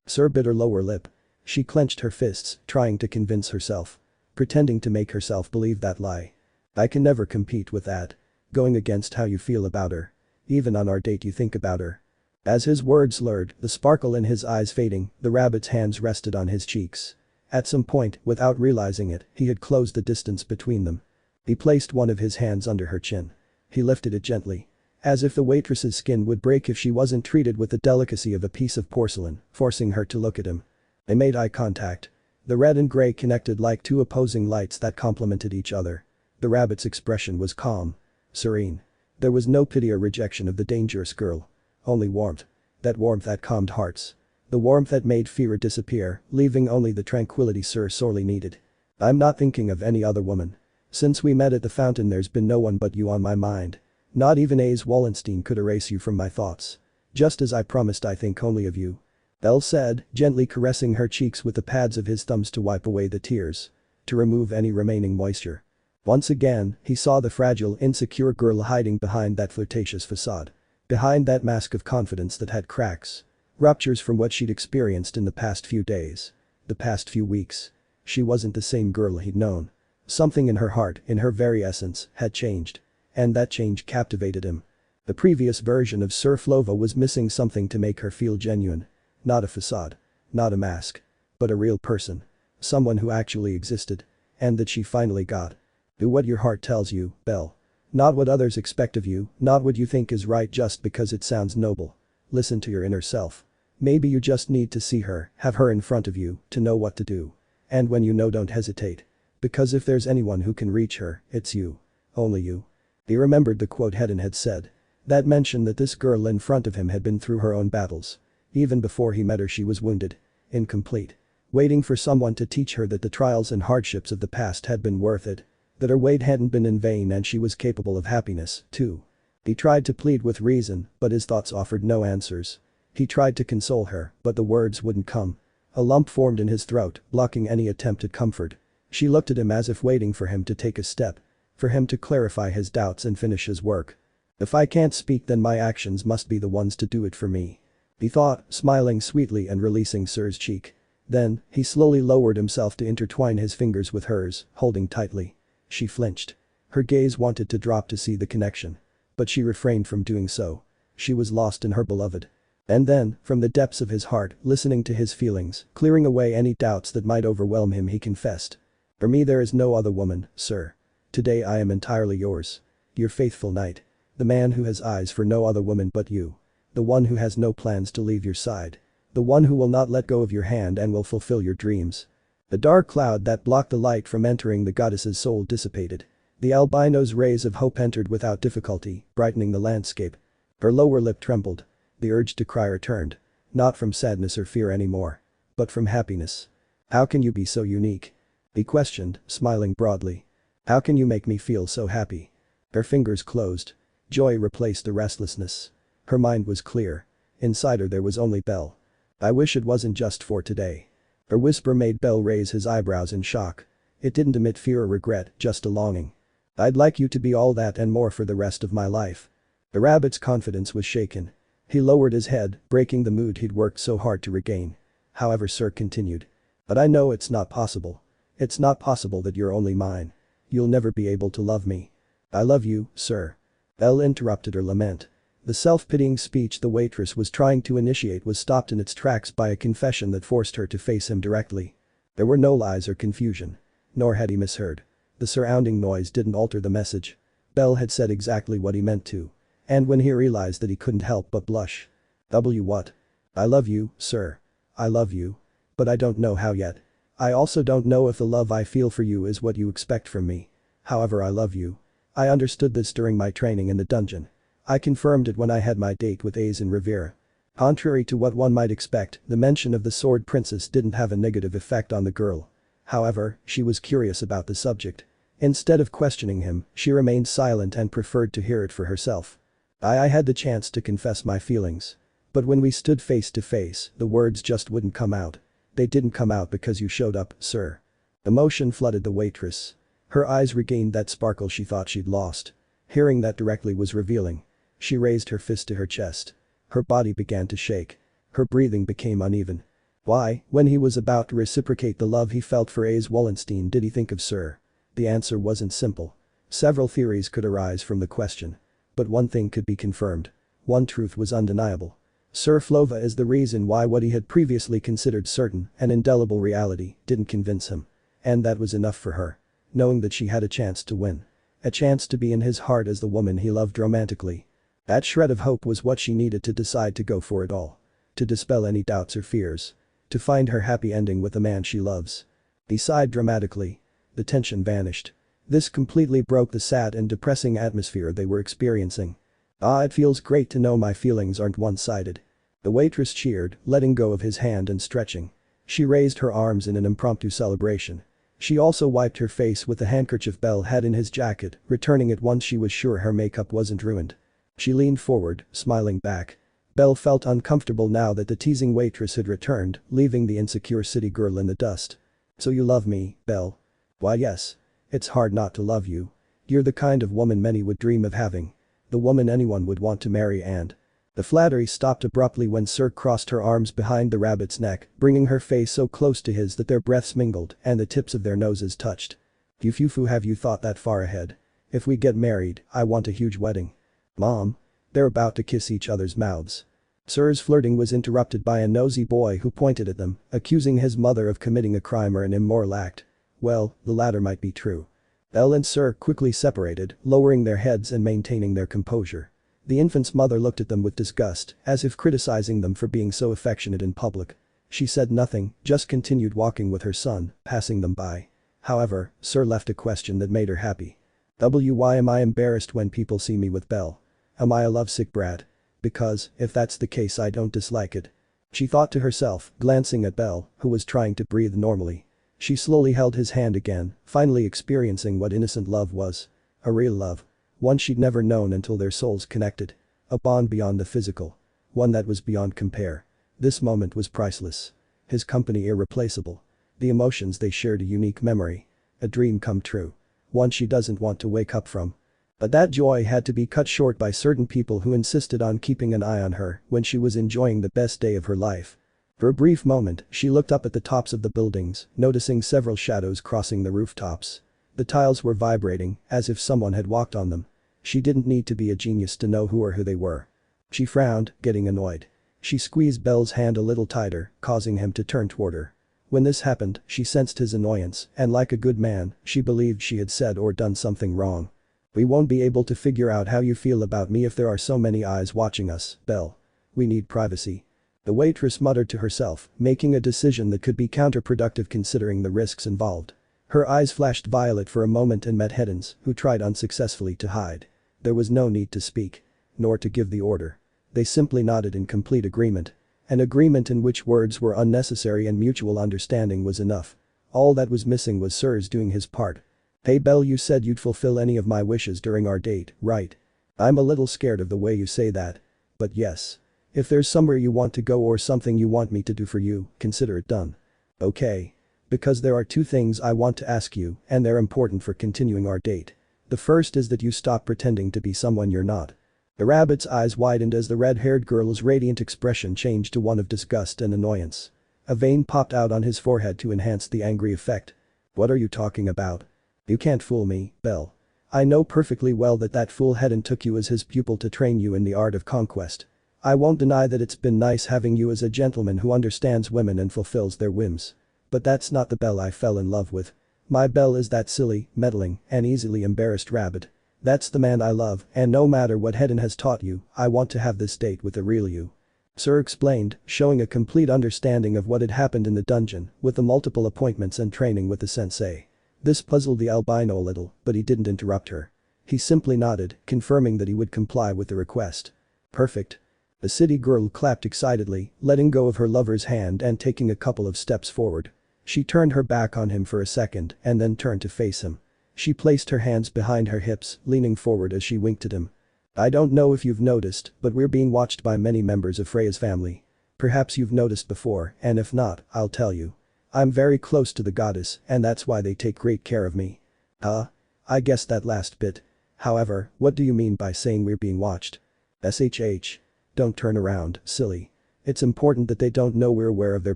A: Syr bit her lower lip. She clenched her fists, trying to convince herself. Pretending to make herself believe that lie. I can never compete with that. Going against how you feel about her. Even on our date you think about her. As his words slurred, the sparkle in his eyes fading, the rabbit's hands rested on his cheeks. At some point, without realizing it, he had closed the distance between them. He placed one of his hands under her chin. He lifted it gently. As if the waitress's skin would break if she wasn't treated with the delicacy of a piece of porcelain, forcing her to look at him. They made eye contact. The red and gray connected like two opposing lights that complemented each other. The rabbit's expression was calm. Serene. There was no pity or rejection of the dangerous girl. Only warmth. That warmth that calmed hearts. The warmth that made fear disappear, leaving only the tranquility Syr sorely needed. I'm not thinking of any other woman. Since we met at the fountain there's been no one but you on my mind. Not even Wallenstein could erase you from my thoughts. Just as I promised, I think only of you. Bell said, gently caressing her cheeks with the pads of his thumbs to wipe away the tears. To remove any remaining moisture. Once again, he saw the fragile, insecure girl hiding behind that flirtatious facade. Behind that mask of confidence that had cracks. Ruptures from what she'd experienced in the past few days. The past few weeks. She wasn't the same girl he'd known. Something in her heart, in her very essence, had changed. And that change captivated him. The previous version of Surflova was missing something to make her feel genuine. Not a facade. Not a mask. But a real person. Someone who actually existed. And that she finally got. Do what your heart tells you, Belle. Not what others expect of you, not what you think is right just because it sounds noble. Listen to your inner self. Maybe you just need to see her, have her in front of you, to know what to do. And when you know, don't hesitate. Because if there's anyone who can reach her, it's you. Only you. He remembered the quote Hedon had said. That mentioned that this girl in front of him had been through her own battles. Even before he met her she was wounded. Incomplete. Waiting for someone to teach her that the trials and hardships of the past had been worth it. That her wait hadn't been in vain and she was capable of happiness, too. He tried to plead with reason, but his thoughts offered no answers. He tried to console her, but the words wouldn't come. A lump formed in his throat, blocking any attempt at comfort. She looked at him as if waiting for him to take a step. For him to clarify his doubts and finish his work. If I can't speak, then my actions must be the ones to do it for me. He thought, smiling sweetly and releasing Syr's cheek. Then, he slowly lowered himself to intertwine his fingers with hers, holding tightly. She flinched. Her gaze wanted to drop to see the connection. But she refrained from doing so. She was lost in her beloved. And then, from the depths of his heart, listening to his feelings, clearing away any doubts that might overwhelm him, he confessed. For me there is no other woman, Syr. Today I am entirely yours. Your faithful knight. The man who has eyes for no other woman but you. The one who has no plans to leave your side. The one who will not let go of your hand and will fulfill your dreams. The dark cloud that blocked the light from entering the goddess's soul dissipated. The albino's rays of hope entered without difficulty, brightening the landscape. Her lower lip trembled. The urge to cry returned. Not from sadness or fear anymore. But from happiness. How can you be so unique? He questioned, smiling broadly. How can you make me feel so happy? Her fingers closed. Joy replaced the restlessness. Her mind was clear. Inside her there was only Belle. I wish it wasn't just for today. Her whisper made Belle raise his eyebrows in shock. It didn't emit fear or regret, just a longing. I'd like you to be all that and more for the rest of my life. The rabbit's confidence was shaken. He lowered his head, breaking the mood he'd worked so hard to regain. However, Syr continued. But I know it's not possible. It's not possible that you're only mine. You'll never be able to love me. I love you, Syr. Belle interrupted her lament. The self-pitying speech the waitress was trying to initiate was stopped in its tracks by a confession that forced her to face him directly. There were no lies or confusion. Nor had he misheard. The surrounding noise didn't alter the message. Belle had said exactly what he meant to. And when he realized that he couldn't help but blush. What? I love you, Syr. I love you. But I don't know how yet. I also don't know if the love I feel for you is what you expect from me. However, I love you. I understood this during my training in the dungeon. I confirmed it when I had my date with Ace in Riviera. Contrary to what one might expect, the mention of the Sword Princess didn't have a negative effect on the girl. However, she was curious about the subject. Instead of questioning him, she remained silent and preferred to hear it for herself. I had the chance to confess my feelings. But when we stood face to face, the words just wouldn't come out. They didn't come out because you showed up, Syr. Emotion flooded the waitress. Her eyes regained that sparkle she thought she'd lost. Hearing that directly was revealing. She raised her fist to her chest. Her body began to shake. Her breathing became uneven. Why, when he was about to reciprocate the love he felt for Ace Wallenstein, did he think of Syr? The answer wasn't simple. Several theories could arise from the question. But one thing could be confirmed. One truth was undeniable. Surflova is the reason why what he had previously considered certain and indelible reality didn't convince him. And that was enough for her. Knowing that she had a chance to win. A chance to be in his heart as the woman he loved romantically. That shred of hope was what she needed to decide to go for it all. To dispel any doubts or fears. To find her happy ending with the man she loves. He sighed dramatically. The tension vanished. This completely broke the sad and depressing atmosphere they were experiencing. It feels great to know my feelings aren't one-sided. The waitress cheered, letting go of his hand and stretching. She raised her arms in an impromptu celebration. She also wiped her face with the handkerchief Belle had in his jacket, returning it once she was sure her makeup wasn't ruined. She leaned forward, smiling back. Belle felt uncomfortable now that the teasing waitress had returned, leaving the insecure city girl in the dust. So you love me, Belle? Why, yes. It's hard not to love you. You're the kind of woman many would dream of having. The woman anyone would want to marry and The flattery stopped abruptly when Syr crossed her arms behind the rabbit's neck, bringing her face so close to his that their breaths mingled and the tips of their noses touched. Fufu, have you thought that far ahead? If we get married, I want a huge wedding. Mom. They're about to kiss each other's mouths. Syr's flirting was interrupted by a nosy boy who pointed at them, accusing his mother of committing a crime or an immoral act. Well, the latter might be true. Bell and Syr quickly separated, lowering their heads and maintaining their composure. The infant's mother looked at them with disgust, as if criticizing them for being so affectionate in public. She said nothing, just continued walking with her son, passing them by. However, Syr left a question that made her happy. Why am I embarrassed when people see me with Bell? Am I a lovesick brat? Because, if that's the case, I don't dislike it. She thought to herself, glancing at Bell, who was trying to breathe normally. She slowly held his hand again, finally experiencing what innocent love was. A real love. One she'd never known until their souls connected. A bond beyond the physical. One that was beyond compare. This moment was priceless. His company irreplaceable. The emotions they shared a unique memory. A dream come true. One she doesn't want to wake up from. But that joy had to be cut short by certain people who insisted on keeping an eye on her when she was enjoying the best day of her life. For a brief moment, she looked up at the tops of the buildings, noticing several shadows crossing the rooftops. The tiles were vibrating, as if someone had walked on them. She didn't need to be a genius to know who they were. She frowned, getting annoyed. She squeezed Bell's hand a little tighter, causing him to turn toward her. When this happened, she sensed his annoyance, and like a good man, she believed she had said or done something wrong. We won't be able to figure out how you feel about me if there are so many eyes watching us, Bell. We need privacy. The waitress muttered to herself, making a decision that could be counterproductive considering the risks involved. Her eyes flashed violet for a moment and met Hedon's, who tried unsuccessfully to hide. There was no need to speak. Nor to give the order. They simply nodded in complete agreement. An agreement in which words were unnecessary and mutual understanding was enough. All that was missing was Syr's doing his part. Hey Bell, you said you'd fulfill any of my wishes during our date, right? I'm a little scared of the way you say that. But yes. If there's somewhere you want to go or something you want me to do for you, consider it done. Okay. Because there are two things I want to ask you, and they're important for continuing our date. The first is that you stop pretending to be someone you're not. The rabbit's eyes widened as the red-haired girl's radiant expression changed to one of disgust and annoyance. A vein popped out on his forehead to enhance the angry effect. What are you talking about? You can't fool me, Bell. I know perfectly well that fool Hedon took you as his pupil to train you in the art of conquest. I won't deny that it's been nice having you as a gentleman who understands women and fulfills their whims. But that's not the Bell I fell in love with. My Bell is that silly, meddling, and easily embarrassed rabbit. That's the man I love, and no matter what Hedon has taught you, I want to have this date with the real you. Syr explained, showing a complete understanding of what had happened in the dungeon, with the multiple appointments and training with the sensei. This puzzled the albino a little, but he didn't interrupt her. He simply nodded, confirming that he would comply with the request. Perfect. The city girl clapped excitedly, letting go of her lover's hand and taking a couple of steps forward. She turned her back on him for a second and then turned to face him. She placed her hands behind her hips, leaning forward as she winked at him. I don't know if you've noticed, but we're being watched by many members of Freya's family. Perhaps you've noticed before, and if not, I'll tell you. I'm very close to the goddess, and that's why they take great care of me. I guessed that last bit. However, what do you mean by saying we're being watched? SHH. Don't turn around, silly. It's important that they don't know we're aware of their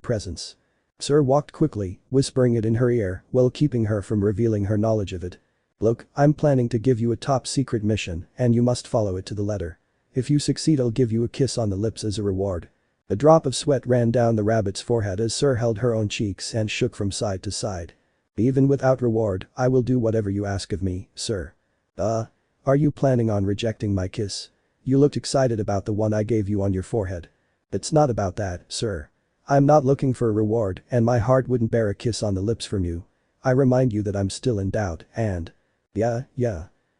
A: presence. Syr walked quickly, whispering it in her ear, while keeping her from revealing her knowledge of it. Look, I'm planning to give you a top-secret mission, and you must follow it to the letter. If you succeed, I'll give you a kiss on the lips as a reward. A drop of sweat ran down the rabbit's forehead as Syr held her own cheeks and shook from side to side. Even without reward, I will do whatever you ask of me, Syr. Are you planning on rejecting my kiss? You looked excited about the one I gave you on your forehead. It's not about that, Syr. I'm not looking for a reward, and my heart wouldn't bear a kiss on the lips from you. I remind you that I'm still in doubt, and… Yeah.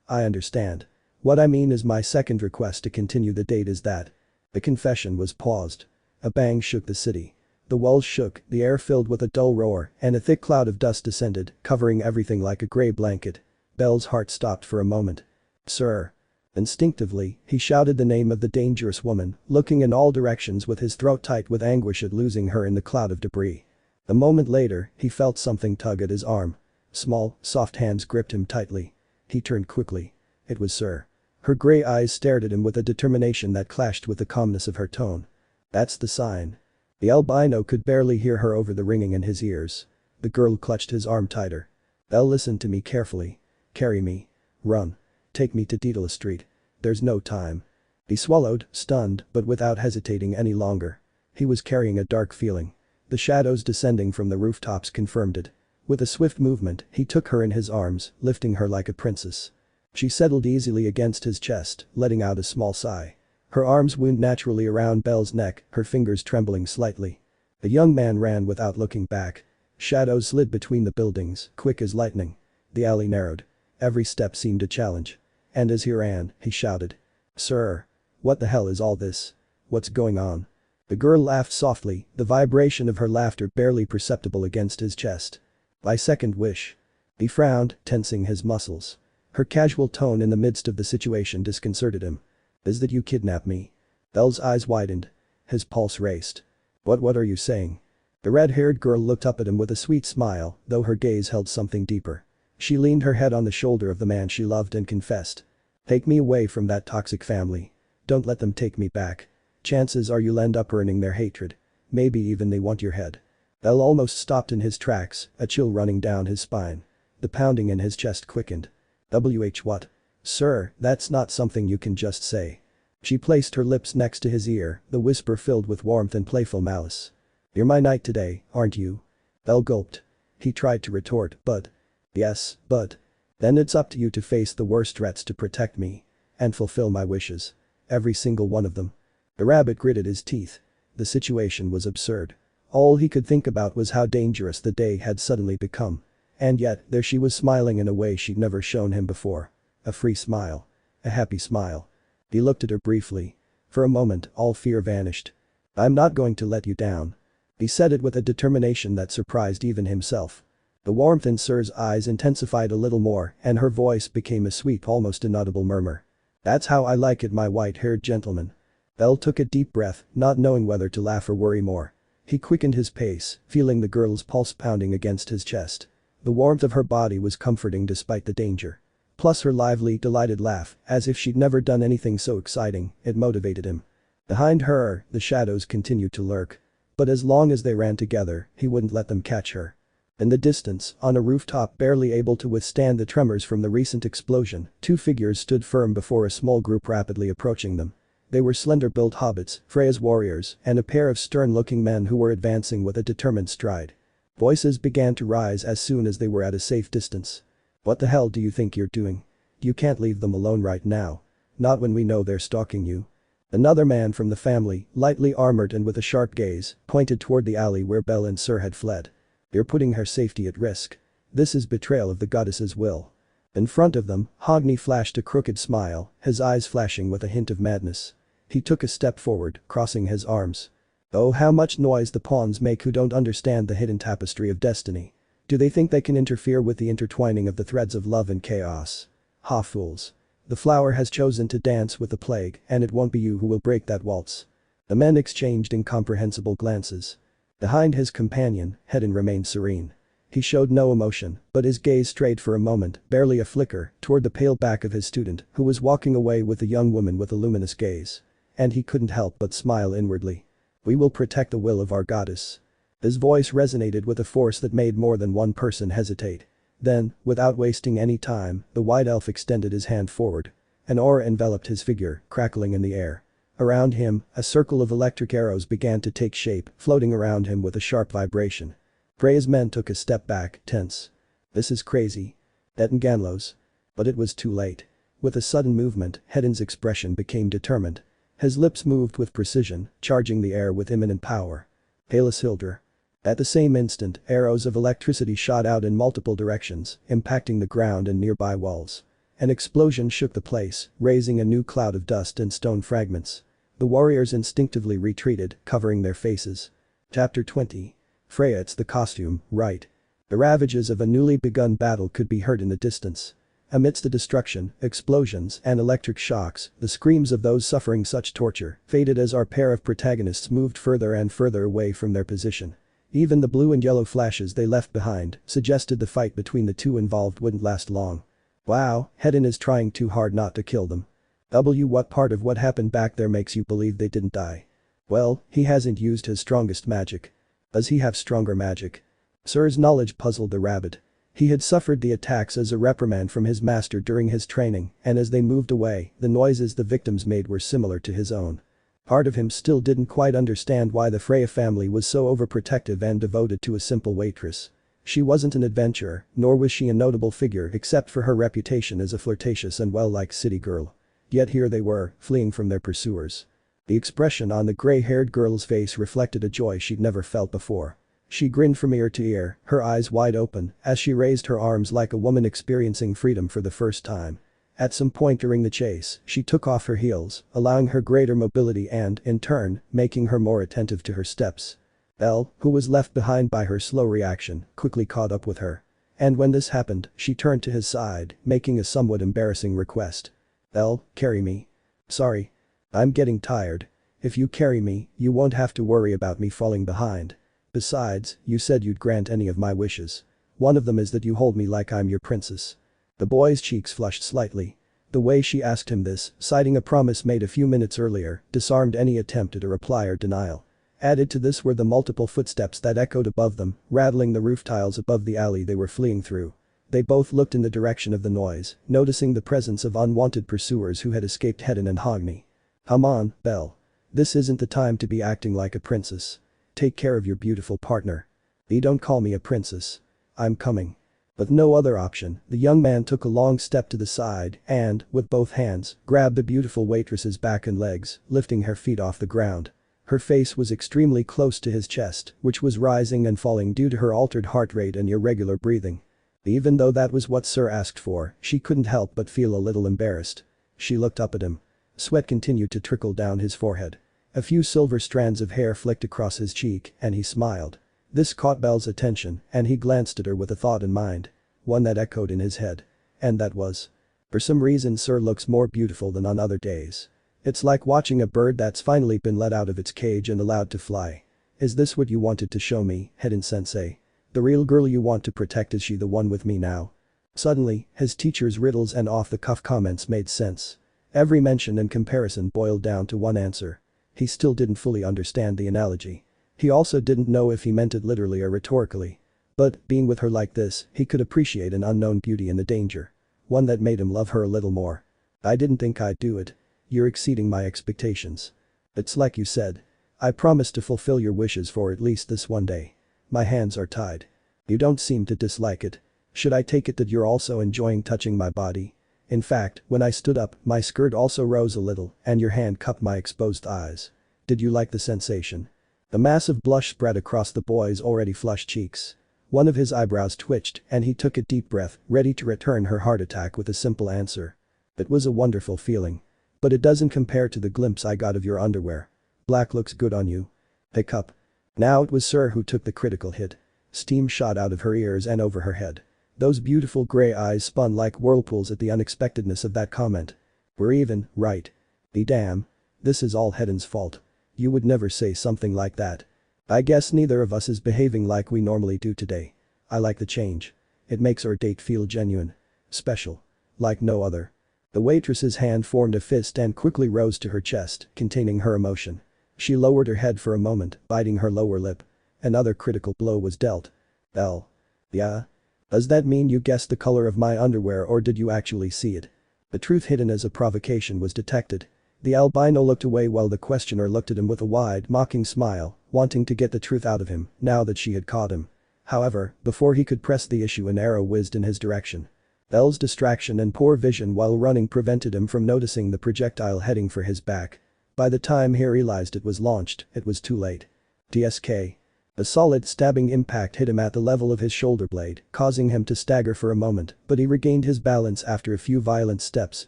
A: I understand. What I mean is my second request to continue the date is that… The confession was paused. A bang shook the city. The walls shook, the air filled with a dull roar, and a thick cloud of dust descended, covering everything like a grey blanket. Bell's heart stopped for a moment. Syr. Instinctively, he shouted the name of the dangerous woman, looking in all directions with his throat tight with anguish at losing her in the cloud of debris. A moment later, he felt something tug at his arm. Small, soft hands gripped him tightly. He turned quickly. It was Syr. Her gray eyes stared at him with a determination that clashed with the calmness of her tone. That's the sign. The albino could barely hear her over the ringing in his ears. The girl clutched his arm tighter. Bell, listen to me carefully. Carry me. Run. Take me to Daedalus Street. There's no time. He swallowed, stunned, but without hesitating any longer. He was carrying a dark feeling. The shadows descending from the rooftops confirmed it. With a swift movement, he took her in his arms, lifting her like a princess. She settled easily against his chest, letting out a small sigh. Her arms wound naturally around Bell's neck, her fingers trembling slightly. The young man ran without looking back. Shadows slid between the buildings, quick as lightning. The alley narrowed. Every step seemed a challenge. And as he ran, he shouted. "Sir! What the hell is all this? What's going on?" The girl laughed softly, the vibration of her laughter barely perceptible against his chest. "My second wish." He frowned, tensing his muscles. Her casual tone in the midst of the situation disconcerted him. "Is that you kidnap me?" Bell's eyes widened. His pulse raced. What are you saying?" The red-haired girl looked up at him with a sweet smile, though her gaze held something deeper. She leaned her head on the shoulder of the man she loved and confessed. "Take me away from that toxic family. Don't let them take me back. Chances are you'll end up earning their hatred. Maybe even they want your head." Bell almost stopped in his tracks, a chill running down his spine. The pounding in his chest quickened. What? "Sir, that's not something you can just say." She placed her lips next to his ear, the whisper filled with warmth and playful malice. "You're my knight today, aren't you?" Bell gulped. He tried to retort, but. "Yes, but. Then it's up to you to face the worst threats to protect me. And fulfill my wishes. Every single one of them." The rabbit gritted his teeth. The situation was absurd. All he could think about was how dangerous the day had suddenly become. And yet, there she was smiling in a way she'd never shown him before. A free smile. A happy smile. He looked at her briefly. For a moment, all fear vanished. "I'm not going to let you down." He said it with a determination that surprised even himself. The warmth in Syr's eyes intensified a little more, and her voice became a sweet, almost inaudible murmur. "That's how I like it, my white-haired gentleman." Bell took a deep breath, not knowing whether to laugh or worry more. He quickened his pace, feeling the girl's pulse pounding against his chest. The warmth of her body was comforting despite the danger. Plus her lively, delighted laugh, as if she'd never done anything so exciting, it motivated him. Behind her, the shadows continued to lurk. But as long as they ran together, he wouldn't let them catch her. In the distance, on a rooftop barely able to withstand the tremors from the recent explosion, two figures stood firm before a small group rapidly approaching them. They were slender-built hobbits, Freya's warriors, and a pair of stern-looking men who were advancing with a determined stride. Voices began to rise as soon as they were at a safe distance. "What the hell do you think you're doing? You can't leave them alone right now. Not when we know they're stalking you." Another man from the family, lightly armored and with a sharp gaze, pointed toward the alley where Bell and Syr had fled. "You're putting her safety at risk. This is betrayal of the goddess's will." In front of them, Hogni flashed a crooked smile, his eyes flashing with a hint of madness. He took a step forward, crossing his arms. "Oh, how much noise the pawns make who don't understand the hidden tapestry of destiny. Do they think they can interfere with the intertwining of the threads of love and chaos? Ha, fools. The flower has chosen to dance with the plague, and it won't be you who will break that waltz." The men exchanged incomprehensible glances. Behind his companion, Hedin remained serene. He showed no emotion, but his gaze strayed for a moment, barely a flicker, toward the pale back of his student, who was walking away with a young woman with a luminous gaze. And he couldn't help but smile inwardly. "We will protect the will of our goddess." His voice resonated with a force that made more than one person hesitate. Then, without wasting any time, the white elf extended his hand forward. An aura enveloped his figure, crackling in the air. Around him, a circle of electric arrows began to take shape, floating around him with a sharp vibration. Freya's men took a step back, tense. "This is crazy." Ganlos. But it was too late. With a sudden movement, Hedin's expression became determined. His lips moved with precision, charging the air with imminent power. "Halis Hildra." At the same instant, arrows of electricity shot out in multiple directions, impacting the ground and nearby walls. An explosion shook the place, raising a new cloud of dust and stone fragments. The warriors instinctively retreated, covering their faces. Chapter 20. Freya, it's the costume, right? The ravages of a newly begun battle could be heard in the distance. Amidst the destruction, explosions, and electric shocks, the screams of those suffering such torture faded as our pair of protagonists moved further and further away from their position. Even the blue and yellow flashes they left behind suggested the fight between the two involved wouldn't last long. "Wow, Hedin is trying too hard not to kill them." What part of what happened back there makes you believe they didn't die? Well, he hasn't used his strongest magic. Does he have stronger magic? Syr's knowledge puzzled the rabbit. He had suffered the attacks as a reprimand from his master during his training, and as they moved away, the noises the victims made were similar to his own. Part of him still didn't quite understand why the Freya family was so overprotective and devoted to a simple waitress. She wasn't an adventurer, nor was she a notable figure except for her reputation as a flirtatious and well-liked city girl. Yet here they were, fleeing from their pursuers. The expression on the gray-haired girl's face reflected a joy she'd never felt before. She grinned from ear to ear, her eyes wide open, as she raised her arms like a woman experiencing freedom for the first time. At some point during the chase, she took off her heels, allowing her greater mobility and, in turn, making her more attentive to her steps. Belle, who was left behind by her slow reaction, quickly caught up with her. And when this happened, she turned to his side, making a somewhat embarrassing request. "Belle, carry me." "Sorry. I'm getting tired. If you carry me, you won't have to worry about me falling behind. Besides, you said you'd grant any of my wishes. One of them is that you hold me like I'm your princess." The boy's cheeks flushed slightly. The way she asked him this, citing a promise made a few minutes earlier, disarmed any attempt at a reply or denial. Added to this were the multiple footsteps that echoed above them, rattling the roof tiles above the alley they were fleeing through. They both looked in the direction of the noise, noticing the presence of unwanted pursuers who had escaped Hedon and Hogni. "Come on, Belle. This isn't the time to be acting like a princess. Take care of your beautiful partner." Don't call me a princess. I'm coming." With no other option, the young man took a long step to the side and, with both hands, grabbed the beautiful waitress's back and legs, lifting her feet off the ground. Her face was extremely close to his chest, which was rising and falling due to her altered heart rate and irregular breathing. Even though that was what Syr asked for, she couldn't help but feel a little embarrassed. She looked up at him. Sweat continued to trickle down his forehead. A few silver strands of hair flicked across his cheek, and he smiled. This caught Belle's attention, and he glanced at her with a thought in mind. One that echoed in his head. And that was. For some reason Syr looks more beautiful than on other days. It's like watching a bird that's finally been let out of its cage and allowed to fly. Is this what you wanted to show me, Hedon-sensei? The real girl you want to protect, is she the one with me now? Suddenly, his teacher's riddles and off-the-cuff comments made sense. Every mention and comparison boiled down to one answer. He still didn't fully understand the analogy. He also didn't know if he meant it literally or rhetorically. But, being with her like this, he could appreciate an unknown beauty in the danger. One that made him love her a little more. "I didn't think I'd do it. You're exceeding my expectations. It's like you said. I promise to fulfill your wishes for at least this one day. My hands are tied." "You don't seem to dislike it. Should I take it that you're also enjoying touching my body? In fact, when I stood up, my skirt also rose a little, and your hand cupped my exposed eyes. Did you like the sensation?" A massive blush spread across the boy's already flushed cheeks. One of his eyebrows twitched, and he took a deep breath, ready to return her heart attack with a simple answer. "It was a wonderful feeling. But it doesn't compare to the glimpse I got of your underwear. Black looks good on you." Hiccup. Now it was Syr who took the critical hit. Steam shot out of her ears and over her head. Those beautiful gray eyes spun like whirlpools at the unexpectedness of that comment. "We're even, right? Be damn. This is all Hedon's fault. You would never say something like that. I guess neither of us is behaving like we normally do today. I like the change. It makes our date feel genuine. Special. Like no other." The waitress's hand formed a fist and quickly rose to her chest, containing her emotion. She lowered her head for a moment, biting her lower lip. Another critical blow was dealt. "Belle. Yeah? Does that mean you guessed the color of my underwear, or did you actually see it?" The truth hidden as a provocation was detected. The albino looked away while the questioner looked at him with a wide, mocking smile, wanting to get the truth out of him, now that she had caught him. However, before he could press the issue, an arrow whizzed in his direction. Belle's distraction and poor vision while running prevented him from noticing the projectile heading for his back. By the time he realized it was launched, it was too late. TSK. A solid stabbing impact hit him at the level of his shoulder blade, causing him to stagger for a moment, but he regained his balance after a few violent steps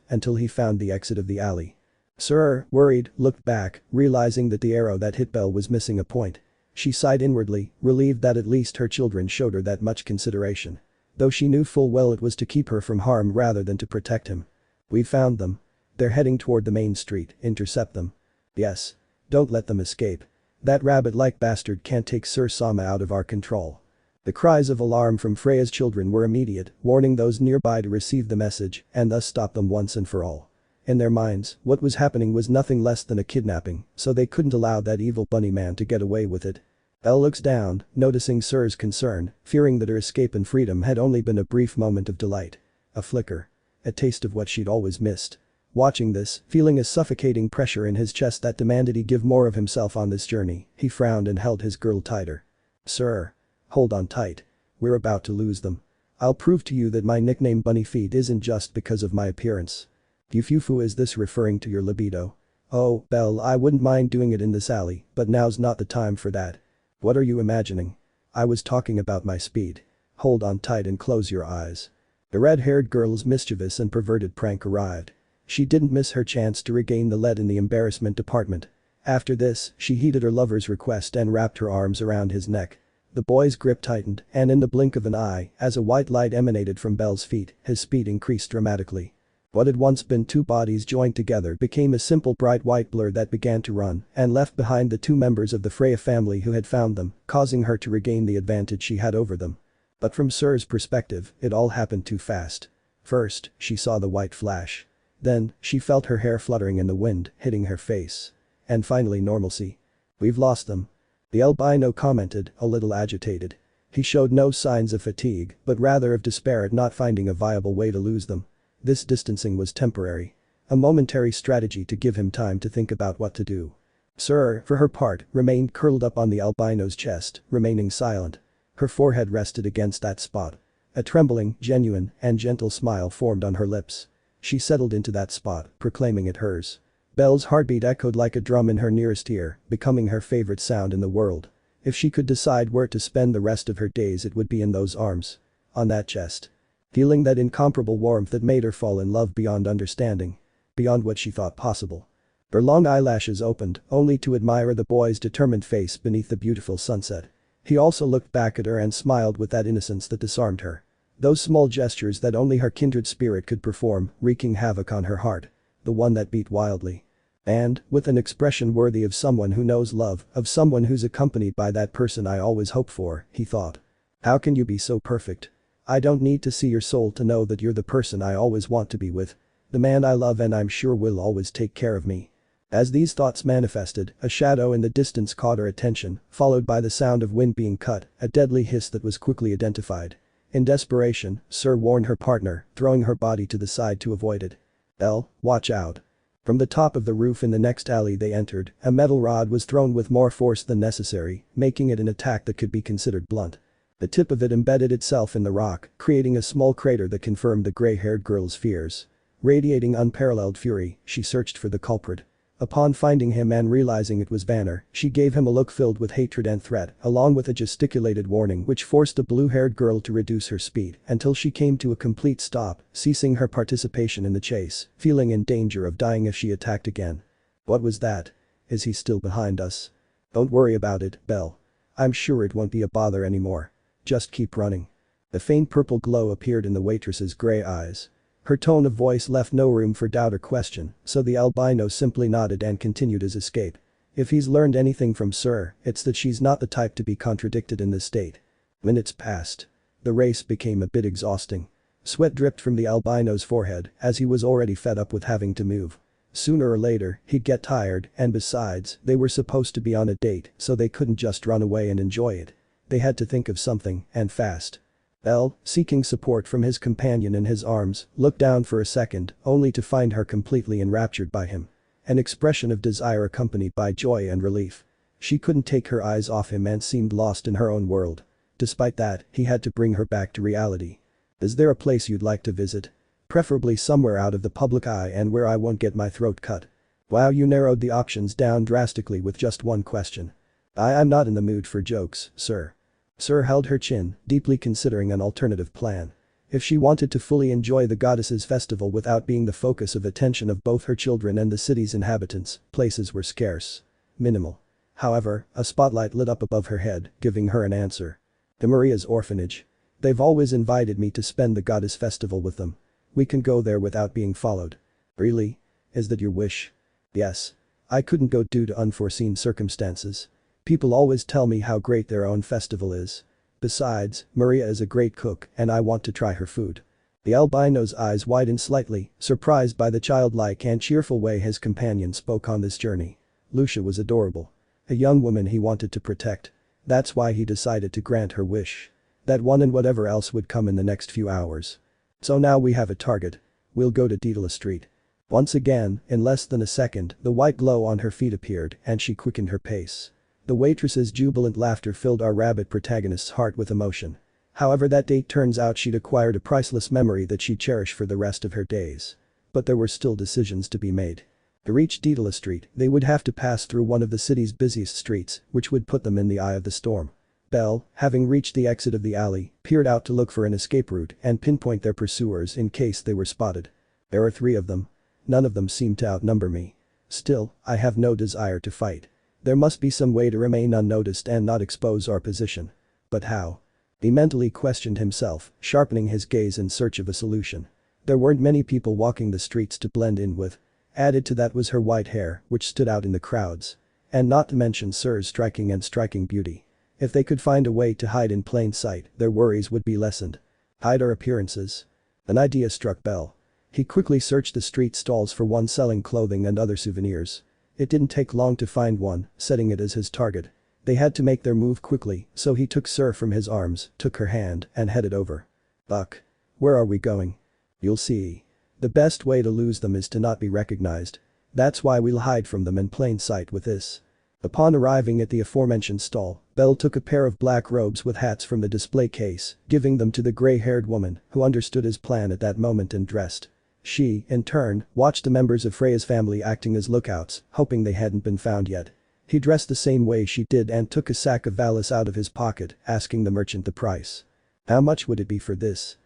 A: until he found the exit of the alley. Syr, worried, looked back, realizing that the arrow that hit Belle was missing a point. She sighed inwardly, relieved that at least her children showed her that much consideration. Though she knew full well it was to keep her from harm rather than to protect him. "We found them. They're heading toward the main street, intercept them." "Yes. Don't let them escape. That rabbit-like bastard can't take Syr-sama out of our control." The cries of alarm from Freya's children were immediate, warning those nearby to receive the message and thus stop them once and for all. In their minds, what was happening was nothing less than a kidnapping, so they couldn't allow that evil bunny man to get away with it. Belle looks down, noticing Syr's concern, fearing that her escape and freedom had only been a brief moment of delight. A flicker. A taste of what she'd always missed. Watching this, feeling a suffocating pressure in his chest that demanded he give more of himself on this journey, he frowned and held his girl tighter. Syr. Hold on tight. We're about to lose them. I'll prove to you that my nickname Bunny Feet isn't just because of my appearance. Yufufu, is this referring to your libido? Oh, Belle, I wouldn't mind doing it in this alley, but now's not the time for that. What are you imagining? I was talking about my speed. Hold on tight and close your eyes. The red-haired girl's mischievous and perverted prank arrived. She didn't miss her chance to regain the lead in the embarrassment department. After this, she heeded her lover's request and wrapped her arms around his neck. The boy's grip tightened, and in the blink of an eye, as a white light emanated from Belle's feet, his speed increased dramatically. What had once been two bodies joined together became a simple bright white blur that began to run and left behind the two members of the Freya family who had found them, causing her to regain the advantage she had over them. But from Syr's perspective, it all happened too fast. First, she saw the white flash. Then, she felt her hair fluttering in the wind, hitting her face. And finally normalcy. We've lost them. The albino commented, a little agitated. He showed no signs of fatigue, but rather of despair at not finding a viable way to lose them. This distancing was temporary. A momentary strategy to give him time to think about what to do. Syr, for her part, remained curled up on the albino's chest, remaining silent. Her forehead rested against that spot. A trembling, genuine, and gentle smile formed on her lips. She settled into that spot, proclaiming it hers. Belle's heartbeat echoed like a drum in her nearest ear, becoming her favorite sound in the world. If she could decide where to spend the rest of her days, it would be in those arms. On that chest. Feeling that incomparable warmth that made her fall in love beyond understanding. Beyond what she thought possible. Her long eyelashes opened, only to admire the boy's determined face beneath the beautiful sunset. He also looked back at her and smiled with that innocence that disarmed her. Those small gestures that only her kindred spirit could perform, wreaking havoc on her heart. The one that beat wildly. And, with an expression worthy of someone who knows love, of someone who's accompanied by that person I always hope for, he thought. How can you be so perfect? I don't need to see your soul to know that you're the person I always want to be with. The man I love and I'm sure will always take care of me. As these thoughts manifested, a shadow in the distance caught her attention, followed by the sound of wind being cut, a deadly hiss that was quickly identified. In desperation, Syr warned her partner, throwing her body to the side to avoid it. Belle, watch out. From the top of the roof in the next alley they entered, a metal rod was thrown with more force than necessary, making it an attack that could be considered blunt. The tip of it embedded itself in the rock, creating a small crater that confirmed the gray-haired girl's fears. Radiating unparalleled fury, she searched for the culprit. Upon finding him and realizing it was Banner, she gave him a look filled with hatred and threat, along with a gesticulated warning which forced the blue-haired girl to reduce her speed until she came to a complete stop, ceasing her participation in the chase, feeling in danger of dying if she attacked again. What was that? Is he still behind us? Don't worry about it, Belle. I'm sure it won't be a bother anymore. Just keep running. The faint purple glow appeared in the waitress's gray eyes. Her tone of voice left no room for doubt or question, so the albino simply nodded and continued his escape. If he's learned anything from Syr, it's that she's not the type to be contradicted in this state. Minutes passed. The race became a bit exhausting. Sweat dripped from the albino's forehead as he was already fed up with having to move. Sooner or later, he'd get tired, and besides, they were supposed to be on a date, so they couldn't just run away and enjoy it. They had to think of something, and fast. Belle, seeking support from his companion in his arms, looked down for a second, only to find her completely enraptured by him. An expression of desire accompanied by joy and relief. She couldn't take her eyes off him and seemed lost in her own world. Despite that, he had to bring her back to reality. Is there a place you'd like to visit? Preferably somewhere out of the public eye and where I won't get my throat cut. Wow, you narrowed the options down drastically with just one question. I'm not in the mood for jokes, Syr. Syr held her chin, deeply considering an alternative plan. If she wanted to fully enjoy the goddess's festival without being the focus of attention of both her children and the city's inhabitants, places were scarce. Minimal. However, a spotlight lit up above her head, giving her an answer. The Maria's orphanage. They've always invited me to spend the goddess festival with them. We can go there without being followed. Really? Is that your wish? Yes. I couldn't go due to unforeseen circumstances. People always tell me how great their own festival is. Besides, Maria is a great cook and I want to try her food. The albino's eyes widened slightly, surprised by the childlike and cheerful way his companion spoke on this journey. Lucia was adorable. A young woman he wanted to protect. That's why he decided to grant her wish. That one and whatever else would come in the next few hours. So now we have a target. We'll go to Daedalus Street. Once again, in less than a second, the white glow on her feet appeared and she quickened her pace. The waitress's jubilant laughter filled our rabbit protagonist's heart with emotion. However, that date turns out she'd acquired a priceless memory that she'd cherish for the rest of her days. But there were still decisions to be made. To reach Daedalus Street, they would have to pass through one of the city's busiest streets, which would put them in the eye of the storm. Bell, having reached the exit of the alley, peered out to look for an escape route and pinpoint their pursuers in case they were spotted. There are 3 of them. None of them seem to outnumber me. Still, I have no desire to fight. There must be some way to remain unnoticed and not expose our position. But how? He mentally questioned himself, sharpening his gaze in search of a solution. There weren't many people walking the streets to blend in with. Added to that was her white hair, which stood out in the crowds. And not to mention Syr's striking beauty. If they could find a way to hide in plain sight, their worries would be lessened. Hide our appearances. An idea struck Bell. He quickly searched the street stalls for one selling clothing and other souvenirs. It didn't take long to find one, setting it as his target. They had to make their move quickly, so he took Syr from his arms, took her hand, and headed over. Buck. Where are we going? You'll see. The best way to lose them is to not be recognized. That's why we'll hide from them in plain sight with this. Upon arriving at the aforementioned stall, Bell took a pair of black robes with hats from the display case, giving them to the gray-haired woman, who understood his plan at that moment and dressed. She, in turn, watched the members of Freya's family acting as lookouts, hoping they hadn't been found yet. He dressed the same way she did and took a sack of vallis out of his pocket, asking the merchant the price. How much would it be for this?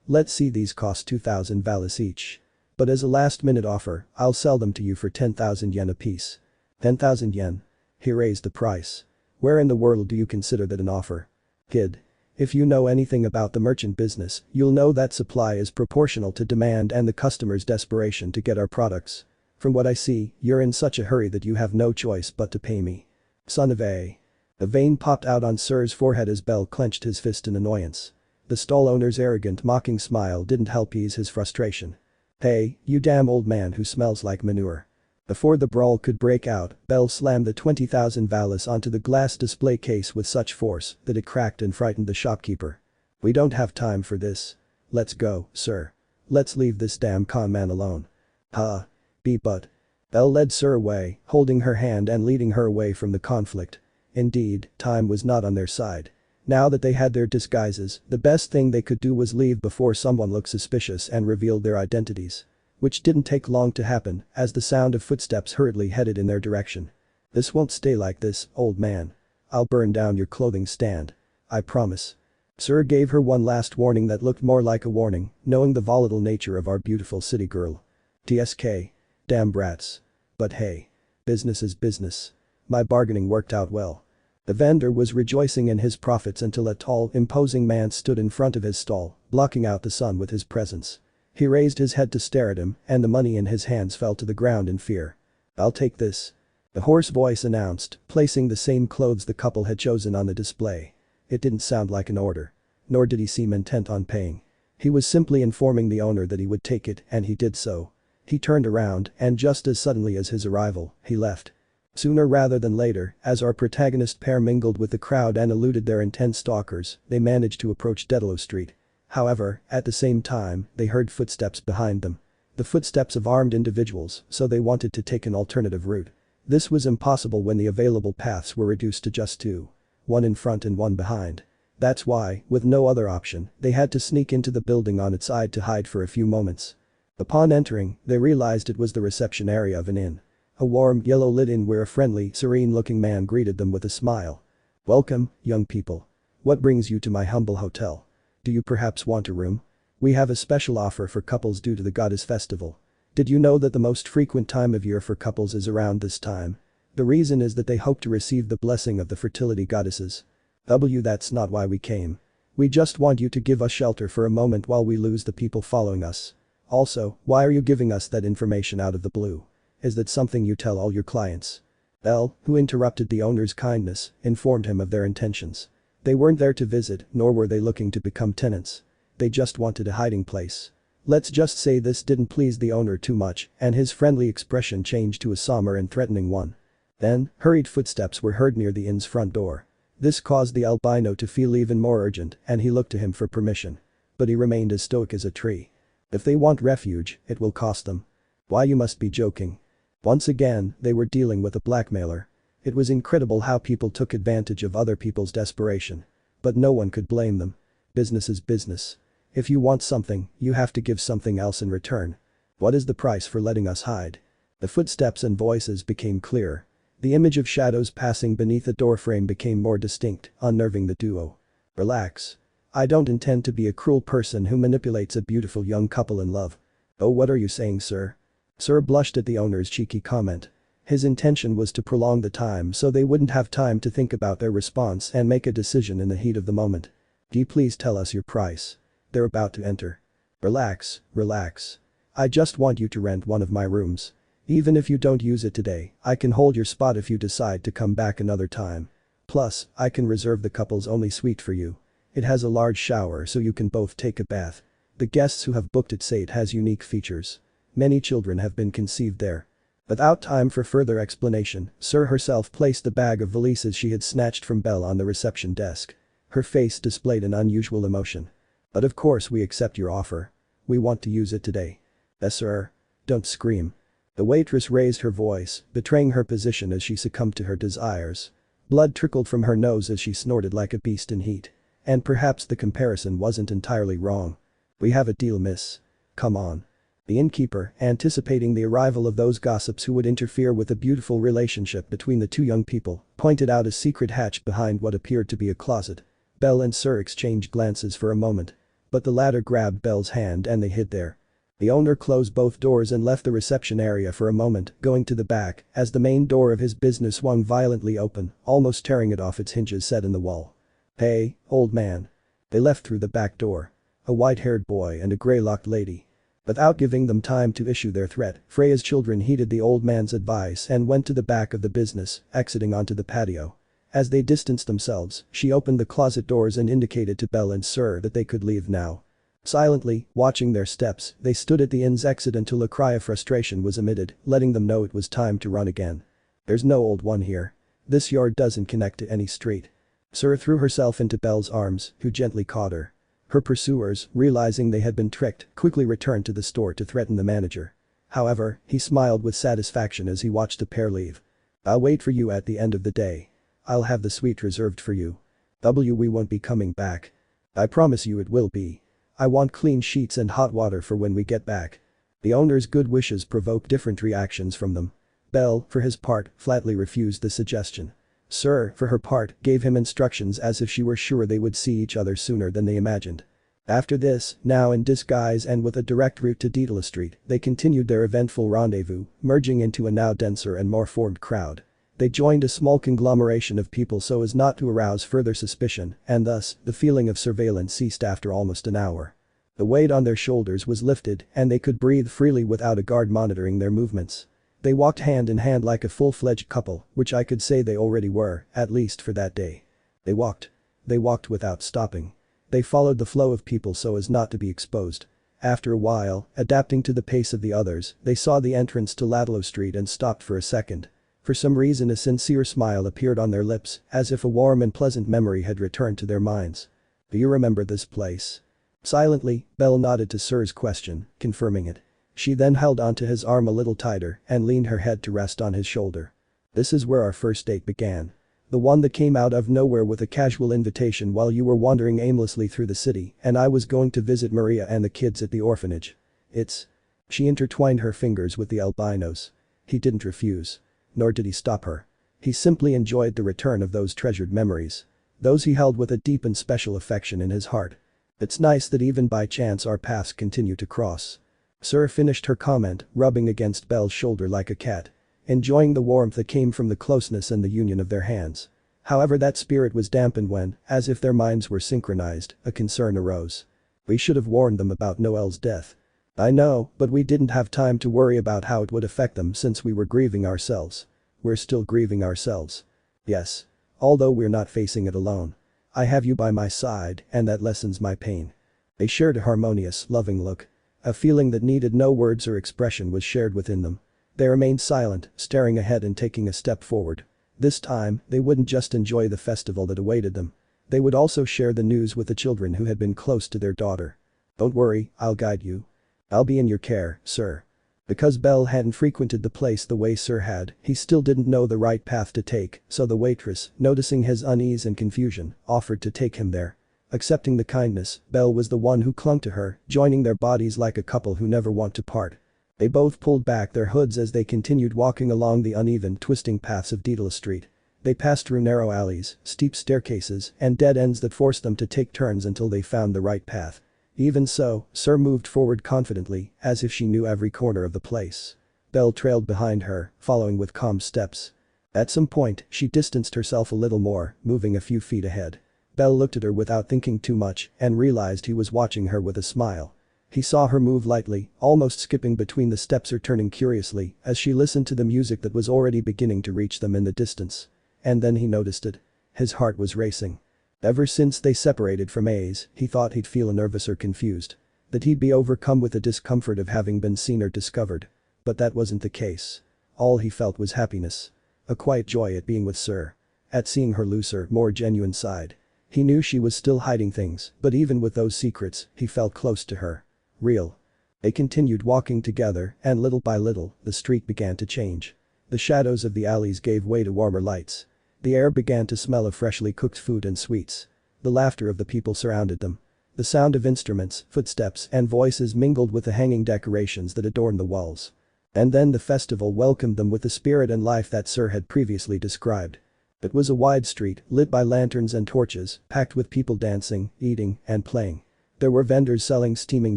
A: Let's see, these cost 2,000 vallis each. But as a last-minute offer, I'll sell them to you for 10,000 yen apiece. 10,000 yen? He raised the price. Where in the world do you consider that an offer? Kid. If you know anything about the merchant business, you'll know that supply is proportional to demand and the customer's desperation to get our products. From what I see, you're in such a hurry that you have no choice but to pay me. Son of a. A vein popped out on Syr's forehead as Bell clenched his fist in annoyance. The stall owner's arrogant, mocking smile didn't help ease his frustration. Hey, you damn old man who smells like manure. Before the brawl could break out, Bell slammed the 20,000 vallis onto the glass display case with such force that it cracked and frightened the shopkeeper. We don't have time for this. Let's go, Syr. Let's leave this damn con man alone. But. Bell led Syr away, holding her hand and leading her away from the conflict. Indeed, time was not on their side. Now that they had their disguises, the best thing they could do was leave before someone looked suspicious and revealed their identities. Which didn't take long to happen, as the sound of footsteps hurriedly headed in their direction. This won't stay like this, old man. I'll burn down your clothing stand. I promise. Syr gave her one last warning that looked more like a warning, knowing the volatile nature of our beautiful city girl. TSK. Damn brats. But hey. Business is business. My bargaining worked out well. The vendor was rejoicing in his profits until a tall, imposing man stood in front of his stall, blocking out the sun with his presence. He raised his head to stare at him, and the money in his hands fell to the ground in fear. I'll take this. The hoarse voice announced, placing the same clothes the couple had chosen on the display. It didn't sound like an order. Nor did he seem intent on paying. He was simply informing the owner that he would take it, and he did so. He turned around, and just as suddenly as his arrival, he left. Sooner rather than later, as our protagonist pair mingled with the crowd and eluded their intense stalkers, they managed to approach Daedalus Street. However, at the same time, they heard footsteps behind them. The footsteps of armed individuals, so they wanted to take an alternative route. This was impossible when the available paths were reduced to just 2. One in front and one behind. That's why, with no other option, they had to sneak into the building on its side to hide for a few moments. Upon entering, they realized it was the reception area of an inn. A warm, yellow-lit inn where a friendly, serene-looking man greeted them with a smile. Welcome, young people. What brings you to my humble hotel? Do you perhaps want a room? We have a special offer for couples due to the goddess festival. Did you know that the most frequent time of year for couples is around this time? The reason is that they hope to receive the blessing of the fertility goddesses. That's not why we came. We just want you to give us shelter for a moment while we lose the people following us. Also, why are you giving us that information out of the blue? Is that something you tell all your clients? Bell, who interrupted the owner's kindness, informed him of their intentions. They weren't there to visit, nor were they looking to become tenants. they just wanted a hiding place. Let's just say this didn't please the owner too much, and his friendly expression changed to a somber and threatening one. Then, hurried footsteps were heard near the inn's front door. This caused the albino to feel even more urgent, and he looked to him for permission. But he remained as stoic as a tree. If they want refuge, it will cost them. Why, you must be joking. Once again, they were dealing with a blackmailer. It was incredible how people took advantage of other people's desperation. But no one could blame them. Business is business. If you want something, you have to give something else in return. What is the price for letting us hide? The footsteps and voices became clearer. The image of shadows passing beneath the doorframe became more distinct, unnerving the duo. Relax. I don't intend to be a cruel person who manipulates a beautiful young couple in love. Oh, what are you saying, sir? Syr blushed at the owner's cheeky comment. His intention was to prolong the time so they wouldn't have time to think about their response and make a decision in the heat of the moment. Do you please tell us your price? They're about to enter. Relax, relax. I just want you to rent one of my rooms. Even if you don't use it today, I can hold your spot if you decide to come back another time. Plus, I can reserve the couple's only suite for you. It has a large shower so you can both take a bath. The guests who have booked it say it has unique features. Many children have been conceived there. Without time for further explanation, Syr herself placed the bag of valises she had snatched from Bell on the reception desk. Her face displayed an unusual emotion. But of course we accept your offer. We want to use it today. Yes, sir. Don't scream. The waitress raised her voice, betraying her position as she succumbed to her desires. Blood trickled from her nose as she snorted like a beast in heat. And perhaps the comparison wasn't entirely wrong. We have a deal, miss. Come on. The innkeeper, anticipating the arrival of those gossips who would interfere with the beautiful relationship between the two young people, pointed out a secret hatch behind what appeared to be a closet. Bell and Syr exchanged glances for a moment. But the latter grabbed Bell's hand and they hid there. The owner closed both doors and left the reception area for a moment, going to the back, as the main door of his business swung violently open, almost tearing it off its hinges set in the wall. Hey, old man. They left through the back door. A white-haired boy and a grey-locked lady. Without giving them time to issue their threat, Freya's children heeded the old man's advice and went to the back of the business, exiting onto the patio. As they distanced themselves, she opened the closet doors and indicated to Bell and Syr that they could leave now. Silently, watching their steps, they stood at the inn's exit until a cry of frustration was emitted, letting them know it was time to run again. There's no old one here. This yard doesn't connect to any street. Syr threw herself into Bell's arms, who gently caught her. Her pursuers, realizing they had been tricked, quickly returned to the store to threaten the manager. However, he smiled with satisfaction as he watched the pair leave. I'll wait for you at the end of the day. I'll have the suite reserved for you. We won't be coming back. I promise you it will be. I want clean sheets and hot water for when we get back. The owner's good wishes provoked different reactions from them. Bell, for his part, flatly refused the suggestion. Syr, for her part, gave him instructions as if she were sure they would see each other sooner than they imagined. After this, now in disguise and with a direct route to Daedalus Street, they continued their eventful rendezvous, merging into a now denser and more formed crowd. They joined a small conglomeration of people so as not to arouse further suspicion, and thus, the feeling of surveillance ceased after almost an hour. The weight on their shoulders was lifted and they could breathe freely without a guard monitoring their movements. They walked hand in hand like a full-fledged couple, which I could say they already were, at least for that day. They walked. They walked without stopping. They followed the flow of people so as not to be exposed. After a while, adapting to the pace of the others, they saw the entrance to Daedalus Street and stopped for a second. For some reason a sincere smile appeared on their lips, as if a warm and pleasant memory had returned to their minds. Do you remember this place? Silently, Bell nodded to Syr's question, confirming it. She then held onto his arm a little tighter and leaned her head to rest on his shoulder. This is where our first date began. The one that came out of nowhere with a casual invitation while you were wandering aimlessly through the city and I was going to visit Maria and the kids at the orphanage. It's… She intertwined her fingers with the albino's. He didn't refuse. Nor did he stop her. He simply enjoyed the return of those treasured memories. Those he held with a deep and special affection in his heart. It's nice that even by chance our paths continue to cross. Syr finished her comment, rubbing against Bell's shoulder like a cat. Enjoying the warmth that came from the closeness and the union of their hands. However, that spirit was dampened when, as if their minds were synchronized, a concern arose. We should have warned them about Noel's death. I know, but we didn't have time to worry about how it would affect them since we were grieving ourselves. We're still grieving ourselves. Yes. Although we're not facing it alone. I have you by my side and that lessens my pain. They shared a harmonious, loving look. A feeling that needed no words or expression was shared within them. They remained silent, staring ahead and taking a step forward. This time, they wouldn't just enjoy the festival that awaited them. They would also share the news with the children who had been close to their daughter. "Don't worry, I'll guide you. I'll be in your care, sir." Because Bell hadn't frequented the place the way Syr had, he still didn't know the right path to take, so the waitress, noticing his unease and confusion, offered to take him there. Accepting the kindness, Bell was the one who clung to her, joining their bodies like a couple who never want to part. They both pulled back their hoods as they continued walking along the uneven, twisting paths of Daedalus Street. They passed through narrow alleys, steep staircases, and dead ends that forced them to take turns until they found the right path. Even so, Syr moved forward confidently, as if she knew every corner of the place. Bell trailed behind her, following with calm steps. At some point, she distanced herself a little more, moving a few feet ahead. Bell looked at her without thinking too much and realized he was watching her with a smile. He saw her move lightly, almost skipping between the steps or turning curiously as she listened to the music that was already beginning to reach them in the distance. And then he noticed it. His heart was racing. Ever since they separated from A's, he thought he'd feel nervous or confused. That he'd be overcome with the discomfort of having been seen or discovered. But that wasn't the case. All he felt was happiness. A quiet joy at being with Syr. At seeing her looser, more genuine side. He knew she was still hiding things, but even with those secrets, he felt close to her. Real. They continued walking together, and little by little, the street began to change. The shadows of the alleys gave way to warmer lights. The air began to smell of freshly cooked food and sweets. The laughter of the people surrounded them. The sound of instruments, footsteps, and voices mingled with the hanging decorations that adorned the walls. And then the festival welcomed them with the spirit and life that Syr had previously described. It was a wide street, lit by lanterns and torches, packed with people dancing, eating, and playing. There were vendors selling steaming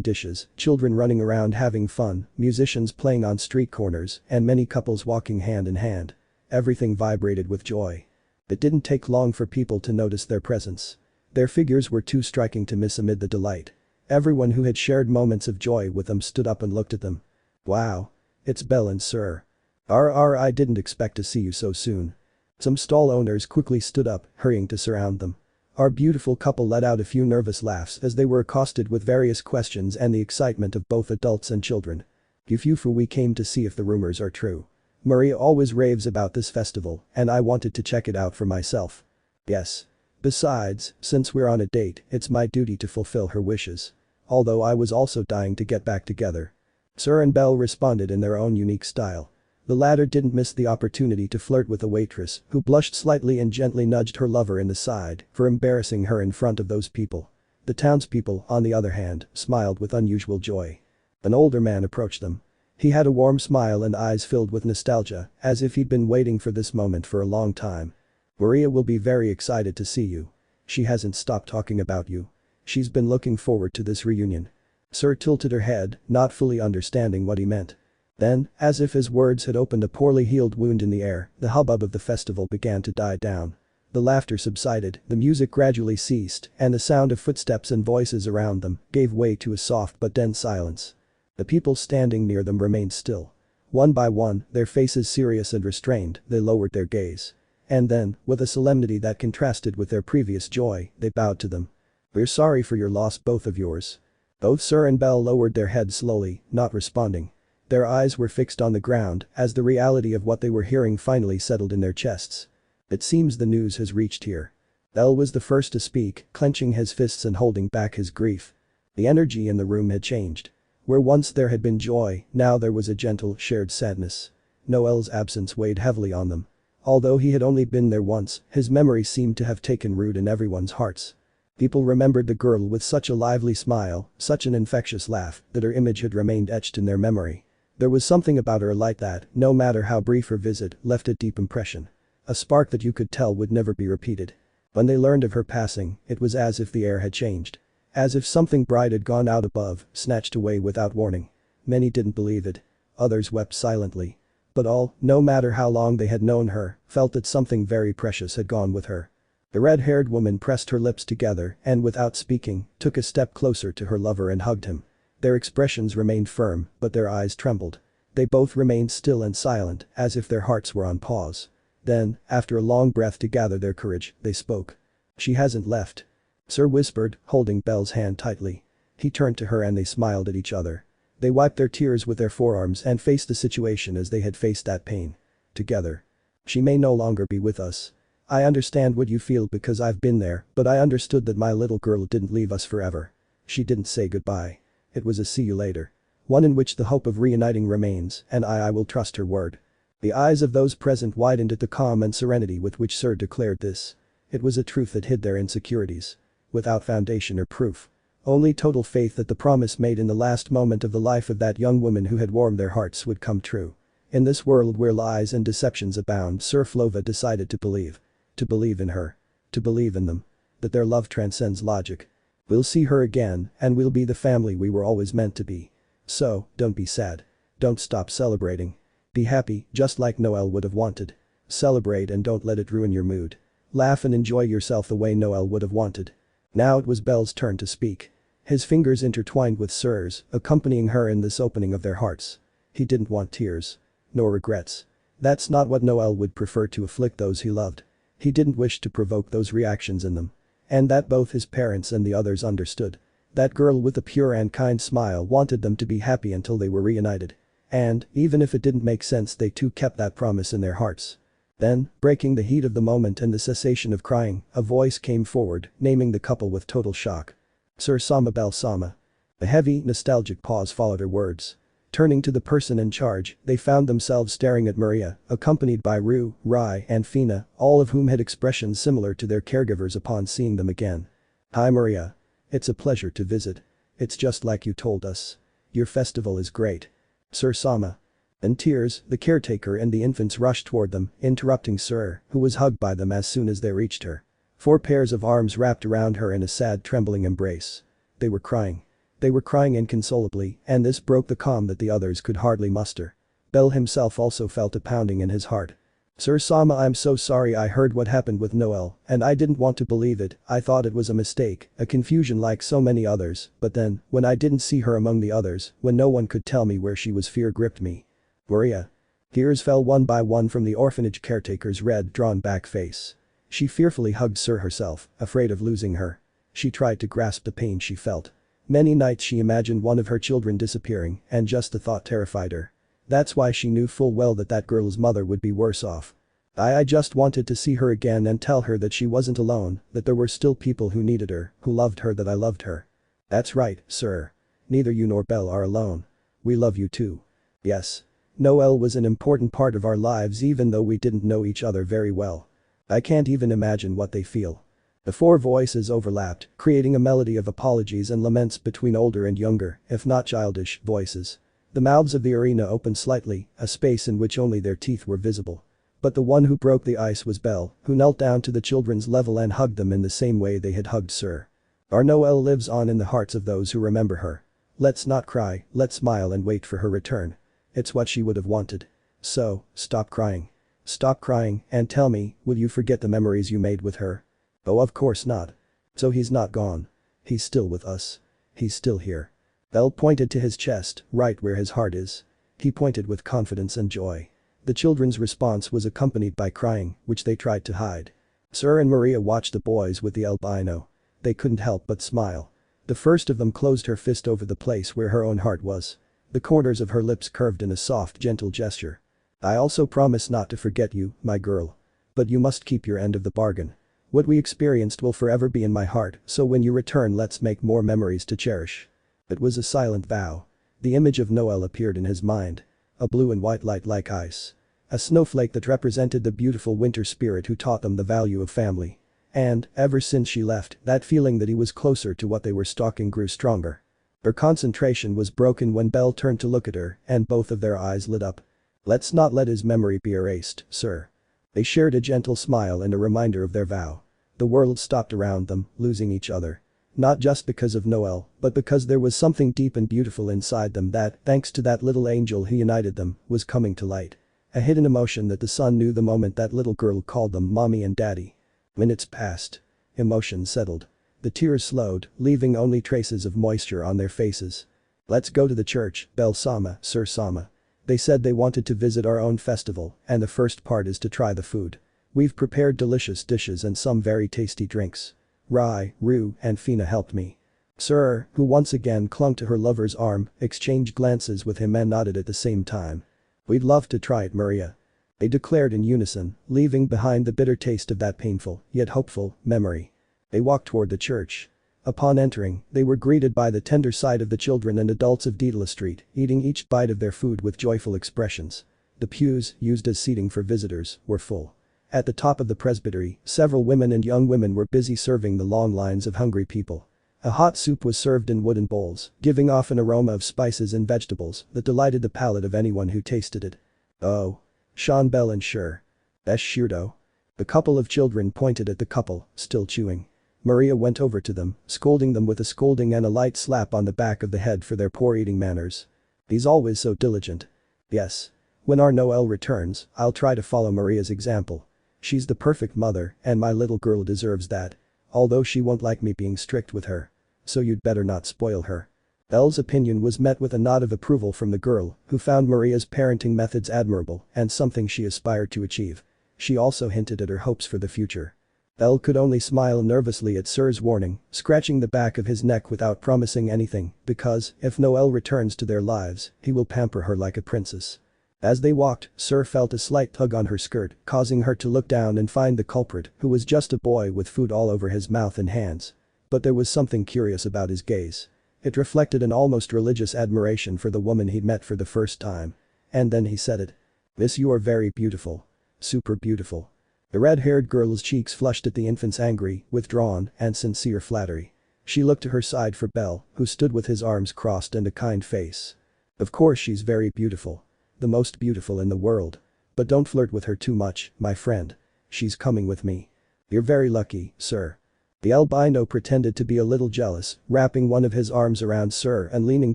A: dishes, children running around having fun, musicians playing on street corners, and many couples walking hand in hand. Everything vibrated with joy. It didn't take long for people to notice their presence. Their figures were too striking to miss amid the delight. Everyone who had shared moments of joy with them stood up and looked at them. "Wow. It's Bell and Syr. I didn't expect to see you so soon." Some stall owners quickly stood up, hurrying to surround them. Our beautiful couple let out a few nervous laughs as they were accosted with various questions and the excitement of both adults and children. We came to see if the rumors are true. Maria always raves about this festival, and I wanted to check it out for myself." "Yes. Besides, since we're on a date, it's my duty to fulfill her wishes. Although I was also dying to get back together." Syr and Bell responded in their own unique style. The latter didn't miss the opportunity to flirt with the waitress, who blushed slightly and gently nudged her lover in the side for embarrassing her in front of those people. The townspeople, on the other hand, smiled with unusual joy. An older man approached them. He had a warm smile and eyes filled with nostalgia, as if he'd been waiting for this moment for a long time. "Maria will be very excited to see you. She hasn't stopped talking about you. She's been looking forward to this reunion." Syr tilted her head, not fully understanding what he meant. Then, as if his words had opened a poorly healed wound in the air, the hubbub of the festival began to die down. The laughter subsided, the music gradually ceased, and the sound of footsteps and voices around them gave way to a soft but dense silence. The people standing near them remained still. One by one, their faces serious and restrained, they lowered their gaze. And then, with a solemnity that contrasted with their previous joy, they bowed to them. "We're sorry for your loss, both of yours." Both Syr and Bell lowered their heads slowly, not responding. Their eyes were fixed on the ground as the reality of what they were hearing finally settled in their chests. "It seems the news has reached here." Bell was the first to speak, clenching his fists and holding back his grief. The energy in the room had changed. Where once there had been joy, now there was a gentle, shared sadness. Noel's absence weighed heavily on them. Although he had only been there once, his memory seemed to have taken root in everyone's hearts. People remembered the girl with such a lively smile, such an infectious laugh, that her image had remained etched in their memory. There was something about her light that, no matter how brief her visit, left a deep impression. A spark that you could tell would never be repeated. When they learned of her passing, it was as if the air had changed. As if something bright had gone out above, snatched away without warning. Many didn't believe it. Others wept silently. But all, no matter how long they had known her, felt that something very precious had gone with her. The red-haired woman pressed her lips together and without speaking, took a step closer to her lover and hugged him. Their expressions remained firm, but their eyes trembled. They both remained still and silent, as if their hearts were on pause. Then, after a long breath to gather their courage, they spoke. "She hasn't left," Syr whispered, holding Bell's hand tightly. He turned to her and they smiled at each other. They wiped their tears with their forearms and faced the situation as they had faced that pain. Together. She may no longer be with us. I understand what you feel because I've been there, but I understood that my little girl didn't leave us forever. She didn't say goodbye. It was a see you later. One in which the hope of reuniting remains, and I will trust her word. The eyes of those present widened at the calm and serenity with which Syr declared this. It was a truth that hid their insecurities. Without foundation or proof. Only total faith that the promise made in the last moment of the life of that young woman who had warmed their hearts would come true. In this world where lies and deceptions abound, Syr Flova decided to believe. To believe in her. To believe in them. That their love transcends logic. We'll see her again, and we'll be the family we were always meant to be. So, don't be sad. Don't stop celebrating. Be happy, just like Noel would have wanted. Celebrate and don't let it ruin your mood. Laugh and enjoy yourself the way Noel would have wanted. Now it was Bell's turn to speak. His fingers intertwined with Syr's, accompanying her in this opening of their hearts. He didn't want tears. Nor regrets. That's not what Noel would prefer to afflict those he loved. He didn't wish to provoke those reactions in them. And that both his parents and the others understood. That girl with the pure and kind smile wanted them to be happy until they were reunited. And, even if it didn't make sense, they too kept that promise in their hearts. Then, breaking the heat of the moment and the cessation of crying, a voice came forward, naming the couple with total shock. Syr Sama Bell Sama. A heavy, nostalgic pause followed her words. Turning to the person in charge, they found themselves staring at Maria, accompanied by Rue, Rai and Fina, all of whom had expressions similar to their caregivers upon seeing them again. Hi Maria. It's a pleasure to visit. It's just like you told us. Your festival is great. Syr Sama. In tears, the caretaker and the infants rushed toward them, interrupting Syr, who was hugged by them as soon as they reached her. 4 pairs of arms wrapped around her in a sad trembling embrace. They were crying. They were crying inconsolably, and this broke the calm that the others could hardly muster. Bell himself also felt a pounding in his heart. Syr Sama, I'm so sorry. I heard what happened with Noel, and I didn't want to believe it. I thought it was a mistake, a confusion like so many others, but then, when I didn't see her among the others, when no one could tell me where she was, fear gripped me. Maria. Tears fell one by one from the orphanage caretaker's red, drawn-back face. She fearfully hugged Syr herself, afraid of losing her. She tried to grasp the pain she felt. Many nights she imagined one of her children disappearing, and just the thought terrified her. That's why she knew full well that that girl's mother would be worse off. I just wanted to see her again and tell her that she wasn't alone, that there were still people who needed her, who loved her, that I loved her. That's right, Syr. Neither you nor Bell are alone. We love you too. Yes. Noel was an important part of our lives even though we didn't know each other very well. I can't even imagine what they feel. The 4 voices overlapped, creating a melody of apologies and laments between older and younger, if not childish, voices. The mouths of the arena opened slightly, a space in which only their teeth were visible. But the one who broke the ice was Bell, who knelt down to the children's level and hugged them in the same way they had hugged Syr. Our Noel lives on in the hearts of those who remember her. Let's not cry, let's smile and wait for her return. It's what she would have wanted. So, stop crying. Stop crying and tell me, will you forget the memories you made with her? Oh, of course not. So he's not gone. He's still with us. He's still here. Bell pointed to his chest, right where his heart is. He pointed with confidence and joy. The children's response was accompanied by crying, which they tried to hide. Syr and Maria watched the boys with the albino. They couldn't help but smile. The first of them closed her fist over the place where her own heart was. The corners of her lips curved in a soft, gentle gesture. I also promise not to forget you, my girl. But you must keep your end of the bargain. What we experienced will forever be in my heart, so when you return let's make more memories to cherish. It was a silent vow. The image of Noel appeared in his mind. A blue and white light like ice. A snowflake that represented the beautiful winter spirit who taught them the value of family. And, ever since she left, that feeling that he was closer to what they were stalking grew stronger. Her concentration was broken when Bell turned to look at her, and both of their eyes lit up. Let's not let his memory be erased, Syr. They shared a gentle smile and a reminder of their vow. The world stopped around them, losing each other. Not just because of Noel, but because there was something deep and beautiful inside them that, thanks to that little angel who united them, was coming to light. A hidden emotion that the son knew the moment that little girl called them mommy and daddy. Minutes passed. Emotion settled. The tears slowed, leaving only traces of moisture on their faces. Let's go to the church, Bell Sama, Syr Sama. They said they wanted to visit our own festival, and the first part is to try the food. We've prepared delicious dishes and some very tasty drinks. Rai, Rue, and Fina helped me. Syr, who once again clung to her lover's arm, exchanged glances with him and nodded at the same time. "We'd love to try it, Maria," they declared in unison, leaving behind the bitter taste of that painful, yet hopeful, memory. They walked toward the church. Upon entering, they were greeted by the tender sight of the children and adults of Daedalus Street, eating each bite of their food with joyful expressions. The pews, used as seating for visitors, were full. At the top of the presbytery, several women and young women were busy serving the long lines of hungry people. A hot soup was served in wooden bowls, giving off an aroma of spices and vegetables that delighted the palate of anyone who tasted it. "Oh. Sean, Bell and Syr. That's Sheardo." The couple of children pointed at the couple, still chewing. Maria went over to them, scolding them with a scolding and a light slap on the back of the head for their poor eating manners. "He's always so diligent." "Yes. When our Noel returns, I'll try to follow Maria's example. She's the perfect mother and my little girl deserves that. Although she won't like me being strict with her. So you'd better not spoil her." Belle's opinion was met with a nod of approval from the girl, who found Maria's parenting methods admirable and something she aspired to achieve. She also hinted at her hopes for the future. Belle could only smile nervously at Syr's warning, scratching the back of his neck without promising anything, because, if Noel returns to their lives, he will pamper her like a princess. As they walked, Syr felt a slight tug on her skirt, causing her to look down and find the culprit, who was just a boy with food all over his mouth and hands. But there was something curious about his gaze. It reflected an almost religious admiration for the woman he'd met for the first time. And then he said it. "Miss, you are very beautiful. Super beautiful." The red-haired girl's cheeks flushed at the infant's angry, withdrawn, and sincere flattery. She looked to her side for Belle, who stood with his arms crossed and a kind face. "Of course she's very beautiful. The most beautiful in the world. But don't flirt with her too much, my friend. She's coming with me." "You're very lucky, Syr." The albino pretended to be a little jealous, wrapping one of his arms around Syr and leaning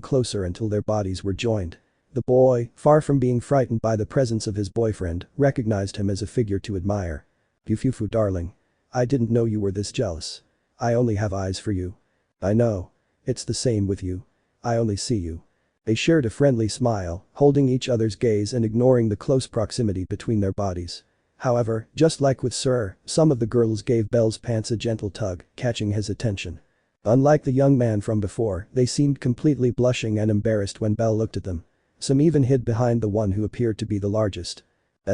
A: closer until their bodies were joined. The boy, far from being frightened by the presence of his boyfriend, recognized him as a figure to admire. "Fufu darling. I didn't know you were this jealous. I only have eyes for you." "I know. It's the same with you. I only see you." They shared a friendly smile, holding each other's gaze and ignoring the close proximity between their bodies. However, just like with Syr, some of the girls gave Belle's pants a gentle tug, catching his attention. Unlike the young man from before, they seemed completely blushing and embarrassed when Belle looked at them. Some even hid behind the one who appeared to be the largest.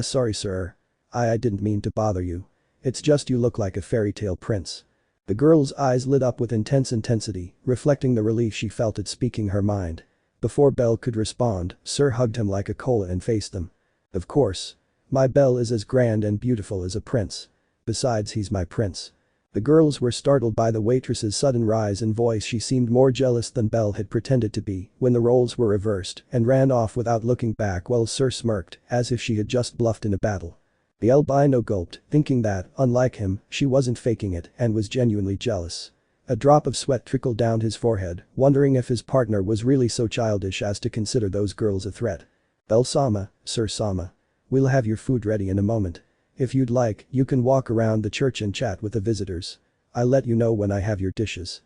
A: Sorry, Syr. I didn't mean to bother you. It's just you look like a fairy tale prince." The girl's eyes lit up with intense intensity, reflecting the relief she felt at speaking her mind. Before Belle could respond, Syr hugged him like a koala and faced them. "Of course. My Belle is as grand and beautiful as a prince. Besides, he's my prince." The girls were startled by the waitress's sudden rise in voice. She seemed more jealous than Belle had pretended to be when the roles were reversed and ran off without looking back while Syr smirked as if she had just bluffed in a battle. The albino gulped, thinking that, unlike him, she wasn't faking it and was genuinely jealous. A drop of sweat trickled down his forehead, wondering if his partner was really so childish as to consider those girls a threat. "Belle Sama, Syr Sama. We'll have your food ready in a moment. If you'd like, you can walk around the church and chat with the visitors. I'll let you know when I have your dishes."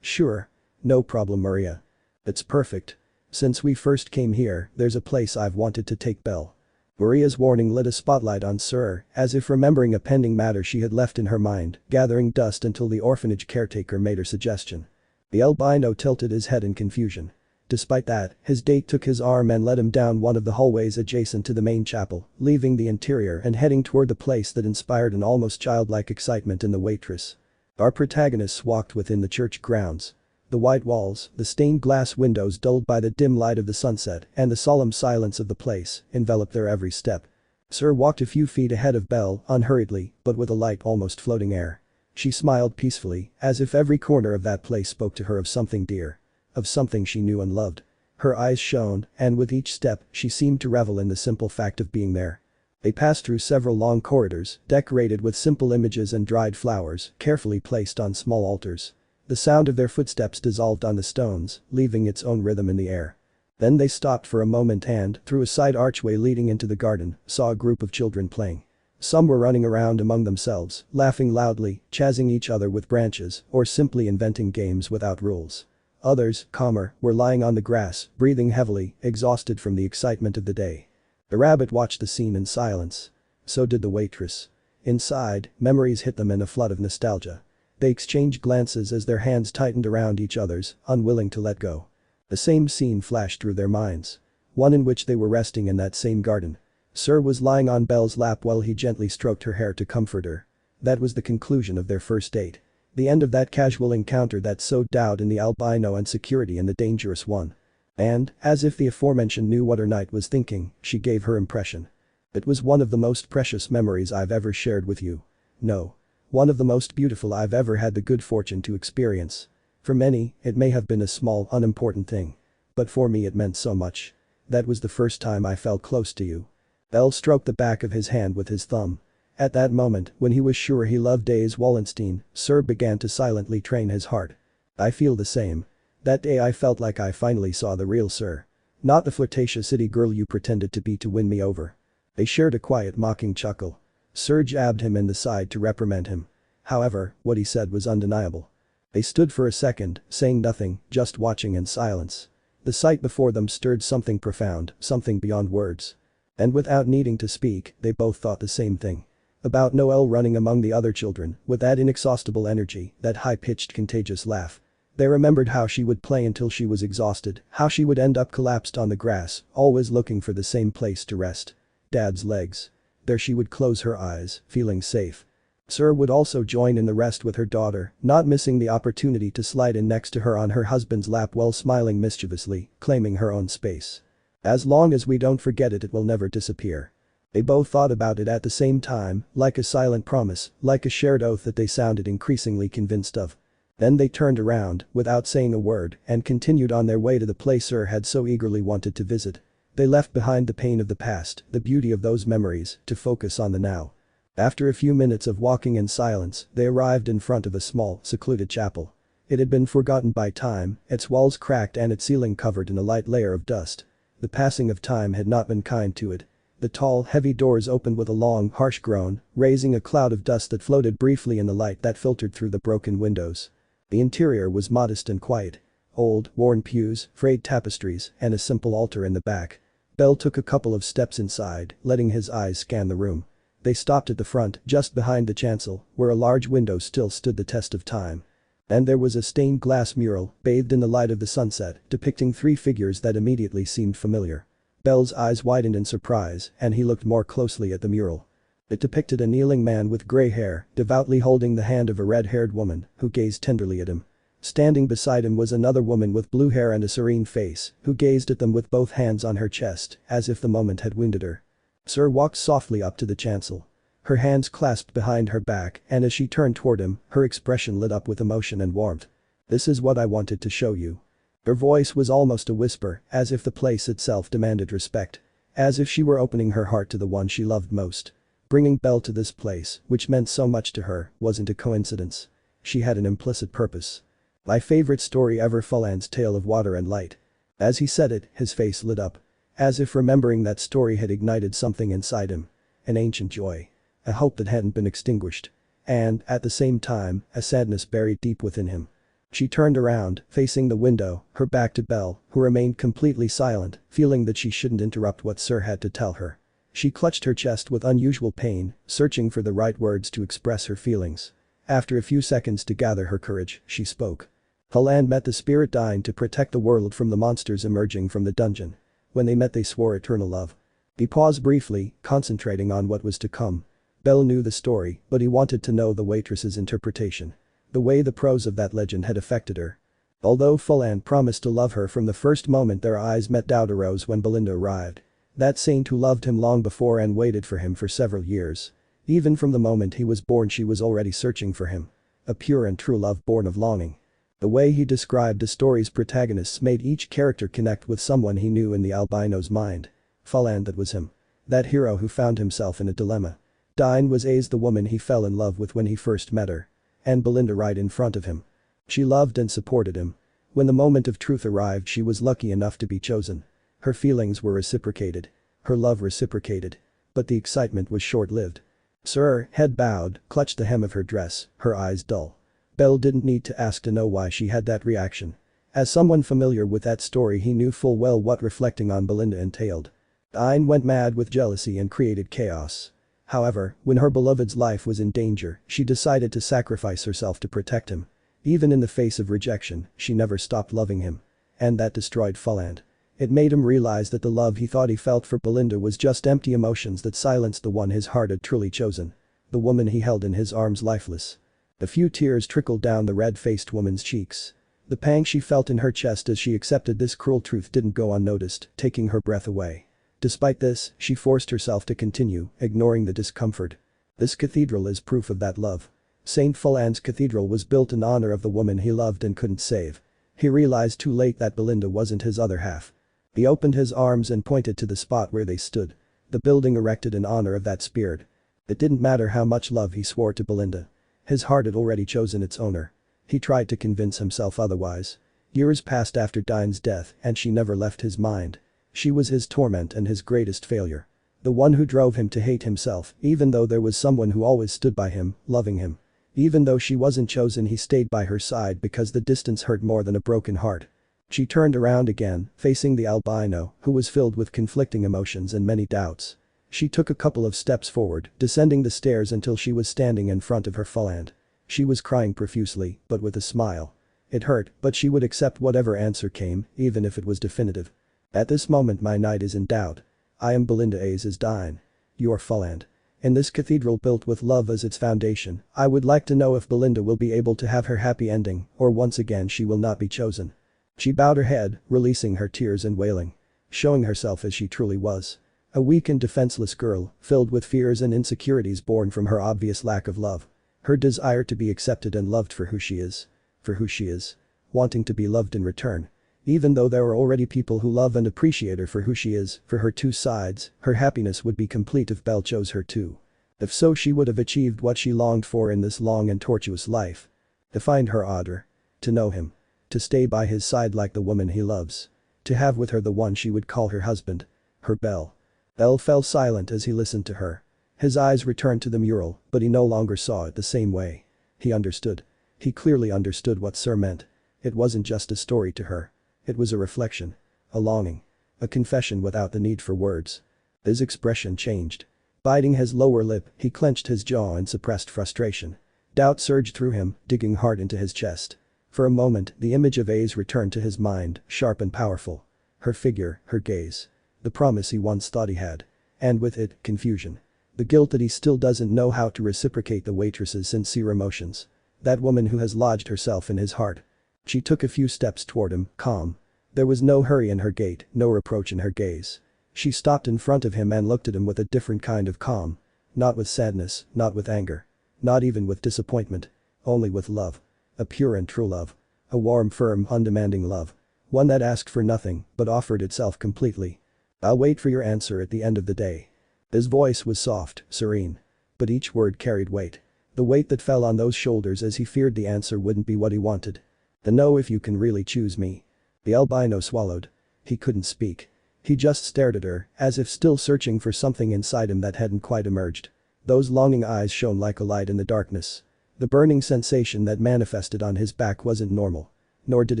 A: Sure. No problem, Maria. It's perfect. Since we first came here, there's a place I've wanted to take Belle." Maria's warning lit a spotlight on Syr, as if remembering a pending matter she had left in her mind, gathering dust until the orphanage caretaker made her suggestion. The albino tilted his head in confusion. Despite that, his date took his arm and led him down one of the hallways adjacent to the main chapel, leaving the interior and heading toward the place that inspired an almost childlike excitement in the waitress. Our protagonists walked within the church grounds. The white walls, the stained glass windows dulled by the dim light of the sunset, and the solemn silence of the place enveloped their every step. Syr walked a few feet ahead of Belle, unhurriedly, but with a light, almost floating air. She smiled peacefully, as if every corner of that place spoke to her of something dear. Of something she knew and loved. Her eyes shone, and with each step, she seemed to revel in the simple fact of being there. They passed through several long corridors, decorated with simple images and dried flowers, carefully placed on small altars. The sound of their footsteps dissolved on the stones, leaving its own rhythm in the air. Then they stopped for a moment and, through a side archway leading into the garden, saw a group of children playing. Some were running around among themselves, laughing loudly, chasing each other with branches, or simply inventing games without rules. Others, calmer, were lying on the grass, breathing heavily, exhausted from the excitement of the day. The rabbit watched the scene in silence. So did the waitress. Inside, memories hit them in a flood of nostalgia. They exchanged glances as their hands tightened around each other's, unwilling to let go. The same scene flashed through their minds. One in which they were resting in that same garden. Syr was lying on Bell's lap while he gently stroked her hair to comfort her. That was the conclusion of their first date. The end of that casual encounter that sowed doubt in the albino and security in the dangerous one. And, as if the aforementioned knew what her knight was thinking, she gave her impression. It was one of the most precious memories I've ever shared with you. No. One of the most beautiful I've ever had the good fortune to experience. For many, it may have been a small, unimportant thing. But for me it meant so much. That was the first time I felt close to you. Bell stroked the back of his hand with his thumb. At that moment, when he was sure he loved Days Wallenstein, Syr began to silently train his heart. I feel the same. That day I felt like I finally saw the real Syr. Not the flirtatious city girl you pretended to be to win me over. They shared a quiet mocking chuckle. Syr jabbed him in the side to reprimand him. However, what he said was undeniable. They stood for a second, saying nothing, just watching in silence. The sight before them stirred something profound, something beyond words. And without needing to speak, they both thought the same thing. About Noelle running among the other children, with that inexhaustible energy, that high-pitched contagious laugh. They remembered how she would play until she was exhausted, how she would end up collapsed on the grass, always looking for the same place to rest. Dad's legs. There she would close her eyes, feeling safe. Syr would also join in the rest with her daughter, not missing the opportunity to slide in next to her on her husband's lap while smiling mischievously, claiming her own space. As long as we don't forget it, it will never disappear. They both thought about it at the same time, like a silent promise, like a shared oath that they sounded increasingly convinced of. Then they turned around, without saying a word, and continued on their way to the place Syr had so eagerly wanted to visit. They left behind the pain of the past, the beauty of those memories, to focus on the now. After a few minutes of walking in silence, they arrived in front of a small, secluded chapel. It had been forgotten by time, its walls cracked and its ceiling covered in a light layer of dust. The passing of time had not been kind to it. The tall, heavy doors opened with a long, harsh groan, raising a cloud of dust that floated briefly in the light that filtered through the broken windows. The interior was modest and quiet. Old, worn pews, frayed tapestries, and a simple altar in the back. Bell took a couple of steps inside, letting his eyes scan the room. They stopped at the front, just behind the chancel, where a large window still stood the test of time. And there was a stained glass mural, bathed in the light of the sunset, depicting three figures that immediately seemed familiar. Bell's eyes widened in surprise, and he looked more closely at the mural. It depicted a kneeling man with gray hair, devoutly holding the hand of a red-haired woman, who gazed tenderly at him. Standing beside him was another woman with blue hair and a serene face, who gazed at them with both hands on her chest, as if the moment had winded her. Syr walked softly up to the chancel. Her hands clasped behind her back, and as she turned toward him, her expression lit up with emotion and warmth. "This is what I wanted to show you." Her voice was almost a whisper, as if the place itself demanded respect. As if she were opening her heart to the one she loved most. Bringing Bell to this place, which meant so much to her, wasn't a coincidence. She had an implicit purpose. "My favorite story ever, Fulan's Tale of Water and Light." As he said it, his face lit up. As if remembering that story had ignited something inside him. An ancient joy. A hope that hadn't been extinguished. And, at the same time, a sadness buried deep within him. She turned around, facing the window, her back to Bell, who remained completely silent, feeling that she shouldn't interrupt what Syr had to tell her. She clutched her chest with unusual pain, searching for the right words to express her feelings. After a few seconds to gather her courage, she spoke. Fulan met the spirit dying to protect the world from the monsters emerging from the dungeon. When they met, they swore eternal love. He paused briefly, concentrating on what was to come. Bell knew the story, but he wanted to know the waitress's interpretation. The way the prose of that legend had affected her. Although Fulan promised to love her from the first moment their eyes met, doubt arose when Belinda arrived. That saint who loved him long before and waited for him for several years. Even from the moment he was born, she was already searching for him. A pure and true love born of longing. The way he described the story's protagonists made each character connect with someone he knew in the albino's mind. Fulan, that was him. That hero who found himself in a dilemma. Dine was the woman he fell in love with when he first met her. And Belinda right in front of him. She loved and supported him. When the moment of truth arrived, she was lucky enough to be chosen. Her feelings were reciprocated. Her love reciprocated. But the excitement was short-lived. Syr, head bowed, clutched the hem of her dress, her eyes dull. Bell didn't need to ask to know why she had that reaction. As someone familiar with that story, he knew full well what reflecting on Belinda entailed. Dine went mad with jealousy and created chaos. However, when her beloved's life was in danger, she decided to sacrifice herself to protect him. Even in the face of rejection, she never stopped loving him. And that destroyed Fulland. It made him realize that the love he thought he felt for Belinda was just empty emotions that silenced the one his heart had truly chosen. The woman he held in his arms lifeless. A few tears trickled down the red-faced woman's cheeks. The pang she felt in her chest as she accepted this cruel truth didn't go unnoticed, taking her breath away. Despite this, she forced herself to continue, ignoring the discomfort. This cathedral is proof of that love. St. Fulland's cathedral was built in honor of the woman he loved and couldn't save. He realized too late that Belinda wasn't his other half. He opened his arms and pointed to the spot where they stood. The building erected in honor of that spirit. It didn't matter how much love he swore to Belinda. His heart had already chosen its owner. He tried to convince himself otherwise. Years passed after Diane's death and she never left his mind. She was his torment and his greatest failure. The one who drove him to hate himself, even though there was someone who always stood by him, loving him. Even though she wasn't chosen, he stayed by her side because the distance hurt more than a broken heart. She turned around again, facing the albino, who was filled with conflicting emotions and many doubts. She took a couple of steps forward, descending the stairs until she was standing in front of her Fulland. She was crying profusely, but with a smile. It hurt, but she would accept whatever answer came, even if it was definitive. At this moment my knight is in doubt. I am Belinda as Diane. Your Fulland. In this cathedral built with love as its foundation, I would like to know if Belinda will be able to have her happy ending, or once again she will not be chosen. She bowed her head, releasing her tears and wailing. Showing herself as she truly was. A weak and defenseless girl, filled with fears and insecurities born from her obvious lack of love. Her desire to be accepted and loved for who she is. For who she is. Wanting to be loved in return. Even though there are already people who love and appreciate her for who she is, for her two sides, her happiness would be complete if Bell chose her too. If so, she would have achieved what she longed for in this long and tortuous life. To find her Audra. To know him. To stay by his side like the woman he loves. To have with her the one she would call her husband. Her Bell. Bell fell silent as he listened to her. His eyes returned to the mural, but he no longer saw it the same way. He understood. He clearly understood what Syr meant. It wasn't just a story to her. It was a reflection. A longing. A confession without the need for words. His expression changed. Biting his lower lip, he clenched his jaw and suppressed frustration. Doubt surged through him, digging hard into his chest. For a moment, the image of A's returned to his mind, sharp and powerful. Her figure, her gaze. The promise he once thought he had. And with it, confusion. The guilt that he still doesn't know how to reciprocate the waitress's sincere emotions. That woman who has lodged herself in his heart. She took a few steps toward him, calm. There was no hurry in her gait, no reproach in her gaze. She stopped in front of him and looked at him with a different kind of calm. Not with sadness, not with anger. Not even with disappointment. Only with love. A pure and true love. A warm, firm, undemanding love. One that asked for nothing, but offered itself completely. I'll wait for your answer at the end of the day. His voice was soft, serene. But each word carried weight. The weight that fell on those shoulders as he feared the answer wouldn't be what he wanted. The no if you can really choose me. The albino swallowed. He couldn't speak. He just stared at her, as if still searching for something inside him that hadn't quite emerged. Those longing eyes shone like a light in the darkness. The burning sensation that manifested on his back wasn't normal. Nor did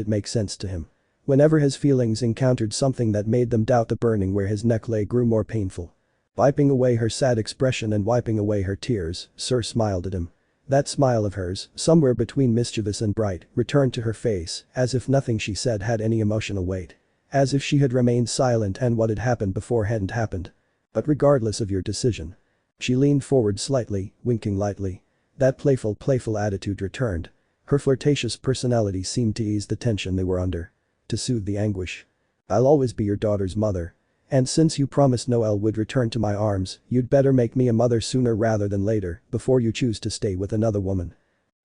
A: it make sense to him. Whenever his feelings encountered something that made them doubt, the burning where his neck lay grew more painful. Wiping away her sad expression and wiping away her tears, Syr smiled at him. That smile of hers, somewhere between mischievous and bright, returned to her face, as if nothing she said had any emotional weight. As if she had remained silent and what had happened before hadn't happened. But regardless of your decision. She leaned forward slightly, winking lightly. That playful attitude returned. Her flirtatious personality seemed to ease the tension they were under. To soothe the anguish. I'll always be your daughter's mother. And since you promised Noelle would return to my arms, you'd better make me a mother sooner rather than later, before you choose to stay with another woman.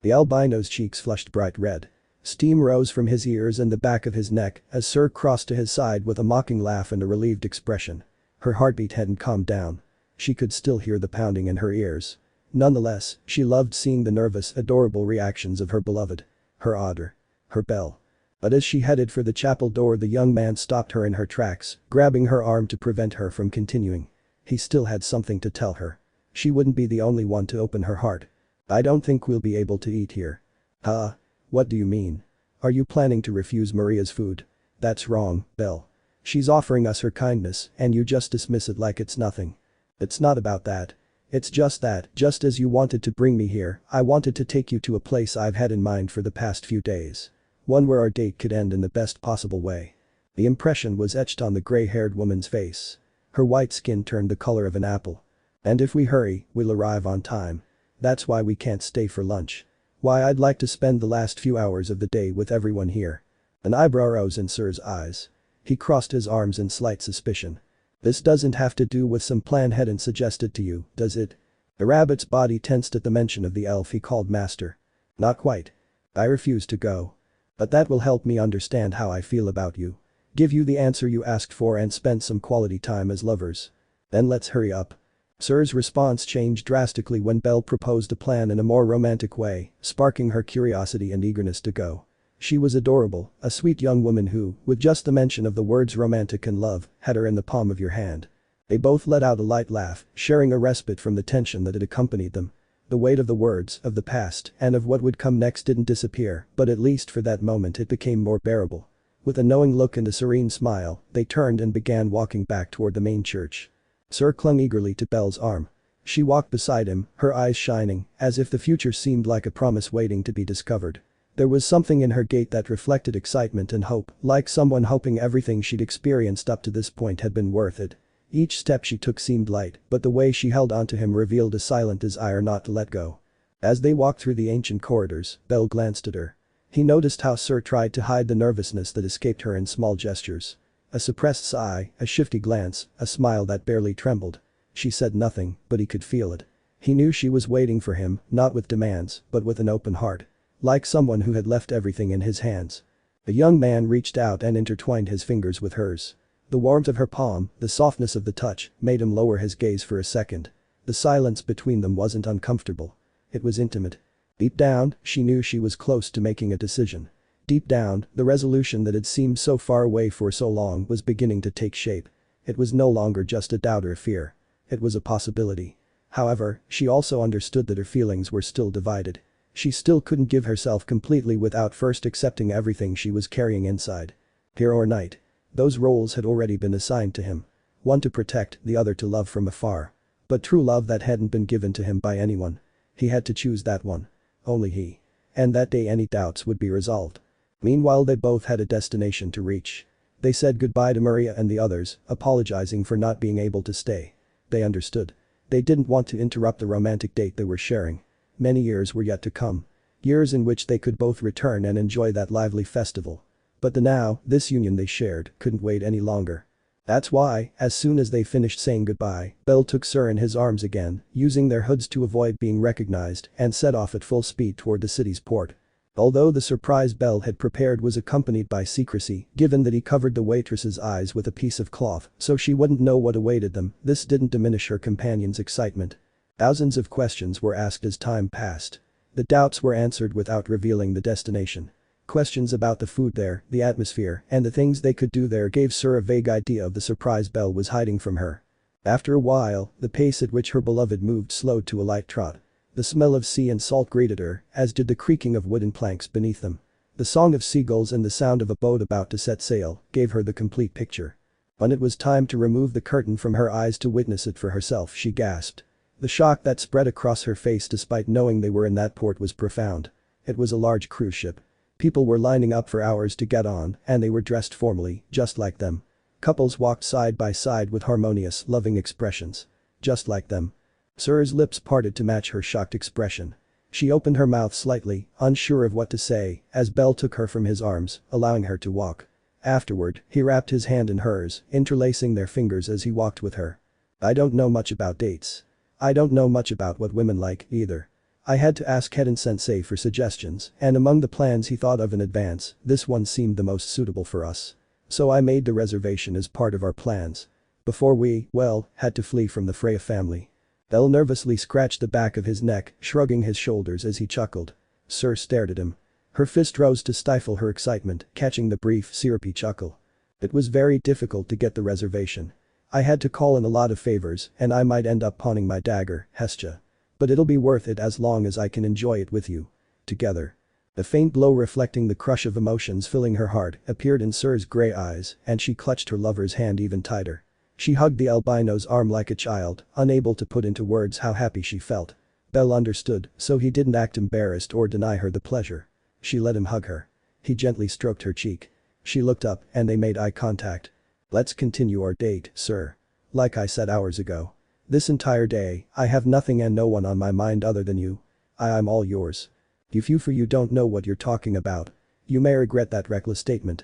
A: The albino's cheeks flushed bright red. Steam rose from his ears and the back of his neck as Syr crossed to his side with a mocking laugh and a relieved expression. Her heartbeat hadn't calmed down. She could still hear the pounding in her ears. Nonetheless, she loved seeing the nervous, adorable reactions of her beloved. Her Audra. Her Bell. But as she headed for the chapel door, the young man stopped her in her tracks, grabbing her arm to prevent her from continuing. He still had something to tell her. She wouldn't be the only one to open her heart. I don't think we'll be able to eat here. Huh? What do you mean? Are you planning to refuse Maria's food? That's wrong, Bell. She's offering us her kindness and you just dismiss it like it's nothing. It's not about that. It's just that, just as you wanted to bring me here, I wanted to take you to a place I've had in mind for the past few days. One where our date could end in the best possible way." The impression was etched on the gray-haired woman's face. Her white skin turned the color of an apple. "And if we hurry, we'll arrive on time. That's why we can't stay for lunch. Why I'd like to spend the last few hours of the day with everyone here." An eyebrow rose in Syr's eyes. He crossed his arms in slight suspicion. "This doesn't have to do with some plan Hedon suggested to you, does it?" The rabbit's body tensed at the mention of the elf he called master. "Not quite. I refuse to go. But that will help me understand how I feel about you. Give you the answer you asked for and spend some quality time as lovers. Then let's hurry up." Syr's response changed drastically when Belle proposed a plan in a more romantic way, sparking her curiosity and eagerness to go. She was adorable, a sweet young woman who, with just the mention of the words romantic and love, had her in the palm of your hand. They both let out a light laugh, sharing a respite from the tension that had accompanied them. The weight of the words, of the past, and of what would come next didn't disappear, but at least for that moment it became more bearable. With a knowing look and a serene smile, they turned and began walking back toward the main church. Syr clung eagerly to Belle's arm. She walked beside him, her eyes shining, as if the future seemed like a promise waiting to be discovered. There was something in her gait that reflected excitement and hope, like someone hoping everything she'd experienced up to this point had been worth it. Each step she took seemed light, but the way she held onto him revealed a silent desire not to let go. As they walked through the ancient corridors, Belle glanced at her. He noticed how Syr tried to hide the nervousness that escaped her in small gestures. A suppressed sigh, a shifty glance, a smile that barely trembled. She said nothing, but he could feel it. He knew she was waiting for him, not with demands, but with an open heart. Like someone who had left everything in his hands. The young man reached out and intertwined his fingers with hers. The warmth of her palm, the softness of the touch, made him lower his gaze for a second. The silence between them wasn't uncomfortable. It was intimate. Deep down, she knew she was close to making a decision. Deep down, the resolution that had seemed so far away for so long was beginning to take shape. It was no longer just a doubt or a fear. It was a possibility. However, she also understood that her feelings were still divided. She still couldn't give herself completely without first accepting everything she was carrying inside. Here or night. Those roles had already been assigned to him. One to protect, the other to love from afar. But true love that hadn't been given to him by anyone. He had to choose that one. Only he. And that day any doubts would be resolved. Meanwhile they both had a destination to reach. They said goodbye to Maria and the others, apologizing for not being able to stay. They understood. They didn't want to interrupt the romantic date they were sharing. Many years were yet to come. Years in which they could both return and enjoy that lively festival. But the now, this union they shared, couldn't wait any longer. That's why, as soon as they finished saying goodbye, Belle took Syr in his arms again, using their hoods to avoid being recognized, and set off at full speed toward the city's port. Although the surprise Belle had prepared was accompanied by secrecy, given that he covered the waitress's eyes with a piece of cloth so she wouldn't know what awaited them, this didn't diminish her companion's excitement. Thousands of questions were asked as time passed. The doubts were answered without revealing the destination. Questions about the food there, the atmosphere, and the things they could do there gave Syr a vague idea of the surprise Belle was hiding from her. After a while, the pace at which her beloved moved slowed to a light trot. The smell of sea and salt greeted her, as did the creaking of wooden planks beneath them. The song of seagulls and the sound of a boat about to set sail gave her the complete picture. When it was time to remove the curtain from her eyes to witness it for herself, she gasped. The shock that spread across her face despite knowing they were in that port was profound. It was a large cruise ship. People were lining up for hours to get on, and they were dressed formally, just like them. Couples walked side by side with harmonious, loving expressions. Just like them. Syr's lips parted to match her shocked expression. She opened her mouth slightly, unsure of what to say, as Belle took her from his arms, allowing her to walk. Afterward, he wrapped his hand in hers, interlacing their fingers as he walked with her. "I don't know much about dates. I don't know much about what women like, either. I had to ask Hedon-sensei for suggestions, and among the plans he thought of in advance, this one seemed the most suitable for us. So I made the reservation as part of our plans. Before we, well, had to flee from the Freya family." Belle nervously scratched the back of his neck, shrugging his shoulders as he chuckled. Syr stared at him. Her fist rose to stifle her excitement, catching the brief, syrupy chuckle. "It was very difficult to get the reservation. I had to call in a lot of favors, and I might end up pawning my dagger, hestia. But it'll be worth it as long as I can enjoy it with you. Together." The faint glow reflecting the crush of emotions filling her heart appeared in Syr's gray eyes, and she clutched her lover's hand even tighter. She hugged the albino's arm like a child, unable to put into words how happy she felt. Bell understood, so he didn't act embarrassed or deny her the pleasure. She let him hug her. He gently stroked her cheek. She looked up and they made eye contact. "Let's continue our date, sir. Like I said hours ago. This entire day, I have nothing and no one on my mind other than you. I'm all yours. If you don't know what you're talking about. You may regret that reckless statement.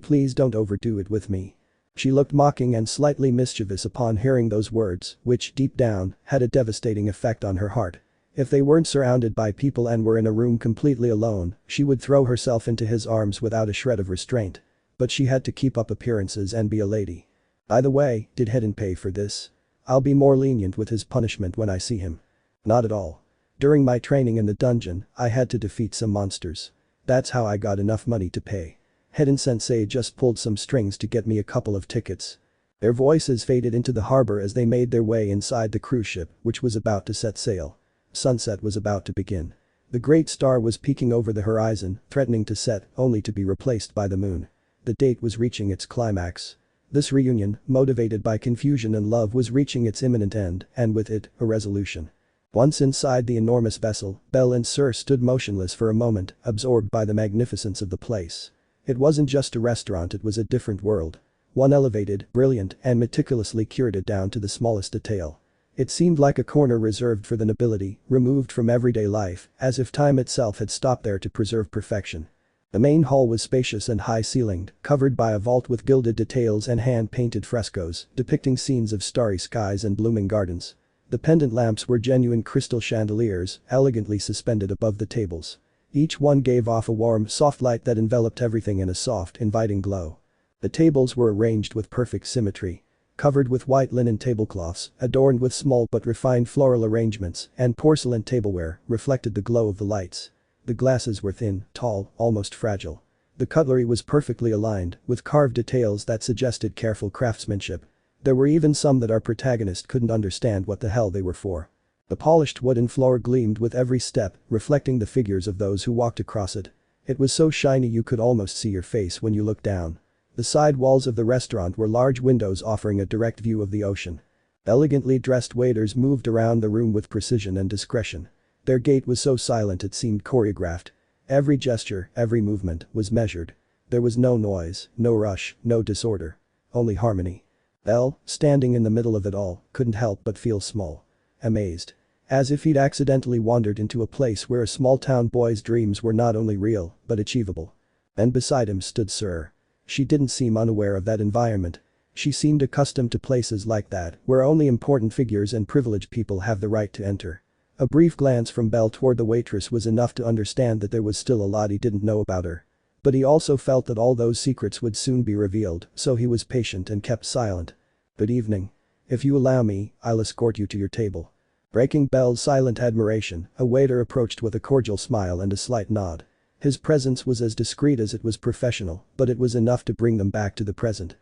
A: Please don't overdo it with me." She looked mocking and slightly mischievous upon hearing those words, which, deep down, had a devastating effect on her heart. If they weren't surrounded by people and were in a room completely alone, she would throw herself into his arms without a shred of restraint. But she had to keep up appearances and be a lady. "By the way, did Hidden pay for this? I'll be more lenient with his punishment when I see him." "Not at all. During my training in the dungeon, I had to defeat some monsters. That's how I got enough money to pay. Hidden-sensei just pulled some strings to get me a couple of tickets." Their voices faded into the harbor as they made their way inside the cruise ship, which was about to set sail. Sunset was about to begin. The great star was peeking over the horizon, threatening to set, only to be replaced by the moon. The date was reaching its climax. This reunion, motivated by confusion and love, was reaching its imminent end, and with it, a resolution. Once inside the enormous vessel, Bell and Syr stood motionless for a moment, absorbed by the magnificence of the place. It wasn't just a restaurant, it was a different world. One elevated, brilliant, and meticulously curated down to the smallest detail. It seemed like a corner reserved for the nobility, removed from everyday life, as if time itself had stopped there to preserve perfection. The main hall was spacious and high-ceilinged, covered by a vault with gilded details and hand-painted frescoes, depicting scenes of starry skies and blooming gardens. The pendant lamps were genuine crystal chandeliers, elegantly suspended above the tables. Each one gave off a warm, soft light that enveloped everything in a soft, inviting glow. The tables were arranged with perfect symmetry. Covered with white linen tablecloths, adorned with small but refined floral arrangements, and porcelain tableware, reflected the glow of the lights. The glasses were thin, tall, almost fragile. The cutlery was perfectly aligned, with carved details that suggested careful craftsmanship. There were even some that our protagonist couldn't understand what the hell they were for. The polished wooden floor gleamed with every step, reflecting the figures of those who walked across it. It was so shiny you could almost see your face when you looked down. The side walls of the restaurant were large windows offering a direct view of the ocean. Elegantly dressed waiters moved around the room with precision and discretion. Their gait was so silent it seemed choreographed. Every gesture, every movement, was measured. There was no noise, no rush, no disorder. Only harmony. Bell, standing in the middle of it all, couldn't help but feel small. Amazed. As if he'd accidentally wandered into a place where a small-town boy's dreams were not only real, but achievable. And beside him stood Syr. She didn't seem unaware of that environment. She seemed accustomed to places like that, where only important figures and privileged people have the right to enter. A brief glance from Bell toward the waitress was enough to understand that there was still a lot he didn't know about her. But he also felt that all those secrets would soon be revealed, so he was patient and kept silent. "Good evening. If you allow me, I'll escort you to your table." Breaking Bell's silent admiration, a waiter approached with a cordial smile and a slight nod. His presence was as discreet as it was professional, but it was enough to bring them back to the present.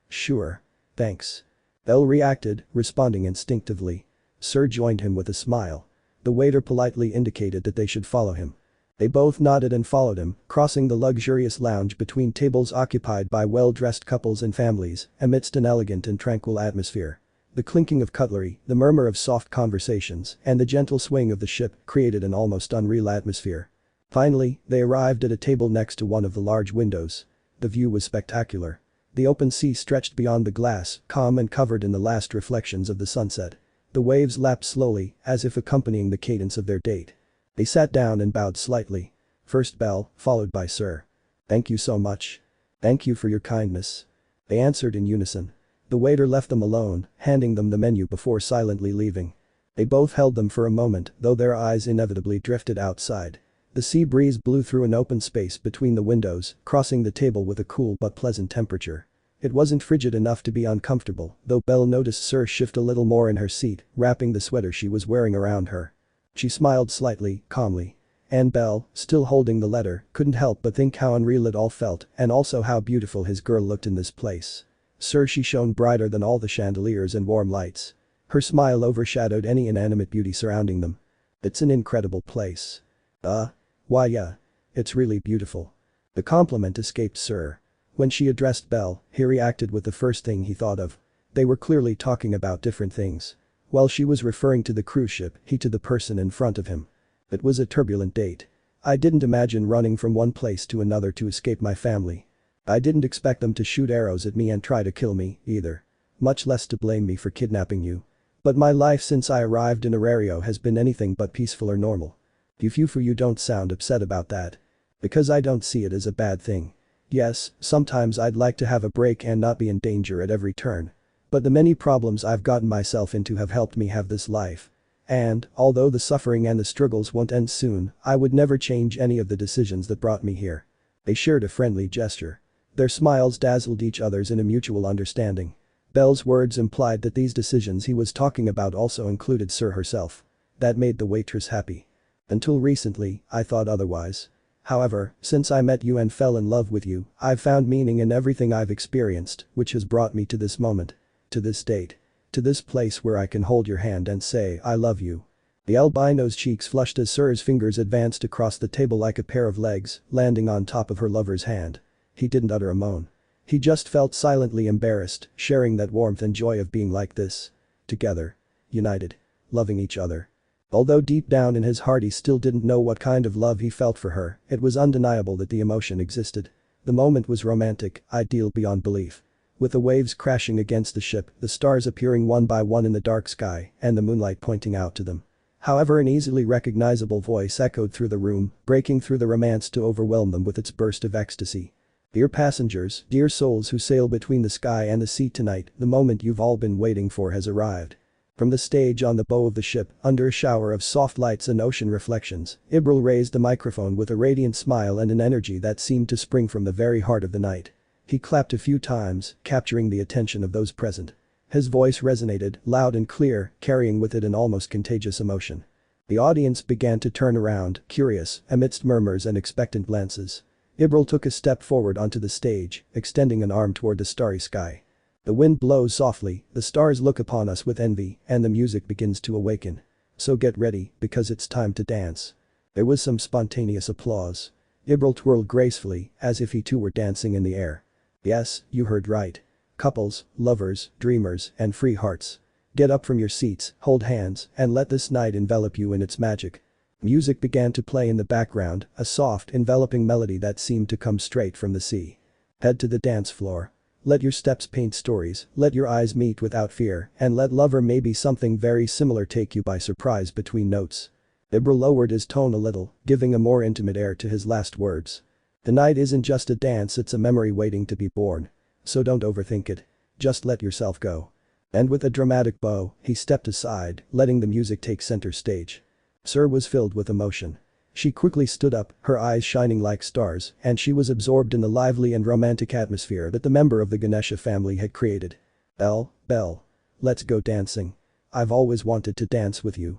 A: Sure. Thanks." Bell reacted, responding instinctively. Syr joined him with a smile. The waiter politely indicated that they should follow him. They both nodded and followed him, crossing the luxurious lounge between tables occupied by well-dressed couples and families, amidst an elegant and tranquil atmosphere. The clinking of cutlery, the murmur of soft conversations, and the gentle swing of the ship created an almost unreal atmosphere. Finally, they arrived at a table next to one of the large windows. The view was spectacular. The open sea stretched beyond the glass, calm and covered in the last reflections of the sunset. The waves lapped slowly, as if accompanying the cadence of their date. They sat down and bowed slightly. First Bell, followed by Syr. "Thank you so much." "Thank you for your kindness." They answered in unison. The waiter left them alone, handing them the menu before silently leaving. They both held them for a moment, though their eyes inevitably drifted outside. The sea breeze blew through an open space between the windows, crossing the table with a cool but pleasant temperature. It wasn't frigid enough to be uncomfortable, though Bell noticed Syr shift a little more in her seat, wrapping the sweater she was wearing around her. She smiled slightly, calmly. And Bell, still holding the letter, couldn't help but think how unreal it all felt, and also how beautiful his girl looked in this place. Syr, she shone brighter than all the chandeliers and warm lights. Her smile overshadowed any inanimate beauty surrounding them. "It's an incredible place." Why yeah. It's really beautiful." The compliment escaped Syr. When she addressed Bell, he reacted with the first thing he thought of. They were clearly talking about different things. While she was referring to the cruise ship, he to the person in front of him. It was a turbulent date. I didn't imagine running from one place to another to escape my family. I didn't expect them to shoot arrows at me and try to kill me, either. Much less to blame me for kidnapping you. But my life since I arrived in Orario has been anything but peaceful or normal. If you don't sound upset about that. Because I don't see it as a bad thing. Yes, sometimes I'd like to have a break and not be in danger at every turn. But the many problems I've gotten myself into have helped me have this life. And, although the suffering and the struggles won't end soon, I would never change any of the decisions that brought me here. They shared a friendly gesture. Their smiles dazzled each other's in a mutual understanding. Bell's words implied that these decisions he was talking about also included Syr herself. That made the waitress happy. Until recently, I thought otherwise. However, since I met you and fell in love with you, I've found meaning in everything I've experienced, which has brought me to this moment. To this date. To this place where I can hold your hand and say I love you. The albino's cheeks flushed as Syr's fingers advanced across the table like a pair of legs, landing on top of her lover's hand. He didn't utter a moan. He just felt silently embarrassed, sharing that warmth and joy of being like this. Together. United. Loving each other. Although deep down in his heart he still didn't know what kind of love he felt for her, it was undeniable that the emotion existed. The moment was romantic, ideal beyond belief. With the waves crashing against the ship, the stars appearing one by one in the dark sky, and the moonlight pointing out to them. However, an easily recognizable voice echoed through the room, breaking through the romance to overwhelm them with its burst of ecstasy. Dear passengers, dear souls who sail between the sky and the sea tonight, the moment you've all been waiting for has arrived. From the stage on the bow of the ship, under a shower of soft lights and ocean reflections, Ibril raised the microphone with a radiant smile and an energy that seemed to spring from the very heart of the night. He clapped a few times, capturing the attention of those present. His voice resonated, loud and clear, carrying with it an almost contagious emotion. The audience began to turn around, curious, amidst murmurs and expectant glances. Ibril took a step forward onto the stage, extending an arm toward the starry sky. The wind blows softly, the stars look upon us with envy, and the music begins to awaken. So get ready, because it's time to dance. There was some spontaneous applause. Ibril twirled gracefully, as if he too were dancing in the air. Yes, you heard right. Couples, lovers, dreamers, and free hearts. Get up from your seats, hold hands, and let this night envelop you in its magic. Music began to play in the background, a soft, enveloping melody that seemed to come straight from the sea. Head to the dance floor. Let your steps paint stories, let your eyes meet without fear, and let love or maybe something very similar take you by surprise between notes. Ibril lowered his tone a little, giving a more intimate air to his last words. The night isn't just a dance, it's a memory waiting to be born. So don't overthink it. Just let yourself go. And with a dramatic bow, he stepped aside, letting the music take center stage. Syr was filled with emotion. She quickly stood up, her eyes shining like stars, and she was absorbed in the lively and romantic atmosphere that the member of the Ganesha family had created. Bell, let's go dancing. I've always wanted to dance with you.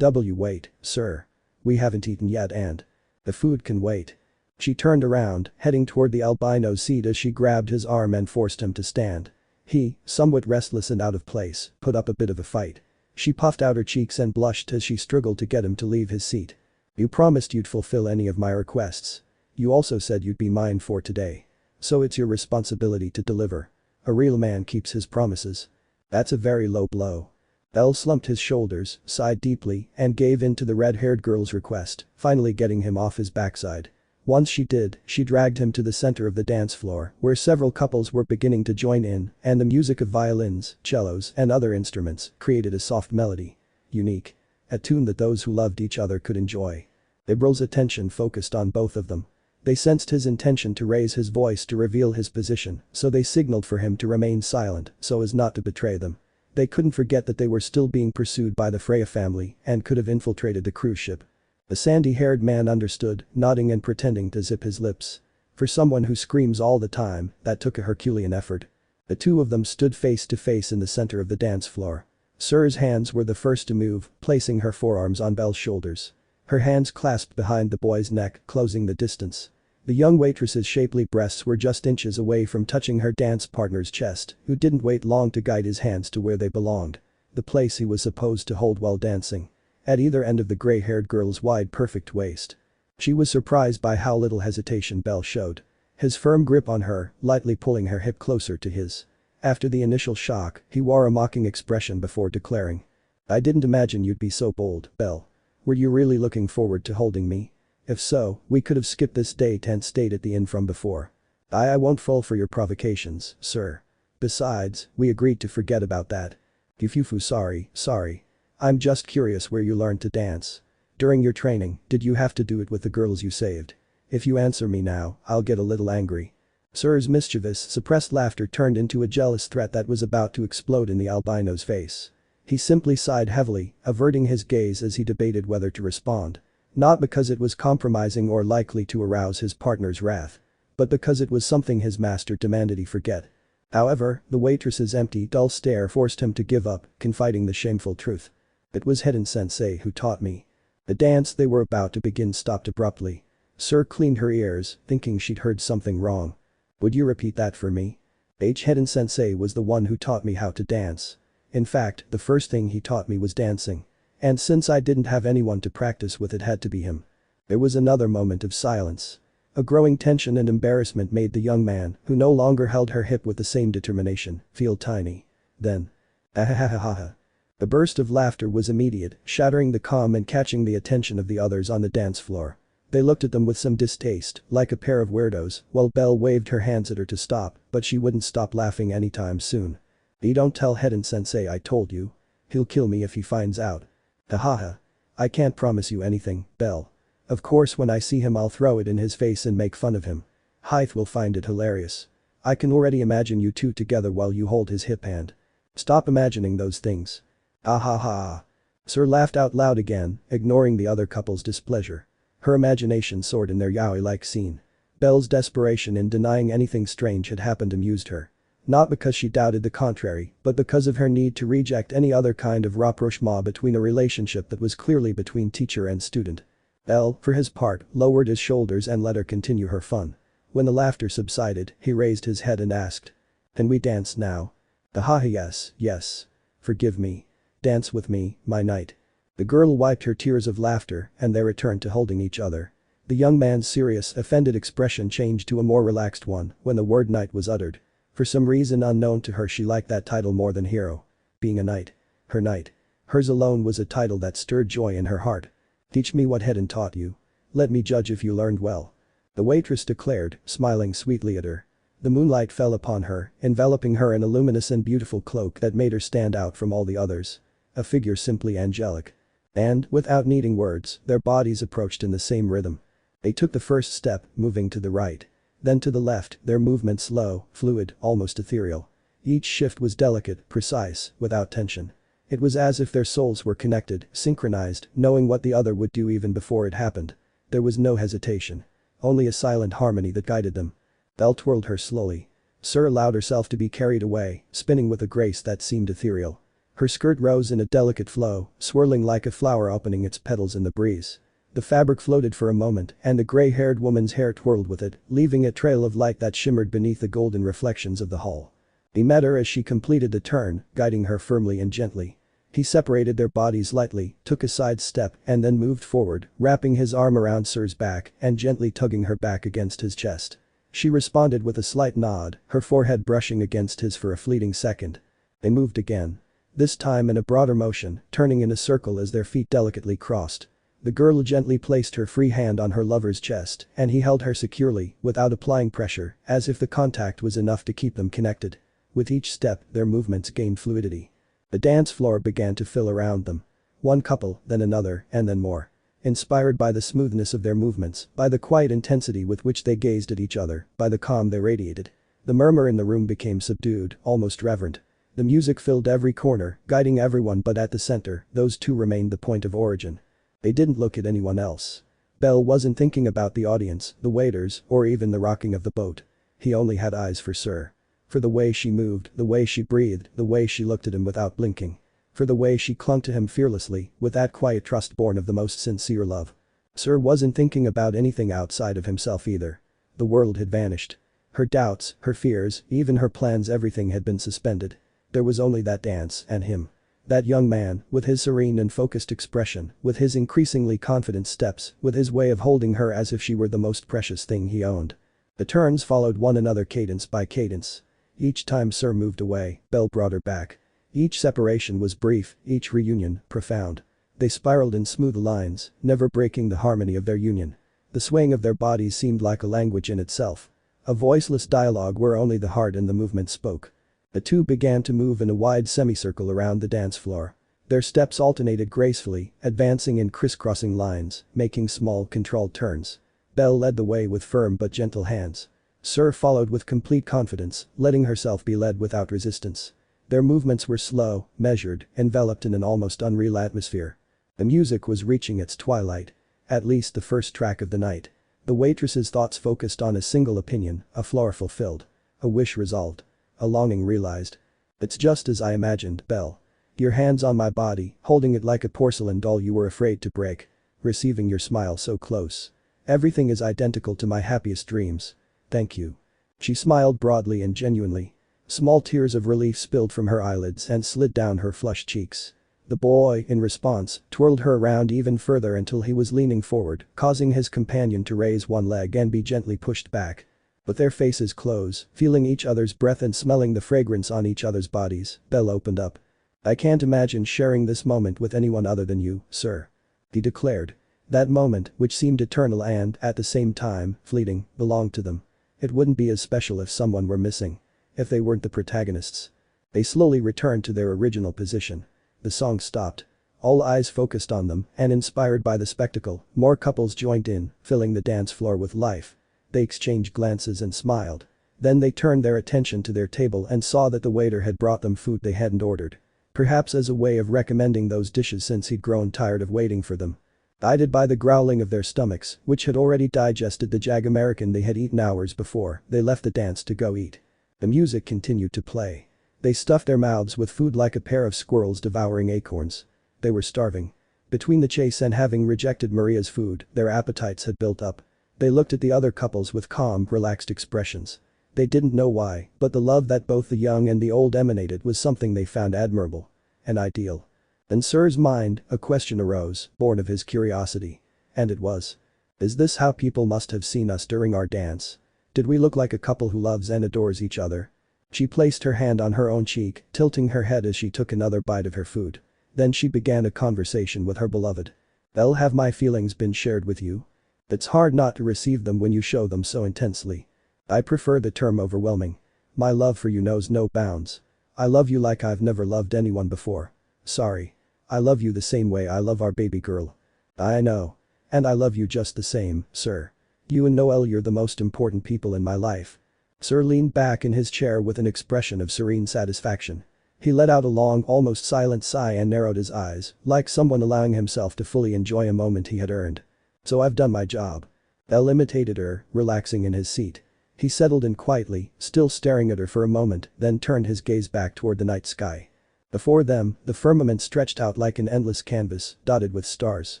A: Wait, Syr. We haven't eaten yet and the food can wait. She turned around, heading toward the albino's seat as she grabbed his arm and forced him to stand. He, somewhat restless and out of place, put up a bit of a fight. She puffed out her cheeks and blushed as she struggled to get him to leave his seat. You promised you'd fulfill any of my requests. You also said you'd be mine for today. So it's your responsibility to deliver. A real man keeps his promises. That's a very low blow. Bell slumped his shoulders, sighed deeply, and gave in to the red-haired girl's request, finally getting him off his backside. Once she did, she dragged him to the center of the dance floor, where several couples were beginning to join in, and the music of violins, cellos, and other instruments created a soft melody. Unique. A tune that those who loved each other could enjoy. Ibril's attention focused on both of them. They sensed his intention to raise his voice to reveal his position, so they signaled for him to remain silent so as not to betray them. They couldn't forget that they were still being pursued by the Freya family and could have infiltrated the cruise ship. The sandy-haired man understood, nodding and pretending to zip his lips. For someone who screams all the time, that took a Herculean effort. The two of them stood face to face in the center of the dance floor. Syr's hands were the first to move, placing her forearms on Bell's shoulders. Her hands clasped behind the boy's neck, closing the distance. The young waitress's shapely breasts were just inches away from touching her dance partner's chest, who didn't wait long to guide his hands to where they belonged. The place he was supposed to hold while dancing. At either end of the gray-haired girl's wide perfect waist. She was surprised by how little hesitation Bell showed. His firm grip on her, lightly pulling her hip closer to his. After the initial shock, he wore a mocking expression before declaring. I didn't imagine you'd be so bold, Belle. Were you really looking forward to holding me? If so, we could have skipped this date and stayed at the inn from before. I won't fall for your provocations, sir. Besides, we agreed to forget about that. Gifufu sorry. I'm just curious where you learned to dance. During your training, did you have to do it with the girls you saved? If you answer me now, I'll get a little angry. Sir's mischievous, suppressed laughter turned into a jealous threat that was about to explode in the albino's face. He simply sighed heavily, averting his gaze as he debated whether to respond. Not because it was compromising or likely to arouse his partner's wrath, but because it was something his master demanded he forget. However, the waitress's empty, dull stare forced him to give up, confiding the shameful truth. It was Hedon-sensei who taught me. The dance they were about to begin stopped abruptly. Syr cleaned her ears, thinking she'd heard something wrong. Would you repeat that for me? Hedon-sensei was the one who taught me how to dance. In fact, the first thing he taught me was dancing. And since I didn't have anyone to practice with, it had to be him. There was another moment of silence. A growing tension and embarrassment made the young man, who no longer held her hip with the same determination, feel tiny. Then. Ahahahaha. The burst of laughter was immediate, shattering the calm and catching the attention of the others on the dance floor. They looked at them with some distaste, like a pair of weirdos, while Belle waved her hands at her to stop, but she wouldn't stop laughing anytime soon. You don't tell Hedon-sensei I told you. He'll kill me if he finds out. Hahaha. I can't promise you anything, Belle. Of course when I see him I'll throw it in his face and make fun of him. Hythe will find it hilarious. I can already imagine you two together while you hold his hip hand. Stop imagining those things. Ahaha. Syr laughed out loud again, ignoring the other couple's displeasure. Her imagination soared in their yaoi-like scene. Belle's desperation in denying anything strange had happened amused her. Not because she doubted the contrary, but because of her need to reject any other kind of rapprochement between a relationship that was clearly between teacher and student. Belle, for his part, lowered his shoulders and let her continue her fun. When the laughter subsided, he raised his head and asked. Can we dance now? Ahaha yes. Forgive me. Dance with me, my knight. The girl wiped her tears of laughter and they returned to holding each other. The young man's serious, offended expression changed to a more relaxed one when the word knight was uttered. For some reason unknown to her she liked that title more than hero. Being a knight. Her knight. Hers alone was a title that stirred joy in her heart. Teach me what Hedon taught you. Let me judge if you learned well. The waitress declared, smiling sweetly at her. The moonlight fell upon her, enveloping her in a luminous and beautiful cloak that made her stand out from all the others. A figure simply angelic. And, without needing words, their bodies approached in the same rhythm. They took the first step, moving to the right. Then to the left, their movement slow, fluid, almost ethereal. Each shift was delicate, precise, without tension. It was as if their souls were connected, synchronized, knowing what the other would do even before it happened. There was no hesitation. Only a silent harmony that guided them. Belle twirled her slowly. Syr allowed herself to be carried away, spinning with a grace that seemed ethereal. Her skirt rose in a delicate flow, swirling like a flower opening its petals in the breeze. The fabric floated for a moment and the gray-haired woman's hair twirled with it, leaving a trail of light that shimmered beneath the golden reflections of the hall. He met her as she completed the turn, guiding her firmly and gently. He separated their bodies lightly, took a side step and then moved forward, wrapping his arm around Sir's back and gently tugging her back against his chest. She responded with a slight nod, her forehead brushing against his for a fleeting second. They moved again. This time in a broader motion, turning in a circle as their feet delicately crossed. The girl gently placed her free hand on her lover's chest and he held her securely, without applying pressure, as if the contact was enough to keep them connected. With each step, their movements gained fluidity. The dance floor began to fill around them. One couple, then another, and then more. Inspired by the smoothness of their movements, by the quiet intensity with which they gazed at each other, by the calm they radiated. The murmur in the room became subdued, almost reverent. The music filled every corner, guiding everyone, but at the center, those two remained the point of origin. They didn't look at anyone else. Belle wasn't thinking about the audience, the waiters, or even the rocking of the boat. He only had eyes for Syr. For the way she moved, the way she breathed, the way she looked at him without blinking. For the way she clung to him fearlessly, with that quiet trust born of the most sincere love. Syr wasn't thinking about anything outside of himself either. The world had vanished. Her doubts, her fears, even her plans, everything had been suspended. There was only that dance and him. That young man, with his serene and focused expression, with his increasingly confident steps, with his way of holding her as if she were the most precious thing he owned. The turns followed one another cadence by cadence. Each time Syr moved away, Bell brought her back. Each separation was brief, each reunion, profound. They spiraled in smooth lines, never breaking the harmony of their union. The swaying of their bodies seemed like a language in itself. A voiceless dialogue where only the heart and the movement spoke. The two began to move in a wide semicircle around the dance floor. Their steps alternated gracefully, advancing in crisscrossing lines, making small, controlled turns. Bell led the way with firm but gentle hands. Syr followed with complete confidence, letting herself be led without resistance. Their movements were slow, measured, enveloped in an almost unreal atmosphere. The music was reaching its twilight. At least the first track of the night. The waitress's thoughts focused on a single opinion, a floor fulfilled. A wish resolved. A longing realized. It's just as I imagined, Bell. Your hands on my body, holding it like a porcelain doll you were afraid to break. Receiving your smile so close. Everything is identical to my happiest dreams. Thank you. She smiled broadly and genuinely. Small tears of relief spilled from her eyelids and slid down her flushed cheeks. The boy, in response, twirled her around even further until he was leaning forward, causing his companion to raise one leg and be gently pushed back. With their faces close, feeling each other's breath and smelling the fragrance on each other's bodies, Bell opened up. I can't imagine sharing this moment with anyone other than you, Syr. He declared. That moment, which seemed eternal and, at the same time, fleeting, belonged to them. It wouldn't be as special if someone were missing. If they weren't the protagonists. They slowly returned to their original position. The song stopped. All eyes focused on them, and inspired by the spectacle, more couples joined in, filling the dance floor with life. They exchanged glances and smiled. Then they turned their attention to their table and saw that the waiter had brought them food they hadn't ordered. Perhaps as a way of recommending those dishes since he'd grown tired of waiting for them. Guided by the growling of their stomachs, which had already digested the Jag American they had eaten hours before, they left the dance to go eat. The music continued to play. They stuffed their mouths with food like a pair of squirrels devouring acorns. They were starving. Between the chase and having rejected Maria's food, their appetites had built up. They looked at the other couples with calm, relaxed expressions. They didn't know why, but the love that both the young and the old emanated was something they found admirable. An ideal. In Syr's mind, a question arose, born of his curiosity. And it was. Is this how people must have seen us during our dance? Did we look like a couple who loves and adores each other? She placed her hand on her own cheek, tilting her head as she took another bite of her food. Then she began a conversation with her beloved. Bell, have my feelings been shared with you? It's hard not to receive them when you show them so intensely. I prefer the term overwhelming. My love for you knows no bounds. I love you like I've never loved anyone before. Sorry. I love you the same way I love our baby girl. I know. And I love you just the same, Syr. You and Noel, you're the most important people in my life. Syr leaned back in his chair with an expression of serene satisfaction. He let out a long, almost silent sigh and narrowed his eyes, like someone allowing himself to fully enjoy a moment he had earned. So I've done my job. Bell imitated her, relaxing in his seat. He settled in quietly, still staring at her for a moment, then turned his gaze back toward the night sky. Before them, the firmament stretched out like an endless canvas, dotted with stars.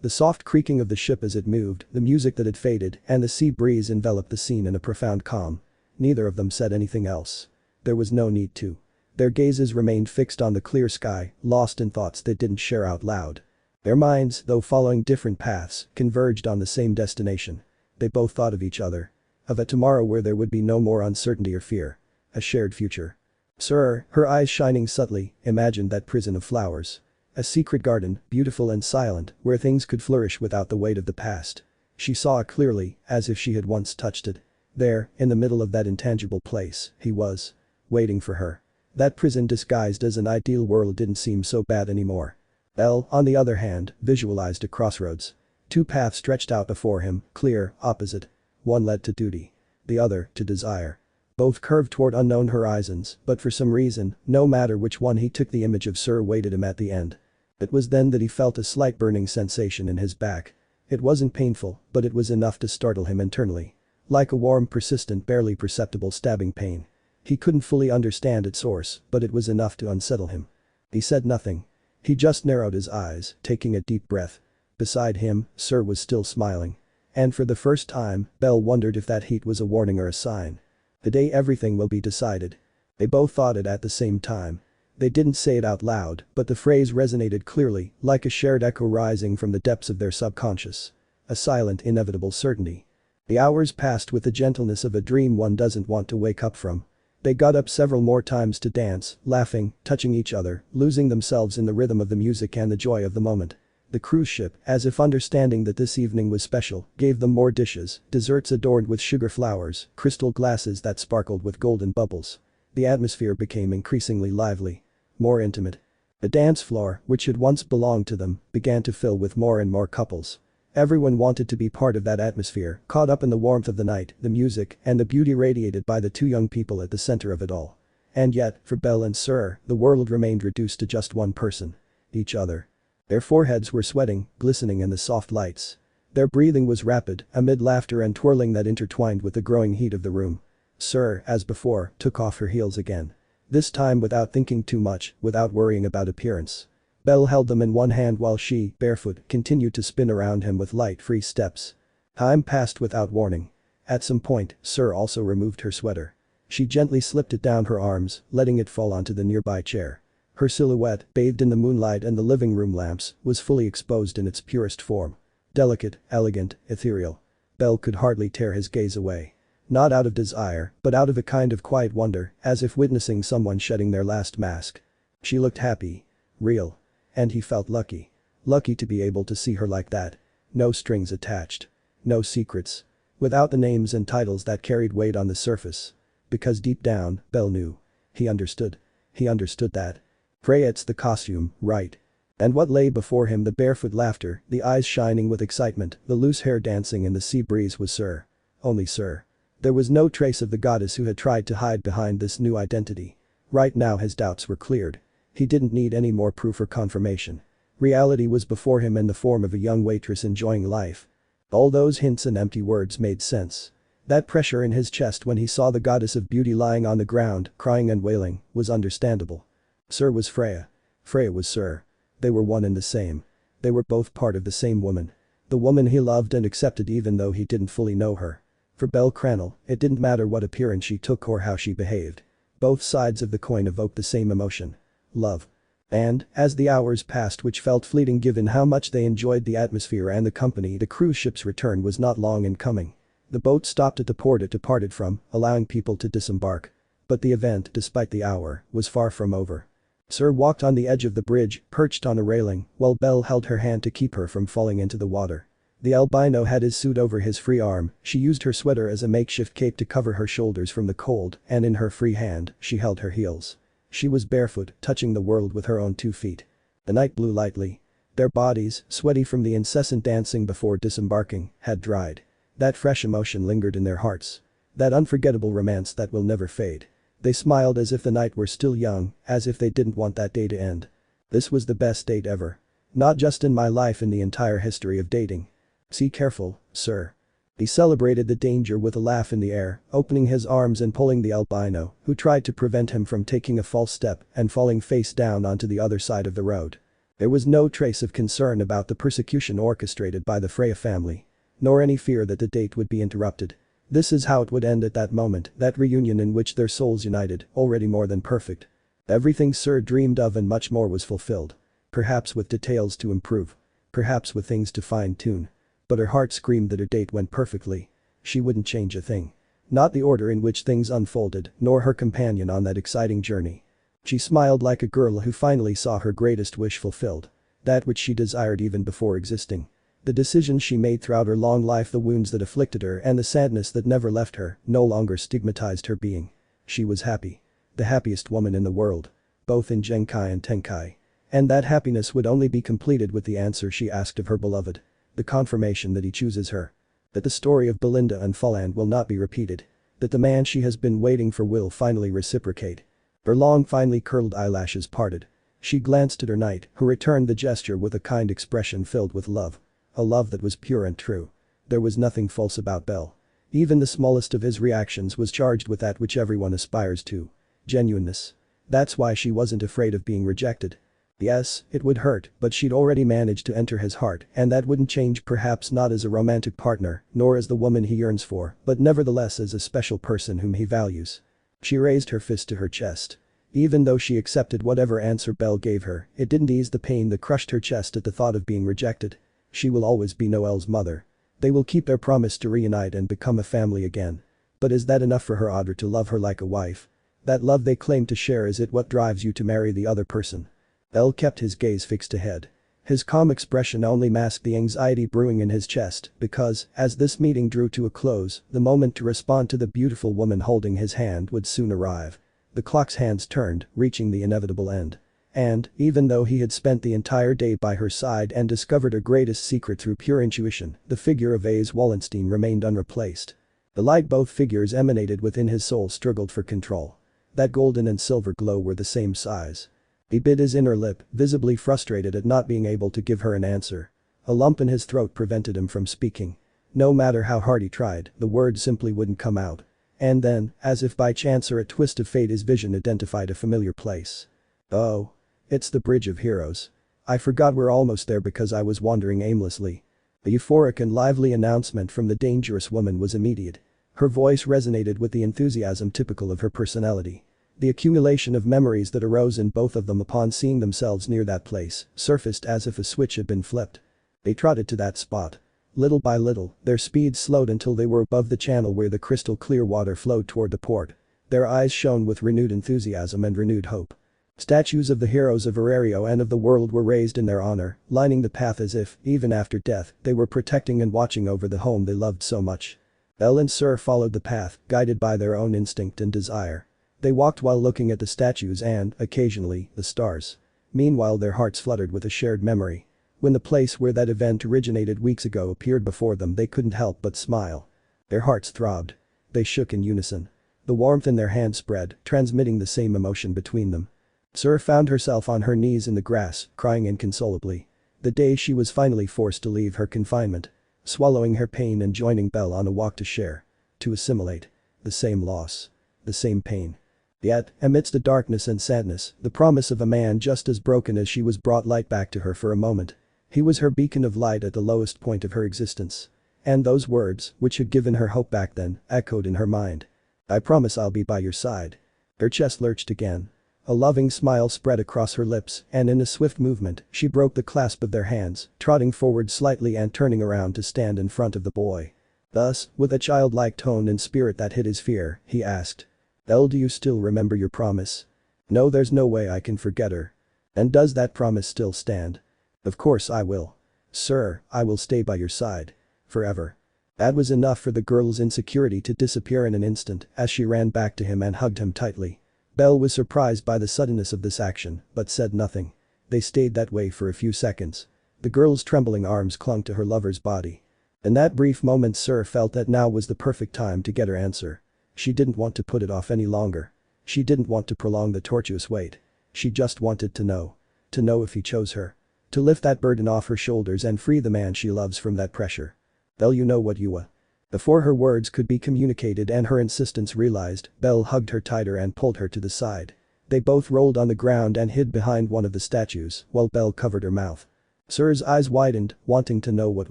A: The soft creaking of the ship as it moved, the music that had faded, and the sea breeze enveloped the scene in a profound calm. Neither of them said anything else. There was no need to. Their gazes remained fixed on the clear sky, lost in thoughts they didn't share out loud. Their minds, though following different paths, converged on the same destination. They both thought of each other. Of a tomorrow where there would be no more uncertainty or fear. A shared future. Syr, her eyes shining subtly, imagined that prison of flowers. A secret garden, beautiful and silent, where things could flourish without the weight of the past. She saw it clearly, as if she had once touched it. There, in the middle of that intangible place, he was. Waiting for her. That prison disguised as an ideal world didn't seem so bad anymore. Bell, on the other hand, visualized a crossroads. Two paths stretched out before him, clear, opposite. One led to duty. The other, to desire. Both curved toward unknown horizons, but for some reason, no matter which one he took, the image of Syr waited him at the end. It was then that he felt a slight burning sensation in his back. It wasn't painful, but it was enough to startle him internally. Like a warm, persistent, barely perceptible stabbing pain. He couldn't fully understand its source, but it was enough to unsettle him. He said nothing. He just narrowed his eyes, taking a deep breath. Beside him, Syr was still smiling. And for the first time, Bell wondered if that heat was a warning or a sign. The day everything will be decided. They both thought it at the same time. They didn't say it out loud, but the phrase resonated clearly, like a shared echo rising from the depths of their subconscious. A silent, inevitable certainty. The hours passed with the gentleness of a dream one doesn't want to wake up from. They got up several more times to dance, laughing, touching each other, losing themselves in the rhythm of the music and the joy of the moment. The cruise ship, as if understanding that this evening was special, gave them more dishes, desserts adorned with sugar flowers, crystal glasses that sparkled with golden bubbles. The atmosphere became increasingly lively. More intimate. The dance floor, which had once belonged to them, began to fill with more and more couples. Everyone wanted to be part of that atmosphere, caught up in the warmth of the night, the music, and the beauty radiated by the two young people at the center of it all. And yet, for Bell and Syr, the world remained reduced to just one person. Each other. Their foreheads were sweating, glistening in the soft lights. Their breathing was rapid, amid laughter and twirling that intertwined with the growing heat of the room. Syr, as before, took off her heels again. This time without thinking too much, without worrying about appearance. Bell held them in one hand while she, barefoot, continued to spin around him with light, free steps. Time passed without warning. At some point, Syr also removed her sweater. She gently slipped it down her arms, letting it fall onto the nearby chair. Her silhouette, bathed in the moonlight and the living room lamps, was fully exposed in its purest form. Delicate, elegant, ethereal. Bell could hardly tear his gaze away. Not out of desire, but out of a kind of quiet wonder, as if witnessing someone shedding their last mask. She looked happy. Real. And he felt lucky. Lucky to be able to see her like that. No strings attached. No secrets. Without the names and titles that carried weight on the surface. Because deep down, Bell knew. He understood. He understood that. Freya, it's the costume, right? And what lay before him, the barefoot laughter, the eyes shining with excitement, the loose hair dancing in the sea breeze, was Syr. Only Syr. There was no trace of the goddess who had tried to hide behind this new identity. Right now his doubts were cleared. He didn't need any more proof or confirmation. Reality was before him in the form of a young waitress enjoying life. All those hints and empty words made sense. That pressure in his chest when he saw the goddess of beauty lying on the ground, crying and wailing, was understandable. Syr was Freya. Freya was Syr. They were one and the same. They were both part of the same woman. The woman he loved and accepted even though he didn't fully know her. For bellcranel, it didn't matter what appearance she took or how she behaved. Both sides of the coin evoked the same emotion. Love. And, as the hours passed, which felt fleeting given how much they enjoyed the atmosphere and the company, the cruise ship's return was not long in coming. The boat stopped at the port it departed from, allowing people to disembark. But the event, despite the hour, was far from over. Syr walked on the edge of the bridge, perched on a railing, while Bell held her hand to keep her from falling into the water. The albino had his suit over his free arm, she used her sweater as a makeshift cape to cover her shoulders from the cold, and in her free hand, she held her heels. She was barefoot, touching the world with her own 2 feet. The night blew lightly. Their bodies, sweaty from the incessant dancing before disembarking, had dried. That fresh emotion lingered in their hearts. That unforgettable romance that will never fade. They smiled as if the night were still young, as if they didn't want that day to end. This was the best date ever. Not just in my life, in the entire history of dating. See careful, Syr. He celebrated the danger with a laugh in the air, opening his arms and pulling the albino, who tried to prevent him from taking a false step and falling face down onto the other side of the road. There was no trace of concern about the persecution orchestrated by the Freya family. Nor any fear that the date would be interrupted. This is how it would end at that moment, that reunion in which their souls united, already more than perfect. Everything Syr dreamed of and much more was fulfilled. Perhaps with details to improve. Perhaps with things to fine-tune. But her heart screamed that her date went perfectly. She wouldn't change a thing. Not the order in which things unfolded, nor her companion on that exciting journey. She smiled like a girl who finally saw her greatest wish fulfilled. That which she desired even before existing. The decisions she made throughout her long life, the wounds that afflicted her and the sadness that never left her, no longer stigmatized her being. She was happy. The happiest woman in the world. Both in Genkai and Tenkai. And that happiness would only be completed with the answer she asked of her beloved. The confirmation that he chooses her. That the story of Belinda and Folland will not be repeated. That the man she has been waiting for will finally reciprocate. Her long, finely curled eyelashes parted. She glanced at her knight, who returned the gesture with a kind expression filled with love. A love that was pure and true. There was nothing false about Bell. Even the smallest of his reactions was charged with that which everyone aspires to. Genuineness. That's why she wasn't afraid of being rejected. Yes, it would hurt, but she'd already managed to enter his heart, and that wouldn't change, perhaps not as a romantic partner, nor as the woman he yearns for, but nevertheless as a special person whom he values. She raised her fist to her chest. Even though she accepted whatever answer Bell gave her, it didn't ease the pain that crushed her chest at the thought of being rejected. She will always be Noelle's mother. They will keep their promise to reunite and become a family again. But is that enough for her, Audra, to love her like a wife? That love they claim to share, is it what drives you to marry the other person? Bell kept his gaze fixed ahead. His calm expression only masked the anxiety brewing in his chest because, as this meeting drew to a close, the moment to respond to the beautiful woman holding his hand would soon arrive. The clock's hands turned, reaching the inevitable end. And, even though he had spent the entire day by her side and discovered her greatest secret through pure intuition, the figure of Ace Wallenstein remained unreplaced. The light both figures emanated within his soul struggled for control. That golden and silver glow were the same size. He bit his inner lip, visibly frustrated at not being able to give her an answer. A lump in his throat prevented him from speaking. No matter how hard he tried, the words simply wouldn't come out. And then, as if by chance or a twist of fate, his vision identified a familiar place. Oh. It's the Bridge of Heroes. I forgot we're almost there because I was wandering aimlessly. The euphoric and lively announcement from the dangerous woman was immediate. Her voice resonated with the enthusiasm typical of her personality. The accumulation of memories that arose in both of them upon seeing themselves near that place surfaced as if a switch had been flipped. They trotted to that spot. Little by little, their speed slowed until they were above the channel where the crystal clear water flowed toward the port. Their eyes shone with renewed enthusiasm and renewed hope. Statues of the heroes of Orario and of the world were raised in their honor, lining the path as if, even after death, they were protecting and watching over the home they loved so much. Bell and Syr followed the path, guided by their own instinct and desire. They walked while looking at the statues and, occasionally, the stars. Meanwhile, their hearts fluttered with a shared memory. When the place where that event originated weeks ago appeared before them, they couldn't help but smile. Their hearts throbbed. They shook in unison. The warmth in their hands spread, transmitting the same emotion between them. Syr found herself on her knees in the grass, crying inconsolably. The day she was finally forced to leave her confinement. Swallowing her pain and joining Bell on a walk to share. To assimilate. The same loss. The same pain. Yet, amidst the darkness and sadness, the promise of a man just as broken as she was brought light back to her for a moment. He was her beacon of light at the lowest point of her existence. And those words, which had given her hope back then, echoed in her mind. I promise I'll be by your side. Her chest lurched again. A loving smile spread across her lips, and in a swift movement, she broke the clasp of their hands, trotting forward slightly and turning around to stand in front of the boy. Thus, with a childlike tone and spirit that hid his fear, he asked. Bell, do you still remember your promise? No, there's no way I can forget her. And does that promise still stand? Of course I will. Sir, I will stay by your side. Forever. That was enough for the girl's insecurity to disappear in an instant as she ran back to him and hugged him tightly. Bell was surprised by the suddenness of this action, but said nothing. They stayed that way for a few seconds. The girl's trembling arms clung to her lover's body. In that brief moment, Syr felt that now was the perfect time to get her answer. She didn't want to put it off any longer. She didn't want to prolong the tortuous wait. She just wanted to know. To know if he chose her. To lift that burden off her shoulders and free the man she loves from that pressure. Bell, you know what you Before her words could be communicated and her insistence realized, Bell hugged her tighter and pulled her to the side. They both rolled on the ground and hid behind one of the statues, while Bell covered her mouth. Syr's eyes widened, wanting to know what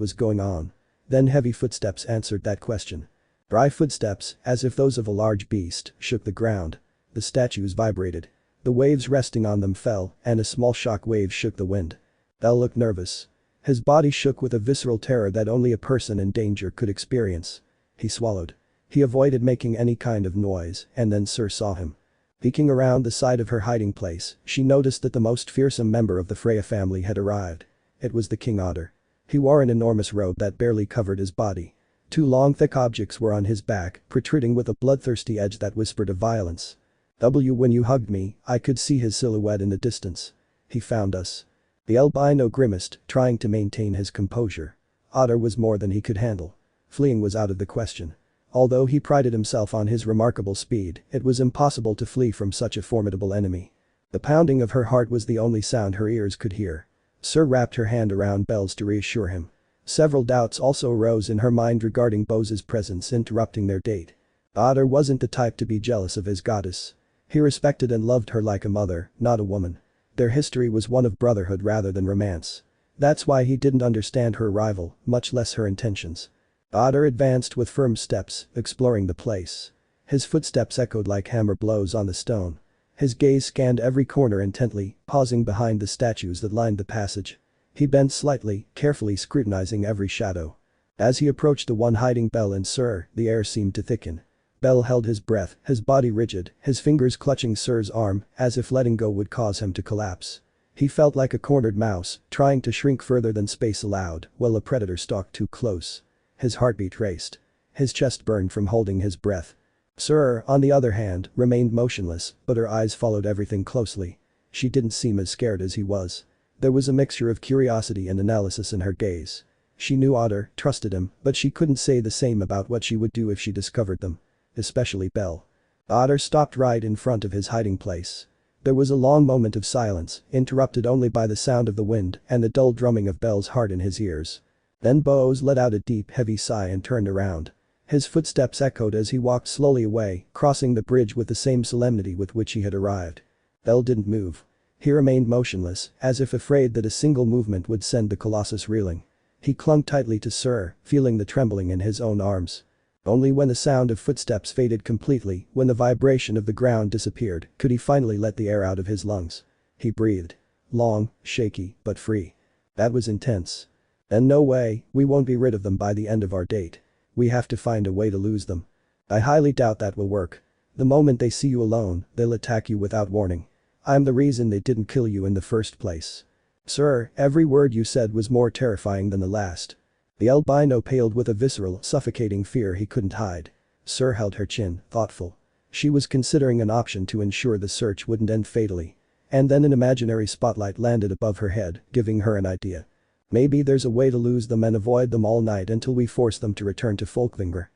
A: was going on. Then heavy footsteps answered that question. Dry footsteps, as if those of a large beast, shook the ground. The statues vibrated. The waves resting on them fell, and a small shock wave shook the wind. Bell looked nervous. His body shook with a visceral terror that only a person in danger could experience. He swallowed. He avoided making any kind of noise, and then Syr saw him. Peeking around the side of her hiding place, she noticed that the most fearsome member of the Freya family had arrived. It was the king otter. He wore an enormous robe that barely covered his body. Two long thick objects were on his back, protruding with a bloodthirsty edge that whispered of violence. When you hugged me, I could see his silhouette in the distance. He found us. The albino grimaced, trying to maintain his composure. Otter was more than he could handle. Fleeing was out of the question. Although he prided himself on his remarkable speed, it was impossible to flee from such a formidable enemy. The pounding of her heart was the only sound her ears could hear. Syr wrapped her hand around Bell's to reassure him. Several doubts also arose in her mind regarding Bose's presence interrupting their date. Otter wasn't the type to be jealous of his goddess. He respected and loved her like a mother, not a woman. Their history was one of brotherhood rather than romance. That's why he didn't understand her arrival, much less her intentions. Otter advanced with firm steps, exploring the place. His footsteps echoed like hammer blows on the stone. His gaze scanned every corner intently, pausing behind the statues that lined the passage. He bent slightly, carefully scrutinizing every shadow. As he approached the one hiding Bell and Syr, the air seemed to thicken. Bell held his breath, his body rigid, his fingers clutching Sir's arm, as if letting go would cause him to collapse. He felt like a cornered mouse, trying to shrink further than space allowed, while a predator stalked too close. His heartbeat raced. His chest burned from holding his breath. Syr, on the other hand, remained motionless, but her eyes followed everything closely. She didn't seem as scared as he was. There was a mixture of curiosity and analysis in her gaze. She knew Otter, trusted him, but she couldn't say the same about what she would do if she discovered them. Especially Bell. Otter stopped right in front of his hiding place. There was a long moment of silence, interrupted only by the sound of the wind and the dull drumming of Bell's heart in his ears. Then Bose let out a deep, heavy sigh and turned around. His footsteps echoed as he walked slowly away, crossing the bridge with the same solemnity with which he had arrived. Bell didn't move. He remained motionless, as if afraid that a single movement would send the colossus reeling. He clung tightly to Syr, feeling the trembling in his own arms. Only when the sound of footsteps faded completely, when the vibration of the ground disappeared, could he finally let the air out of his lungs. He breathed. Long, shaky, but free. That was intense. And no way, we won't be rid of them by the end of our date. We have to find a way to lose them. I highly doubt that will work. The moment they see you alone, they'll attack you without warning. I'm the reason they didn't kill you in the first place. Syr, every word you said was more terrifying than the last. The albino paled with a visceral, suffocating fear he couldn't hide. Syr held her chin, thoughtful. She was considering an option to ensure the search wouldn't end fatally. And then an imaginary spotlight landed above her head, giving her an idea. Maybe there's a way to lose them and avoid them all night until we force them to return to Folkvinger.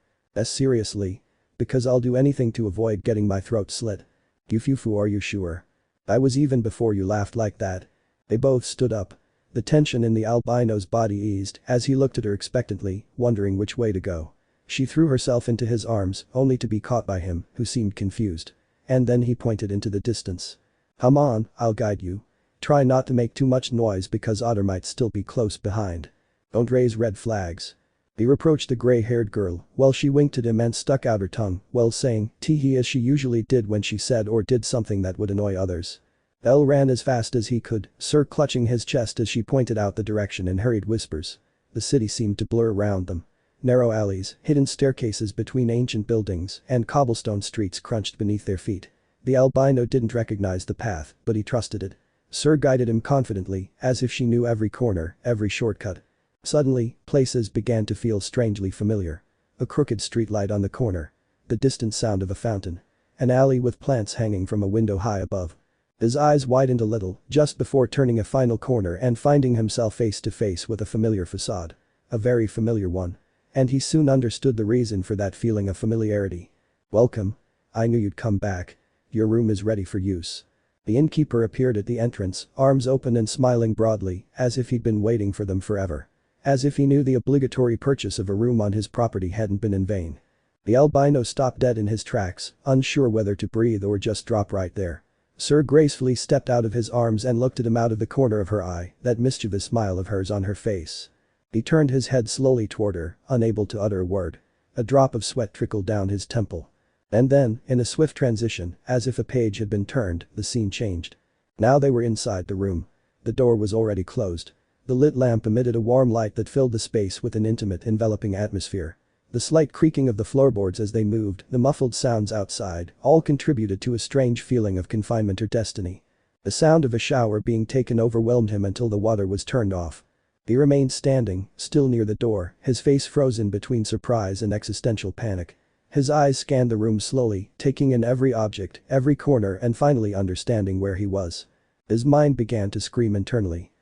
A: Seriously? Because I'll do anything to avoid getting my throat slit. Yufufu, are you sure? I was even before you laughed like that. They both stood up. The tension in the albino's body eased as he looked at her expectantly, wondering which way to go. She threw herself into his arms, only to be caught by him, who seemed confused. And then he pointed into the distance. Come on, I'll guide you. Try not to make too much noise because Otter might still be close behind. Don't raise red flags. He reproached the gray-haired girl while she winked at him and stuck out her tongue while saying tee-hee as she usually did when she said or did something that would annoy others. Bell ran as fast as he could, Syr clutching his chest as she pointed out the direction in hurried whispers. The city seemed to blur around them. Narrow alleys, hidden staircases between ancient buildings, and cobblestone streets crunched beneath their feet. The albino didn't recognize the path, but he trusted it. Syr guided him confidently, as if she knew every corner, every shortcut. Suddenly, places began to feel strangely familiar. A crooked streetlight on the corner. The distant sound of a fountain. An alley with plants hanging from a window high above. His eyes widened a little, just before turning a final corner and finding himself face to face with a familiar facade. A very familiar one. And he soon understood the reason for that feeling of familiarity. Welcome. I knew you'd come back. Your room is ready for use. The innkeeper appeared at the entrance, arms open and smiling broadly, as if he'd been waiting for them forever. As if he knew the obligatory purchase of a room on his property hadn't been in vain. The albino stopped dead in his tracks, unsure whether to breathe or just drop right there. Syr gracefully stepped out of his arms and looked at him out of the corner of her eye, that mischievous smile of hers on her face. He turned his head slowly toward her, unable to utter a word. A drop of sweat trickled down his temple. And then, in a swift transition, as if a page had been turned, the scene changed. Now they were inside the room. The door was already closed. The lit lamp emitted a warm light that filled the space with an intimate, enveloping atmosphere. The slight creaking of the floorboards as they moved, the muffled sounds outside, all contributed to a strange feeling of confinement or destiny. The sound of a shower being taken overwhelmed him until the water was turned off. He remained standing, still near the door, his face frozen between surprise and existential panic. His eyes scanned the room slowly, taking in every object, every corner and finally understanding where he was. His mind began to scream internally.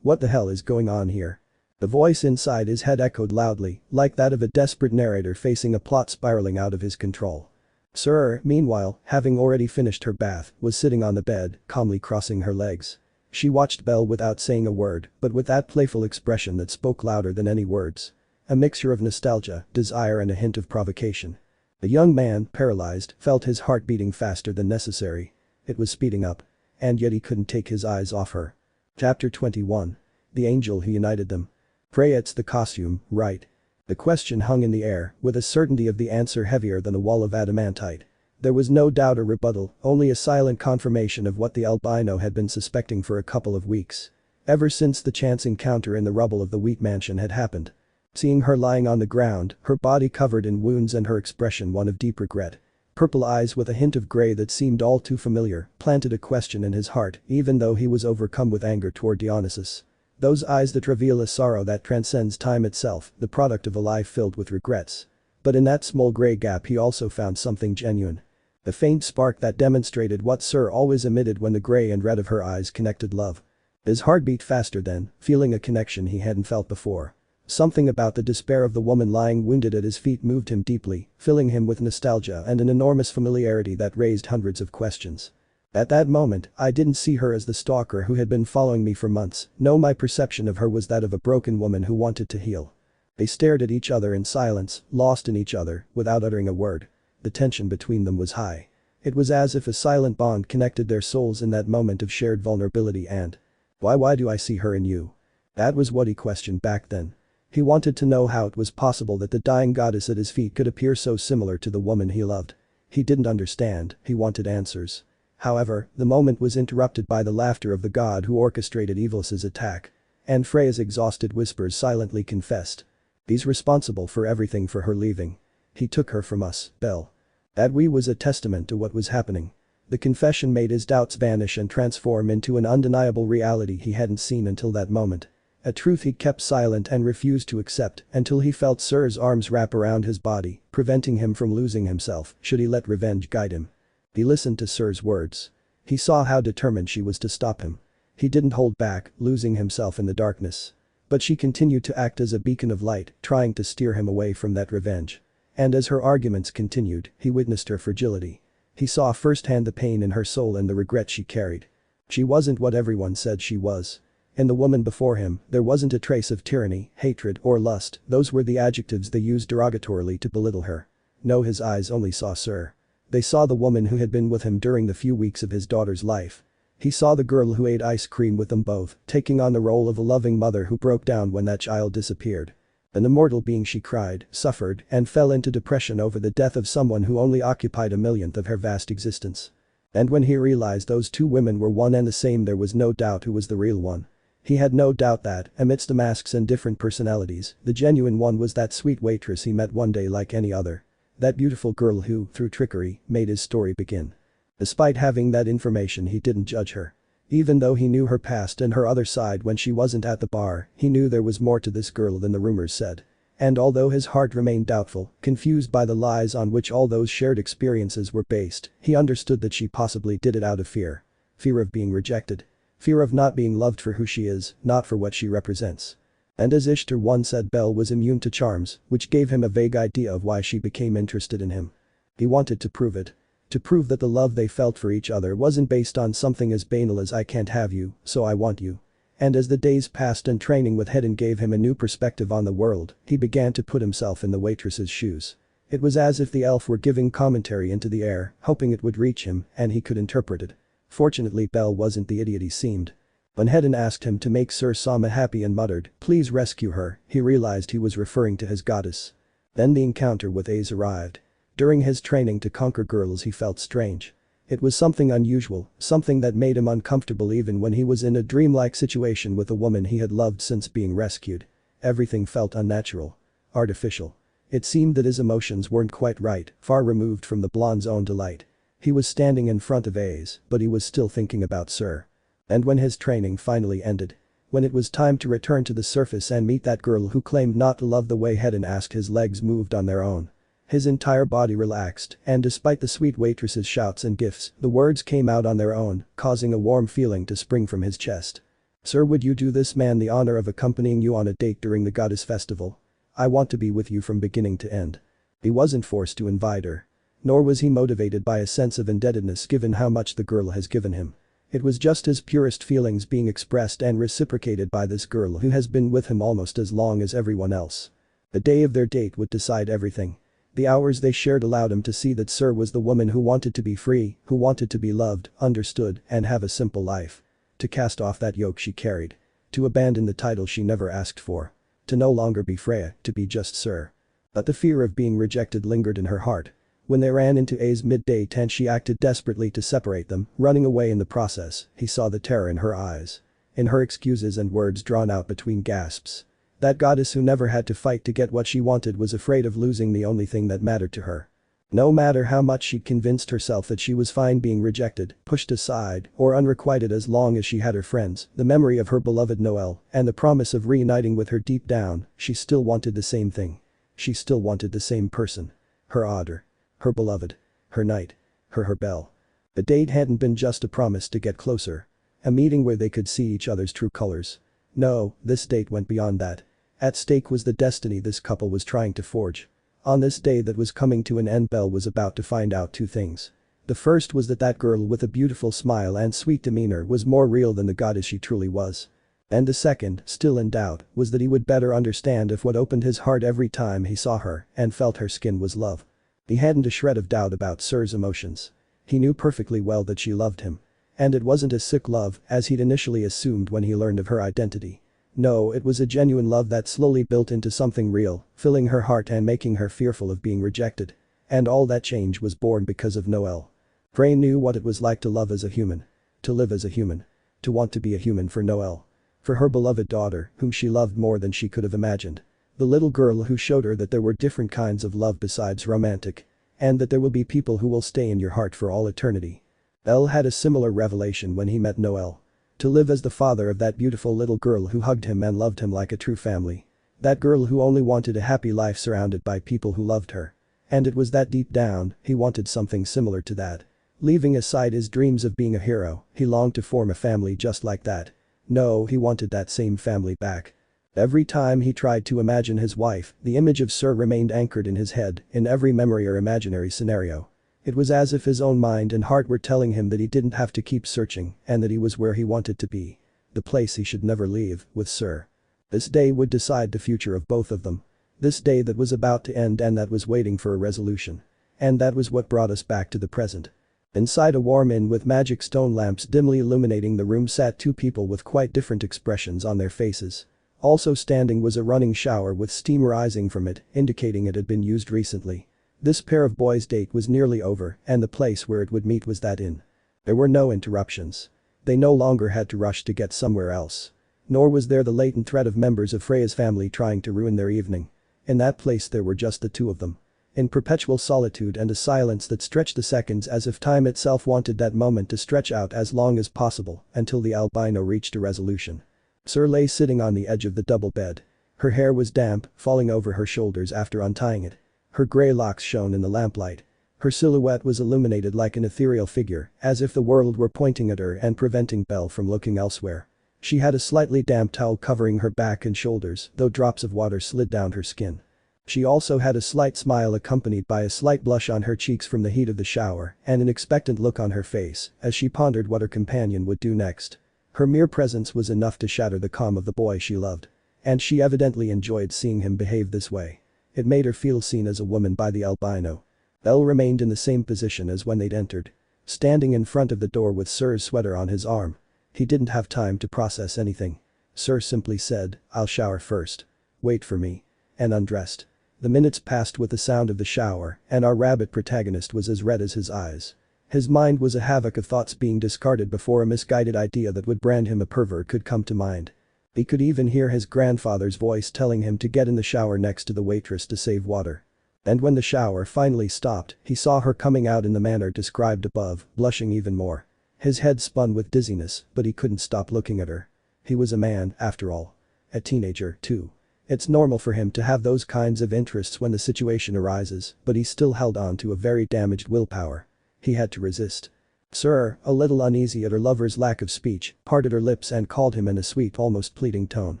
A: What the hell is going on here? The voice inside his head echoed loudly, like that of a desperate narrator facing a plot spiraling out of his control. Syr, meanwhile, having already finished her bath, was sitting on the bed, calmly crossing her legs. She watched Bell without saying a word, but with that playful expression that spoke louder than any words. A mixture of nostalgia, desire and a hint of provocation. The young man, paralyzed, felt his heart beating faster than necessary. It was speeding up. And yet he couldn't take his eyes off her. Chapter 21. The angel who united them. Pray it's the costume, right? The question hung in the air, with a certainty of the answer heavier than a wall of adamantite. There was no doubt or rebuttal, only a silent confirmation of what the albino had been suspecting for a couple of weeks. Ever since the chance encounter in the rubble of the wheat mansion had happened. Seeing her lying on the ground, her body covered in wounds and her expression one of deep regret. Purple eyes with a hint of gray that seemed all too familiar, planted a question in his heart even though he was overcome with anger toward Dionysus. Those eyes that reveal a sorrow that transcends time itself, the product of a life filled with regrets. But in that small gray gap he also found something genuine. A faint spark that demonstrated what Syr always emitted when the gray and red of her eyes connected love. His heart beat faster then, feeling a connection he hadn't felt before. Something about the despair of the woman lying wounded at his feet moved him deeply, filling him with nostalgia and an enormous familiarity that raised hundreds of questions. At that moment, I didn't see her as the stalker who had been following me for months. No, my perception of her was that of a broken woman who wanted to heal. They stared at each other in silence, lost in each other, without uttering a word. The tension between them was high. It was as if a silent bond connected their souls in that moment of shared vulnerability and… Why do I see her in you? That was what he questioned back then. He wanted to know how it was possible that the dying goddess at his feet could appear so similar to the woman he loved. He didn't understand, he wanted answers. However, the moment was interrupted by the laughter of the god who orchestrated Evilus's attack. And Freya's exhausted whispers silently confessed. He's responsible for everything for her leaving. He took her from us, Bell. That was a testament to what was happening. The confession made his doubts vanish and transform into an undeniable reality he hadn't seen until that moment. A truth he kept silent and refused to accept until he felt Syr's arms wrap around his body, preventing him from losing himself should he let revenge guide him. He listened to Syr's words. He saw how determined she was to stop him. He didn't hold back, losing himself in the darkness. But she continued to act as a beacon of light, trying to steer him away from that revenge. And as her arguments continued, he witnessed her fragility. He saw firsthand the pain in her soul and the regret she carried. She wasn't what everyone said she was. In the woman before him, there wasn't a trace of tyranny, hatred, or lust, those were the adjectives they used derogatorily to belittle her. No, his eyes only saw Syr. They saw the woman who had been with him during the few weeks of his daughter's life. He saw the girl who ate ice cream with them both, taking on the role of a loving mother who broke down when that child disappeared. An immortal being, she cried, suffered, and fell into depression over the death of someone who only occupied a millionth of her vast existence. And when he realized those two women were one and the same, there was no doubt who was the real one. He had no doubt that, amidst the masks and different personalities, the genuine one was that sweet waitress he met one day like any other. That beautiful girl who, through trickery, made his story begin. Despite having that information, he didn't judge her. Even though he knew her past and her other side when she wasn't at the bar, he knew there was more to this girl than the rumors said. And although his heart remained doubtful, confused by the lies on which all those shared experiences were based, he understood that she possibly did it out of fear. Fear of being rejected. Fear of not being loved for who she is, not for what she represents. And as Ishtar once said, Bell was immune to charms, which gave him a vague idea of why she became interested in him. He wanted to prove it. To prove that the love they felt for each other wasn't based on something as banal as I can't have you, so I want you. And as the days passed and training with Hedon gave him a new perspective on the world, he began to put himself in the waitress's shoes. It was as if the elf were giving commentary into the air, hoping it would reach him and he could interpret it. Fortunately, Bell wasn't the idiot he seemed. When Hedon asked him to make Syr Sama happy and muttered, "Please rescue her," he realized he was referring to his goddess. Then the encounter with Ace arrived. During his training to conquer girls, he felt strange. It was something unusual, something that made him uncomfortable even when he was in a dreamlike situation with a woman he had loved since being rescued. Everything felt unnatural. Artificial. It seemed that his emotions weren't quite right, far removed from the blonde's own delight. He was standing in front of Ace, but he was still thinking about Syr. And when his training finally ended, when it was time to return to the surface and meet that girl who claimed not to love the way Hedon asked, his legs moved on their own. His entire body relaxed, and despite the sweet waitress's shouts and gifts, the words came out on their own, causing a warm feeling to spring from his chest. "Sir, would you do this man the honor of accompanying you on a date during the goddess festival? I want to be with you from beginning to end." He wasn't forced to invite her. Nor was he motivated by a sense of indebtedness given how much the girl has given him. It was just his purest feelings being expressed and reciprocated by this girl who has been with him almost as long as everyone else. The day of their date would decide everything. The hours they shared allowed him to see that Syr was the woman who wanted to be free, who wanted to be loved, understood, and have a simple life. To cast off that yoke she carried. To abandon the title she never asked for. To no longer be Freya, to be just Syr. But the fear of being rejected lingered in her heart. When they ran into A's midday tent, she acted desperately to separate them, running away in the process. He saw the terror in her eyes. In her excuses and words drawn out between gasps. That goddess who never had to fight to get what she wanted was afraid of losing the only thing that mattered to her. No matter how much she'd convinced herself that she was fine being rejected, pushed aside, or unrequited as long as she had her friends, the memory of her beloved Noel, and the promise of reuniting with her deep down, she still wanted the same thing. She still wanted the same person. Her otter. Her beloved. Her knight. Her Belle. The date hadn't been just a promise to get closer. A meeting where they could see each other's true colors. No, this date went beyond that. At stake was the destiny this couple was trying to forge. On this day that was coming to an end, Belle was about to find out two things. The first was that girl with a beautiful smile and sweet demeanor was more real than the goddess she truly was. And the second, still in doubt, was that he would better understand if what opened his heart every time he saw her and felt her skin was love. He hadn't a shred of doubt about Syr's emotions. He knew perfectly well that she loved him. And it wasn't a sick love, as he'd initially assumed when he learned of her identity. No, it was a genuine love that slowly built into something real, filling her heart and making her fearful of being rejected. And all that change was born because of Noel. Frey knew what it was like to love as a human. To live as a human. To want to be a human for Noel. For her beloved daughter, whom she loved more than she could have imagined. The little girl who showed her that there were different kinds of love besides romantic. And that there will be people who will stay in your heart for all eternity. Bell had a similar revelation when he met Noel. To live as the father of that beautiful little girl who hugged him and loved him like a true family. That girl who only wanted a happy life surrounded by people who loved her. And it was that deep down, he wanted something similar to that. Leaving aside his dreams of being a hero, he longed to form a family just like that. No, he wanted that same family back. Every time he tried to imagine his wife, the image of Syr remained anchored in his head, in every memory or imaginary scenario. It was as if his own mind and heart were telling him that he didn't have to keep searching and that he was where he wanted to be. The place he should never leave, with Syr. This day would decide the future of both of them. This day that was about to end and that was waiting for a resolution. And that was what brought us back to the present. Inside a warm inn with magic stone lamps dimly illuminating the room sat two people with quite different expressions on their faces. Also standing was a running shower with steam rising from it, indicating it had been used recently. This pair of boys' date was nearly over and the place where it would meet was that inn. There were no interruptions. They no longer had to rush to get somewhere else. Nor was there the latent threat of members of Freya's family trying to ruin their evening. In that place there were just the two of them. In perpetual solitude and a silence that stretched the seconds as if time itself wanted that moment to stretch out as long as possible until the albino reached a resolution. Syr lay sitting on the edge of the double bed. Her hair was damp, falling over her shoulders after untying it. Her grey locks shone in the lamplight. Her silhouette was illuminated like an ethereal figure, as if the world were pointing at her and preventing Belle from looking elsewhere. She had a slightly damp towel covering her back and shoulders, though drops of water slid down her skin. She also had a slight smile accompanied by a slight blush on her cheeks from the heat of the shower and an expectant look on her face as she pondered what her companion would do next. Her mere presence was enough to shatter the calm of the boy she loved. And she evidently enjoyed seeing him behave this way. It made her feel seen as a woman by the albino. Belle remained in the same position as when they'd entered. Standing in front of the door with Syr's sweater on his arm. He didn't have time to process anything. Syr simply said, "I'll shower first. Wait for me." And undressed. The minutes passed with the sound of the shower and our rabbit protagonist was as red as his eyes. His mind was a havoc of thoughts being discarded before a misguided idea that would brand him a pervert could come to mind. He could even hear his grandfather's voice telling him to get in the shower next to the waitress to save water. And when the shower finally stopped, he saw her coming out in the manner described above, blushing even more. His head spun with dizziness, but he couldn't stop looking at her. He was a man, after all. A teenager, too. It's normal for him to have those kinds of interests when the situation arises, but he still held on to a very damaged willpower. He had to resist. Syr, a little uneasy at her lover's lack of speech, parted her lips and called him in a sweet, almost pleading tone.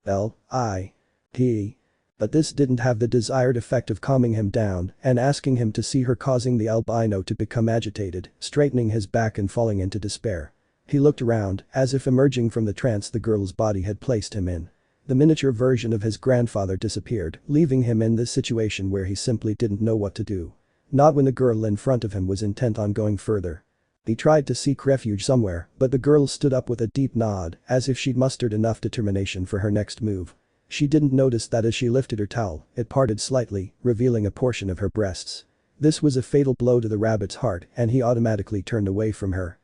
A: Belle, he. But this didn't have the desired effect of calming him down and asking him to see her, causing the albino to become agitated, straightening his back and falling into despair. He looked around, as if emerging from the trance the girl's body had placed him in. The miniature version of his grandfather disappeared, leaving him in this situation where he simply didn't know what to do. Not when the girl in front of him was intent on going further. He tried to seek refuge somewhere, but the girl stood up with a deep nod, as if she'd mustered enough determination for her next move. She didn't notice that as she lifted her towel, it parted slightly, revealing a portion of her breasts. This was a fatal blow to the rabbit's heart and he automatically turned away from her.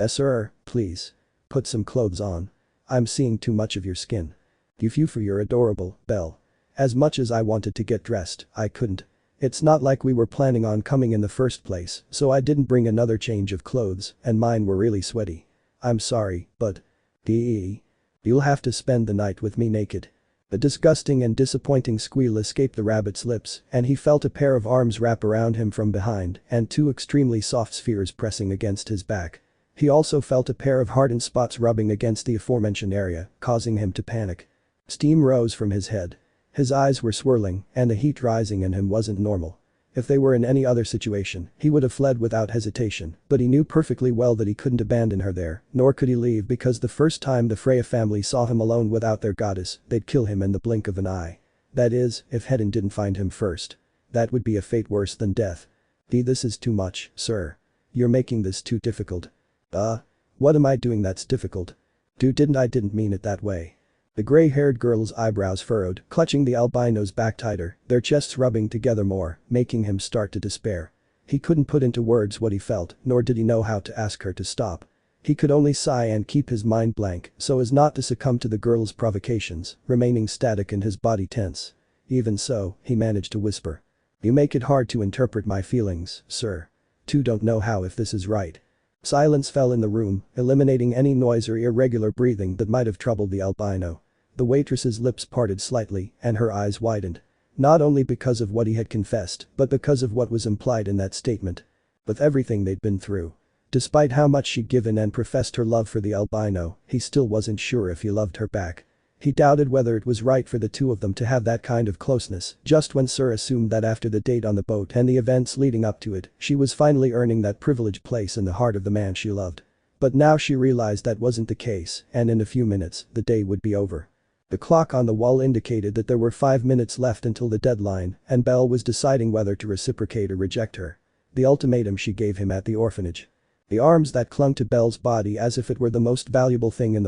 A: Sir, please. Put some clothes on. I'm seeing too much of your skin. You for you're adorable, Belle. As much as I wanted to get dressed, I couldn't. It's not like we were planning on coming in the first place, so I didn't bring another change of clothes, and mine were really sweaty. I'm sorry, but… You'll have to spend the night with me naked. A disgusting and disappointing squeal escaped the rabbit's lips, and he felt a pair of arms wrap around him from behind and two extremely soft spheres pressing against his back. He also felt a pair of hardened spots rubbing against the aforementioned area, causing him to panic. Steam rose from his head. His eyes were swirling, and the heat rising in him wasn't normal. If they were in any other situation, he would have fled without hesitation, but he knew perfectly well that he couldn't abandon her there, nor could he leave because the first time the Freya family saw him alone without their goddess, they'd kill him in the blink of an eye. That is, if Hedin didn't find him first. That would be a fate worse than death. This is too much, sir. You're making this too difficult. What am I doing that's difficult? Didn't mean it that way. The gray-haired girl's eyebrows furrowed, clutching the albino's back tighter, their chests rubbing together more, making him start to despair. He couldn't put into words what he felt, nor did he know how to ask her to stop. He could only sigh and keep his mind blank so as not to succumb to the girl's provocations, remaining static and his body tense. Even so, he managed to whisper. You make it hard to interpret my feelings, sir. Don't know how if this is right. Silence fell in the room, eliminating any noise or irregular breathing that might have troubled the albino. The waitress's lips parted slightly and her eyes widened. Not only because of what he had confessed, but because of what was implied in that statement. With everything they'd been through. Despite how much she'd given and professed her love for the albino, he still wasn't sure if he loved her back. He doubted whether it was right for the two of them to have that kind of closeness, just when Syr assumed that after the date on the boat and the events leading up to it, she was finally earning that privileged place in the heart of the man she loved. But now she realized that wasn't the case, and in a few minutes, the day would be over. The clock on the wall indicated that there were 5 minutes left until the deadline, and Belle was deciding whether to reciprocate or reject her. The ultimatum she gave him at the orphanage. The arms that clung to Belle's body as if it were the most valuable thing in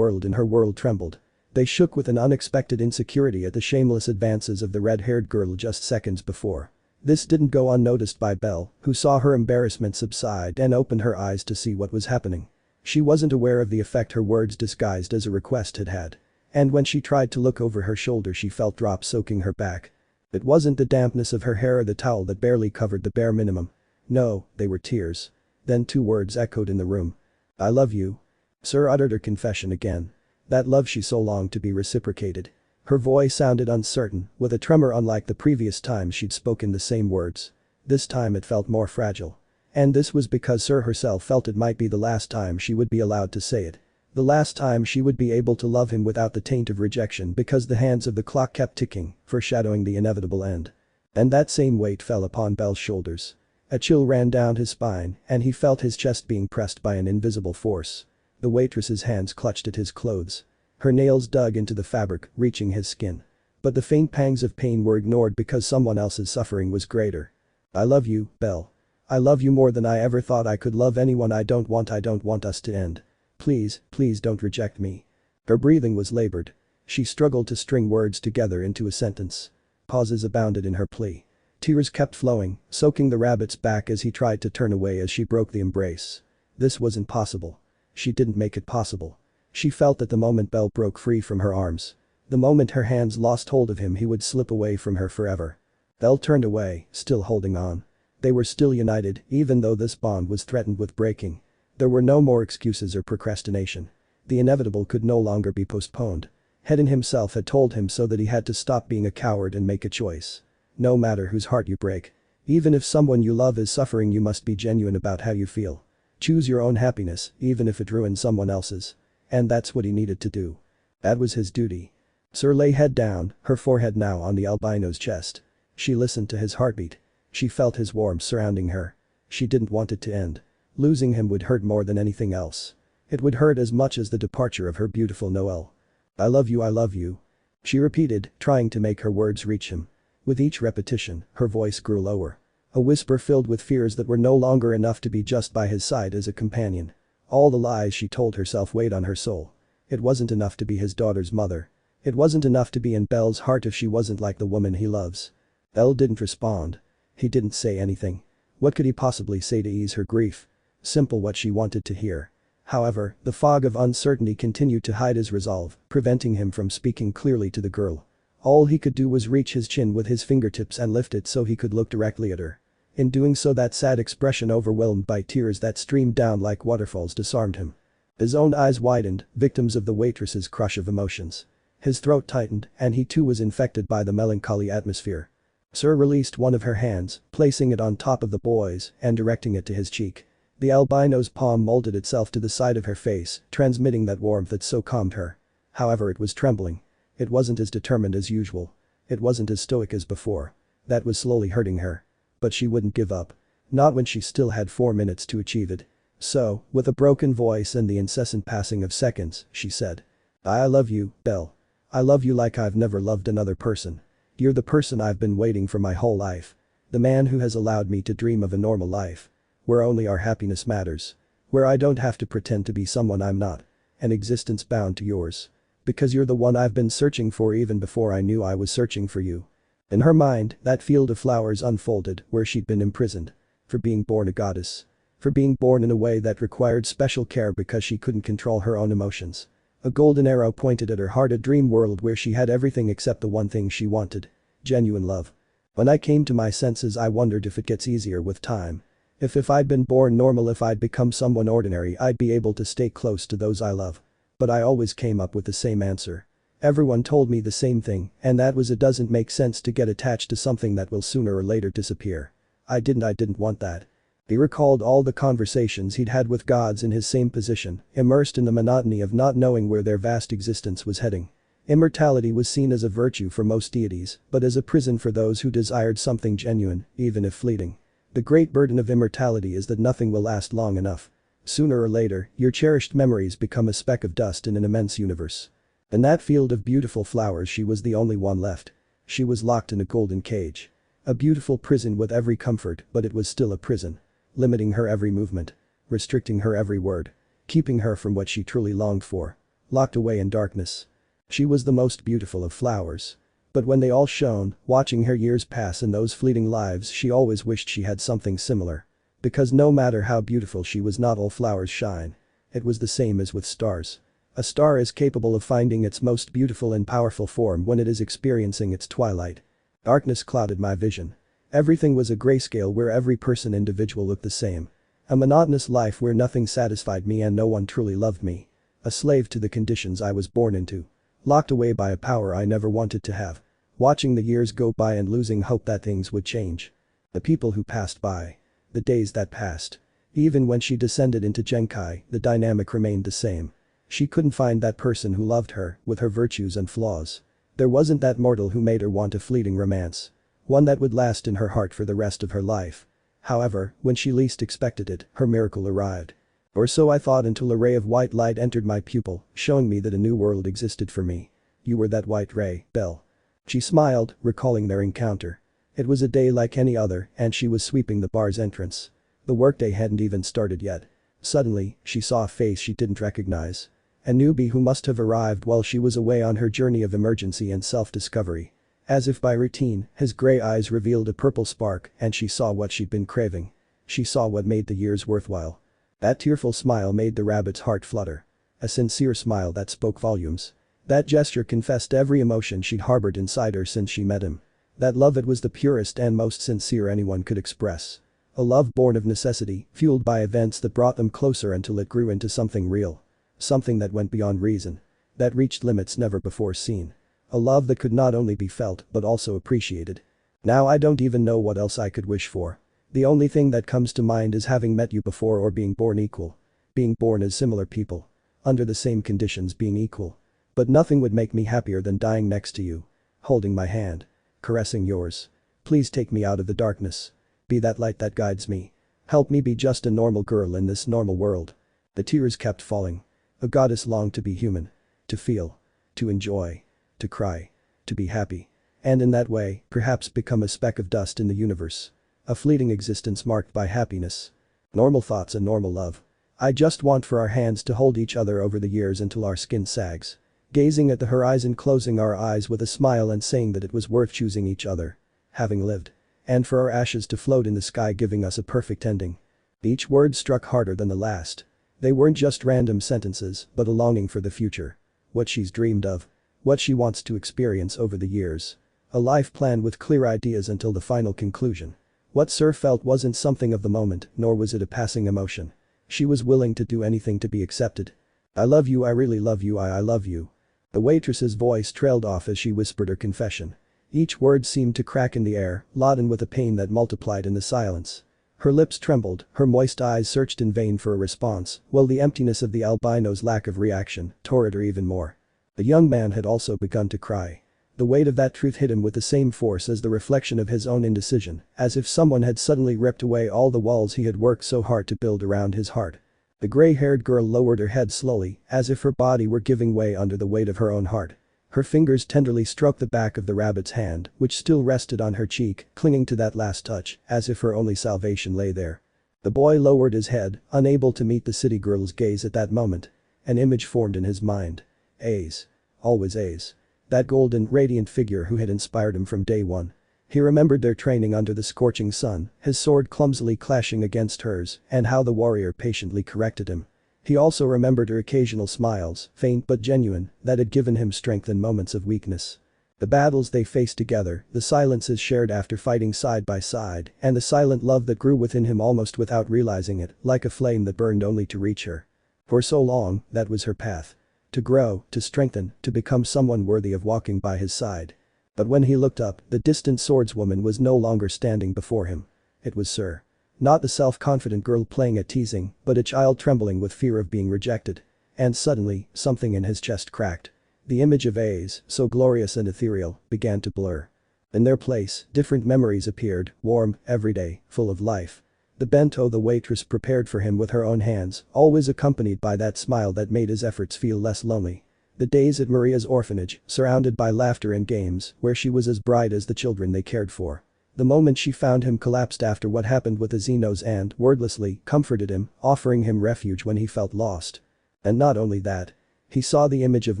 A: her world trembled. They shook with an unexpected insecurity at the shameless advances of the red-haired girl just seconds before. This didn't go unnoticed by Belle, who saw her embarrassment subside and opened her eyes to see what was happening. She wasn't aware of the effect her words disguised as a request had had. And when she tried to look over her shoulder she felt drops soaking her back. It wasn't the dampness of her hair or the towel that barely covered the bare minimum. No, they were tears. Then two words echoed in the room. I love you. Syr uttered her confession again. That love she so longed to be reciprocated. Her voice sounded uncertain, with a tremor unlike the previous times she'd spoken the same words. This time it felt more fragile. And this was because Syr herself felt it might be the last time she would be allowed to say it. The last time she would be able to love him without the taint of rejection because the hands of the clock kept ticking, foreshadowing the inevitable end. And that same weight fell upon Belle's shoulders. A chill ran down his spine, and he felt his chest being pressed by an invisible force. The waitress's hands clutched at his clothes. Her nails dug into the fabric, reaching his skin. But the faint pangs of pain were ignored because someone else's suffering was greater. I love you, Belle. I love you more than I ever thought I could love anyone. I don't want us to end. Please don't reject me. Her breathing was labored. She struggled to string words together into a sentence. Pauses abounded in her plea. Tears kept flowing, soaking the rabbit's back as he tried to turn away as she broke the embrace. This wasn't possible. She didn't make it possible. She felt that the moment Belle broke free from her arms. The moment her hands lost hold of him he would slip away from her forever. Belle turned away, still holding on. They were still united, even though this bond was threatened with breaking. There were no more excuses or procrastination. The inevitable could no longer be postponed. Hedin himself had told him so that he had to stop being a coward and make a choice. No matter whose heart you break. Even if someone you love is suffering, you must be genuine about how you feel. Choose your own happiness, even if it ruins someone else's. And that's what he needed to do. That was his duty. Syr lay head down, her forehead now on the albino's chest. She listened to his heartbeat. She felt his warmth surrounding her. She didn't want it to end. Losing him would hurt more than anything else. It would hurt as much as the departure of her beautiful Noelle. I love you. She repeated, trying to make her words reach him. With each repetition, her voice grew lower. A whisper filled with fears that were no longer enough to be just by his side as a companion. All the lies she told herself weighed on her soul. It wasn't enough to be his daughter's mother. It wasn't enough to be in Belle's heart if she wasn't like the woman he loves. Belle didn't respond. He didn't say anything. What could he possibly say to ease her grief? Simple what she wanted to hear. However, the fog of uncertainty continued to hide his resolve, preventing him from speaking clearly to the girl. All he could do was reach his chin with his fingertips and lift it so he could look directly at her. In doing so, that sad expression, overwhelmed by tears that streamed down like waterfalls, disarmed him. His own eyes widened, victims of the waitress's crush of emotions. His throat tightened, and he too was infected by the melancholy atmosphere. Syr released one of her hands, placing it on top of the boy's and directing it to his cheek. The albino's palm molded itself to the side of her face, transmitting that warmth that so calmed her. However, it was trembling. It wasn't as determined as usual. It wasn't as stoic as before. That was slowly hurting her. But she wouldn't give up. Not when she still had 4 minutes to achieve it. So, with a broken voice and the incessant passing of seconds, she said. I love you, Bell. I love you like I've never loved another person. You're the person I've been waiting for my whole life. The man who has allowed me to dream of a normal life. Where only our happiness matters. Where I don't have to pretend to be someone I'm not. An existence bound to yours. Because you're the one I've been searching for even before I knew I was searching for you. In her mind, that field of flowers unfolded where she'd been imprisoned. For being born a goddess. For being born in a way that required special care because she couldn't control her own emotions. A golden arrow pointed at her heart, a dream world where she had everything except the one thing she wanted. Genuine love. When I came to my senses, I wondered if it gets easier with time. If I'd been born normal, if I'd become someone ordinary, I'd be able to stay close to those I love. But I always came up with the same answer. Everyone told me the same thing, and that was, it doesn't make sense to get attached to something that will sooner or later disappear. I didn't want that. He recalled all the conversations he'd had with gods in his same position, immersed in the monotony of not knowing where their vast existence was heading. Immortality was seen as a virtue for most deities, but as a prison for those who desired something genuine, even if fleeting. The great burden of immortality is that nothing will last long enough. Sooner or later, your cherished memories become a speck of dust in an immense universe. In that field of beautiful flowers, she was the only one left. She was locked in a golden cage. A beautiful prison with every comfort, but it was still a prison. Limiting her every movement. Restricting her every word. Keeping her from what she truly longed for. Locked away in darkness. She was the most beautiful of flowers. But when they all shone, watching her years pass in those fleeting lives, she always wished she had something similar. Because no matter how beautiful she was, not all flowers shine. It was the same as with stars. A star is capable of finding its most beautiful and powerful form when it is experiencing its twilight. Darkness clouded my vision. Everything was a grayscale where every person individual looked the same. A monotonous life where nothing satisfied me and no one truly loved me. A slave to the conditions I was born into. Locked away by a power I never wanted to have. Watching the years go by and losing hope that things would change. The people who passed by. The days that passed. Even when she descended into Genkai, the dynamic remained the same. She couldn't find that person who loved her, with her virtues and flaws. There wasn't that mortal who made her want a fleeting romance. One that would last in her heart for the rest of her life. However, when she least expected it, her miracle arrived. Or so I thought, until a ray of white light entered my pupil, showing me that a new world existed for me. You were that white ray, Bell. She smiled, recalling their encounter. It was a day like any other, and she was sweeping the bar's entrance. The workday hadn't even started yet. Suddenly, she saw a face she didn't recognize. A newbie who must have arrived while she was away on her journey of emergency and self-discovery. As if by routine, his gray eyes revealed a purple spark, and she saw what she'd been craving. She saw what made the years worthwhile. That tearful smile made the rabbit's heart flutter. A sincere smile that spoke volumes. That gesture confessed every emotion she'd harbored inside her since she met him. That love, it was the purest and most sincere anyone could express. A love born of necessity, fueled by events that brought them closer until it grew into something real. Something that went beyond reason. That reached limits never before seen. A love that could not only be felt but also appreciated. Now I don't even know what else I could wish for. The only thing that comes to mind is having met you before, or being born equal. Being born as similar people. Under the same conditions, being equal. But nothing would make me happier than dying next to you. Holding my hand. Caressing yours. Please take me out of the darkness. Be that light that guides me. Help me be just a normal girl in this normal world. The tears kept falling. A goddess longed to be human. To feel. To enjoy. To cry. To be happy. And in that way, perhaps become a speck of dust in the universe. A fleeting existence marked by happiness. Normal thoughts and normal love. I just want for our hands to hold each other over the years until our skin sags. Gazing at the horizon, closing our eyes with a smile and saying that it was worth choosing each other. Having lived. And for our ashes to float in the sky, giving us a perfect ending. Each word struck harder than the last. They weren't just random sentences, but a longing for the future. What she's dreamed of. What she wants to experience over the years. A life plan with clear ideas until the final conclusion. What Syr felt wasn't something of the moment, nor was it a passing emotion. She was willing to do anything to be accepted. I love you, I really love you, I love you. The waitress's voice trailed off as she whispered her confession. Each word seemed to crack in the air, laden with a pain that multiplied in the silence. Her lips trembled, her moist eyes searched in vain for a response, while the emptiness of the albino's lack of reaction tore at her even more. The young man had also begun to cry. The weight of that truth hit him with the same force as the reflection of his own indecision, as if someone had suddenly ripped away all the walls he had worked so hard to build around his heart. The gray-haired girl lowered her head slowly, as if her body were giving way under the weight of her own heart. Her fingers tenderly stroked the back of the rabbit's hand, which still rested on her cheek, clinging to that last touch, as if her only salvation lay there. The boy lowered his head, unable to meet the city girl's gaze at that moment. An image formed in his mind. Ace. Always Ace. That golden, radiant figure who had inspired him from day one. He remembered their training under the scorching sun, his sword clumsily clashing against hers, and how the warrior patiently corrected him. He also remembered her occasional smiles, faint but genuine, that had given him strength in moments of weakness. The battles they faced together, the silences shared after fighting side by side, and the silent love that grew within him almost without realizing it, like a flame that burned only to reach her. For so long, that was her path. To grow, to strengthen, to become someone worthy of walking by his side. But when he looked up, the distant swordswoman was no longer standing before him. It was Syr. Not the self-confident girl playing at teasing, but a child trembling with fear of being rejected. And suddenly, something in his chest cracked. The image of Ace, so glorious and ethereal, began to blur. In their place, different memories appeared, warm, everyday, full of life. The bento the waitress prepared for him with her own hands, always accompanied by that smile that made his efforts feel less lonely. The days at Maria's orphanage, surrounded by laughter and games, where she was as bright as the children they cared for. The moment she found him collapsed after what happened with the Xenos and, wordlessly, comforted him, offering him refuge when he felt lost. And not only that. He saw the image of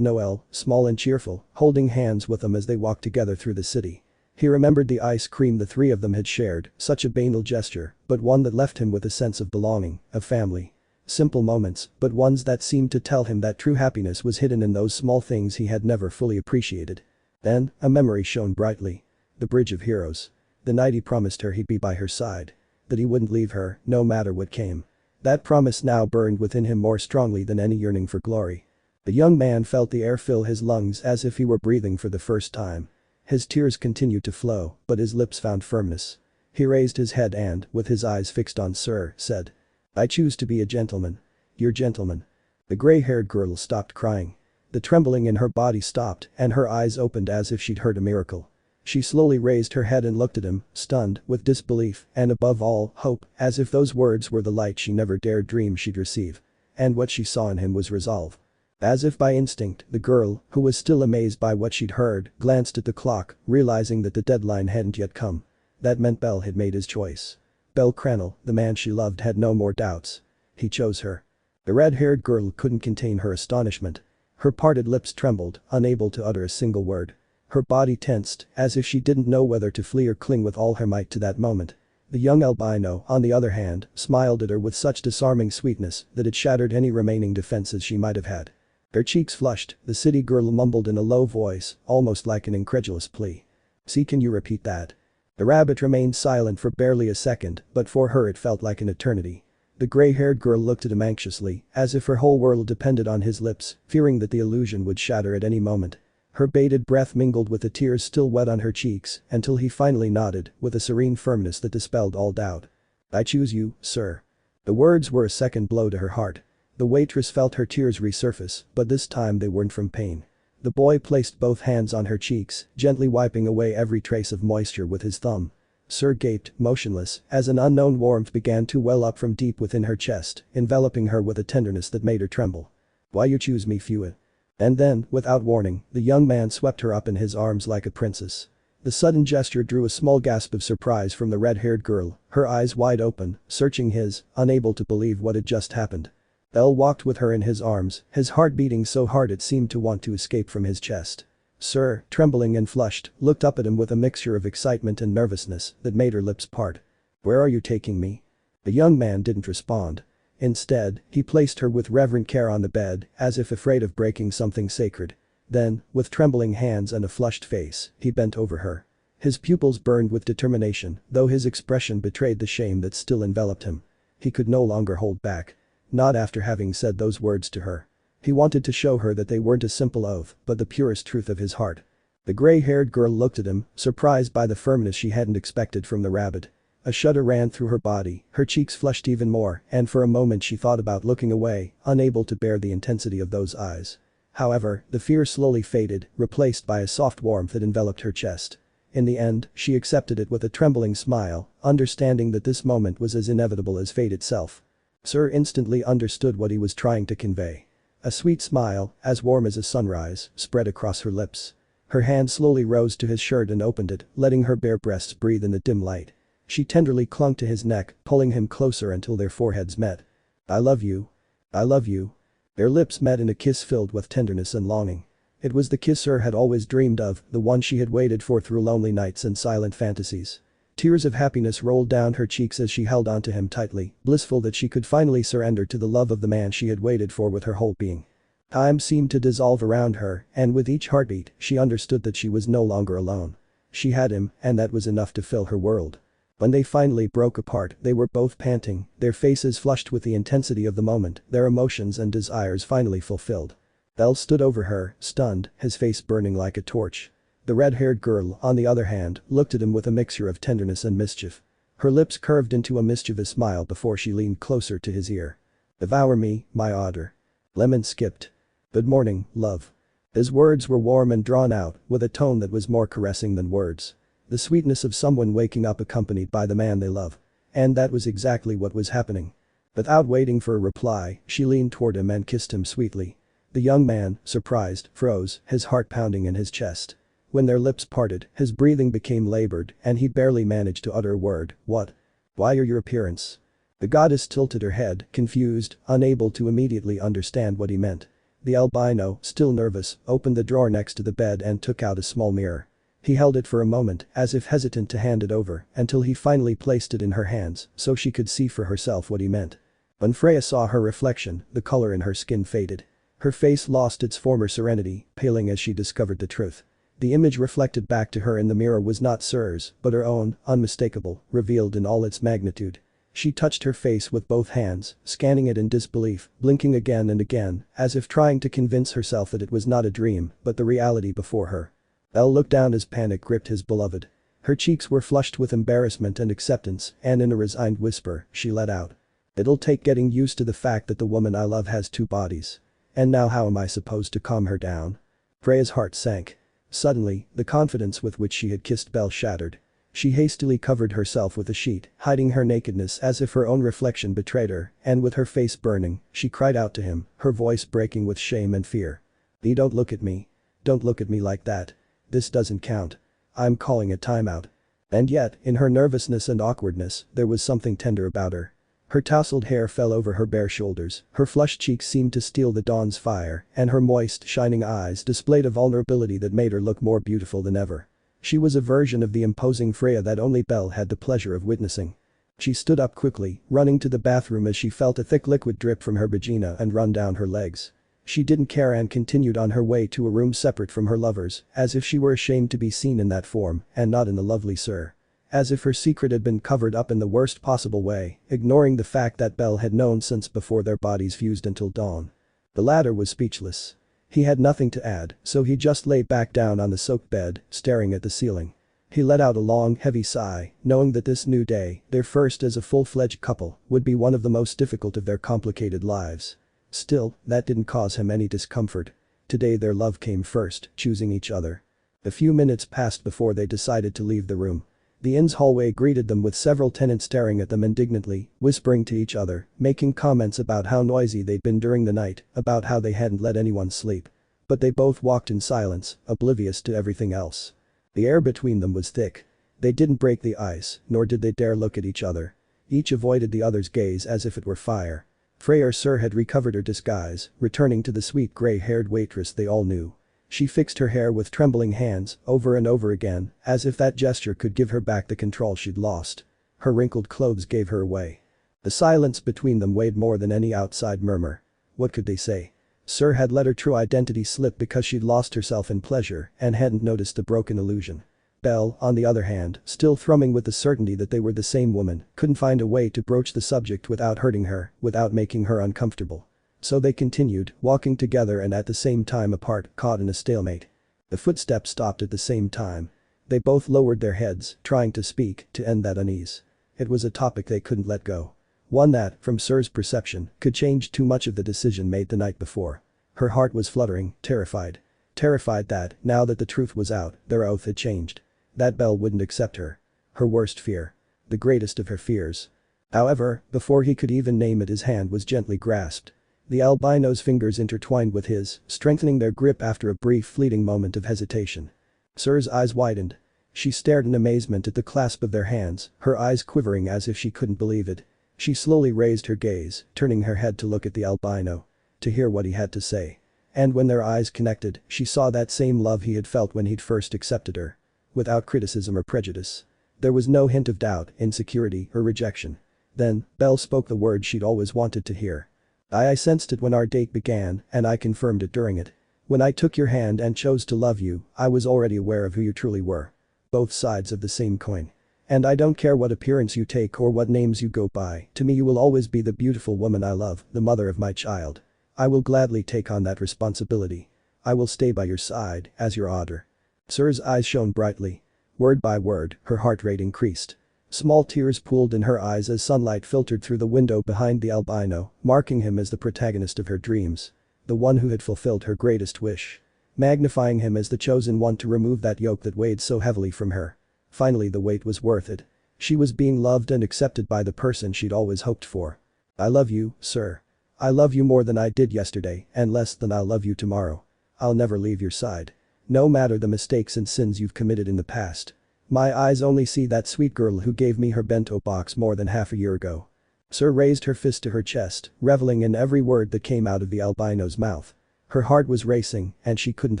A: Noelle, small and cheerful, holding hands with them as they walked together through the city. He remembered the ice cream the three of them had shared, such a banal gesture, but one that left him with a sense of belonging, of family. Simple moments, but ones that seemed to tell him that true happiness was hidden in those small things he had never fully appreciated. Then, a memory shone brightly. The Bridge of Heroes. The night he promised her he'd be by her side. That he wouldn't leave her, no matter what came. That promise now burned within him more strongly than any yearning for glory. The young man felt the air fill his lungs as if he were breathing for the first time. His tears continued to flow, but his lips found firmness. He raised his head and, with his eyes fixed on Syr, said. I choose to be a gentleman. Your gentleman. The gray-haired girl stopped crying. The trembling in her body stopped and her eyes opened as if she'd heard a miracle. She slowly raised her head and looked at him, stunned, with disbelief, and above all, hope, as if those words were the light she never dared dream she'd receive. And what she saw in him was resolve. As if by instinct, the girl, who was still amazed by what she'd heard, glanced at the clock, realizing that the deadline hadn't yet come. That meant Bell had made his choice. Bellcranel, the man she loved, had no more doubts. He chose her. The red-haired girl couldn't contain her astonishment. Her parted lips trembled, unable to utter a single word. Her body tensed, as if she didn't know whether to flee or cling with all her might to that moment. The young albino, on the other hand, smiled at her with such disarming sweetness that it shattered any remaining defenses she might have had. Her cheeks flushed, the city girl mumbled in a low voice, almost like an incredulous plea. See, can you repeat that? The rabbit remained silent for barely a second, but for her it felt like an eternity. The gray-haired girl looked at him anxiously, as if her whole world depended on his lips, fearing that the illusion would shatter at any moment. Her bated breath mingled with the tears still wet on her cheeks, until he finally nodded, with a serene firmness that dispelled all doubt. I choose you, Syr. The words were a second blow to her heart. The waitress felt her tears resurface, but this time they weren't from pain. The boy placed both hands on her cheeks, gently wiping away every trace of moisture with his thumb. Syr gaped, motionless, as an unknown warmth began to well up from deep within her chest, enveloping her with a tenderness that made her tremble. Why you choose me, Fua? And then, without warning, the young man swept her up in his arms like a princess. The sudden gesture drew a small gasp of surprise from the red-haired girl, her eyes wide open, searching his, unable to believe what had just happened. Bell walked with her in his arms, his heart beating so hard it seemed to want to escape from his chest. Syr, trembling and flushed, looked up at him with a mixture of excitement and nervousness that made her lips part. Where are you taking me? The young man didn't respond. Instead, he placed her with reverent care on the bed, as if afraid of breaking something sacred. Then, with trembling hands and a flushed face, he bent over her. His pupils burned with determination, though his expression betrayed the shame that still enveloped him. He could no longer hold back. Not after having said those words to her. He wanted to show her that they weren't a simple oath, but the purest truth of his heart. The gray-haired girl looked at him, surprised by the firmness she hadn't expected from the rabbit. A shudder ran through her body, her cheeks flushed even more, and for a moment she thought about looking away, unable to bear the intensity of those eyes. However, the fear slowly faded, replaced by a soft warmth that enveloped her chest. In the end, she accepted it with a trembling smile, understanding that this moment was as inevitable as fate itself. Syr instantly understood what he was trying to convey. A sweet smile, as warm as a sunrise, spread across her lips. Her hand slowly rose to his shirt and opened it, letting her bare breasts breathe in the dim light. She tenderly clung to his neck, pulling him closer until their foreheads met. "I love you. I love you." Their lips met in a kiss filled with tenderness and longing. It was the kiss Syr had always dreamed of, the one she had waited for through lonely nights and silent fantasies. Tears of happiness rolled down her cheeks as she held onto him tightly, blissful that she could finally surrender to the love of the man she had waited for with her whole being. Time seemed to dissolve around her, and with each heartbeat, she understood that she was no longer alone. She had him, and that was enough to fill her world. When they finally broke apart, they were both panting, their faces flushed with the intensity of the moment, their emotions and desires finally fulfilled. Bell stood over her, stunned, his face burning like a torch. The red-haired girl, on the other hand, looked at him with a mixture of tenderness and mischief. Her lips curved into a mischievous smile before she leaned closer to his ear. "Devour me, my otter." Lemon skipped. "Good morning, love." His words were warm and drawn out, with a tone that was more caressing than words. The sweetness of someone waking up accompanied by the man they love. And that was exactly what was happening. Without waiting for a reply, she leaned toward him and kissed him sweetly. The young man, surprised, froze, his heart pounding in his chest. When their lips parted, his breathing became labored, and he barely managed to utter a word. "What? Why are your appearance?" The goddess tilted her head, confused, unable to immediately understand what he meant. The albino, still nervous, opened the drawer next to the bed and took out a small mirror. He held it for a moment, as if hesitant to hand it over, until he finally placed it in her hands, so she could see for herself what he meant. When Freya saw her reflection, the color in her skin faded. Her face lost its former serenity, paling as she discovered the truth. The image reflected back to her in the mirror was not Syr's, but her own, unmistakable, revealed in all its magnitude. She touched her face with both hands, scanning it in disbelief, blinking again and again, as if trying to convince herself that it was not a dream, but the reality before her. Bell looked down as panic gripped his beloved. Her cheeks were flushed with embarrassment and acceptance, and in a resigned whisper, she let out. "It'll take getting used to the fact that the woman I love has two bodies. And now how am I supposed to calm her down?" Freya's heart sank. Suddenly, the confidence with which she had kissed Bell shattered. She hastily covered herself with a sheet, hiding her nakedness as if her own reflection betrayed her, and with her face burning, she cried out to him, her voice breaking with shame and fear. "You don't look at me. Don't look at me like that. This doesn't count. I'm calling a timeout." And yet, in her nervousness and awkwardness, there was something tender about her. Her tousled hair fell over her bare shoulders, her flushed cheeks seemed to steal the dawn's fire, and her moist, shining eyes displayed a vulnerability that made her look more beautiful than ever. She was a version of the imposing Freya that only Bell had the pleasure of witnessing. She stood up quickly, running to the bathroom as she felt a thick liquid drip from her vagina and run down her legs. She didn't care and continued on her way to a room separate from her lover's, as if she were ashamed to be seen in that form, and not in the lovely Syr. As if her secret had been covered up in the worst possible way, ignoring the fact that Bell had known since before their bodies fused until dawn. The latter was speechless. He had nothing to add, so he just lay back down on the soaked bed, staring at the ceiling. He let out a long, heavy sigh, knowing that this new day, their first as a full-fledged couple, would be one of the most difficult of their complicated lives. Still, that didn't cause him any discomfort. Today their love came first, choosing each other. A few minutes passed before they decided to leave the room. The inn's hallway greeted them with several tenants staring at them indignantly, whispering to each other, making comments about how noisy they'd been during the night, about how they hadn't let anyone sleep. But they both walked in silence, oblivious to everything else. The air between them was thick. They didn't break the ice, nor did they dare look at each other. Each avoided the other's gaze as if it were fire. Freya Syr had recovered her disguise, returning to the sweet gray-haired waitress they all knew. She fixed her hair with trembling hands, over and over again, as if that gesture could give her back the control she'd lost. Her wrinkled clothes gave her away. The silence between them weighed more than any outside murmur. What could they say? Syr had let her true identity slip because she'd lost herself in pleasure and hadn't noticed the broken illusion. Bell, on the other hand, still thrumming with the certainty that they were the same woman, couldn't find a way to broach the subject without hurting her, without making her uncomfortable. So they continued, walking together and at the same time apart, caught in a stalemate. The footsteps stopped at the same time. They both lowered their heads, trying to speak, to end that unease. It was a topic they couldn't let go. One that, from Syr's perception, could change too much of the decision made the night before. Her heart was fluttering, terrified. Terrified that, now that the truth was out, their oath had changed. That Bell wouldn't accept her. Her worst fear. The greatest of her fears. However, before he could even name it, his hand was gently grasped. The albino's fingers intertwined with his, strengthening their grip after a brief fleeting moment of hesitation. Syr's eyes widened. She stared in amazement at the clasp of their hands, her eyes quivering as if she couldn't believe it. She slowly raised her gaze, turning her head to look at the albino. To hear what he had to say. And when their eyes connected, she saw that same love he had felt when he'd first accepted her. Without criticism or prejudice. There was no hint of doubt, insecurity, or rejection. Then, Bell spoke the words she'd always wanted to hear. I sensed it when our date began, and I confirmed it during it. When I took your hand and chose to love you, I was already aware of who you truly were. Both sides of the same coin. And I don't care what appearance you take or what names you go by, to me you will always be the beautiful woman I love, the mother of my child. I will gladly take on that responsibility. I will stay by your side, as your otter. Syr's eyes shone brightly. Word by word, her heart rate increased. Small tears pooled in her eyes as sunlight filtered through the window behind the albino, marking him as the protagonist of her dreams. The one who had fulfilled her greatest wish. Magnifying him as the chosen one to remove that yoke that weighed so heavily from her. Finally the weight was worth it. She was being loved and accepted by the person she'd always hoped for. I love you, Syr. I love you more than I did yesterday and less than I'll love you tomorrow. I'll never leave your side. No matter the mistakes and sins you've committed in the past. My eyes only see that sweet girl who gave me her bento box more than half a year ago. Syr raised her fist to her chest, reveling in every word that came out of the albino's mouth. Her heart was racing and she couldn't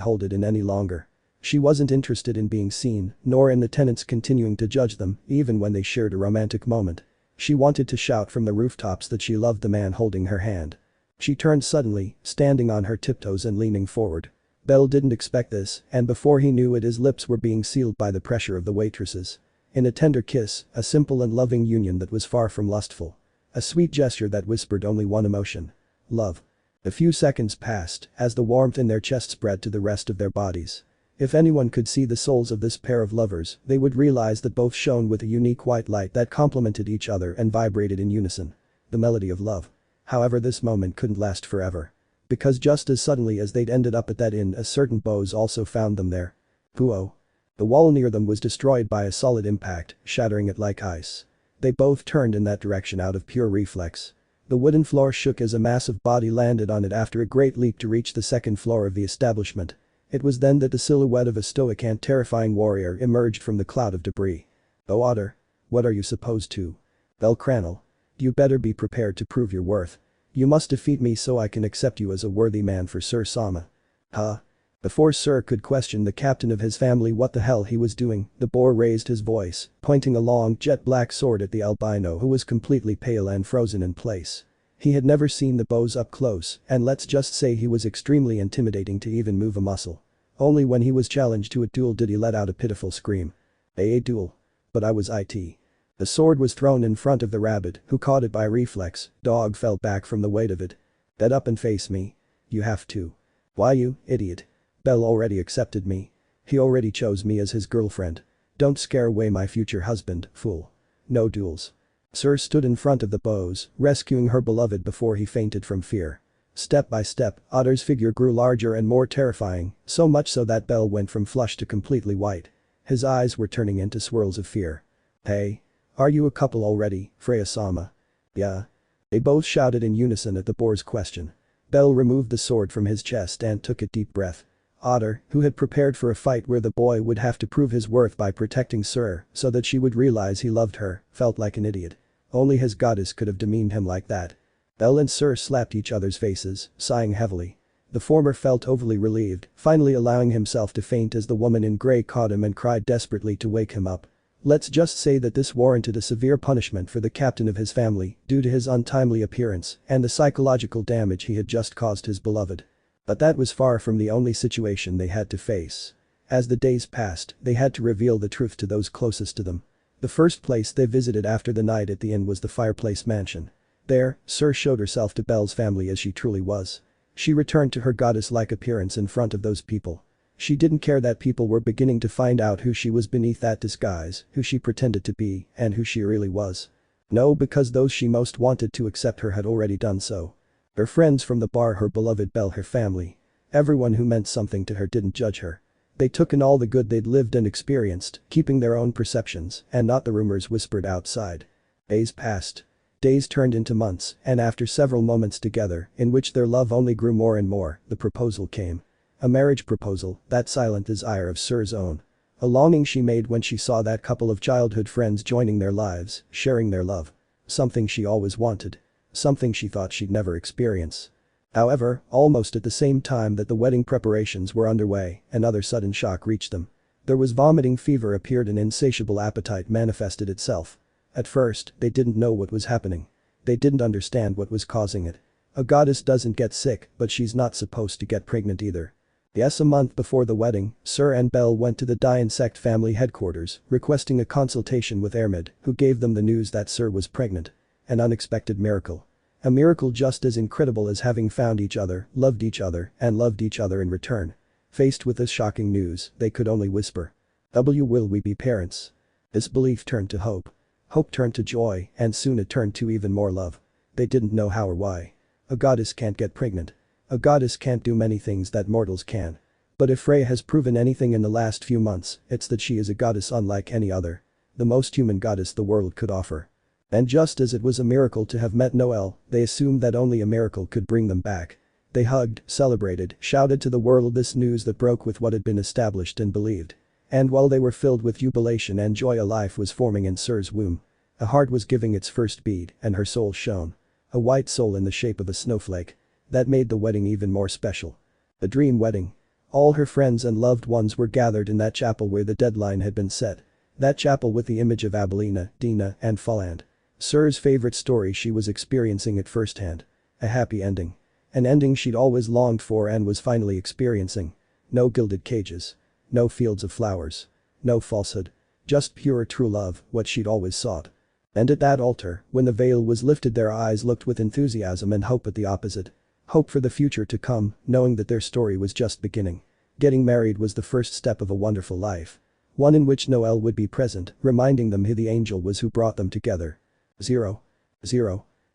A: hold it in any longer. She wasn't interested in being seen, nor in the tenants continuing to judge them, even when they shared a romantic moment. She wanted to shout from the rooftops that she loved the man holding her hand. She turned suddenly, standing on her tiptoes and leaning forward. Bell didn't expect this, and before he knew it his lips were being sealed by the pressure of the waitresses. In a tender kiss, a simple and loving union that was far from lustful. A sweet gesture that whispered only one emotion. Love. A few seconds passed as the warmth in their chest spread to the rest of their bodies. If anyone could see the souls of this pair of lovers, they would realize that both shone with a unique white light that complemented each other and vibrated in unison. The melody of love. However, this moment couldn't last forever. Because just as suddenly as they'd ended up at that inn, a certain Bose also found them there. Puo. The wall near them was destroyed by a solid impact, shattering it like ice. They both turned in that direction out of pure reflex. The wooden floor shook as a massive body landed on it after a great leap to reach the second floor of the establishment. It was then that the silhouette of a stoic and terrifying warrior emerged from the cloud of debris. Oh Otter. What are you supposed to? Bellcranel. You better be prepared to prove your worth. You must defeat me so I can accept you as a worthy man for Syr Sama. Huh? Before Syr could question the captain of his family what the hell he was doing, the boar raised his voice, pointing a long jet black sword at the albino who was completely pale and frozen in place. He had never seen the Bose up close, and let's just say he was extremely intimidating to even move a muscle. Only when he was challenged to a duel did he let out a pitiful scream. A duel. But I was it. The sword was thrown in front of the rabbit, who caught it by reflex. Dog fell back from the weight of it. Get up and face me. You have to. Why you idiot? Bell already accepted me. He already chose me as his girlfriend. Don't scare away my future husband, fool. No duels. Syr stood in front of the Bose, rescuing her beloved before he fainted from fear. Step by step, Otter's figure grew larger and more terrifying, so much so that Bell went from flushed to completely white. His eyes were turning into swirls of fear. Hey. Are you a couple already, Freya-sama? Yeah. They both shouted in unison at the boar's question. Bell removed the sword from his chest and took a deep breath. Otter, who had prepared for a fight where the boy would have to prove his worth by protecting Syr so that she would realize he loved her, felt like an idiot. Only his goddess could have demeaned him like that. Bell and Syr slapped each other's faces, sighing heavily. The former felt overly relieved, finally allowing himself to faint as the woman in grey caught him and cried desperately to wake him up. Let's just say that this warranted a severe punishment for the captain of his family due to his untimely appearance and the psychological damage he had just caused his beloved. But that was far from the only situation they had to face. As the days passed, they had to reveal the truth to those closest to them. The first place they visited after the night at the inn was the Fireplace Mansion. There, Syr showed herself to Bell's family as she truly was. She returned to her goddess-like appearance in front of those people. She didn't care that people were beginning to find out who she was beneath that disguise, who she pretended to be, and who she really was. No, because those she most wanted to accept her had already done so. Her friends from the bar, her beloved Bell, her family. Everyone who meant something to her didn't judge her. They took in all the good they'd lived and experienced, keeping their own perceptions and not the rumors whispered outside. Days passed. Days turned into months, and after several moments together, in which their love only grew more and more, the proposal came. A marriage proposal, that silent desire of Syr's own. A longing she made when she saw that couple of childhood friends joining their lives, sharing their love. Something she always wanted. Something she thought she'd never experience. However, almost at the same time that the wedding preparations were underway, another sudden shock reached them. There was vomiting fever appeared, an insatiable appetite manifested itself. At first, they didn't know what was happening. They didn't understand what was causing it. A goddess doesn't get sick, but she's not supposed to get pregnant either. Yes, a month before the wedding, Syr and Bell went to the Dai insect family headquarters, requesting a consultation with Ermid, who gave them the news that Syr was pregnant. An unexpected miracle. A miracle just as incredible as having found each other, loved each other, and loved each other in return. Faced with this shocking news, they could only whisper. Will we be parents? This belief turned to hope. Hope turned to joy, and soon it turned to even more love. They didn't know how or why. A goddess can't get pregnant. A goddess can't do many things that mortals can. But if Freya has proven anything in the last few months, it's that she is a goddess unlike any other. The most human goddess the world could offer. And just as it was a miracle to have met Noelle, they assumed that only a miracle could bring them back. They hugged, celebrated, shouted to the world this news that broke with what had been established and believed. And while they were filled with jubilation and joy, a life was forming in Syr's womb. A heart was giving its first beat, and her soul shone. A white soul in the shape of a snowflake. That made the wedding even more special. The dream wedding. All her friends and loved ones were gathered in that chapel where the deadline had been set. That chapel with the image of Abelina, Dina, and Folland. Syr's favorite story, she was experiencing it firsthand. A happy ending. An ending she'd always longed for and was finally experiencing. No gilded cages. No fields of flowers. No falsehood. Just pure true love, what she'd always sought. And at that altar, when the veil was lifted, their eyes looked with enthusiasm and hope at the opposite. Hope for the future to come, knowing that their story was just beginning. Getting married was the first step of a wonderful life. One in which Noelle would be present, reminding them who the angel was who brought them together. 0.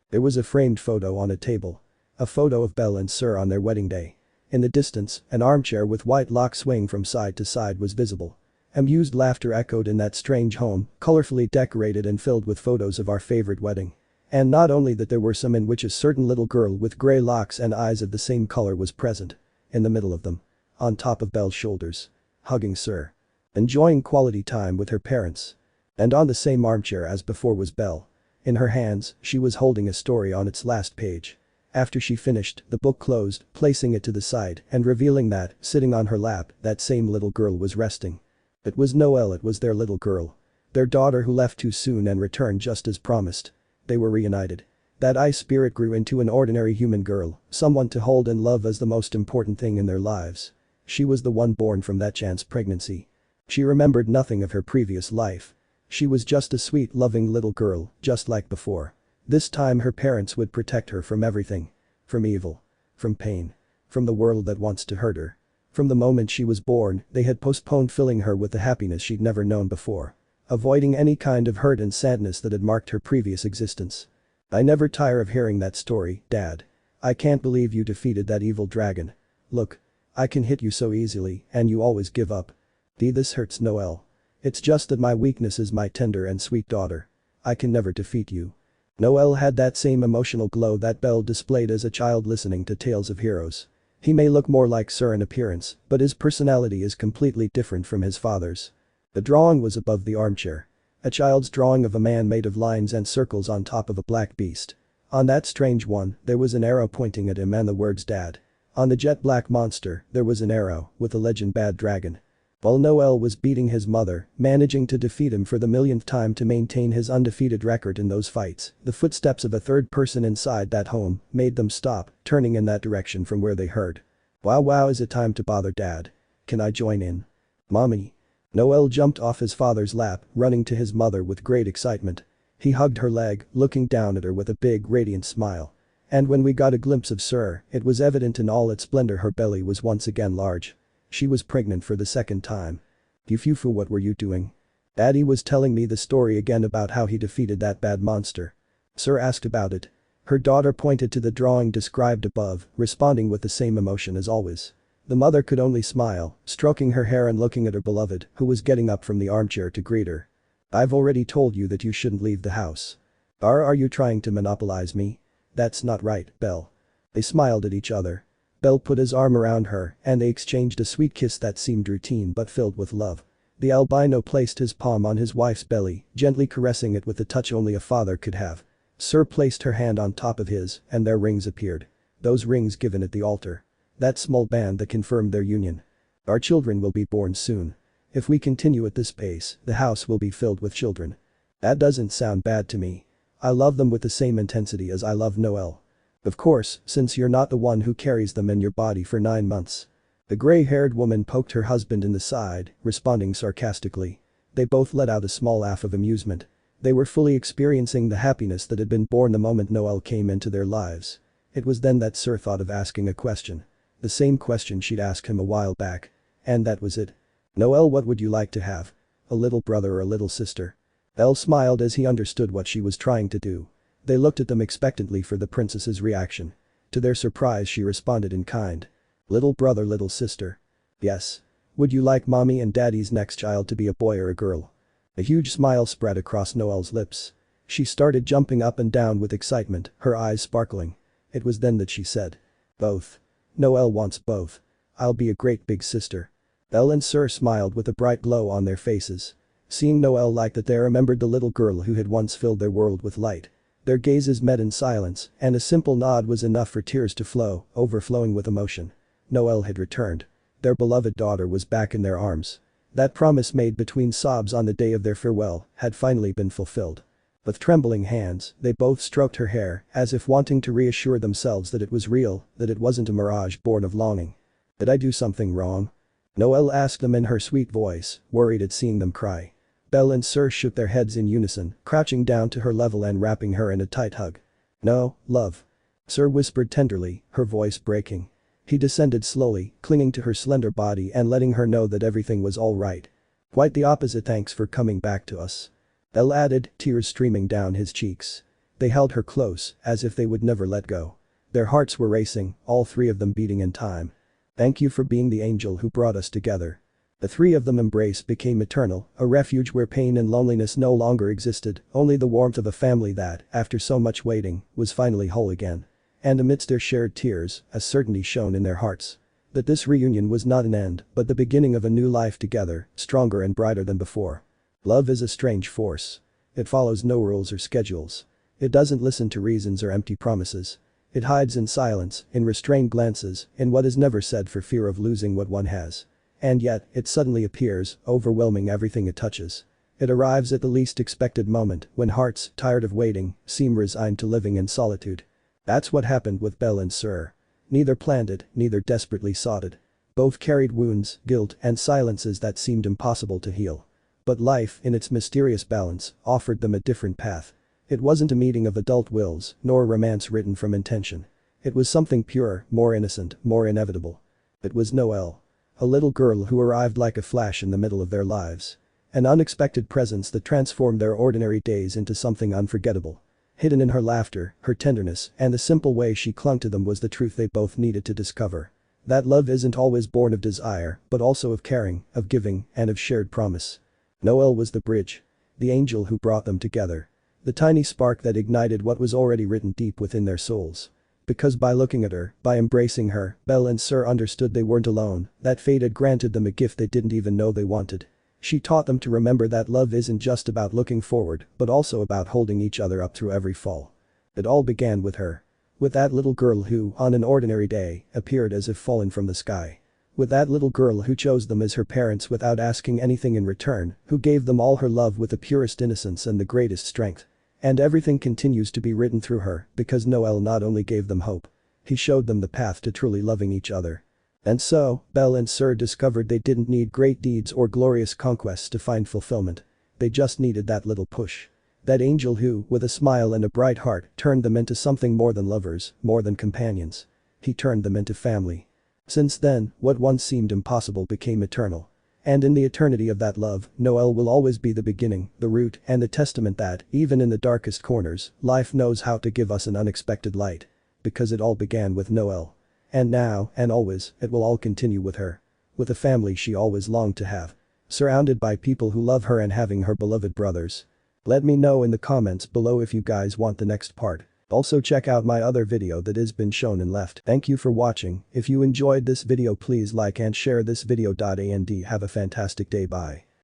A: There was a framed photo on a table. A photo of Bell and Syr on their wedding day. In the distance, an armchair with white locks swaying from side to side was visible. Amused laughter echoed in that strange home, colorfully decorated and filled with photos of our favorite wedding. And not only that, there were some in which a certain little girl with gray locks and eyes of the same color was present. In the middle of them. On top of Bell's shoulders. Hugging Syr. Enjoying quality time with her parents. And on the same armchair as before was Bell. In her hands, she was holding a story on its last page. After she finished, the book closed, placing it to the side and revealing that, sitting on her lap, that same little girl was resting. It was Noelle, it was their little girl. Their daughter who left too soon and returned just as promised. They were reunited. That ice spirit grew into an ordinary human girl, someone to hold and love as the most important thing in their lives. She was the one born from that chance pregnancy. She remembered nothing of her previous life. She was just a sweet, loving little girl, just like before. This time her parents would protect her from everything. From evil. From pain. From the world that wants to hurt her. From the moment she was born, they had postponed filling her with the happiness she'd never known before. Avoiding any kind of hurt and sadness that had marked her previous existence. I never tire of hearing that story, Dad. I can't believe you defeated that evil dragon. Look. I can hit you so easily, and you always give up. This hurts, Noelle. It's just that my weakness is my tender and sweet daughter. I can never defeat you. Noelle had that same emotional glow that Bell displayed as a child listening to tales of heroes. He may look more like Syr in appearance, but his personality is completely different from his father's. The drawing was above the armchair. A child's drawing of a man made of lines and circles on top of a black beast. On that strange one, there was an arrow pointing at him and the words Dad. On the jet black monster, there was an arrow, with the legend Bad Dragon. While Noel was beating his mother, managing to defeat him for the millionth time to maintain his undefeated record in those fights, the footsteps of a third person inside that home made them stop, turning in that direction from where they heard. Wow, is it time to bother Dad? Can I join in? Mommy. Noel jumped off his father's lap, running to his mother with great excitement. He hugged her leg, looking down at her with a big radiant smile. And when we got a glimpse of Syr, it was evident in all its splendor her belly was once again large. She was pregnant for the second time. Fufu, what were you doing? Daddy was telling me the story again about how he defeated that bad monster. Syr asked about it. Her daughter pointed to the drawing described above, responding with the same emotion as always. The mother could only smile, stroking her hair and looking at her beloved, who was getting up from the armchair to greet her. I've already told you that you shouldn't leave the house. Are you trying to monopolize me? That's not right, Bell. They smiled at each other. Bell put his arm around her and they exchanged a sweet kiss that seemed routine but filled with love. The albino placed his palm on his wife's belly, gently caressing it with the touch only a father could have. Syr placed her hand on top of his and their rings appeared. Those rings given at the altar. That small band that confirmed their union. Our children will be born soon. If we continue at this pace, the house will be filled with children. That doesn't sound bad to me. I love them with the same intensity as I love Noel. Of course, since you're not the one who carries them in your body for 9 months. The gray-haired woman poked her husband in the side, responding sarcastically. They both let out a small laugh of amusement. They were fully experiencing the happiness that had been born the moment Noel came into their lives. It was then that Syr thought of asking a question. The same question she'd asked him a while back. And that was it. Noel, what would you like to have? A little brother or a little sister? Bell smiled as he understood what she was trying to do. They looked at them expectantly for the princess's reaction. To their surprise she responded in kind. Little brother, little sister. Yes. Would you like mommy and daddy's next child to be a boy or a girl? A huge smile spread across Noel's lips. She started jumping up and down with excitement, her eyes sparkling. It was then that she said. Both. Noel wants both. I'll be a great big sister. Bell and Syr smiled with a bright glow on their faces. Seeing Noel like that, they remembered the little girl who had once filled their world with light. Their gazes met in silence, and a simple nod was enough for tears to flow, overflowing with emotion. Noel had returned. Their beloved daughter was back in their arms. That promise made between sobs on the day of their farewell had finally been fulfilled. With trembling hands, they both stroked her hair, as if wanting to reassure themselves that it was real, that it wasn't a mirage born of longing. Did I do something wrong? Noel asked them in her sweet voice, worried at seeing them cry. Bell and Syr shook their heads in unison, crouching down to her level and wrapping her in a tight hug. No, love. Syr whispered tenderly, her voice breaking. He descended slowly, clinging to her slender body and letting her know that everything was all right. Quite the opposite, thanks for coming back to us. Bell added, tears streaming down his cheeks. They held her close, as if they would never let go. Their hearts were racing, all three of them beating in time. Thank you for being the angel who brought us together. The three of them embrace became eternal, a refuge where pain and loneliness no longer existed, only the warmth of a family that, after so much waiting, was finally whole again. And amidst their shared tears, a certainty shone in their hearts. That this reunion was not an end, but the beginning of a new life together, stronger and brighter than before. Love is a strange force. It follows no rules or schedules. It doesn't listen to reasons or empty promises. It hides in silence, in restrained glances, in what is never said for fear of losing what one has. And yet, it suddenly appears, overwhelming everything it touches. It arrives at the least expected moment, when hearts, tired of waiting, seem resigned to living in solitude. That's what happened with Bell and Syr. Neither planned it, neither desperately sought it. Both carried wounds, guilt, and silences that seemed impossible to heal. But life, in its mysterious balance, offered them a different path. It wasn't a meeting of adult wills, nor a romance written from intention. It was something pure, more innocent, more inevitable. It was Noel. A little girl who arrived like a flash in the middle of their lives. An unexpected presence that transformed their ordinary days into something unforgettable. Hidden in her laughter, her tenderness, and the simple way she clung to them was the truth they both needed to discover. That love isn't always born of desire, but also of caring, of giving, and of shared promise. Noel was the bridge. The angel who brought them together. The tiny spark that ignited what was already written deep within their souls. Because by looking at her, by embracing her, Bell and Syr understood they weren't alone, that fate had granted them a gift they didn't even know they wanted. She taught them to remember that love isn't just about looking forward, but also about holding each other up through every fall. It all began with her. With that little girl who, on an ordinary day, appeared as if fallen from the sky. With that little girl who chose them as her parents without asking anything in return, who gave them all her love with the purest innocence and the greatest strength. And everything continues to be written through her because Noel not only gave them hope. He showed them the path to truly loving each other. And so, Bell and Syr discovered they didn't need great deeds or glorious conquests to find fulfillment. They just needed that little push. That angel who, with a smile and a bright heart, turned them into something more than lovers, more than companions. He turned them into family. Since then, what once seemed impossible became eternal. And in the eternity of that love, Noel will always be the beginning, the root, and the testament that, even in the darkest corners, life knows how to give us an unexpected light. Because it all began with Noel. And now, and always, it will all continue with her. With a family she always longed to have. Surrounded by people who love her and having her beloved brothers. Let me know in the comments below if you guys want the next part. Also check out my other video that has been shown and left. Thank you for watching. If you enjoyed this video please like and share this video. And have a fantastic day. Bye.